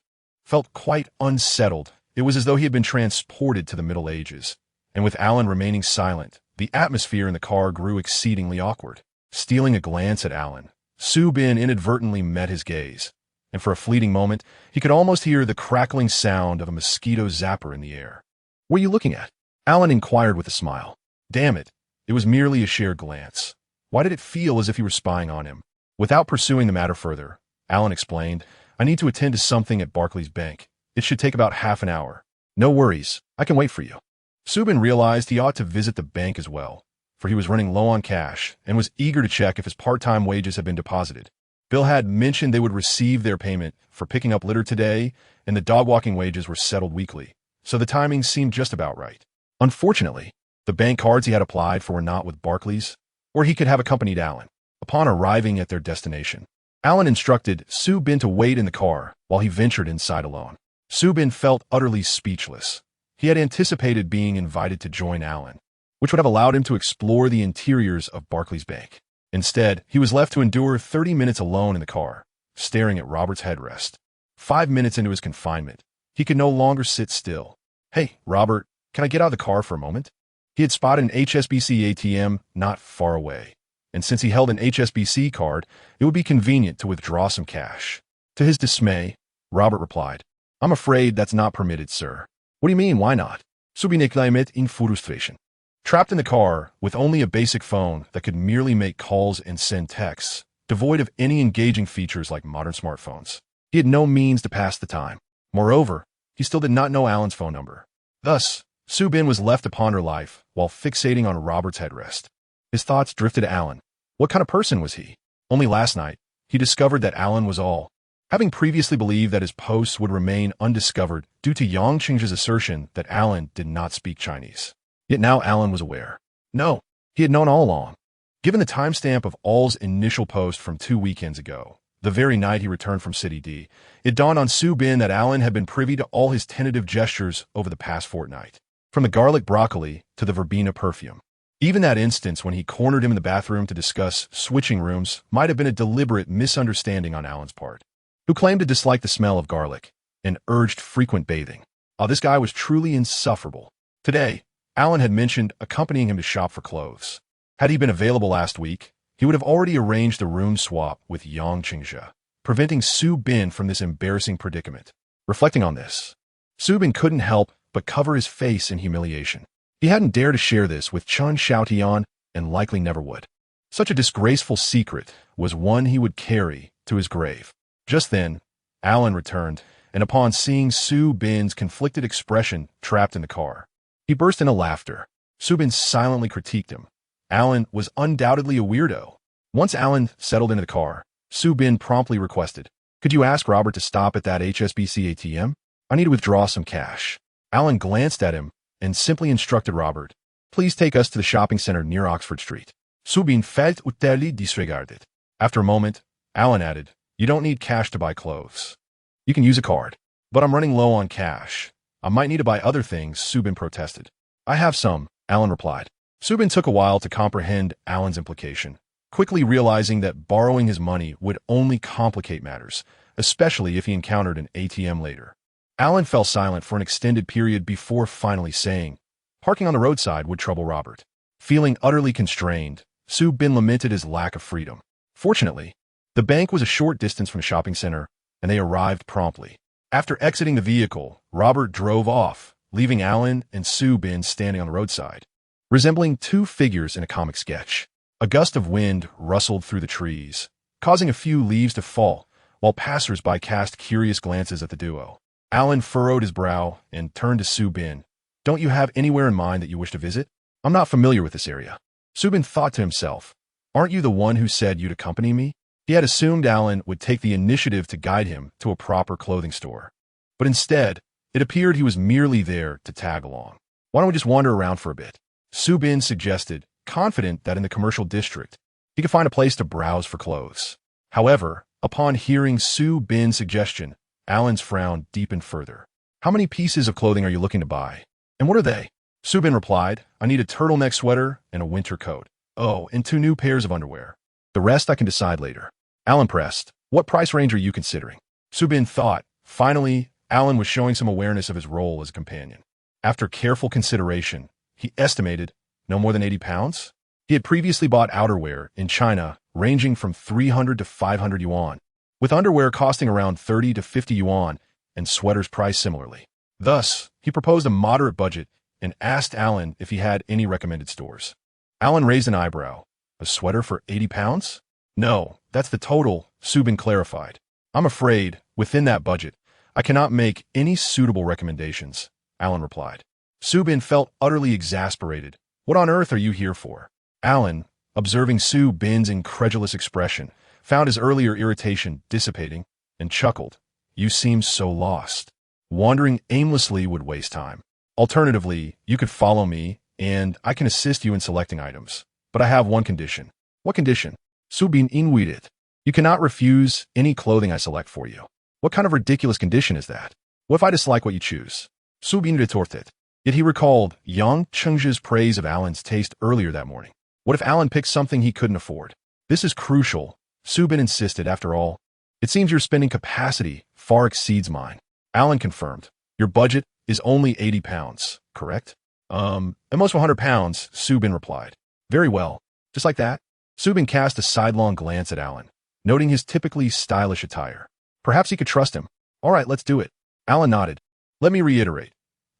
felt quite unsettled. It was as though he had been transported to the Middle Ages. And with Alan remaining silent, the atmosphere in the car grew exceedingly awkward. Stealing a glance at Alan, Su Bin inadvertently met his gaze, and for a fleeting moment, he could almost hear the crackling sound of a mosquito zapper in the air. "What are you looking at?" Alan inquired with a smile. Damn it, it was merely a shared glance. Why did it feel as if he were spying on him? Without pursuing the matter further, Alan explained, "I need to attend to something at Barclays Bank. It should take about half an hour." "No worries, I can wait for you." Su Bin realized he ought to visit the bank as well, for he was running low on cash and was eager to check if his part-time wages had been deposited. Bill had mentioned they would receive their payment for picking up litter today, and the dog-walking wages were settled weekly, so the timing seemed just about right. Unfortunately, the bank cards he had applied for were not with Barclays, or he could have accompanied Alan. Upon arriving at their destination, Alan instructed Su Bin to wait in the car while he ventured inside alone. Su Bin felt utterly speechless. He had anticipated being invited to join Alan, which would have allowed him to explore the interiors of Barclays Bank. Instead, he was left to endure 30 minutes alone in the car, staring at Robert's headrest. 5 minutes into his confinement, he could no longer sit still. "Hey, Robert, can I get out of the car for a moment?" He had spotted an HSBC ATM not far away, and since he held an HSBC card, it would be convenient to withdraw some cash. To his dismay, Robert replied, "I'm afraid that's not permitted, sir." "What do you mean, why not?" "So bin ik met in frustration." Trapped in the car, with only a basic phone that could merely make calls and send texts, devoid of any engaging features like modern smartphones, he had no means to pass the time. Moreover, he still did not know Alan's phone number. Thus, Su Bin was left to ponder life while fixating on Robert's headrest. His thoughts drifted to Alan. What kind of person was he? Only last night, he discovered that Alan was all. Having previously believed that his posts would remain undiscovered due to Yang Qingzhe's assertion that Alan did not speak Chinese. Yet now Alan was aware. No, he had known all along. Given the timestamp of All's initial post from 2 weekends ago, the very night he returned from City D, it dawned on Su Bin that Alan had been privy to all his tentative gestures over the past fortnight, from the garlic broccoli to the verbena perfume. Even that instance when he cornered him in the bathroom to discuss switching rooms might have been a deliberate misunderstanding on Alan's part, who claimed to dislike the smell of garlic and urged frequent bathing. Oh, this guy was truly insufferable. Today, Alan had mentioned accompanying him to shop for clothes. Had he been available last week, he would have already arranged a room swap with Yang Qingzhe, preventing Su Bin from this embarrassing predicament. Reflecting on this, Su Bin couldn't help but cover his face in humiliation. He hadn't dared to share this with Chen Xiaotian and likely never would. Such a disgraceful secret was one he would carry to his grave. Just then, Alan returned, and upon seeing Su Bin's conflicted expression trapped in the car, he burst into laughter. Su Bin silently critiqued him. Alan was undoubtedly a weirdo. Once Alan settled into the car, Su Bin promptly requested, "Could you ask Robert to stop at that HSBC ATM? I need to withdraw some cash." Alan glanced at him and simply instructed Robert, "Please take us to the shopping center near Oxford Street." Su Bin felt utterly disregarded. After a moment, Alan added, "You don't need cash to buy clothes. You can use a card." "But I'm running low on cash. I might need to buy other things," Su Bin protested. "I have some," Alan replied. Su Bin took a while to comprehend Alan's implication, quickly realizing that borrowing his money would only complicate matters, especially if he encountered an ATM later. Alan fell silent for an extended period before finally saying, "Parking on the roadside would trouble Robert." Feeling utterly constrained, Su Bin lamented his lack of freedom. Fortunately, the bank was a short distance from the shopping center, and they arrived promptly. After exiting the vehicle, Robert drove off, leaving Alan and Su Bin standing on the roadside, resembling two figures in a comic sketch. A gust of wind rustled through the trees, causing a few leaves to fall, while passers-by cast curious glances at the duo. Alan furrowed his brow and turned to Su Bin. "Don't you have anywhere in mind that you wish to visit? I'm not familiar with this area." Su Bin thought to himself, "Aren't you the one who said you'd accompany me?" He had assumed Alan would take the initiative to guide him to a proper clothing store. But instead, it appeared he was merely there to tag along. "Why don't we just wander around for a bit?" Su Bin suggested, confident that in the commercial district, he could find a place to browse for clothes. However, upon hearing Su Bin's suggestion, Alan's frown deepened further. "How many pieces of clothing are you looking to buy? And what are they?" Su Bin replied, "I need a turtleneck sweater and a winter coat. Oh, and 2 new pairs of underwear. The rest I can decide later." Alan pressed, "What price range are you considering?" Su Bin thought. Finally, Alan was showing some awareness of his role as a companion. After careful consideration, he estimated no more than 80 pounds. He had previously bought outerwear in China ranging from 300 to 500 yuan, with underwear costing around 30 to 50 yuan and sweaters priced similarly. Thus, he proposed a moderate budget and asked Alan if he had any recommended stores. Alan raised an eyebrow. "A sweater for 80 pounds? No, that's the total," Su Bin clarified. "I'm afraid, within that budget, I cannot make any suitable recommendations," Alan replied. Su Bin felt utterly exasperated. "What on earth are you here for?" Alan, observing Su Bin's incredulous expression, found his earlier irritation dissipating, and chuckled. "You seem so lost. Wandering aimlessly would waste time. Alternatively, you could follow me, and I can assist you in selecting items. But I have one condition." "What condition?" Su Bin inwided. "You cannot refuse any clothing I select for you." "What kind of ridiculous condition is that? What if I dislike what you choose?" Su Bin retorted. Yet he recalled Yang Qingzhe's praise of Alan's taste earlier that morning. What if Alan picked something he couldn't afford? "This is crucial," Su Bin insisted. "After all, it seems your spending capacity far exceeds mine." Alan confirmed. "Your budget is only 80 pounds, correct?" At most 100 pounds, Su Bin replied. "Very well. Just like that?" Su Bin cast a sidelong glance at Alan, noting his typically stylish attire. Perhaps he could trust him. "All right, let's do it." Alan nodded. "Let me reiterate.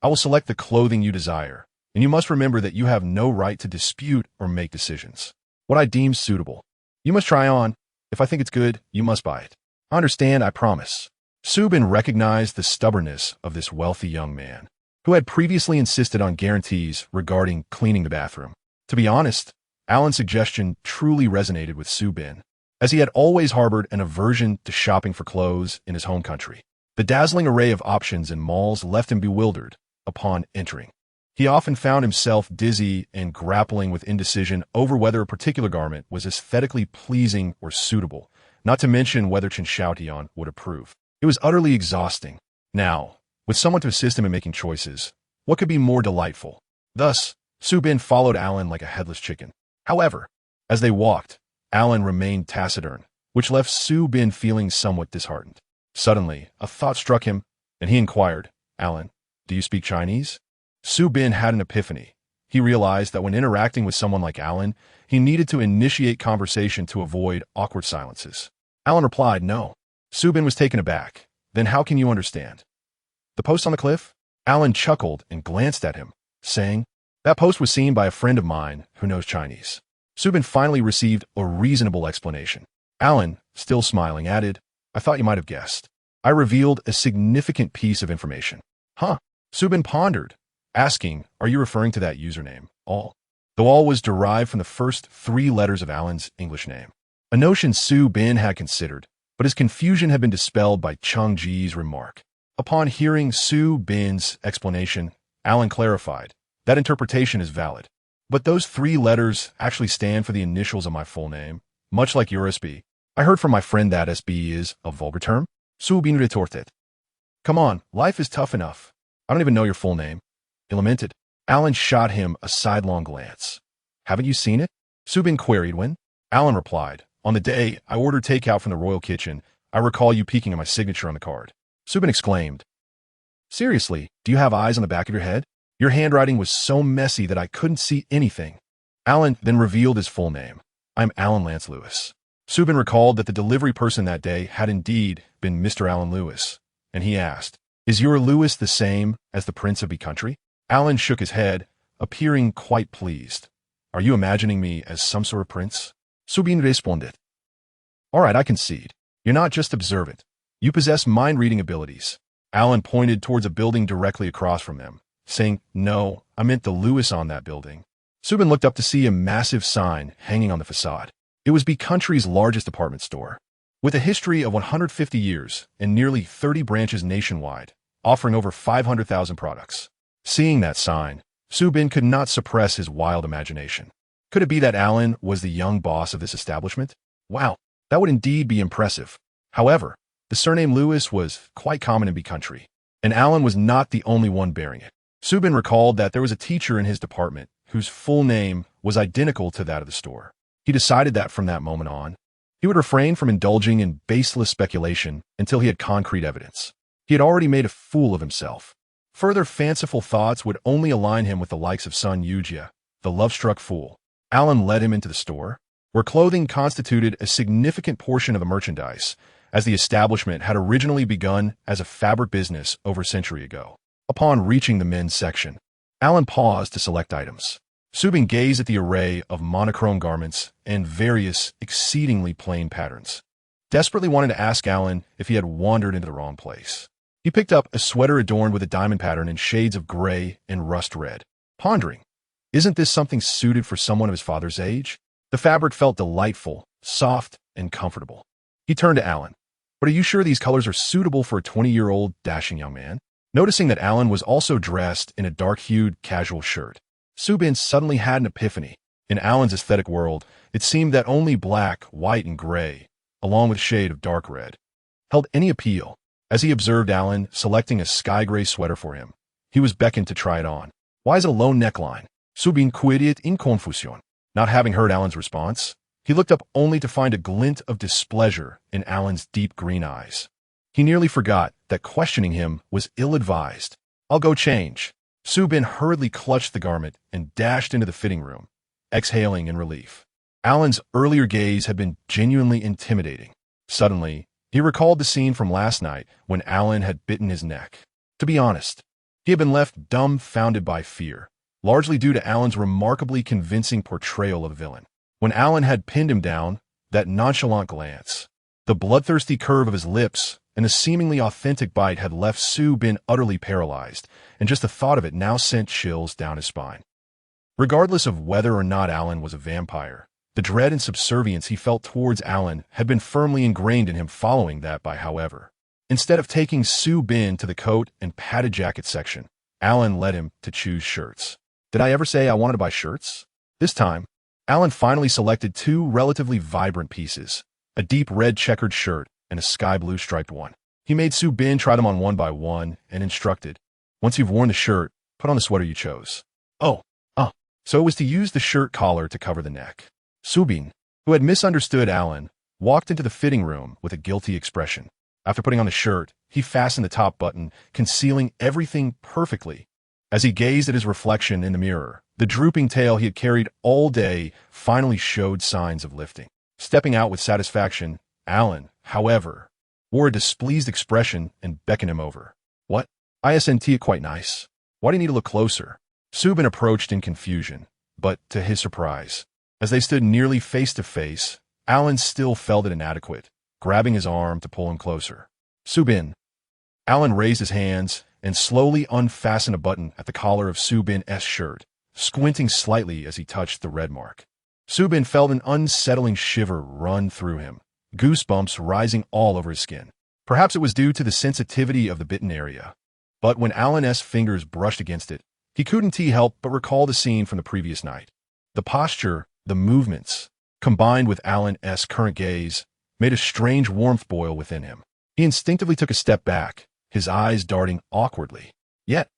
I will select the clothing you desire, and you must remember that you have no right to dispute or make decisions. What I deem suitable, you must try on. If I think it's good, you must buy it. I understand, I promise." Su Bin recognized the stubbornness of this wealthy young man, who had previously insisted on guarantees regarding cleaning the bathroom. To be honest, Alan's suggestion truly resonated with Su Bin, as he had always harbored an aversion to shopping for clothes in his home country. The dazzling array of options in malls left him bewildered upon entering. He often found himself dizzy and grappling with indecision over whether a particular garment was aesthetically pleasing or suitable, not to mention whether Chen Xiaotian would approve. It was utterly exhausting. Now, with someone to assist him in making choices, what could be more delightful? Thus, Su Bin followed Alan like a headless chicken. However, as they walked, Alan remained taciturn, which left Su Bin feeling somewhat disheartened. Suddenly, a thought struck him, and he inquired, "Alan, do you speak Chinese?" Su Bin had an epiphany. He realized that when interacting with someone like Alan, he needed to initiate conversation to avoid awkward silences. Alan replied, "No." Su Bin was taken aback. "Then how can you understand?" "The post on the cliff?" Alan chuckled and glanced at him, saying, "That post was seen by a friend of mine who knows Chinese." Su Bin finally received a reasonable explanation. Alan, still smiling, added, "I thought you might have guessed." I revealed a significant piece of information. "Huh?" Su Bin pondered, asking, "Are you referring to that username, All?" The All was derived from the first 3 letters of Alan's English name, a notion Su Bin had considered, but his confusion had been dispelled by Chung Ji's remark. Upon hearing Su Bin's explanation, Alan clarified, "That interpretation is valid. But those 3 letters actually stand for the initials of my full name, much like your SB. I heard from my friend that SB is a vulgar term." Su Bin retorted, "Come on, life is tough enough. I don't even know your full name." He lamented. Alan shot him a sidelong glance. "Haven't you seen it?" Su Bin queried. "When?" Alan replied, "On the day I ordered takeout from the royal kitchen. I recall you peeking at my signature on the card." Su Bin exclaimed, "Seriously, do you have eyes on the back of your head? Your handwriting was so messy that I couldn't see anything." Alan then revealed his full name. "I'm Alan Lance Lewis." Su Bin recalled that the delivery person that day had indeed been Mr. Alan Lewis, and he asked, "Is your Lewis the same as the Prince of B Country?" Alan shook his head, appearing quite pleased. "Are you imagining me as some sort of prince?" Su Bin responded, "All right, I concede. You're not just observant. You possess mind-reading abilities." Alan pointed towards a building directly across from them, saying, "No, I meant the Lewis on that building." Su Bin looked up to see a massive sign hanging on the facade. It was B Country's largest department store, with a history of 150 years and nearly 30 branches nationwide, offering over 500,000 products. Seeing that sign, Su Bin could not suppress his wild imagination. Could it be that Alan was the young boss of this establishment? Wow, that would indeed be impressive. However, the surname Lewis was quite common in B Country, and Alan was not the only one bearing it. Su Bin recalled that there was a teacher in his department whose full name was identical to that of the store. He decided that from that moment on, he would refrain from indulging in baseless speculation until he had concrete evidence. He had already made a fool of himself. Further fanciful thoughts would only align him with the likes of Sun Yujia, the love-struck fool. Alan led him into the store, where clothing constituted a significant portion of the merchandise, as the establishment had originally begun as a fabric business over a century ago. Upon reaching the men's section, Alan paused to select items. Su Bin gazed at the array of monochrome garments and various exceedingly plain patterns, desperately wanting to ask Alan if he had wandered into the wrong place. He picked up a sweater adorned with a diamond pattern in shades of gray and rust red, pondering, "Isn't this something suited for someone of his father's age?" The fabric felt delightful, soft, and comfortable. He turned to Alan. "But are you sure these colors are suitable for a 20-year-old dashing young man?" Noticing that Alan was also dressed in a dark-hued casual shirt, Su Bin suddenly had an epiphany. In Alan's aesthetic world, it seemed that only black, white, and gray, along with a shade of dark red, held any appeal. As he observed Alan selecting a sky-gray sweater for him, he was beckoned to try it on. "Why is it a low neckline?" Su Bin queried in confusion. Not having heard Alan's response, he looked up only to find a glint of displeasure in Alan's deep green eyes. He nearly forgot that questioning him was ill-advised. "I'll go change." Su Bin hurriedly clutched the garment and dashed into the fitting room, exhaling in relief. Alan's earlier gaze had been genuinely intimidating. Suddenly, he recalled the scene from last night when Alan had bitten his neck. To be honest, he had been left dumbfounded by fear, largely due to Alan's remarkably convincing portrayal of a villain. When Alan had pinned him down, that nonchalant glance, the bloodthirsty curve of his lips, and the seemingly authentic bite had left Su Bin utterly paralyzed, and just the thought of it now sent chills down his spine. Regardless of whether or not Alan was a vampire, the dread and subservience he felt towards Alan had been firmly ingrained in him following that by however. Instead of taking Su Bin to the coat and padded jacket section, Alan led him to choose shirts. Did I ever say I wanted to buy shirts? This time, Alan finally selected 2 relatively vibrant pieces, a deep red checkered shirt and a sky blue striped one. He made Su Bin try them on one by one and instructed, "Once you've worn the shirt, put on the sweater you chose." "Oh, so it was to use the shirt collar to cover the neck. Subin, who had misunderstood Alan, walked into the fitting room with a guilty expression. After putting on the shirt, he fastened the top button, concealing everything perfectly. As he gazed at his reflection in the mirror, the drooping tail he had carried all day finally showed signs of lifting. Stepping out with satisfaction, Alan, however, wore a displeased expression and beckoned him over. What? Isn't it quite nice? Why do you need to look closer? Subin approached in confusion, but to his surprise, as they stood nearly face to face, Alan still felt it inadequate, grabbing his arm to pull him closer. Subin. Alan raised his hands and slowly unfastened a button at the collar of Subin's shirt, squinting slightly as he touched the red mark. Subin felt an unsettling shiver run through him, goosebumps rising all over his skin. Perhaps it was due to the sensitivity of the bitten area, but when Alan's fingers brushed against it, he couldn't help but recall the scene from the previous night. The posture, the movements, combined with Alan's current gaze, made a strange warmth boil within him. He instinctively took a step back, his eyes darting awkwardly. Yet,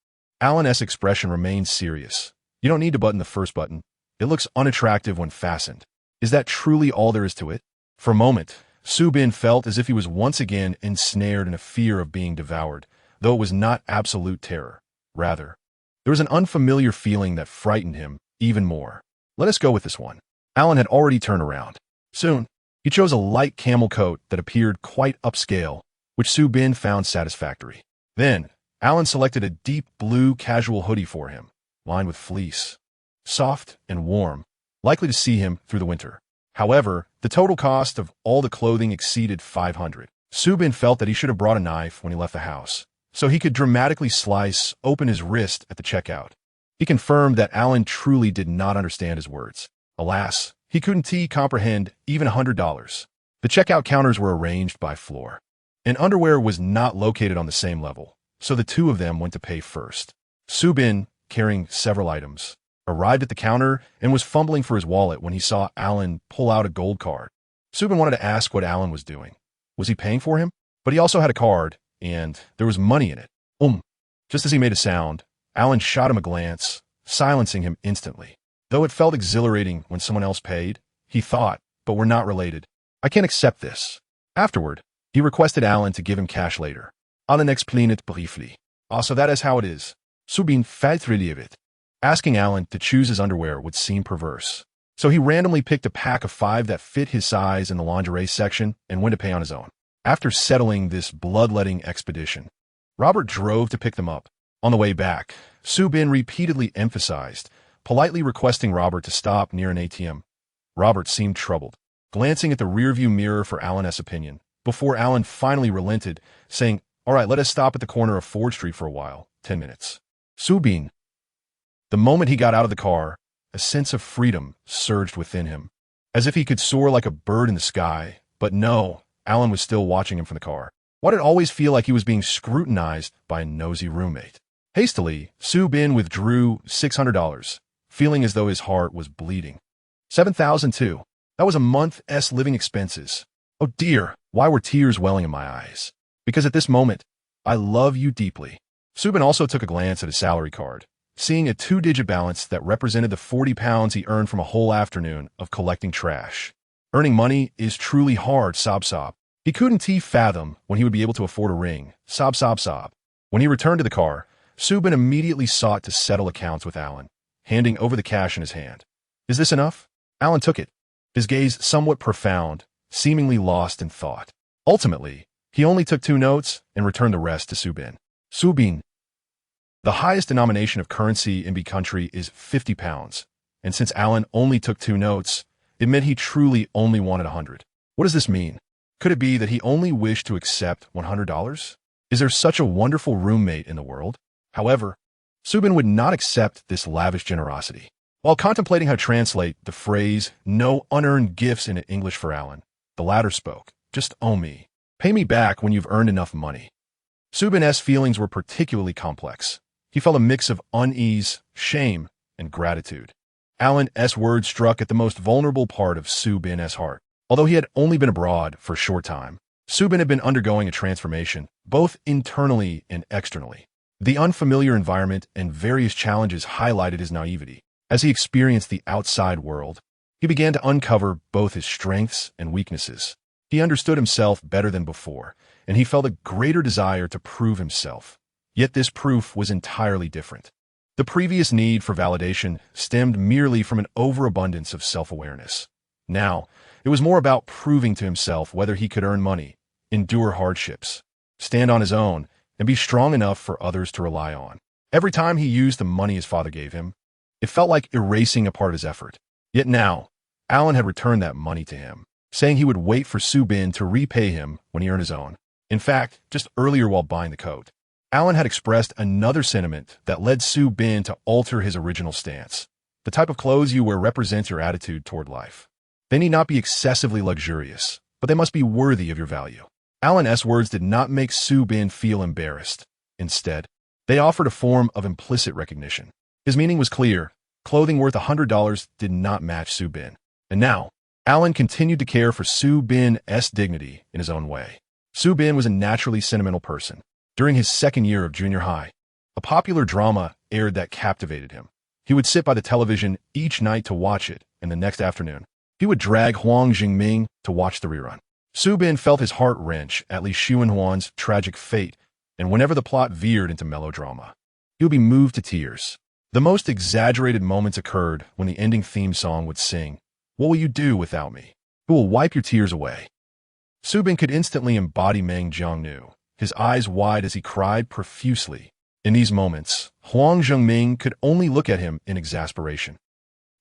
Alan's expression remained serious. You don't need to button the first button. It looks unattractive when fastened. Is that truly all there is to it? For a moment, Subin felt as if he was once again ensnared in a fear of being devoured, though it was not absolute terror. Rather, there was an unfamiliar feeling that frightened him even more. Let us go with this one. Alan had already turned around. Soon, he chose a light camel coat that appeared quite upscale, which Subin found satisfactory. Then, Alan selected a deep blue casual hoodie for him, lined with fleece. Soft and warm, likely to see him through the winter. However, the total cost of all the clothing exceeded $500. Subin felt that he should have brought a knife when he left the house, so he could dramatically slice open his wrist at the checkout. He confirmed that Alan truly did not understand his words. Alas, he couldn't comprehend even $100. The checkout counters were arranged by floor, and underwear was not located on the same level, so the two of them went to pay first. Subin, carrying several items, arrived at the counter and was fumbling for his wallet when he saw Alan pull out a gold card. Subin wanted to ask what Alan was doing. Was he paying for him? But he also had a card, and there was money in it. Just as he made a sound, Alan shot him a glance, silencing him instantly. Though it felt exhilarating when someone else paid, he thought, but we're not related. I can't accept this. Afterward, he requested Alan to give him cash later. Alan explained it briefly. So that is how it is. Subin felt really of it. Asking Alan to choose his underwear would seem perverse. So he randomly picked a pack of 5 that fit his size in the lingerie section and went to pay on his own. After settling this bloodletting expedition, Robert drove to pick them up. On the way back, Subin repeatedly emphasized, politely requesting Robert to stop near an ATM. Robert seemed troubled, glancing at the rearview mirror for Alan's opinion, before Alan finally relented, saying, "All right, let us stop at the corner of Ford Street for a while, 10 minutes. Subin. The moment he got out of the car, a sense of freedom surged within him, as if he could soar like a bird in the sky. But no, Alan was still watching him from the car. Why did it always feel like he was being scrutinized by a nosy roommate? Hastily, Subin withdrew $600, feeling as though his heart was bleeding. $7,002. That was a month's living expenses. Oh dear, why were tears welling in my eyes? Because at this moment, I love you deeply. Subin also took a glance at his salary card, seeing a 2-digit balance that represented the £40 he earned from a whole afternoon of collecting trash. Earning money is truly hard, sob sob. He couldn't fathom when he would be able to afford a ring, sob sob sob. When he returned to the car, Subin immediately sought to settle accounts with Alan, handing over the cash in his hand. Is this enough? Alan took it, his gaze somewhat profound, seemingly lost in thought. Ultimately, he only took 2 notes and returned the rest to Subin. Subin. The highest denomination of currency in B country is £50, and since Alan only took 2 notes, it meant he truly only wanted 100. What does this mean? Could it be that he only wished to accept $100? Is there such a wonderful roommate in the world? However, Subin would not accept this lavish generosity. While contemplating how to translate the phrase, "no unearned gifts" into English for Alan, the latter spoke, "Just owe me. Pay me back when you've earned enough money." Subin's feelings were particularly complex. He felt a mix of unease, shame, and gratitude. Alan's words struck at the most vulnerable part of Subin's heart. Although he had only been abroad for a short time, Subin had been undergoing a transformation, both internally and externally. The unfamiliar environment and various challenges highlighted his naivety. As he experienced the outside world, he began to uncover both his strengths and weaknesses. He understood himself better than before, and he felt a greater desire to prove himself. Yet this proof was entirely different. The previous need for validation stemmed merely from an overabundance of self-awareness. Now, it was more about proving to himself whether he could earn money, endure hardships, stand on his own, and be strong enough for others to rely on. Every time he used the money his father gave him, it felt like erasing a part of his effort. Yet now, Alan had returned that money to him, saying he would wait for Su-bin to repay him when he earned his own. In fact, just earlier while buying the coat, Alan had expressed another sentiment that led Su-bin to alter his original stance. The type of clothes you wear represents your attitude toward life. They need not be excessively luxurious, but they must be worthy of your value. Alan's words did not make Su-bin feel embarrassed. Instead, they offered a form of implicit recognition. His meaning was clear. Clothing worth $100 did not match Su-bin. And now, Alan continued to care for Su-bin's dignity in his own way. Su-bin was a naturally sentimental person. During his second year of junior high, a popular drama aired that captivated him. He would sit by the television each night to watch it, and the next afternoon, he would drag Huang Jingming to watch the rerun. Su-bin felt his heart wrench at Li Xuanhuan's tragic fate, and whenever the plot veered into melodrama, he would be moved to tears. The most exaggerated moments occurred when the ending theme song would sing, "What will you do without me? Who will wipe your tears away?" Su-bin could instantly embody Meng Jiangnu, his eyes wide as he cried profusely. In these moments, Huang Zhengming could only look at him in exasperation.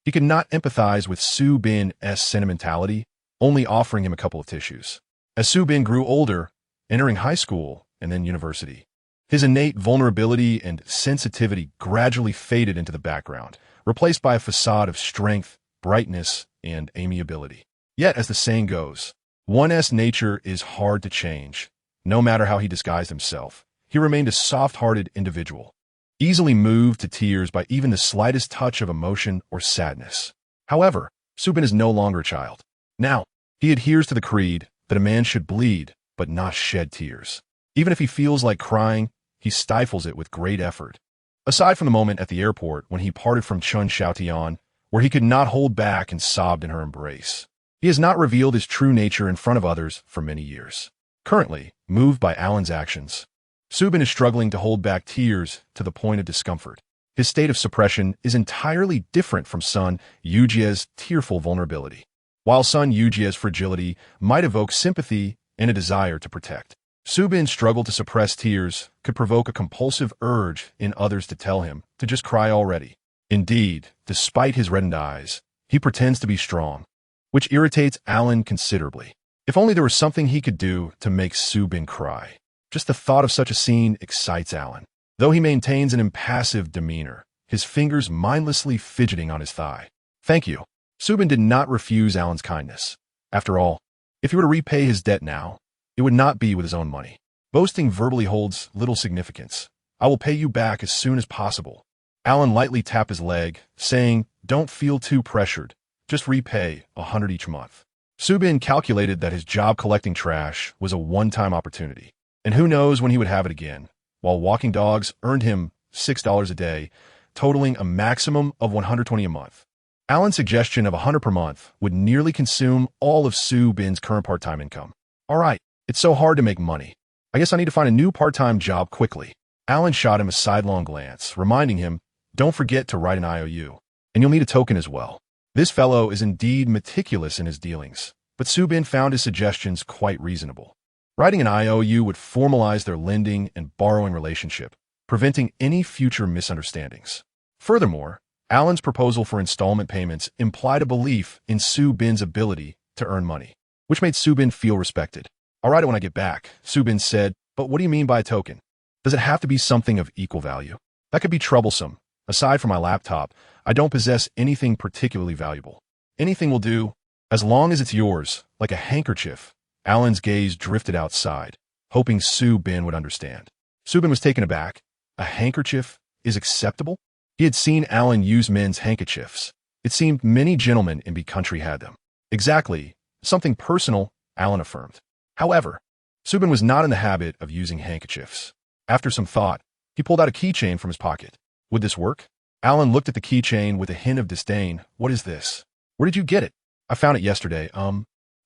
He could not empathize with Su-bin's sentimentality, only offering him a couple of tissues. As Su-bin grew older, entering high school and then university, his innate vulnerability and sensitivity gradually faded into the background, replaced by a facade of strength, brightness, and amiability. Yet, as the saying goes, one's nature is hard to change. No matter how he disguised himself, he remained a soft-hearted individual, easily moved to tears by even the slightest touch of emotion or sadness. However, Su-bin is no longer a child. Now, he adheres to the creed that a man should bleed but not shed tears. Even if he feels like crying, he stifles it with great effort. Aside from the moment at the airport when he parted from Chun Xiaotian, where he could not hold back and sobbed in her embrace, he has not revealed his true nature in front of others for many years. Currently, moved by Alan's actions, Su-bin is struggling to hold back tears to the point of discomfort. His state of suppression is entirely different from son Yujie's tearful vulnerability. While son Yujie's fragility might evoke sympathy and a desire to protect, Su-bin's struggle to suppress tears could provoke a compulsive urge in others to tell him to just cry already. Indeed, despite his reddened eyes, he pretends to be strong, which irritates Alan considerably. If only there was something he could do to make Su-bin cry. Just the thought of such a scene excites Alan. Though he maintains an impassive demeanor, his fingers mindlessly fidgeting on his thigh. "Thank you." Su-bin did not refuse Alan's kindness. After all, if he were to repay his debt now, it would not be with his own money. Boasting verbally holds little significance. "I will pay you back as soon as possible." Alan lightly tapped his leg, saying, "Don't feel too pressured. Just repay 100 each month." Su-bin calculated that his job collecting trash was a one-time opportunity, and who knows when he would have it again, while walking dogs earned him $6 a day, totaling a maximum of 120 a month. Alan's suggestion of 100 per month would nearly consume all of Su-bin's current part-time income. "All right, it's so hard to make money. I guess I need to find a new part-time job quickly." Alan shot him a sidelong glance, reminding him, "Don't forget to write an IOU, and you'll need a token as well." This fellow is indeed meticulous in his dealings, but Su-bin found his suggestions quite reasonable. Writing an IOU would formalize their lending and borrowing relationship, preventing any future misunderstandings. Furthermore, Alan's proposal for installment payments implied a belief in Su-bin's ability to earn money, which made Su-bin feel respected. "I'll write it when I get back," Su-bin said, "but what do you mean by a token? Does it have to be something of equal value? That could be troublesome. Aside from my laptop, I don't possess anything particularly valuable. Anything will do, as long as it's yours, like a handkerchief." Alan's gaze drifted outside, hoping Su-bin would understand. Su-bin was taken aback. A handkerchief is acceptable? He had seen Alan use men's handkerchiefs. It seemed many gentlemen in big country had them. "Exactly. Something personal," Alan affirmed. However, Su-bin was not in the habit of using handkerchiefs. After some thought, he pulled out a keychain from his pocket. Would this work? Alan looked at the keychain with a hint of disdain. What is this? Where did you get it? I found it yesterday.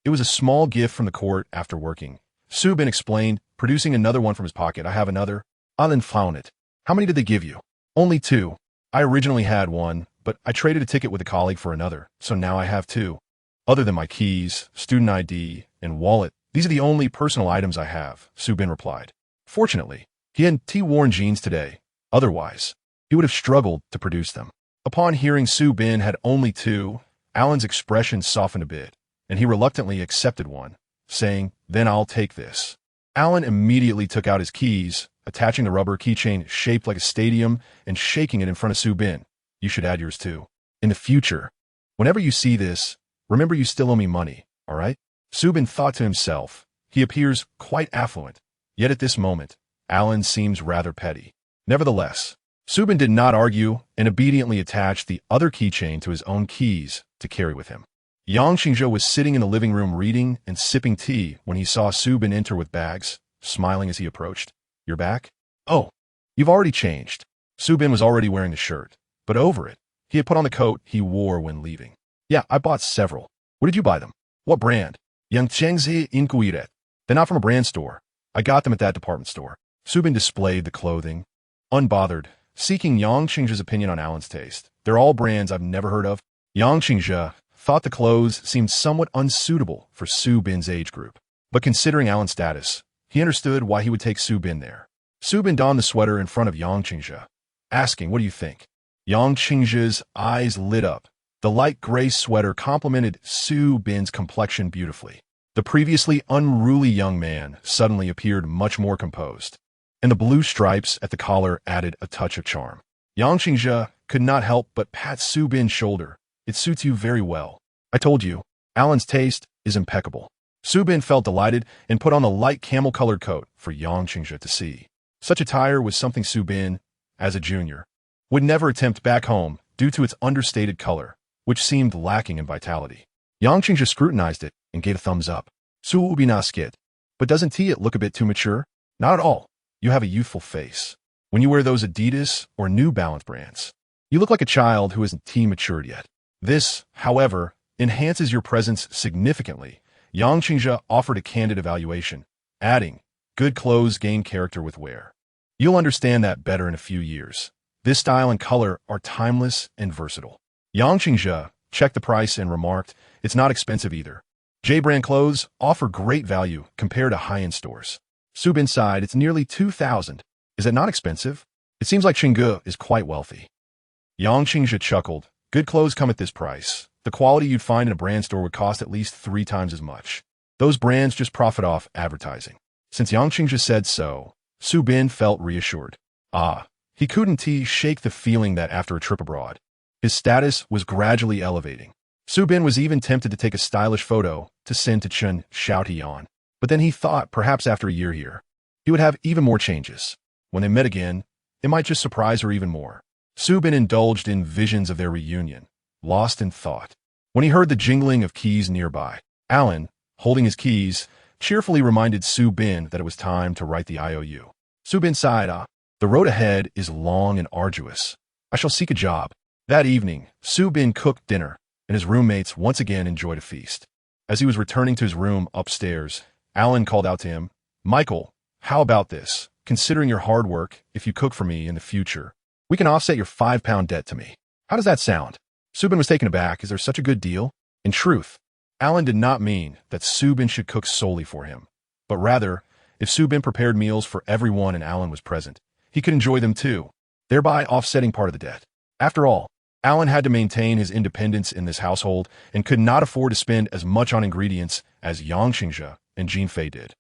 It was a small gift from the court after working. Subin explained, producing another one from his pocket. I have another. Alan found it. How many did they give you? Only two. I originally had one, but I traded a ticket with a colleague for another, so now I have two. Other than my keys, student ID, and wallet, these are the only personal items I have, Subin replied. Fortunately, he had worn jeans today. Otherwise, he would have struggled to produce them. Upon hearing Subin had only two, Alan's expression softened a bit, and he reluctantly accepted one, saying, "Then I'll take this." Alan immediately took out his keys, attaching the rubber keychain shaped like a stadium and shaking it in front of Subin. "You should add yours too. In the future, whenever you see this, remember you still owe me money, all right?" Subin thought to himself. He appears quite affluent, yet at this moment, Alan seems rather petty. Nevertheless, Subin did not argue and obediently attached the other keychain to his own keys to carry with him. Yang Xingzhe was sitting in the living room reading and sipping tea when he saw Subin enter with bags, smiling as he approached. "You're back? Oh, you've already changed." Subin was already wearing the shirt, but over it, he had put on the coat he wore when leaving. "Yeah, I bought several. Where did you buy them? What brand?" "Yang Chengzi Inquiret. They're not from a brand store. I got them at that department store." Subin displayed the clothing, unbothered, seeking Yang Xingzhe's opinion on Alan's taste. "They're all brands I've never heard of." Yang Xingzhe thought the clothes seemed somewhat unsuitable for Subin's age group. But considering Alan's status, he understood why he would take Subin there. Subin donned the sweater in front of Yang Xingzhe, asking, "What do you think?" Yang Xingzhe's eyes lit up. The light gray sweater complemented Subin's complexion beautifully. The previously unruly young man suddenly appeared much more composed, and the blue stripes at the collar added a touch of charm. Yang Xingzhe could not help but pat Subin's shoulder. "It suits you very well. I told you, Alan's taste is impeccable." Subin felt delighted and put on the light camel-colored coat for Yang Xingzhe to see. Such attire was something Subin, as a junior, would never attempt back home due to its understated color, which seemed lacking in vitality. Yang Xingzhe scrutinized it and gave a thumbs up. "Subin asked, but doesn't it look a bit too mature?" "Not at all. You have a youthful face. When you wear those Adidas or New Balance brands, you look like a child who isn't matured yet. This, however, enhances your presence significantly." Yang Xingzhe offered a candid evaluation, adding, "Good clothes gain character with wear. You'll understand that better in a few years. This style and color are timeless and versatile." Yang Xingzhe checked the price and remarked, "It's not expensive either. J-brand clothes offer great value compared to high-end stores." Subin sighed, "It's nearly 2,000. Is that not expensive? It seems like Xingge is quite wealthy." Yang Xingzhe chuckled. "Good clothes come at this price. The quality you'd find in a brand store would cost at least 3 times as much. Those brands just profit off advertising." Since Yang Xingzhe said so, Subin felt reassured. He couldn't shake the feeling that after a trip abroad, his status was gradually elevating. Subin was even tempted to take a stylish photo to send to Chen Xiaotian. But then he thought perhaps after a year here, he would have even more changes. When they met again, it might just surprise her even more. Subin indulged in visions of their reunion, lost in thought, when he heard the jingling of keys nearby. Alan, holding his keys, cheerfully reminded Subin that it was time to write the IOU. Subin sighed, "The road ahead is long and arduous. I shall seek a job." That evening, Subin cooked dinner, and his roommates once again enjoyed a feast. As he was returning to his room upstairs, Alan called out to him, "Michael, how about this? Considering your hard work, if you cook for me in the future, we can offset your £5 debt to me. How does that sound?" Subin was taken aback. Is there such a good deal? In truth, Alan did not mean that Subin should cook solely for him, but rather, if Subin prepared meals for everyone and Alan was present, he could enjoy them too, thereby offsetting part of the debt. After all, Alan had to maintain his independence in this household and could not afford to spend as much on ingredients as Yang Xingzhe and Jean Fei did.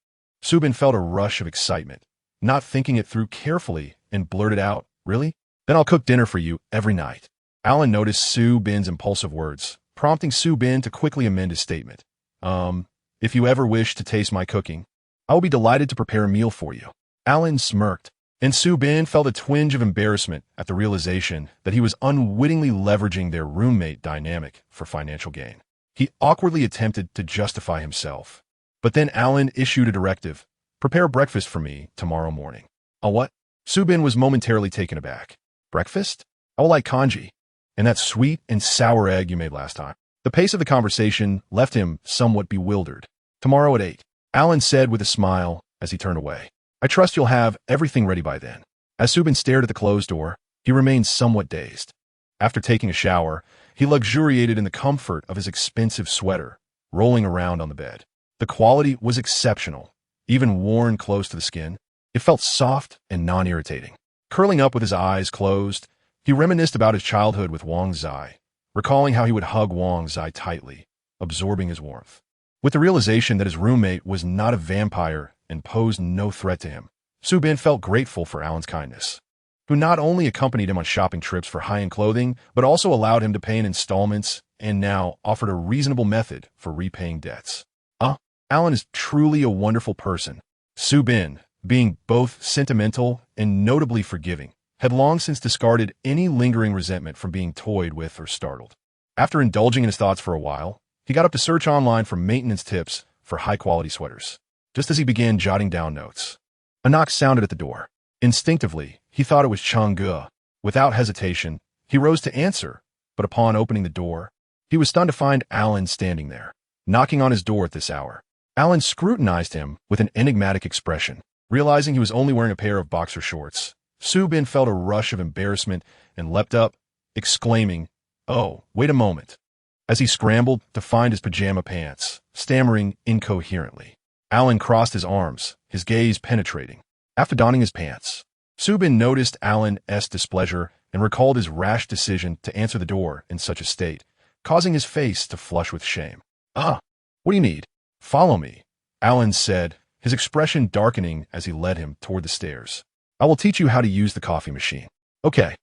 Subin felt a rush of excitement, not thinking it through carefully, and blurted out, "Really? Then I'll cook dinner for you every night." Alan noticed Subin's impulsive words, prompting Subin to quickly amend his statement. If you ever wish to taste my cooking, I will be delighted to prepare a meal for you." Alan smirked, and Subin felt a twinge of embarrassment at the realization that he was unwittingly leveraging their roommate dynamic for financial gain. He awkwardly attempted to justify himself, but then Alan issued a directive, "Prepare breakfast for me tomorrow morning." "A what?" Subin was momentarily taken aback. "Breakfast? I will like congee. And that sweet and sour egg you made last time. The pace of the conversation left him somewhat bewildered. Tomorrow at 8, Alan said with a smile as he turned away. I trust you'll have everything ready by then. As Subin stared at the closed door, he remained somewhat dazed. After taking a shower, he luxuriated in the comfort of his expensive sweater, rolling around on the bed. The quality was exceptional, even worn close to the skin. It felt soft and non-irritating. Curling up with his eyes closed, he reminisced about his childhood with Wang Zai, recalling how he would hug Wang Zai tightly, absorbing his warmth. With the realization that his roommate was not a vampire and posed no threat to him, Subin felt grateful for Alan's kindness, who not only accompanied him on shopping trips for high-end clothing, but also allowed him to pay in installments and now offered a reasonable method for repaying debts. Alan is truly a wonderful person. Subin, being both sentimental and notably forgiving, had long since discarded any lingering resentment from being toyed with or startled. After indulging in his thoughts for a while, he got up to search online for maintenance tips for high-quality sweaters. Just as he began jotting down notes, a knock sounded at the door. Instinctively, he thought it was Chang'e. Without hesitation, he rose to answer, but upon opening the door, he was stunned to find Alan standing there, knocking on his door at this hour. Alan scrutinized him with an enigmatic expression. Realizing he was only wearing a pair of boxer shorts, Subin felt a rush of embarrassment and leapt up, exclaiming, "Oh, wait a moment," as he scrambled to find his pajama pants, stammering incoherently. Alan crossed his arms, his gaze penetrating. After donning his pants, Subin noticed Alan's displeasure and recalled his rash decision to answer the door in such a state, causing his face to flush with shame. What do you need?" "Follow me," Alan said, his expression darkening as he led him toward the stairs. "I will teach you how to use the coffee machine." "Okay."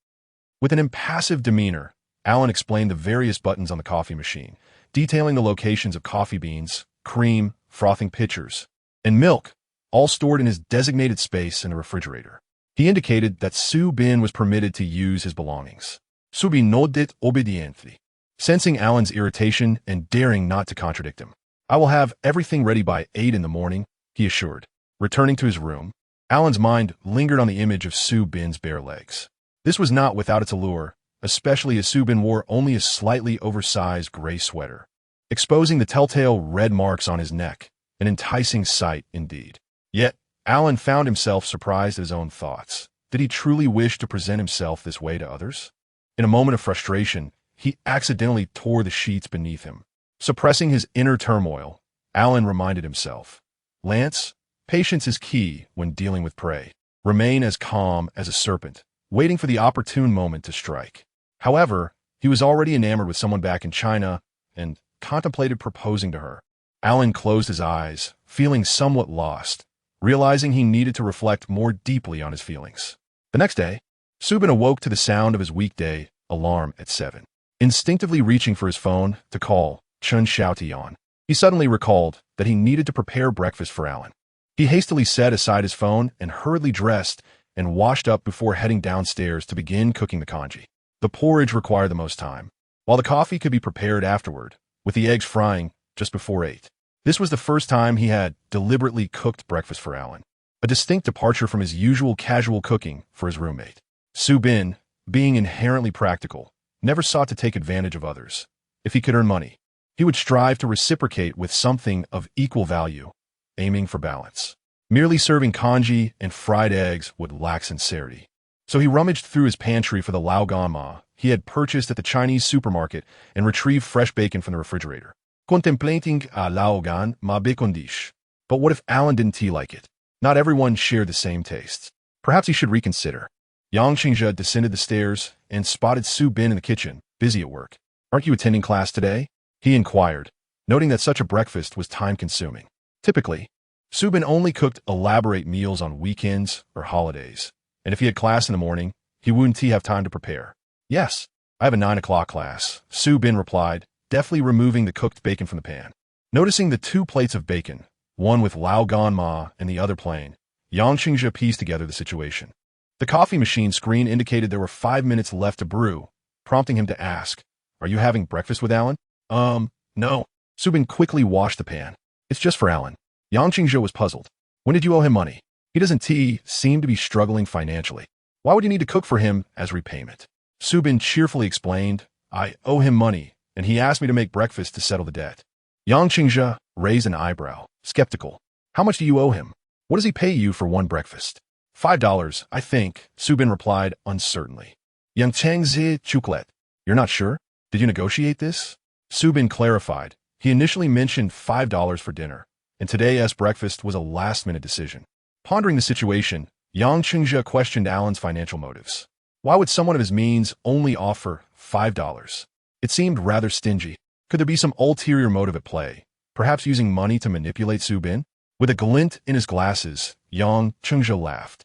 With an impassive demeanor, Alan explained the various buttons on the coffee machine, detailing the locations of coffee beans, cream, frothing pitchers, and milk, all stored in his designated space in the refrigerator. He indicated that Subin was permitted to use his belongings. Subin nodded obediently, sensing Alan's irritation and daring not to contradict him. "I will have everything ready by 8 in the morning," he assured. Returning to his room, Alan's mind lingered on the image of Subin's bare legs. This was not without its allure, especially as Subin wore only a slightly oversized gray sweater, exposing the telltale red marks on his neck, an enticing sight indeed. Yet, Alan found himself surprised at his own thoughts. Did he truly wish to present himself this way to others? In a moment of frustration, he accidentally tore the sheets beneath him. Suppressing his inner turmoil, Alan reminded himself, "Lance, patience is key when dealing with prey. Remain as calm as a serpent, waiting for the opportune moment to strike." However, he was already enamored with someone back in China and contemplated proposing to her. Alan closed his eyes, feeling somewhat lost, realizing he needed to reflect more deeply on his feelings. The next day, Subin awoke to the sound of his weekday alarm at 7. Instinctively reaching for his phone to call Chun Xiaotian, he suddenly recalled that he needed to prepare breakfast for Alan. He hastily set aside his phone and hurriedly dressed and washed up before heading downstairs to begin cooking the congee. The porridge required the most time, while the coffee could be prepared afterward, with the eggs frying just before 8. This was the first time he had deliberately cooked breakfast for Alan, a distinct departure from his usual casual cooking for his roommate. Subin, being inherently practical, never sought to take advantage of others. If he could earn money, he would strive to reciprocate with something of equal value, aiming for balance. Merely serving congee and fried eggs would lack sincerity. So he rummaged through his pantry for the laogan he had purchased at the Chinese supermarket and retrieved fresh bacon from the refrigerator. Contemplating a laogan ma bacon dish. But what if Alan didn't like it? Not everyone shared the same tastes. Perhaps he should reconsider. Yang Qingzhe descended the stairs and spotted Subin in the kitchen, busy at work. "Aren't you attending class today?" he inquired, noting that such a breakfast was time-consuming. Typically, Subin only cooked elaborate meals on weekends or holidays, and if he had class in the morning, he wouldn't have time to prepare. "Yes, I have a 9 o'clock class," Subin replied, deftly removing the cooked bacon from the pan. Noticing the 2 plates of bacon, one with laogan ma and the other plain, Yang Qingzhe pieced together the situation. The coffee machine screen indicated there were 5 minutes left to brew, prompting him to ask, "Are you having breakfast with Alan?" No." Subin quickly washed the pan. "It's just for Alan." Yang Qingzhe was puzzled. "When did you owe him money? He doesn't seem to be struggling financially. Why would you need to cook for him as repayment?" Subin cheerfully explained, I owe him money, and he asked me to make breakfast to settle the debt. Yang Qingzhe raised an eyebrow, skeptical. How much do you owe him? What does he pay you for one breakfast? $5, I think, Subin replied uncertainly. Yang Chengzi Chuklet. You're not sure? Did you negotiate this? Subin clarified. He initially mentioned $5 for dinner, and today's breakfast was a last-minute decision. Pondering the situation, Yang Qingzhe questioned Alan's financial motives. Why would someone of his means only offer $5? It seemed rather stingy. Could there be some ulterior motive at play, perhaps using money to manipulate Subin? With a glint in his glasses, Yang Qingzhe laughed.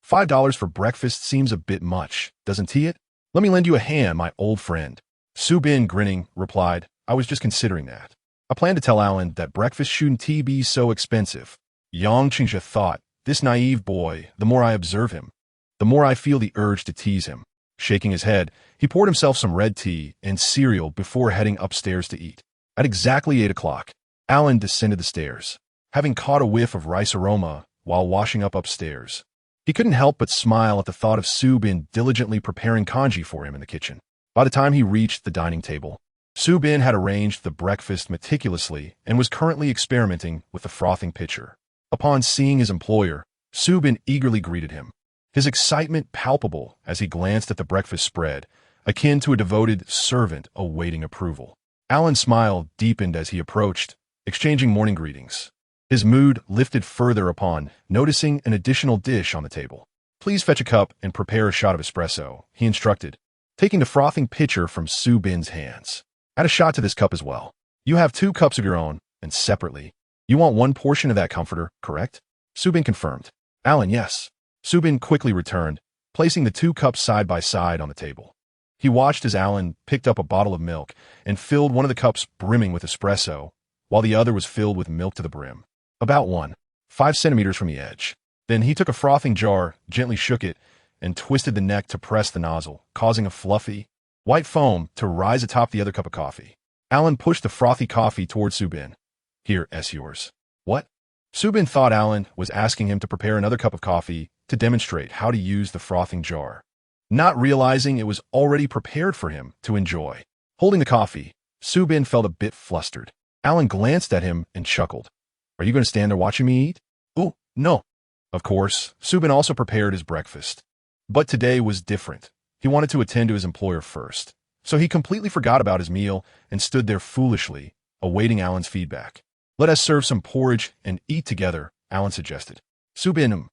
$5 for breakfast seems a bit much, doesn't it? Let me lend you a hand, my old friend. Subin, grinning, replied, I was just considering that. I plan to tell Alan that breakfast shouldn't be so expensive. Yang Qingzhe thought, this naive boy, the more I observe him, the more I feel the urge to tease him. Shaking his head, he poured himself some red tea and cereal before heading upstairs to eat. At exactly 8 o'clock, Alan descended the stairs, having caught a whiff of rice aroma while washing up upstairs. He couldn't help but smile at the thought of Subin diligently preparing congee for him in the kitchen. By the time he reached the dining table, Subin had arranged the breakfast meticulously and was currently experimenting with the frothing pitcher. Upon seeing his employer, Subin eagerly greeted him, his excitement palpable as he glanced at the breakfast spread, akin to a devoted servant awaiting approval. Alan's smile deepened as he approached, exchanging morning greetings. His mood lifted further upon noticing an additional dish on the table. Please fetch a cup and prepare a shot of espresso, he instructed, taking the frothing pitcher from Subin's hands. Add a shot to this cup as well. You have 2 cups of your own, and separately. You want 1 portion of that comforter, correct? Subin confirmed. Alan, yes. Subin quickly returned, placing the 2 cups side by side on the table. He watched as Alan picked up a bottle of milk and filled one of the cups brimming with espresso, while the other was filled with milk to the brim. About 5 centimeters from the edge. Then he took a frothing jar, gently shook it, and twisted the neck to press the nozzle, causing a fluffy, white foam to rise atop the other cup of coffee. Alan pushed the frothy coffee toward Subin. Here, yours. What? Subin thought Alan was asking him to prepare another cup of coffee to demonstrate how to use the frothing jar, not realizing it was already prepared for him to enjoy. Holding the coffee, Subin felt a bit flustered. Alan glanced at him and chuckled. Are you going to stand there watching me eat? Oh, no. Of course, Subin also prepared his breakfast. But today was different. He wanted to attend to his employer first, so he completely forgot about his meal and stood there foolishly, awaiting Alan's feedback. Let us serve some porridge and eat together, Alan suggested. Subin,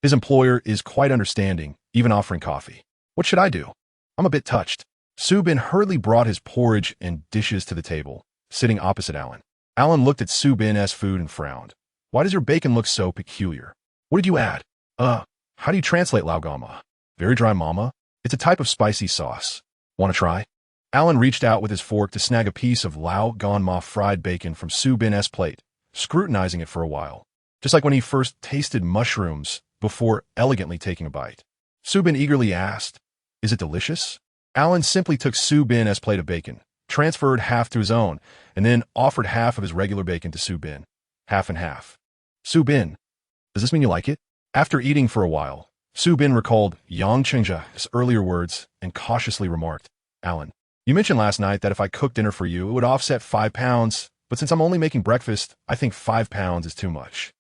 his employer, is quite understanding, even offering coffee. What should I do? I'm a bit touched. Subin hurriedly brought his porridge and dishes to the table, sitting opposite Alan. Alan looked at Subin's food and frowned. Why does your bacon look so peculiar? What did you add? How do you translate lao gama? Very dry mama? It's a type of spicy sauce. Want to try? Alan reached out with his fork to snag a piece of lao ganma fried bacon from Subin's plate, scrutinizing it for a while, just like when he first tasted mushrooms before elegantly taking a bite. Subin eagerly asked, Is it delicious? Alan simply took Subin's plate of bacon, transferred half to his own, and then offered half of his regular bacon to Subin, half and half. Subin, does this mean you like it? After eating for a while, Subin recalled Yang Qingzhe's earlier words and cautiously remarked, Alan, you mentioned last night that if I cooked dinner for you, it would offset 5 pounds, but since I'm only making breakfast, I think 5 pounds is too much.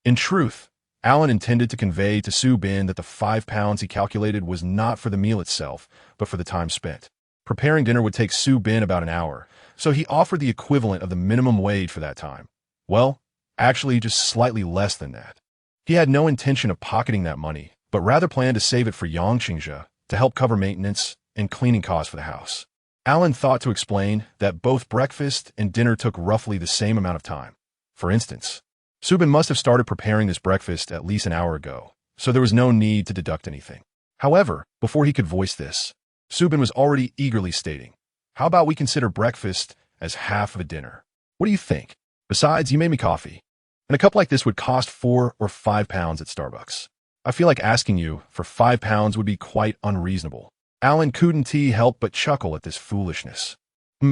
In truth, Alan intended to convey to Subin that the 5 pounds he calculated was not for the meal itself, but for the time spent. Preparing dinner would take Subin about an hour, so he offered the equivalent of the minimum wage for that time. Well, actually just slightly less than that. He had no intention of pocketing that money, but rather planned to save it for Yang Qingzhe to help cover maintenance and cleaning costs for the house. Alan thought to explain that both breakfast and dinner took roughly the same amount of time. For instance, Subin must have started preparing this breakfast at least an hour ago, so there was no need to deduct anything. However, before he could voice this, Subin was already eagerly stating, how about we consider breakfast as half of a dinner? What do you think? Besides, you made me coffee, and a cup like this would cost 4 or 5 pounds at Starbucks. I feel like asking you for 5 pounds would be quite unreasonable. Alan couldn't help but chuckle at this foolishness.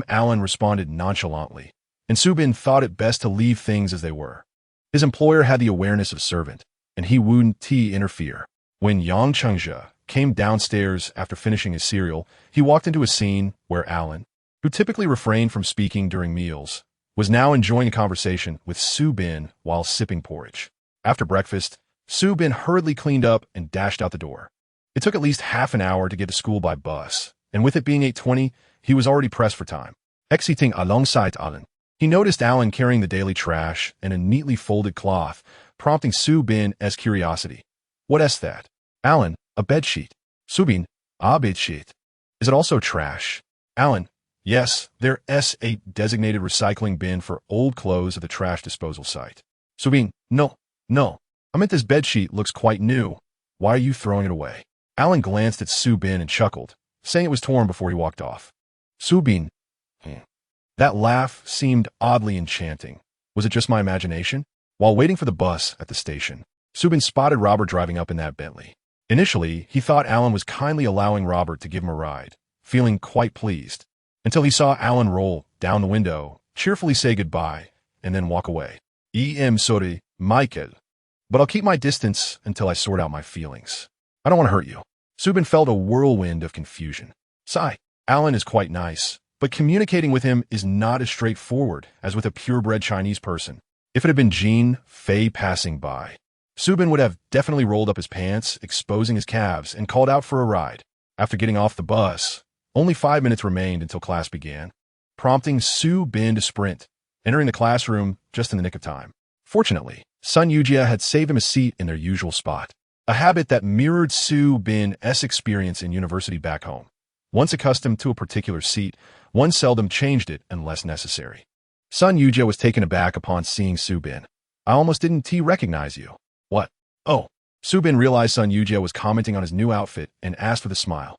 Alan responded nonchalantly, and Subin thought it best to leave things as they were. His employer had the awareness of servant, and he wouldn't interfere. When Yang Qingzhe came downstairs after finishing his cereal, he walked into a scene where Alan, who typically refrained from speaking during meals, was now enjoying a conversation with Su Bin while sipping porridge. After breakfast, Su Bin hurriedly cleaned up and dashed out the door. It took at least half an hour to get to school by bus, and with it being 8:20, he was already pressed for time. Exiting alongside Alan, he noticed Alan carrying the daily trash and a neatly folded cloth, prompting Su Bin's curiosity. What is that? Alan, a bedsheet. Su Bin, a bedsheet. Is it also trash? Alan, yes, there's a designated recycling bin for old clothes at the trash disposal site. Su Bin, no. I meant this bedsheet looks quite new. Why are you throwing it away? Alan glanced at Su Bin and chuckled, saying it was torn before he walked off. Su Bin. That laugh seemed oddly enchanting. Was it just my imagination? While waiting for the bus at the station, Su Bin spotted Robert driving up in that Bentley. Initially, he thought Alan was kindly allowing Robert to give him a ride, feeling quite pleased, until he saw Alan roll down the window, cheerfully say goodbye, and then walk away. Sorry, Michael, but I'll keep my distance until I sort out my feelings. I don't want to hurt you. Su Bin felt a whirlwind of confusion. Sigh. Alan is quite nice, but communicating with him is not as straightforward as with a purebred Chinese person. If it had been Jean Fei passing by, Su Bin would have definitely rolled up his pants, exposing his calves, and called out for a ride. After getting off the bus, only 5 minutes remained until class began, prompting Su Bin to sprint, entering the classroom just in the nick of time. Fortunately, Sun Yujia had saved him a seat in their usual spot, a habit that mirrored Su Bin's experience in university back home. Once accustomed to a particular seat, one seldom changed it unless necessary. Sun Yujia was taken aback upon seeing Su Bin. I almost didn't recognize you. What? Oh. Su Bin realized Sun Yujia was commenting on his new outfit and asked with a smile.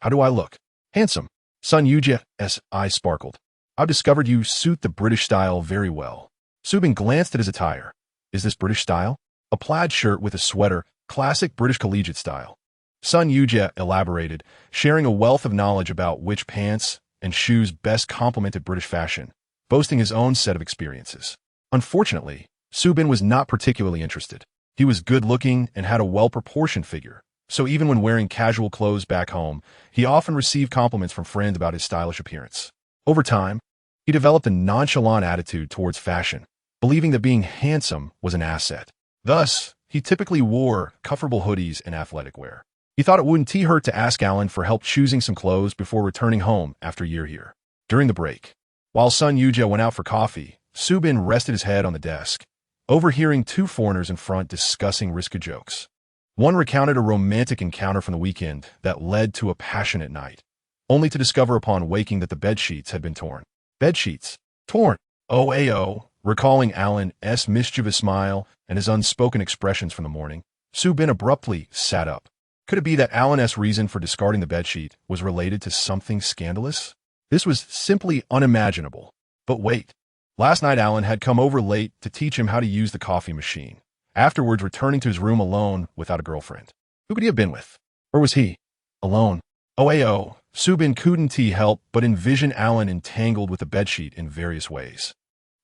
How do I look? Handsome. Sun Yujia's eyes sparkled. I've discovered you suit the British style very well. Su Bin glanced at his attire. Is this British style? A plaid shirt with a sweater, classic British collegiate style. Sun Yujia elaborated, sharing a wealth of knowledge about which pants and shoes best complemented British fashion, boasting his own set of experiences. Unfortunately, Su Bin was not particularly interested. He was good-looking and had a well-proportioned figure, so even when wearing casual clothes back home, he often received compliments from friends about his stylish appearance. Over time, he developed a nonchalant attitude towards fashion, believing that being handsome was an asset. Thus, he typically wore comfortable hoodies and athletic wear. He thought it wouldn't hurt to ask Alan for help choosing some clothes before returning home after a year here. During the break, while Sun Yujia went out for coffee, Su Bin rested his head on the desk, overhearing two foreigners in front discussing risky jokes. One recounted a romantic encounter from the weekend that led to a passionate night, only to discover upon waking that the bedsheets had been torn. Bedsheets? Torn? Oh, recalling Alan's mischievous smile and his unspoken expressions from the morning, Su Bin abruptly sat up. Could it be that Alan's reason for discarding the bedsheet was related to something scandalous? This was simply unimaginable. But wait. Last night Alan had come over late to teach him how to use the coffee machine, afterwards returning to his room alone without a girlfriend. Who could he have been with? Or was he alone? Oh, Su Bin couldn't help but envision Alan entangled with the bedsheet in various ways.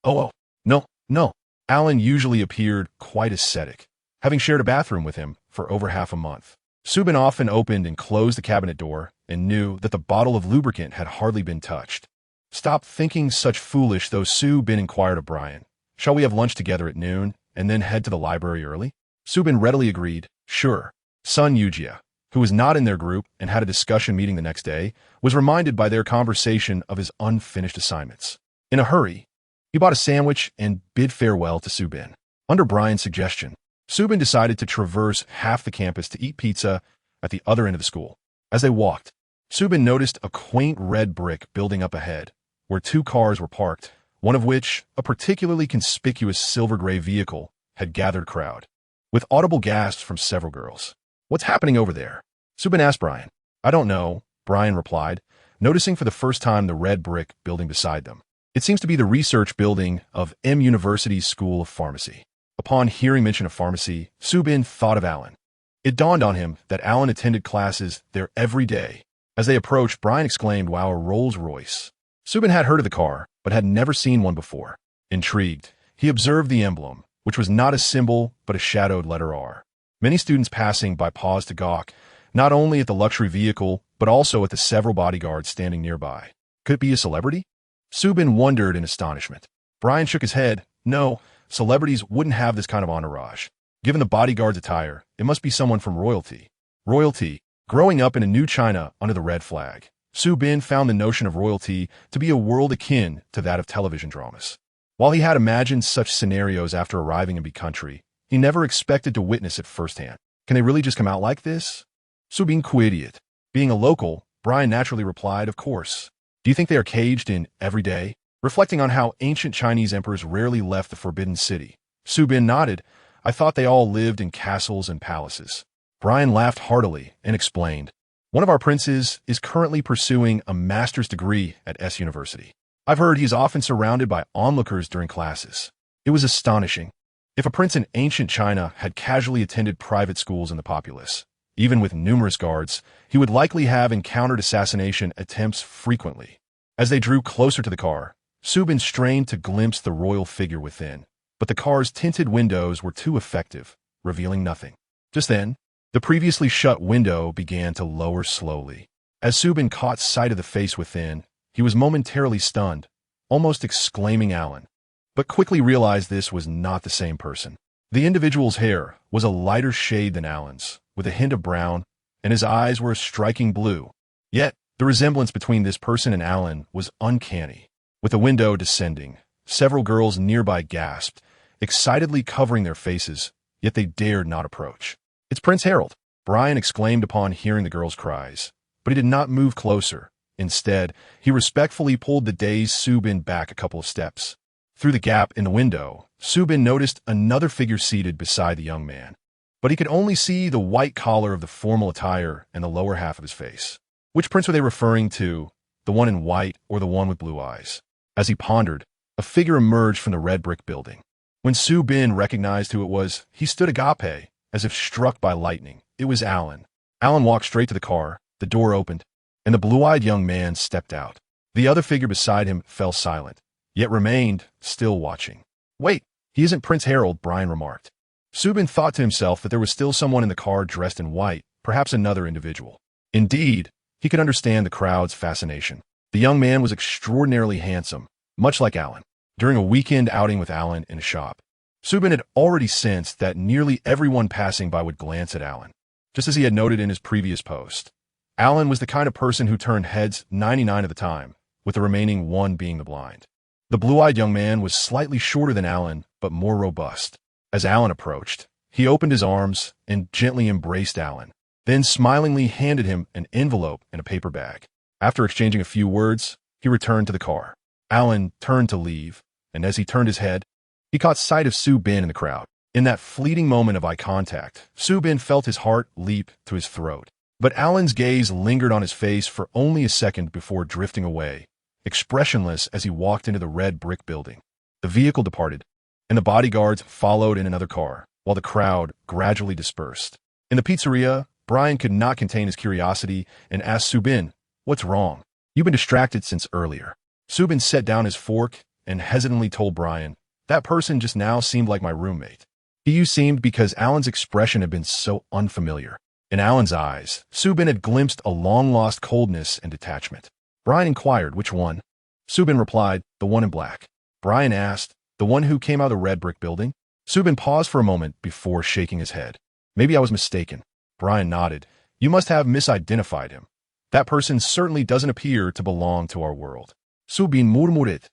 Oh, no. Alan usually appeared quite ascetic, having shared a bathroom with him for over half a month. Su Bin often opened and closed the cabinet door and knew that the bottle of lubricant had hardly been touched. Stop thinking such foolish, though. Su Bin inquired of Brian. Shall we have lunch together at noon and then head to the library early? Su Bin readily agreed. Sure. Sun Yujia, who was not in their group and had a discussion meeting the next day, was reminded by their conversation of his unfinished assignments. In a hurry, he bought a sandwich and bid farewell to Su Bin. Under Brian's suggestion, Su Bin decided to traverse half the campus to eat pizza at the other end of the school. As they walked, Su Bin noticed a quaint red brick building up ahead, where two cars were parked, one of which, a particularly conspicuous silver-gray vehicle, had gathered a crowd, with audible gasps from several girls. What's happening over there? Su Bin asked Brian. I don't know, Brian replied, noticing for the first time the red brick building beside them. It seems to be the research building of M University's School of Pharmacy. Upon hearing mention of pharmacy, Su Bin thought of Alan. It dawned on him that Alan attended classes there every day. As they approached, Brian exclaimed, wow, a Rolls Royce. Su Bin had heard of the car, but had never seen one before. Intrigued, he observed the emblem, which was not a symbol, but a shadowed letter R. Many students passing by paused to gawk, not only at the luxury vehicle, but also at the several bodyguards standing nearby. Could it be a celebrity? Subin wondered in astonishment. Brian shook his head. No, celebrities wouldn't have this kind of entourage. Given the bodyguard's attire, it must be someone from royalty. Royalty. Growing up in a new China under the red flag, Subin found the notion of royalty to be a world akin to that of television dramas. While he had imagined such scenarios after arriving in Big Country, he never expected to witness it firsthand. Can they really just come out like this? Subin queried. Being a local, Brian naturally replied, of course. Do you think they are caged in every day? Reflecting on how ancient Chinese emperors rarely left the Forbidden City, Subin nodded. I thought they all lived in castles and palaces. Brian laughed heartily and explained. One of our princes is currently pursuing a master's degree at S University. I've heard he's often surrounded by onlookers during classes. It was astonishing. If a prince in ancient China had casually attended private schools in the populace, even with numerous guards, he would likely have encountered assassination attempts frequently. As they drew closer to the car, Subin strained to glimpse the royal figure within, but the car's tinted windows were too effective, revealing nothing. Just then, the previously shut window began to lower slowly. As Subin caught sight of the face within, he was momentarily stunned, almost exclaiming Alan, but quickly realized this was not the same person. The individual's hair was a lighter shade than Alan's, with a hint of brown, and his eyes were a striking blue. Yet, the resemblance between this person and Alan was uncanny. With the window descending, several girls nearby gasped, excitedly covering their faces, yet they dared not approach. It's Prince Harold, Brian exclaimed upon hearing the girls' cries, but he did not move closer. Instead, he respectfully pulled the dazed Subin back a couple of steps. Through the gap in the window, Subin noticed another figure seated beside the young man, but he could only see the white collar of the formal attire and the lower half of his face. Which prince were they referring to, the one in white or the one with blue eyes? As he pondered, a figure emerged from the red brick building. When Subin recognized who it was, he stood agape, as if struck by lightning. It was Alan. Alan walked straight to the car, the door opened, and the blue-eyed young man stepped out. The other figure beside him fell silent, yet remained, still watching. Wait, he isn't Prince Harold, Brian remarked. Subin thought to himself that there was still someone in the car dressed in white, perhaps another individual. Indeed, he could understand the crowd's fascination. The young man was extraordinarily handsome, much like Alan. During a weekend outing with Alan in a shop, Subin had already sensed that nearly everyone passing by would glance at Alan, just as he had noted in his previous post. Alan was the kind of person who turned heads 99 of the time, with the remaining one being the blind. The blue-eyed young man was slightly shorter than Alan, but more robust. As Alan approached, he opened his arms and gently embraced Alan, then smilingly handed him an envelope and a paper bag. After exchanging a few words, he returned to the car. Alan turned to leave, and as he turned his head, he caught sight of Subin in the crowd. In that fleeting moment of eye contact, Subin felt his heart leap to his throat. But Alan's gaze lingered on his face for only a second before drifting away, expressionless as he walked into the red brick building. The vehicle departed, and the bodyguards followed in another car, while the crowd gradually dispersed. In the pizzeria, Brian could not contain his curiosity and asked Subin, "What's wrong? You've been distracted since earlier." Subin set down his fork and hesitantly told Brian, "That person just now seemed like my roommate." He used seemed because Alan's expression had been so unfamiliar. In Alan's eyes, Subin had glimpsed a long-lost coldness and detachment. Brian inquired, "Which one?" Subin replied, "The one in black." Brian asked, "The one who came out of the red brick building?" Subin paused for a moment before shaking his head. "Maybe I was mistaken." Brian nodded. "You must have misidentified him. That person certainly doesn't appear to belong to our world." Subin murmured.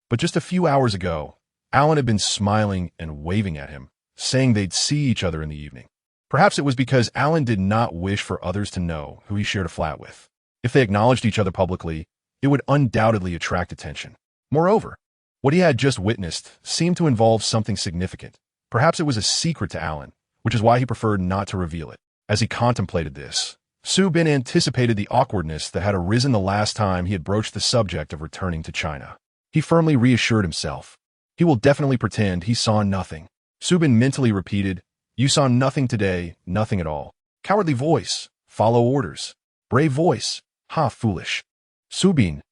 But just a few hours ago, Alan had been smiling and waving at him, saying they'd see each other in the evening. Perhaps it was because Alan did not wish for others to know who he shared a flat with. If they acknowledged each other publicly, it would undoubtedly attract attention. Moreover, what he had just witnessed seemed to involve something significant. Perhaps it was a secret to Alan, which is why he preferred not to reveal it. As he contemplated this, Subin anticipated the awkwardness that had arisen the last time he had broached the subject of returning to China. He firmly reassured himself. He will definitely pretend he saw nothing. Subin mentally repeated, "You saw nothing today, nothing at all. Cowardly voice, follow orders. Brave voice, ha, foolish." Subin.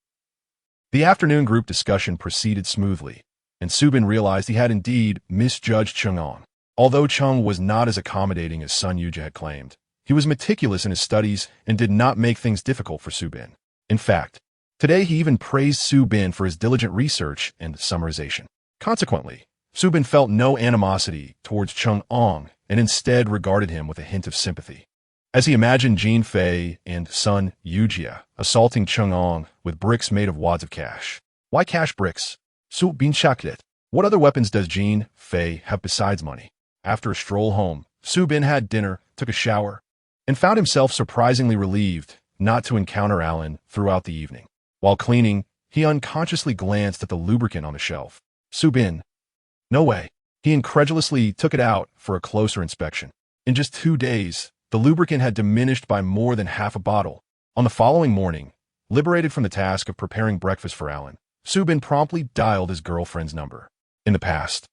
The afternoon group discussion proceeded smoothly, and Subin realized he had indeed misjudged Chang'an. Although Chung was not as accommodating as Sun Yuja had claimed, He was meticulous in his studies and did not make things difficult for Subin. In fact, today he even praised Subin for his diligent research and summarization. Consequently, Subin felt no animosity towards Chung-ong and instead regarded him with a hint of sympathy. As he imagined Jin Fei and son Yujia assaulting Chung-ong with bricks made of wads of cash. Why cash bricks? Subin chuckled. What other weapons does Jin Fei have besides money? After a stroll home, Subin had dinner, took a shower, and found himself surprisingly relieved not to encounter Alan throughout the evening. While cleaning, he unconsciously glanced at the lubricant on the shelf. Subin. No way. He incredulously took it out for a closer inspection. In just 2 days, the lubricant had diminished by more than half a bottle. On the following morning, liberated from the task of preparing breakfast for Alan, Subin promptly dialed his girlfriend's number. In the past,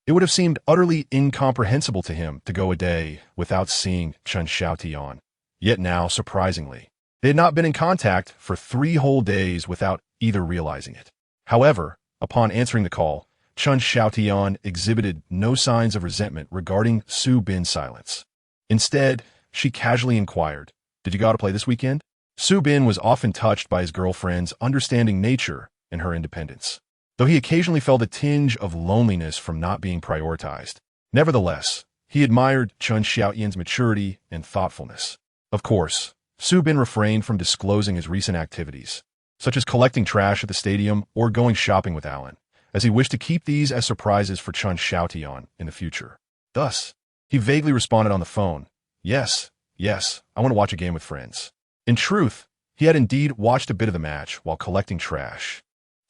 it would have seemed utterly incomprehensible to him to go a day without seeing Chen Xiaotian. Yet now, surprisingly, they had not been in contact for 3 whole days without either realizing it. However, upon answering the call, Chen Xiaotian exhibited no signs of resentment regarding Subin's silence. Instead, she casually inquired, "Did you go out to play this weekend?" Subin was often touched by his girlfriend's understanding nature and her independence, though he occasionally felt a tinge of loneliness from not being prioritized. Nevertheless, he admired Chen Xiaotian's maturity and thoughtfulness. Of course, Subin refrained from disclosing his recent activities, such as collecting trash at the stadium or going shopping with Alan, as he wished to keep these as surprises for Chen Xiaotian in the future. Thus, he vaguely responded on the phone, yes, I want to watch a game with friends. In truth, he had indeed watched a bit of the match while collecting trash.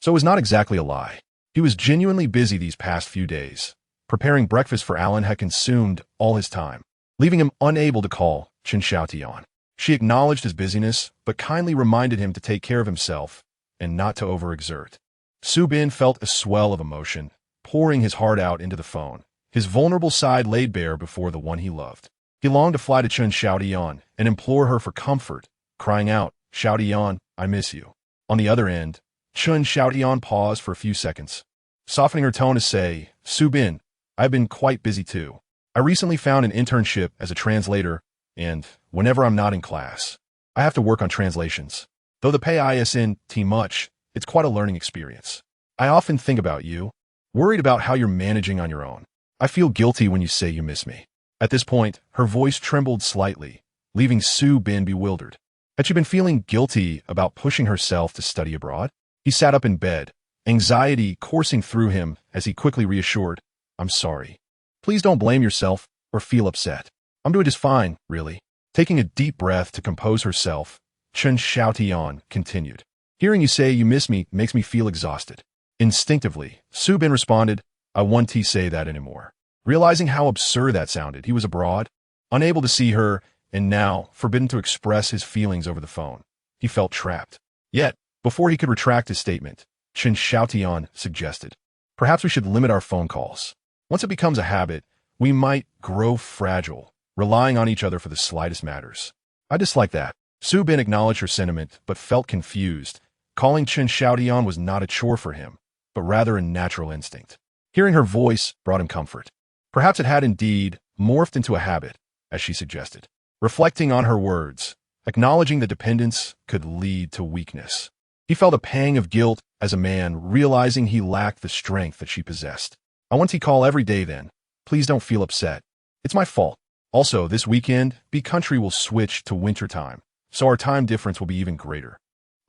So it was not exactly a lie. He was genuinely busy these past few days. Preparing breakfast for Alan had consumed all his time, leaving him unable to call Chen Xiaotian. She acknowledged his busyness, but kindly reminded him to take care of himself and not to overexert. Subin felt a swell of emotion, pouring his heart out into the phone, his vulnerable side laid bare before the one he loved. He longed to fly to Chen Xiaotian and implore her for comfort, crying out, "Xiaotian, I miss you." On the other end, Chen Xiaotian paused for a few seconds, softening her tone to say, "Subin, I've been quite busy too. I recently found an internship as a translator, and whenever I'm not in class, I have to work on translations. Though the pay isn't too much, it's quite a learning experience. I often think about you, worried about how you're managing on your own. I feel guilty when you say you miss me." At this point, her voice trembled slightly, leaving Subin bewildered. Had she been feeling guilty about pushing herself to study abroad? He sat up in bed, anxiety coursing through him as he quickly reassured, "I'm sorry. Please don't blame yourself or feel upset. I'm doing just fine, really." Taking a deep breath to compose herself, Chen Xiaotian continued, "Hearing you say you miss me makes me feel exhausted." Instinctively, Subin responded, "I won't say that anymore." Realizing how absurd that sounded, he was abroad, unable to see her, and now forbidden to express his feelings over the phone. He felt trapped. Yet, before he could retract his statement, Chen Xiaotian suggested, "Perhaps we should limit our phone calls. Once it becomes a habit, we might grow fragile, relying on each other for the slightest matters." "I dislike that." Subin acknowledged her sentiment, but felt confused. Calling Chen Xiaotian was not a chore for him, but rather a natural instinct. Hearing her voice brought him comfort. Perhaps it had indeed morphed into a habit, as she suggested. Reflecting on her words, acknowledging that dependence could lead to weakness, he felt a pang of guilt as a man, realizing he lacked the strength that she possessed. "I want to call every day then. Please don't feel upset. It's my fault. Also, this weekend, B country will switch to winter time, so our time difference will be even greater.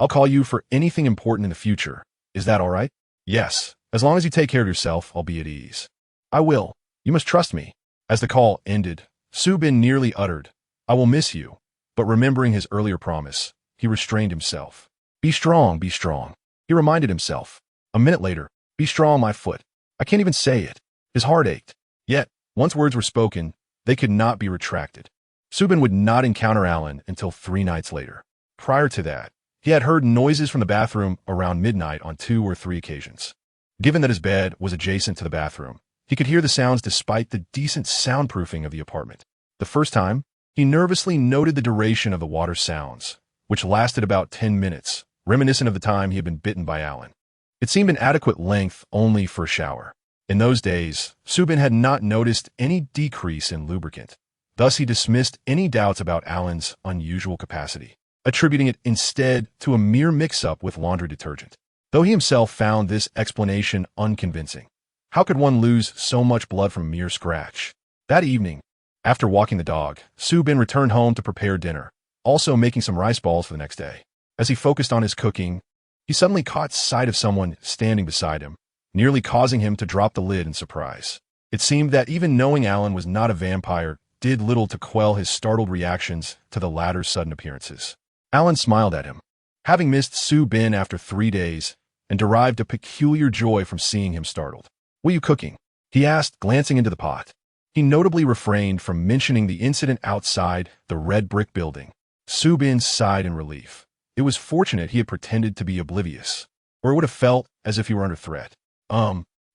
I'll call you for anything important in the future. Is that all right?" "Yes, as long as you take care of yourself, I'll be at ease." "I will. You must trust me." As the call ended, Subin nearly uttered, "I will miss you," but remembering his earlier promise, he restrained himself. Be strong, he reminded himself. A minute later, "Be strong, my foot." I can't even say it. His heart ached. Yet, once words were spoken, they could not be retracted. Subin would not encounter Alan until 3 nights later. Prior to that, he had heard noises from the bathroom around midnight on 2 or 3 occasions. Given that his bed was adjacent to the bathroom, he could hear the sounds despite the decent soundproofing of the apartment. The first time, he nervously noted the duration of the water sounds, which lasted about 10 minutes, reminiscent of the time he had been bitten by Alan. It seemed an adequate length only for a shower. In those days, Subin had not noticed any decrease in lubricant, Thus, he dismissed any doubts about Alan's unusual capacity, attributing it instead to a mere mix-up with laundry detergent. Though he himself found this explanation unconvincing. How could one lose so much blood from a mere scratch? That evening, after walking the dog, Su-bin returned home to prepare dinner, also making some rice balls for the next day. As he focused on his cooking, he suddenly caught sight of someone standing beside him, nearly causing him to drop the lid in surprise. It seemed that even knowing Alan was not a vampire did little to quell his startled reactions to the latter's sudden appearances. Alan smiled at him, having missed Su-bin after 3 days, and derived a peculiar joy from seeing him startled. "What are you cooking?" he asked, glancing into the pot. He notably refrained from mentioning the incident outside the red brick building. Su-bin sighed in relief. It was fortunate he had pretended to be oblivious, or it would have felt as if he were under threat.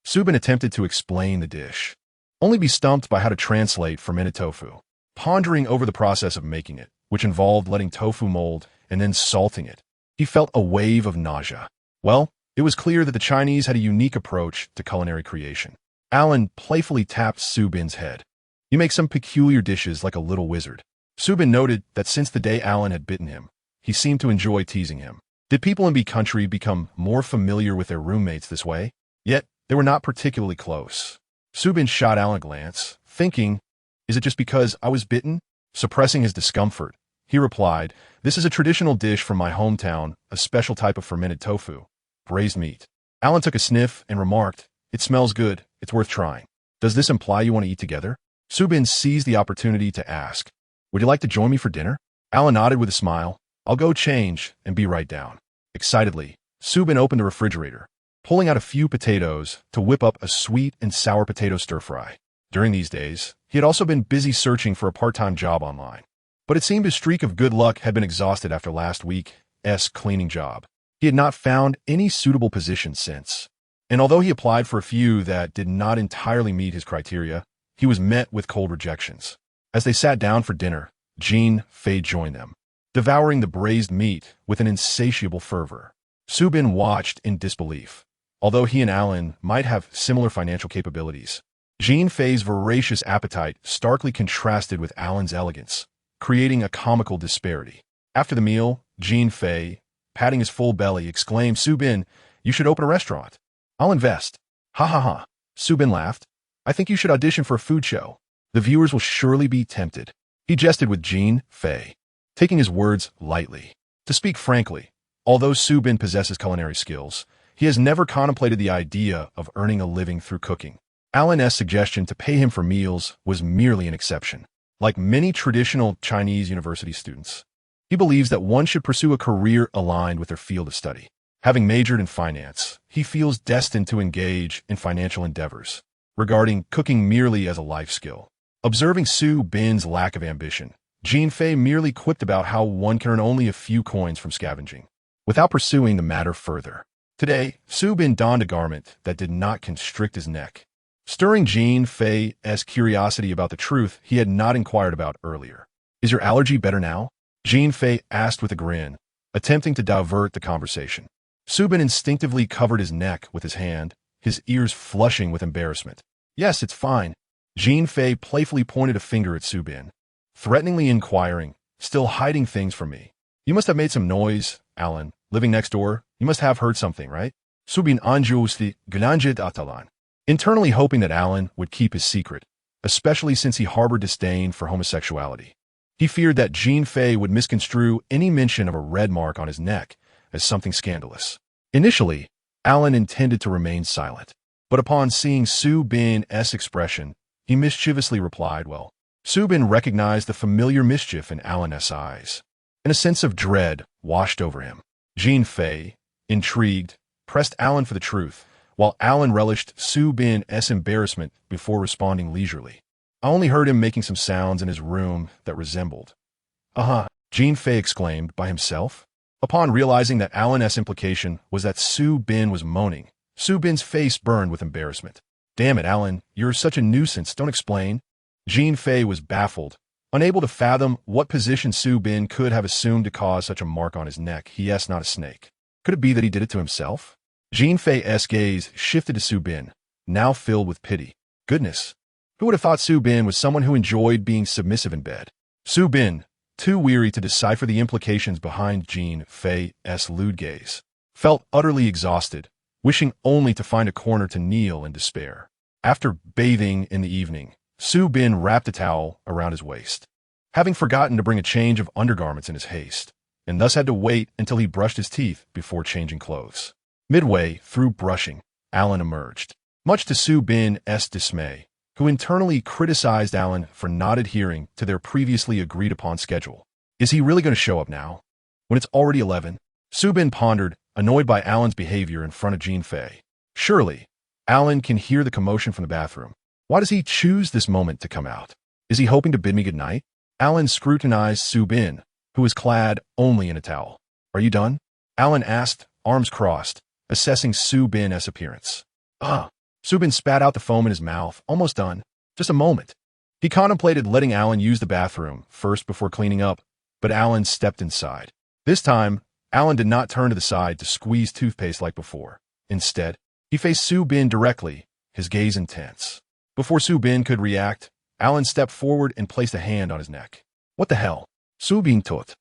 Su-bin attempted to explain the dish, only be stumped by how to translate fermented tofu. Pondering over the process of making it, which involved letting tofu mold and then salting it, he felt a wave of nausea. Well, it was clear that the Chinese had a unique approach to culinary creation. Alan playfully tapped Su-bin's head. "You make some peculiar dishes like a little wizard." Su-bin noted that since the day Alan had bitten him, he seemed to enjoy teasing him. Did people in B country become more familiar with their roommates this way? Yet, they were not particularly close. Su-bin shot Alan a glance, thinking, "Is it just because I was bitten?" Suppressing his discomfort, he replied, "This is a traditional dish from my hometown, a special type of fermented tofu. Braised meat." Alan took a sniff and remarked, "It smells good. It's worth trying. Does this imply you want to eat together?" Su-bin seized the opportunity to ask, "Would you like to join me for dinner?" Alan nodded with a smile. "I'll go change and be right down." Excitedly, Su-bin opened the refrigerator, pulling out a few potatoes to whip up a sweet and sour potato stir-fry. During these days, he had also been busy searching for a part-time job online. But it seemed his streak of good luck had been exhausted after last week's cleaning job. He had not found any suitable position since. And although he applied for a few that did not entirely meet his criteria, he was met with cold rejections. As they sat down for dinner, Jean Fei joined them, devouring the braised meat with an insatiable fervor. Su-bin watched in disbelief. Although he and Alan might have similar financial capabilities, Jean Fei's voracious appetite starkly contrasted with Alan's elegance, creating a comical disparity. After the meal, Jean Fei, patting his full belly, exclaimed, "Su-bin, you should open a restaurant. I'll invest." "Ha ha ha," Su-bin laughed. "I think you should audition for a food show. The viewers will surely be tempted." He jested with Jean Fei, taking his words lightly. To speak frankly, although Su-bin possesses culinary skills, he has never contemplated the idea of earning a living through cooking. Alan's suggestion to pay him for meals was merely an exception. Like many traditional Chinese university students, he believes that one should pursue a career aligned with their field of study. Having majored in finance, he feels destined to engage in financial endeavors, regarding cooking merely as a life skill. Observing Su-bin's lack of ambition, Jean Fei merely quipped about how one can earn only a few coins from scavenging, without pursuing the matter further. Today, Su-bin donned a garment that did not constrict his neck, stirring Jean Fei's curiosity about the truth he had not inquired about earlier. "Is your allergy better now?" Jean Fei asked with a grin, attempting to divert the conversation. Su-bin instinctively covered his neck with his hand, his ears flushing with embarrassment. "Yes, it's fine." Jean Fei playfully pointed a finger at Su-bin, threateningly inquiring, "Still hiding things from me? You must have made some noise, Alan. Living next door, you must have heard something, right?" Su-bin anjusti glanjit atalan, internally hoping that Alan would keep his secret, especially since he harbored disdain for homosexuality. He feared that Jean Fei would misconstrue any mention of a red mark on his neck as something scandalous. Initially, Alan intended to remain silent, but upon seeing Su-bin's expression, he mischievously replied, "Well." Su-bin recognized the familiar mischief in Alan's eyes, and a sense of dread washed over him. Jean Fei, intrigued, pressed Alan for the truth, while Alan relished Su-bin's embarrassment before responding leisurely. "I only heard him making some sounds in his room that resembled." "Uh-huh," Jean Fei exclaimed, "by himself?" Upon realizing that Alan's implication was that Su-bin was moaning, Su-bin's face burned with embarrassment. "Damn it, Alan, you're such a nuisance, don't explain." Jean Fei was baffled, unable to fathom what position Su-bin could have assumed to cause such a mark on his neck. He's not a snake. Could it be that he did it to himself? Jean Fei's gaze shifted to Su-bin, now filled with pity. "Goodness, Who would have thought Su Bin was someone who enjoyed being submissive in bed? Su Bin, too weary to decipher the implications behind Jean Fei's lewd gaze, felt utterly exhausted, wishing only to find a corner to kneel in despair. After bathing in the evening, Su Bin wrapped a towel around his waist, having forgotten to bring a change of undergarments in his haste, and thus had to wait until he brushed his teeth before changing clothes. Midway through brushing, Alan emerged, much to Su Bin's dismay, who internally criticized Alan for not adhering to their previously agreed-upon schedule. Is he really going to show up now, when it's already 11? Su Bin pondered, annoyed by Alan's behavior in front of Jean Fei. Surely, Alan can hear the commotion from the bathroom. Why does he choose this moment to come out? Is he hoping to bid me good night? Alan scrutinized Su Bin, who was clad only in a towel. Are you done? Alan asked, arms crossed, assessing Su Bin's appearance. Su Bin spat out the foam in his mouth. Almost done. Just a moment. He contemplated letting Alan use the bathroom first before cleaning up, but Alan stepped inside. This time, Alan did not turn to the side to squeeze toothpaste like before. Instead, he faced Su Bin directly, his gaze intense. Before Su Bin could react, Alan stepped forward and placed a hand on his neck. What the hell? Su Bin took.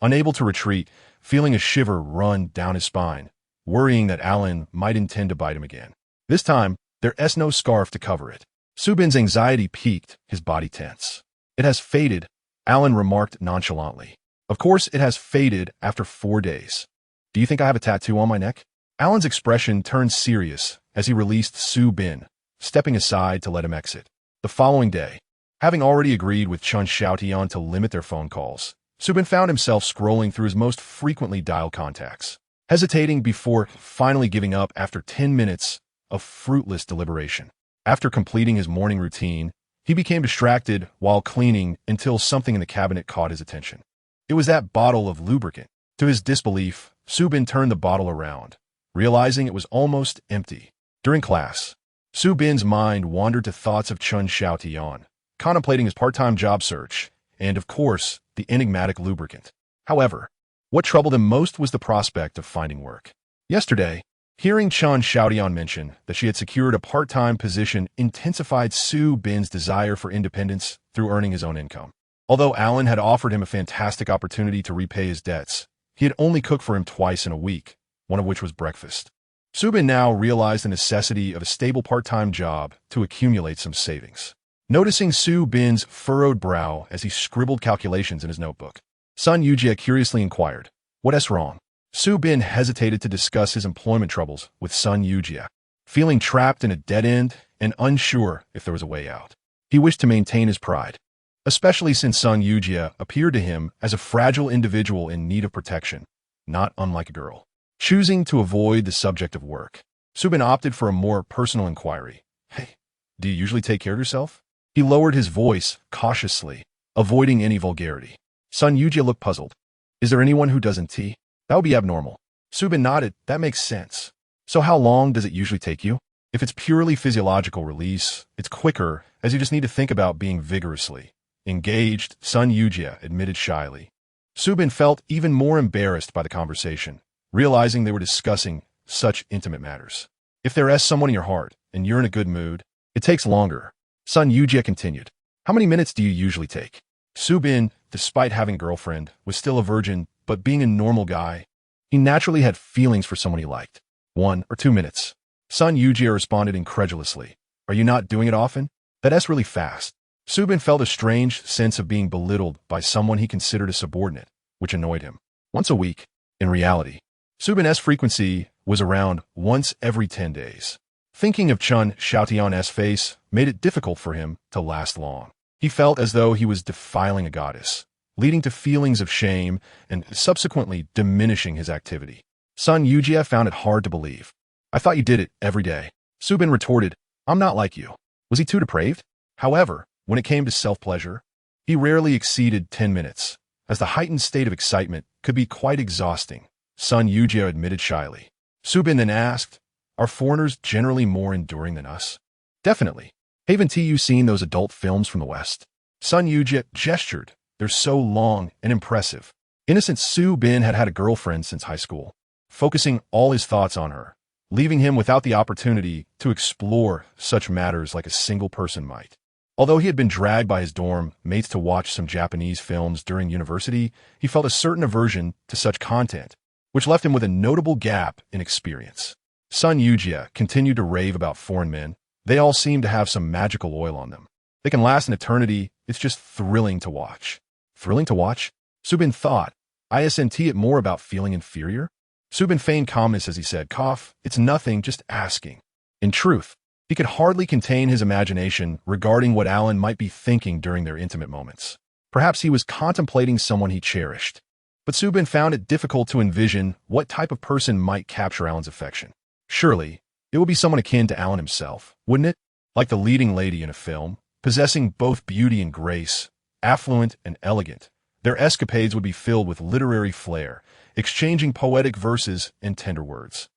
Unable to retreat, feeling a shiver run down his spine, worrying that Alan might intend to bite him again. This time, there's no scarf to cover it. Su Bin's anxiety peaked, his body tense. It has faded, Alan remarked nonchalantly. Of course it has faded after 4 days. Do you think I have a tattoo on my neck? Alan's expression turned serious as he released Su Bin, stepping aside to let him exit. The following day, having already agreed with Chun Xiaotian to limit their phone calls, Su Bin found himself scrolling through his most frequently dialed contacts, hesitating before finally giving up after 10 minutes of fruitless deliberation. After completing his morning routine, he became distracted while cleaning until something in the cabinet caught his attention. It was that bottle of lubricant. To his disbelief, Su Bin turned the bottle around, realizing it was almost empty. During class, Su Bin's mind wandered to thoughts of Chun Xiaotian, contemplating his part-time job search, and, of course, the enigmatic lubricant. However, what troubled him most was the prospect of finding work. Yesterday, hearing Chun Xiaotian mention that she had secured a part-time position intensified Su Bin's desire for independence through earning his own income. Although Alan had offered him a fantastic opportunity to repay his debts, he had only cooked for him twice in a week, one of which was breakfast. Su Bin now realized the necessity of a stable part-time job to accumulate some savings. Noticing Su Bin's furrowed brow as he scribbled calculations in his notebook, Sun Yujie curiously inquired, "What's wrong?" Su Bin hesitated to discuss his employment troubles with Sun Yujie, feeling trapped in a dead end and unsure if there was a way out. He wished to maintain his pride, especially since Sun Yujie appeared to him as a fragile individual in need of protection, not unlike a girl. Choosing to avoid the subject of work, Su Bin opted for a more personal inquiry. "Hey, do you usually take care of yourself?" He lowered his voice cautiously, avoiding any vulgarity. Sun Yujie looked puzzled. "Is there anyone who doesn't tea? That would be abnormal." Su Bin nodded. "That makes sense. So how long does it usually take you?" "If it's purely physiological release, it's quicker, as you just need to think about being vigorously engaged," Sun Yujie admitted shyly. Su Bin felt even more embarrassed by the conversation, realizing they were discussing such intimate matters. "If there's someone in your heart, and you're in a good mood, it takes longer," Sun Yujie continued. "How many minutes do you usually take?" Su Bin, despite having a girlfriend, was still a virgin, but being a normal guy, he naturally had feelings for someone he liked. 1 or 2 minutes. Sun Yujie responded incredulously. "Are you not doing it often?" "That's really fast." Su Bin felt a strange sense of being belittled by someone he considered a subordinate, which annoyed him. Once a week, in reality, Su Bin's frequency was around once every 10 days. Thinking of Chun Xiaotian's face made it difficult for him to last long. He felt as though he was defiling a goddess, leading to feelings of shame and subsequently diminishing his activity. Sun Yujie found it hard to believe. "I thought you did it every day." Su Bin retorted, "I'm not like you." Was he too depraved? However, when it came to self-pleasure, he rarely exceeded 10 minutes, as the heightened state of excitement could be quite exhausting, Sun Yujie admitted shyly. Su Bin then asked, "Are foreigners generally more enduring than us?" "Definitely. Haven't you seen those adult films from the West?" Sun Yujie gestured. "They're so long and impressive." Innocent Su Bin had had a girlfriend since high school, focusing all his thoughts on her, leaving him without the opportunity to explore such matters like a single person might. Although he had been dragged by his dorm mates to watch some Japanese films during university, he felt a certain aversion to such content, which left him with a notable gap in experience. Sun Yujia continued to rave about foreign men. They all seem to have some magical oil on them. They can last an eternity. It's just thrilling to watch. Thrilling to watch? Subin thought. Isn't it more about feeling inferior? Subin feigned calmness as he said, "Cough, it's nothing, just asking." In truth, he could hardly contain his imagination regarding what Alan might be thinking during their intimate moments. Perhaps he was contemplating someone he cherished. But Subin found it difficult to envision what type of person might capture Alan's affection. Surely, it would be someone akin to Alan himself, wouldn't it? Like the leading lady in a film, possessing both beauty and grace, affluent and elegant. Their escapades would be filled with literary flair, exchanging poetic verses and tender words.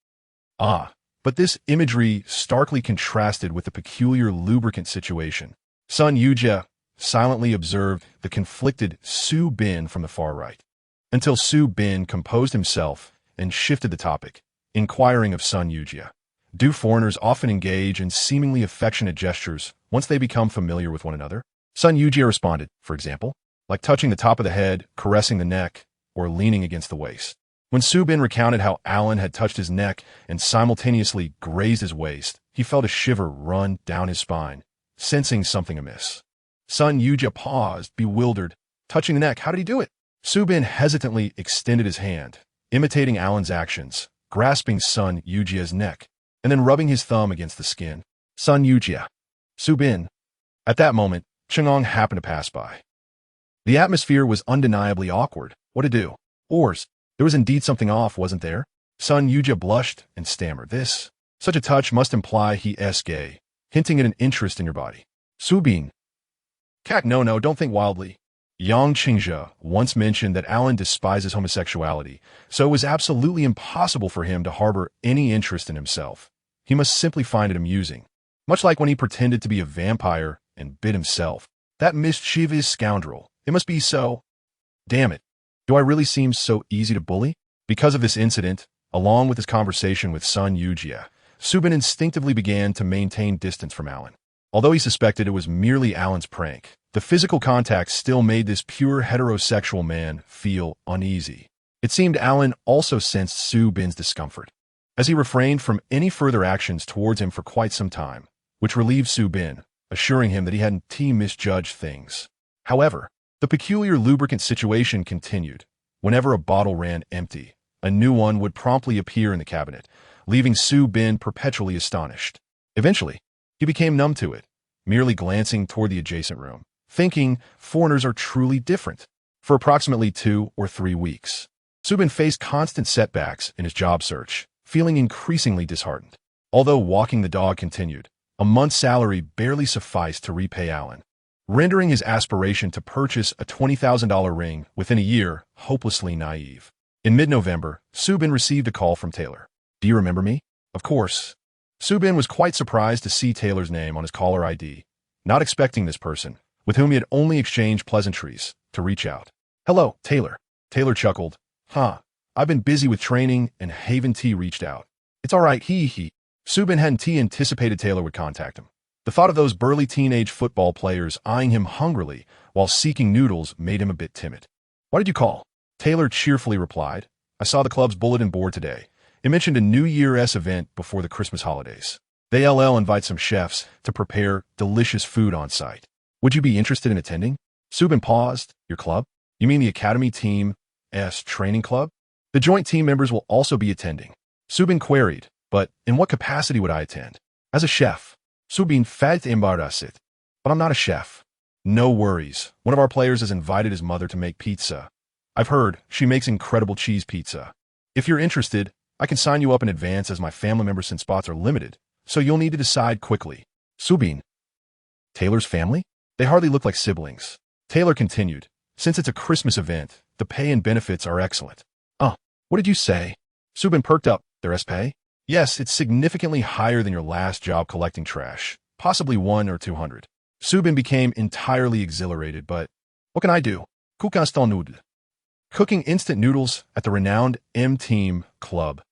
But this imagery starkly contrasted with the peculiar lubricant situation. Sun Yujia silently observed the conflicted Su Bin from the far right, until Su Bin composed himself and shifted the topic, inquiring of Sun Yujia. Do foreigners often engage in seemingly affectionate gestures once they become familiar with one another? Sun Yujia responded, for example, like touching the top of the head, caressing the neck, or leaning against the waist. When Su Bin recounted how Alan had touched his neck and simultaneously grazed his waist, he felt a shiver run down his spine, sensing something amiss. Sun Yujia paused, bewildered. Touching the neck, how did he do it? Su Bin hesitantly extended his hand, imitating Alan's actions, grasping Sun Yujia's neck, and then rubbing his thumb against the skin. Sun Yujia. Su Bin. At that moment, Chang'ong happened to pass by. The atmosphere was undeniably awkward. What to do? Oars. There was indeed something off, wasn't there? Sun Yujia blushed and stammered. Such a touch must imply he is gay, hinting at an interest in your body. Su Bin. Kak, no, don't think wildly. Yang Qingzhe once mentioned that Alan despises homosexuality, so it was absolutely impossible for him to harbor any interest in himself. He must simply find it amusing. Much like when he pretended to be a vampire and bit himself. That mischievous scoundrel. It must be so. Damn it. Do I really seem so easy to bully? Because of this incident, along with his conversation with Sun Yujia, Subin instinctively began to maintain distance from Alan. Although he suspected it was merely Alan's prank, the physical contact still made this pure heterosexual man feel uneasy. It seemed Alan also sensed Su Bin's discomfort, as he refrained from any further actions towards him for quite some time, which relieved Su Bin, assuring him that he hadn't misjudged things. However, the peculiar lubricant situation continued. Whenever a bottle ran empty, a new one would promptly appear in the cabinet, leaving Su Bin perpetually astonished. Eventually, he became numb to it, merely glancing toward the adjacent room, thinking foreigners are truly different. For approximately 2 or 3 weeks, Su Bin faced constant setbacks in his job search, feeling increasingly disheartened. Although walking the dog continued, a month's salary barely sufficed to repay Alan, rendering his aspiration to purchase a $20,000 ring within a year hopelessly naive. In mid-November, Su Bin received a call from Taylor. "Do you remember me?" Of course. Su Bin was quite surprised to see Taylor's name on his caller ID, not expecting this person, with whom he had only exchanged pleasantries, to reach out. "Hello, Taylor." Taylor chuckled. I've been busy with training, and Haven T reached out." "It's all right, he." Su Bin hadn't anticipated Taylor would contact him. The thought of those burly teenage football players eyeing him hungrily while seeking noodles made him a bit timid. "Why did you call?" Taylor cheerfully replied. "I saw the club's bulletin board today. It mentioned a New Year's event before the Christmas holidays. They invite some chefs to prepare delicious food on site. Would you be interested in attending?" Su Bin paused. "Your club? You mean the Academy Team's training club?" "The joint team members will also be attending." Su Bin queried, "But in what capacity would I attend?" "As a chef." Su Bin felt embarrassed. "But I'm not a chef." "No worries. One of our players has invited his mother to make pizza. I've heard she makes incredible cheese pizza. If you're interested, I can sign you up in advance as my family members and spots are limited, so you'll need to decide quickly." Su Bin. Taylor's family? They hardly look like siblings. Taylor continued. "Since it's a Christmas event, the pay and benefits are excellent." What did you say?" Su Bin perked up. "Their pay?" "Yes, it's significantly higher than your last job collecting trash, possibly 100 or 200. Su Bin became entirely exhilarated, but what can I do? Cook noodle. Cooking instant noodles at the renowned M-Team Club's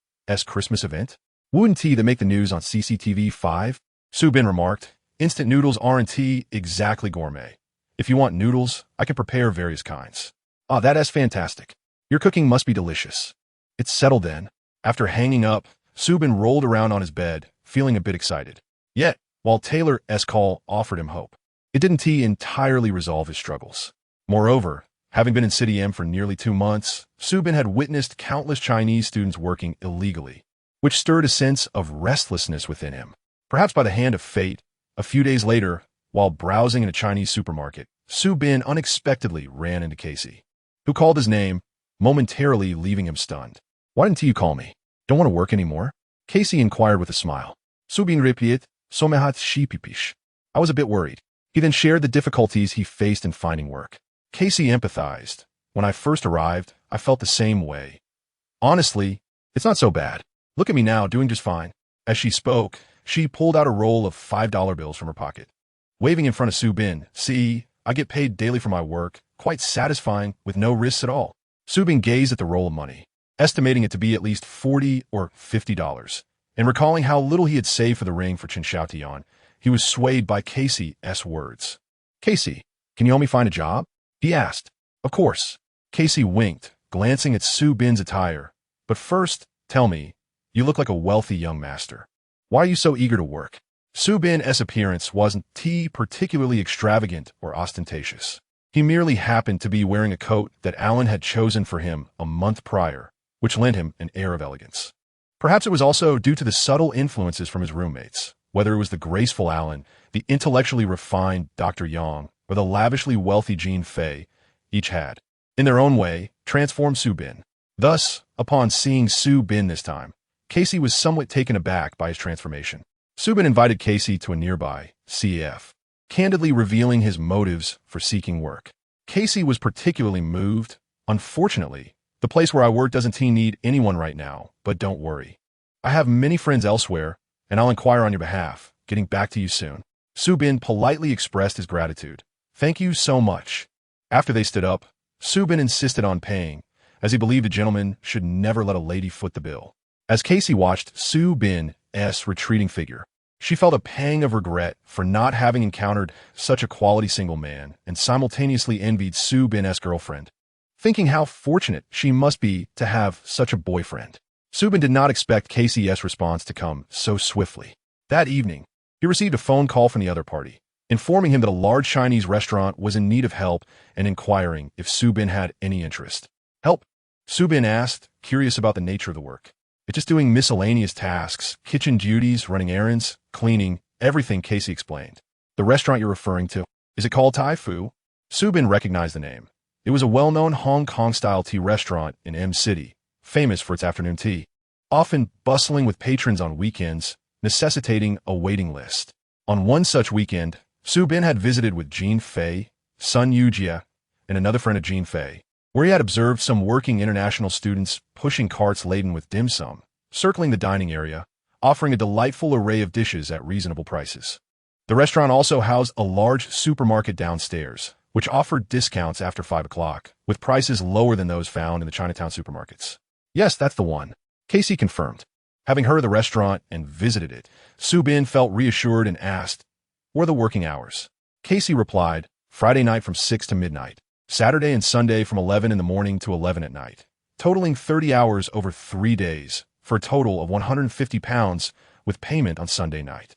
Christmas event? Wouldn't that make the news on CCTV 5? Su Bin remarked, instant noodles aren't exactly gourmet. If you want noodles, I can prepare various kinds. Ah, that is fantastic. Your cooking must be delicious. It's settled then. After hanging up, Subin rolled around on his bed, feeling a bit excited. Yet, while Taylor's call offered him hope, it didn't entirely resolve his struggles. Moreover, having been in City M for nearly 2 months, Subin had witnessed countless Chinese students working illegally, which stirred a sense of restlessness within him. Perhaps by the hand of fate, a few days later, while browsing in a Chinese supermarket, Subin unexpectedly ran into Casey, who called his name, momentarily leaving him stunned. Why didn't you call me? Don't want to work anymore? Casey inquired with a smile. Subin replied, Somehat shipipish. I was a bit worried. He then shared the difficulties he faced in finding work. Casey empathized. When I first arrived, I felt the same way. Honestly, it's not so bad. Look at me now, doing just fine. As she spoke, she pulled out a roll of $5 bills from her pocket. Waving in front of Subin, see, I get paid daily for my work, quite satisfying, with no risks at all. Subin gazed at the roll of money, estimating it to be at least $40 or $50, and recalling how little he had saved for the ring for Chen Xiaotian, he was swayed by Casey's words. Casey, can you help me find a job? He asked. Of course. Casey winked, glancing at Subin's attire. But first, tell me, you look like a wealthy young master. Why are you so eager to work? Subin's appearance wasn't particularly extravagant or ostentatious. He merely happened to be wearing a coat that Alan had chosen for him a month prior, which lent him an air of elegance. Perhaps it was also due to the subtle influences from his roommates, whether it was the graceful Alan, the intellectually refined Dr. Yang, or the lavishly wealthy Jean Fei, each had, in their own way, transformed Subin. Thus, upon seeing Subin this time, Casey was somewhat taken aback by his transformation. Subin invited Casey to a nearby CF, candidly revealing his motives for seeking work. Casey was particularly moved. Unfortunately, the place where I work doesn't need anyone right now, but don't worry. I have many friends elsewhere, and I'll inquire on your behalf, getting back to you soon. Subin politely expressed his gratitude. Thank you so much. After they stood up, Subin insisted on paying, as he believed a gentleman should never let a lady foot the bill. As Casey watched Subin's retreating figure, she felt a pang of regret for not having encountered such a quality single man and simultaneously envied Subin's girlfriend, thinking how fortunate she must be to have such a boyfriend. Subin did not expect Casey's response to come so swiftly. That evening, he received a phone call from the other party, informing him that a large Chinese restaurant was in need of help and inquiring if Subin had any interest. Help? Subin asked, curious about the nature of the work. It's just doing miscellaneous tasks, kitchen duties, running errands, cleaning, everything, Casey explained. The restaurant you're referring to, is it called Tai Fu? Subin recognized the name. It was a well-known Hong Kong-style tea restaurant in M City, famous for its afternoon tea, often bustling with patrons on weekends, necessitating a waiting list. On one such weekend, Subin had visited with Jean Fei, Sun Yujia, and another friend of Jean Fei, where he had observed some working international students pushing carts laden with dim sum, circling the dining area, offering a delightful array of dishes at reasonable prices. The restaurant also housed a large supermarket downstairs, which offered discounts after 5 o'clock, with prices lower than those found in the Chinatown supermarkets. Yes, that's the one, Casey confirmed. Having heard of the restaurant and visited it, Subin felt reassured and asked, "What are the working hours?" Casey replied, Friday night from 6 to midnight, Saturday and Sunday from 11 in the morning to 11 at night, totaling 30 hours over 3 days, for a total of £150 with payment on Sunday night.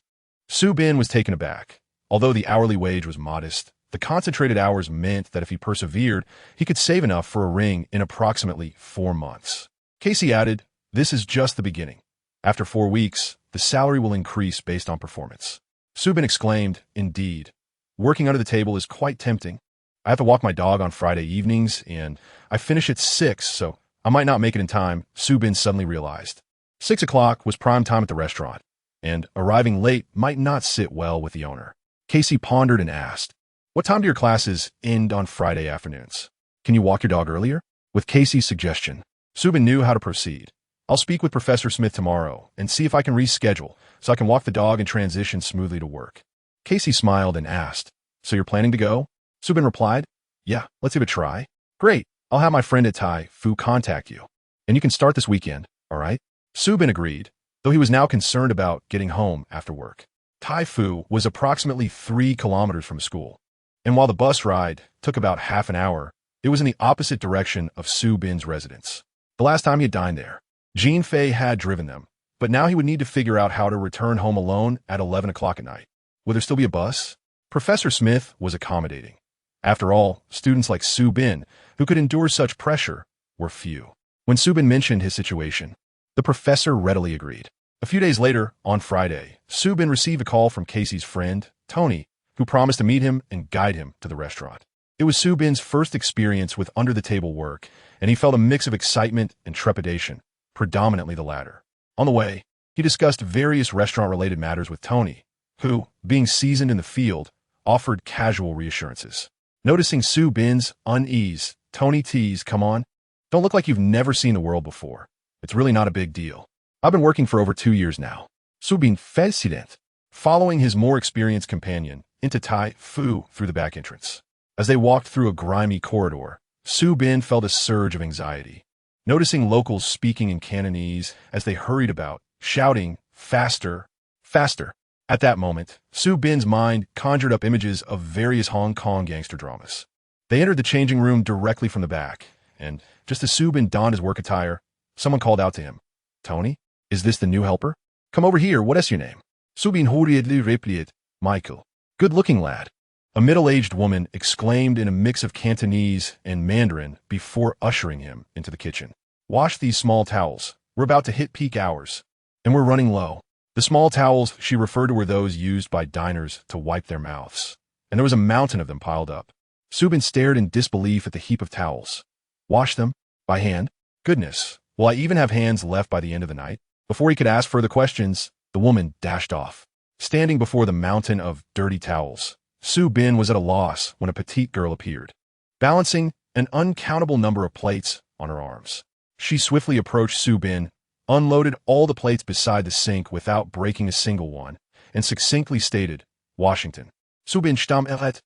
Subin was taken aback. Although the hourly wage was modest, the concentrated hours meant that if he persevered, he could save enough for a ring in approximately 4 months. Casey added, "This is just the beginning. After 4 weeks, the salary will increase based on performance." Subin exclaimed, "Indeed. Working under the table is quite tempting. I have to walk my dog on Friday evenings, and I finish at 6, so I might not make it in time," Subin suddenly realized. 6 o'clock was prime time at the restaurant, and arriving late might not sit well with the owner. Casey pondered and asked, "What time do your classes end on Friday afternoons? Can you walk your dog earlier?" With Casey's suggestion, Subin knew how to proceed. "I'll speak with Professor Smith tomorrow and see if I can reschedule so I can walk the dog and transition smoothly to work." Casey smiled and asked, "So you're planning to go?" Subin replied, "Yeah, let's give it a try." "Great, I'll have my friend at Tai Fu contact you. And you can start this weekend, all right?" Subin agreed, though he was now concerned about getting home after work. Taifu was approximately 3 kilometers from school, and while the bus ride took about half an hour, it was in the opposite direction of Su Bin's residence. The last time he had dined there, Jean Fei had driven them, but now he would need to figure out how to return home alone at 11 o'clock at night. Would there still be a bus? Professor Smith was accommodating. After all, students like Su Bin, who could endure such pressure, were few. When Su Bin mentioned his situation, the professor readily agreed. A few days later, on Friday, Su Bin received a call from Casey's friend, Tony, who promised to meet him and guide him to the restaurant. It was Su Bin's first experience with under-the-table work, and he felt a mix of excitement and trepidation, predominantly the latter. On the way, he discussed various restaurant-related matters with Tony, who, being seasoned in the field, offered casual reassurances. Noticing Su Bin's unease, Tony teased, "Come on, don't look like you've never seen the world before. It's really not a big deal. I've been working for over 2 years now." Su Bin felt following his more experienced companion into Tai Fu through the back entrance. As they walked through a grimy corridor, Su Bin felt a surge of anxiety. Noticing locals speaking in Cantonese as they hurried about, shouting, "Faster, faster." At that moment, Su Bin's mind conjured up images of various Hong Kong gangster dramas. They entered the changing room directly from the back, and just as Su Bin donned his work attire, someone called out to him, "Tony, is this the new helper? Come over here, what is your name?" Su Bin hurriedly replied, "Michael." "Good-looking lad," a middle-aged woman exclaimed in a mix of Cantonese and Mandarin before ushering him into the kitchen. "Wash these small towels. We're about to hit peak hours, and we're running low." The small towels she referred to were those used by diners to wipe their mouths, and there was a mountain of them piled up. Su Bin stared in disbelief at the heap of towels. "Wash them? By hand? Goodness, will I even have hands left by the end of the night?" Before he could ask further questions, the woman dashed off. Standing before the mountain of dirty towels, Su Bin was at a loss when a petite girl appeared, balancing an uncountable number of plates on her arms. She swiftly approached Su Bin, unloaded all the plates beside the sink without breaking a single one, and succinctly stated, "Washington." Su Bin stamm eret,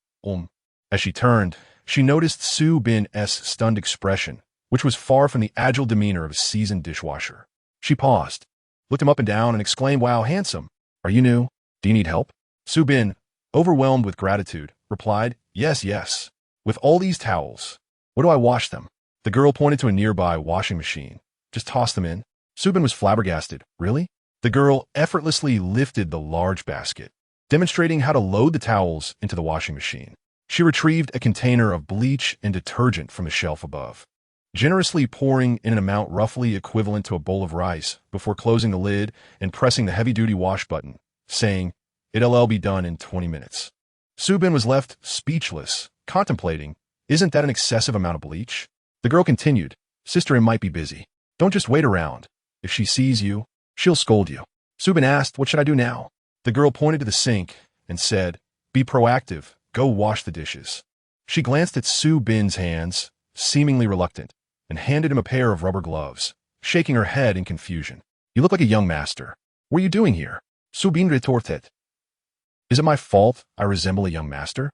As she turned, she noticed Su Bin's stunned expression, which was far from the agile demeanor of a seasoned dishwasher. She paused, looked him up and down, and exclaimed, "Wow, handsome. Are you new? Do you need help?" Su Bin, overwhelmed with gratitude, replied, "Yes, yes. With all these towels, where do I wash them?" The girl pointed to a nearby washing machine. "Just toss them in." Su Bin was flabbergasted. "Really?" The girl effortlessly lifted the large basket, demonstrating how to load the towels into the washing machine. She retrieved a container of bleach and detergent from the shelf above, generously pouring in an amount roughly equivalent to a bowl of rice before closing the lid and pressing the heavy-duty wash button, saying, "It'll be done in 20 minutes. Su Bin was left speechless, contemplating, "Isn't that an excessive amount of bleach?" The girl continued, "Sister, it might be busy. Don't just wait around. If she sees you, she'll scold you." Su Bin asked, "What should I do now?" The girl pointed to the sink and said, "Be proactive. Go wash the dishes." She glanced at Su Bin's hands, seemingly reluctant, and handed him a pair of rubber gloves, shaking her head in confusion. "You look like a young master. What are you doing here?" Su Bin retorted. "Is it my fault I resemble a young master?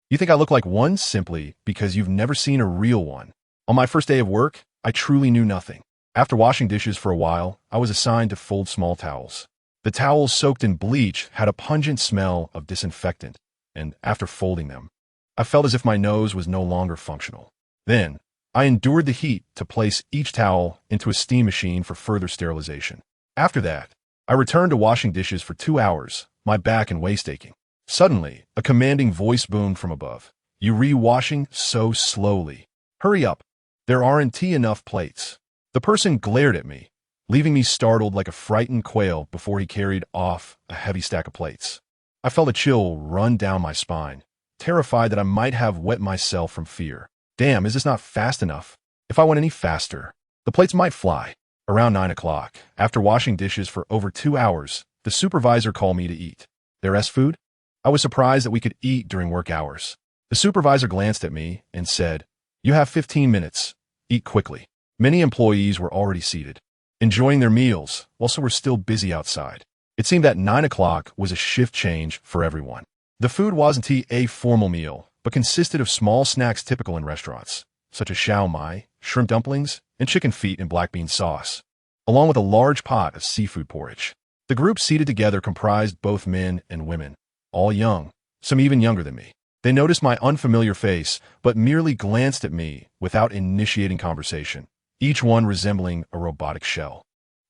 You think I look like one simply because you've never seen a real one. On my first day of work, I truly knew nothing. After washing dishes for a while, I was assigned to fold small towels. The towels soaked in bleach had a pungent smell of disinfectant, and after folding them, I felt as if my nose was no longer functional. Then, I endured the heat to place each towel into a steam machine for further sterilization. After that, I returned to washing dishes for 2 hours, my back and waist aching. Suddenly, a commanding voice boomed from above. "You re-washing so slowly. Hurry up. There aren't enough plates." The person glared at me, leaving me startled like a frightened quail before he carried off a heavy stack of plates. I felt a chill run down my spine, terrified that I might have wet myself from fear. Damn, is this not fast enough? If I went any faster, the plates might fly. Around 9 o'clock, after washing dishes for over 2 hours, the supervisor called me to eat. "There's food?" I was surprised that we could eat during work hours. The supervisor glanced at me and said, "You have 15 minutes. Eat quickly." Many employees were already seated, enjoying their meals, while some were still busy outside. It seemed that 9 o'clock was a shift change for everyone. The food wasn't a formal meal, but consisted of small snacks typical in restaurants, such as shao mai, shrimp dumplings, and chicken feet in black bean sauce, along with a large pot of seafood porridge. The group seated together comprised both men and women, all young, some even younger than me. They noticed my unfamiliar face, but merely glanced at me without initiating conversation, each one resembling a robotic shell.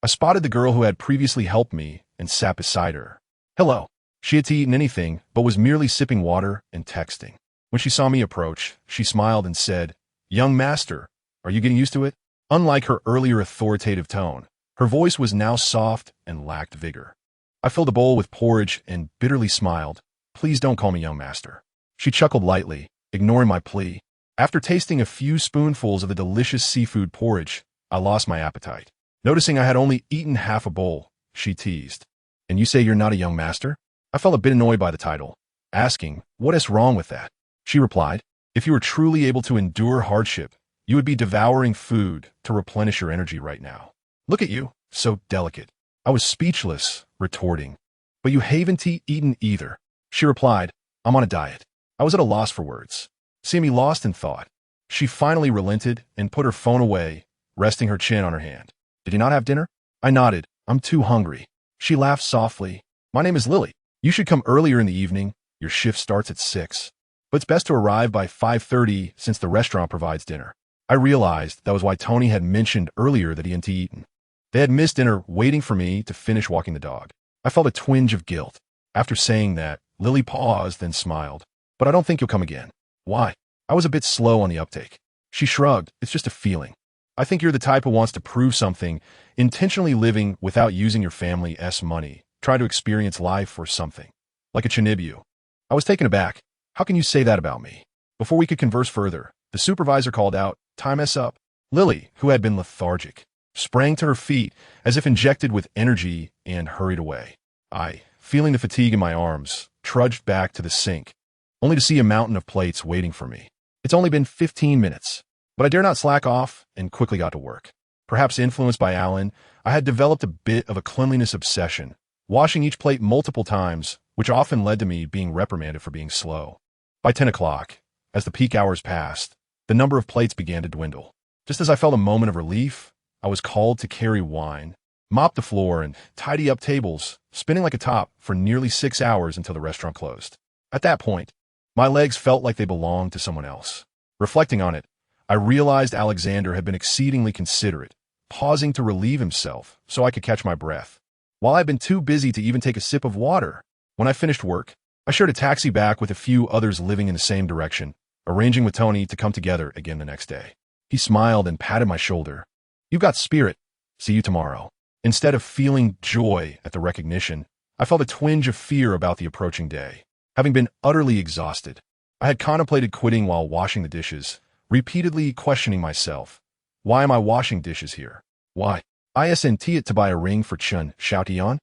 I spotted the girl who had previously helped me and sat beside her. Hello. She had eaten anything, but was merely sipping water and texting. When she saw me approach, she smiled and said, "Young master, are you getting used to it?" Unlike her earlier authoritative tone, her voice was now soft and lacked vigor. I filled a bowl with porridge and bitterly smiled. "Please don't call me young master." She chuckled lightly, ignoring my plea. After tasting a few spoonfuls of the delicious seafood porridge, I lost my appetite. Noticing I had only eaten half a bowl, she teased, "And you say you're not a young master?" I felt a bit annoyed by the title, asking, "What is wrong with that?" She replied, "If you were truly able to endure hardship, you would be devouring food to replenish your energy right now. Look at you, so delicate." I was speechless, retorting, "But you haven't eaten either." She replied, "I'm on a diet." I was at a loss for words. Seeing me lost in thought, she finally relented and put her phone away, resting her chin on her hand. "Did you not have dinner?" I nodded. "I'm too hungry." She laughed softly. "My name is Lily. You should come earlier in the evening. Your shift starts at 6. But it's best to arrive by 5:30 since the restaurant provides dinner." I realized that was why Tony had mentioned earlier that he hadn't eaten. They had missed dinner waiting for me to finish walking the dog. I felt a twinge of guilt. After saying that, Lily paused, then smiled. "But I don't think you'll come again." "Why?" I was a bit slow on the uptake. She shrugged. "It's just a feeling. I think you're the type who wants to prove something, intentionally living without using your family's money, try to experience life or something. Like a Chinibu." I was taken aback. "How can you say that about me?" Before we could converse further, the supervisor called out, "Time's up." Lily, who had been lethargic, sprang to her feet as if injected with energy and hurried away. I, feeling the fatigue in my arms, trudged back to the sink, only to see a mountain of plates waiting for me. It's only been 15 minutes, but I dare not slack off and quickly got to work. Perhaps influenced by Alan, I had developed a bit of a cleanliness obsession, washing each plate multiple times, which often led to me being reprimanded for being slow. By 10 o'clock, as the peak hours passed, the number of plates began to dwindle. Just as I felt a moment of relief, I was called to carry wine, mop the floor, and tidy up tables, spinning like a top for nearly 6 hours until the restaurant closed. At that point, my legs felt like they belonged to someone else. Reflecting on it, I realized Alexander had been exceedingly considerate, pausing to relieve himself so I could catch my breath, while I'd been too busy to even take a sip of water. When I finished work, I shared a taxi back with a few others living in the same direction, arranging with Tony to come together again the next day. He smiled and patted my shoulder. "You've got spirit. See you tomorrow." Instead of feeling joy at the recognition, I felt a twinge of fear about the approaching day. Having been utterly exhausted, I had contemplated quitting while washing the dishes, repeatedly questioning myself. Why am I washing dishes here? Why? I sent it to buy a ring for Chun Xiaotian,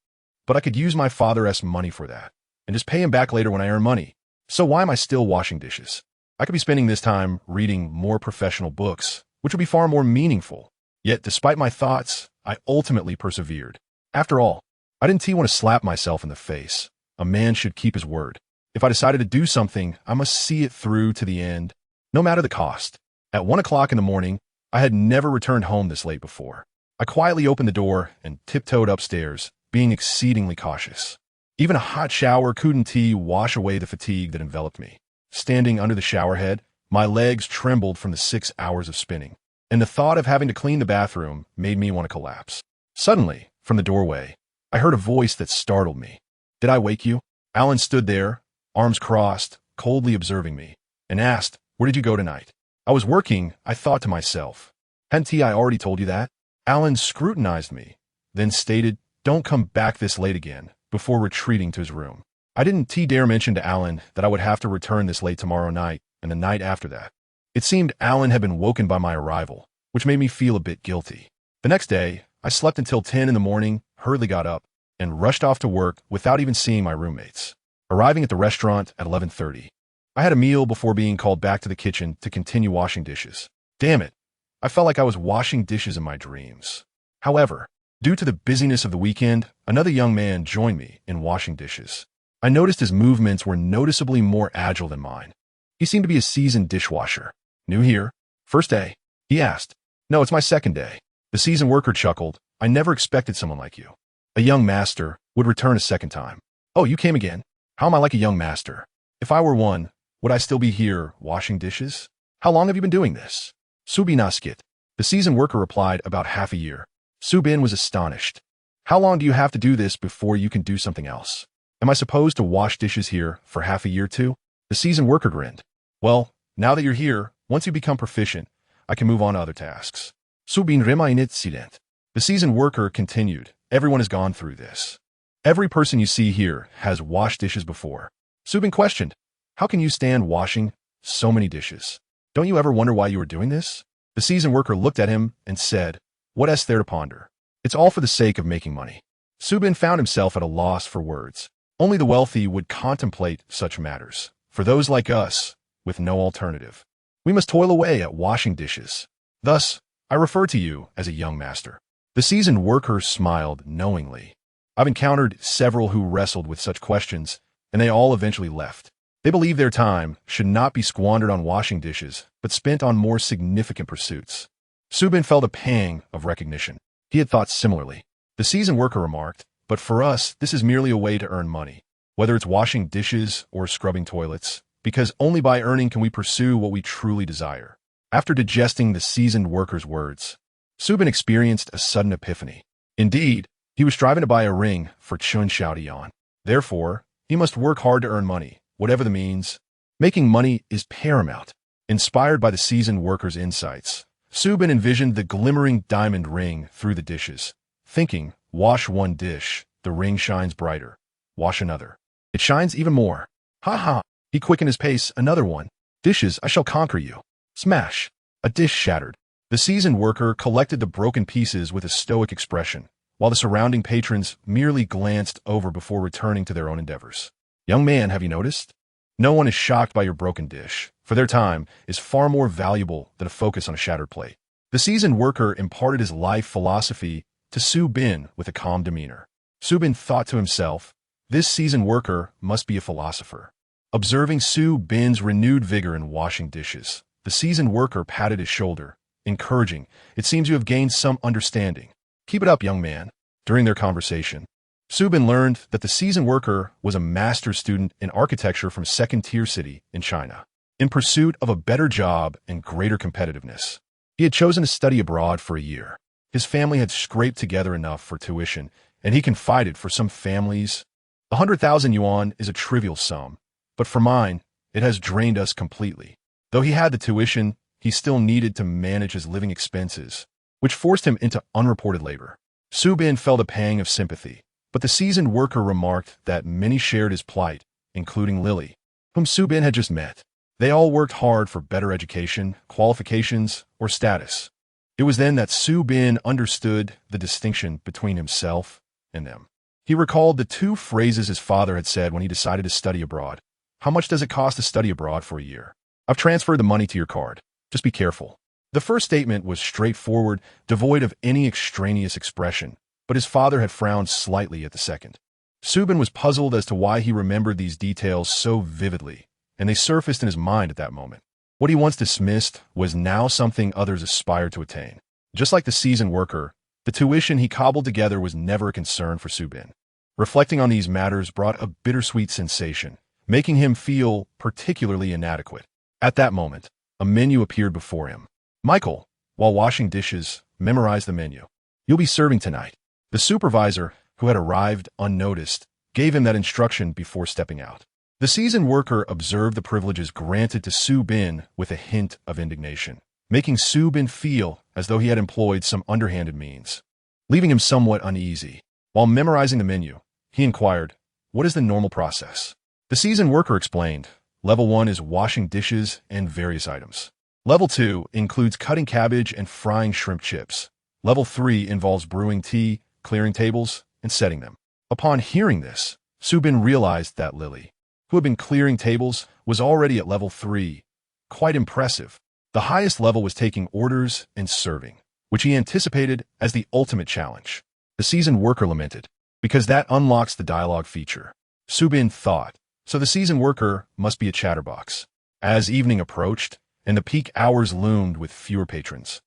but I could use my father's money for that, and just pay him back later when I earn money. So why am I still washing dishes? I could be spending this time reading more professional books, which would be far more meaningful. Yet, despite my thoughts, I ultimately persevered. After all, I didn't want to slap myself in the face. A man should keep his word. If I decided to do something, I must see it through to the end, no matter the cost. At 1 o'clock in the morning, I had never returned home this late before. I quietly opened the door and tiptoed upstairs, being exceedingly cautious. Even a hot shower couldn't wash away the fatigue that enveloped me. Standing under the shower head, my legs trembled from the 6 hours of spinning, and the thought of having to clean the bathroom made me want to collapse. Suddenly, from the doorway, I heard a voice that startled me. "Did I wake you?" Alan stood there, arms crossed, coldly observing me, and asked, "Where did you go tonight?" "I was working," I thought to myself. "Hadn't I already told you that?" Alan scrutinized me, then stated, "Don't come back this late again," before retreating to his room. I didn't dare mention to Alan that I would have to return this late tomorrow night and the night after that. It seemed Alan had been woken by my arrival, which made me feel a bit guilty. The next day, I slept until 10 in the morning, hurriedly got up, and rushed off to work without even seeing my roommates. Arriving at the restaurant at 11:30, I had a meal before being called back to the kitchen to continue washing dishes. Damn it, I felt like I was washing dishes in my dreams. However, due to the busyness of the weekend, another young man joined me in washing dishes. I noticed his movements were noticeably more agile than mine. He seemed to be a seasoned dishwasher. "New here? First day?" he asked. "No, it's my second day." The seasoned worker chuckled. "I never expected someone like you." A young master would return a second time. Oh, you came again? How am I like a young master? If I were one, would I still be here washing dishes? How long have you been doing this? Subinaskit. The seasoned worker replied, about half a year. Subin was astonished. How long do you have to do this before you can do something else? Am I supposed to wash dishes here for half a year too? The seasoned worker grinned. Well, now that you're here, once you become proficient, I can move on to other tasks. Subin remainit silent. The seasoned worker continued. Everyone has gone through this. Every person you see here has washed dishes before. Subin questioned, how can you stand washing so many dishes? Don't you ever wonder why you are doing this? The seasoned worker looked at him and said, what is there to ponder? It's all for the sake of making money. Subin found himself at a loss for words. Only the wealthy would contemplate such matters. For those like us, with no alternative, we must toil away at washing dishes. Thus, I refer to you as a young master. The seasoned worker smiled knowingly. I've encountered several who wrestled with such questions, and they all eventually left. They believe their time should not be squandered on washing dishes, but spent on more significant pursuits. Subin felt a pang of recognition. He had thought similarly. The seasoned worker remarked, but for us, this is merely a way to earn money, whether it's washing dishes or scrubbing toilets, because only by earning can we pursue what we truly desire. After digesting the seasoned worker's words, Subin experienced a sudden epiphany. Indeed, he was striving to buy a ring for Chun Xiaodian. Therefore, he must work hard to earn money, whatever the means. Making money is paramount. Inspired by the seasoned worker's insights, Subin envisioned the glimmering diamond ring through the dishes, thinking, wash one dish, the ring shines brighter. Wash another. It shines even more. Ha ha! He quickened his pace, another one. Dishes, I shall conquer you. Smash! A dish shattered. The seasoned worker collected the broken pieces with a stoic expression, while the surrounding patrons merely glanced over before returning to their own endeavors. Young man, have you noticed? No one is shocked by your broken dish, for their time is far more valuable than a focus on a shattered plate. The seasoned worker imparted his life philosophy to Subin with a calm demeanor. Subin thought to himself, this seasoned worker must be a philosopher. Observing Subin's renewed vigor in washing dishes, the seasoned worker patted his shoulder, encouraging, it seems you have gained some understanding. Keep it up, young man. During their conversation, Subin learned that the seasoned worker was a master's student in architecture from a second-tier city in China. In pursuit of a better job and greater competitiveness, he had chosen to study abroad for a year. His family had scraped together enough for tuition, and he confided for some families, 100,000 yuan is a trivial sum, but for mine, it has drained us completely. Though he had the tuition, he still needed to manage his living expenses, which forced him into unreported labor. Subin felt a pang of sympathy, but the seasoned worker remarked that many shared his plight, including Lily, whom Subin had just met. They all worked hard for better education, qualifications, or status. It was then that Subin understood the distinction between himself and them. He recalled the two phrases his father had said when he decided to study abroad. How much does it cost to study abroad for a year? I've transferred the money to your card. Just be careful. The first statement was straightforward, devoid of any extraneous expression, but his father had frowned slightly at the second. Subin was puzzled as to why he remembered these details so vividly, and they surfaced in his mind at that moment. What he once dismissed was now something others aspired to attain. Just like the seasoned worker, the tuition he cobbled together was never a concern for Subin. Reflecting on these matters brought a bittersweet sensation, making him feel particularly inadequate. At that moment, a menu appeared before him. Michael, while washing dishes, memorized the menu. You'll be serving tonight. The supervisor, who had arrived unnoticed, gave him that instruction before stepping out. The seasoned worker observed the privileges granted to Subin with a hint of indignation, making Subin feel as though he had employed some underhanded means, leaving him somewhat uneasy. While memorizing the menu, he inquired, what is the normal process? The seasoned worker explained, Level 1 is washing dishes and various items. Level 2 includes cutting cabbage and frying shrimp chips. Level 3 involves brewing tea, clearing tables, and setting them. Upon hearing this, Subin realized that Lily, who had been clearing tables, was already at level 3. Quite impressive. The highest level was taking orders and serving, which he anticipated as the ultimate challenge. The seasoned worker lamented, because that unlocks the dialogue feature. Subin thought, so the seasoned worker must be a chatterbox. As evening approached, and the peak hours loomed with fewer patrons,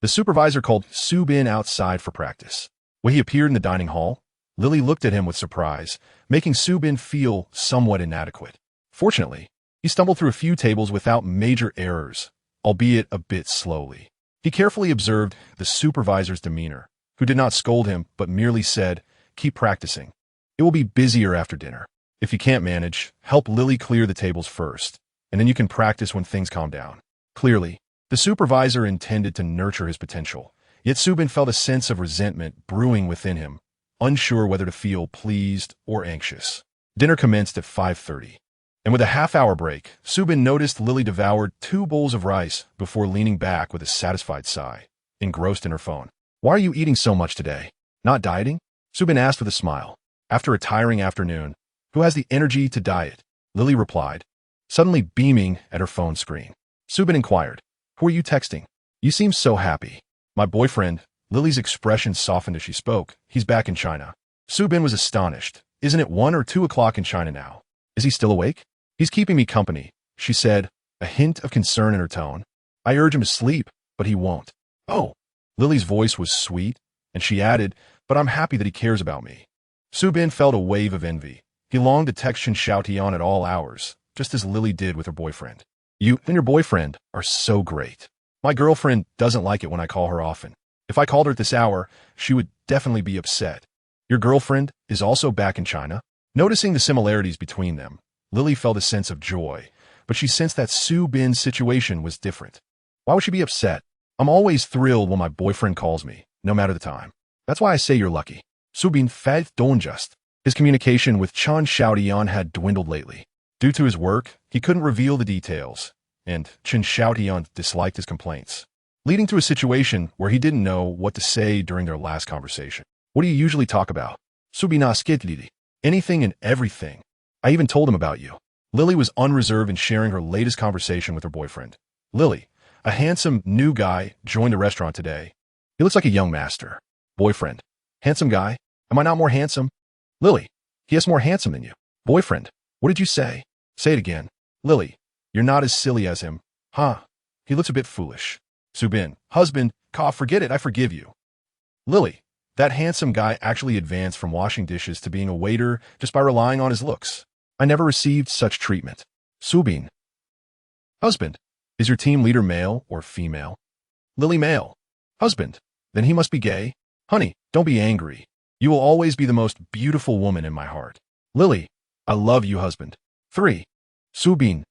the supervisor called Subin outside for practice. When he appeared in the dining hall, Lily looked at him with surprise, making Subin feel somewhat inadequate. Fortunately, he stumbled through a few tables without major errors, albeit a bit slowly. He carefully observed the supervisor's demeanor, who did not scold him but merely said, "Keep practicing. It will be busier after dinner. If you can't manage, help Lily clear the tables first, and then you can practice when things calm down." Clearly, the supervisor intended to nurture his potential, yet Subin felt a sense of resentment brewing within him, unsure whether to feel pleased or anxious. Dinner commenced at 5:30, and with a half-hour break, Subin noticed Lily devoured 2 bowls of rice before leaning back with a satisfied sigh, engrossed in her phone. "Why are you eating so much today? Not dieting?" Subin asked with a smile. After a tiring afternoon, who has the energy to diet? Lily replied, suddenly beaming at her phone screen. Subin inquired, "Who are you texting? You seem so happy." "My boyfriend." Lily's expression softened as she spoke. "He's back in China." Subin was astonished. "Isn't it 1 or 2 o'clock in China now? Is he still awake?" "He's keeping me company," she said, a hint of concern in her tone. "I urge him to sleep, but he won't." "Oh." Lily's voice was sweet, and she added, "But I'm happy that he cares about me." Subin felt a wave of envy. He longed to text Chen Xiaotian at all hours, just as Lily did with her boyfriend. "You and your boyfriend are so great. My girlfriend doesn't like it when I call her often. If I called her at this hour, she would definitely be upset." "Your girlfriend is also back in China?" Noticing the similarities between them, Lily felt a sense of joy, but she sensed that Subin's situation was different. "Why would she be upset? I'm always thrilled when my boyfriend calls me, no matter the time. That's why I say you're lucky." Subin felt unjust. His communication with Chen Xiaotian had dwindled lately. Due to his work, he couldn't reveal the details, and Chen Xiaotian disliked his complaints, leading to a situation where he didn't know what to say during their last conversation. "What do you usually talk about?" Subin asked. "Anything and everything. I even told him about you." Lily was unreserved in sharing her latest conversation with her boyfriend. "Lily, a handsome new guy joined the restaurant today. He looks like a young master." Boyfriend, "Handsome guy? Am I not more handsome?" Lily, "He is more handsome than you." Boyfriend, "What did you say?" "Say it again." Lily, "You're not as silly as him." "Huh. He looks a bit foolish." Subin, "Husband, forget it, I forgive you." Lily, "That handsome guy actually advanced from washing dishes to being a waiter just by relying on his looks. I never received such treatment." Subin, "Husband, is your team leader male or female?" Lily, "Male." Husband, "Then he must be gay." "Honey, don't be angry. You will always be the most beautiful woman in my heart." Lily, "I love you, husband." 3. Subin,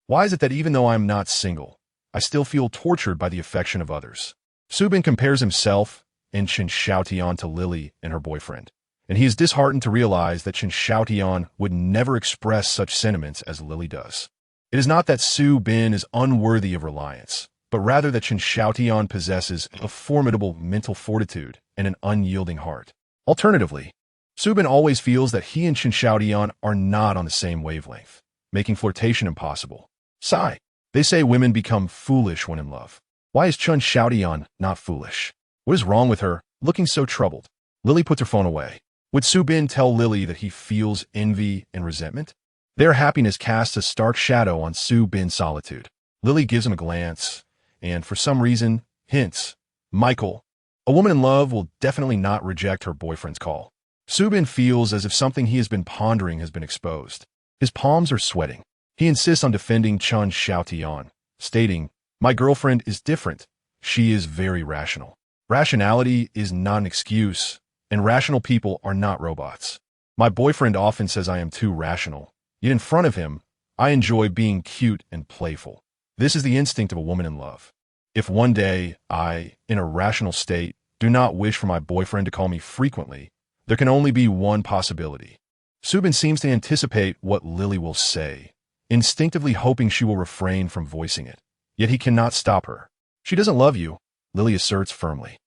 "Why is it that even though I am not single, I still feel tortured by the affection of others?" Subin compares himself and Chen Xiaotian to Lily and her boyfriend, and he is disheartened to realize that Chen Xiaotian would never express such sentiments as Lily does. It is not that Subin is unworthy of reliance, but rather that Chen Xiaotian possesses a formidable mental fortitude and an unyielding heart. Alternatively, Subin always feels that he and Chen Xiaotian are not on the same wavelength, making flirtation impossible. Sigh. They say women become foolish when in love. Why is Chen Xiaotian not foolish? What is wrong with her, looking so troubled? Lily puts her phone away. Would Subin tell Lily that he feels envy and resentment? Their happiness casts a stark shadow on Subin's solitude. Lily gives him a glance, and for some reason, hints, "Michael, a woman in love will definitely not reject her boyfriend's call." Subin feels as if something he has been pondering has been exposed. His palms are sweating. He insists on defending Chen Xiaotian, stating, "My girlfriend is different. She is very rational. Rationality is not an excuse, and rational people are not robots. My boyfriend often says I am too rational, yet in front of him, I enjoy being cute and playful. This is the instinct of a woman in love. If one day I, in a rational state, do not wish for my boyfriend to call me frequently, there can only be one possibility." Subin seems to anticipate what Lily will say, instinctively hoping she will refrain from voicing it. Yet he cannot stop her. "She doesn't love you," Lily asserts firmly.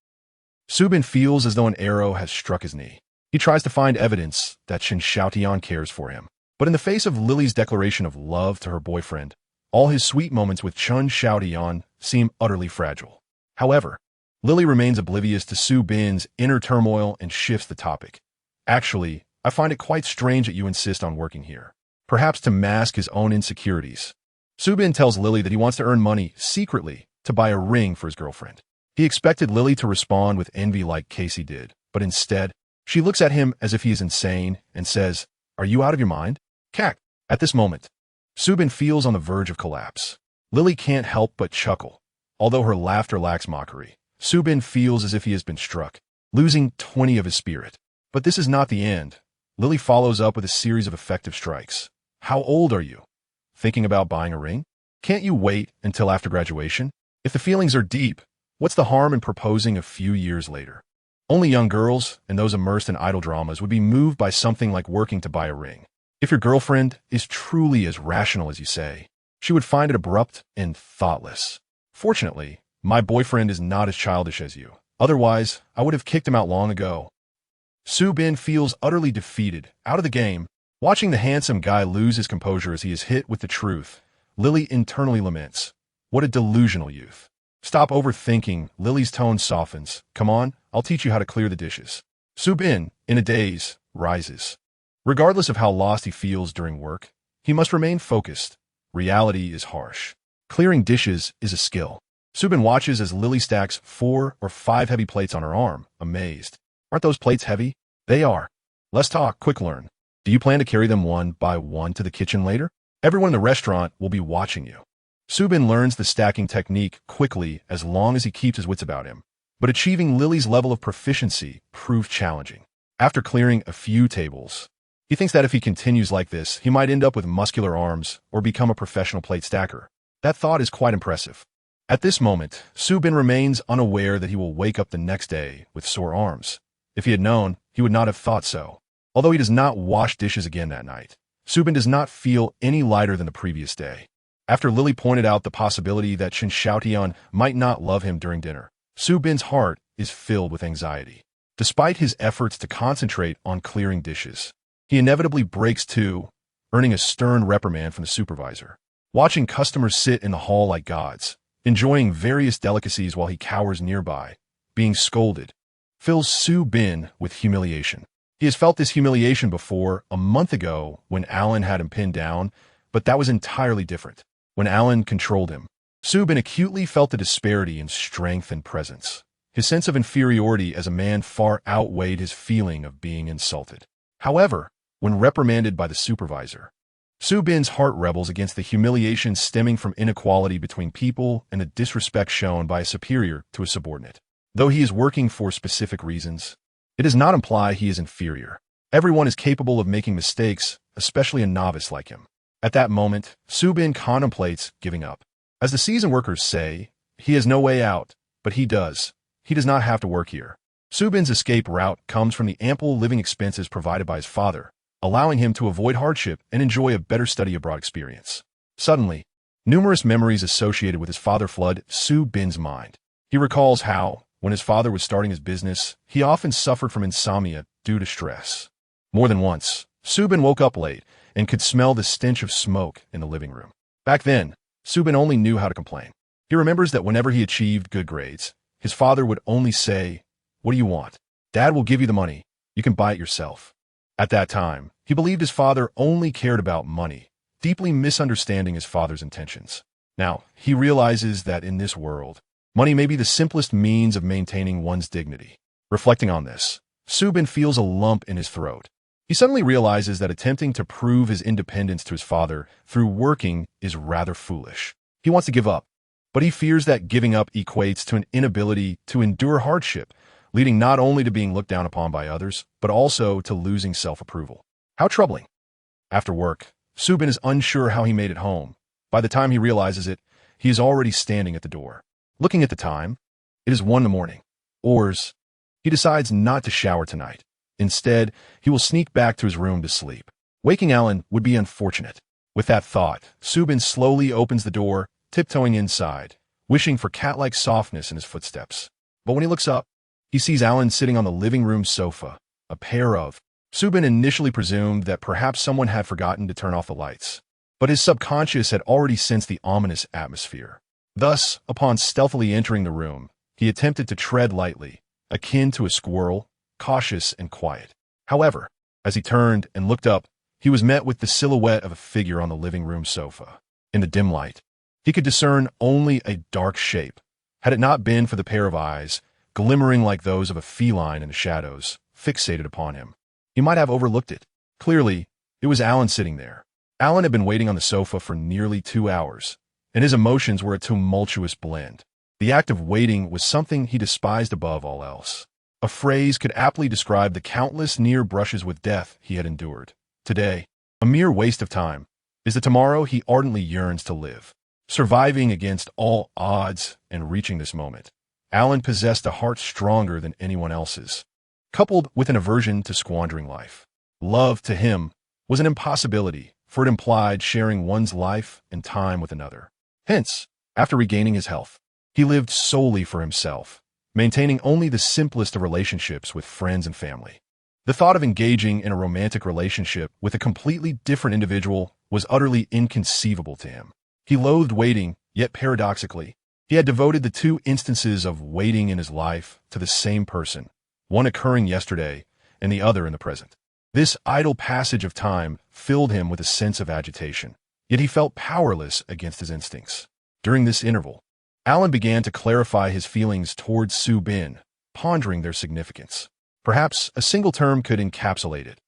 Subin feels as though an arrow has struck his knee. He tries to find evidence that Chen Xiaotian cares for him. But in the face of Lily's declaration of love to her boyfriend, all his sweet moments with Chen Xiaotian seem utterly fragile. However, Lily remains oblivious to Subin's inner turmoil and shifts the topic. "Actually, I find it quite strange that you insist on working here, perhaps to mask his own insecurities." Subin tells Lily that he wants to earn money secretly to buy a ring for his girlfriend. He expected Lily to respond with envy like Casey did, but instead, She looks at him as if he is insane and says, "Are you out of your mind?" Cack. At this moment, Subin feels on the verge of collapse. Lily can't help but chuckle. Although her laughter lacks mockery, Subin feels as if he has been struck, losing 20 of his spirit. But this is not the end. Lily follows up with a series of effective strikes. "How old are you? Thinking about buying a ring? Can't you wait until after graduation? If the feelings are deep, what's the harm in proposing a few years later?" Only young girls and those immersed in idle dramas would be moved by something like working to buy a ring. If your girlfriend is truly as rational as you say, she would find it abrupt and thoughtless. Fortunately, my boyfriend is not as childish as you. Otherwise, I would have kicked him out long ago. Subin feels utterly defeated, out of the game. Watching the handsome guy lose his composure as he is hit with the truth, Lily internally laments. What a delusional youth. Stop overthinking. Lily's tone softens. "Come on, I'll teach you how to clear the dishes." Subin, in a daze, rises. Regardless of how lost he feels during work, he must remain focused. Reality is harsh. Clearing dishes is a skill. Subin watches as Lily stacks 4 or 5 heavy plates on her arm, amazed. "Aren't those plates heavy?" "They are." "Let's talk, quick learn. Do you plan to carry them one by one to the kitchen later? Everyone in the restaurant will be watching you." Subin learns the stacking technique quickly as long as he keeps his wits about him. But achieving Lily's level of proficiency proved challenging. After clearing a few tables, he thinks that if he continues like this, he might end up with muscular arms or become a professional plate stacker. That thought is quite impressive. At this moment, Subin remains unaware that he will wake up the next day with sore arms. If he had known, he would not have thought so. Although he does not wash dishes again that night, Subin does not feel any lighter than the previous day. After Lily pointed out the possibility that Shin Xiaotian might not love him during dinner, Subin's heart is filled with anxiety. Despite his efforts to concentrate on clearing dishes, he inevitably breaks two, earning a stern reprimand from the supervisor. Watching customers sit in the hall like gods, enjoying various delicacies while he cowers nearby, being scolded, fills Subin with humiliation. He has felt this humiliation before, a month ago when Alan had him pinned down, but that was entirely different. When Alan controlled him, Subin acutely felt the disparity in strength and presence. His sense of inferiority as a man far outweighed his feeling of being insulted. However, when reprimanded by the supervisor, Subin's heart rebels against the humiliation stemming from inequality between people and the disrespect shown by a superior to a subordinate. Though he is working for specific reasons, it does not imply he is inferior. Everyone is capable of making mistakes, especially a novice like him. At that moment, Subin contemplates giving up. As the seasoned workers say, he has no way out, but he does. He does not have to work here. Subin's escape route comes from the ample living expenses provided by his father, allowing him to avoid hardship and enjoy a better study abroad experience. Suddenly, numerous memories associated with his father flood Subin's mind. He recalls how, when his father was starting his business, he often suffered from insomnia due to stress. More than once, Subin woke up late and could smell the stench of smoke in the living room. Back then, Subin only knew how to complain. He remembers that whenever he achieved good grades, his father would only say, "What do you want? Dad will give you the money. You can buy it yourself." At that time, he believed his father only cared about money, deeply misunderstanding his father's intentions. Now, he realizes that in this world, money may be the simplest means of maintaining one's dignity. Reflecting on this, Subin feels a lump in his throat. He suddenly realizes that attempting to prove his independence to his father through working is rather foolish. He wants to give up, but he fears that giving up equates to an inability to endure hardship, leading not only to being looked down upon by others, but also to losing self-approval. How troubling. After work, Subin is unsure how he made it home. By the time he realizes it, he is already standing at the door. Looking at the time, it is 1 a.m. He decides not to shower tonight. Instead, he will sneak back to his room to sleep. Waking Alan would be unfortunate. With that thought, Subin slowly opens the door, tiptoeing inside, wishing for cat-like softness in his footsteps. But when he looks up, he sees Alan sitting on the living room sofa, a pair of. Subin initially presumed that perhaps someone had forgotten to turn off the lights, but his subconscious had already sensed the ominous atmosphere. Thus, upon stealthily entering the room, he attempted to tread lightly, akin to a squirrel, cautious and quiet. However, as he turned and looked up, he was met with the silhouette of a figure on the living room sofa. In the dim light, he could discern only a dark shape. Had it not been for the pair of eyes, glimmering like those of a feline in the shadows, fixated upon him. He might have overlooked it. Clearly, it was Alan sitting there. Alan had been waiting on the sofa for nearly 2 hours, and his emotions were a tumultuous blend. The act of waiting was something he despised above all else. A phrase could aptly describe the countless near brushes with death he had endured. Today, a mere waste of time, is the tomorrow he ardently yearns to live. Surviving against all odds and reaching this moment, Alan possessed a heart stronger than anyone else's, coupled with an aversion to squandering life. Love, to him, was an impossibility, for it implied sharing one's life and time with another. Hence, after regaining his health, he lived solely for himself, maintaining only the simplest of relationships with friends and family. The thought of engaging in a romantic relationship with a completely different individual was utterly inconceivable to him. He loathed waiting, yet paradoxically, he had devoted the 2 instances of waiting in his life to the same person, one occurring yesterday and the other in the present. This idle passage of time filled him with a sense of agitation, yet he felt powerless against his instincts. During this interval, Alan began to clarify his feelings towards Su Bin, pondering their significance. Perhaps a single term could encapsulate it: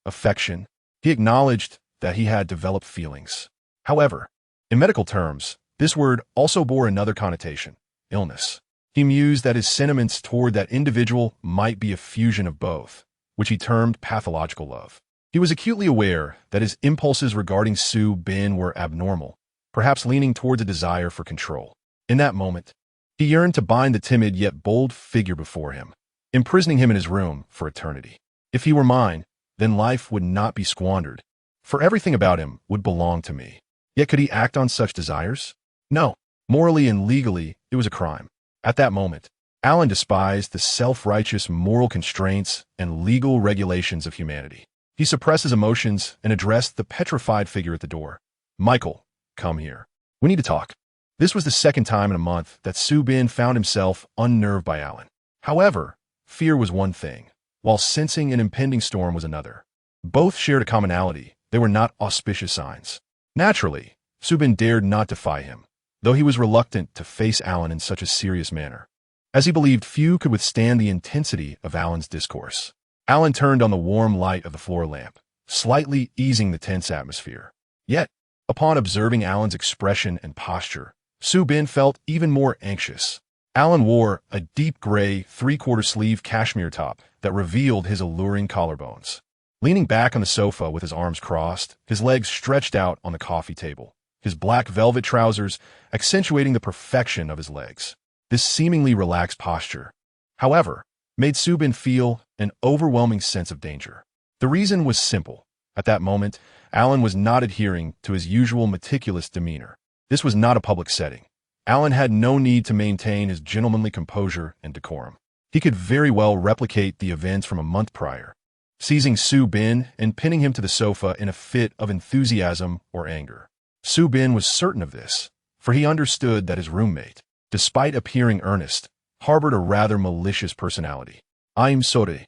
affection. He acknowledged that he had developed feelings. However, in medical terms, this word also bore another connotation: illness. He mused that his sentiments toward that individual might be a fusion of both, which he termed pathological love. He was acutely aware that his impulses regarding Su Bin were abnormal, perhaps leaning towards a desire for control. In that moment, he yearned to bind the timid yet bold figure before him, imprisoning him in his room for eternity. If he were mine, then life would not be squandered, for everything about him would belong to me. Yet could he act on such desires? No. Morally and legally, it was a crime. At that moment, Alan despised the self-righteous moral constraints and legal regulations of humanity. He suppressed his emotions and addressed the petrified figure at the door. "Michael, come here. We need to talk." This was the second time in a month that Su Bin found himself unnerved by Alan. However, fear was one thing, while sensing an impending storm was another. Both shared a commonality: they were not auspicious signs. Naturally, Su Bin dared not defy him, though he was reluctant to face Alan in such a serious manner, as he believed few could withstand the intensity of Alan's discourse. Alan turned on the warm light of the floor lamp, slightly easing the tense atmosphere. Yet, upon observing Alan's expression and posture, Su Bin felt even more anxious. Alan wore a deep gray 3/4 sleeve cashmere top that revealed his alluring collarbones. Leaning back on the sofa with his arms crossed, his legs stretched out on the coffee table, his black velvet trousers accentuating the perfection of his legs. This seemingly relaxed posture, however, made Su Bin feel an overwhelming sense of danger. The reason was simple. At that moment, Alan was not adhering to his usual meticulous demeanor. This was not a public setting. Alan had no need to maintain his gentlemanly composure and decorum. He could very well replicate the events from a month prior, seizing Su Bin and pinning him to the sofa in a fit of enthusiasm or anger. Su Bin was certain of this, for he understood that his roommate, despite appearing earnest, harbored a rather malicious personality. "I'm sorry."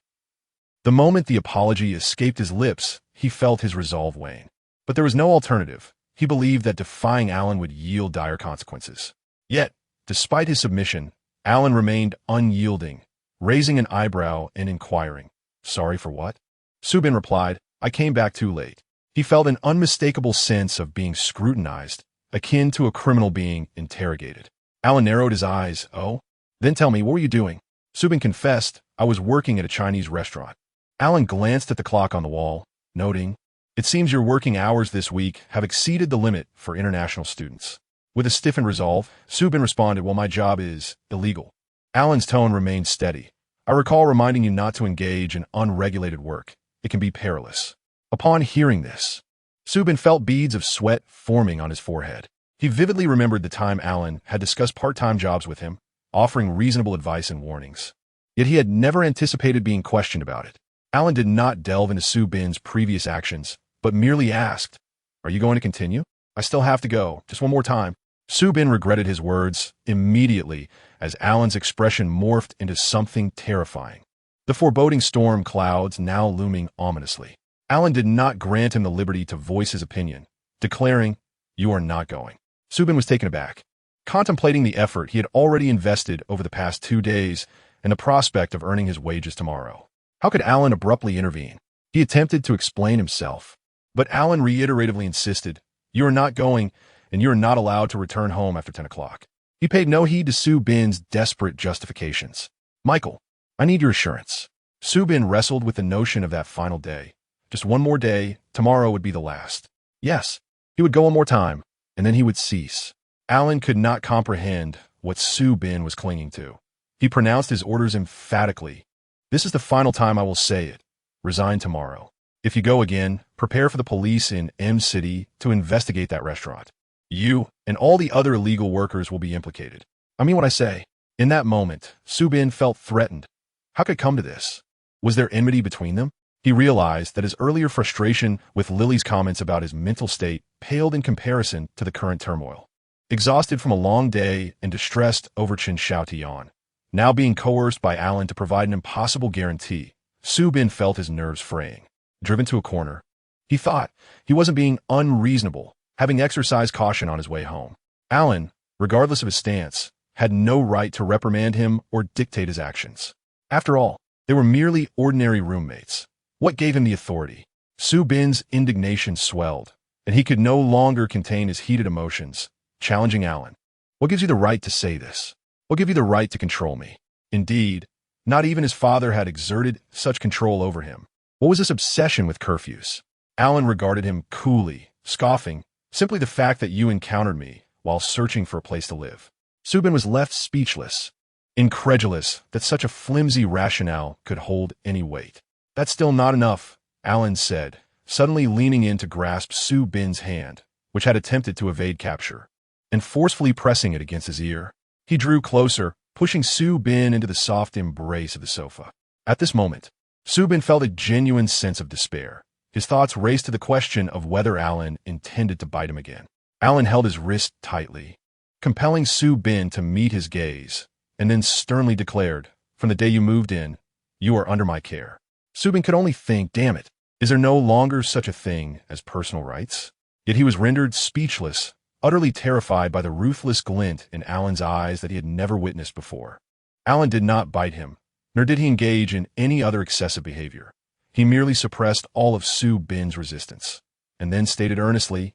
The moment the apology escaped his lips, he felt his resolve wane. But there was no alternative. He believed that defying Alan would yield dire consequences. Yet, despite his submission, Alan remained unyielding, raising an eyebrow and inquiring, "Sorry for what?" Su Bin replied, "I came back too late." He felt an unmistakable sense of being scrutinized, akin to a criminal being interrogated. Alan narrowed his eyes. "Oh? Then tell me, what were you doing?" Su Bin confessed, "I was working at a Chinese restaurant." Alan glanced at the clock on the wall, noting, "It seems your working hours this week have exceeded the limit for international students." With a stiffened resolve, Su Bin responded, "Well, my job is illegal." Alan's tone remained steady. "I recall reminding you not to engage in unregulated work. It can be perilous." Upon hearing this, Su Bin felt beads of sweat forming on his forehead. He vividly remembered the time Alan had discussed part-time jobs with him, offering reasonable advice and warnings. Yet he had never anticipated being questioned about it. Alan did not delve into Su Bin's previous actions, but merely asked, "Are you going to continue?" "I still have to go. Just one more time." Su Bin regretted his words immediately as Alan's expression morphed into something terrifying. The foreboding storm clouds now looming ominously. Alan did not grant him the liberty to voice his opinion, declaring, "You are not going." Su Bin was taken aback, contemplating the effort he had already invested over the past 2 days and the prospect of earning his wages tomorrow. How could Alan abruptly intervene? He attempted to explain himself, but Alan reiteratively insisted, "You are not going, and you are not allowed to return home after 10 o'clock. He paid no heed to Su Bin's desperate justifications. "Michael, I need your assurance." Su Bin wrestled with the notion of that final day. Just one more day, tomorrow would be the last. Yes, he would go one more time, and then he would cease. Alan could not comprehend what Su Bin was clinging to. He pronounced his orders emphatically. "This is the final time I will say it. Resign tomorrow. If you go again, prepare for the police in M City to investigate that restaurant. You and all the other illegal workers will be implicated. I mean what I say." In that moment, Su Bin felt threatened. How could it come to this? Was there enmity between them? He realized that his earlier frustration with Lily's comments about his mental state paled in comparison to the current turmoil. Exhausted from a long day and distressed over Chen Xiaotian, now being coerced by Alan to provide an impossible guarantee, Su Bin felt his nerves fraying. Driven to a corner, he thought he wasn't being unreasonable, having exercised caution on his way home. Alan, regardless of his stance, had no right to reprimand him or dictate his actions. After all, they were merely ordinary roommates. What gave him the authority? Su Bin's indignation swelled, and he could no longer contain his heated emotions, challenging Alan. "What gives you the right to say this? What gives you the right to control me?" Indeed, not even his father had exerted such control over him. What was this obsession with curfews? Alan regarded him coolly, scoffing, "Simply the fact that you encountered me while searching for a place to live." Su Bin was left speechless, incredulous that such a flimsy rationale could hold any weight. "That's still not enough," Alan said, suddenly leaning in to grasp Su Bin's hand, which had attempted to evade capture, and forcefully pressing it against his ear. He drew closer, pushing Su Bin into the soft embrace of the sofa. At this moment, Su Bin felt a genuine sense of despair. His thoughts raced to the question of whether Alan intended to bite him again. Alan held his wrist tightly, compelling Su Bin to meet his gaze, and then sternly declared, "From the day you moved in, you are under my care." Su Bin could only think, damn it, is there no longer such a thing as personal rights? Yet he was rendered speechless, utterly terrified by the ruthless glint in Alan's eyes that he had never witnessed before. Alan did not bite him, nor did he engage in any other excessive behavior. He merely suppressed all of Su Bin's resistance, and then stated earnestly,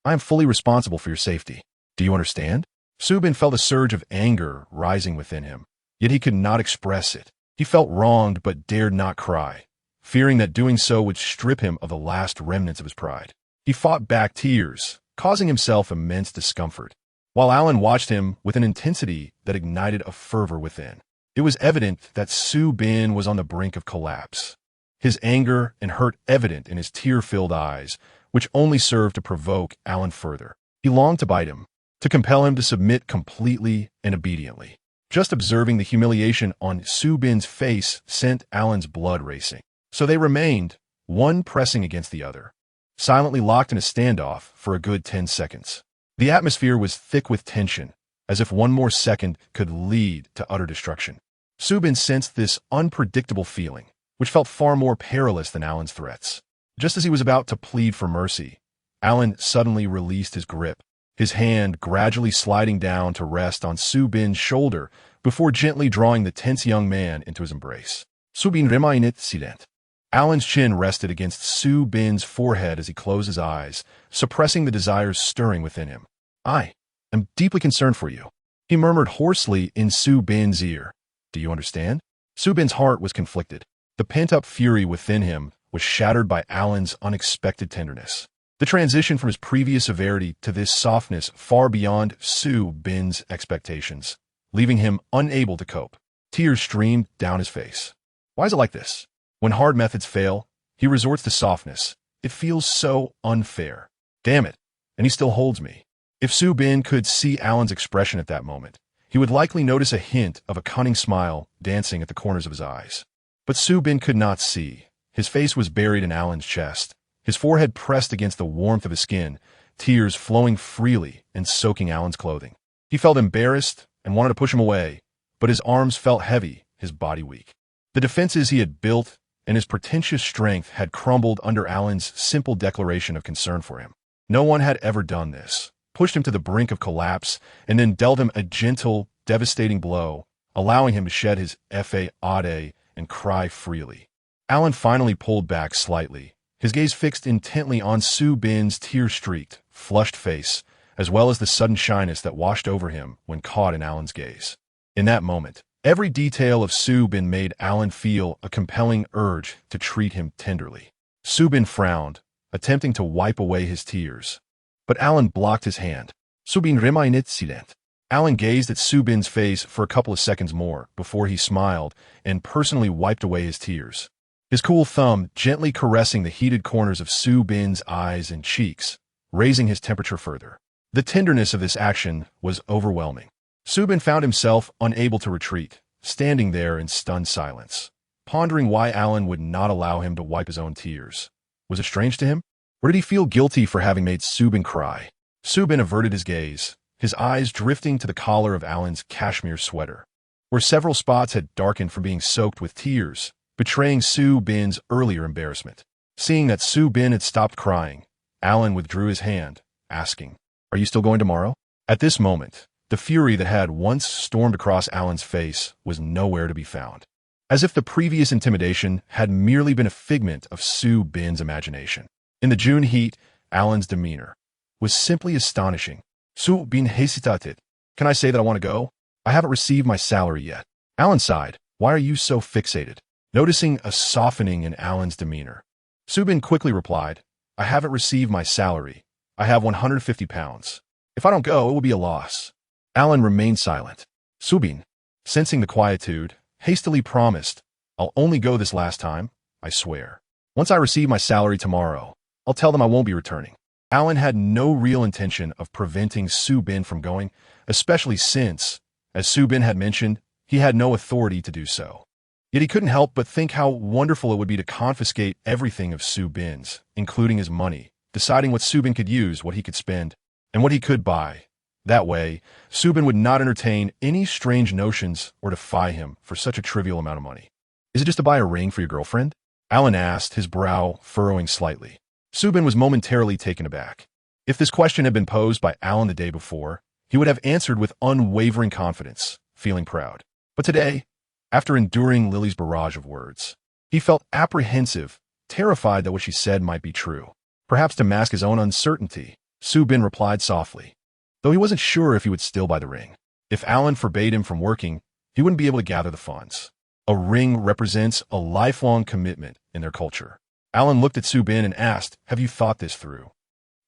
"I am fully responsible for your safety. Do you understand?" Su Bin felt a surge of anger rising within him, yet he could not express it. He felt wronged but dared not cry, fearing that doing so would strip him of the last remnants of his pride. He fought back tears, causing himself immense discomfort, while Alan watched him with an intensity that ignited a fervor within. It was evident that Su Bin was on the brink of collapse, his anger and hurt evident in his tear-filled eyes, which only served to provoke Alan further. He longed to bite him, to compel him to submit completely and obediently. Just observing the humiliation on Su Bin's face sent Alan's blood racing. So they remained, one pressing against the other, silently locked in a standoff for a good 10 seconds. The atmosphere was thick with tension, as if one more second could lead to utter destruction. Su Bin sensed this unpredictable feeling, which felt far more perilous than Alan's threats. Just as he was about to plead for mercy, Alan suddenly released his grip, his hand gradually sliding down to rest on Su Bin's shoulder before gently drawing the tense young man into his embrace. Su Bin remainit silent. Alan's chin rested against Su Bin's forehead as he closed his eyes, suppressing the desires stirring within him. "I am deeply concerned for you," he murmured hoarsely in Su Bin's ear. "Do you understand?" Su Bin's heart was conflicted. The pent-up fury within him was shattered by Alan's unexpected tenderness. The transition from his previous severity to this softness far beyond Su Bin's expectations, leaving him unable to cope. Tears streamed down his face. Why is it like this? When hard methods fail, he resorts to softness. It feels so unfair. Damn it, and he still holds me. If Su Bin could see Alan's expression at that moment, he would likely notice a hint of a cunning smile dancing at the corners of his eyes. But Su Bin could not see. His face was buried in Alan's chest, his forehead pressed against the warmth of his skin, tears flowing freely and soaking Alan's clothing. He felt embarrassed and wanted to push him away, but his arms felt heavy, his body weak. The defenses he had built and his pretentious strength had crumbled under Alan's simple declaration of concern for him. No one had ever done this, pushed him to the brink of collapse, and then dealt him a gentle, devastating blow, allowing him to shed his fa ade and cry freely. Alan finally pulled back slightly, his gaze fixed intently on Soo Bin's tear-streaked, flushed face, as well as the sudden shyness that washed over him when caught in Alan's gaze. In that moment, every detail of Soo Bin made Alan feel a compelling urge to treat him tenderly. Soo Bin frowned, attempting to wipe away his tears. But Alan blocked his hand. Soo Bin remained silent. Alan gazed at Soo Bin's face for a couple of seconds more before he smiled and personally wiped away his tears. His cool thumb gently caressing the heated corners of Soo Bin's eyes and cheeks, raising his temperature further. The tenderness of this action was overwhelming. Soo Bin found himself unable to retreat, standing there in stunned silence, pondering why Alan would not allow him to wipe his own tears. Was it strange to him? Or did he feel guilty for having made Soo Bin cry? Soo Bin averted his gaze, his eyes drifting to the collar of Alan's cashmere sweater, where several spots had darkened from being soaked with tears, betraying Soo Bin's earlier embarrassment. Seeing that Soo Bin had stopped crying, Alan withdrew his hand, asking, "Are you still going tomorrow?" At this moment, the fury that had once stormed across Alan's face was nowhere to be found, as if the previous intimidation had merely been a figment of Soo Bin's imagination. In the June heat, Alan's demeanor was simply astonishing. "Soo Bin hesitated. Can I say that I want to go? I haven't received my salary yet." Alan sighed. "Why are you so fixated?" Noticing a softening in Alan's demeanor, Soo Bin quickly replied, "I haven't received my salary. I have 150 pounds. If I don't go, it will be a loss." Alan remained silent. Soo Bin, sensing the quietude, hastily promised, "I'll only go this last time, I swear. Once I receive my salary tomorrow, I'll tell them I won't be returning." Alan had no real intention of preventing Soo Bin from going, especially since, as Soo Bin had mentioned, he had no authority to do so. Yet he couldn't help but think how wonderful it would be to confiscate everything of Soo Bin's, including his money, deciding what Soo Bin could use, what he could spend, and what he could buy. That way, Soo Bin would not entertain any strange notions or defy him for such a trivial amount of money. "Is it just to buy a ring for your girlfriend?" Alan asked, his brow furrowing slightly. Soo Bin was momentarily taken aback. If this question had been posed by Alan the day before, he would have answered with unwavering confidence, feeling proud. But today, after enduring Lily's barrage of words, he felt apprehensive, terrified that what she said might be true. Perhaps to mask his own uncertainty, Soo Bin replied softly, though he wasn't sure if he would still buy the ring. If Alan forbade him from working, he wouldn't be able to gather the funds. A ring represents a lifelong commitment in their culture. Alan looked at Soo Bin and asked, "Have you thought this through?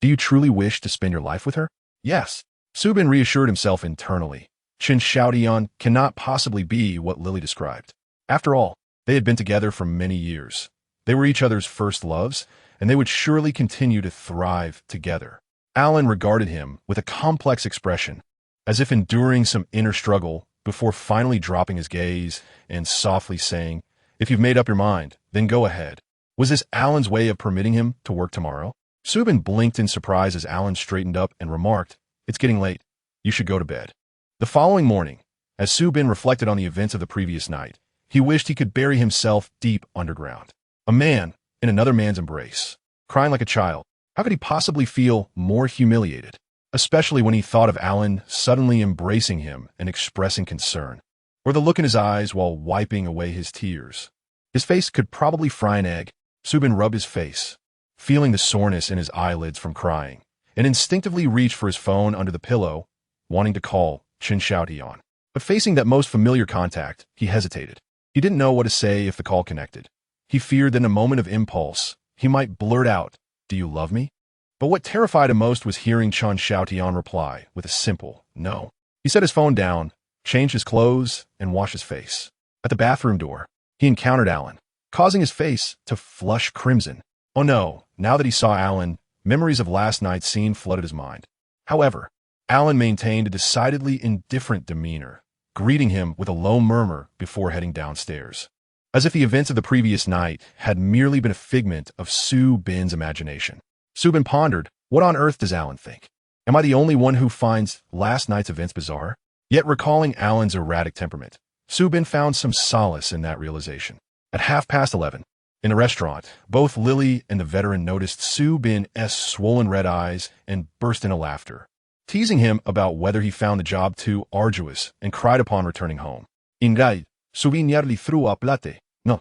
Do you truly wish to spend your life with her?" "Yes." Soo Bin reassured himself internally. Chin Xiaotian cannot possibly be what Lily described. After all, they had been together for many years. They were each other's first loves, and they would surely continue to thrive together. Alan regarded him with a complex expression, as if enduring some inner struggle, before finally dropping his gaze and softly saying, "If you've made up your mind, then go ahead." Was this Alan's way of permitting him to work tomorrow? Soo Bin blinked in surprise as Alan straightened up and remarked, "It's getting late. You should go to bed." The following morning, as Soo Bin reflected on the events of the previous night, he wished he could bury himself deep underground. A man in another man's embrace, crying like a child. How could he possibly feel more humiliated? Especially when he thought of Alan suddenly embracing him and expressing concern, or the look in his eyes while wiping away his tears. His face could probably fry an egg. Soo Bin rubbed his face, feeling the soreness in his eyelids from crying, and instinctively reached for his phone under the pillow, wanting to call Chin Xiaotian. But facing that most familiar contact, he hesitated. He didn't know what to say if the call connected. He feared that in a moment of impulse, he might blurt out, "Do you love me?" But what terrified him most was hearing Chin Xiaotian reply with a simple no. He set his phone down, changed his clothes, and washed his face. At the bathroom door, he encountered Alan, causing his face to flush crimson. Oh no, now that he saw Alan, memories of last night's scene flooded his mind. However, Alan maintained a decidedly indifferent demeanor, greeting him with a low murmur before heading downstairs, as if the events of the previous night had merely been a figment of Soo Bin's imagination. Soo Bin pondered, what on earth does Alan think? Am I the only one who finds last night's events bizarre? Yet recalling Alan's erratic temperament, Soo Bin found some solace in that realization. At 11:30, in the restaurant, both Lily and the veteran noticed Soo Bin's swollen red eyes and burst into laughter, teasing him about whether he found the job too arduous and cried upon returning home. "Ingrid, Soo Bin nearly threw up latte. No,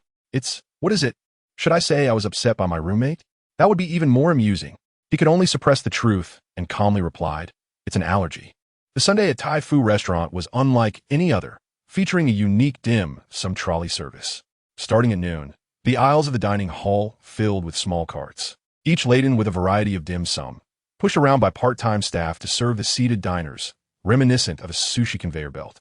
what is it? Should I say I was upset by my roommate? That would be even more amusing. He could only suppress the truth and calmly replied, "It's an allergy." The Sunday at Thai Fu restaurant was unlike any other, featuring a unique dim sum trolley service. Starting at noon, the aisles of the dining hall filled with small carts, each laden with a variety of dim sum, pushed around by part-time staff to serve the seated diners, reminiscent of a sushi conveyor belt.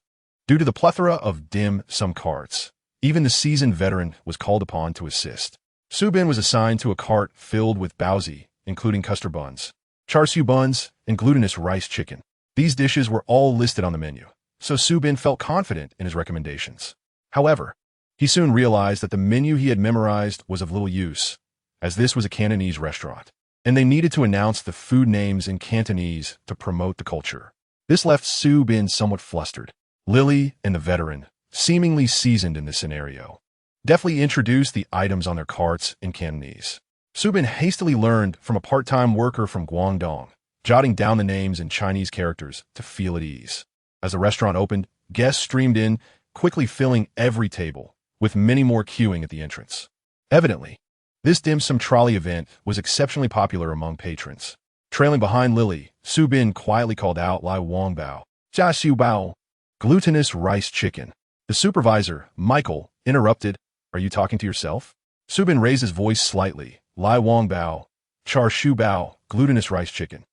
Due to the plethora of dim sum carts, even the seasoned veteran was called upon to assist. Subin was assigned to a cart filled with baozi, including custard buns, char siu buns, and glutinous rice chicken. These dishes were all listed on the menu, so Subin felt confident in his recommendations. However, he soon realized that the menu he had memorized was of little use, as this was a Cantonese restaurant, and they needed to announce the food names in Cantonese to promote the culture. This left Subin somewhat flustered. Lily and the veteran, seemingly seasoned in this scenario, deftly introduced the items on their carts in Cantonese. Subin hastily learned from a part-time worker from Guangdong, jotting down the names in Chinese characters to feel at ease. As the restaurant opened, guests streamed in, quickly filling every table, with many more queuing at the entrance. Evidently, this dim sum trolley event was exceptionally popular among patrons. Trailing behind Lily, Subin quietly called out Lai Wangbao, Jia Xiu Bao, glutinous rice chicken. The supervisor, Michael, interrupted, "Are you talking to yourself?" Subin raised his voice slightly, Lai Wangbao, char siu bao, glutinous rice chicken.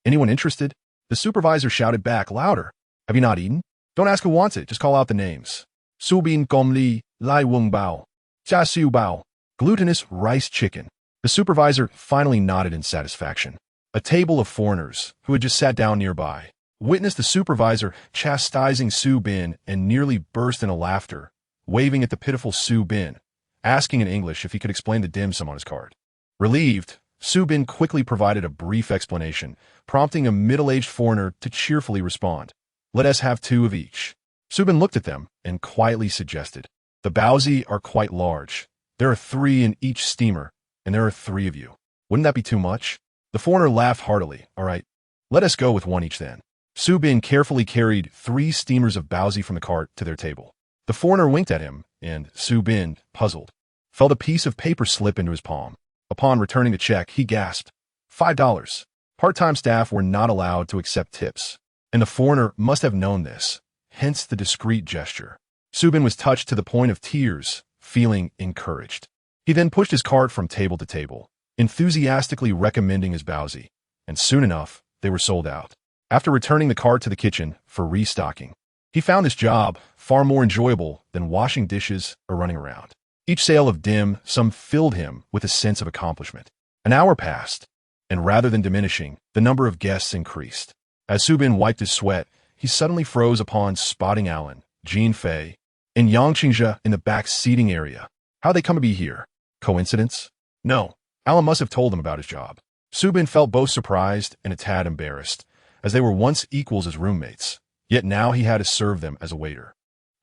"Anyone interested?" The supervisor shouted back louder, "Have you not eaten? Don't ask who wants it, just call out the names." Subin Gom Li, Lai Wangbao, Jia Xiu Bao, glutinous rice chicken. The supervisor finally nodded in satisfaction. A table of foreigners, who had just sat down nearby, witnessed the supervisor chastising Subin and nearly burst into laughter, waving at the pitiful Subin, asking in English if he could explain the dim sum on his card. Relieved, Subin quickly provided a brief explanation, prompting a middle-aged foreigner to cheerfully respond, "Let us have 2 of each." Subin looked at them and quietly suggested, "The baozi are quite large. There are 3 in each steamer, and there are 3 of you. Wouldn't that be too much?" The foreigner laughed heartily. "All right, let us go with 1 each then." Subin carefully carried 3 steamers of baozi from the cart to their table. The foreigner winked at him, and Subin, puzzled, felt a piece of paper slip into his palm. Upon returning the check, he gasped, $5. Part-time staff were not allowed to accept tips, and the foreigner must have known this, hence the discreet gesture. Subin was touched to the point of tears, feeling encouraged. He then pushed his cart from table to table, enthusiastically recommending his baozi, and soon enough, they were sold out. After returning the cart to the kitchen for restocking, he found this job far more enjoyable than washing dishes or running around. Each sale of dim sum filled him with a sense of accomplishment. An hour passed, and rather than diminishing, the number of guests increased. As Subin wiped his sweat, he suddenly froze upon spotting Alan, Jean Fei, and Yang Qingzhe in the back seating area. How'd they come to be here? Coincidence? No. Alan must have told them about his job. Subin felt both surprised and a tad embarrassed, as they were once equals as roommates, yet now he had to serve them as a waiter.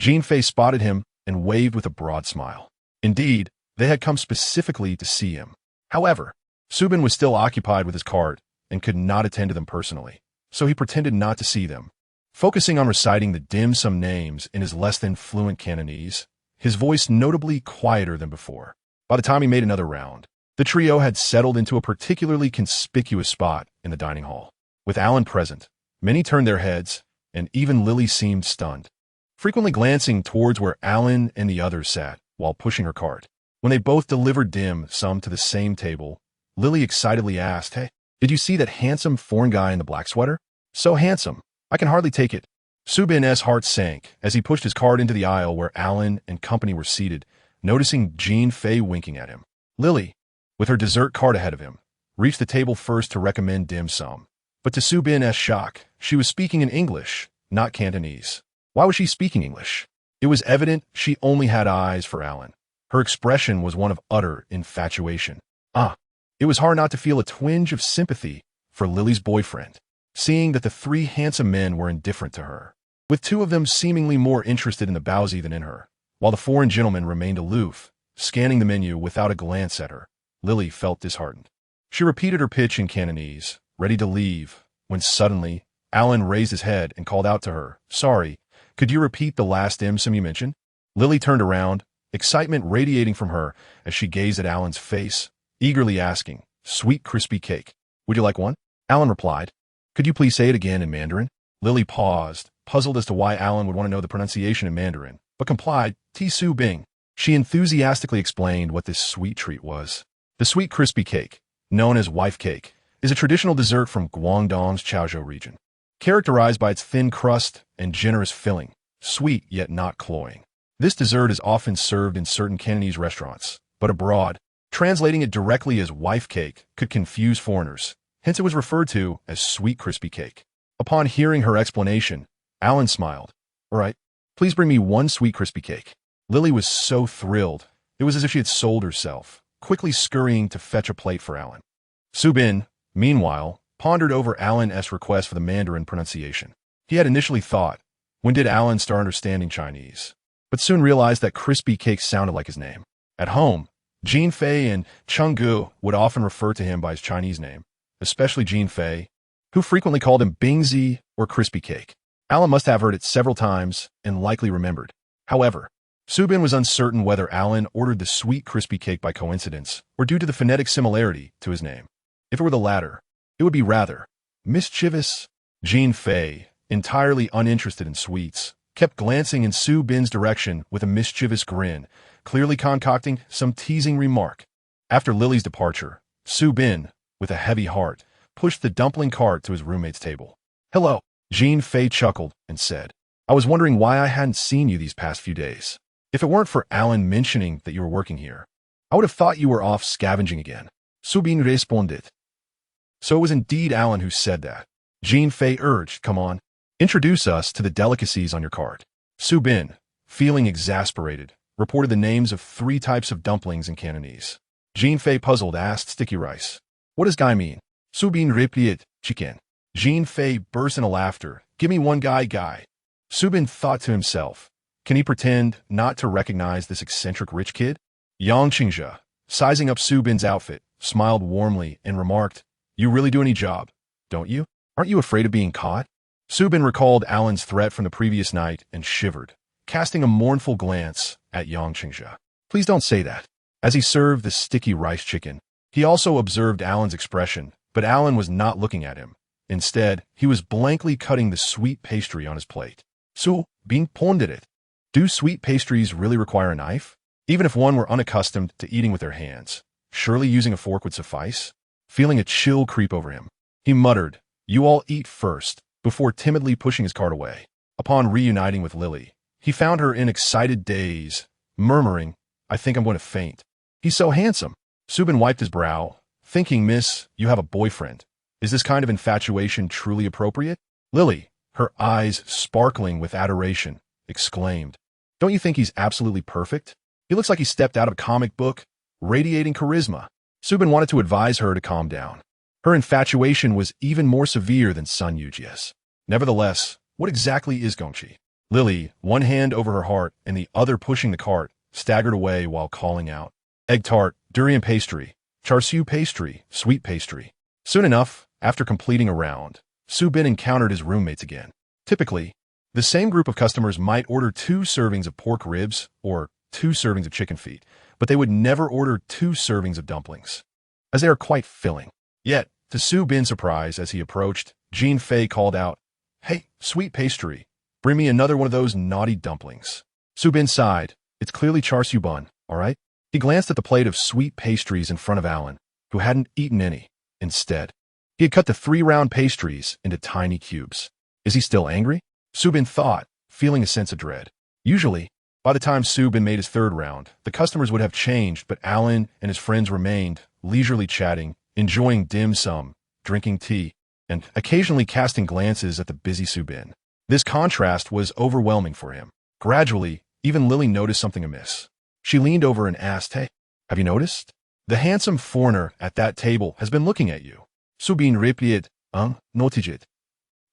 Jean Fei spotted him and waved with a broad smile. Indeed, they had come specifically to see him. However, Subin was still occupied with his cart and could not attend to them personally, so he pretended not to see them. Focusing on reciting the dim sum names in his less than fluent Cantonese, his voice notably quieter than before. By the time he made another round, the trio had settled into a particularly conspicuous spot in the dining hall. With Alan present, many turned their heads, and even Lily seemed stunned, frequently glancing towards where Alan and the others sat while pushing her cart. When they both delivered dim sum to the same table, Lily excitedly asked, "Hey, did you see that handsome foreign guy in the black sweater? So handsome, I can hardly take it." Subin's heart sank as he pushed his cart into the aisle where Alan and company were seated, noticing Jean Fei winking at him. Lily, with her dessert cart ahead of him, reached the table first to recommend dim sum. But to Subin's shock, she was speaking in English, not Cantonese. Why was she speaking English? It was evident she only had eyes for Alan. Her expression was one of utter infatuation. It was hard not to feel a twinge of sympathy for Lily's boyfriend, seeing that the 3 handsome men were indifferent to her, with 2 of them seemingly more interested in the baozi than in her, while the foreign gentleman remained aloof, scanning the menu without a glance at her. Lily felt disheartened. She repeated her pitch in Cantonese, ready to leave, when suddenly, Alan raised his head and called out to her, "Sorry, could you repeat the last dim sum you mentioned?" Lily turned around, excitement radiating from her as she gazed at Alan's face, eagerly asking, "Sweet crispy cake. Would you like one?" Alan replied, "Could you please say it again in Mandarin?" Lily paused, puzzled as to why Alan would want to know the pronunciation in Mandarin, but complied, "Ti Su Bing." She enthusiastically explained what this sweet treat was. The sweet crispy cake, known as wife cake, is a traditional dessert from Guangdong's Chaozhou region, characterized by its thin crust and generous filling, sweet yet not cloying. This dessert is often served in certain Cantonese restaurants, but abroad, translating it directly as wife cake could confuse foreigners, hence it was referred to as sweet crispy cake. Upon hearing her explanation, Alan smiled. "All right, please bring me one sweet crispy cake." Lily was so thrilled, it was as if she had sold herself, quickly scurrying to fetch a plate for Alan. Su Bin, meanwhile, pondered over Alan's request for the Mandarin pronunciation. He had initially thought, when did Alan start understanding Chinese? But soon realized that crispy cake sounded like his name. At home, Jean Fei and Chung Gu would often refer to him by his Chinese name, especially Jean Fei, who frequently called him Bingzi or crispy cake. Alan must have heard it several times and likely remembered. However, Su Bin was uncertain whether Alan ordered the sweet crispy cake by coincidence or due to the phonetic similarity to his name. If it were the latter, it would be rather mischievous. Jean Fei, entirely uninterested in sweets, kept glancing in Su Bin's direction with a mischievous grin, clearly concocting some teasing remark. After Lily's departure, Su Bin, with a heavy heart, pushed the dumpling cart to his roommate's table. "Hello," Jean Fei chuckled and said. "I was wondering why I hadn't seen you these past few days. If it weren't for Alan mentioning that you were working here, I would have thought you were off scavenging again." Su Bin responded. "So it was indeed Alan who said that." Jean Fei urged, "Come on, introduce us to the delicacies on your cart." Su Bin, feeling exasperated, reported the names of 3 types of dumplings in Cantonese. Jean Fei, puzzled, asked, "Sticky rice. What does gai mean?" Su Bin replied, "Chicken." Jean Fei burst into laughter. "Give me one gai. Su Bin thought to himself, can he pretend not to recognize this eccentric rich kid? Yang Qingzhe, sizing up Su Bin's outfit, smiled warmly and remarked, "You really do any job, don't you? Aren't you afraid of being caught?" Su Bin recalled Alan's threat from the previous night and shivered, casting a mournful glance at Yang Qingzhe. "Please don't say that." As he served the sticky rice chicken, he also observed Alan's expression, but Alan was not looking at him. Instead, he was blankly cutting the sweet pastry on his plate. Su Bin pondered it. Do sweet pastries really require a knife? Even if one were unaccustomed to eating with their hands, surely using a fork would suffice? Feeling a chill creep over him, he muttered, "You all eat first," before timidly pushing his cart away. Upon reuniting with Lily, he found her in excited daze, murmuring, "I think I'm going to faint. He's so handsome." Su Bin wiped his brow, thinking, "Miss, you have a boyfriend. Is this kind of infatuation truly appropriate?" Lily, her eyes sparkling with adoration, exclaimed, "Don't you think he's absolutely perfect? He looks like he stepped out of a comic book, radiating charisma." Su Bin wanted to advise her to calm down. Her infatuation was even more severe than Sun Yujia's. Nevertheless, what exactly is gongqi? Lily, one hand over her heart and the other pushing the cart, staggered away while calling out, "Egg tart, durian pastry, char siu pastry, sweet pastry." Soon enough, after completing a round, Su Bin encountered his roommates again. Typically, the same group of customers might order 2 servings of pork ribs or 2 servings of chicken feet, but they would never order 2 servings of dumplings, as they are quite filling. Yet, to Su Bin's surprise, as he approached, Jean Fei called out, "Hey, sweet pastry, bring me another one of those naughty dumplings." Su Bin sighed. "It's clearly char siu bun, all right?" He glanced at the plate of sweet pastries in front of Alan, who hadn't eaten any. Instead, he had cut the 3 round pastries into tiny cubes. Is he still angry? Su Bin thought, feeling a sense of dread. Usually, by the time Su Bin made his 3rd round, the customers would have changed, but Alan and his friends remained, leisurely chatting, enjoying dim sum, drinking tea, and occasionally casting glances at the busy Su Bin. This contrast was overwhelming for him. Gradually, even Lily noticed something amiss. She leaned over and asked, "Hey, have you noticed? The handsome foreigner at that table has been looking at you." Su Bin replied, "Noticed."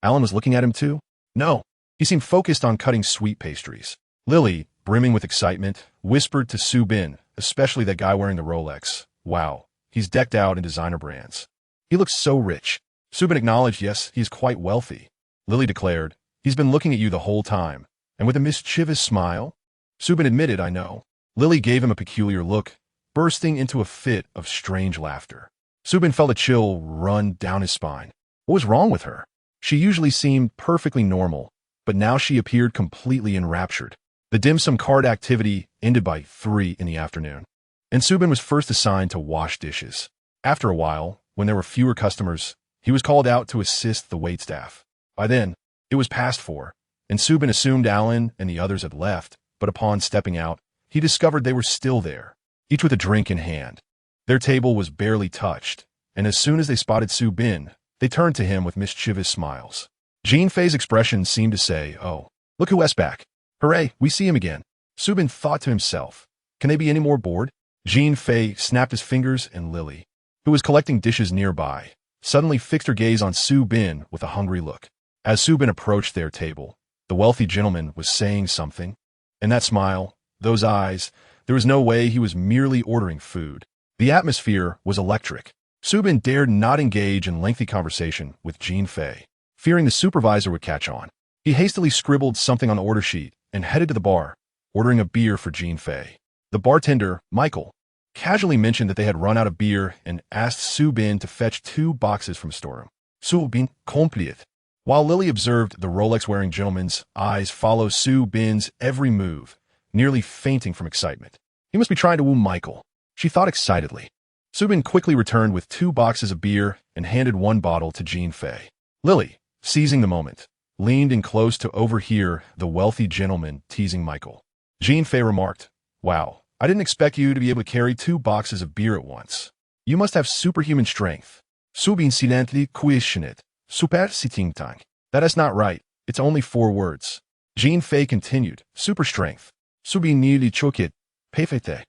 Alan was looking at him too? No. He seemed focused on cutting sweet pastries. Lily, brimming with excitement, whispered to Su Bin, especially that guy wearing the Rolex, "Wow, he's decked out in designer brands. He looks so rich." Su Bin acknowledged, "Yes, he is quite wealthy." Lily declared, "He's been looking at you the whole time." And with a mischievous smile, Su Bin admitted, "I know." Lily gave him a peculiar look, bursting into a fit of strange laughter. Subin felt a chill run down his spine. What was wrong with her? She usually seemed perfectly normal, but now she appeared completely enraptured. The dim sum card activity ended by 3 in the afternoon, and Subin was first assigned to wash dishes. After a while, when there were fewer customers, he was called out to assist the waitstaff. By then, it was past 4, and Subin assumed Alan and the others had left, but upon stepping out, he discovered they were still there, each with a drink in hand. Their table was barely touched, and as soon as they spotted Subin, they turned to him with mischievous smiles. Jean Fei's expression seemed to say, "Oh, look who's back. Hooray, we see him again." Subin thought to himself, "Can they be any more bored?" Jean Fei snapped his fingers, and Lily, who was collecting dishes nearby, suddenly fixed her gaze on Subin with a hungry look. As Subin approached their table, the wealthy gentleman was saying something. In that smile, those eyes, there was no way he was merely ordering food. The atmosphere was electric. Subin dared not engage in lengthy conversation with Jean Fei, fearing the supervisor would catch on. He hastily scribbled something on the order sheet and headed to the bar, ordering a beer for Jean Fei. The bartender, Michael, casually mentioned that they had run out of beer and asked Subin to fetch 2 boxes from a storeroom. Subin complied. While Lily observed the Rolex-wearing gentleman's eyes follow Subin's every move, nearly fainting from excitement. He must be trying to woo Michael, she thought excitedly. Subin quickly returned with 2 boxes of beer and handed 1 bottle to Jean Fei. Lily, seizing the moment, leaned in close to overhear the wealthy gentleman teasing Michael. Jean Fei remarked, "Wow, I didn't expect you to be able to carry 2 boxes of beer at once. You must have superhuman strength." Subin silently questioned, "Super sitingtang." That is not right. It's only 4 words. Jean Fei continued, "Super strength." Subin nearly choked it. Perfecte.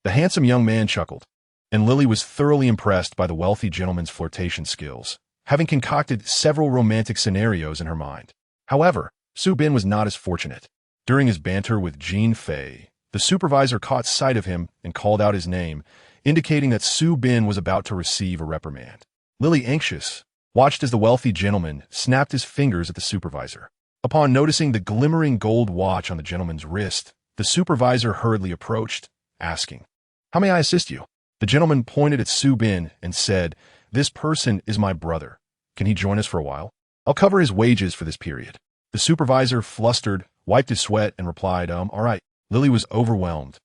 The handsome young man chuckled, and Lily was thoroughly impressed by the wealthy gentleman's flirtation skills, having concocted several romantic scenarios in her mind. However, Subin was not as fortunate. During his banter with Jean Fei, the supervisor caught sight of him and called out his name, indicating that Subin was about to receive a reprimand. Lily, anxious, watched as the wealthy gentleman snapped his fingers at the supervisor. Upon noticing the glimmering gold watch on the gentleman's wrist, the supervisor hurriedly approached, asking, "How may I assist you?" The gentleman pointed at Subin and said, "This person is my brother. Can he join us for a while? I'll cover his wages for this period." The supervisor, flustered, wiped his sweat and replied, all right." Lily was overwhelmed,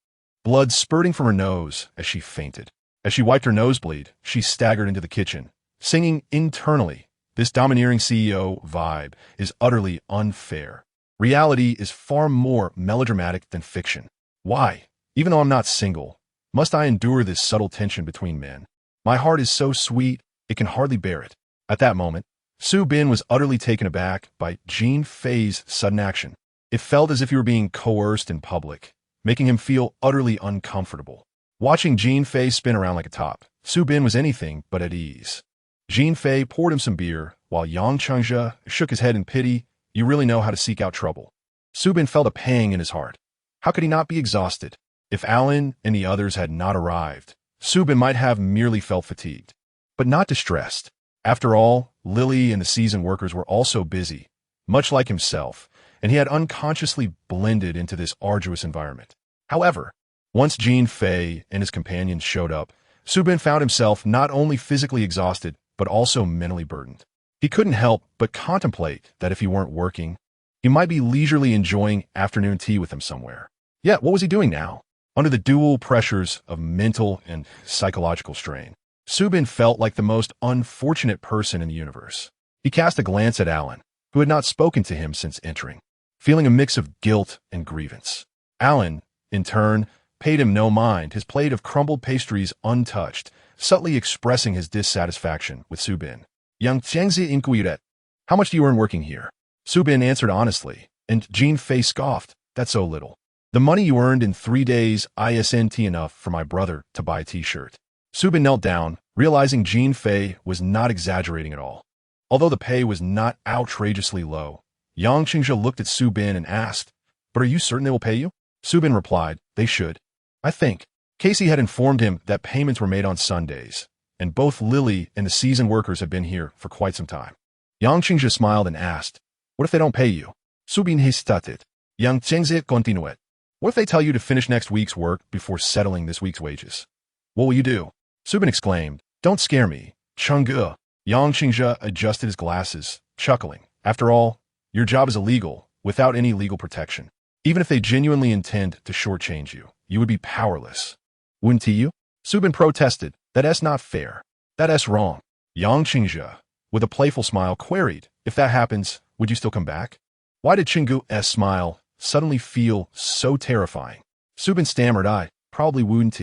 blood spurting from her nose as she fainted. As she wiped her nosebleed, she staggered into the kitchen, singing internally, "This domineering CEO vibe is utterly unfair. Reality is far more melodramatic than fiction. Why, even though I'm not single, must I endure this subtle tension between men? My heart is so sweet, it can hardly bear it." At that moment, Subin was utterly taken aback by Jean Fei's sudden action. It felt as if he were being coerced in public, making him feel utterly uncomfortable. Watching Jean Fei spin around like a top, Subin was anything but at ease. Jean Fei poured him some beer, while Yang Chengzhe shook his head in pity. "You really know how to seek out trouble." Subin felt a pang in his heart. How could he not be exhausted? If Alan and the others had not arrived, Subin might have merely felt fatigued, but not distressed. After all, Lily and the seasoned workers were also busy, much like himself, and he had unconsciously blended into this arduous environment. However, once Jean Fei and his companions showed up, Subin found himself not only physically exhausted, but also mentally burdened. He couldn't help but contemplate that if he weren't working, he might be leisurely enjoying afternoon tea with them somewhere. Yet, what was he doing now? Under the dual pressures of mental and psychological strain, Subin felt like the most unfortunate person in the universe. He cast a glance at Alan, who had not spoken to him since entering, feeling a mix of guilt and grievance. Alan, in turn, paid him no mind, his plate of crumbled pastries untouched, subtly expressing his dissatisfaction with Subin. "Yang Chengzi inquired, how much do you earn working here?" Subin answered honestly, and Jean Fei scoffed, "That's so little. The money you earned in 3 days isn't enough for my brother to buy a t-shirt." Subin knelt down, realizing Jean Fei was not exaggerating at all. Although the pay was not outrageously low, Yang Qingzhe looked at Subin and asked, "But are you certain they will pay you?" Subin replied, "They should. I think." Casey had informed him that payments were made on Sundays, and both Lily and the seasoned workers had been here for quite some time. Yang Qingzhe smiled and asked, "What if they don't pay you?" Subin hesitated. Yang Qingzhe continued, What if they tell you to finish next week's work before settling this week's wages? What will you do? Subin exclaimed. Don't scare me, Changge. Yang Qingzhe adjusted his glasses, chuckling. After all, your job is illegal, without any legal protection. Even if they genuinely intend to shortchange you, you would be powerless. Wouldn't you? Subin protested. That's not fair. That's wrong. Yang Qingzhe, with a playful smile, queried, if that happens, would you still come back? Why did Qinggu's smile suddenly feel so terrifying? Subin stammered, I probably wouldn't.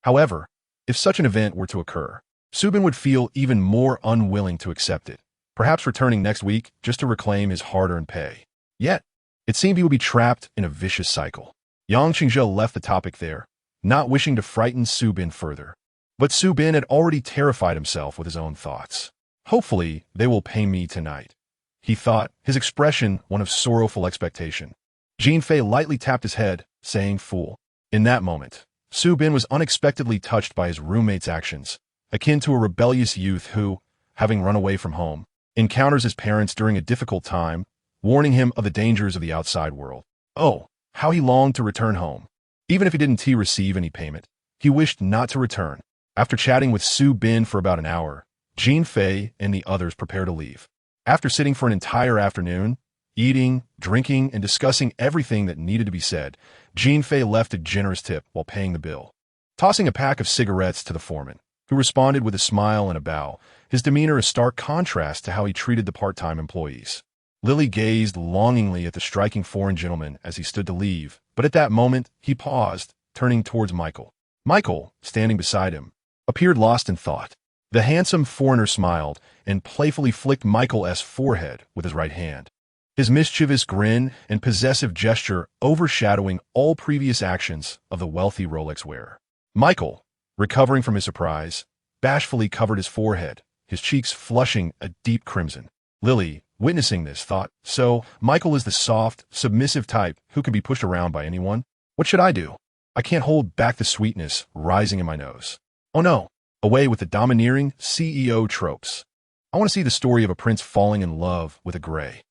However, if such an event were to occur, Subin would feel even more unwilling to accept it, perhaps returning next week just to reclaim his hard-earned pay. Yet, it seemed he would be trapped in a vicious cycle. Yang Qingzhe left the topic there, not wishing to frighten Subin further. But Subin had already terrified himself with his own thoughts. Hopefully, they will pay me tonight, he thought, his expression one of sorrowful expectation. Jin Fei lightly tapped his head, saying, fool. In that moment, Subin was unexpectedly touched by his roommate's actions, akin to a rebellious youth who, having run away from home, encounters his parents during a difficult time, warning him of the dangers of the outside world. Oh, how he longed to return home. Even if he didn't receive any payment, he wished not to return. After chatting with Subin for about an hour, Jin Fei and the others prepared to leave. After sitting for an entire afternoon, eating, drinking, and discussing everything that needed to be said, Jin Fei left a generous tip while paying the bill, tossing a pack of cigarettes to the foreman, who responded with a smile and a bow, his demeanor a stark contrast to how he treated the part-time employees. Lily gazed longingly at the striking foreign gentleman as he stood to leave, but at that moment, he paused, turning towards Michael. Michael, standing beside him, appeared lost in thought. The handsome foreigner smiled and playfully flicked Michael's forehead with his right hand, his mischievous grin and possessive gesture overshadowing all previous actions of the wealthy Rolex wearer. Michael, recovering from his surprise, bashfully covered his forehead, his cheeks flushing a deep crimson. Lily, witnessing this, thought, so Michael is the soft, submissive type who can be pushed around by anyone? What should I do? I can't hold back the sweetness rising in my nose. Oh no, away with the domineering CEO tropes. I want to see the story of a prince falling in love with a gray,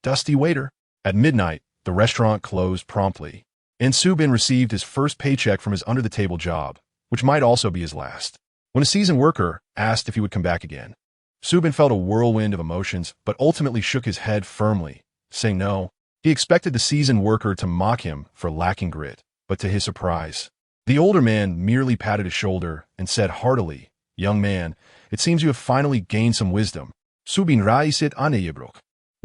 dusty waiter. At midnight, the restaurant closed promptly, and Subin received his first paycheck from his under-the-table job, which might also be his last. When a seasoned worker asked if he would come back again, Subin felt a whirlwind of emotions but ultimately shook his head firmly, saying no. He expected the seasoned worker to mock him for lacking grit, but to his surprise, the older man merely patted his shoulder and said heartily, young man, it seems you have finally gained some wisdom. Subin raisit aneyebrok.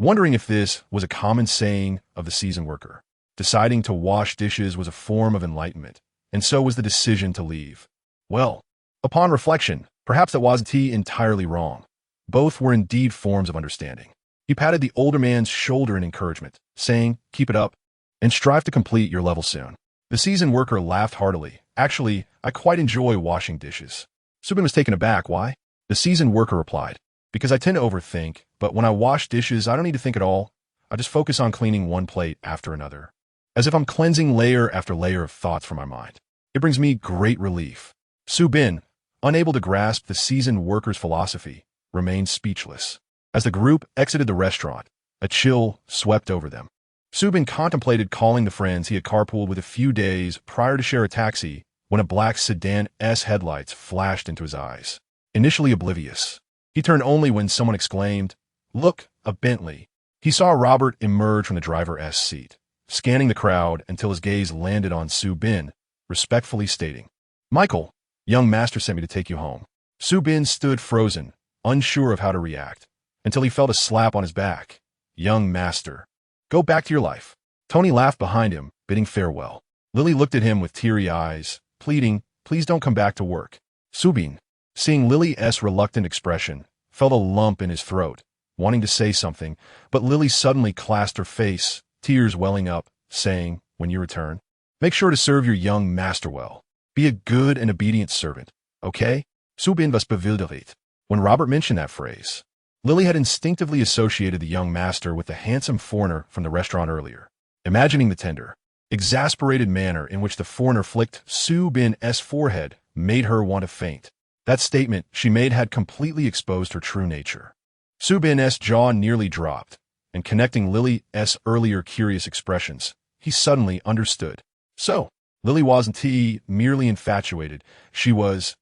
Wondering if this was a common saying of the seasoned worker. Deciding to wash dishes was a form of enlightenment, and so was the decision to leave. Well, upon reflection, perhaps that wasn't entirely wrong. Both were indeed forms of understanding. He patted the older man's shoulder in encouragement, saying, keep it up, and strive to complete your level soon. The seasoned worker laughed heartily. Actually, I quite enjoy washing dishes. Subin was taken aback. Why? The seasoned worker replied, because I tend to overthink, but when I wash dishes, I don't need to think at all. I just focus on cleaning one plate after another, as if I'm cleansing layer after layer of thoughts from my mind. It brings me great relief. Subin, unable to grasp the seasoned worker's philosophy, remained speechless. As the group exited the restaurant, a chill swept over them. Subin contemplated calling the friends he had carpooled with a few days prior to share a taxi when a black sedan's headlights flashed into his eyes. Initially oblivious, he turned only when someone exclaimed, look, a Bentley. He saw Robert emerge from the driver's seat, scanning the crowd until his gaze landed on Subin, respectfully stating, Michael, young master sent me to take you home. Subin stood frozen, unsure of how to react, until he felt a slap on his back. Young master. Go back to your life. Tony laughed behind him, bidding farewell. Lily looked at him with teary eyes, pleading, please don't come back to work. Subin, seeing Lily's reluctant expression, felt a lump in his throat, wanting to say something, but Lily suddenly clasped her face, tears welling up, saying, when you return, make sure to serve your young master well. Be a good and obedient servant, okay? Subin was bewildert. When Robert mentioned that phrase, Lily had instinctively associated the young master with the handsome foreigner from the restaurant earlier, imagining the tender, exasperated manner in which the foreigner flicked Subin's forehead made her want to faint. That statement she made had completely exposed her true nature. Subin's jaw nearly dropped, and connecting Lily's earlier curious expressions, he suddenly understood. So, Lily wasn't merely infatuated. She was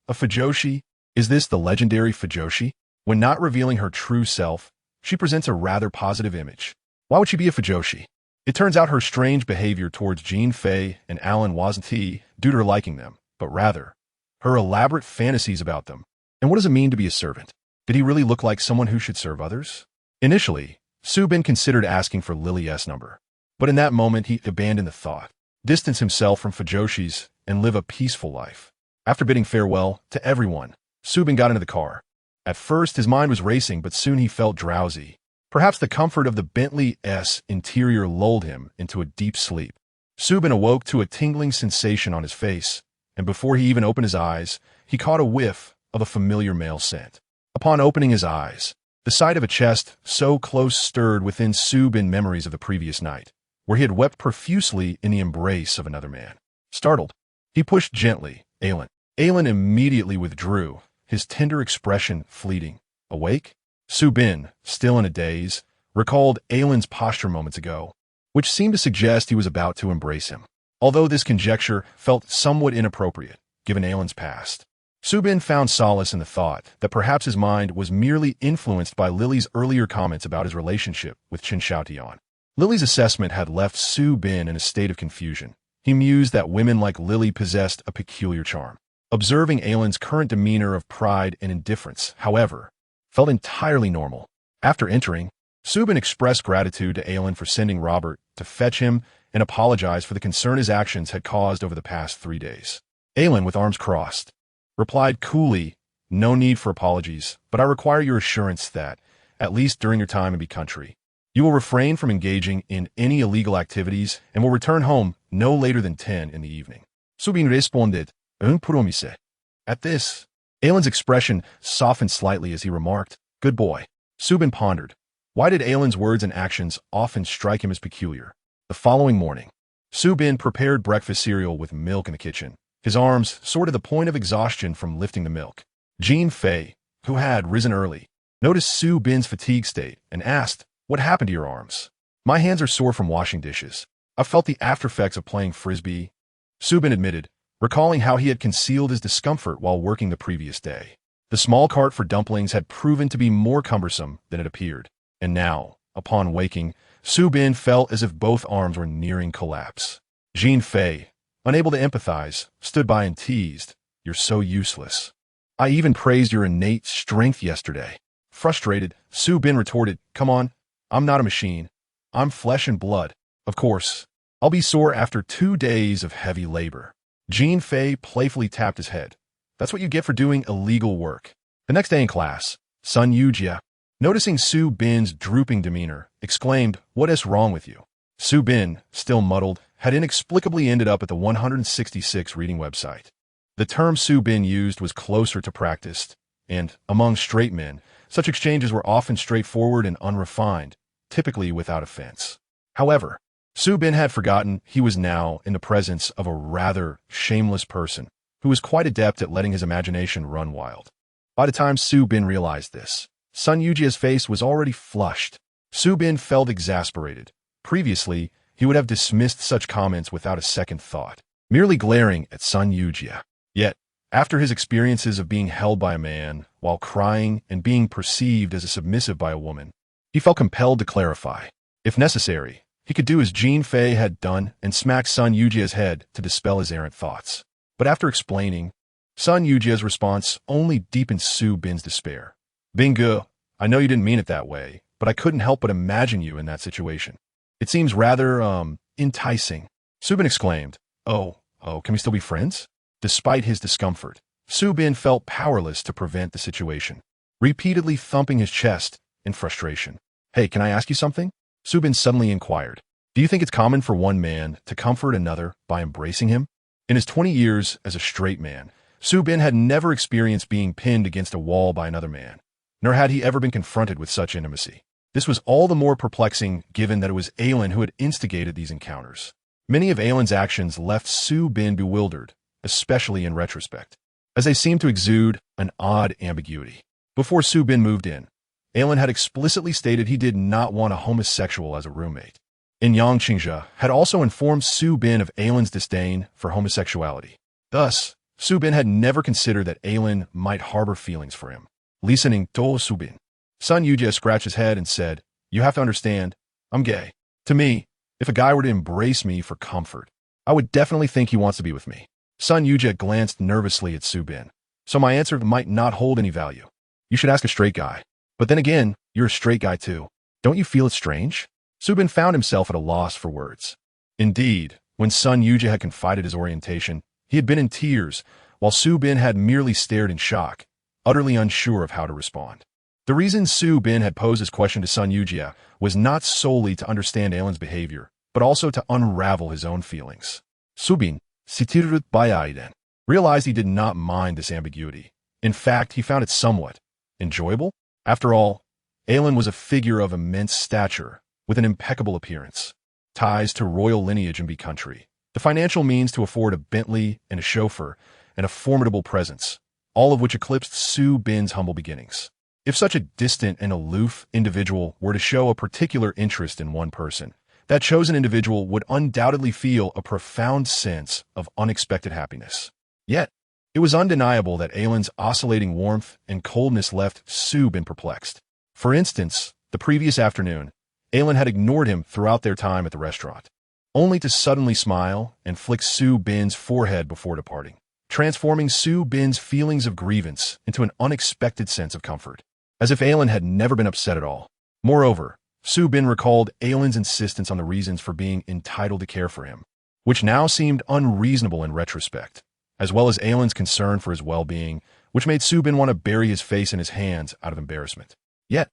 a Fujoshi. Is this the legendary Fujoshi? When not revealing her true self, she presents a rather positive image. Why would she be a Fujoshi? It turns out her strange behavior towards Jean Fei and Alan wasn't due to her liking them, but rather her elaborate fantasies about them. And what does it mean to be a servant? Did he really look like someone who should serve others? Initially, Subin considered asking for Lily's number, but in that moment he abandoned the thought, distance himself from Fujoshis, and live a peaceful life. After bidding farewell to everyone, Subin got into the car. At first, his mind was racing, but soon he felt drowsy. Perhaps the comfort of the Bentley's interior lulled him into a deep sleep. Subin awoke to a tingling sensation on his face, and before he even opened his eyes, he caught a whiff of a familiar male scent. Upon opening his eyes, the sight of a chest so close stirred within Subin memories of the previous night, where he had wept profusely in the embrace of another man. Startled, he pushed gently, Alan. Alan immediately withdrew, his tender expression fleeting. Awake? Subin, still in a daze, recalled Alan's posture moments ago, which seemed to suggest he was about to embrace him. Although this conjecture felt somewhat inappropriate, given Alan's past, Subin found solace in the thought that perhaps his mind was merely influenced by Lily's earlier comments about his relationship with Chen Xiaotian. Lily's assessment had left Subin in a state of confusion. He mused that women like Lily possessed a peculiar charm. Observing Alan's current demeanor of pride and indifference, however, felt entirely normal. After entering, Subin expressed gratitude to Alan for sending Robert to fetch him and apologized for the concern his actions had caused over the past 3 days. Alan, with arms crossed, replied coolly, "No need for apologies, but I require your assurance that, at least during your time in the country, you will refrain from engaging in any illegal activities and will return home no later than 10 in the evening." Subin responded, "Un promise." At this, Alan's expression softened slightly as he remarked, "Good boy." Subin pondered. Why did Alan's words and actions often strike him as peculiar? The following morning, Subin prepared breakfast cereal with milk in the kitchen, his arms sore to the point of exhaustion from lifting the milk. Jean Fei, who had risen early, noticed Subin's fatigue state and asked, "What happened to your arms?" "My hands are sore from washing dishes. I felt the aftereffects of playing frisbee," Subin admitted, recalling how he had concealed his discomfort while working the previous day. The small cart for dumplings had proven to be more cumbersome than it appeared, and now, upon waking, Subin felt as if both arms were nearing collapse. Jean Fei, unable to empathize, stood by and teased, "You're so useless. I even praised your innate strength yesterday." Frustrated, Subin retorted, "Come on, I'm not a machine. I'm flesh and blood. Of course, I'll be sore after 2 days of heavy labor." Jean Fei playfully tapped his head. "That's what you get for doing illegal work." The next day in class, Sun Yujia, noticing Subin's drooping demeanor, exclaimed, "What is wrong with you?" Subin, still muddled, had inexplicably ended up at the 166 reading website. The term Subin used was closer to practiced, and, among straight men, such exchanges were often straightforward and unrefined, typically without offense. However, Subin had forgotten he was now in the presence of a rather shameless person who was quite adept at letting his imagination run wild. By the time Subin realized this, Sun Yujia's face was already flushed. Subin felt exasperated. Previously, he would have dismissed such comments without a second thought, merely glaring at Sun Yujia. Yet, after his experiences of being held by a man while crying and being perceived as a submissive by a woman, he felt compelled to clarify. If necessary, he could do as Jean Fei had done and smack Sun Yujia's head to dispel his errant thoughts. But after explaining, Sun Yujia's response only deepened Subin's despair. "Bingo, I know you didn't mean it that way, but I couldn't help but imagine you in that situation. It seems rather, enticing." Subin exclaimed, Oh, can we still be friends?" Despite his discomfort, Subin felt powerless to prevent the situation, repeatedly thumping his chest in frustration. "Hey, can I ask you something?" Subin suddenly inquired. "Do you think it's common for one man to comfort another by embracing him?" In his 20 years as a straight man, Subin had never experienced being pinned against a wall by another man, nor had he ever been confronted with such intimacy. This was all the more perplexing given that it was Alan who had instigated these encounters. Many of Alan's actions left Subin bewildered, especially in retrospect, as they seemed to exude an odd ambiguity. Before Subin moved in, Alan had explicitly stated he did not want a homosexual as a roommate. in Yangqingzhe had also informed Su Bin of Ailin's disdain for homosexuality. Thus, Su Bin had never considered that Ailin might harbor feelings for him. Listening to Su Bin, Sun Yujie scratched his head and said, "You have to understand, I'm gay. To me, if a guy were to embrace me for comfort, I would definitely think he wants to be with me." Sun Yujie glanced nervously at Su Bin. "So my answer might not hold any value. You should ask a straight guy. But then again, you're a straight guy too. Don't you feel it strange?" Su Bin found himself at a loss for words. Indeed, when Sun Yujie had confided his orientation, he had been in tears, while Su Bin had merely stared in shock, utterly unsure of how to respond. The reason Su Bin had posed his question to Sun Yujie was not solely to understand Ailin's behavior, but also to unravel his own feelings. Su Bin, sitirut bayaiden, realized he did not mind this ambiguity. In fact, he found it somewhat enjoyable. After all, Ailin was a figure of immense stature, with an impeccable appearance, ties to royal lineage and country, the financial means to afford a Bentley and a chauffeur, and a formidable presence, all of which eclipsed Su Bin's humble beginnings. If such a distant and aloof individual were to show a particular interest in one person, that chosen individual would undoubtedly feel a profound sense of unexpected happiness. Yet, it was undeniable that Ailin's oscillating warmth and coldness left Su Bin perplexed. For instance, the previous afternoon, Ailin had ignored him throughout their time at the restaurant, only to suddenly smile and flick Su Bin's forehead before departing, transforming Su Bin's feelings of grievance into an unexpected sense of comfort, as if Ailin had never been upset at all. Moreover, Su Bin recalled Ailin's insistence on the reasons for being entitled to care for him, which now seemed unreasonable in retrospect, as well as Ailin's concern for his well-being, which made Su Bin want to bury his face in his hands out of embarrassment. Yet,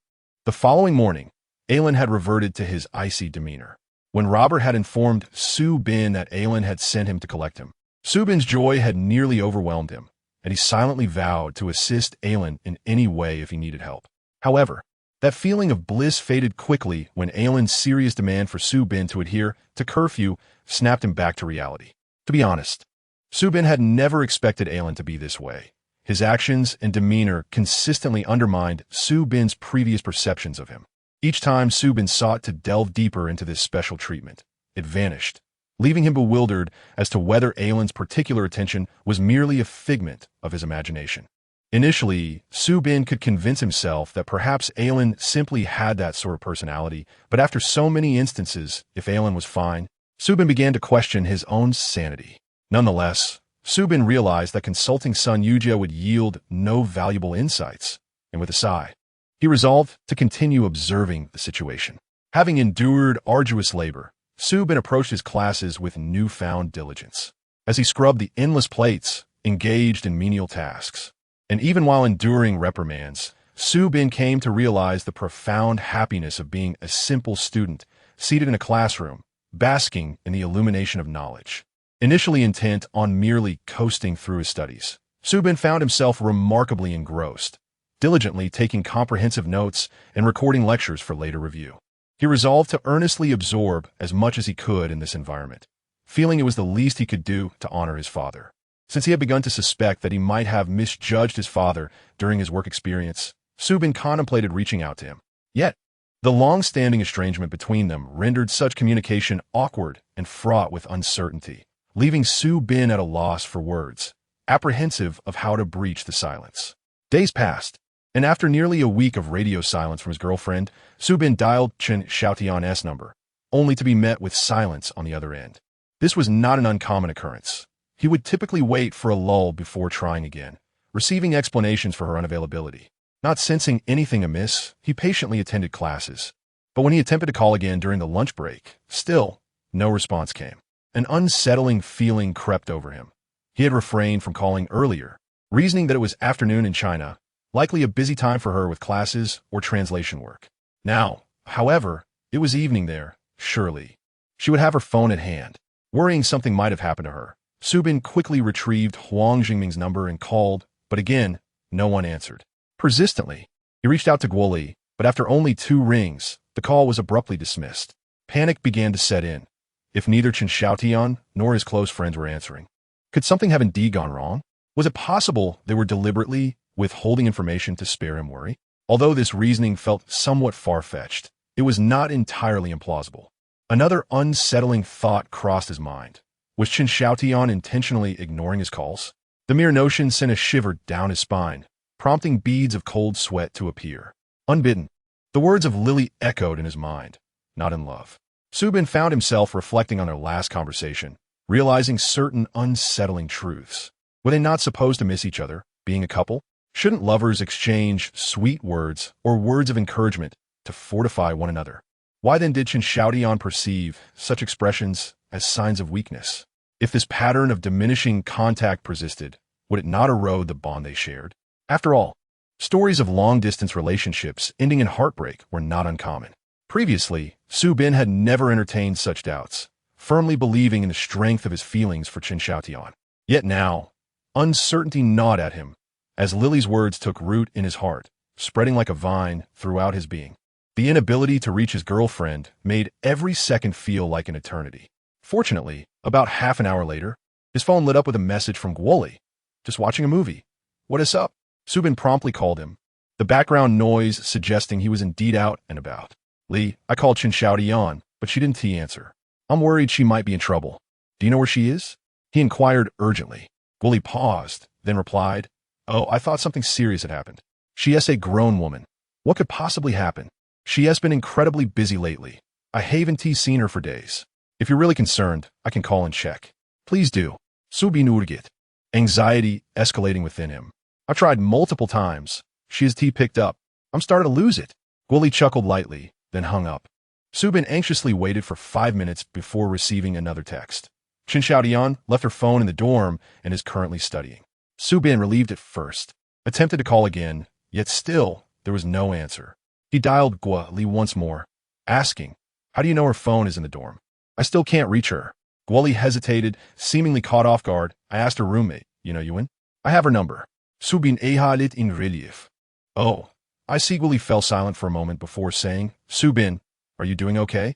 the following morning, Ailin had reverted to his icy demeanor. When Robert had informed Su Bin that Ailin had sent him to collect him, Su Bin's joy had nearly overwhelmed him, and he silently vowed to assist Ailin in any way if he needed help. However, that feeling of bliss faded quickly when Ailin's serious demand for Su Bin to adhere to curfew snapped him back to reality. To be honest, Su Bin had never expected Ailin to be this way. His actions and demeanor consistently undermined Su Bin's previous perceptions of him. Each time Su Bin sought to delve deeper into this special treatment, it vanished, leaving him bewildered as to whether Ailin's particular attention was merely a figment of his imagination. Initially, Su Bin could convince himself that perhaps Ailin simply had that sort of personality, but after so many instances, if Ailin was fine, Su Bin began to question his own sanity. Nonetheless, Su Bin realized that consulting Sun Yujie would yield no valuable insights, and with a sigh, he resolved to continue observing the situation. Having endured arduous labor, Su Bin approached his classes with newfound diligence. As he scrubbed the endless plates, engaged in menial tasks, and even while enduring reprimands, Su Bin came to realize the profound happiness of being a simple student, seated in a classroom, basking in the illumination of knowledge. Initially intent on merely coasting through his studies, Su Bin found himself remarkably engrossed, diligently taking comprehensive notes and recording lectures for later review. He resolved to earnestly absorb as much as he could in this environment, feeling it was the least he could do to honor his father. Since he had begun to suspect that he might have misjudged his father during his work experience, Su Bin contemplated reaching out to him. Yet, the long-standing estrangement between them rendered such communication awkward and fraught with uncertainty, leaving Su Bin at a loss for words, apprehensive of how to breach the silence. Days passed, and after nearly a week of radio silence from his girlfriend, Su Bin dialed Chen Xiaotian's number, only to be met with silence on the other end. This was not an uncommon occurrence. He would typically wait for a lull before trying again, receiving explanations for her unavailability. Not sensing anything amiss, he patiently attended classes. But when he attempted to call again during the lunch break, still, no response came. An unsettling feeling crept over him. He had refrained from calling earlier, reasoning that it was afternoon in China, likely a busy time for her with classes or translation work. Now, however, it was evening there, surely. She would have her phone at hand. Worrying something might have happened to her, Su Bin quickly retrieved Huang Jingming's number and called, but again, no one answered. Persistently, he reached out to Guo Li, but after only 2 rings, the call was abruptly dismissed. Panic began to set in. If neither Chen Xiaotian nor his close friends were answering, could something have indeed gone wrong? Was it possible they were deliberately withholding information to spare him worry? Although this reasoning felt somewhat far-fetched, it was not entirely implausible. Another unsettling thought crossed his mind. Was Chen Xiaotian intentionally ignoring his calls? The mere notion sent a shiver down his spine, prompting beads of cold sweat to appear. Unbidden, the words of Lily echoed in his mind. Not in love. Subin found himself reflecting on their last conversation, realizing certain unsettling truths. Were they not supposed to miss each other, being a couple? Shouldn't lovers exchange sweet words or words of encouragement to fortify one another? Why then did Chen Xiaotian perceive such expressions as signs of weakness? If this pattern of diminishing contact persisted, would it not erode the bond they shared? After all, stories of long-distance relationships ending in heartbreak were not uncommon. Previously, Su Bin had never entertained such doubts, firmly believing in the strength of his feelings for Chen Xiaotian. Yet now, uncertainty gnawed at him, as Lily's words took root in his heart, spreading like a vine throughout his being. The inability to reach his girlfriend made every second feel like an eternity. Fortunately, about half an hour later, his phone lit up with a message from Guoli. Just watching a movie. What is up? Subin promptly called him, the background noise suggesting he was indeed out and about. Lee, I called Chen Xiaotian, but she didn't answer. I'm worried she might be in trouble. Do you know where she is? He inquired urgently. Guoli paused, then replied, Oh, I thought something serious had happened. She is a grown woman. What could possibly happen? She has been incredibly busy lately. I haven't seen her for days. If you're really concerned, I can call and check. Please do. Subin urgit. Anxiety escalating within him. I've tried multiple times. She has picked up. I'm starting to lose it. Guoli chuckled lightly, then hung up. Subin anxiously waited for 5 minutes before receiving another text. Chen Xiaotian left her phone in the dorm and is currently studying. Subin, relieved at first, attempted to call again, yet still there was no answer. He dialed Guoli once more, asking, How do you know her phone is in the dorm? I still can't reach her. Guoli hesitated, seemingly caught off guard. I asked her roommate, Yuan? I have her number. Subin ehalit in relief. Oh, I see. Guoli fell silent for a moment before saying, Subin, are you doing okay?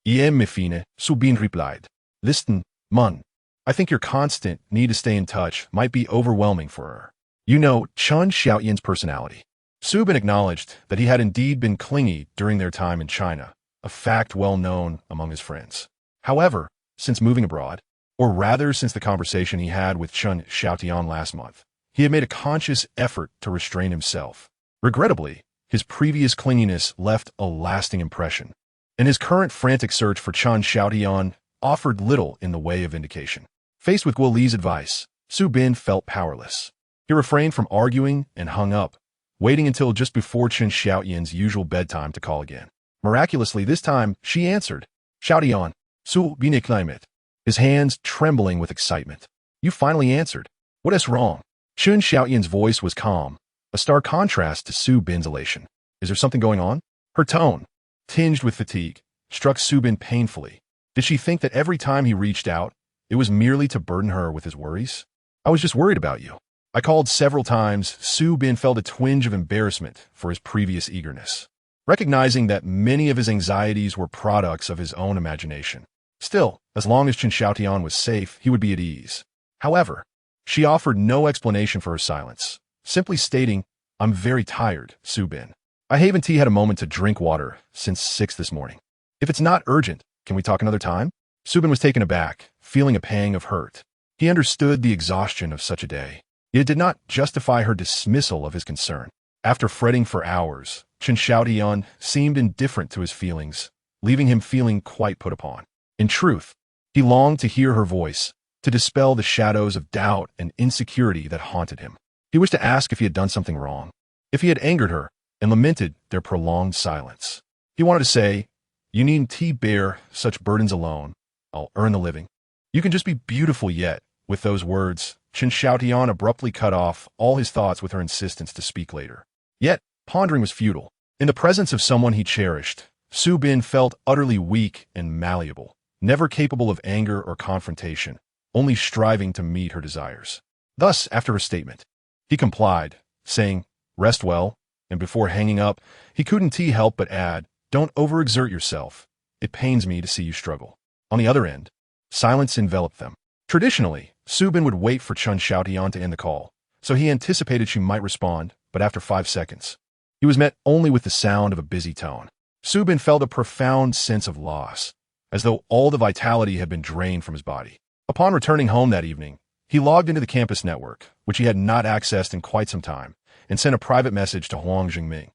Iem mefine, Subin replied. Listen, Mun. I think your constant need to stay in touch might be overwhelming for her. You know Chen Xiaotian's personality. Subin acknowledged that he had indeed been clingy during their time in China, a fact well known among his friends. However, since moving abroad, or rather since the conversation he had with Chen Xiaotian last month, he had made a conscious effort to restrain himself. Regrettably, his previous clinginess left a lasting impression, and his current frantic search for Chen Xiaotian offered little in the way of indication. Faced with Guoli's advice, Subin felt powerless. He refrained from arguing and hung up, waiting until just before Chen Xiaotian's usual bedtime to call again. Miraculously, this time, she answered. Xiaotian, Subin climate. His hands trembling with excitement. You finally answered. What is wrong? Chen Xiaotian's voice was calm, a stark contrast to Subin's elation. Is there something going on? Her tone, tinged with fatigue, struck Subin painfully. Did she think that every time he reached out, it was merely to burden her with his worries? I was just worried about you. I called several times. Subin felt a twinge of embarrassment for his previous eagerness, recognizing that many of his anxieties were products of his own imagination. Still, as long as Chen Xiaotian was safe, he would be at ease. However, she offered no explanation for her silence, simply stating, I'm very tired, Subin. I haven't had a moment to drink water since 6 this morning. If it's not urgent, can we talk another time? Subin was taken aback, feeling a pang of hurt. He understood the exhaustion of such a day. It did not justify her dismissal of his concern. After fretting for hours, Chen Xiaotian seemed indifferent to his feelings, leaving him feeling quite put upon. In truth, he longed to hear her voice, to dispel the shadows of doubt and insecurity that haunted him. He wished to ask if he had done something wrong, if he had angered her, and lamented their prolonged silence. He wanted to say, You needn't bear such burdens alone. I'll earn the living. You can just be beautiful yet. With those words, Chen Xiaotian abruptly cut off all his thoughts with her insistence to speak later. Yet, pondering was futile. In the presence of someone he cherished, Subin felt utterly weak and malleable, never capable of anger or confrontation, only striving to meet her desires. Thus, after her statement, he complied, saying, Rest well, and before hanging up, he couldn't help but add, Don't overexert yourself. It pains me to see you struggle. On the other end, silence enveloped them. Traditionally, Subin would wait for Chen Xiaotian to end the call, so he anticipated she might respond, but after 5 seconds, he was met only with the sound of a busy tone. Subin felt a profound sense of loss, as though all the vitality had been drained from his body. Upon returning home that evening, he logged into the campus network, which he had not accessed in quite some time, and sent a private message to Huang Jingming.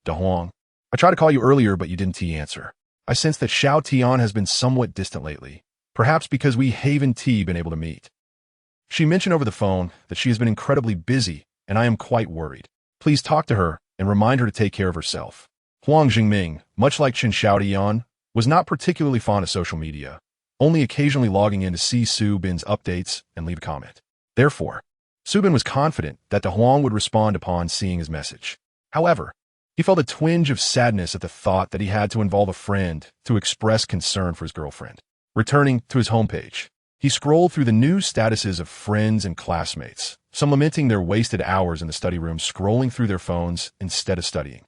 "Da Huang, I tried to call you earlier, but you didn't answer. I sense that Xiao Tian has been somewhat distant lately, perhaps because we haven't been able to meet. She mentioned over the phone that she has been incredibly busy, and I am quite worried. Please talk to her and remind her to take care of herself." Huang Jingming, much like Chen Xiaotian, was not particularly fond of social media, only occasionally logging in to see Su Bin's updates and leave a comment. Therefore, Su Bin was confident that De Huang would respond upon seeing his message. However, he felt a twinge of sadness at the thought that he had to involve a friend to express concern for his girlfriend. Returning to his homepage, he scrolled through the new statuses of friends and classmates, some lamenting their wasted hours in the study room scrolling through their phones instead of studying.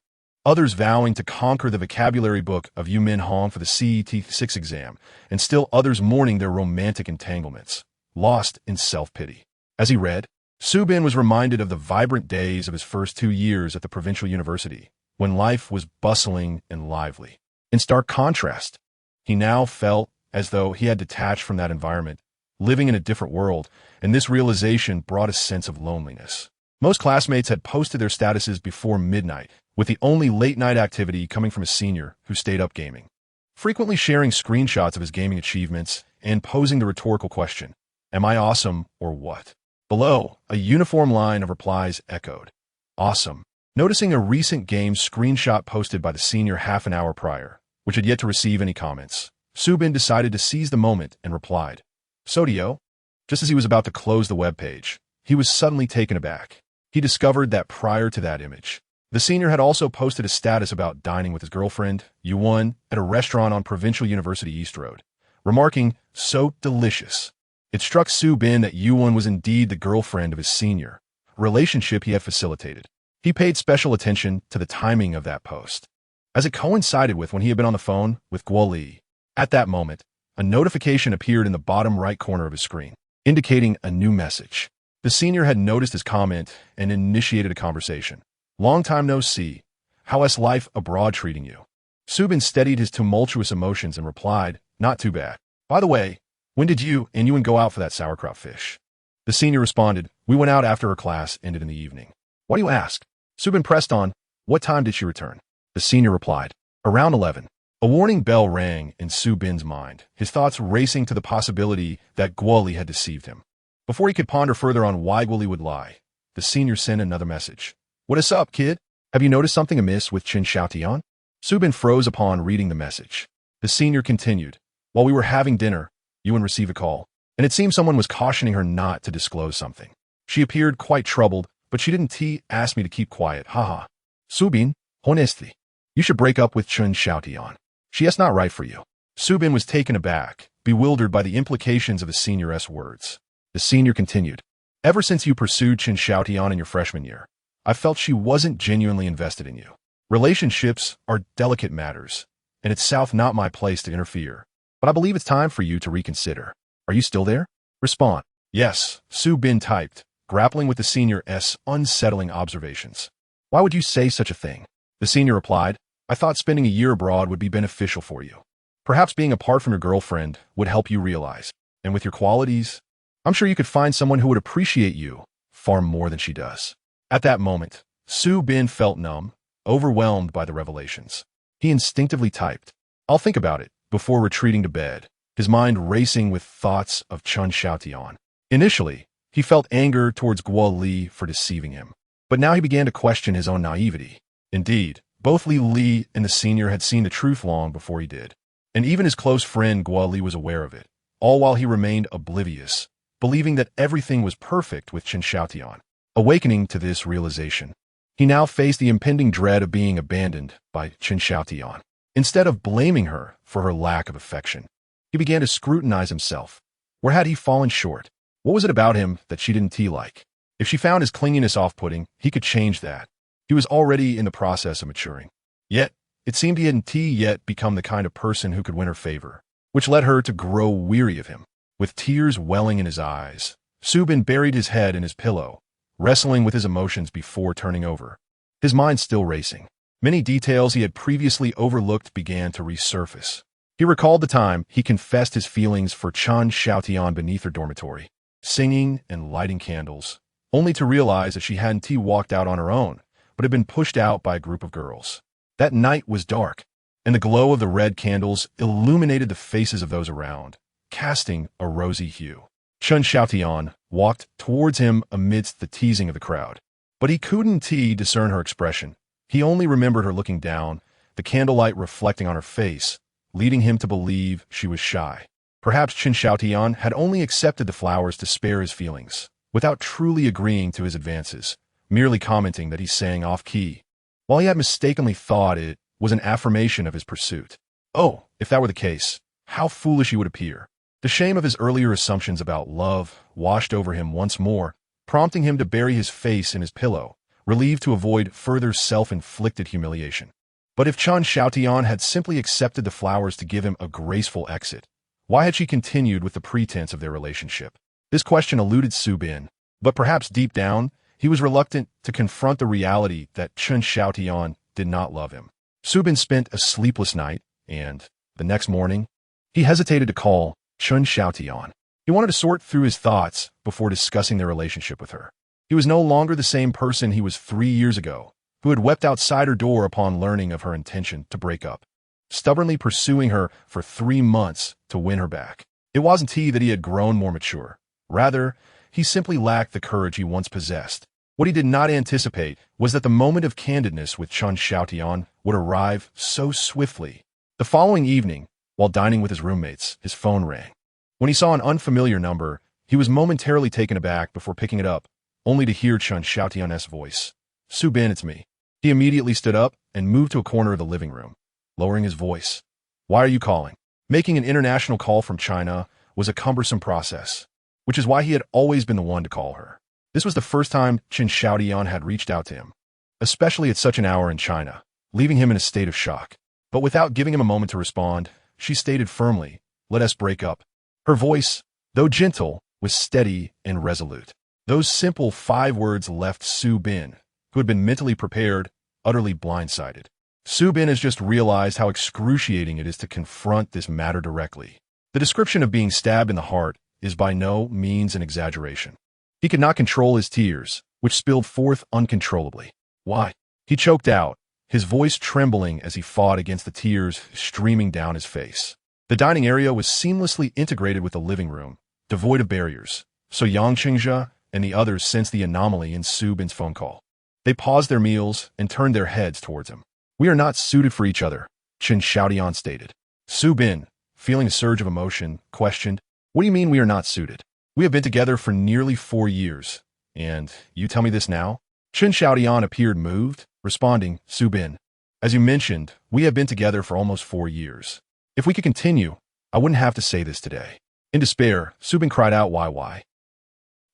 Others vowing to conquer the vocabulary book of Yu Min Hong for the CET6 exam, and still others mourning their romantic entanglements, lost in self-pity. As he read, Su Bin was reminded of the vibrant days of his first 2 years at the provincial university, when life was bustling and lively. In stark contrast, he now felt as though he had detached from that environment, living in a different world, and this realization brought a sense of loneliness. Most classmates had posted their statuses before midnight, with the only late-night activity coming from a senior who stayed up gaming, frequently sharing screenshots of his gaming achievements and posing the rhetorical question, "Am I awesome or what?" Below, a uniform line of replies echoed, "Awesome." Noticing a recent game screenshot posted by the senior half an hour prior, which had yet to receive any comments, Su Bin decided to seize the moment and replied, "Sodio?" Just as he was about to close the webpage, he was suddenly taken aback. He discovered that prior to that image, the senior had also posted a status about dining with his girlfriend, Yuan, at a restaurant on Provincial University East Road, remarking, "So delicious." It struck Su Bin that Yuan was indeed the girlfriend of his senior, a relationship he had facilitated. He paid special attention to the timing of that post, as it coincided with when he had been on the phone with Guo Li. At that moment, a notification appeared in the bottom right corner of his screen, indicating a new message. The senior had noticed his comment and initiated a conversation. "Long time no see. How's life abroad treating you?" Su Bin steadied his tumultuous emotions and replied, "Not too bad. By the way, when did you go out for that sauerkraut fish?" The senior responded, "We went out after her class ended in the evening." "Why do you ask?" Su Bin pressed on, "What time did she return?" The senior replied, "Around 11. A warning bell rang in Su Bin's mind, his thoughts racing to the possibility that Guo Li had deceived him. Before he could ponder further on why Guo Li would lie, the senior sent another message. "What is up, kid? Have you noticed something amiss with Chen Xiaotian?" Su Bin froze upon reading the message. The senior continued, "While we were having dinner, Yuan received a call, and it seemed someone was cautioning her not to disclose something. She appeared quite troubled, but she didn't ask me to keep quiet, haha. Su Bin, honestly, you should break up with Chen Xiaotian. She is not right for you." Su Bin was taken aback, bewildered by the implications of the senior's words. The senior continued, "Ever since you pursued Chen Xiaotian in your freshman year, I felt she wasn't genuinely invested in you. Relationships are delicate matters, and it's not my place to interfere. But I believe it's time for you to reconsider. Are you still there? Respond." "Yes," Su Bin typed, grappling with the senior's unsettling observations. "Why would you say such a thing?" The senior replied, "I thought spending a year abroad would be beneficial for you. Perhaps being apart from your girlfriend would help you realize. And with your qualities, I'm sure you could find someone who would appreciate you far more than she does." At that moment, Su Bin felt numb, overwhelmed by the revelations. He instinctively typed, "I'll think about it," before retreating to bed, his mind racing with thoughts of Chen Xiaotian. Initially, he felt anger towards Guo Li for deceiving him, but now he began to question his own naivety. Indeed, both Li and the senior had seen the truth long before he did, and even his close friend Guo Li was aware of it, all while he remained oblivious, believing that everything was perfect with Chen Xiaotian. Awakening to this realization, he now faced the impending dread of being abandoned by Chen Xiaotian. Instead of blaming her for her lack of affection, he began to scrutinize himself. Where had he fallen short? What was it about him that she didn't like? If she found his clinginess off-putting, he could change that. He was already in the process of maturing. Yet, it seemed he hadn't yet become the kind of person who could win her favor, which led her to grow weary of him. With tears welling in his eyes, Su Bin buried his head in his pillow, wrestling with his emotions before turning over, his mind still racing. Many details he had previously overlooked began to resurface. He recalled the time he confessed his feelings for Chen Xiaotian beneath her dormitory, singing and lighting candles, only to realize that she hadn't walked out on her own, but had been pushed out by a group of girls. That night was dark, and the glow of the red candles illuminated the faces of those around, casting a rosy hue. Chen Xiaotian walked towards him amidst the teasing of the crowd, but he couldn't discern her expression. He only remembered her looking down, the candlelight reflecting on her face, leading him to believe she was shy. Perhaps Chen Xiaotian had only accepted the flowers to spare his feelings, without truly agreeing to his advances, merely commenting that he sang off-key, while he had mistakenly thought it was an affirmation of his pursuit. Oh, if that were the case, how foolish he would appear. The shame of his earlier assumptions about love washed over him once more, prompting him to bury his face in his pillow, relieved to avoid further self-inflicted humiliation. But if Chen Xiaotian had simply accepted the flowers to give him a graceful exit, why had she continued with the pretense of their relationship? This question eluded Su Bin, but perhaps deep down, he was reluctant to confront the reality that Chen Xiaotian did not love him. Su Bin spent a sleepless night, and, the next morning, he hesitated to call Chen Xiaotian. He wanted to sort through his thoughts before discussing their relationship with her. He was no longer the same person he was 3 years ago, who had wept outside her door upon learning of her intention to break up, stubbornly pursuing her for 3 months to win her back. It wasn't that he had grown more mature. Rather, he simply lacked the courage he once possessed. What he did not anticipate was that the moment of candidness with Chen Xiaotian would arrive so swiftly. The following evening, while dining with his roommates, his phone rang. When he saw an unfamiliar number, he was momentarily taken aback before picking it up, only to hear Chen Xiaotian's voice. "Su Bin, it's me." He immediately stood up and moved to a corner of the living room, lowering his voice. "Why are you calling?" Making an international call from China was a cumbersome process, which is why he had always been the one to call her. This was the first time Chen Xiaotian had reached out to him, especially at such an hour in China, leaving him in a state of shock. But without giving him a moment to respond, she stated firmly, "Let us break up." Her voice, though gentle, was steady and resolute. Those simple 5 words left Su Bin, who had been mentally prepared, utterly blindsided. Su Bin has just realized how excruciating it is to confront this matter directly. The description of being stabbed in the heart is by no means an exaggeration. He could not control his tears, which spilled forth uncontrollably. "Why?" He choked out, his voice trembling as he fought against the tears streaming down his face. The dining area was seamlessly integrated with the living room, devoid of barriers, so Yang Qingzhe and the others sensed the anomaly in Su Bin's phone call. They paused their meals and turned their heads towards him. "We are not suited for each other," Chen Xiaotian stated. Su Bin, feeling a surge of emotion, questioned, "What do you mean we are not suited? We have been together for nearly 4 years, and you tell me this now?" Chen Xiaotian appeared moved, responding, "Su Bin, as you mentioned, we have been together for almost 4 years. If we could continue, I wouldn't have to say this today." In despair, Su Bin cried out, "Why?"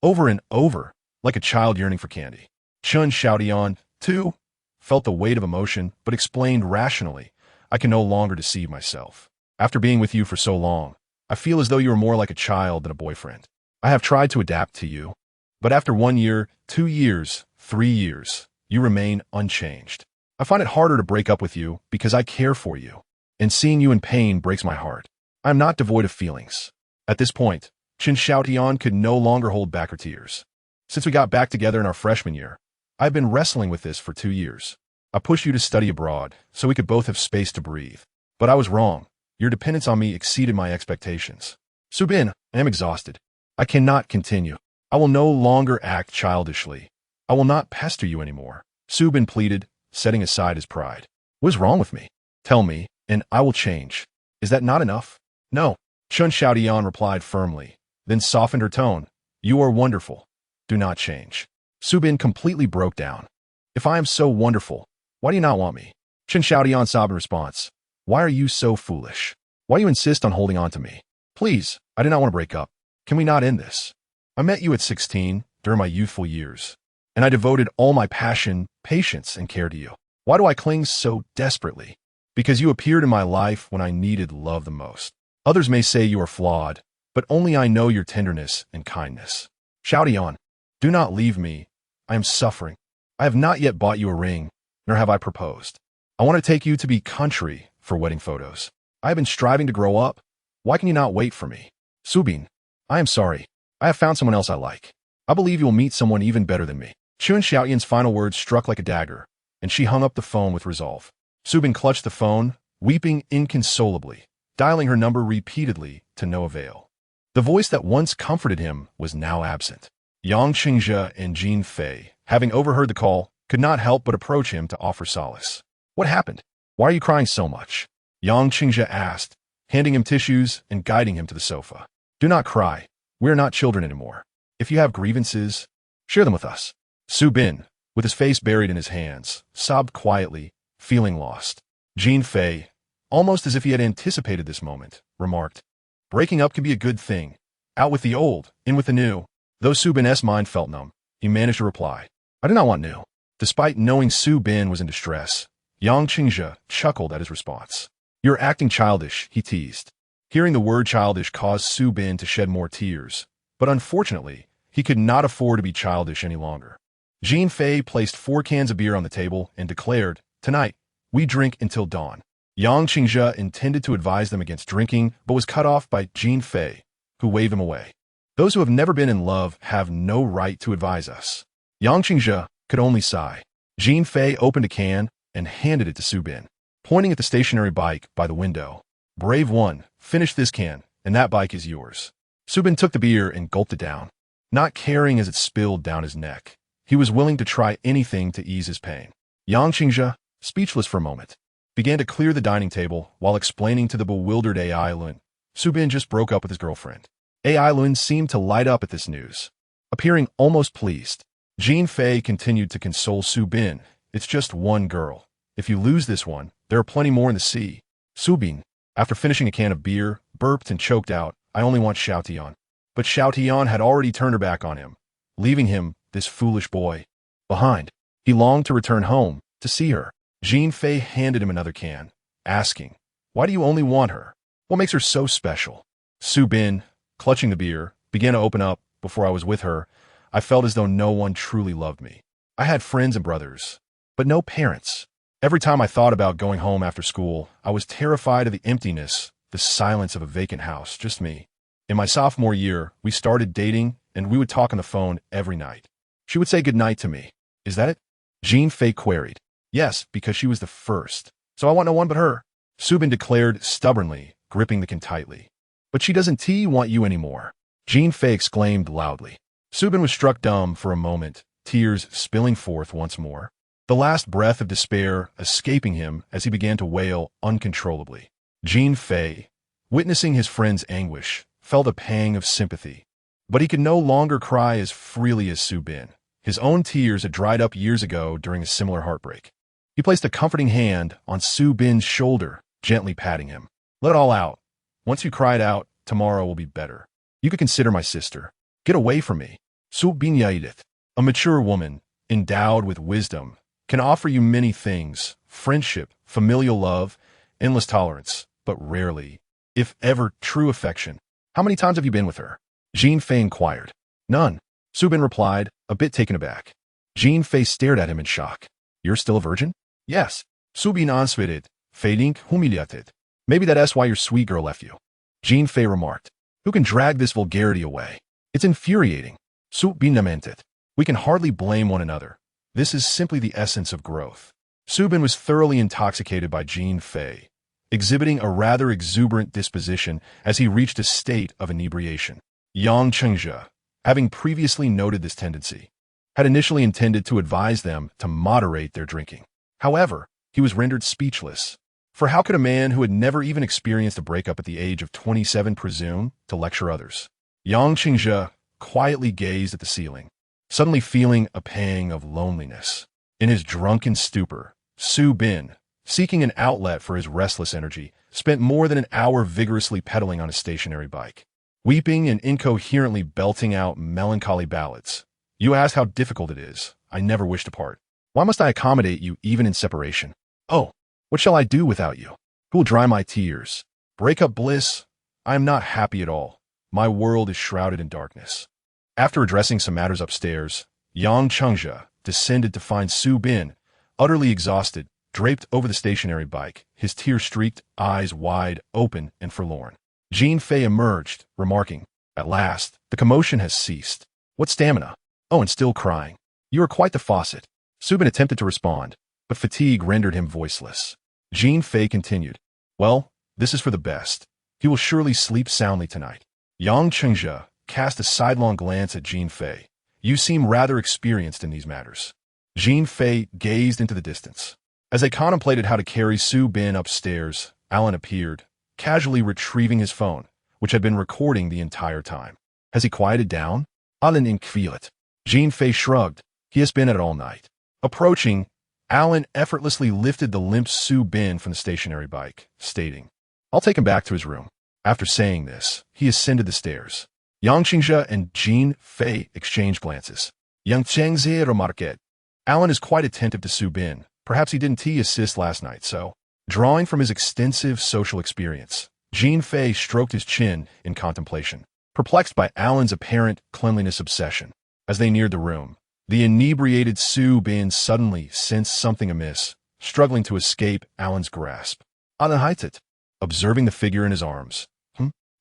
Over and over, like a child yearning for candy. Chen Xiaotian, too, felt the weight of emotion, but explained rationally, "I can no longer deceive myself. After being with you for so long, I feel as though you are more like a child than a boyfriend. I have tried to adapt to you, but after 1 year, 2 years, 3 years, you remain unchanged. I find it harder to break up with you because I care for you, and seeing you in pain breaks my heart. I am not devoid of feelings." At this point, Chen Xiaotian could no longer hold back her tears. "Since we got back together in our freshman year, I have been wrestling with this for 2 years. I pushed you to study abroad so we could both have space to breathe. But I was wrong. Your dependence on me exceeded my expectations. Su Bin, I am exhausted. I cannot continue. I will no longer act childishly. I will not pester you anymore." Su Bin pleaded, setting aside his pride. "What is wrong with me? Tell me, and I will change. Is that not enough?" "No," Chen Xiaotian replied firmly, then softened her tone. "You are wonderful. Do not change." Su Bin completely broke down. "If I am so wonderful, why do you not want me?" Chen Xiaotian sobbed in response. "Why are you so foolish? Why do you insist on holding on to me? Please, I do not want to break up. Can we not end this? I met you at 16, during my youthful years, and I devoted all my passion, patience, and care to you. Why do I cling so desperately? Because you appeared in my life when I needed love the most. Others may say you are flawed, but only I know your tenderness and kindness. Xiaotian, do not leave me. I am suffering. I have not yet bought you a ring, nor have I proposed. I want to take you to be country for wedding photos. I have been striving to grow up. Why can you not wait for me? Subin, I am sorry. I have found someone else I like. I believe you will meet someone even better than me. Chun Xiaoyan's final words struck like a dagger, and she hung up the phone with resolve. Subin clutched the phone, weeping inconsolably, dialing her number repeatedly to no avail. The voice that once comforted him was now absent. Yang Qingzhe and Jin Fei, having overheard the call, could not help but approach him to offer solace. What happened? Why are you crying so much? Yang Qingzhe asked, handing him tissues and guiding him to the sofa. Do not cry. We are not children anymore. If you have grievances, share them with us. Su Bin, with his face buried in his hands, sobbed quietly, feeling lost. Jin Fei, almost as if he had anticipated this moment, remarked, breaking up can be a good thing. Out with the old, in with the new. Though Su Bin's mind felt numb, he managed to reply, I do not want new. Despite knowing Su Bin was in distress, Yang Qingzhe chuckled at his response. You're acting childish, he teased. Hearing the word childish caused Su Bin to shed more tears, but unfortunately, he could not afford to be childish any longer. Jin Fei placed 4 cans of beer on the table and declared, Tonight, we drink until dawn. Yang Qingzhe intended to advise them against drinking, but was cut off by Jin Fei, who waved him away. Those who have never been in love have no right to advise us. Yang Qingzhe could only sigh. Jin Fei opened a can and handed it to Su Bin, pointing at the stationary bike by the window. Brave one, finish this can, and that bike is yours. Su Bin took the beer and gulped it down, not caring as it spilled down his neck. He was willing to try anything to ease his pain. Yang Qingzhe, speechless for a moment, began to clear the dining table while explaining to the bewildered AI Lun. Su Bin just broke up with his girlfriend. AI Lun seemed to light up at this news, appearing almost pleased. Jin Fei continued to console Su Bin. It's just one girl. If you lose this one, there are plenty more in the sea. Su Bin, after finishing a can of beer, burped and choked out, I only want Xiao Tian. But Xiao Tian had already turned her back on him, leaving him, this foolish boy, behind. He longed to return home, to see her. Jin Fei handed him another can, asking, Why do you only want her? What makes her so special? Su Bin, clutching the beer, began to open up. Before I was with her, I felt as though no one truly loved me. I had friends and brothers, but no parents. Every time I thought about going home after school, I was terrified of the emptiness, the silence of a vacant house, just me. In my sophomore year, we started dating, and we would talk on the phone every night. She would say goodnight to me. Is that it? Jin Fei queried. Yes, because she was the first. So I want no one but her. Su Bin declared stubbornly, gripping the can tightly. But she doesn't want you anymore. Jin Fei exclaimed loudly. Su Bin was struck dumb for a moment, tears spilling forth once more, the last breath of despair escaping him as he began to wail uncontrollably. Jin Fei, witnessing his friend's anguish, felt a pang of sympathy. But he could no longer cry as freely as Su Bin. His own tears had dried up years ago during a similar heartbreak. He placed a comforting hand on Su Bin's shoulder, gently patting him. Let it all out. Once you cry it out, tomorrow will be better. You could consider my sister. Get away from me. Su Bin Yaidet, a mature woman, endowed with wisdom, can offer you many things, friendship, familial love, endless tolerance, but rarely, if ever, true affection. How many times have you been with her? Jin Fei inquired. None. Su Bin replied, a bit taken aback. Jin Fei stared at him in shock. You're still a virgin? Yes. Su Bin answered, fading humiliated. Maybe that's why your sweet girl left you. Jin Fei remarked. Who can drag this vulgarity away? It's infuriating. Su Bin lamented. We can hardly blame one another. This is simply the essence of growth. Su Bin was thoroughly intoxicated by Jin Fei, exhibiting a rather exuberant disposition as he reached a state of inebriation. Yang Qingzhe, having previously noted this tendency, had initially intended to advise them to moderate their drinking. However, he was rendered speechless. For how could a man who had never even experienced a breakup at the age of 27 presume to lecture others? Yang Qingzhe quietly gazed at the ceiling, suddenly feeling a pang of loneliness. In his drunken stupor, Su Bin, seeking an outlet for his restless energy, spent more than an hour vigorously pedaling on his stationary bike, weeping and incoherently belting out melancholy ballads. You ask how difficult it is. I never wish to part. Why must I accommodate you even in separation? Oh, what shall I do without you? Who will dry my tears? Breakup bliss? I am not happy at all. My world is shrouded in darkness. After addressing some matters upstairs, Yang Qingzhe descended to find Su Bin, utterly exhausted, draped over the stationary bike, his tear-streaked eyes wide open and forlorn. Jean Fei emerged, remarking, "At last, the commotion has ceased. What stamina? Oh, and still crying. You are quite the faucet." Subin attempted to respond, but fatigue rendered him voiceless. Jean Fei continued, "Well, this is for the best. He will surely sleep soundly tonight." Yang Chengzhe cast a sidelong glance at Jean Fei. "You seem rather experienced in these matters." Jean Fei gazed into the distance. As they contemplated how to carry Su Bin upstairs, Alan appeared, casually retrieving his phone, which had been recording the entire time. "Has he quieted down?" Alan inquired. Jean Fei shrugged. "He has been at it all night." Approaching, Alan effortlessly lifted the limp Su Bin from the stationary bike, stating, "I'll take him back to his room." After saying this, he ascended the stairs. Yang Qingzhe and Jean Fei exchanged glances. Yang Chengzhe remarqued, "Alan is quite attentive to Su Bin. Perhaps he didn't assist last night, so..." Drawing from his extensive social experience, Jean Fei stroked his chin in contemplation, perplexed by Alan's apparent cleanliness obsession. As they neared the room, the inebriated Su Bin suddenly sensed something amiss, struggling to escape Alan's grasp. Alan heightened, observing the figure in his arms.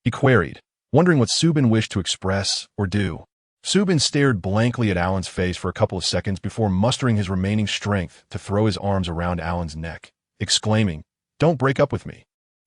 He queried, wondering what Su Bin wished to express or do. Su Bin stared blankly at Alan's face for a couple of seconds before mustering his remaining strength to throw his arms around Alan's neck, exclaiming, "Don't break up with me."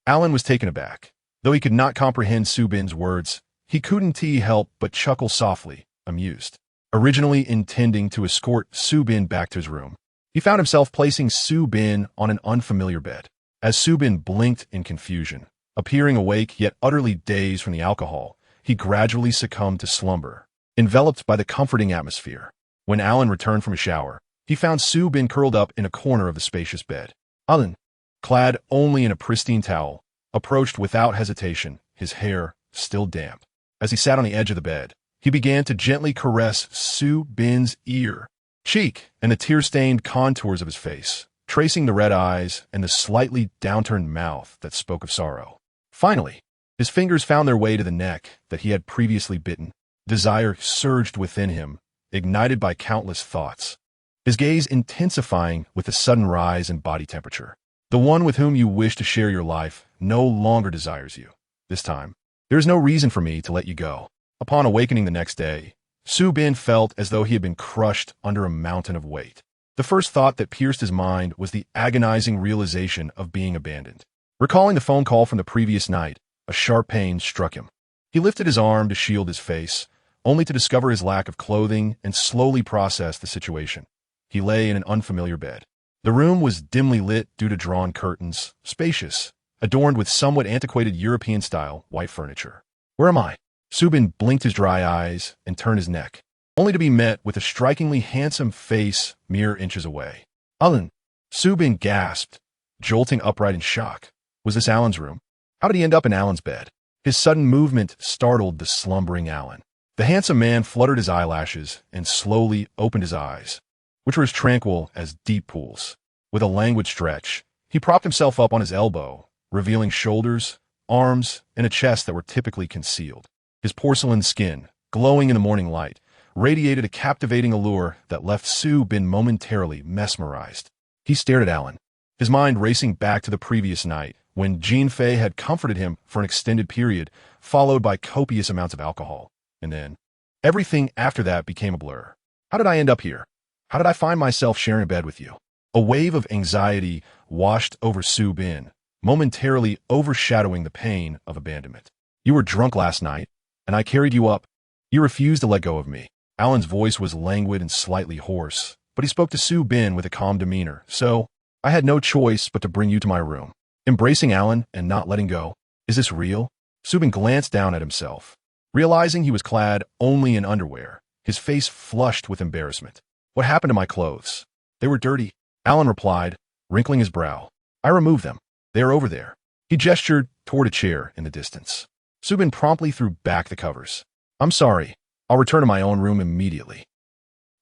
Alan was taken aback. Though he could not comprehend Su Bin's words, he couldn't help but chuckle softly, amused. Originally intending to escort Su Bin back to his room, he found himself placing Su Bin on an unfamiliar bed. As Su Bin blinked in confusion, appearing awake yet utterly dazed from the alcohol, he gradually succumbed to slumber, enveloped by the comforting atmosphere. When Alan returned from a shower, he found Su Bin curled up in a corner of the spacious bed. Alan, clad only in a pristine towel, approached without hesitation, his hair still damp. As he sat on the edge of the bed, he began to gently caress Su Bin's ear, cheek, and the tear-stained contours of his face, tracing the red eyes and the slightly downturned mouth that spoke of sorrow. Finally, his fingers found their way to the neck that he had previously bitten. Desire surged within him, ignited by countless thoughts, his gaze intensifying with the sudden rise in body temperature. The one with whom you wish to share your life no longer desires you. This time, there is no reason for me to let you go. Upon awakening the next day, Su Bin felt as though he had been crushed under a mountain of weight. The first thought that pierced his mind was the agonizing realization of being abandoned. Recalling the phone call from the previous night, a sharp pain struck him. He lifted his arm to shield his face, only to discover his lack of clothing and slowly process the situation. He lay in an unfamiliar bed. The room was dimly lit due to drawn curtains, spacious, adorned with somewhat antiquated European-style white furniture. "Where am I?" Su Bin blinked his dry eyes and turned his neck, only to be met with a strikingly handsome face mere inches away. "Alan!" Su Bin gasped, jolting upright in shock. Was this Alan's room? How did he end up in Alan's bed? His sudden movement startled the slumbering Alan. The handsome man fluttered his eyelashes and slowly opened his eyes, which were as tranquil as deep pools. With a languid stretch, he propped himself up on his elbow, revealing shoulders, arms, and a chest that were typically concealed. His porcelain skin, glowing in the morning light, radiated a captivating allure that left Su Bin momentarily mesmerized. He stared at Alan, his mind racing back to the previous night, when Jean Fei had comforted him for an extended period, followed by copious amounts of alcohol. And then, everything after that became a blur. How did I end up here? How did I find myself sharing a bed with you? A wave of anxiety washed over Su Bin, momentarily overshadowing the pain of abandonment. "You were drunk last night, and I carried you up. You refused to let go of me." Alan's voice was languid and slightly hoarse, but he spoke to Su Bin with a calm demeanor. "So, I had no choice but to bring you to my room." Embracing Alan and not letting go. Is this real? Su Bin glanced down at himself. Realizing he was clad only in underwear, his face flushed with embarrassment. "What happened to my clothes?" "They were dirty," Alan replied, wrinkling his brow. "I removed them. They are over there." He gestured toward a chair in the distance. Su Bin promptly threw back the covers. "I'm sorry. I'll return to my own room immediately."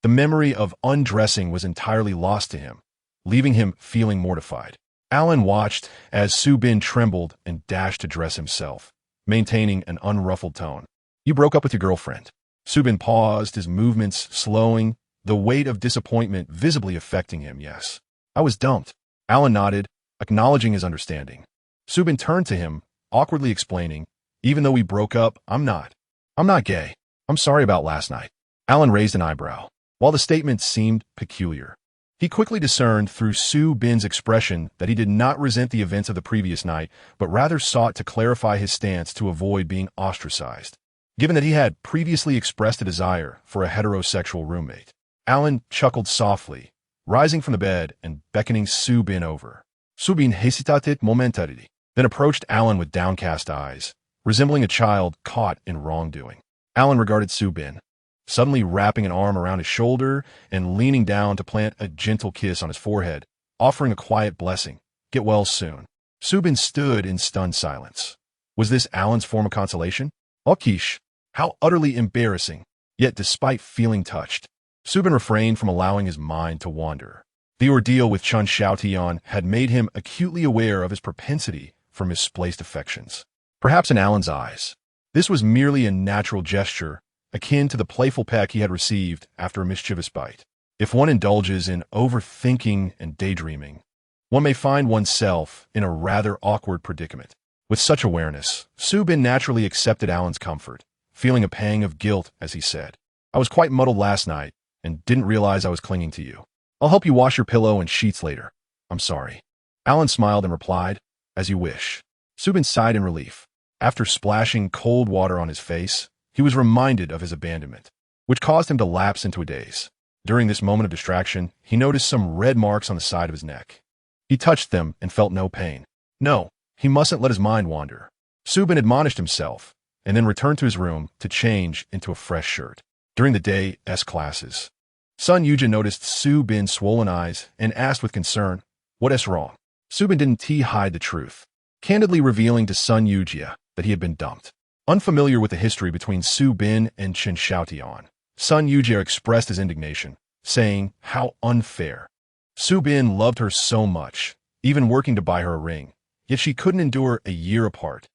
The memory of undressing was entirely lost to him, leaving him feeling mortified. Alan watched as Su Bin trembled and dashed to dress himself, maintaining an unruffled tone. "You broke up with your girlfriend." Su Bin paused, his movements slowing, the weight of disappointment visibly affecting him. "Yes. I was dumped. Alan nodded, acknowledging his understanding. Subin turned to him, awkwardly explaining, even though we broke up, I'm not. I'm not gay. I'm sorry about last night. Alan raised an eyebrow. While the statement seemed peculiar, he quickly discerned through Su Bin's expression that he did not resent the events of the previous night, but rather sought to clarify his stance to avoid being ostracized. Given that he had previously expressed a desire for a heterosexual roommate, Alan chuckled softly, rising from the bed and beckoning Su Bin over. Su Bin hesitated momentarily, then approached Alan with downcast eyes, resembling a child caught in wrongdoing. Alan regarded Su Bin, suddenly wrapping an arm around his shoulder and leaning down to plant a gentle kiss on his forehead, offering a quiet blessing. Get well soon. Su Bin stood in stunned silence. Was this Alan's form of consolation? Oh, quiche, how utterly embarrassing. Yet despite feeling touched, Su Bin refrained from allowing his mind to wander. The ordeal with Chun Xiaotian had made him acutely aware of his propensity for misplaced affections. Perhaps in Alan's eyes, this was merely a natural gesture, akin to the playful peck he had received after a mischievous bite. If one indulges in overthinking and daydreaming, one may find oneself in a rather awkward predicament. With such awareness, Su Bin naturally accepted Alan's comfort, feeling a pang of guilt as he said, I was quite muddled last night and didn't realize I was clinging to you. I'll help you wash your pillow and sheets later. I'm sorry. Alan smiled and replied, as you wish. Su Bin sighed in relief. After splashing cold water on his face, he was reminded of his abandonment, which caused him to lapse into a daze. During this moment of distraction, he noticed some red marks on the side of his neck. He touched them and felt no pain. No, he mustn't let his mind wander. Su Bin admonished himself, and then returned to his room to change into a fresh shirt. During the day's classes, Sun Yujin noticed Su Bin's swollen eyes and asked with concern, What's wrong? Su Bin didn't hide the truth, candidly revealing to Sun Yujia that he had been dumped. Unfamiliar with the history between Su Bin and Chen Xiaotian, Sun Yujia expressed his indignation, saying, How unfair. Su Bin loved her so much, even working to buy her a ring, yet she couldn't endure a year apart.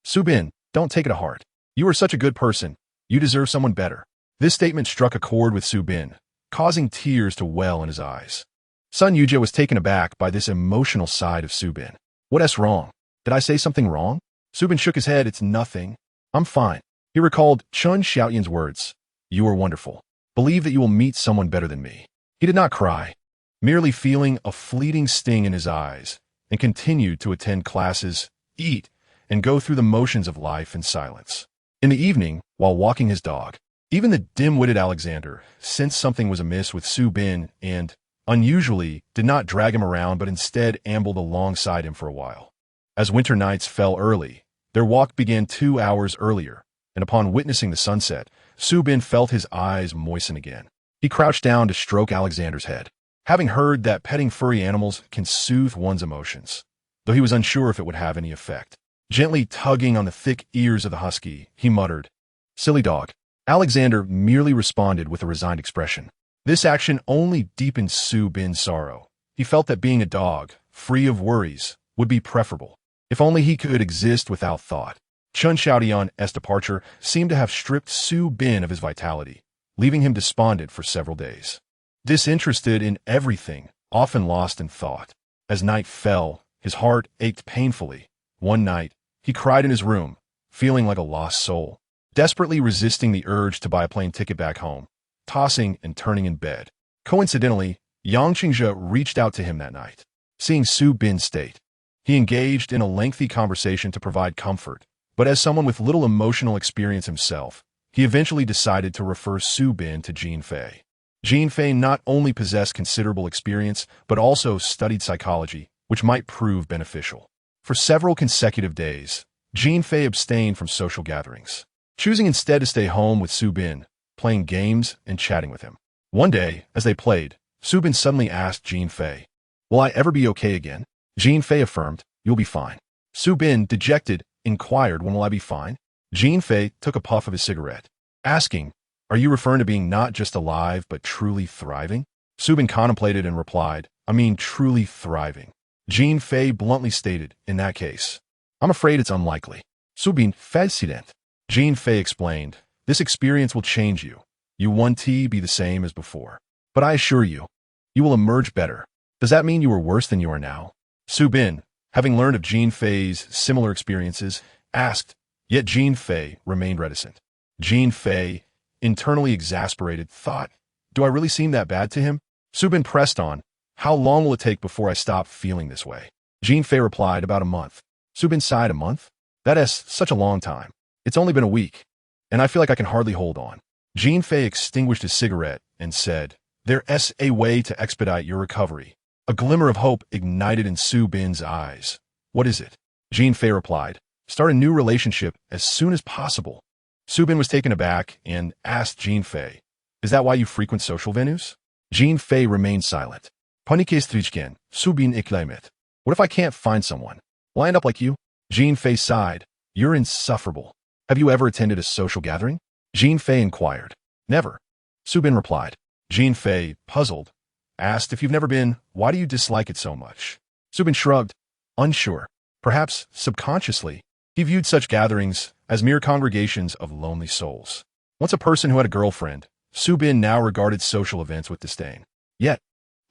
Su Bin, don't take it to heart. You are such a good person. You deserve someone better. This statement struck a chord with Su Bin, causing tears to well in his eyes. Sun Yujia was taken aback by this emotional side of Su Bin. What's wrong? Did I say something wrong? Su Bin shook his head. It's nothing. I'm fine. He recalled Chun Xiaotian's words. You are wonderful. Believe that you will meet someone better than me. He did not cry, merely feeling a fleeting sting in his eyes, and continued to attend classes, eat, and go through the motions of life in silence. In the evening, while walking his dog, even the dim-witted Alexander sensed something was amiss with Su Bin and, unusually, did not drag him around but instead ambled alongside him for a while. As winter nights fell early, their walk began 2 hours earlier, and upon witnessing the sunset, Su Bin felt his eyes moisten again. He crouched down to stroke Alexander's head, having heard that petting furry animals can soothe one's emotions, though he was unsure if it would have any effect. Gently tugging on the thick ears of the husky, he muttered, Silly dog. Alexander merely responded with a resigned expression. This action only deepened Su Bin's sorrow. He felt that being a dog, free of worries, would be preferable. If only he could exist without thought. Chun Xiaotian's departure seemed to have stripped Su Bin of his vitality, leaving him despondent for several days. Disinterested in everything, often lost in thought. As night fell, his heart ached painfully. One night, he cried in his room, feeling like a lost soul, desperately resisting the urge to buy a plane ticket back home, tossing and turning in bed. Coincidentally, Yang Qingzhe reached out to him that night. Seeing Su Bin's state, he engaged in a lengthy conversation to provide comfort, but as someone with little emotional experience himself, he eventually decided to refer Su Bin to Jean Fei. Jean Fei not only possessed considerable experience, but also studied psychology, which might prove beneficial. For several consecutive days, Jean Fei abstained from social gatherings, choosing instead to stay home with Su Bin, playing games and chatting with him. One day, as they played, Su Bin suddenly asked Jean Fei, Will I ever be okay again? Jean Fei affirmed, You'll be fine. Su Bin, dejected, inquired, When will I be fine? Jean Fei took a puff of his cigarette, asking, Are you referring to being not just alive but truly thriving? Su Bin contemplated and replied, I mean truly thriving. Jean Fei bluntly stated, In that case, I'm afraid it's unlikely. Su Bin hesitant. Jean Fei explained, This experience will change you. You won't be the same as before. But I assure you, you will emerge better. Does that mean you were worse than you are now? Su Bin, having learned of Jean Fei's similar experiences, asked, yet Jean Fei remained reticent. Jean Fei, internally exasperated, thought, do I really seem that bad to him? Su Bin pressed on, how long will it take before I stop feeling this way? Jean Fei replied, about a month. Su Bin sighed, a month? That is such a long time. It's only been a week, and I feel like I can hardly hold on. Jean Fei extinguished his cigarette and said, there's a way to expedite your recovery. A glimmer of hope ignited in Su Bin's eyes. What is it? Jean Fei replied, start a new relationship as soon as possible. Su Bin was taken aback and asked Jean Fei, is that why you frequent social venues? Jean Fei remained silent. Panike strichken, Su Bin iklaimet. What if I can't find someone? Will I end up like you? Jean Fei sighed. You're insufferable. Have you ever attended a social gathering? Jean Fei inquired. Never. Su Bin replied. Jean Fei, puzzled, asked, if you've never been, why do you dislike it so much? Su Bin shrugged, unsure. Perhaps subconsciously, he viewed such gatherings as mere congregations of lonely souls. Once a person who had a girlfriend, Su Bin now regarded social events with disdain. Yet,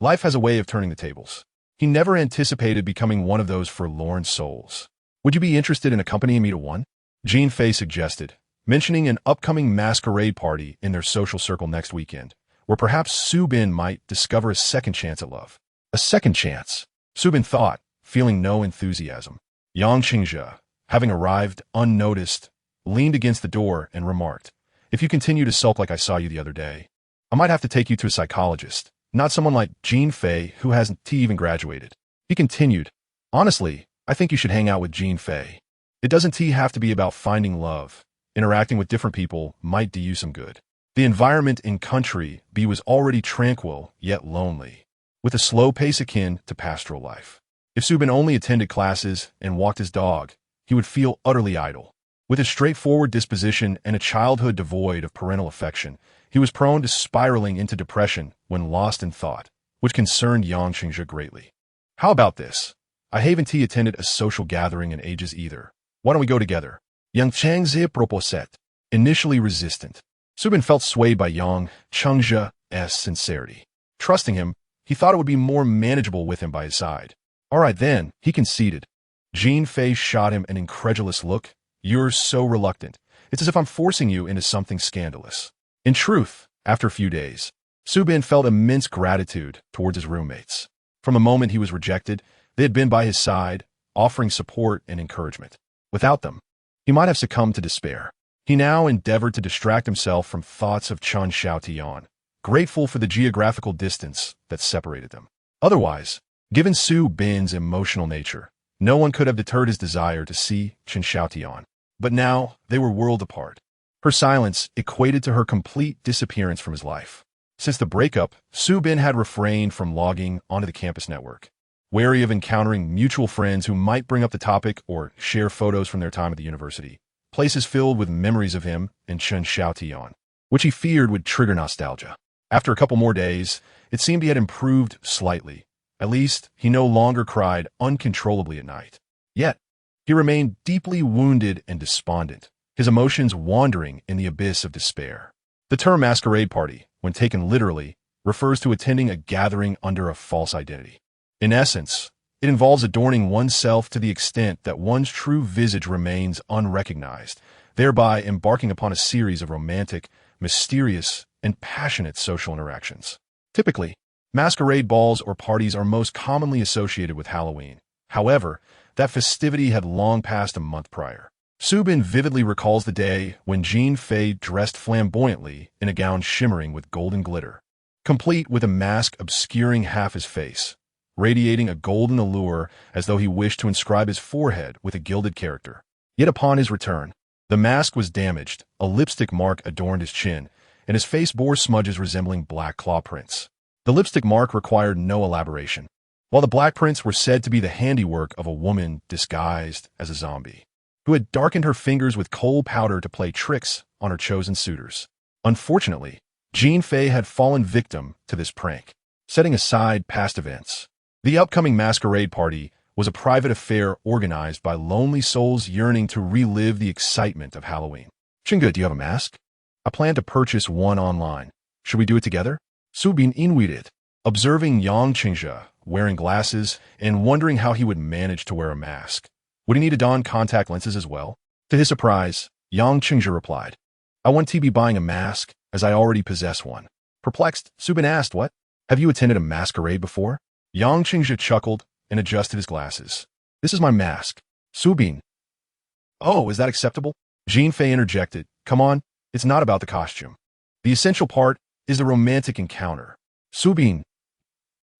life has a way of turning the tables. He never anticipated becoming one of those forlorn souls. Would you be interested in accompanying me to one? Jean Fei suggested, mentioning an upcoming masquerade party in their social circle next weekend, where perhaps Su Bin might discover a second chance at love. A second chance, Su Bin thought, feeling no enthusiasm. Yang Qingzhe, having arrived unnoticed, leaned against the door and remarked, if you continue to sulk like I saw you the other day, I might have to take you to a psychologist, not someone like Jean Fei who hasn't even graduated. He continued, honestly, I think you should hang out with Jean Fei. It doesn't have to be about finding love. Interacting with different people might do you some good. The environment in country B was already tranquil, yet lonely, with a slow pace akin to pastoral life. If Su Bin only attended classes and walked his dog, he would feel utterly idle. With his straightforward disposition and a childhood devoid of parental affection, he was prone to spiraling into depression when lost in thought, which concerned Yang Qingzhe greatly. How about this? I haven't attended a social gathering in ages either. Why don't we go together? Yang Qingzhe proposed, initially resistant. Su Bin felt swayed by Yang Qingzhe's sincerity. Trusting him, he thought it would be more manageable with him by his side. All right then, he conceded. Jean Fei shot him an incredulous look. You're so reluctant. It's as if I'm forcing you into something scandalous. In truth, after a few days, Su Bin felt immense gratitude towards his roommates. From the moment he was rejected, they had been by his side, offering support and encouragement. Without them, he might have succumbed to despair. He now endeavored to distract himself from thoughts of Chun Xiaotian, grateful for the geographical distance that separated them. Otherwise, given Su Bin's emotional nature, no one could have deterred his desire to see Chun Xiaotian. But now, they were worlds apart. Her silence equated to her complete disappearance from his life. Since the breakup, Su Bin had refrained from logging onto the campus network, wary of encountering mutual friends who might bring up the topic or share photos from their time at the university, places filled with memories of him and Chun Xiaotian, which he feared would trigger nostalgia. After a couple more days, it seemed he had improved slightly. At least, he no longer cried uncontrollably at night. Yet, he remained deeply wounded and despondent, his emotions wandering in the abyss of despair. The term masquerade party, when taken literally, refers to attending a gathering under a false identity. In essence, it involves adorning oneself to the extent that one's true visage remains unrecognized, thereby embarking upon a series of romantic, mysterious, and passionate social interactions. Typically, masquerade balls or parties are most commonly associated with Halloween. However, that festivity had long passed a month prior. Su Bin vividly recalls the day when Jean Fei dressed flamboyantly in a gown shimmering with golden glitter, complete with a mask obscuring half his face, radiating a golden allure as though he wished to inscribe his forehead with a gilded character. Yet upon his return, the mask was damaged, a lipstick mark adorned his chin, and his face bore smudges resembling black claw prints. The lipstick mark required no elaboration, while the black prints were said to be the handiwork of a woman disguised as a zombie, who had darkened her fingers with coal powder to play tricks on her chosen suitors. Unfortunately, Jean Fei had fallen victim to this prank. Setting aside past events, the upcoming masquerade party was a private affair organized by lonely souls yearning to relive the excitement of Halloween. Qingge, do you have a mask? I plan to purchase one online. Should we do it together? Su Bin inwided, observing Yang Qingzhe wearing glasses, and wondering how he would manage to wear a mask. Would he need to don contact lenses as well? To his surprise, Yang Qingzhi replied, I want to be buying a mask, as I already possess one. Perplexed, Su Bin asked, what? Have you attended a masquerade before? Yang Qingzhi chuckled and adjusted his glasses. This is my mask. Su Bin. Oh, is that acceptable? Jin Fei interjected. Come on, it's not about the costume. The essential part is the romantic encounter. Su Bin.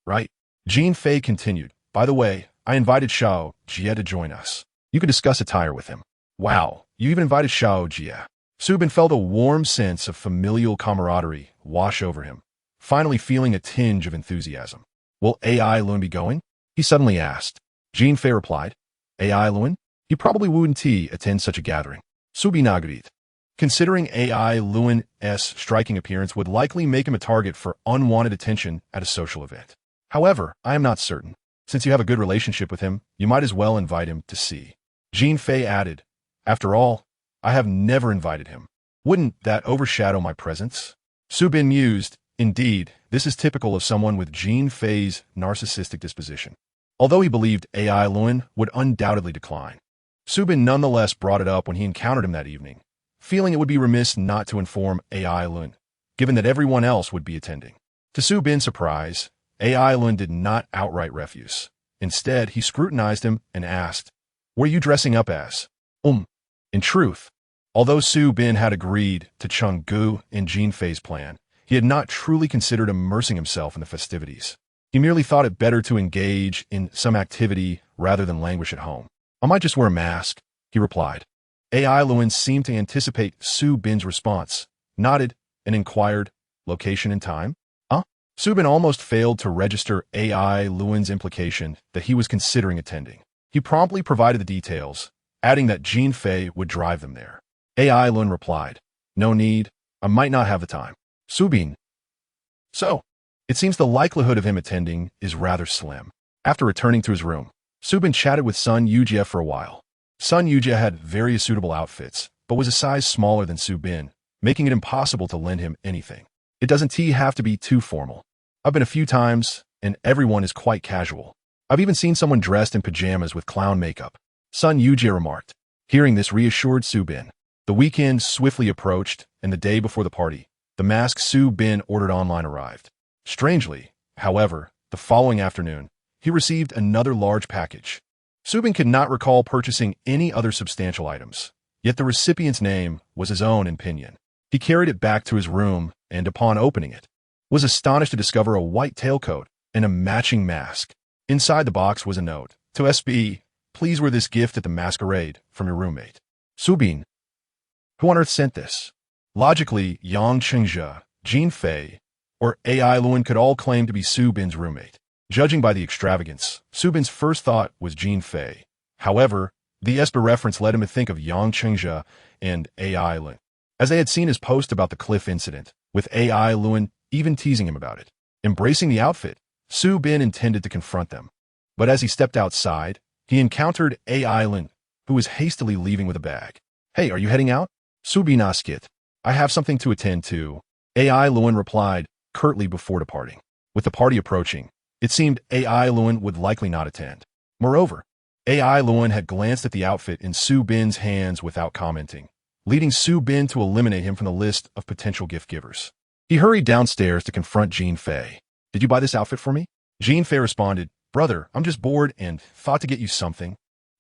Right. Jin Fei continued. By the way, I invited Xiao Jie to join us. You could discuss attire with him. Wow, you even invited Xiao Jie. Su Bin felt a warm sense of familial camaraderie wash over him, finally feeling a tinge of enthusiasm. Will AI Lun be going? He suddenly asked. Jin Fei replied. AI Lun? He probably wouldn't attend such a gathering. Su Bin agreed. Considering AI Luan's striking appearance would likely make him a target for unwanted attention at a social event. However, I am not certain. Since you have a good relationship with him, you might as well invite him to see. Jin Fei added, After all, I have never invited him. Wouldn't that overshadow my presence? Su Bin mused. Indeed, this is typical of someone with Jin Fei's narcissistic disposition. Although he believed AI Luan would undoubtedly decline, Su Bin nonetheless brought it up when he encountered him that evening, feeling it would be remiss not to inform AI Luan, given that everyone else would be attending. To Su Bin's surprise, AI Luan did not outright refuse. Instead, he scrutinized him and asked, What are you dressing up as? In truth, although Su Bin had agreed to Cheng Gu and Jin Fei's plan, he had not truly considered immersing himself in the festivities. He merely thought it better to engage in some activity rather than languish at home. I might just wear a mask, he replied. AI Luan seemed to anticipate Su Bin's response, nodded, and inquired, location and time? Su Bin almost failed to register AI Luan's implication that he was considering attending. He promptly provided the details, adding that Jin Fei would drive them there. AI Luan replied, No need, I might not have the time. Su Bin. So, it seems the likelihood of him attending is rather slim. After returning to his room, Su Bin chatted with Sun Yujie for a while. Sun Yujie had various suitable outfits, but was a size smaller than Su Bin, making it impossible to lend him anything. It doesn't have to be too formal. I've been a few times, and everyone is quite casual. I've even seen someone dressed in pajamas with clown makeup. Sun Yujie remarked. Hearing this reassured Su Bin. The weekend swiftly approached, and the day before the party, the mask Su Bin ordered online arrived. Strangely, however, the following afternoon, he received another large package. Su Bin could not recall purchasing any other substantial items, yet the recipient's name was his own in pinyin. He carried it back to his room and, upon opening it, was astonished to discover a white tailcoat and a matching mask. Inside the box was a note. To SB, please wear this gift at the masquerade from your roommate. Su Bin. Who on earth sent this? Logically, Yang Qingzhi, Jin Fei, or AI Luan could all claim to be Su Bin's roommate. Judging by the extravagance, Su Bin's first thought was Jin Fei. However, the SB reference led him to think of Yang Qingzhi and AI Luan, as they had seen his post about the cliff incident, with AI Luan even teasing him about it. Embracing the outfit, Su Bin intended to confront them. But as he stepped outside, he encountered AI Luan, who was hastily leaving with a bag. Hey, are you heading out? Su Bin asked it. I have something to attend to. AI Luan replied curtly before departing. With the party approaching, it seemed AI Luan would likely not attend. Moreover, AI Luan had glanced at the outfit in Su Bin's hands without commenting, leading Su Bin to eliminate him from the list of potential gift givers. He hurried downstairs to confront Jin Fei. Did you buy this outfit for me? Jin Fei responded, Brother, I'm just bored and thought to get you something.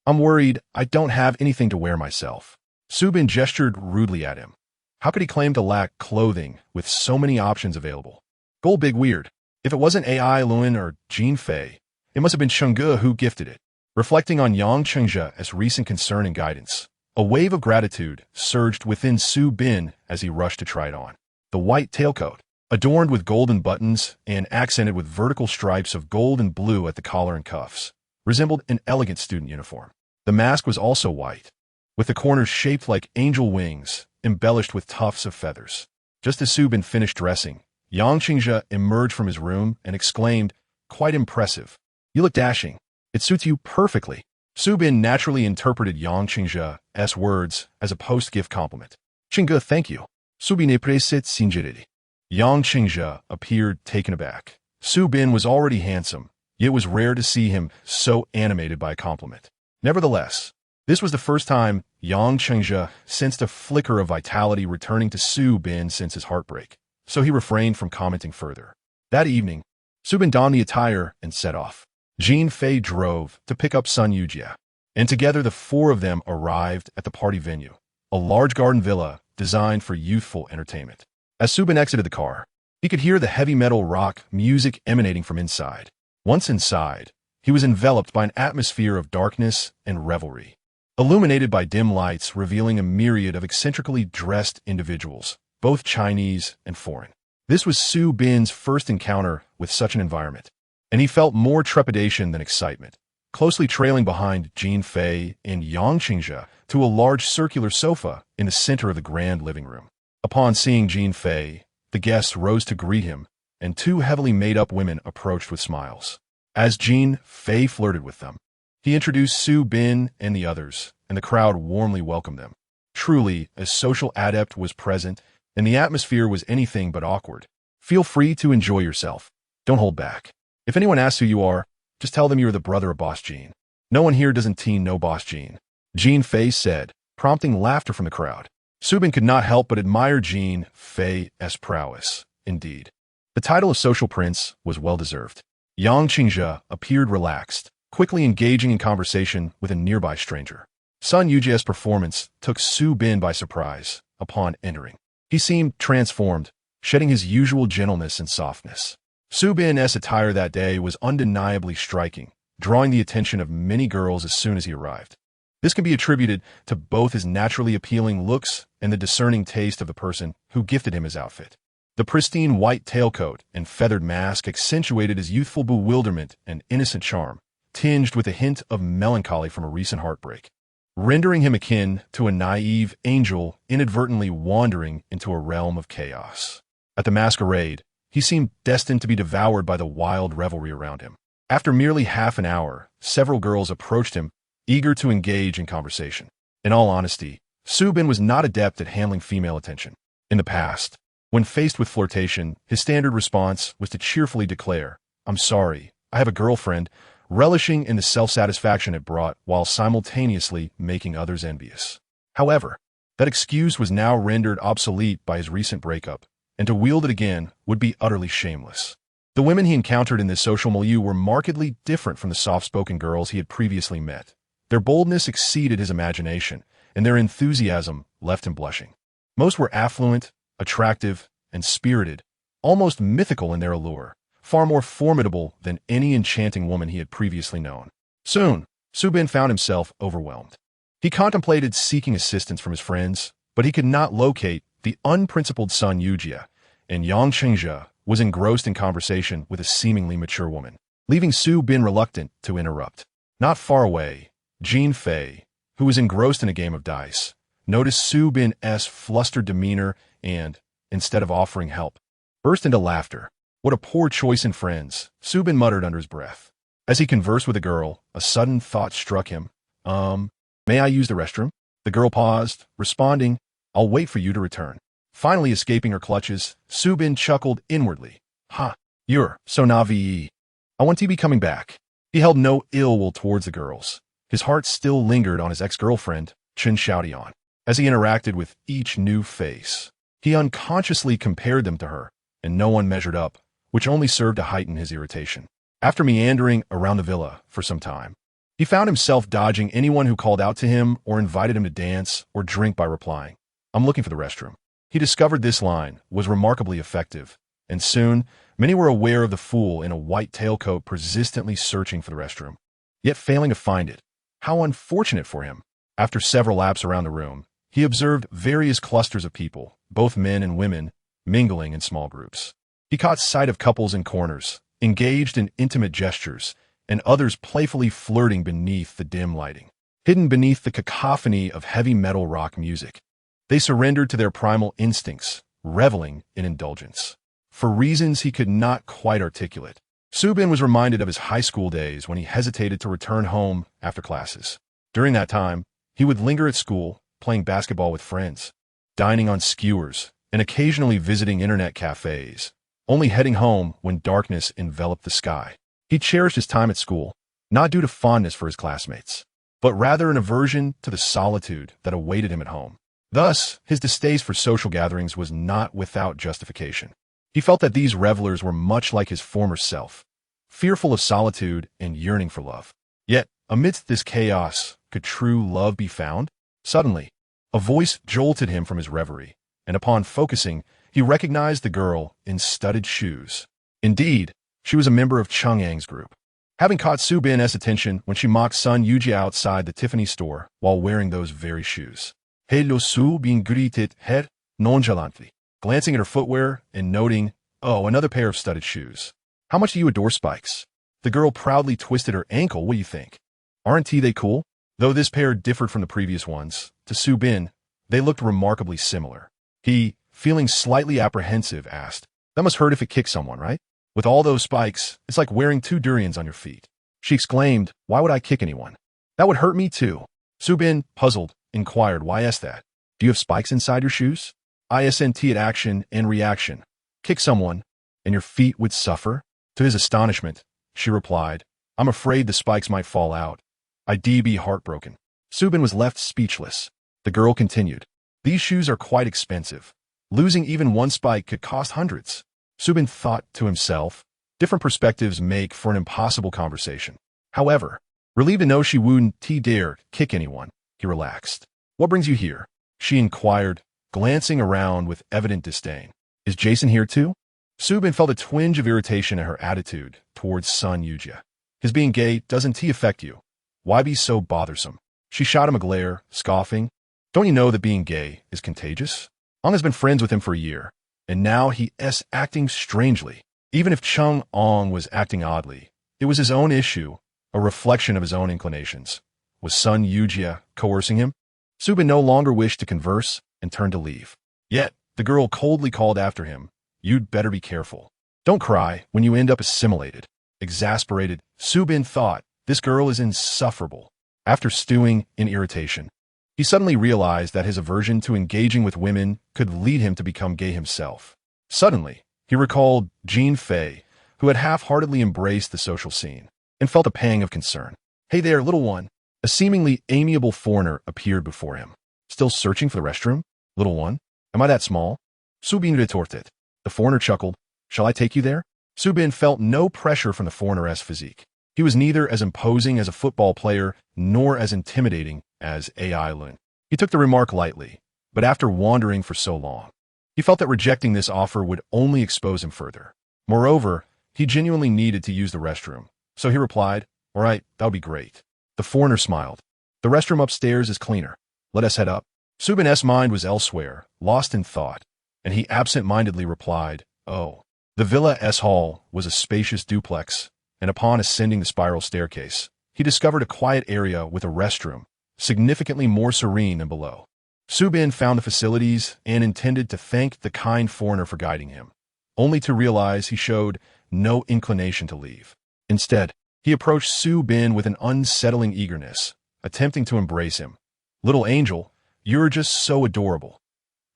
I'm worried I don't have anything to wear myself. Su Bin gestured rudely at him. How could he claim to lack clothing with so many options available? Go big weird. If it wasn't AI Luan or Jin Fei, it must have been Cheng Gu who gifted it. Reflecting on Yang Qingzhi's recent concern and guidance, a wave of gratitude surged within Su Bin as he rushed to try it on. The white tailcoat, adorned with golden buttons and accented with vertical stripes of gold and blue at the collar and cuffs, resembled an elegant student uniform. The mask was also white, with the corners shaped like angel wings, embellished with tufts of feathers. Just as Su Bin finished dressing, Yang Qingzhi emerged from his room and exclaimed, Quite impressive. You look dashing. It suits you perfectly. Su Bin naturally interpreted Yang Qingzhi's words as a post-gift compliment. Qingge, thank you. Su Bin apreciate sincerity. Yang Qingzhi appeared taken aback. Su Bin was already handsome, yet it was rare to see him so animated by a compliment. Nevertheless, this was the first time Yang Chengjia sensed a flicker of vitality returning to Su Bin since his heartbreak, so he refrained from commenting further. That evening, Su Bin donned the attire and set off. Jin Fei drove to pick up Sun Yujie, and together the four of them arrived at the party venue, a large garden villa designed for youthful entertainment. As Su Bin exited the car, he could hear the heavy metal rock music emanating from inside. Once inside, he was enveloped by an atmosphere of darkness and revelry, illuminated by dim lights revealing a myriad of eccentrically dressed individuals, both Chinese and foreign. This was Su Bin's first encounter with such an environment, and he felt more trepidation than excitement, closely trailing behind Jin Fei and Yang Qingjia to a large circular sofa in the center of the grand living room. Upon seeing Jin Fei, the guests rose to greet him, and two heavily made-up women approached with smiles. As Jin Fei flirted with them, he introduced Su Bin and the others, and the crowd warmly welcomed them. Truly, a social adept was present, and the atmosphere was anything but awkward. Feel free to enjoy yourself. Don't hold back. If anyone asks who you are, just tell them you're the brother of Boss Jean. No one here doesn't know Boss Jean, Jin Fei said, prompting laughter from the crowd. Su Bin could not help but admire Jin Fei's prowess. Indeed, the title of social prince was well-deserved. Yang Qingjia appeared relaxed, quickly engaging in conversation with a nearby stranger. Sun Yujie's performance took Su Bin by surprise upon entering. He seemed transformed, shedding his usual gentleness and softness. Su Bin's attire that day was undeniably striking, drawing the attention of many girls as soon as he arrived. This can be attributed to both his naturally appealing looks and the discerning taste of the person who gifted him his outfit. The pristine white tailcoat and feathered mask accentuated his youthful bewilderment and innocent charm, tinged with a hint of melancholy from a recent heartbreak, rendering him akin to a naive angel inadvertently wandering into a realm of chaos. At the masquerade, he seemed destined to be devoured by the wild revelry around him. After merely half an hour, several girls approached him, eager to engage in conversation. In all honesty, Su Bin was not adept at handling female attention. In the past, when faced with flirtation, his standard response was to cheerfully declare, "I'm sorry, I have a girlfriend," relishing in the self-satisfaction it brought while simultaneously making others envious. However, that excuse was now rendered obsolete by his recent breakup, and to wield it again would be utterly shameless. The women he encountered in this social milieu were markedly different from the soft-spoken girls he had previously met. Their boldness exceeded his imagination, and their enthusiasm left him blushing. Most were affluent, attractive, and spirited, almost mythical in their allure, far more formidable than any enchanting woman he had previously known. Soon, Su Bin found himself overwhelmed. He contemplated seeking assistance from his friends, but he could not locate the unprincipled Sun Yujie, and Yang Qingjia was engrossed in conversation with a seemingly mature woman, leaving Su Bin reluctant to interrupt. Not far away, Jin Fei, who was engrossed in a game of dice, noticed Su Bin's flustered demeanor and, instead of offering help, burst into laughter. What a poor choice in friends, Su Bin muttered under his breath. As he conversed with the girl, a sudden thought struck him. May I use the restroom? The girl paused, responding, "I'll wait for you to return." Finally escaping her clutches, Su Bin chuckled inwardly. "Ha, you're so naive. I want to be coming back." He held no ill will towards the girls. His heart still lingered on his ex-girlfriend, Chen Xiaodian. As he interacted with each new face, he unconsciously compared them to her, and no one measured up, which only served to heighten his irritation. After meandering around the villa for some time, he found himself dodging anyone who called out to him or invited him to dance or drink by replying, "I'm looking for the restroom." He discovered this line was remarkably effective, and soon many were aware of the fool in a white tailcoat persistently searching for the restroom, yet failing to find it. How unfortunate for him. After several laps around the room, he observed various clusters of people, both men and women, mingling in small groups. He caught sight of couples in corners, engaged in intimate gestures, and others playfully flirting beneath the dim lighting. Hidden beneath the cacophony of heavy metal rock music, they surrendered to their primal instincts, reveling in indulgence. For reasons he could not quite articulate, Su Bin was reminded of his high school days when he hesitated to return home after classes. During that time, he would linger at school, playing basketball with friends, dining on skewers, and occasionally visiting internet cafes, only heading home when darkness enveloped the sky. He cherished his time at school, not due to fondness for his classmates, but rather an aversion to the solitude that awaited him at home. Thus, his distaste for social gatherings was not without justification. He felt that these revelers were much like his former self, fearful of solitude and yearning for love. Yet, amidst this chaos, could true love be found? Suddenly, a voice jolted him from his reverie, and upon focusing, he recognized the girl in studded shoes. Indeed, she was a member of Chang'ang's group. Having caught Su Bin's attention when she mocked Sun Yujia outside the Tiffany store while wearing those very shoes. Hello Su Bin greeted her nonchalantly, glancing at her footwear and noting, oh, another pair of studded shoes. How much do you adore spikes? The girl proudly twisted her ankle. What do you think? Aren't they cool? Though this pair differed from the previous ones, to Su Bin, they looked remarkably similar. He, feeling slightly apprehensive, asked, that must hurt if it kicks someone, right? With all those spikes, it's like wearing 2 durians on your feet. She exclaimed, why would I kick anyone? That would hurt me too. Su Bin, puzzled, inquired, why is that? Do you have spikes inside your shoes? ISNT at action and reaction. Kick someone, and your feet would suffer? To his astonishment, she replied, I'm afraid the spikes might fall out. I'd be heartbroken. Su Bin was left speechless. The girl continued, these shoes are quite expensive. Losing even one spike could cost hundreds. Su Bin thought to himself, different perspectives make for an impossible conversation. However, relieved to know she wouldn't dare kick anyone, he relaxed. What brings you here? She inquired, glancing around with evident disdain. Is Jason here too? Su Bin felt a twinge of irritation at her attitude towards Sun Yujia. His being gay doesn't affect you. Why be so bothersome? She shot him a glare, scoffing. Don't you know that being gay is contagious? Ong has been friends with him for a year, and now he is acting strangely. Even if Chung Ong was acting oddly, it was his own issue, a reflection of his own inclinations. Was Sun Yujia coercing him? Su Bin no longer wished to converse and turned to leave. Yet, the girl coldly called after him, you'd better be careful. Don't cry when you end up assimilated. Exasperated, Su Bin thought, this girl is insufferable. After stewing in irritation, he suddenly realized that his aversion to engaging with women could lead him to become gay himself. Suddenly, he recalled Jean Fei, who had half-heartedly embraced the social scene, and felt a pang of concern. Hey there, little one. A seemingly amiable foreigner appeared before him. Still searching for the restroom? Little one? Am I that small? Su Bin retorted. The foreigner chuckled. Shall I take you there? Su Bin felt no pressure from the foreigner's physique. He was neither as imposing as a football player nor as intimidating as AI Lun. He took the remark lightly, but after wandering for so long, he felt that rejecting this offer would only expose him further. Moreover, he genuinely needed to use the restroom, so he replied, all right, that would be great. The foreigner smiled. The restroom upstairs is cleaner. Let us head up. Su Bin's mind was elsewhere, lost in thought, and he absent-mindedly replied, oh. The Villa S Hall was a spacious duplex, and upon ascending the spiral staircase, he discovered a quiet area with a restroom, significantly more serene than below. Su Bin found the facilities and intended to thank the kind foreigner for guiding him, only to realize he showed no inclination to leave. Instead, he approached Su Bin with an unsettling eagerness, attempting to embrace him. Little angel, you're just so adorable.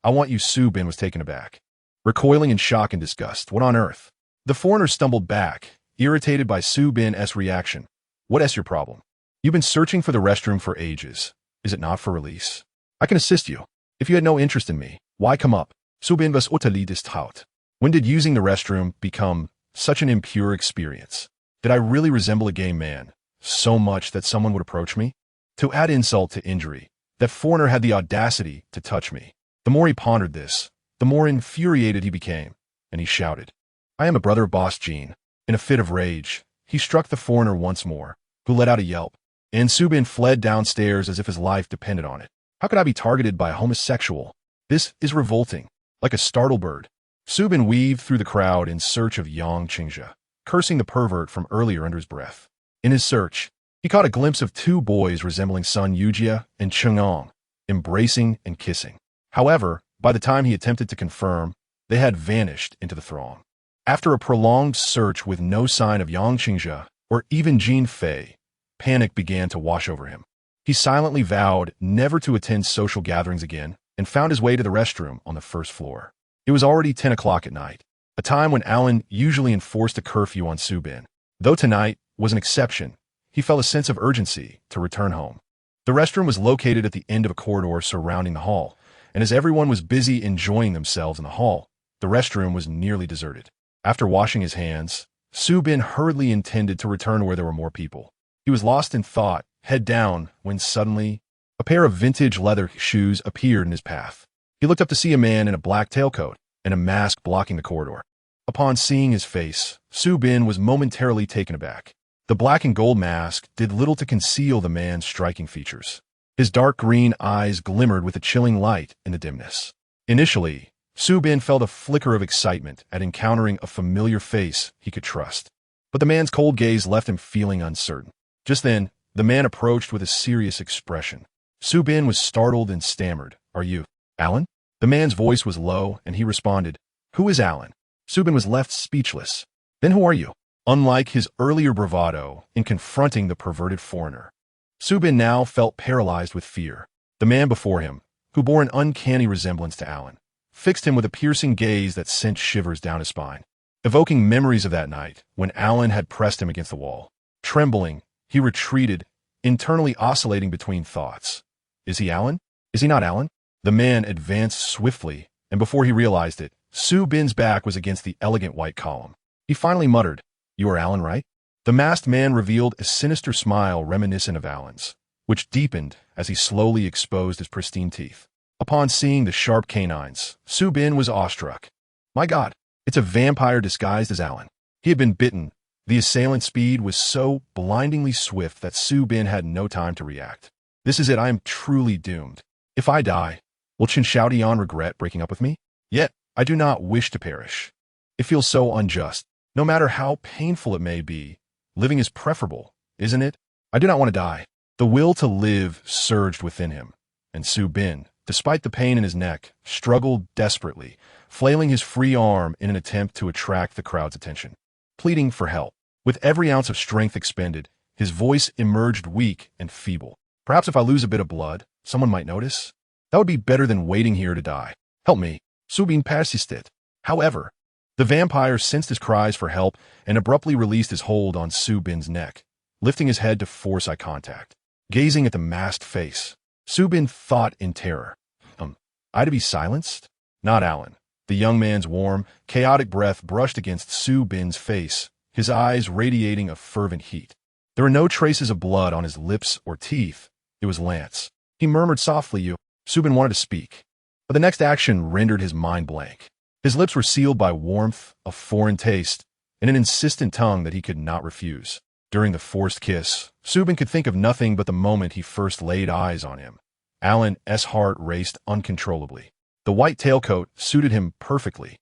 I want you. Su Bin was taken aback. Recoiling in shock and disgust, what on earth? The foreigner stumbled back, irritated by Su Bin's reaction. What is your problem? You've been searching for the restroom for ages. Is it not for release? I can assist you. If you had no interest in me, why come up? Su Bin was utterly distraught. When did using the restroom become such an impure experience? Did I really resemble a gay man, so much that someone would approach me? To add insult to injury, that foreigner had the audacity to touch me. The more he pondered this, the more infuriated he became, and he shouted, I am a brother of Boss Jean. In a fit of rage, he struck the foreigner once more, who let out a yelp, and Su Bin fled downstairs as if his life depended on it. How could I be targeted by a homosexual? This is revolting. Like a startled bird, Su Bin weaved through the crowd in search of Yang Qingjia, cursing the pervert from earlier under his breath. In his search, he caught a glimpse of 2 boys resembling Sun Yujia and Chang'ong, embracing and kissing. However, by the time he attempted to confirm, they had vanished into the throng. After a prolonged search with no sign of Yang Qingjia or even Jean Fei, panic began to wash over him. He silently vowed never to attend social gatherings again and found his way to the restroom on the first floor. It was already 10 o'clock at night, a time when Alan usually enforced a curfew on Su Bin. Though tonight was an exception, he felt a sense of urgency to return home. The restroom was located at the end of a corridor surrounding the hall, and as everyone was busy enjoying themselves in the hall, the restroom was nearly deserted. After washing his hands, Su-bin hurriedly intended to return where there were more people. He was lost in thought, head down, when suddenly a pair of vintage leather shoes appeared in his path. He looked up to see a man in a black tailcoat and a mask blocking the corridor. Upon seeing his face, Su-bin was momentarily taken aback. The black and gold mask did little to conceal the man's striking features. His dark green eyes glimmered with a chilling light in the dimness. Initially, Su-bin felt a flicker of excitement at encountering a familiar face he could trust. But the man's cold gaze left him feeling uncertain. Just then, the man approached with a serious expression. Su-bin was startled and stammered, "Are you Alan?" The man's voice was low, and he responded, "Who is Alan?" Su-bin was left speechless. "Then who are you?" Unlike his earlier bravado in confronting the perverted foreigner, Su-bin now felt paralyzed with fear. The man before him, who bore an uncanny resemblance to Alan, fixed him with a piercing gaze that sent shivers down his spine, evoking memories of that night when Alan had pressed him against the wall. Trembling, he retreated, internally oscillating between thoughts. Is he Alan? Is he not Alan? The man advanced swiftly, and before he realized it, Su-bin's back was against the elegant white column. He finally muttered, "You are Alan, right?" The masked man revealed a sinister smile reminiscent of Alan's, which deepened as he slowly exposed his pristine teeth. Upon seeing the sharp canines, Su-bin was awestruck. My God, it's a vampire disguised as Alan. He had been bitten. The assailant's speed was so blindingly swift that Su-bin had no time to react. This is it, I am truly doomed. If I die, will Chen Xiaodian regret breaking up with me? Yet, I do not wish to perish. It feels so unjust. No matter how painful it may be, living is preferable, isn't it? I do not want to die. The will to live surged within him, and Su-bin, despite the pain in his neck, struggled desperately, flailing his free arm in an attempt to attract the crowd's attention, pleading for help. With every ounce of strength expended, his voice emerged weak and feeble. Perhaps if I lose a bit of blood, someone might notice. That would be better than waiting here to die. Help me. Su-bin persisted. However, the vampire sensed his cries for help and abruptly released his hold on Su-bin's neck, lifting his head to force eye contact. Gazing at the masked face, Su-bin thought in terror. I to be silenced? Not Alan. The young man's warm, chaotic breath brushed against Su-bin's face, his eyes radiating a fervent heat. There were no traces of blood on his lips or teeth. It was Lance. He murmured softly, "You." Su-bin wanted to speak, but the next action rendered his mind blank. His lips were sealed by warmth, a foreign taste, and an insistent tongue that he could not refuse. During the forced kiss, Su-bin could think of nothing but the moment he first laid eyes on him. Alan's heart raced uncontrollably. The white tailcoat suited him perfectly,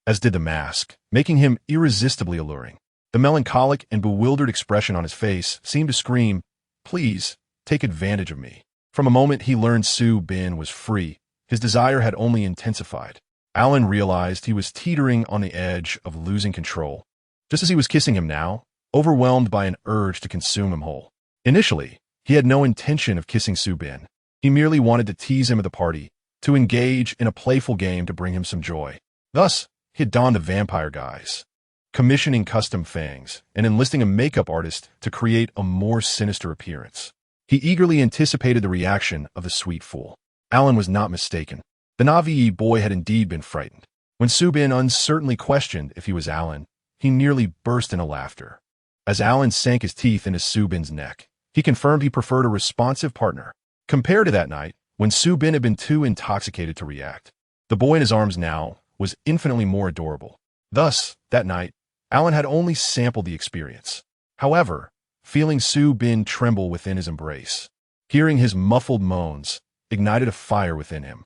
as did the mask, making him irresistibly alluring. The melancholic and bewildered expression on his face seemed to scream, "Please, take advantage of me." From a moment he learned Su-bin was free, his desire had only intensified. Alan realized he was teetering on the edge of losing control, just as he was kissing him now, overwhelmed by an urge to consume him whole. Initially, he had no intention of kissing Su-bin. He merely wanted to tease him at the party, to engage in a playful game to bring him some joy. Thus, he had donned the vampire guise, commissioning custom fangs, and enlisting a makeup artist to create a more sinister appearance. He eagerly anticipated the reaction of the sweet fool. Alan was not mistaken. The Navi boy had indeed been frightened. When Su-bin uncertainly questioned if he was Alan, he nearly burst into laughter. As Alan sank his teeth into Su-bin's neck, he confirmed he preferred a responsive partner. Compared to that night, when Su-bin had been too intoxicated to react, the boy in his arms now was infinitely more adorable. Thus, that night, Alan had only sampled the experience. However, feeling Su-bin tremble within his embrace, hearing his muffled moans, ignited a fire within him.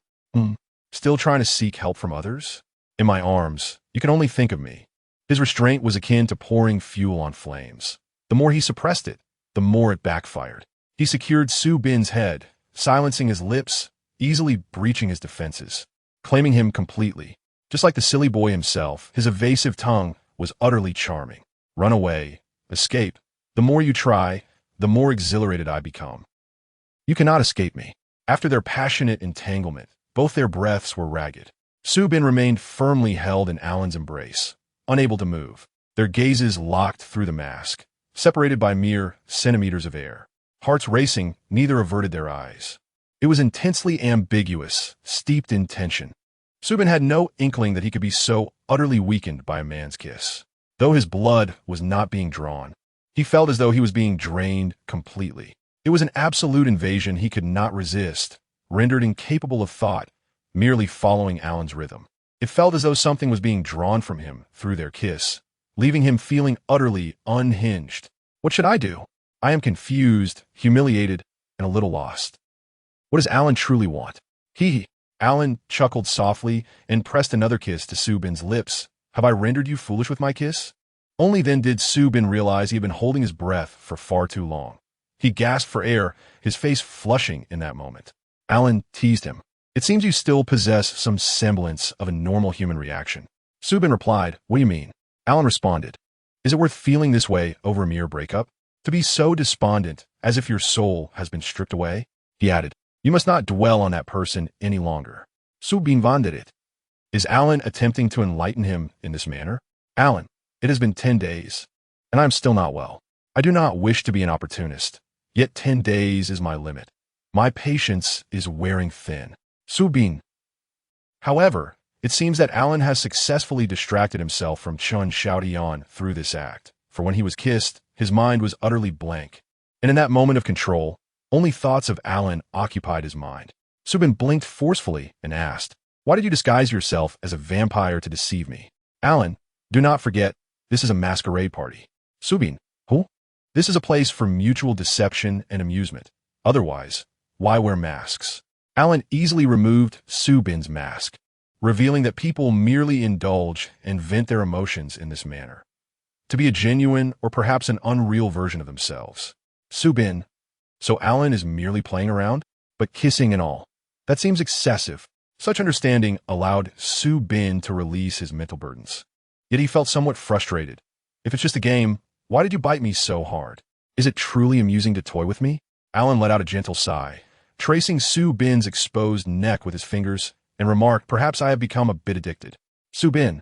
Still trying to seek help from others? In my arms, you can only think of me. His restraint was akin to pouring fuel on flames. The more he suppressed it, the more it backfired. He secured Su-bin's head, silencing his lips, easily breaching his defenses, claiming him completely. Just like the silly boy himself, his evasive tongue was utterly charming. Run away, escape. The more you try, the more exhilarated I become. You cannot escape me. After their passionate entanglement, both their breaths were ragged. Su-bin remained firmly held in Alan's embrace, unable to move. their gazes locked through the mask, separated by mere centimeters of air. Hearts racing, neither averted their eyes. It was intensely ambiguous, steeped in tension. Subin had no inkling that he could be so utterly weakened by a man's kiss. Though his blood was not being drawn, he felt as though he was being drained completely. It was an absolute invasion he could not resist, rendered incapable of thought, merely following Alan's rhythm. It felt as though something was being drawn from him through their kiss, leaving him feeling utterly unhinged. What should I do? I am confused, humiliated, and a little lost. What does Alan truly want? Alan chuckled softly and pressed another kiss to Subin's lips. Have I rendered you foolish with my kiss? Only then did Subin realize he had been holding his breath for far too long. He gasped for air, his face flushing in that moment. Alan teased him. It seems you still possess some semblance of a normal human reaction. Subin replied, What do you mean? Alan responded, Is it worth feeling this way over a mere breakup? To be so despondent, as if your soul has been stripped away? He added, You must not dwell on that person any longer. Subin wondered it. Is Alan attempting to enlighten him in this manner? Alan, it has been 10 days, and I am still not well. I do not wish to be an opportunist, yet 10 days is my limit. My patience is wearing thin. Subin. However, it seems that Alan has successfully distracted himself from Chun Xiaodian through this act, for when he was kissed, his mind was utterly blank. And in that moment of control, only thoughts of Alan occupied his mind. Subin blinked forcefully and asked, Why did you disguise yourself as a vampire to deceive me? Alan, do not forget, this is a masquerade party. Subin, who? This is a place for mutual deception and amusement. Otherwise, why wear masks? Alan easily removed Subin's mask, revealing that people merely indulge and vent their emotions in this manner, to be a genuine or perhaps an unreal version of themselves. Subin, so Alan is merely playing around, but kissing and all. That seems excessive. Such understanding allowed Subin to release his mental burdens. Yet he felt somewhat frustrated. If it's just a game, why did you bite me so hard? Is it truly amusing to toy with me? Alan let out a gentle sigh, tracing Subin's exposed neck with his fingers, and remarked, Perhaps I have become a bit addicted. Subin,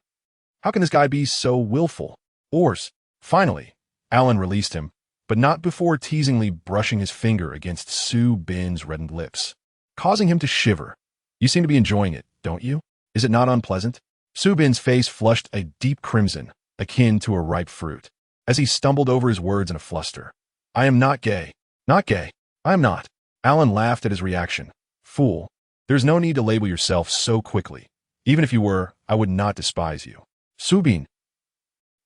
how can this guy be so willful? Ors. Finally, Alan released him, but not before teasingly brushing his finger against Subin's reddened lips, causing him to shiver. You seem to be enjoying it, don't you? Is it not unpleasant? Subin's face flushed a deep crimson, akin to a ripe fruit, as he stumbled over his words in a fluster. I am not gay. Not gay. I am not. Alan laughed at his reaction. Fool. There's no need to label yourself so quickly. Even if you were, I would not despise you. Subin.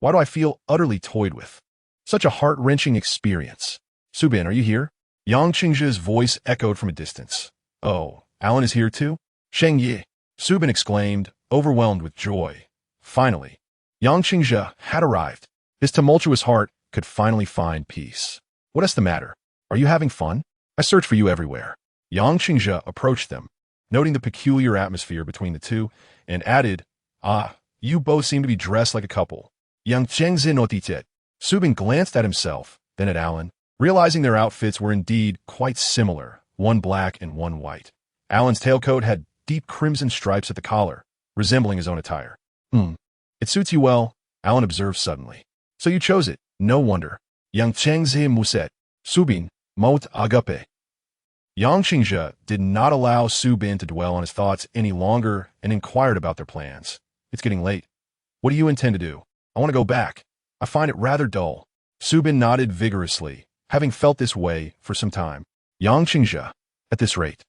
Why do I feel utterly toyed with? Such a heart-wrenching experience. Subin, are you here? Yang Qingzhe's voice echoed from a distance. Oh, Alan is here too? Sheng Yi. Subin exclaimed, overwhelmed with joy. Finally, Yang Qingzhe had arrived. His tumultuous heart could finally find peace. What is the matter? Are you having fun? I search for you everywhere. Yang Qingzhe approached them, noting the peculiar atmosphere between the two, and added, you both seem to be dressed like a couple. Yang Qingzhe notited. Subin glanced at himself, then at Alan, realizing their outfits were indeed quite similar, one black and one white. Alan's tailcoat had deep crimson stripes at the collar, resembling his own attire. It suits you well, Alan observed suddenly. So you chose it, no wonder. Yang Qingzhe muset. Subin, mout agape. Yang Qingzhe did not allow Subin to dwell on his thoughts any longer and inquired about their plans. It's getting late. What do you intend to do? I want to go back. I find it rather dull. Subin nodded vigorously, having felt this way for some time. Yang Qingzhe, at this rate.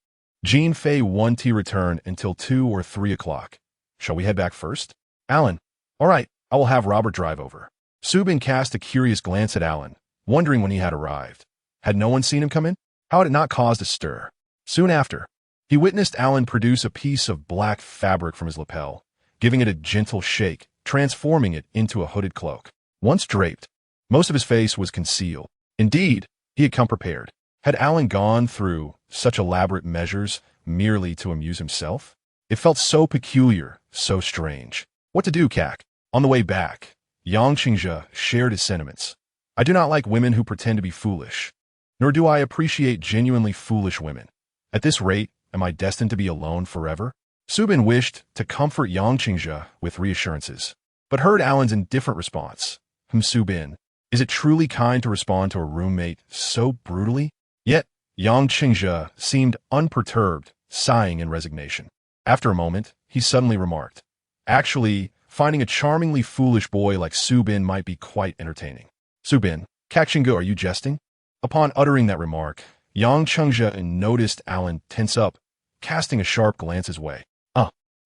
Jean Fei won't return until 2 or 3 o'clock. Shall we head back first? Alan, all right, I will have Robert drive over. Subin cast a curious glance at Alan, wondering when he had arrived. Had no one seen him come in? How had it not caused a stir? Soon after, he witnessed Alan produce a piece of black fabric from his lapel, giving it a gentle shake, transforming it into a hooded cloak. Once draped, most of his face was concealed. Indeed, he had come prepared. Had Alan gone through such elaborate measures merely to amuse himself? It felt so peculiar, so strange. What to do, Kak? On the way back, Yang Qingzhe shared his sentiments. I do not like women who pretend to be foolish, nor do I appreciate genuinely foolish women. At this rate, am I destined to be alone forever? Subin wished to comfort Yang Qingzhe with reassurances, but heard Alan's indifferent response. Subin. Is it truly kind to respond to a roommate so brutally? Yet, Yang Qingzhe seemed unperturbed, sighing in resignation. After a moment, he suddenly remarked, "Actually, finding a charmingly foolish boy like Subin might be quite entertaining." "Subin, Kaxingge, are you jesting?" Upon uttering that remark, Yang Qingzhe noticed Alan tense up, casting a sharp glance his way.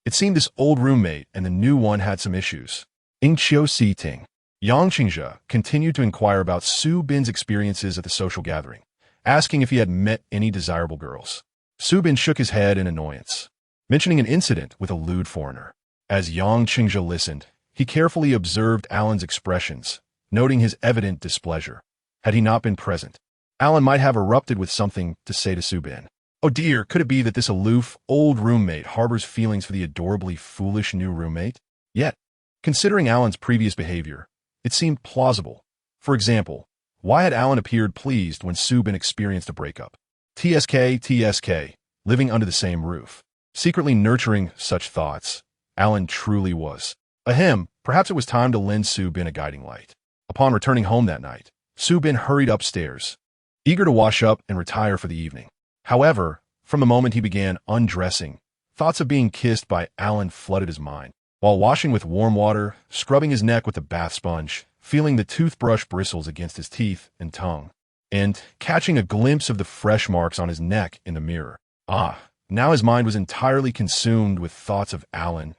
It seemed this old roommate and the new one had some issues. Ing Qiu Si Ting. Yang Qingzhe continued to inquire about Su Bin's experiences at the social gathering, asking if he had met any desirable girls. Su Bin shook his head in annoyance, mentioning an incident with a lewd foreigner. As Yang Qingzhe listened, he carefully observed Alan's expressions, noting his evident displeasure. Had he not been present, Alan might have erupted with something to say to Su Bin. Oh dear, could it be that this aloof, old roommate harbors feelings for the adorably foolish new roommate? Yet, considering Alan's previous behavior, it seemed plausible. For example, why had Alan appeared pleased when Su Bin experienced a breakup? TSK, living under the same roof, secretly nurturing such thoughts, Alan truly was. Perhaps it was time to lend Su Bin a guiding light. Upon returning home that night, Su Bin hurried upstairs, eager to wash up and retire for the evening. However, from the moment he began undressing, thoughts of being kissed by Alan flooded his mind. While washing with warm water, scrubbing his neck with the bath sponge, feeling the toothbrush bristles against his teeth and tongue, and catching a glimpse of the fresh marks on his neck in the mirror. Now his mind was entirely consumed with thoughts of Alan.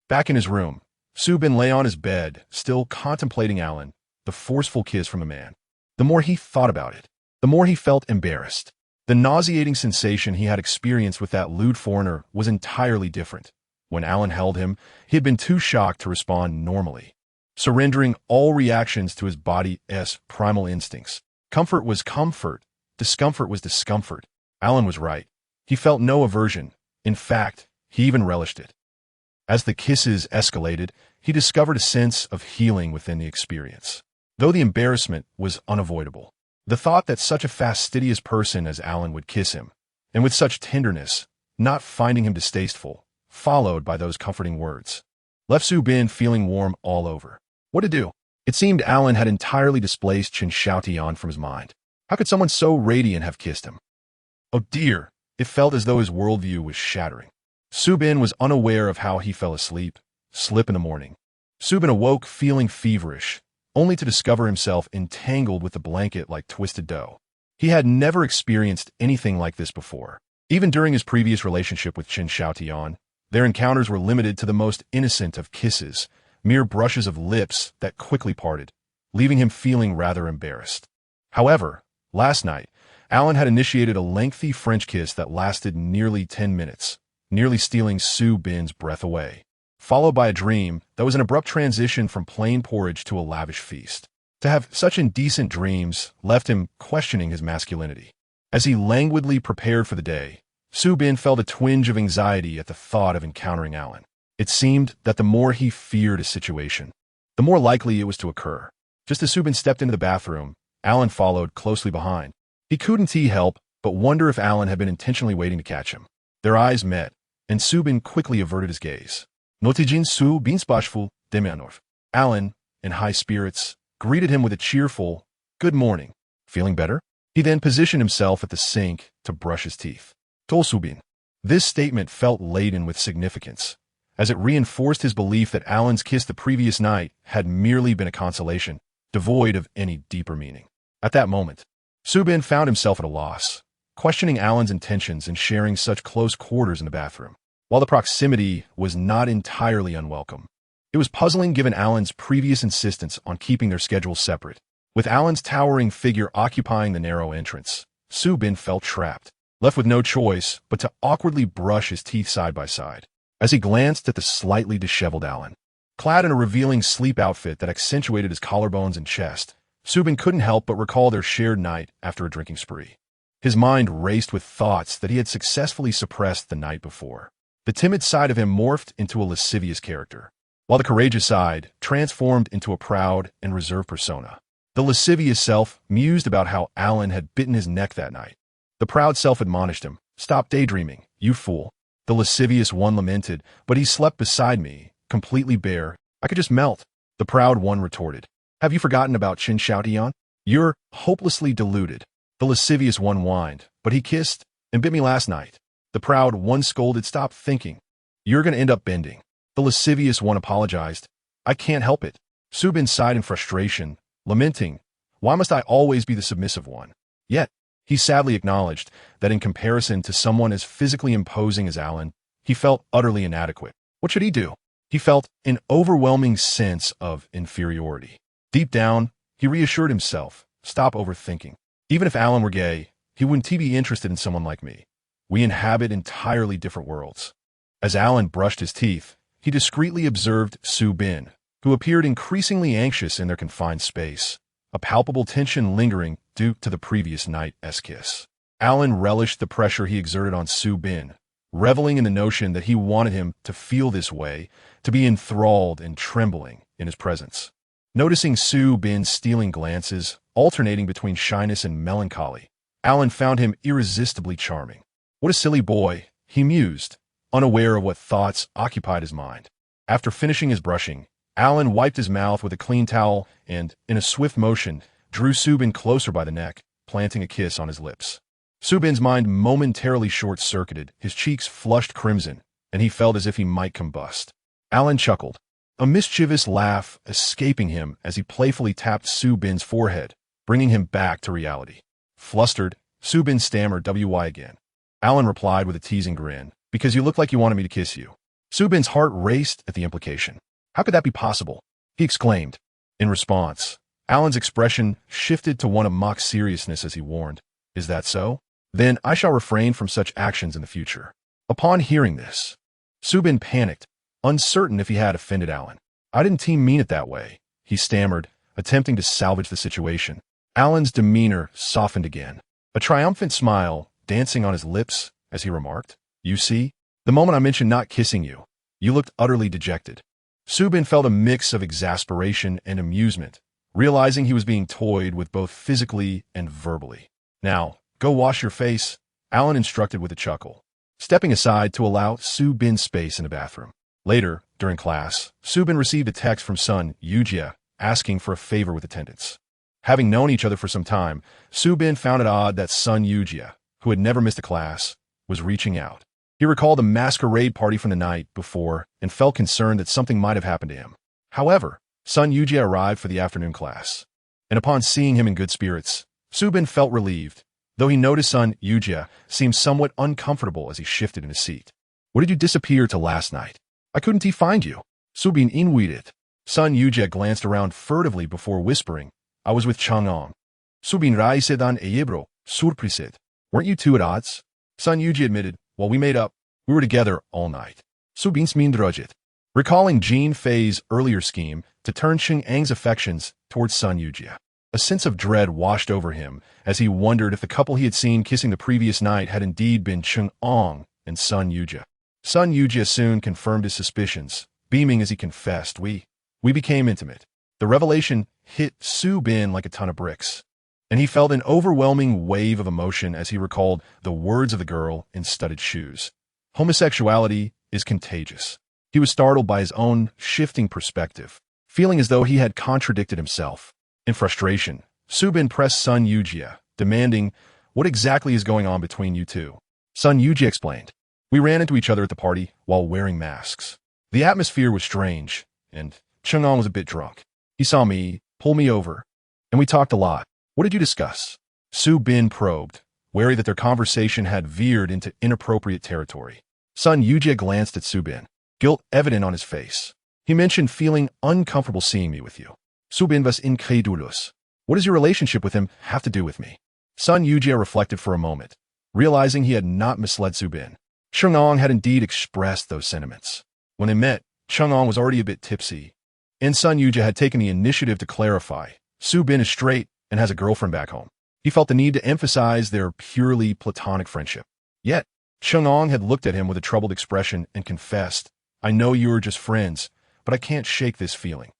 Back in his room, Su Bin lay on his bed, still contemplating Alan, the forceful kiss from a man. The more he thought about it, the more he felt embarrassed. The nauseating sensation he had experienced with that lewd foreigner was entirely different. When Alan held him, he had been too shocked to respond normally, surrendering all reactions to his body's primal instincts. Comfort was comfort, discomfort was discomfort. Alan was right. He felt no aversion. In fact, he even relished it. As the kisses escalated, he discovered a sense of healing within the experience. Though the embarrassment was unavoidable, the thought that such a fastidious person as Alan would kiss him, and with such tenderness, not finding him distasteful, followed by those comforting words, left Su Bin feeling warm all over. What to do? It seemed Alan had entirely displaced Chen Xiaotian from his mind. How could someone so radiant have kissed him? Oh dear, it felt as though his worldview was shattering. Su Bin was unaware of how he fell asleep, slip in the morning. Su Bin awoke feeling feverish, only to discover himself entangled with the blanket like twisted dough. He had never experienced anything like this before. Even during his previous relationship with Chen Xiaotian, their encounters were limited to the most innocent of kisses, mere brushes of lips that quickly parted, leaving him feeling rather embarrassed. However, last night, Alan had initiated a lengthy French kiss that lasted nearly 10 minutes, nearly stealing Su Bin's breath away, followed by a dream that was an abrupt transition from plain porridge to a lavish feast. To have such indecent dreams left him questioning his masculinity. As he languidly prepared for the day, Su Bin felt a twinge of anxiety at the thought of encountering Alan. It seemed that the more he feared a situation, the more likely it was to occur. Just as Su Bin stepped into the bathroom, Alan followed closely behind. He couldn't help but wonder if Alan had been intentionally waiting to catch him. Their eyes met, and Su Bin quickly averted his gaze. Notijin Su Bin's bashful Demianov. Alan, in high spirits, greeted him with a cheerful, "Good morning. Feeling better?" He then positioned himself at the sink to brush his teeth. Tol Su Bin. This statement felt laden with significance, as it reinforced his belief that Alan's kiss the previous night had merely been a consolation, devoid of any deeper meaning. At that moment, Su Bin found himself at a loss, questioning Alan's intentions in sharing such close quarters in the bathroom. While the proximity was not entirely unwelcome, it was puzzling given Alan's previous insistence on keeping their schedules separate. With Alan's towering figure occupying the narrow entrance, Su Bin felt trapped, left with no choice but to awkwardly brush his teeth side by side. As he glanced at the slightly disheveled Alan, clad in a revealing sleep outfit that accentuated his collarbones and chest, Su Bin couldn't help but recall their shared night after a drinking spree. His mind raced with thoughts that he had successfully suppressed the night before. The timid side of him morphed into a lascivious character, while the courageous side transformed into a proud and reserved persona. The lascivious self mused about how Alan had bitten his neck that night. The proud self admonished him, "Stop daydreaming, you fool." The lascivious one lamented, "But he slept beside me, completely bare. I could just melt." The The proud one retorted. Have you forgotten about Chin Xiaotian? You're hopelessly deluded. The lascivious one whined, but he kissed and bit me last night. The proud one scolded, stop thinking. You're going to end up bending. The lascivious one apologized. I can't help it. Su Bin sighed in frustration, lamenting, why must I always be the submissive one? Yet, he sadly acknowledged that in comparison to someone as physically imposing as Alan, he felt utterly inadequate. What should he do? He felt an overwhelming sense of inferiority. Deep down, he reassured himself, stop overthinking. Even if Alan were gay, he wouldn't be interested in someone like me. We inhabit entirely different worlds. As Alan brushed his teeth, he discreetly observed Su Bin, who appeared increasingly anxious in their confined space, a palpable tension lingering due to the previous night's kiss. Alan relished the pressure he exerted on Su Bin, reveling in the notion that he wanted him to feel this way, to be enthralled and trembling in his presence. Noticing Su Bin's stealing glances, alternating between shyness and melancholy, Alan found him irresistibly charming. What a silly boy, he mused, unaware of what thoughts occupied his mind. After finishing his brushing, Alan wiped his mouth with a clean towel and, in a swift motion, drew Su Bin closer by the neck, planting a kiss on his lips. Su Bin's mind momentarily short-circuited, his cheeks flushed crimson, and he felt as if he might combust. Alan chuckled, a mischievous laugh escaping him as he playfully tapped Su Bin's forehead, bringing him back to reality. Flustered, Su Bin stammered, "Why again?" Alan replied with a teasing grin, "Because you look like you wanted me to kiss you." Su Bin's heart raced at the implication. How could that be possible? He exclaimed. In response, Alan's expression shifted to one of mock seriousness as he warned, "Is that so? Then I shall refrain from such actions in the future." Upon hearing this, Su Bin panicked, uncertain if he had offended Alan. "I didn't mean it that way," he stammered, attempting to salvage the situation. Alan's demeanor softened again, a triumphant smile dancing on his lips as he remarked, "You see, the moment I mentioned not kissing you, you looked utterly dejected." Su Bin felt a mix of exasperation and amusement, realizing he was being toyed with both physically and verbally. "Now, go wash your face," Alan instructed with a chuckle, stepping aside to allow Su Bin space in the bathroom. Later, during class, Su Bin received a text from son Yujia asking for a favor with attendance. Having known each other for some time, Su Bin found it odd that son Yujia, who had never missed a class, was reaching out. He recalled a masquerade party from the night before and felt concerned that something might have happened to him. However, son Yujia arrived for the afternoon class, and upon seeing him in good spirits, Su Bin felt relieved, though he noticed son Yujia seemed somewhat uncomfortable as he shifted in his seat. "What did you disappear till last night? I couldn't find you." Su Bin inwided. Son Yujia glanced around furtively before whispering, "I was with Chang'ong." Su Bin raisedan eyebro, surpriset. "Weren't you two at odds?" Son Yujia admitted, "Well, we made up. We were together all night." Su Bin smindrojit. Recalling Jean Fei's earlier scheme to turn Chang'ang's affections towards son Yujia, a sense of dread washed over him as he wondered if the couple he had seen kissing the previous night had indeed been Chang'ong and son Yujia. Son Yujia soon confirmed his suspicions, beaming as he confessed, We became intimate." The revelation hit Su Bin like a ton of bricks, and he felt an overwhelming wave of emotion as he recalled the words of the girl in studded shoes. Homosexuality is contagious. He was startled by his own shifting perspective, feeling as though he had contradicted himself. In frustration, Su Bin pressed son Yujia, demanding, "What exactly is going on between you two?" Son Yujia explained, "We ran into each other at the party while wearing masks. The atmosphere was strange, and Chang'ong was a bit drunk. He saw me, pulled me over, and we talked a lot." "What did you discuss?" Su Bin probed, wary that their conversation had veered into inappropriate territory. Son Yujia glanced at Su Bin, guilt evident on his face. "He mentioned feeling uncomfortable seeing me with you." Su Bin was incredulous. "What does your relationship with him have to do with me?" Son Yujia reflected for a moment, realizing he had not misled Su Bin. Chang'ong had indeed expressed those sentiments. When they met, Chang'ong was already a bit tipsy, and son Yujia had taken the initiative to clarify, "Su Bin is straight and has a girlfriend back home." He felt the need to emphasize their purely platonic friendship. Yet, Chang'ong had looked at him with a troubled expression and confessed, "I know you are just friends, but I can't shake this feeling."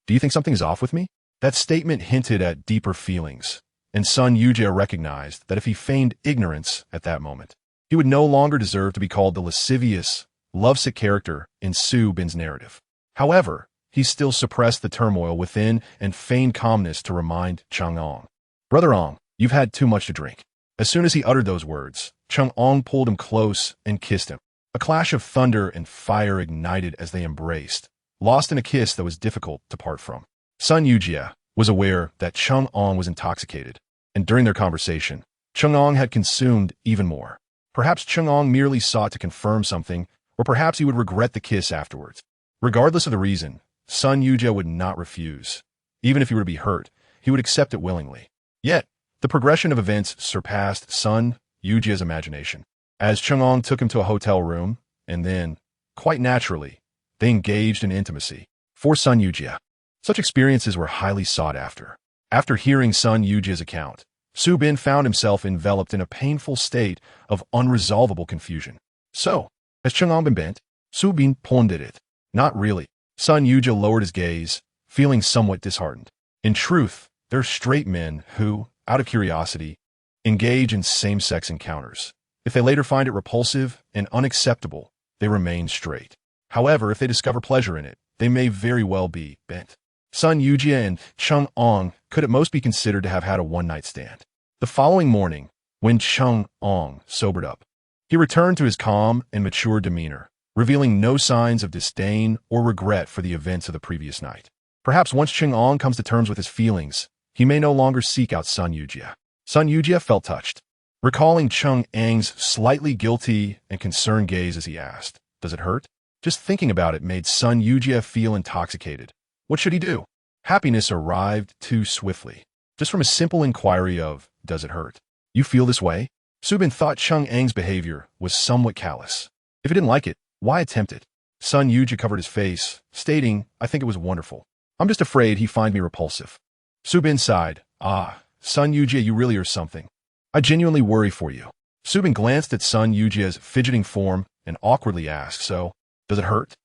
"Do you think something is off with me?" That statement hinted at deeper feelings, and son Yujia recognized that if he feigned ignorance at that moment, he would no longer deserve to be called the lascivious, lovesick character in Su Bin's narrative. However, he still suppressed the turmoil within and feigned calmness to remind Chung-ong. "Brother Ong, you've had too much to drink." As soon as he uttered those words, Chung-ong pulled him close and kissed him. A clash of thunder and fire ignited as they embraced, lost in a kiss that was difficult to part from. Sun Yujie was aware that Chung-ong was intoxicated, and during their conversation, Chung-ong had consumed even more. Perhaps Chung-ong merely sought to confirm something, or perhaps he would regret the kiss afterwards. Regardless of the reason, Sun Yujie would not refuse. Even if he were to be hurt, he would accept it willingly. Yet, the progression of events surpassed Sun Yujie's imagination. As Chung-ong took him to a hotel room, and then, quite naturally, they engaged in intimacy. For Sun Yujie, such experiences were highly sought after. After hearing Sun Yujie's account, Su-bin found himself enveloped in a painful state of unresolvable confusion. "So, has Chung-ong been bent?" Su-bin pondered it. "Not really." Sun Yujie lowered his gaze, feeling somewhat disheartened. In truth, there are straight men who, out of curiosity, engage in same-sex encounters. If they later find it repulsive and unacceptable, they remain straight. However, if they discover pleasure in it, they may very well be bent. Sun Yujie and Chung-ong could at most be considered to have had a one-night stand. The following morning, when Chung-ong sobered up, he returned to his calm and mature demeanor, revealing no signs of disdain or regret for the events of the previous night. Perhaps once Chung-ong comes to terms with his feelings, he may no longer seek out Sun Yujie. Sun Yujie felt touched, recalling Chung-ang's slightly guilty and concerned gaze as he asked, "Does it hurt?" Just thinking about it made Sun Yujie feel intoxicated. What should he do? Happiness arrived too swiftly. Just from a simple inquiry of, "Does it hurt? You feel this way?" Su-bin thought Chung-ang's behavior was somewhat callous. If he didn't like it, why attempt it? Sun Yujie covered his face, stating, "I think it was wonderful. I'm just afraid he find me repulsive." Su-bin sighed. "Ah, Sun Yujie, you really are something. I genuinely worry for you." Su-bin glanced at Sun Yujie's fidgeting form and awkwardly asked, "So, does it hurt?"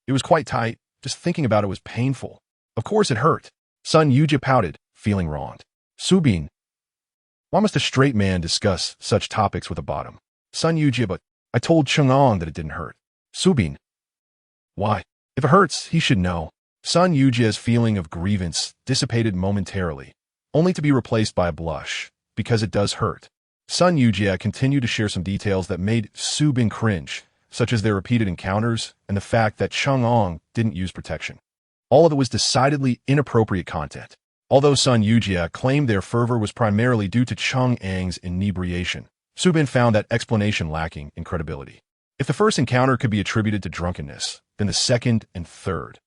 It was quite tight. Just thinking about it was painful. Of course it hurt. Sun Yujie pouted, feeling wronged. Su-bin, why must a straight man discuss such topics with a bottom? Sun Yujie, but I told Chung-ong that it didn't hurt. Su-bin, why? If it hurts, he should know. Sun Yujie's feeling of grievance dissipated momentarily, only to be replaced by a blush, because it does hurt. Sun Yujie continued to share some details that made Su-bin cringe, such as their repeated encounters and the fact that Chung-ong didn't use protection. All of it was decidedly inappropriate content. Although Sun Yujie claimed their fervor was primarily due to Chung-ang's inebriation, Su-bin found that explanation lacking in credibility. If the first encounter could be attributed to drunkenness, then the second and third.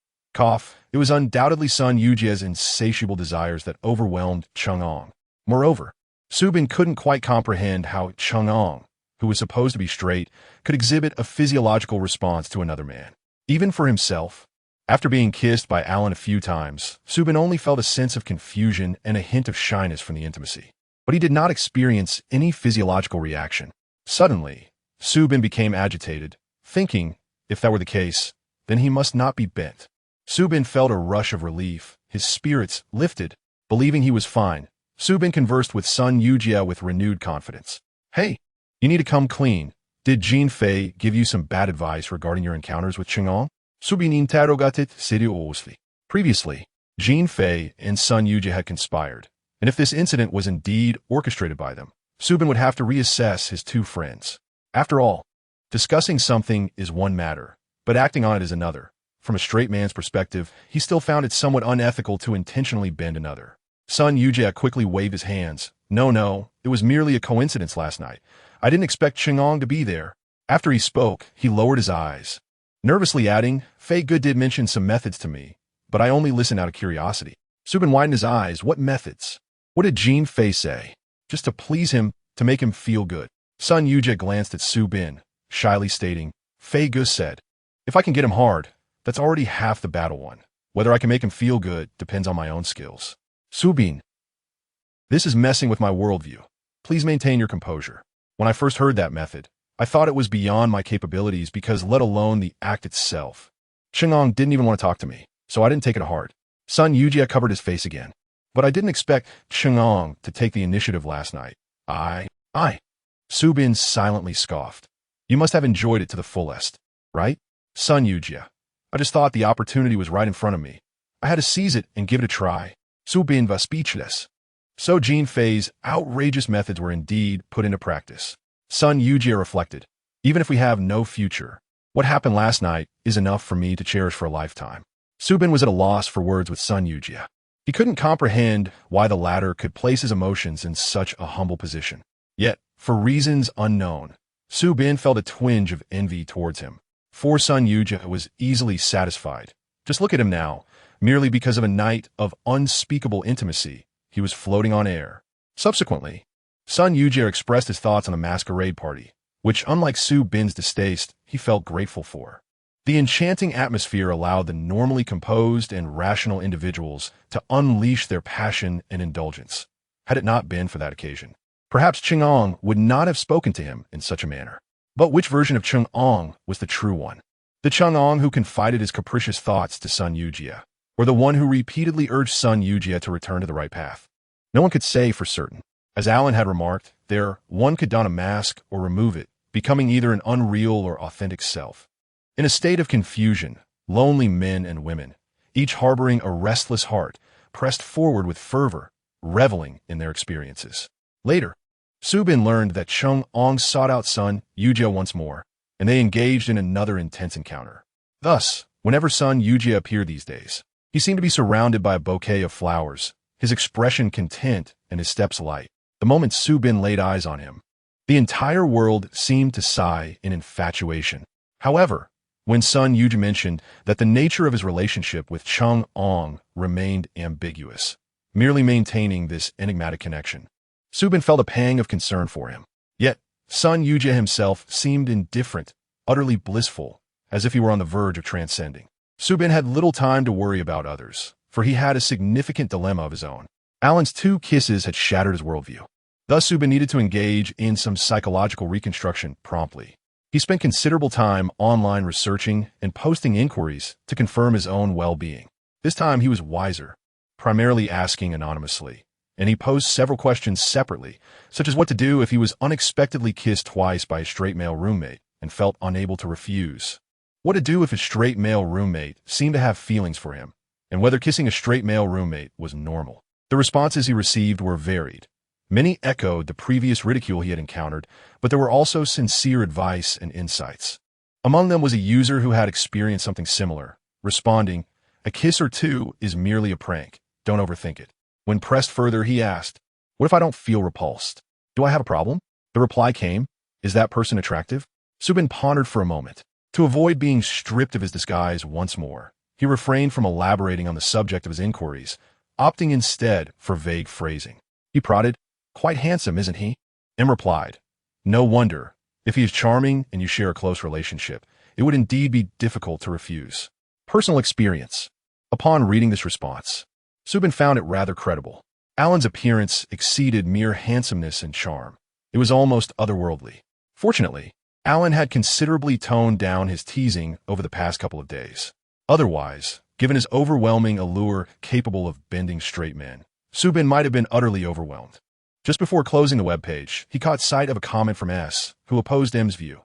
It was undoubtedly Sun Yujie's insatiable desires that overwhelmed Chung-ong. Moreover, Su-bin couldn't quite comprehend how Chung-ong, who was supposed to be straight, could exhibit a physiological response to another man. Even for himself, after being kissed by Alan a few times, Su-bin only felt a sense of confusion and a hint of shyness from the intimacy. But he did not experience any physiological reaction. Suddenly, Su-bin became agitated, thinking, if that were the case, then he must not be bent. Su-bin felt a rush of relief, his spirits lifted. Believing he was fine, Su-bin conversed with Sun Yujie with renewed confidence. "Hey, you need to come clean. Did Jean Fei give you some bad advice regarding your encounters with Chung-ong?" Su-bin interrogated seriously. Previously, Jean Fei and Sun Yujie had conspired, and if this incident was indeed orchestrated by them, Su-bin would have to reassess his two friends. After all, discussing something is one matter, but acting on it is another. From a straight man's perspective, he still found it somewhat unethical to intentionally bend another. Sun Yujie quickly waved his hands. No, it was merely a coincidence last night. I didn't expect Chung-ong to be there." After he spoke, he lowered his eyes, nervously adding, "Fei Good did mention some methods to me, but I only listened out of curiosity." Su-bin widened his eyes. What methods? What did Jean Fei say? Just to please him, to make him feel good. Sun Yujie glanced at Su-bin, shyly stating, "Fei Good said, if I can get him hard, that's already half the battle won. Whether I can make him feel good depends on my own skills." Su-bin, this is messing with my worldview. Please maintain your composure. When I first heard that method, I thought it was beyond my capabilities because let alone the act itself. Chung-ong didn't even want to talk to me, so I didn't take it to heart. Sun Yujie covered his face again. But I didn't expect Chung-ong to take the initiative last night. I. Su-bin silently scoffed. You must have enjoyed it to the fullest, right? Sun Yujie, I just thought the opportunity was right in front of me. I had to seize it and give it a try. Su Bin was speechless. So Jin Fei's outrageous methods were indeed put into practice. Sun Yujie reflected, even if we have no future, what happened last night is enough for me to cherish for a lifetime. Su Bin was at a loss for words with Sun Yujie. He couldn't comprehend why the latter could place his emotions in such a humble position. Yet, for reasons unknown, Su Bin felt a twinge of envy towards him. For Sun Yujie was easily satisfied. Just look at him now. Merely because of a night of unspeakable intimacy, he was floating on air. Subsequently, Sun Yujie expressed his thoughts on the masquerade party, which, unlike Su Bin's distaste, he felt grateful for. The enchanting atmosphere allowed the normally composed and rational individuals to unleash their passion and indulgence. Had it not been for that occasion, perhaps Chang'an would not have spoken to him in such a manner. But which version of Chang'an was the true one? The Chang'an who confided his capricious thoughts to Sun Yujie, or the one who repeatedly urged Sun Yujie to return to the right path? No one could say for certain. As Alan had remarked, one could don a mask or remove it, becoming either an unreal or authentic self. In a state of confusion, lonely men and women, each harboring a restless heart, pressed forward with fervor, reveling in their experiences. Later, Su Bin learned that Chang'an sought out Sun Yujie once more, and they engaged in another intense encounter. Thus, whenever Sun Yujie appeared these days, he seemed to be surrounded by a bouquet of flowers, his expression content and his steps light. The moment Su Bin laid eyes on him, the entire world seemed to sigh in infatuation. However, when Sun Yujie mentioned that the nature of his relationship with Chang'an remained ambiguous, merely maintaining this enigmatic connection, Su Bin felt a pang of concern for him. Yet, Sun Yujie himself seemed indifferent, utterly blissful, as if he were on the verge of transcending. Su Bin had little time to worry about others, for he had a significant dilemma of his own. Alan's 2 kisses had shattered his worldview. Thus, Su Bin needed to engage in some psychological reconstruction promptly. He spent considerable time online researching and posting inquiries to confirm his own well-being. This time he was wiser, primarily asking anonymously, and he posed several questions separately, such as what to do if he was unexpectedly kissed twice by a straight male roommate and felt unable to refuse, what to do if his straight male roommate seemed to have feelings for him, and whether kissing a straight male roommate was normal. The responses he received were varied. Many echoed the previous ridicule he had encountered, but there were also sincere advice and insights. Among them was a user who had experienced something similar, responding, "A kiss or two is merely a prank. Don't overthink it." When pressed further, he asked, "What if I don't feel repulsed? Do I have a problem?" The reply came, "Is that person attractive?" Su Bin pondered for a moment. To avoid being stripped of his disguise once more, he refrained from elaborating on the subject of his inquiries, opting instead for vague phrasing. He prodded, "Quite handsome, isn't he?" M replied, "No wonder. If he is charming and you share a close relationship, it would indeed be difficult to refuse." Personal experience. Upon reading this response, Su Bin found it rather credible. Alan's appearance exceeded mere handsomeness and charm. It was almost otherworldly. Fortunately, Alan had considerably toned down his teasing over the past couple of days. Otherwise, given his overwhelming allure capable of bending straight men, Su Bin might have been utterly overwhelmed. Just before closing the webpage, he caught sight of a comment from S, who opposed M's view.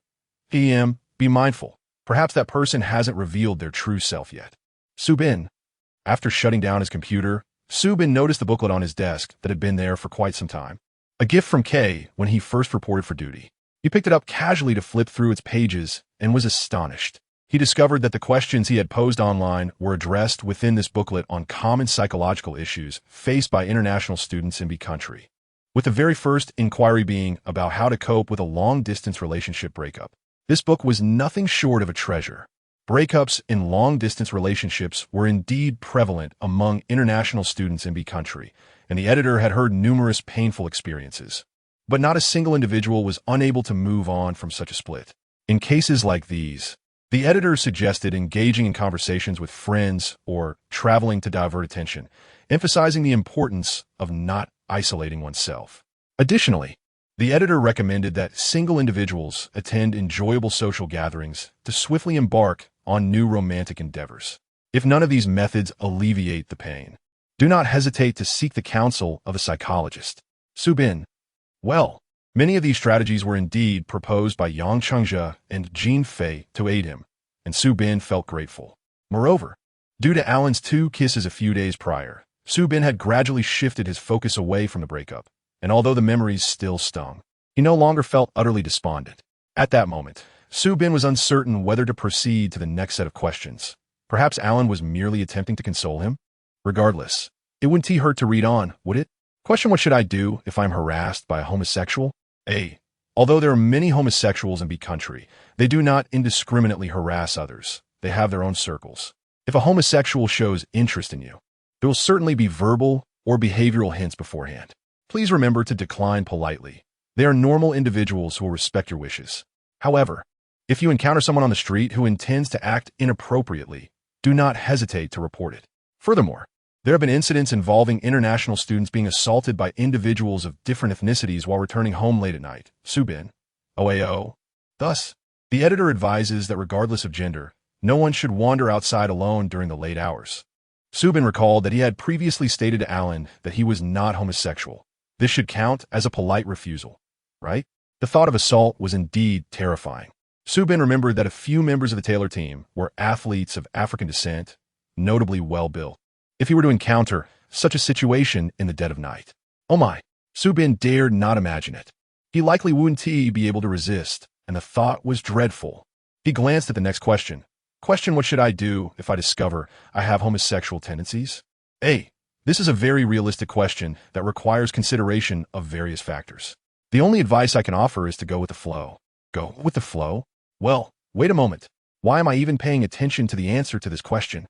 "PM, be mindful. Perhaps that person hasn't revealed their true self yet." Su Bin. After shutting down his computer, Su Bin noticed the booklet on his desk that had been there for quite some time. A gift from K when he first reported for duty. He picked it up casually to flip through its pages and was astonished. He discovered that the questions he had posed online were addressed within this booklet on common psychological issues faced by international students in B country, with the very first inquiry being about how to cope with a long-distance relationship breakup. This book was nothing short of a treasure. Breakups in long-distance relationships were indeed prevalent among international students in B country, and the editor had heard numerous painful experiences. But not a single individual was unable to move on from such a split. In cases like these, the editor suggested engaging in conversations with friends or traveling to divert attention, emphasizing the importance of not isolating oneself. Additionally, the editor recommended that single individuals attend enjoyable social gatherings to swiftly embark on new romantic endeavors. If none of these methods alleviate the pain, do not hesitate to seek the counsel of a psychologist. Su Bin. Well, many of these strategies were indeed proposed by Yang Changzhe and Jin Fei to aid him, and Su Bin felt grateful. Moreover, due to Alan's 2 kisses a few days prior, Su-bin had gradually shifted his focus away from the breakup, and although the memories still stung, he no longer felt utterly despondent. At that moment, Su-bin was uncertain whether to proceed to the next set of questions. Perhaps Alan was merely attempting to console him? Regardless, it wouldn't hurt to read on, would it? Question: what should I do if I'm harassed by a homosexual? A. Although there are many homosexuals in B country, they do not indiscriminately harass others. They have their own circles. If a homosexual shows interest in you, there will certainly be verbal or behavioral hints beforehand. Please remember to decline politely. They are normal individuals who will respect your wishes. However, if you encounter someone on the street who intends to act inappropriately, do not hesitate to report it. Furthermore, there have been incidents involving international students being assaulted by individuals of different ethnicities while returning home late at night. Su-bin. OAO. Thus, the editor advises that regardless of gender, no one should wander outside alone during the late hours. Su-bin recalled that he had previously stated to Alan that he was not homosexual. This should count as a polite refusal, right? The thought of assault was indeed terrifying. Su-bin remembered that a few members of the Taylor team were athletes of African descent, notably well-built. If he were to encounter such a situation in the dead of night, oh my, Su-bin dared not imagine it. He likely wouldn't be able to resist, and the thought was dreadful. He glanced at the next question. Question: what should I do if I discover I have homosexual tendencies? A. This is a very realistic question that requires consideration of various factors. The only advice I can offer is to go with the flow. Go with the flow? Well, wait a moment. Why am I even paying attention to the answer to this question?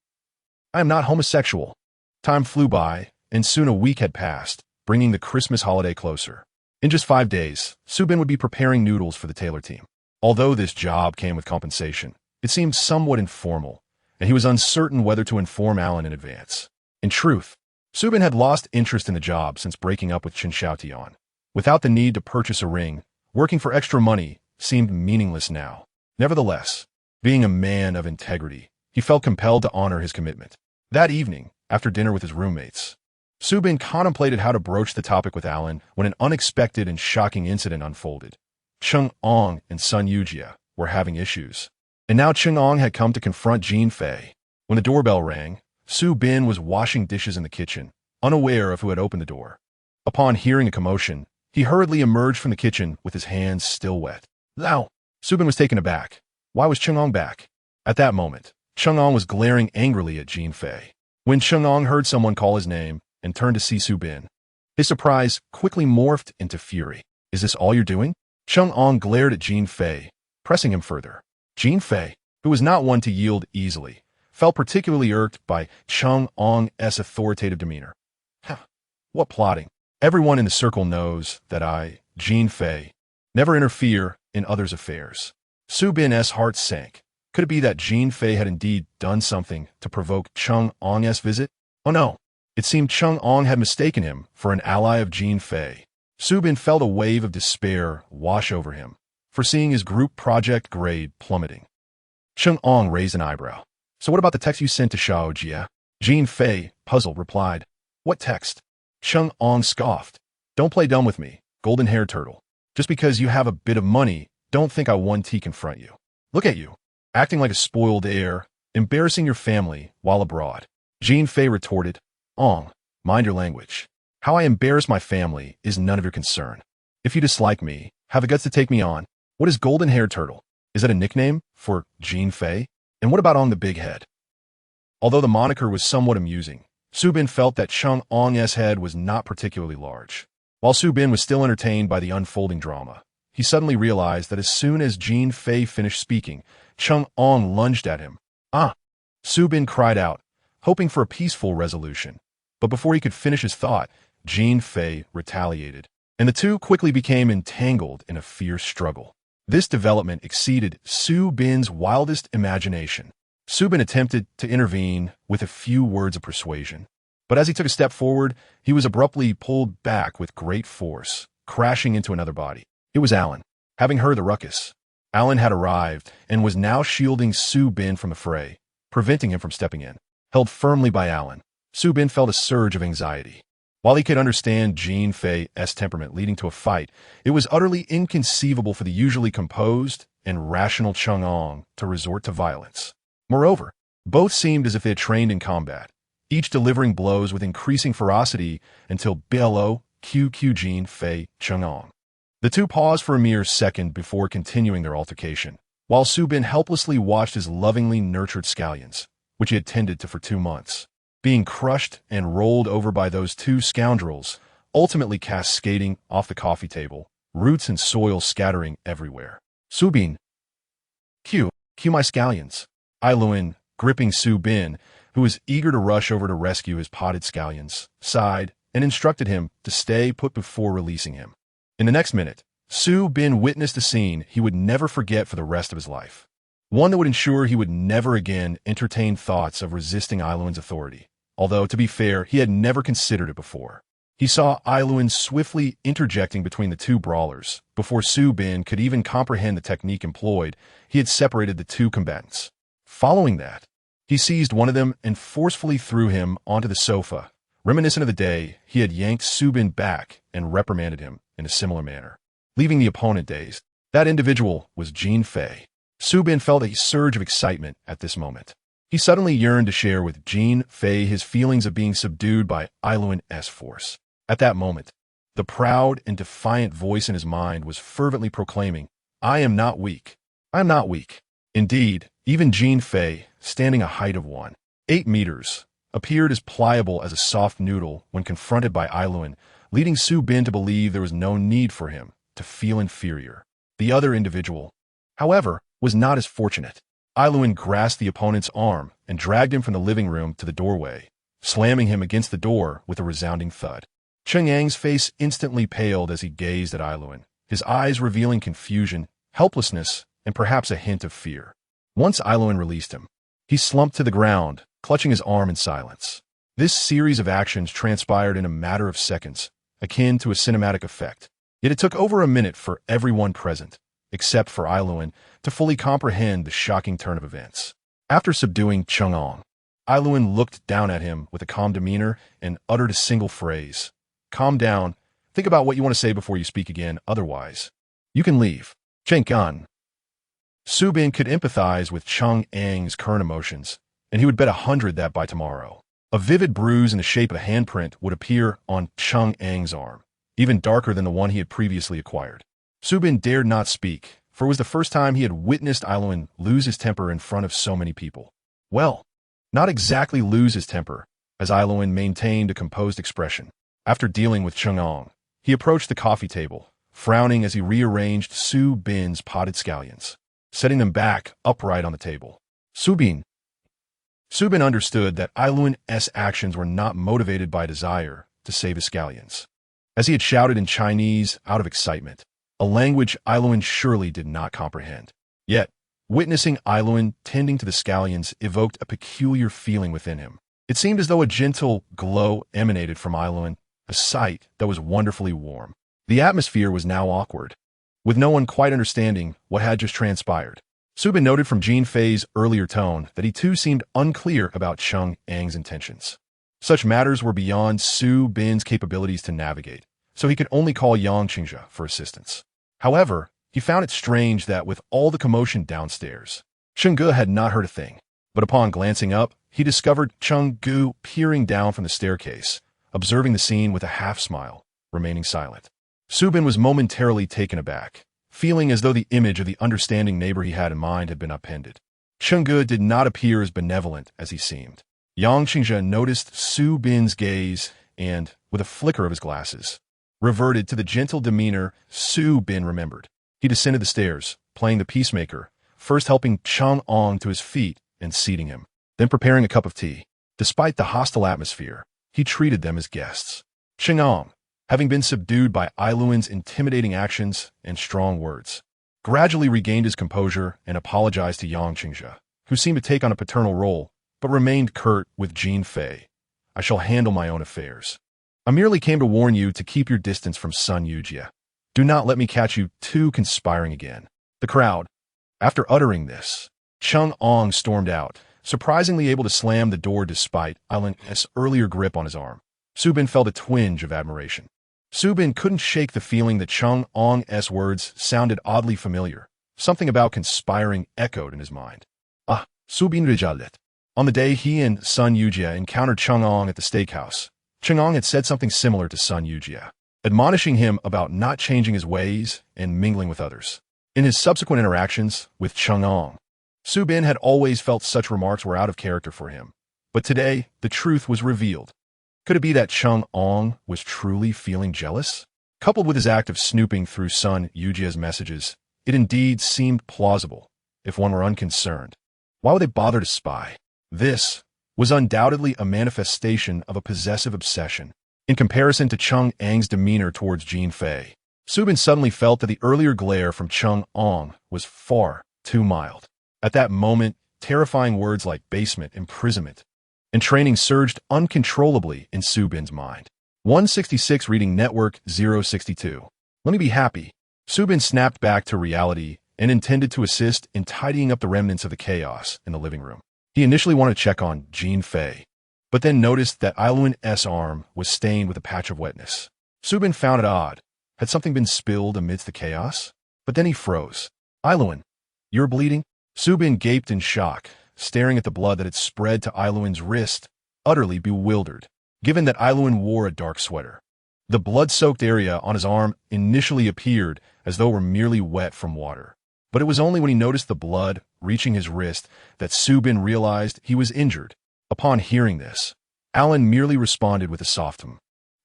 I am not homosexual. Time flew by, and soon a week had passed, bringing the Christmas holiday closer. In just 5 days, Su-bin would be preparing noodles for the Taylor team. Although this job came with compensation, it seemed somewhat informal, and he was uncertain whether to inform Alan in advance. In truth, Su-bin had lost interest in the job since breaking up with Chen Xiaotian. Without the need to purchase a ring, working for extra money seemed meaningless now. Nevertheless, being a man of integrity, he felt compelled to honor his commitment. That evening, after dinner with his roommates, Su-bin contemplated how to broach the topic with Alan when an unexpected and shocking incident unfolded. Cheng-ong and Sun Yujia were having issues, and now Cheng-ong had come to confront Jean Fei. When the doorbell rang, Su-bin was washing dishes in the kitchen, unaware of who had opened the door. Upon hearing a commotion, he hurriedly emerged from the kitchen with his hands still wet. Now, Su-bin was taken aback. Why was Cheng-ong back? At that moment, Cheng-ong was glaring angrily at Jean Fei. When Cheng-ong heard someone call his name and turned to see Su-bin, his surprise quickly morphed into fury. Is this all you're doing? Cheng-ong glared at Jean Fei, pressing him further. Jean Fei, who was not one to yield easily, felt particularly irked by Cheng-ong's authoritative demeanor. What plotting? Everyone in the circle knows that I, Jean Fei, never interfere in others' affairs. Su-bin's heart sank. Could it be that Jean Fei had indeed done something to provoke Cheng-ong's visit? Oh no, it seemed Cheng-ong had mistaken him for an ally of Jean Fei. Su-bin felt a wave of despair wash over him, foreseeing his group project grade plummeting. Cheng-ong raised an eyebrow. So what about the text you sent to Xiao Jia? Jean Fei, puzzled, replied. What text? Cheng-ong scoffed. Don't play dumb with me, golden-haired turtle. Just because you have a bit of money, don't think I won't confront you. Look at you, acting like a spoiled heir, embarrassing your family while abroad. Jean Fei retorted. Ong, mind your language. How I embarrass my family is none of your concern. If you dislike me, have the guts to take me on. What is golden-haired turtle? Is that a nickname for Jean Fei? And what about Ong the Big Head? Although the moniker was somewhat amusing, Su-bin felt that Cheng-ong's head was not particularly large. While Su-bin was still entertained by the unfolding drama, he suddenly realized that as soon as Jean Fei finished speaking, Cheng-ong lunged at him. Ah! Su-bin cried out, hoping for a peaceful resolution. But before he could finish his thought, Jean Fei retaliated, and the two quickly became entangled in a fierce struggle. This development exceeded Su-bin's wildest imagination. Su-bin attempted to intervene with a few words of persuasion, but as he took a step forward, he was abruptly pulled back with great force, crashing into another body. It was Alan. Having heard the ruckus, Alan had arrived and was now shielding Su-bin from the fray, preventing him from stepping in. Held firmly by Alan, Su-bin felt a surge of anxiety. While he could understand Jean Fei's temperament leading to a fight, it was utterly inconceivable for the usually composed and rational Cheng-ong to resort to violence. Moreover, Both seemed as if they had trained in combat, each delivering blows with increasing ferocity until Belo, Q Jin Fei Chang'ong. The two paused for a mere second before continuing their altercation, while Su Bin helplessly watched his lovingly nurtured scallions, which he had tended to for 2 months, being crushed and rolled over by those two scoundrels, ultimately cascading off the coffee table, roots and soil scattering everywhere. Su Bin. Q my scallions. Ailuan, gripping Su Bin, who was eager to rush over to rescue his potted scallions, sighed and instructed him to stay put before releasing him. In the next minute, Su Bin witnessed a scene he would never forget for the rest of his life. One that would ensure he would never again entertain thoughts of resisting Ailuan's authority, although, to be fair, he had never considered it before. He saw Ailuan swiftly interjecting between the two brawlers. Before Su Bin could even comprehend the technique employed, he had separated the two combatants. Following that, he seized one of them and forcefully threw him onto the sofa, reminiscent of the day he had yanked Su Bin back and reprimanded him in a similar manner, leaving the opponent dazed. That individual was Jin Fei. Su Bin felt a surge of excitement at this moment. He suddenly yearned to share with Jin Fei his feelings of being subdued by Ailuan's force. At that moment, the proud and defiant voice in his mind was fervently proclaiming, "I am not weak. I am not weak." Indeed, even Jin Fei, standing a height of 1.8 meters, appeared as pliable as a soft noodle when confronted by Ailuan, leading Su Bin to believe there was no need for him to feel inferior. The other individual, however, was not as fortunate. Ailuan grasped the opponent's arm and dragged him from the living room to the doorway, slamming him against the door with a resounding thud. Cheng Yang's face instantly paled as he gazed at Ailuan, his eyes revealing confusion, helplessness, and perhaps a hint of fear. Once Ailuan released him, he slumped to the ground, clutching his arm in silence. This series of actions transpired in a matter of seconds, akin to a cinematic effect. Yet it took over a minute for everyone present, except for Ailuan, to fully comprehend the shocking turn of events. After subduing Chang'ong, Ailuan looked down at him with a calm demeanor and uttered a single phrase. "Calm down. Think about what you want to say before you speak again, otherwise you can leave." Cheng Gan. Su Bin could empathize with Cheng Ang's current emotions, and he would bet 100 that by tomorrow, a vivid bruise in the shape of a handprint would appear on Cheng Ang's arm, even darker than the one he had previously acquired. Su Bin dared not speak, for it was the first time he had witnessed Ailuan lose his temper in front of so many people. Well, not exactly lose his temper, as Ailuan maintained a composed expression. After dealing with Chang'ong, he approached the coffee table, frowning as he rearranged Su Bin's potted scallions, setting them back upright on the table. Su Bin understood that Ailuan's actions were not motivated by desire to save his scallions, as he had shouted in Chinese out of excitement, a language Ailuan surely did not comprehend. Yet, witnessing Ailuan tending to the scallions evoked a peculiar feeling within him. It seemed as though a gentle glow emanated from Ailuan, a sight that was wonderfully warm. The atmosphere was now awkward, with no one quite understanding what had just transpired. Su Bin noted from Jin Fei's earlier tone that he too seemed unclear about Cheng Ang's intentions. Such matters were beyond Su Bin's capabilities to navigate, so he could only call Yang Qingzhe for assistance. However, he found it strange that with all the commotion downstairs, Cheng Ge had not heard a thing. But upon glancing up, he discovered Cheng Ge peering down from the staircase, observing the scene with a half-smile, remaining silent. Su Bin was momentarily taken aback, feeling as though the image of the understanding neighbor he had in mind had been upended. Cheng Ge did not appear as benevolent as he seemed. Yang Qingzhe noticed Su Bin's gaze and, with a flicker of his glasses, reverted to the gentle demeanor Su Bin remembered. He descended the stairs, playing the peacemaker, first helping Cheng Ong to his feet and seating him, then preparing a cup of tea. Despite the hostile atmosphere, he treated them as guests. Cheng Ong, having been subdued by Ailuan's intimidating actions and strong words, gradually regained his composure and apologized to Yang Qingzhe, who seemed to take on a paternal role, but remained curt with Jin Fei. "I shall handle my own affairs. I merely came to warn you to keep your distance from Sun Yujie. Do not let me catch you two conspiring again." The crowd. After uttering this, Cheng Ong stormed out, surprisingly able to slam the door despite Ailuan's earlier grip on his arm. Su Bin felt a twinge of admiration. Su Bin couldn't shake the feeling that Cheng Ong's words sounded oddly familiar. Something about conspiring echoed in his mind. "Ah, Su Bin Rijalit." On the day he and Sun Yujie encountered Chang'ong at the steakhouse, Chang'ong had said something similar to Sun Yujie, admonishing him about not changing his ways and mingling with others. In his subsequent interactions with Chang'ong, Su Bin had always felt such remarks were out of character for him. But today, the truth was revealed. Could it be that Chang'ong was truly feeling jealous? Coupled with his act of snooping through Sun Yujie's messages, it indeed seemed plausible, if one were unconcerned. Why would they bother to spy? This was undoubtedly a manifestation of a possessive obsession. In comparison to Chang'ong's demeanor towards Jin Fei, Su Bin suddenly felt that the earlier glare from Chang'ong was far too mild. At that moment, terrifying words like basement, imprisonment, and training surged uncontrollably in Su Bin's mind. 166 reading network 062. Let me be happy. Su Bin snapped back to reality and intended to assist in tidying up the remnants of the chaos in the living room. He initially wanted to check on Jin Fei, but then noticed that Ailuan's arm was stained with a patch of wetness. Su Bin found it odd. Had something been spilled amidst the chaos? But then he froze. Ailuan, you're bleeding? Su Bin gaped in shock, staring at the blood that had spread to Ailuan's wrist, utterly bewildered, given that Ailuan wore a dark sweater. The blood-soaked area on his arm initially appeared as though it were merely wet from water. But it was only when he noticed the blood reaching his wrist that Su Bin realized he was injured. Upon hearing this, Alan merely responded with a soft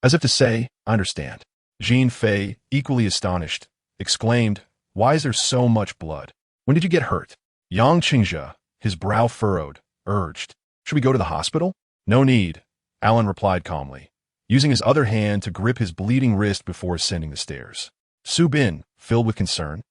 as if to say, I understand. Jin Fei, equally astonished, exclaimed, Why is there so much blood? When did you get hurt? Yang Qingzhe, his brow furrowed, urged, Should we go to the hospital? No need, Alan replied calmly, using his other hand to grip his bleeding wrist before ascending the stairs. Su Bin, filled with concern,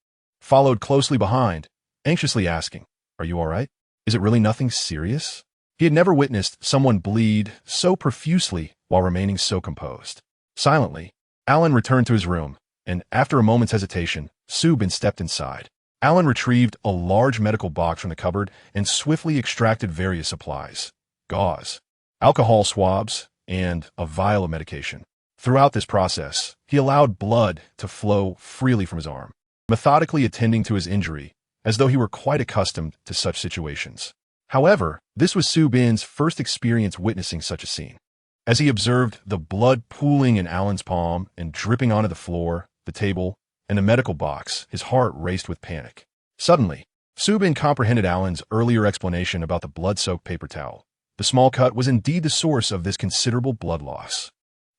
followed closely behind, anxiously asking, Are you all right? Is it really nothing serious? He had never witnessed someone bleed so profusely while remaining so composed. Silently, Alan returned to his room, and after a moment's hesitation, Su Bin stepped inside. Alan retrieved a large medical box from the cupboard and swiftly extracted various supplies, gauze, alcohol swabs, and a vial of medication. Throughout this process, he allowed blood to flow freely from his arm, methodically attending to his injury, as though he were quite accustomed to such situations. However, this was Su Bin's first experience witnessing such a scene. As he observed the blood pooling in Alan's palm and dripping onto the floor, the table, and the medical box, his heart raced with panic. Suddenly, Su Bin comprehended Alan's earlier explanation about the blood-soaked paper towel. The small cut was indeed the source of this considerable blood loss.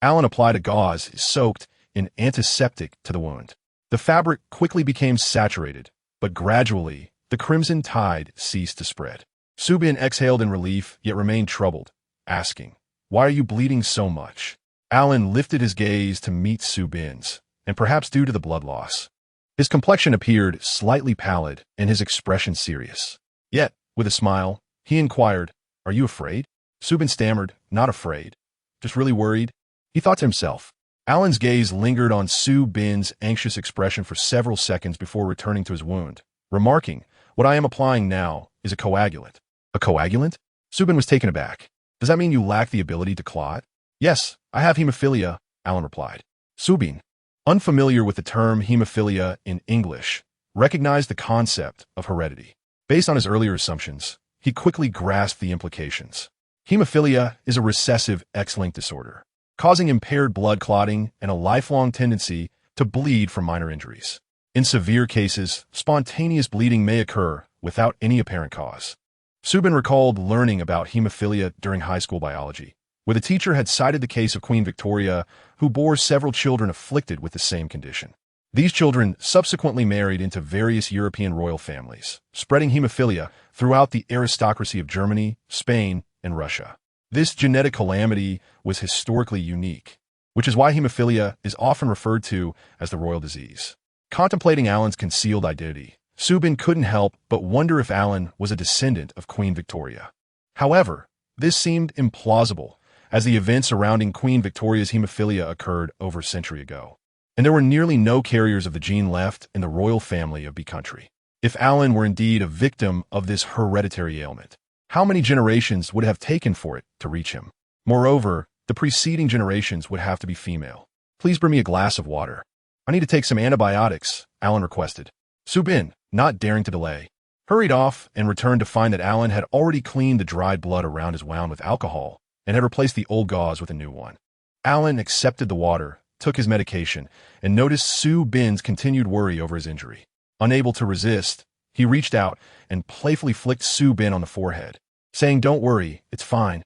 Alan applied a gauze soaked in antiseptic to the wound. The fabric quickly became saturated, but gradually, the crimson tide ceased to spread. Su Bin exhaled in relief, yet remained troubled, asking, Why are you bleeding so much? Alan lifted his gaze to meet Su Bin's, and perhaps due to the blood loss, his complexion appeared slightly pallid and his expression serious. Yet, with a smile, he inquired, Are you afraid? Su Bin stammered, Not afraid. Just really worried. He thought to himself. Alan's gaze lingered on Su Bin's anxious expression for several seconds before returning to his wound, remarking, What I am applying now is a coagulant. A coagulant? Su Bin was taken aback. Does that mean you lack the ability to clot? Yes, I have hemophilia, Alan replied. Su Bin, unfamiliar with the term hemophilia in English, recognized the concept of heredity. Based on his earlier assumptions, he quickly grasped the implications. Hemophilia is a recessive X-linked disorder, causing impaired blood clotting and a lifelong tendency to bleed from minor injuries. In severe cases, spontaneous bleeding may occur without any apparent cause. Su Bin recalled learning about hemophilia during high school biology, where the teacher had cited the case of Queen Victoria, who bore several children afflicted with the same condition. These children subsequently married into various European royal families, spreading hemophilia throughout the aristocracy of Germany, Spain, and Russia. This genetic calamity was historically unique, which is why hemophilia is often referred to as the royal disease. Contemplating Alan's concealed identity, Su Bin couldn't help but wonder if Alan was a descendant of Queen Victoria. However, this seemed implausible, as the events surrounding Queen Victoria's hemophilia occurred over a century ago, and there were nearly no carriers of the gene left in the royal family of B country. If Alan were indeed a victim of this hereditary ailment, how many generations would it have taken for it to reach him? Moreover, the preceding generations would have to be female. Please bring me a glass of water. I need to take some antibiotics, Alan requested. Su Bin, not daring to delay, hurried off and returned to find that Alan had already cleaned the dried blood around his wound with alcohol and had replaced the old gauze with a new one. Alan accepted the water, took his medication, and noticed Sue Bin's continued worry over his injury. Unable to resist, he reached out and playfully flicked Sue Bin on the forehead, saying, "Don't worry, it's fine."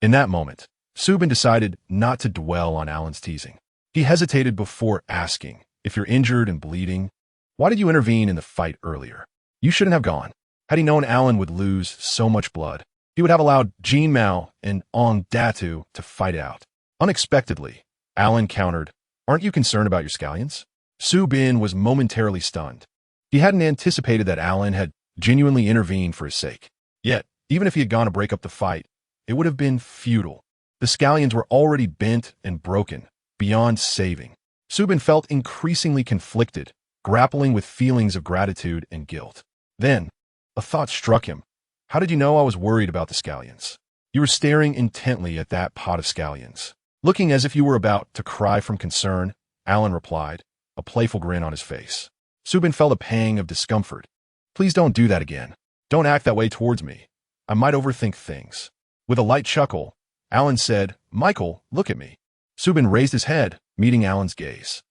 In that moment, Sue Bin decided not to dwell on Alan's teasing. He hesitated before asking, "If you're injured and bleeding, why did you intervene in the fight earlier? You shouldn't have gone." Had he known Alan would lose so much blood, he would have allowed Jean Mao and Ong Datu to fight out. Unexpectedly, Alan countered, "Aren't you concerned about your scallions?" Sue Bin was momentarily stunned. He hadn't anticipated that Alan had genuinely intervened for his sake. Yet, even if he had gone to break up the fight, it would have been futile. The scallions were already bent and broken, beyond saving. Sue Bin felt increasingly conflicted, grappling with feelings of gratitude and guilt. Then, a thought struck him. "How did you know I was worried about the scallions?" "You were staring intently at that pot of scallions, looking as if you were about to cry from concern," Alan replied, a playful grin on his face. Sue Bin felt a pang of discomfort. "Please don't do that again. Don't act that way towards me. I might overthink things." With a light chuckle, Alan said, "Michael, look at me." Sue Bin raised his head, meeting Alan's gaze.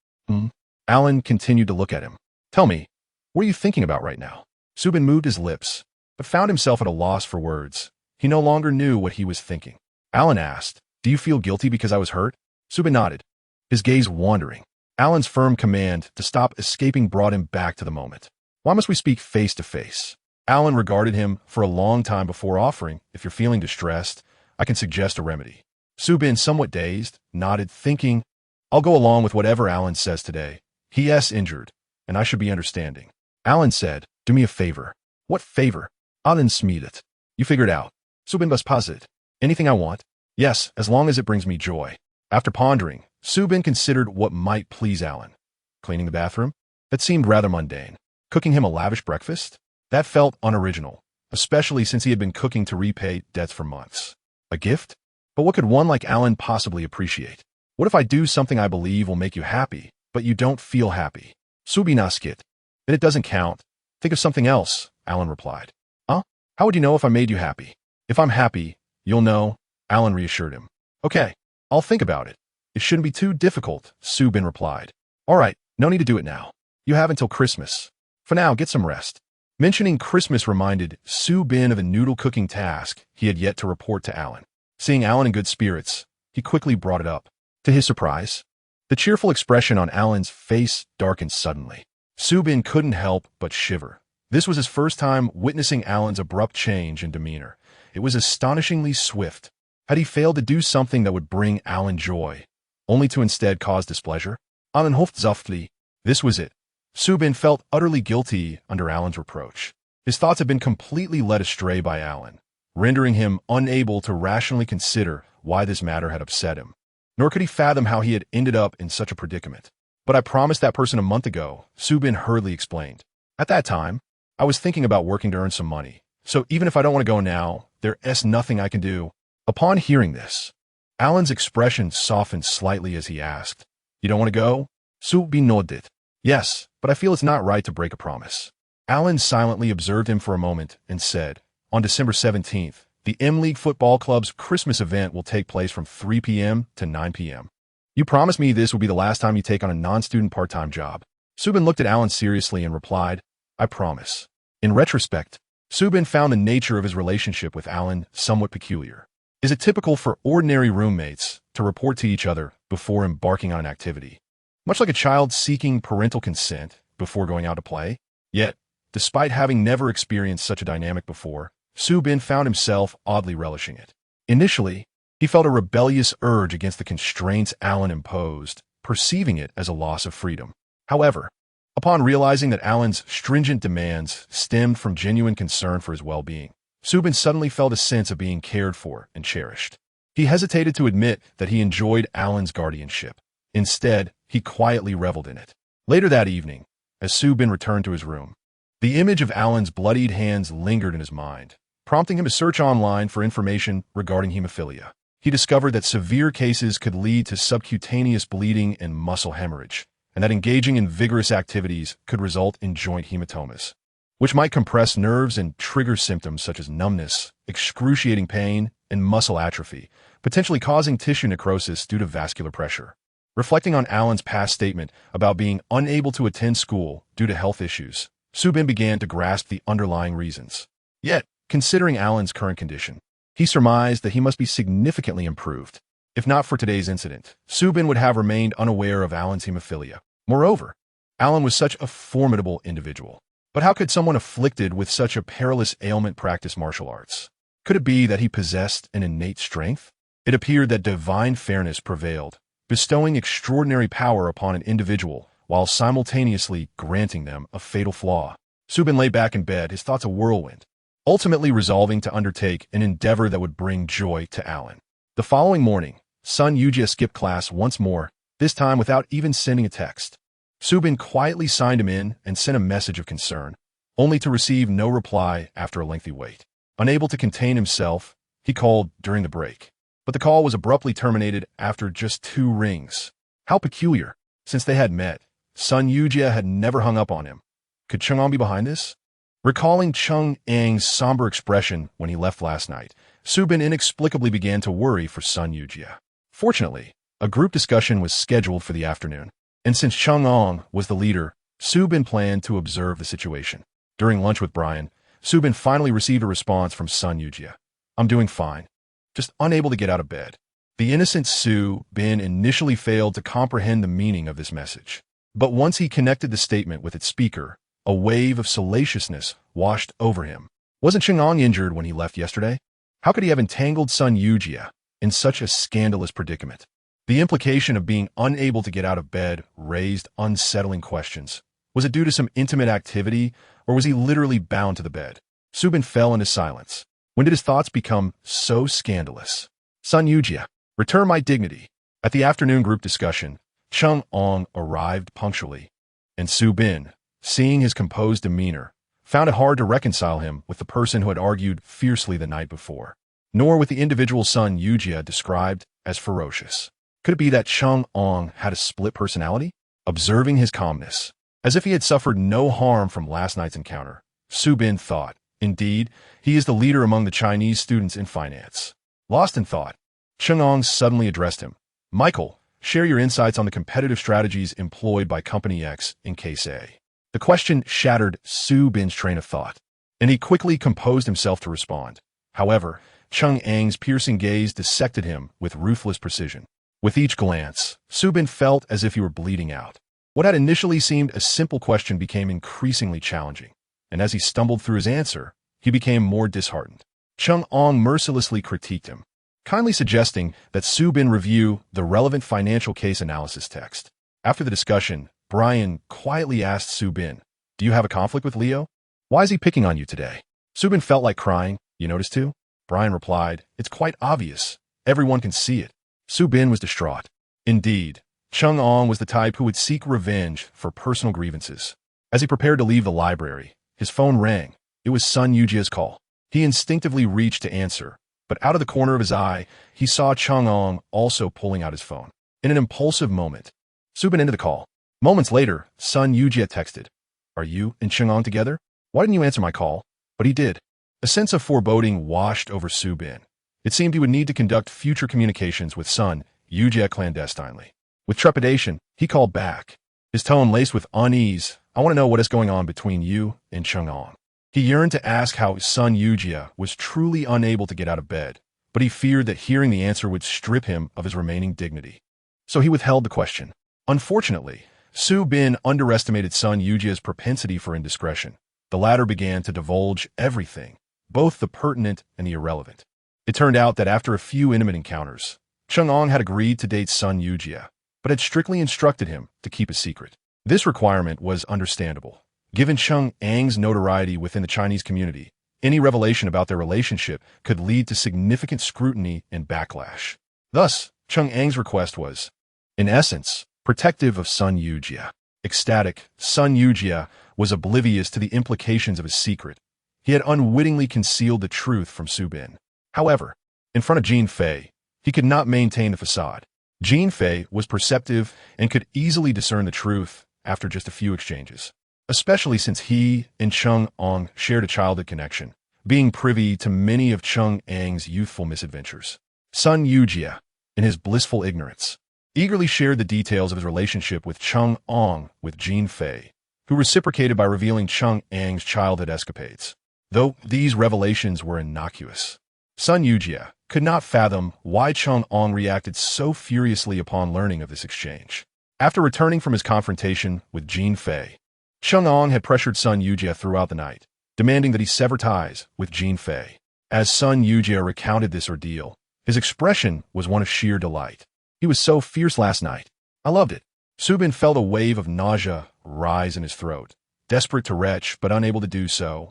Alan continued to look at him. "Tell me, what are you thinking about right now?" Sue Bin moved his lips, but found himself at a loss for words. He no longer knew what he was thinking. Alan asked, "Do you feel guilty because I was hurt?" Sue Bin nodded, his gaze wandering. Alan's firm command to stop escaping brought him back to the moment. "Why must we speak face to face?" Alan regarded him for a long time before offering, "If you're feeling distressed, I can suggest a remedy." Sue Bin, somewhat dazed, nodded, thinking, "I'll go along with whatever Alan says today. He is injured, and I should be understanding." Alan said, "Do me a favor." "What favor?" "Alan smedet. You figure it out." Sue Bin was positive. "Anything I want?" "Yes, as long as it brings me joy." After pondering, Sue Bin considered what might please Alan. Cleaning the bathroom? That seemed rather mundane. Cooking him a lavish breakfast? That felt unoriginal, especially since he had been cooking to repay debts for months. A gift? But what could one like Alan possibly appreciate? "What if I do something I believe will make you happy, but you don't feel happy?" "Subinaskit. Then it doesn't count. Think of something else," Alan replied. "Huh? How would you know if I made you happy?" "If I'm happy, you'll know," Alan reassured him. "Okay, I'll think about it. It shouldn't be too difficult," Sue Bin replied. "All right, no need to do it now. You have until Christmas. For now, get some rest." Mentioning Christmas reminded Sue Bin of a noodle cooking task he had yet to report to Alan. Seeing Alan in good spirits, he quickly brought it up. To his surprise, the cheerful expression on Alan's face darkened suddenly. Sue Bin couldn't help but shiver. This was his first time witnessing Alan's abrupt change in demeanor. It was astonishingly swift. Had he failed to do something that would bring Alan joy, only to instead cause displeasure? Alan hoofed softly. This was it. Sue Bin felt utterly guilty under Alan's reproach. His thoughts had been completely led astray by Alan, rendering him unable to rationally consider why this matter had upset him. Nor could he fathom how he had ended up in such a predicament. "But I promised that person a month ago," Sue Bin hurriedly explained. "At that time, I was thinking about working to earn some money. So even if I don't want to go now, there's nothing I can do." Upon hearing this, Alan's expression softened slightly as he asked, "You don't want to go?" Sue Bin nodded. "Yes, but I feel it's not right to break a promise." Alan silently observed him for a moment and said, "On December 17th, the M-League Football Club's Christmas event will take place from 3 p.m. to 9 p.m. You promised me this would be the last time you take on a non-student part-time job." Sue Bin looked at Alan seriously and replied, "I promise." In retrospect, Sue Bin found the nature of his relationship with Alan somewhat peculiar. Is it typical for ordinary roommates to report to each other before embarking on an activity, much like a child seeking parental consent before going out to play? Yet, despite having never experienced such a dynamic before, Sue Bin found himself oddly relishing it. Initially, he felt a rebellious urge against the constraints Alan imposed, perceiving it as a loss of freedom. However, upon realizing that Alan's stringent demands stemmed from genuine concern for his well-being, Sue Bin suddenly felt a sense of being cared for and cherished. He hesitated to admit that he enjoyed Alan's guardianship. Instead, he quietly reveled in it. Later that evening, as Sue Bin returned to his room, the image of Alan's bloodied hands lingered in his mind, prompting him to search online for information regarding hemophilia. He discovered that severe cases could lead to subcutaneous bleeding and muscle hemorrhage, and that engaging in vigorous activities could result in joint hematomas. which might compress nerves and trigger symptoms such as numbness, excruciating pain, and muscle atrophy, potentially causing tissue necrosis due to vascular pressure. Reflecting on Alan's past statement about being unable to attend school due to health issues, Subin began to grasp the underlying reasons. Yet, considering Alan's current condition, he surmised that he must be significantly improved. If not for today's incident, Subin would have remained unaware of Alan's hemophilia. Moreover, Alan was such a formidable individual. But how could someone afflicted with such a perilous ailment practice martial arts? Could it be that he possessed an innate strength? It appeared that divine fairness prevailed, bestowing extraordinary power upon an individual while simultaneously granting them a fatal flaw. Subin lay back in bed, his thoughts a whirlwind, ultimately resolving to undertake an endeavor that would bring joy to Alan. The following morning, Sun Yujia skipped class once more, this time without even sending a text. Subin quietly signed him in and sent a message of concern, only to receive no reply after a lengthy wait. Unable to contain himself, he called during the break. But the call was abruptly terminated after just 2 rings. How peculiar. Since they had met, Sun Yujia had never hung up on him. Could Chang'an be behind this? Recalling Cheng Ang's somber expression when he left last night, Subin inexplicably began to worry for Sun Yujia. Fortunately, a group discussion was scheduled for the afternoon, and since Chang'an was the leader, Subin planned to observe the situation. During lunch with Brian, Subin finally received a response from Sun Yujia. "I'm doing fine, just unable to get out of bed." The innocent Subin initially failed to comprehend the meaning of this message. But once he connected the statement with its speaker, a wave of salaciousness washed over him. Wasn't Chang'an injured when he left yesterday? How could he have entangled Sun Yujia in such a scandalous predicament? The implication of being unable to get out of bed raised unsettling questions. Was it due to some intimate activity, or was he literally bound to the bed? Subin fell into silence. When did his thoughts become so scandalous? Sun Yujia, return my dignity. At the afternoon group discussion, Chang'an arrived punctually, and Subin, seeing his composed demeanor, found it hard to reconcile him with the person who had argued fiercely the night before, nor with the individual Sun Yujia described as ferocious. Could it be that Chang'an had a split personality? Observing his calmness, as if he had suffered no harm from last night's encounter, Subin thought, indeed, he is the leader among the Chinese students in finance. Lost in thought, Chang'an suddenly addressed him. "Michael, share your insights on the competitive strategies employed by Company X in Case A." The question shattered Subin's train of thought, and he quickly composed himself to respond. However, Cheng Ang's piercing gaze dissected him with ruthless precision. With each glance, Subin felt as if he were bleeding out. What had initially seemed a simple question became increasingly challenging, and as he stumbled through his answer, he became more disheartened. Chang'an mercilessly critiqued him, kindly suggesting that Subin review the relevant financial case analysis text. After the discussion, Brian quietly asked Subin, "Do you have a conflict with Leo? Why is he picking on you today?" Subin felt like crying. "You noticed too?" Brian replied, "It's quite obvious. Everyone can see it." Subin was distraught. Indeed, Chang'an was the type who would seek revenge for personal grievances. As he prepared to leave the library, his phone rang. It was Sun Yujia's call. He instinctively reached to answer, but out of the corner of his eye, he saw Chang'an also pulling out his phone. In an impulsive moment, Subin ended the call. Moments later, Sun Yujia texted, "Are you and Chang'an together? Why didn't you answer my call?" But he did. A sense of foreboding washed over Subin. It seemed he would need to conduct future communications with Sun Yujia clandestinely. With trepidation, he called back, his tone laced with unease. "I want to know what is going on between you and Chang'an." He yearned to ask how Sun Yujia was truly unable to get out of bed, but he feared that hearing the answer would strip him of his remaining dignity. So he withheld the question. Unfortunately, Subin underestimated Sun Yujia's propensity for indiscretion. The latter began to divulge everything, both the pertinent and the irrelevant. It turned out that after a few intimate encounters, Chang'an had agreed to date Sun Yujia, but had strictly instructed him to keep a secret. This requirement was understandable. Given Cheng Ang's notoriety within the Chinese community, any revelation about their relationship could lead to significant scrutiny and backlash. Thus, Cheng Ang's request was, in essence, protective of Sun Yujia. Ecstatic, Sun Yujia was oblivious to the implications of his secret. He had unwittingly concealed the truth from Subin. However, in front of Jean Fei, he could not maintain the facade. Jean Fei was perceptive and could easily discern the truth after just a few exchanges. especially since he and Chung Ong shared a childhood connection, being privy to many of Chung Ang's youthful misadventures. Sun Yujie, in his blissful ignorance, eagerly shared the details of his relationship with Chung Ong with Jean Fei, who reciprocated by revealing Chung Ang's childhood escapades. Though these revelations were innocuous, Sun Yujie could not fathom why Chung Ong reacted so furiously upon learning of this exchange. After returning from his confrontation with Jean Fei, Chung Ong had pressured Sun Yujie throughout the night, demanding that he sever ties with Jean Fei. As Sun Yujie recounted this ordeal, his expression was one of sheer delight. He was so fierce last night. I loved it. Subin felt a wave of nausea rise in his throat, desperate to retch but unable to do so,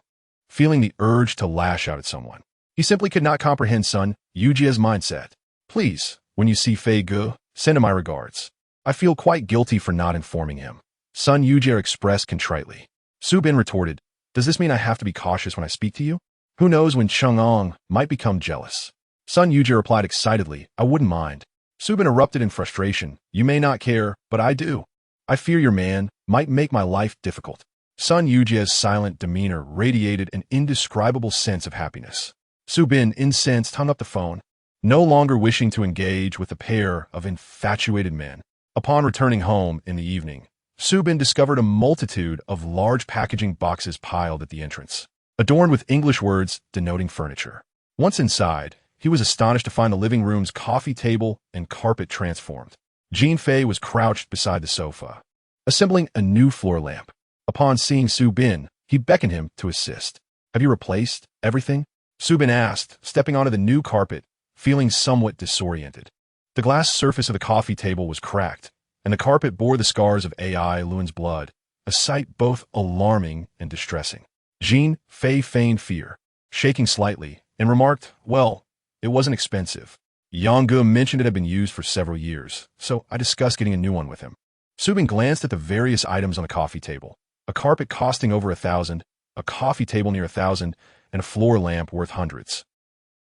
feeling the urge to lash out at someone. He simply could not comprehend Sun Yujie's mindset. Please, when you see Fei Gu, send him my regards. I feel quite guilty for not informing him. Sun Yujie expressed contritely. Subin retorted, does this mean I have to be cautious when I speak to you? Who knows when Chung Ong might become jealous? Sun Yujie replied excitedly, I wouldn't mind. Subin erupted in frustration. You may not care, but I do. I fear your man might make my life difficult. Sun Yujie's silent demeanor radiated an indescribable sense of happiness. Subin, incensed, hung up the phone, no longer wishing to engage with a pair of infatuated men. Upon returning home in the evening, Subin discovered a multitude of large packaging boxes piled at the entrance, adorned with English words denoting furniture. Once inside, he was astonished to find the living room's coffee table and carpet transformed. Jean Fei was crouched beside the sofa, assembling a new floor lamp. Upon seeing Subin, he beckoned him to assist. Have you replaced everything? Subin asked, stepping onto the new carpet, feeling somewhat disoriented. The glass surface of the coffee table was cracked, and the carpet bore the scars of AI Luan's blood, a sight both alarming and distressing. Jean Fei feigned fear, shaking slightly, and remarked, well, it wasn't expensive. Yangge mentioned it had been used for several years, so I discussed getting a new one with him. Subin glanced at the various items on the coffee table. A carpet costing over 1,000, a coffee table near 1,000, and a floor lamp worth hundreds.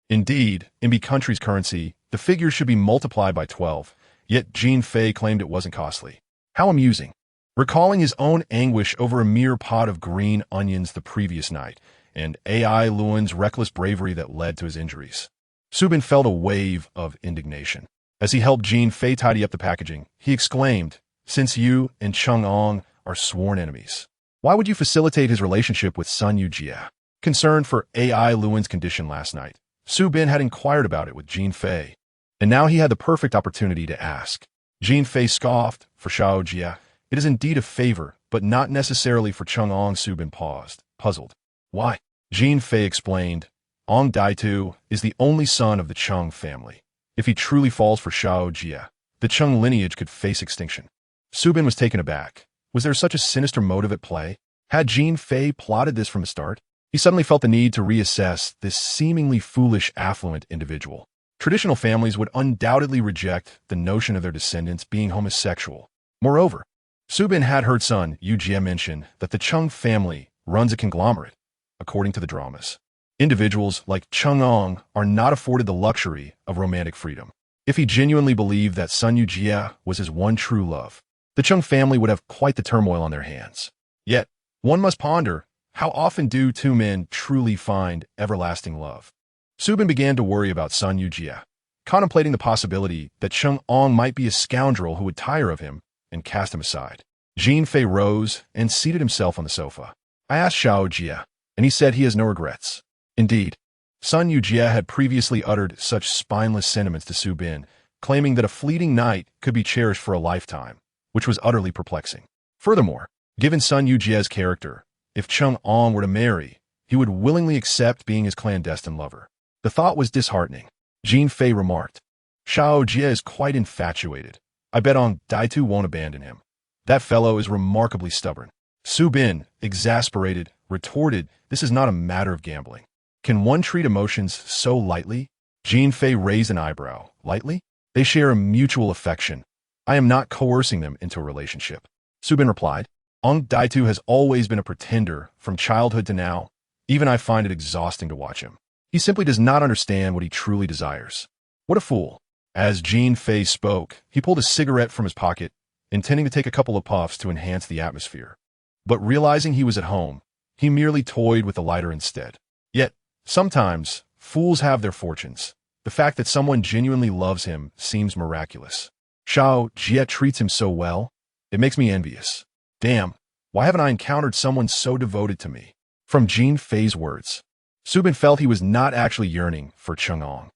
Indeed, in B country's currency, the figures should be multiplied by 12, yet Jean Fei claimed it wasn't costly. How amusing. Recalling his own anguish over a mere pot of green onions the previous night, and AI Luan's reckless bravery that led to his injuries, Subin felt a wave of indignation. As he helped Jean Fei tidy up the packaging, he exclaimed, since you and Chung Ong are sworn enemies, why would you facilitate his relationship with Sun Yujie? Concerned for AI Luan's condition last night, Subin had inquired about it with Jean Fei, and now he had the perfect opportunity to ask. Jean Fei scoffed, for Xiao Jie, it is indeed a favor, but not necessarily for Chung Ong. Subin paused, puzzled. Why? Jean Fei explained, Ong Daitu is the only son of the Chung family. If he truly falls for Xiao Jie, the Chung lineage could face extinction. Subin was taken aback. Was there such a sinister motive at play? Had Jean Fei plotted this from the start? He suddenly felt the need to reassess this seemingly foolish, affluent individual. Traditional families would undoubtedly reject the notion of their descendants being homosexual. Moreover, Subin had heard Sun Yujie mention that the Chung family runs a conglomerate, according to the dramas. Individuals like Chung Ong are not afforded the luxury of romantic freedom. If he genuinely believed that Sun Yujie was his one true love, the Chung family would have quite the turmoil on their hands. Yet, one must ponder, how often do two men truly find everlasting love? Subin began to worry about Sun Yujie, contemplating the possibility that Chung Ong might be a scoundrel who would tire of him and cast him aside. Jean Fei rose and seated himself on the sofa. I asked Xiao Jie, and he said he has no regrets. Indeed, Sun Yujie had previously uttered such spineless sentiments to Subin, claiming that a fleeting night could be cherished for a lifetime, which was utterly perplexing. Furthermore, given Sun Yujie's character, if Chung Ong were to marry, he would willingly accept being his clandestine lover. The thought was disheartening. Jean Fei remarked, Xiao Jie is quite infatuated. I bet Ong Daitu won't abandon him. That fellow is remarkably stubborn. Subin, exasperated, retorted, this is not a matter of gambling. Can one treat emotions so lightly? Jean Fei raised an eyebrow. Lightly? They share a mutual affection. I am not coercing them into a relationship. Subin replied, Ong Daitu has always been a pretender from childhood to now. Even I find it exhausting to watch him. He simply does not understand what he truly desires. What a fool. As Jean Fei spoke, he pulled a cigarette from his pocket, intending to take a couple of puffs to enhance the atmosphere. But realizing he was at home, he merely toyed with the lighter instead. Yet, sometimes, fools have their fortunes. The fact that someone genuinely loves him seems miraculous. Xiao Jie treats him so well. It makes me envious. Damn, why haven't I encountered someone so devoted to me? From Jin Fei's words, Su Bin felt he was not actually yearning for Chang'an.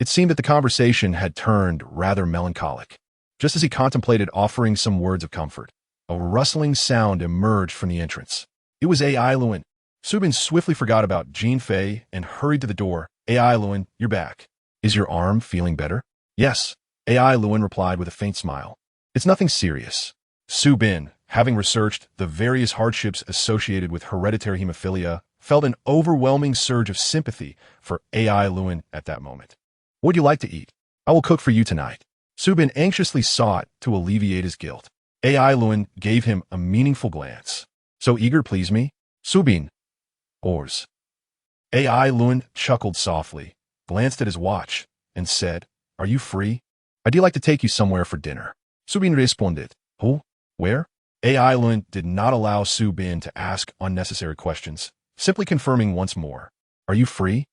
It seemed that the conversation had turned rather melancholic. Just as he contemplated offering some words of comfort, a rustling sound emerged from the entrance. It was AI Luan. Su Bin swiftly forgot about Jin Fei and hurried to the door. AI Luan, you're back. Is your arm feeling better? Yes, AI Luan replied with a faint smile. It's nothing serious. Su Bin, having researched the various hardships associated with hereditary hemophilia, felt an overwhelming surge of sympathy for AI Luan at that moment. What would you like to eat? I will cook for you tonight. Su Bin anxiously sought to alleviate his guilt. AI Luan gave him a meaningful glance. So eager to please me? Su Bin. Ors. AI Luan chuckled softly, glanced at his watch, and said, Are you free? I'd like to take you somewhere for dinner. Su Bin responded, Who? Where? AI Luan did not allow Su Bin to ask unnecessary questions, simply confirming once more. Are you free?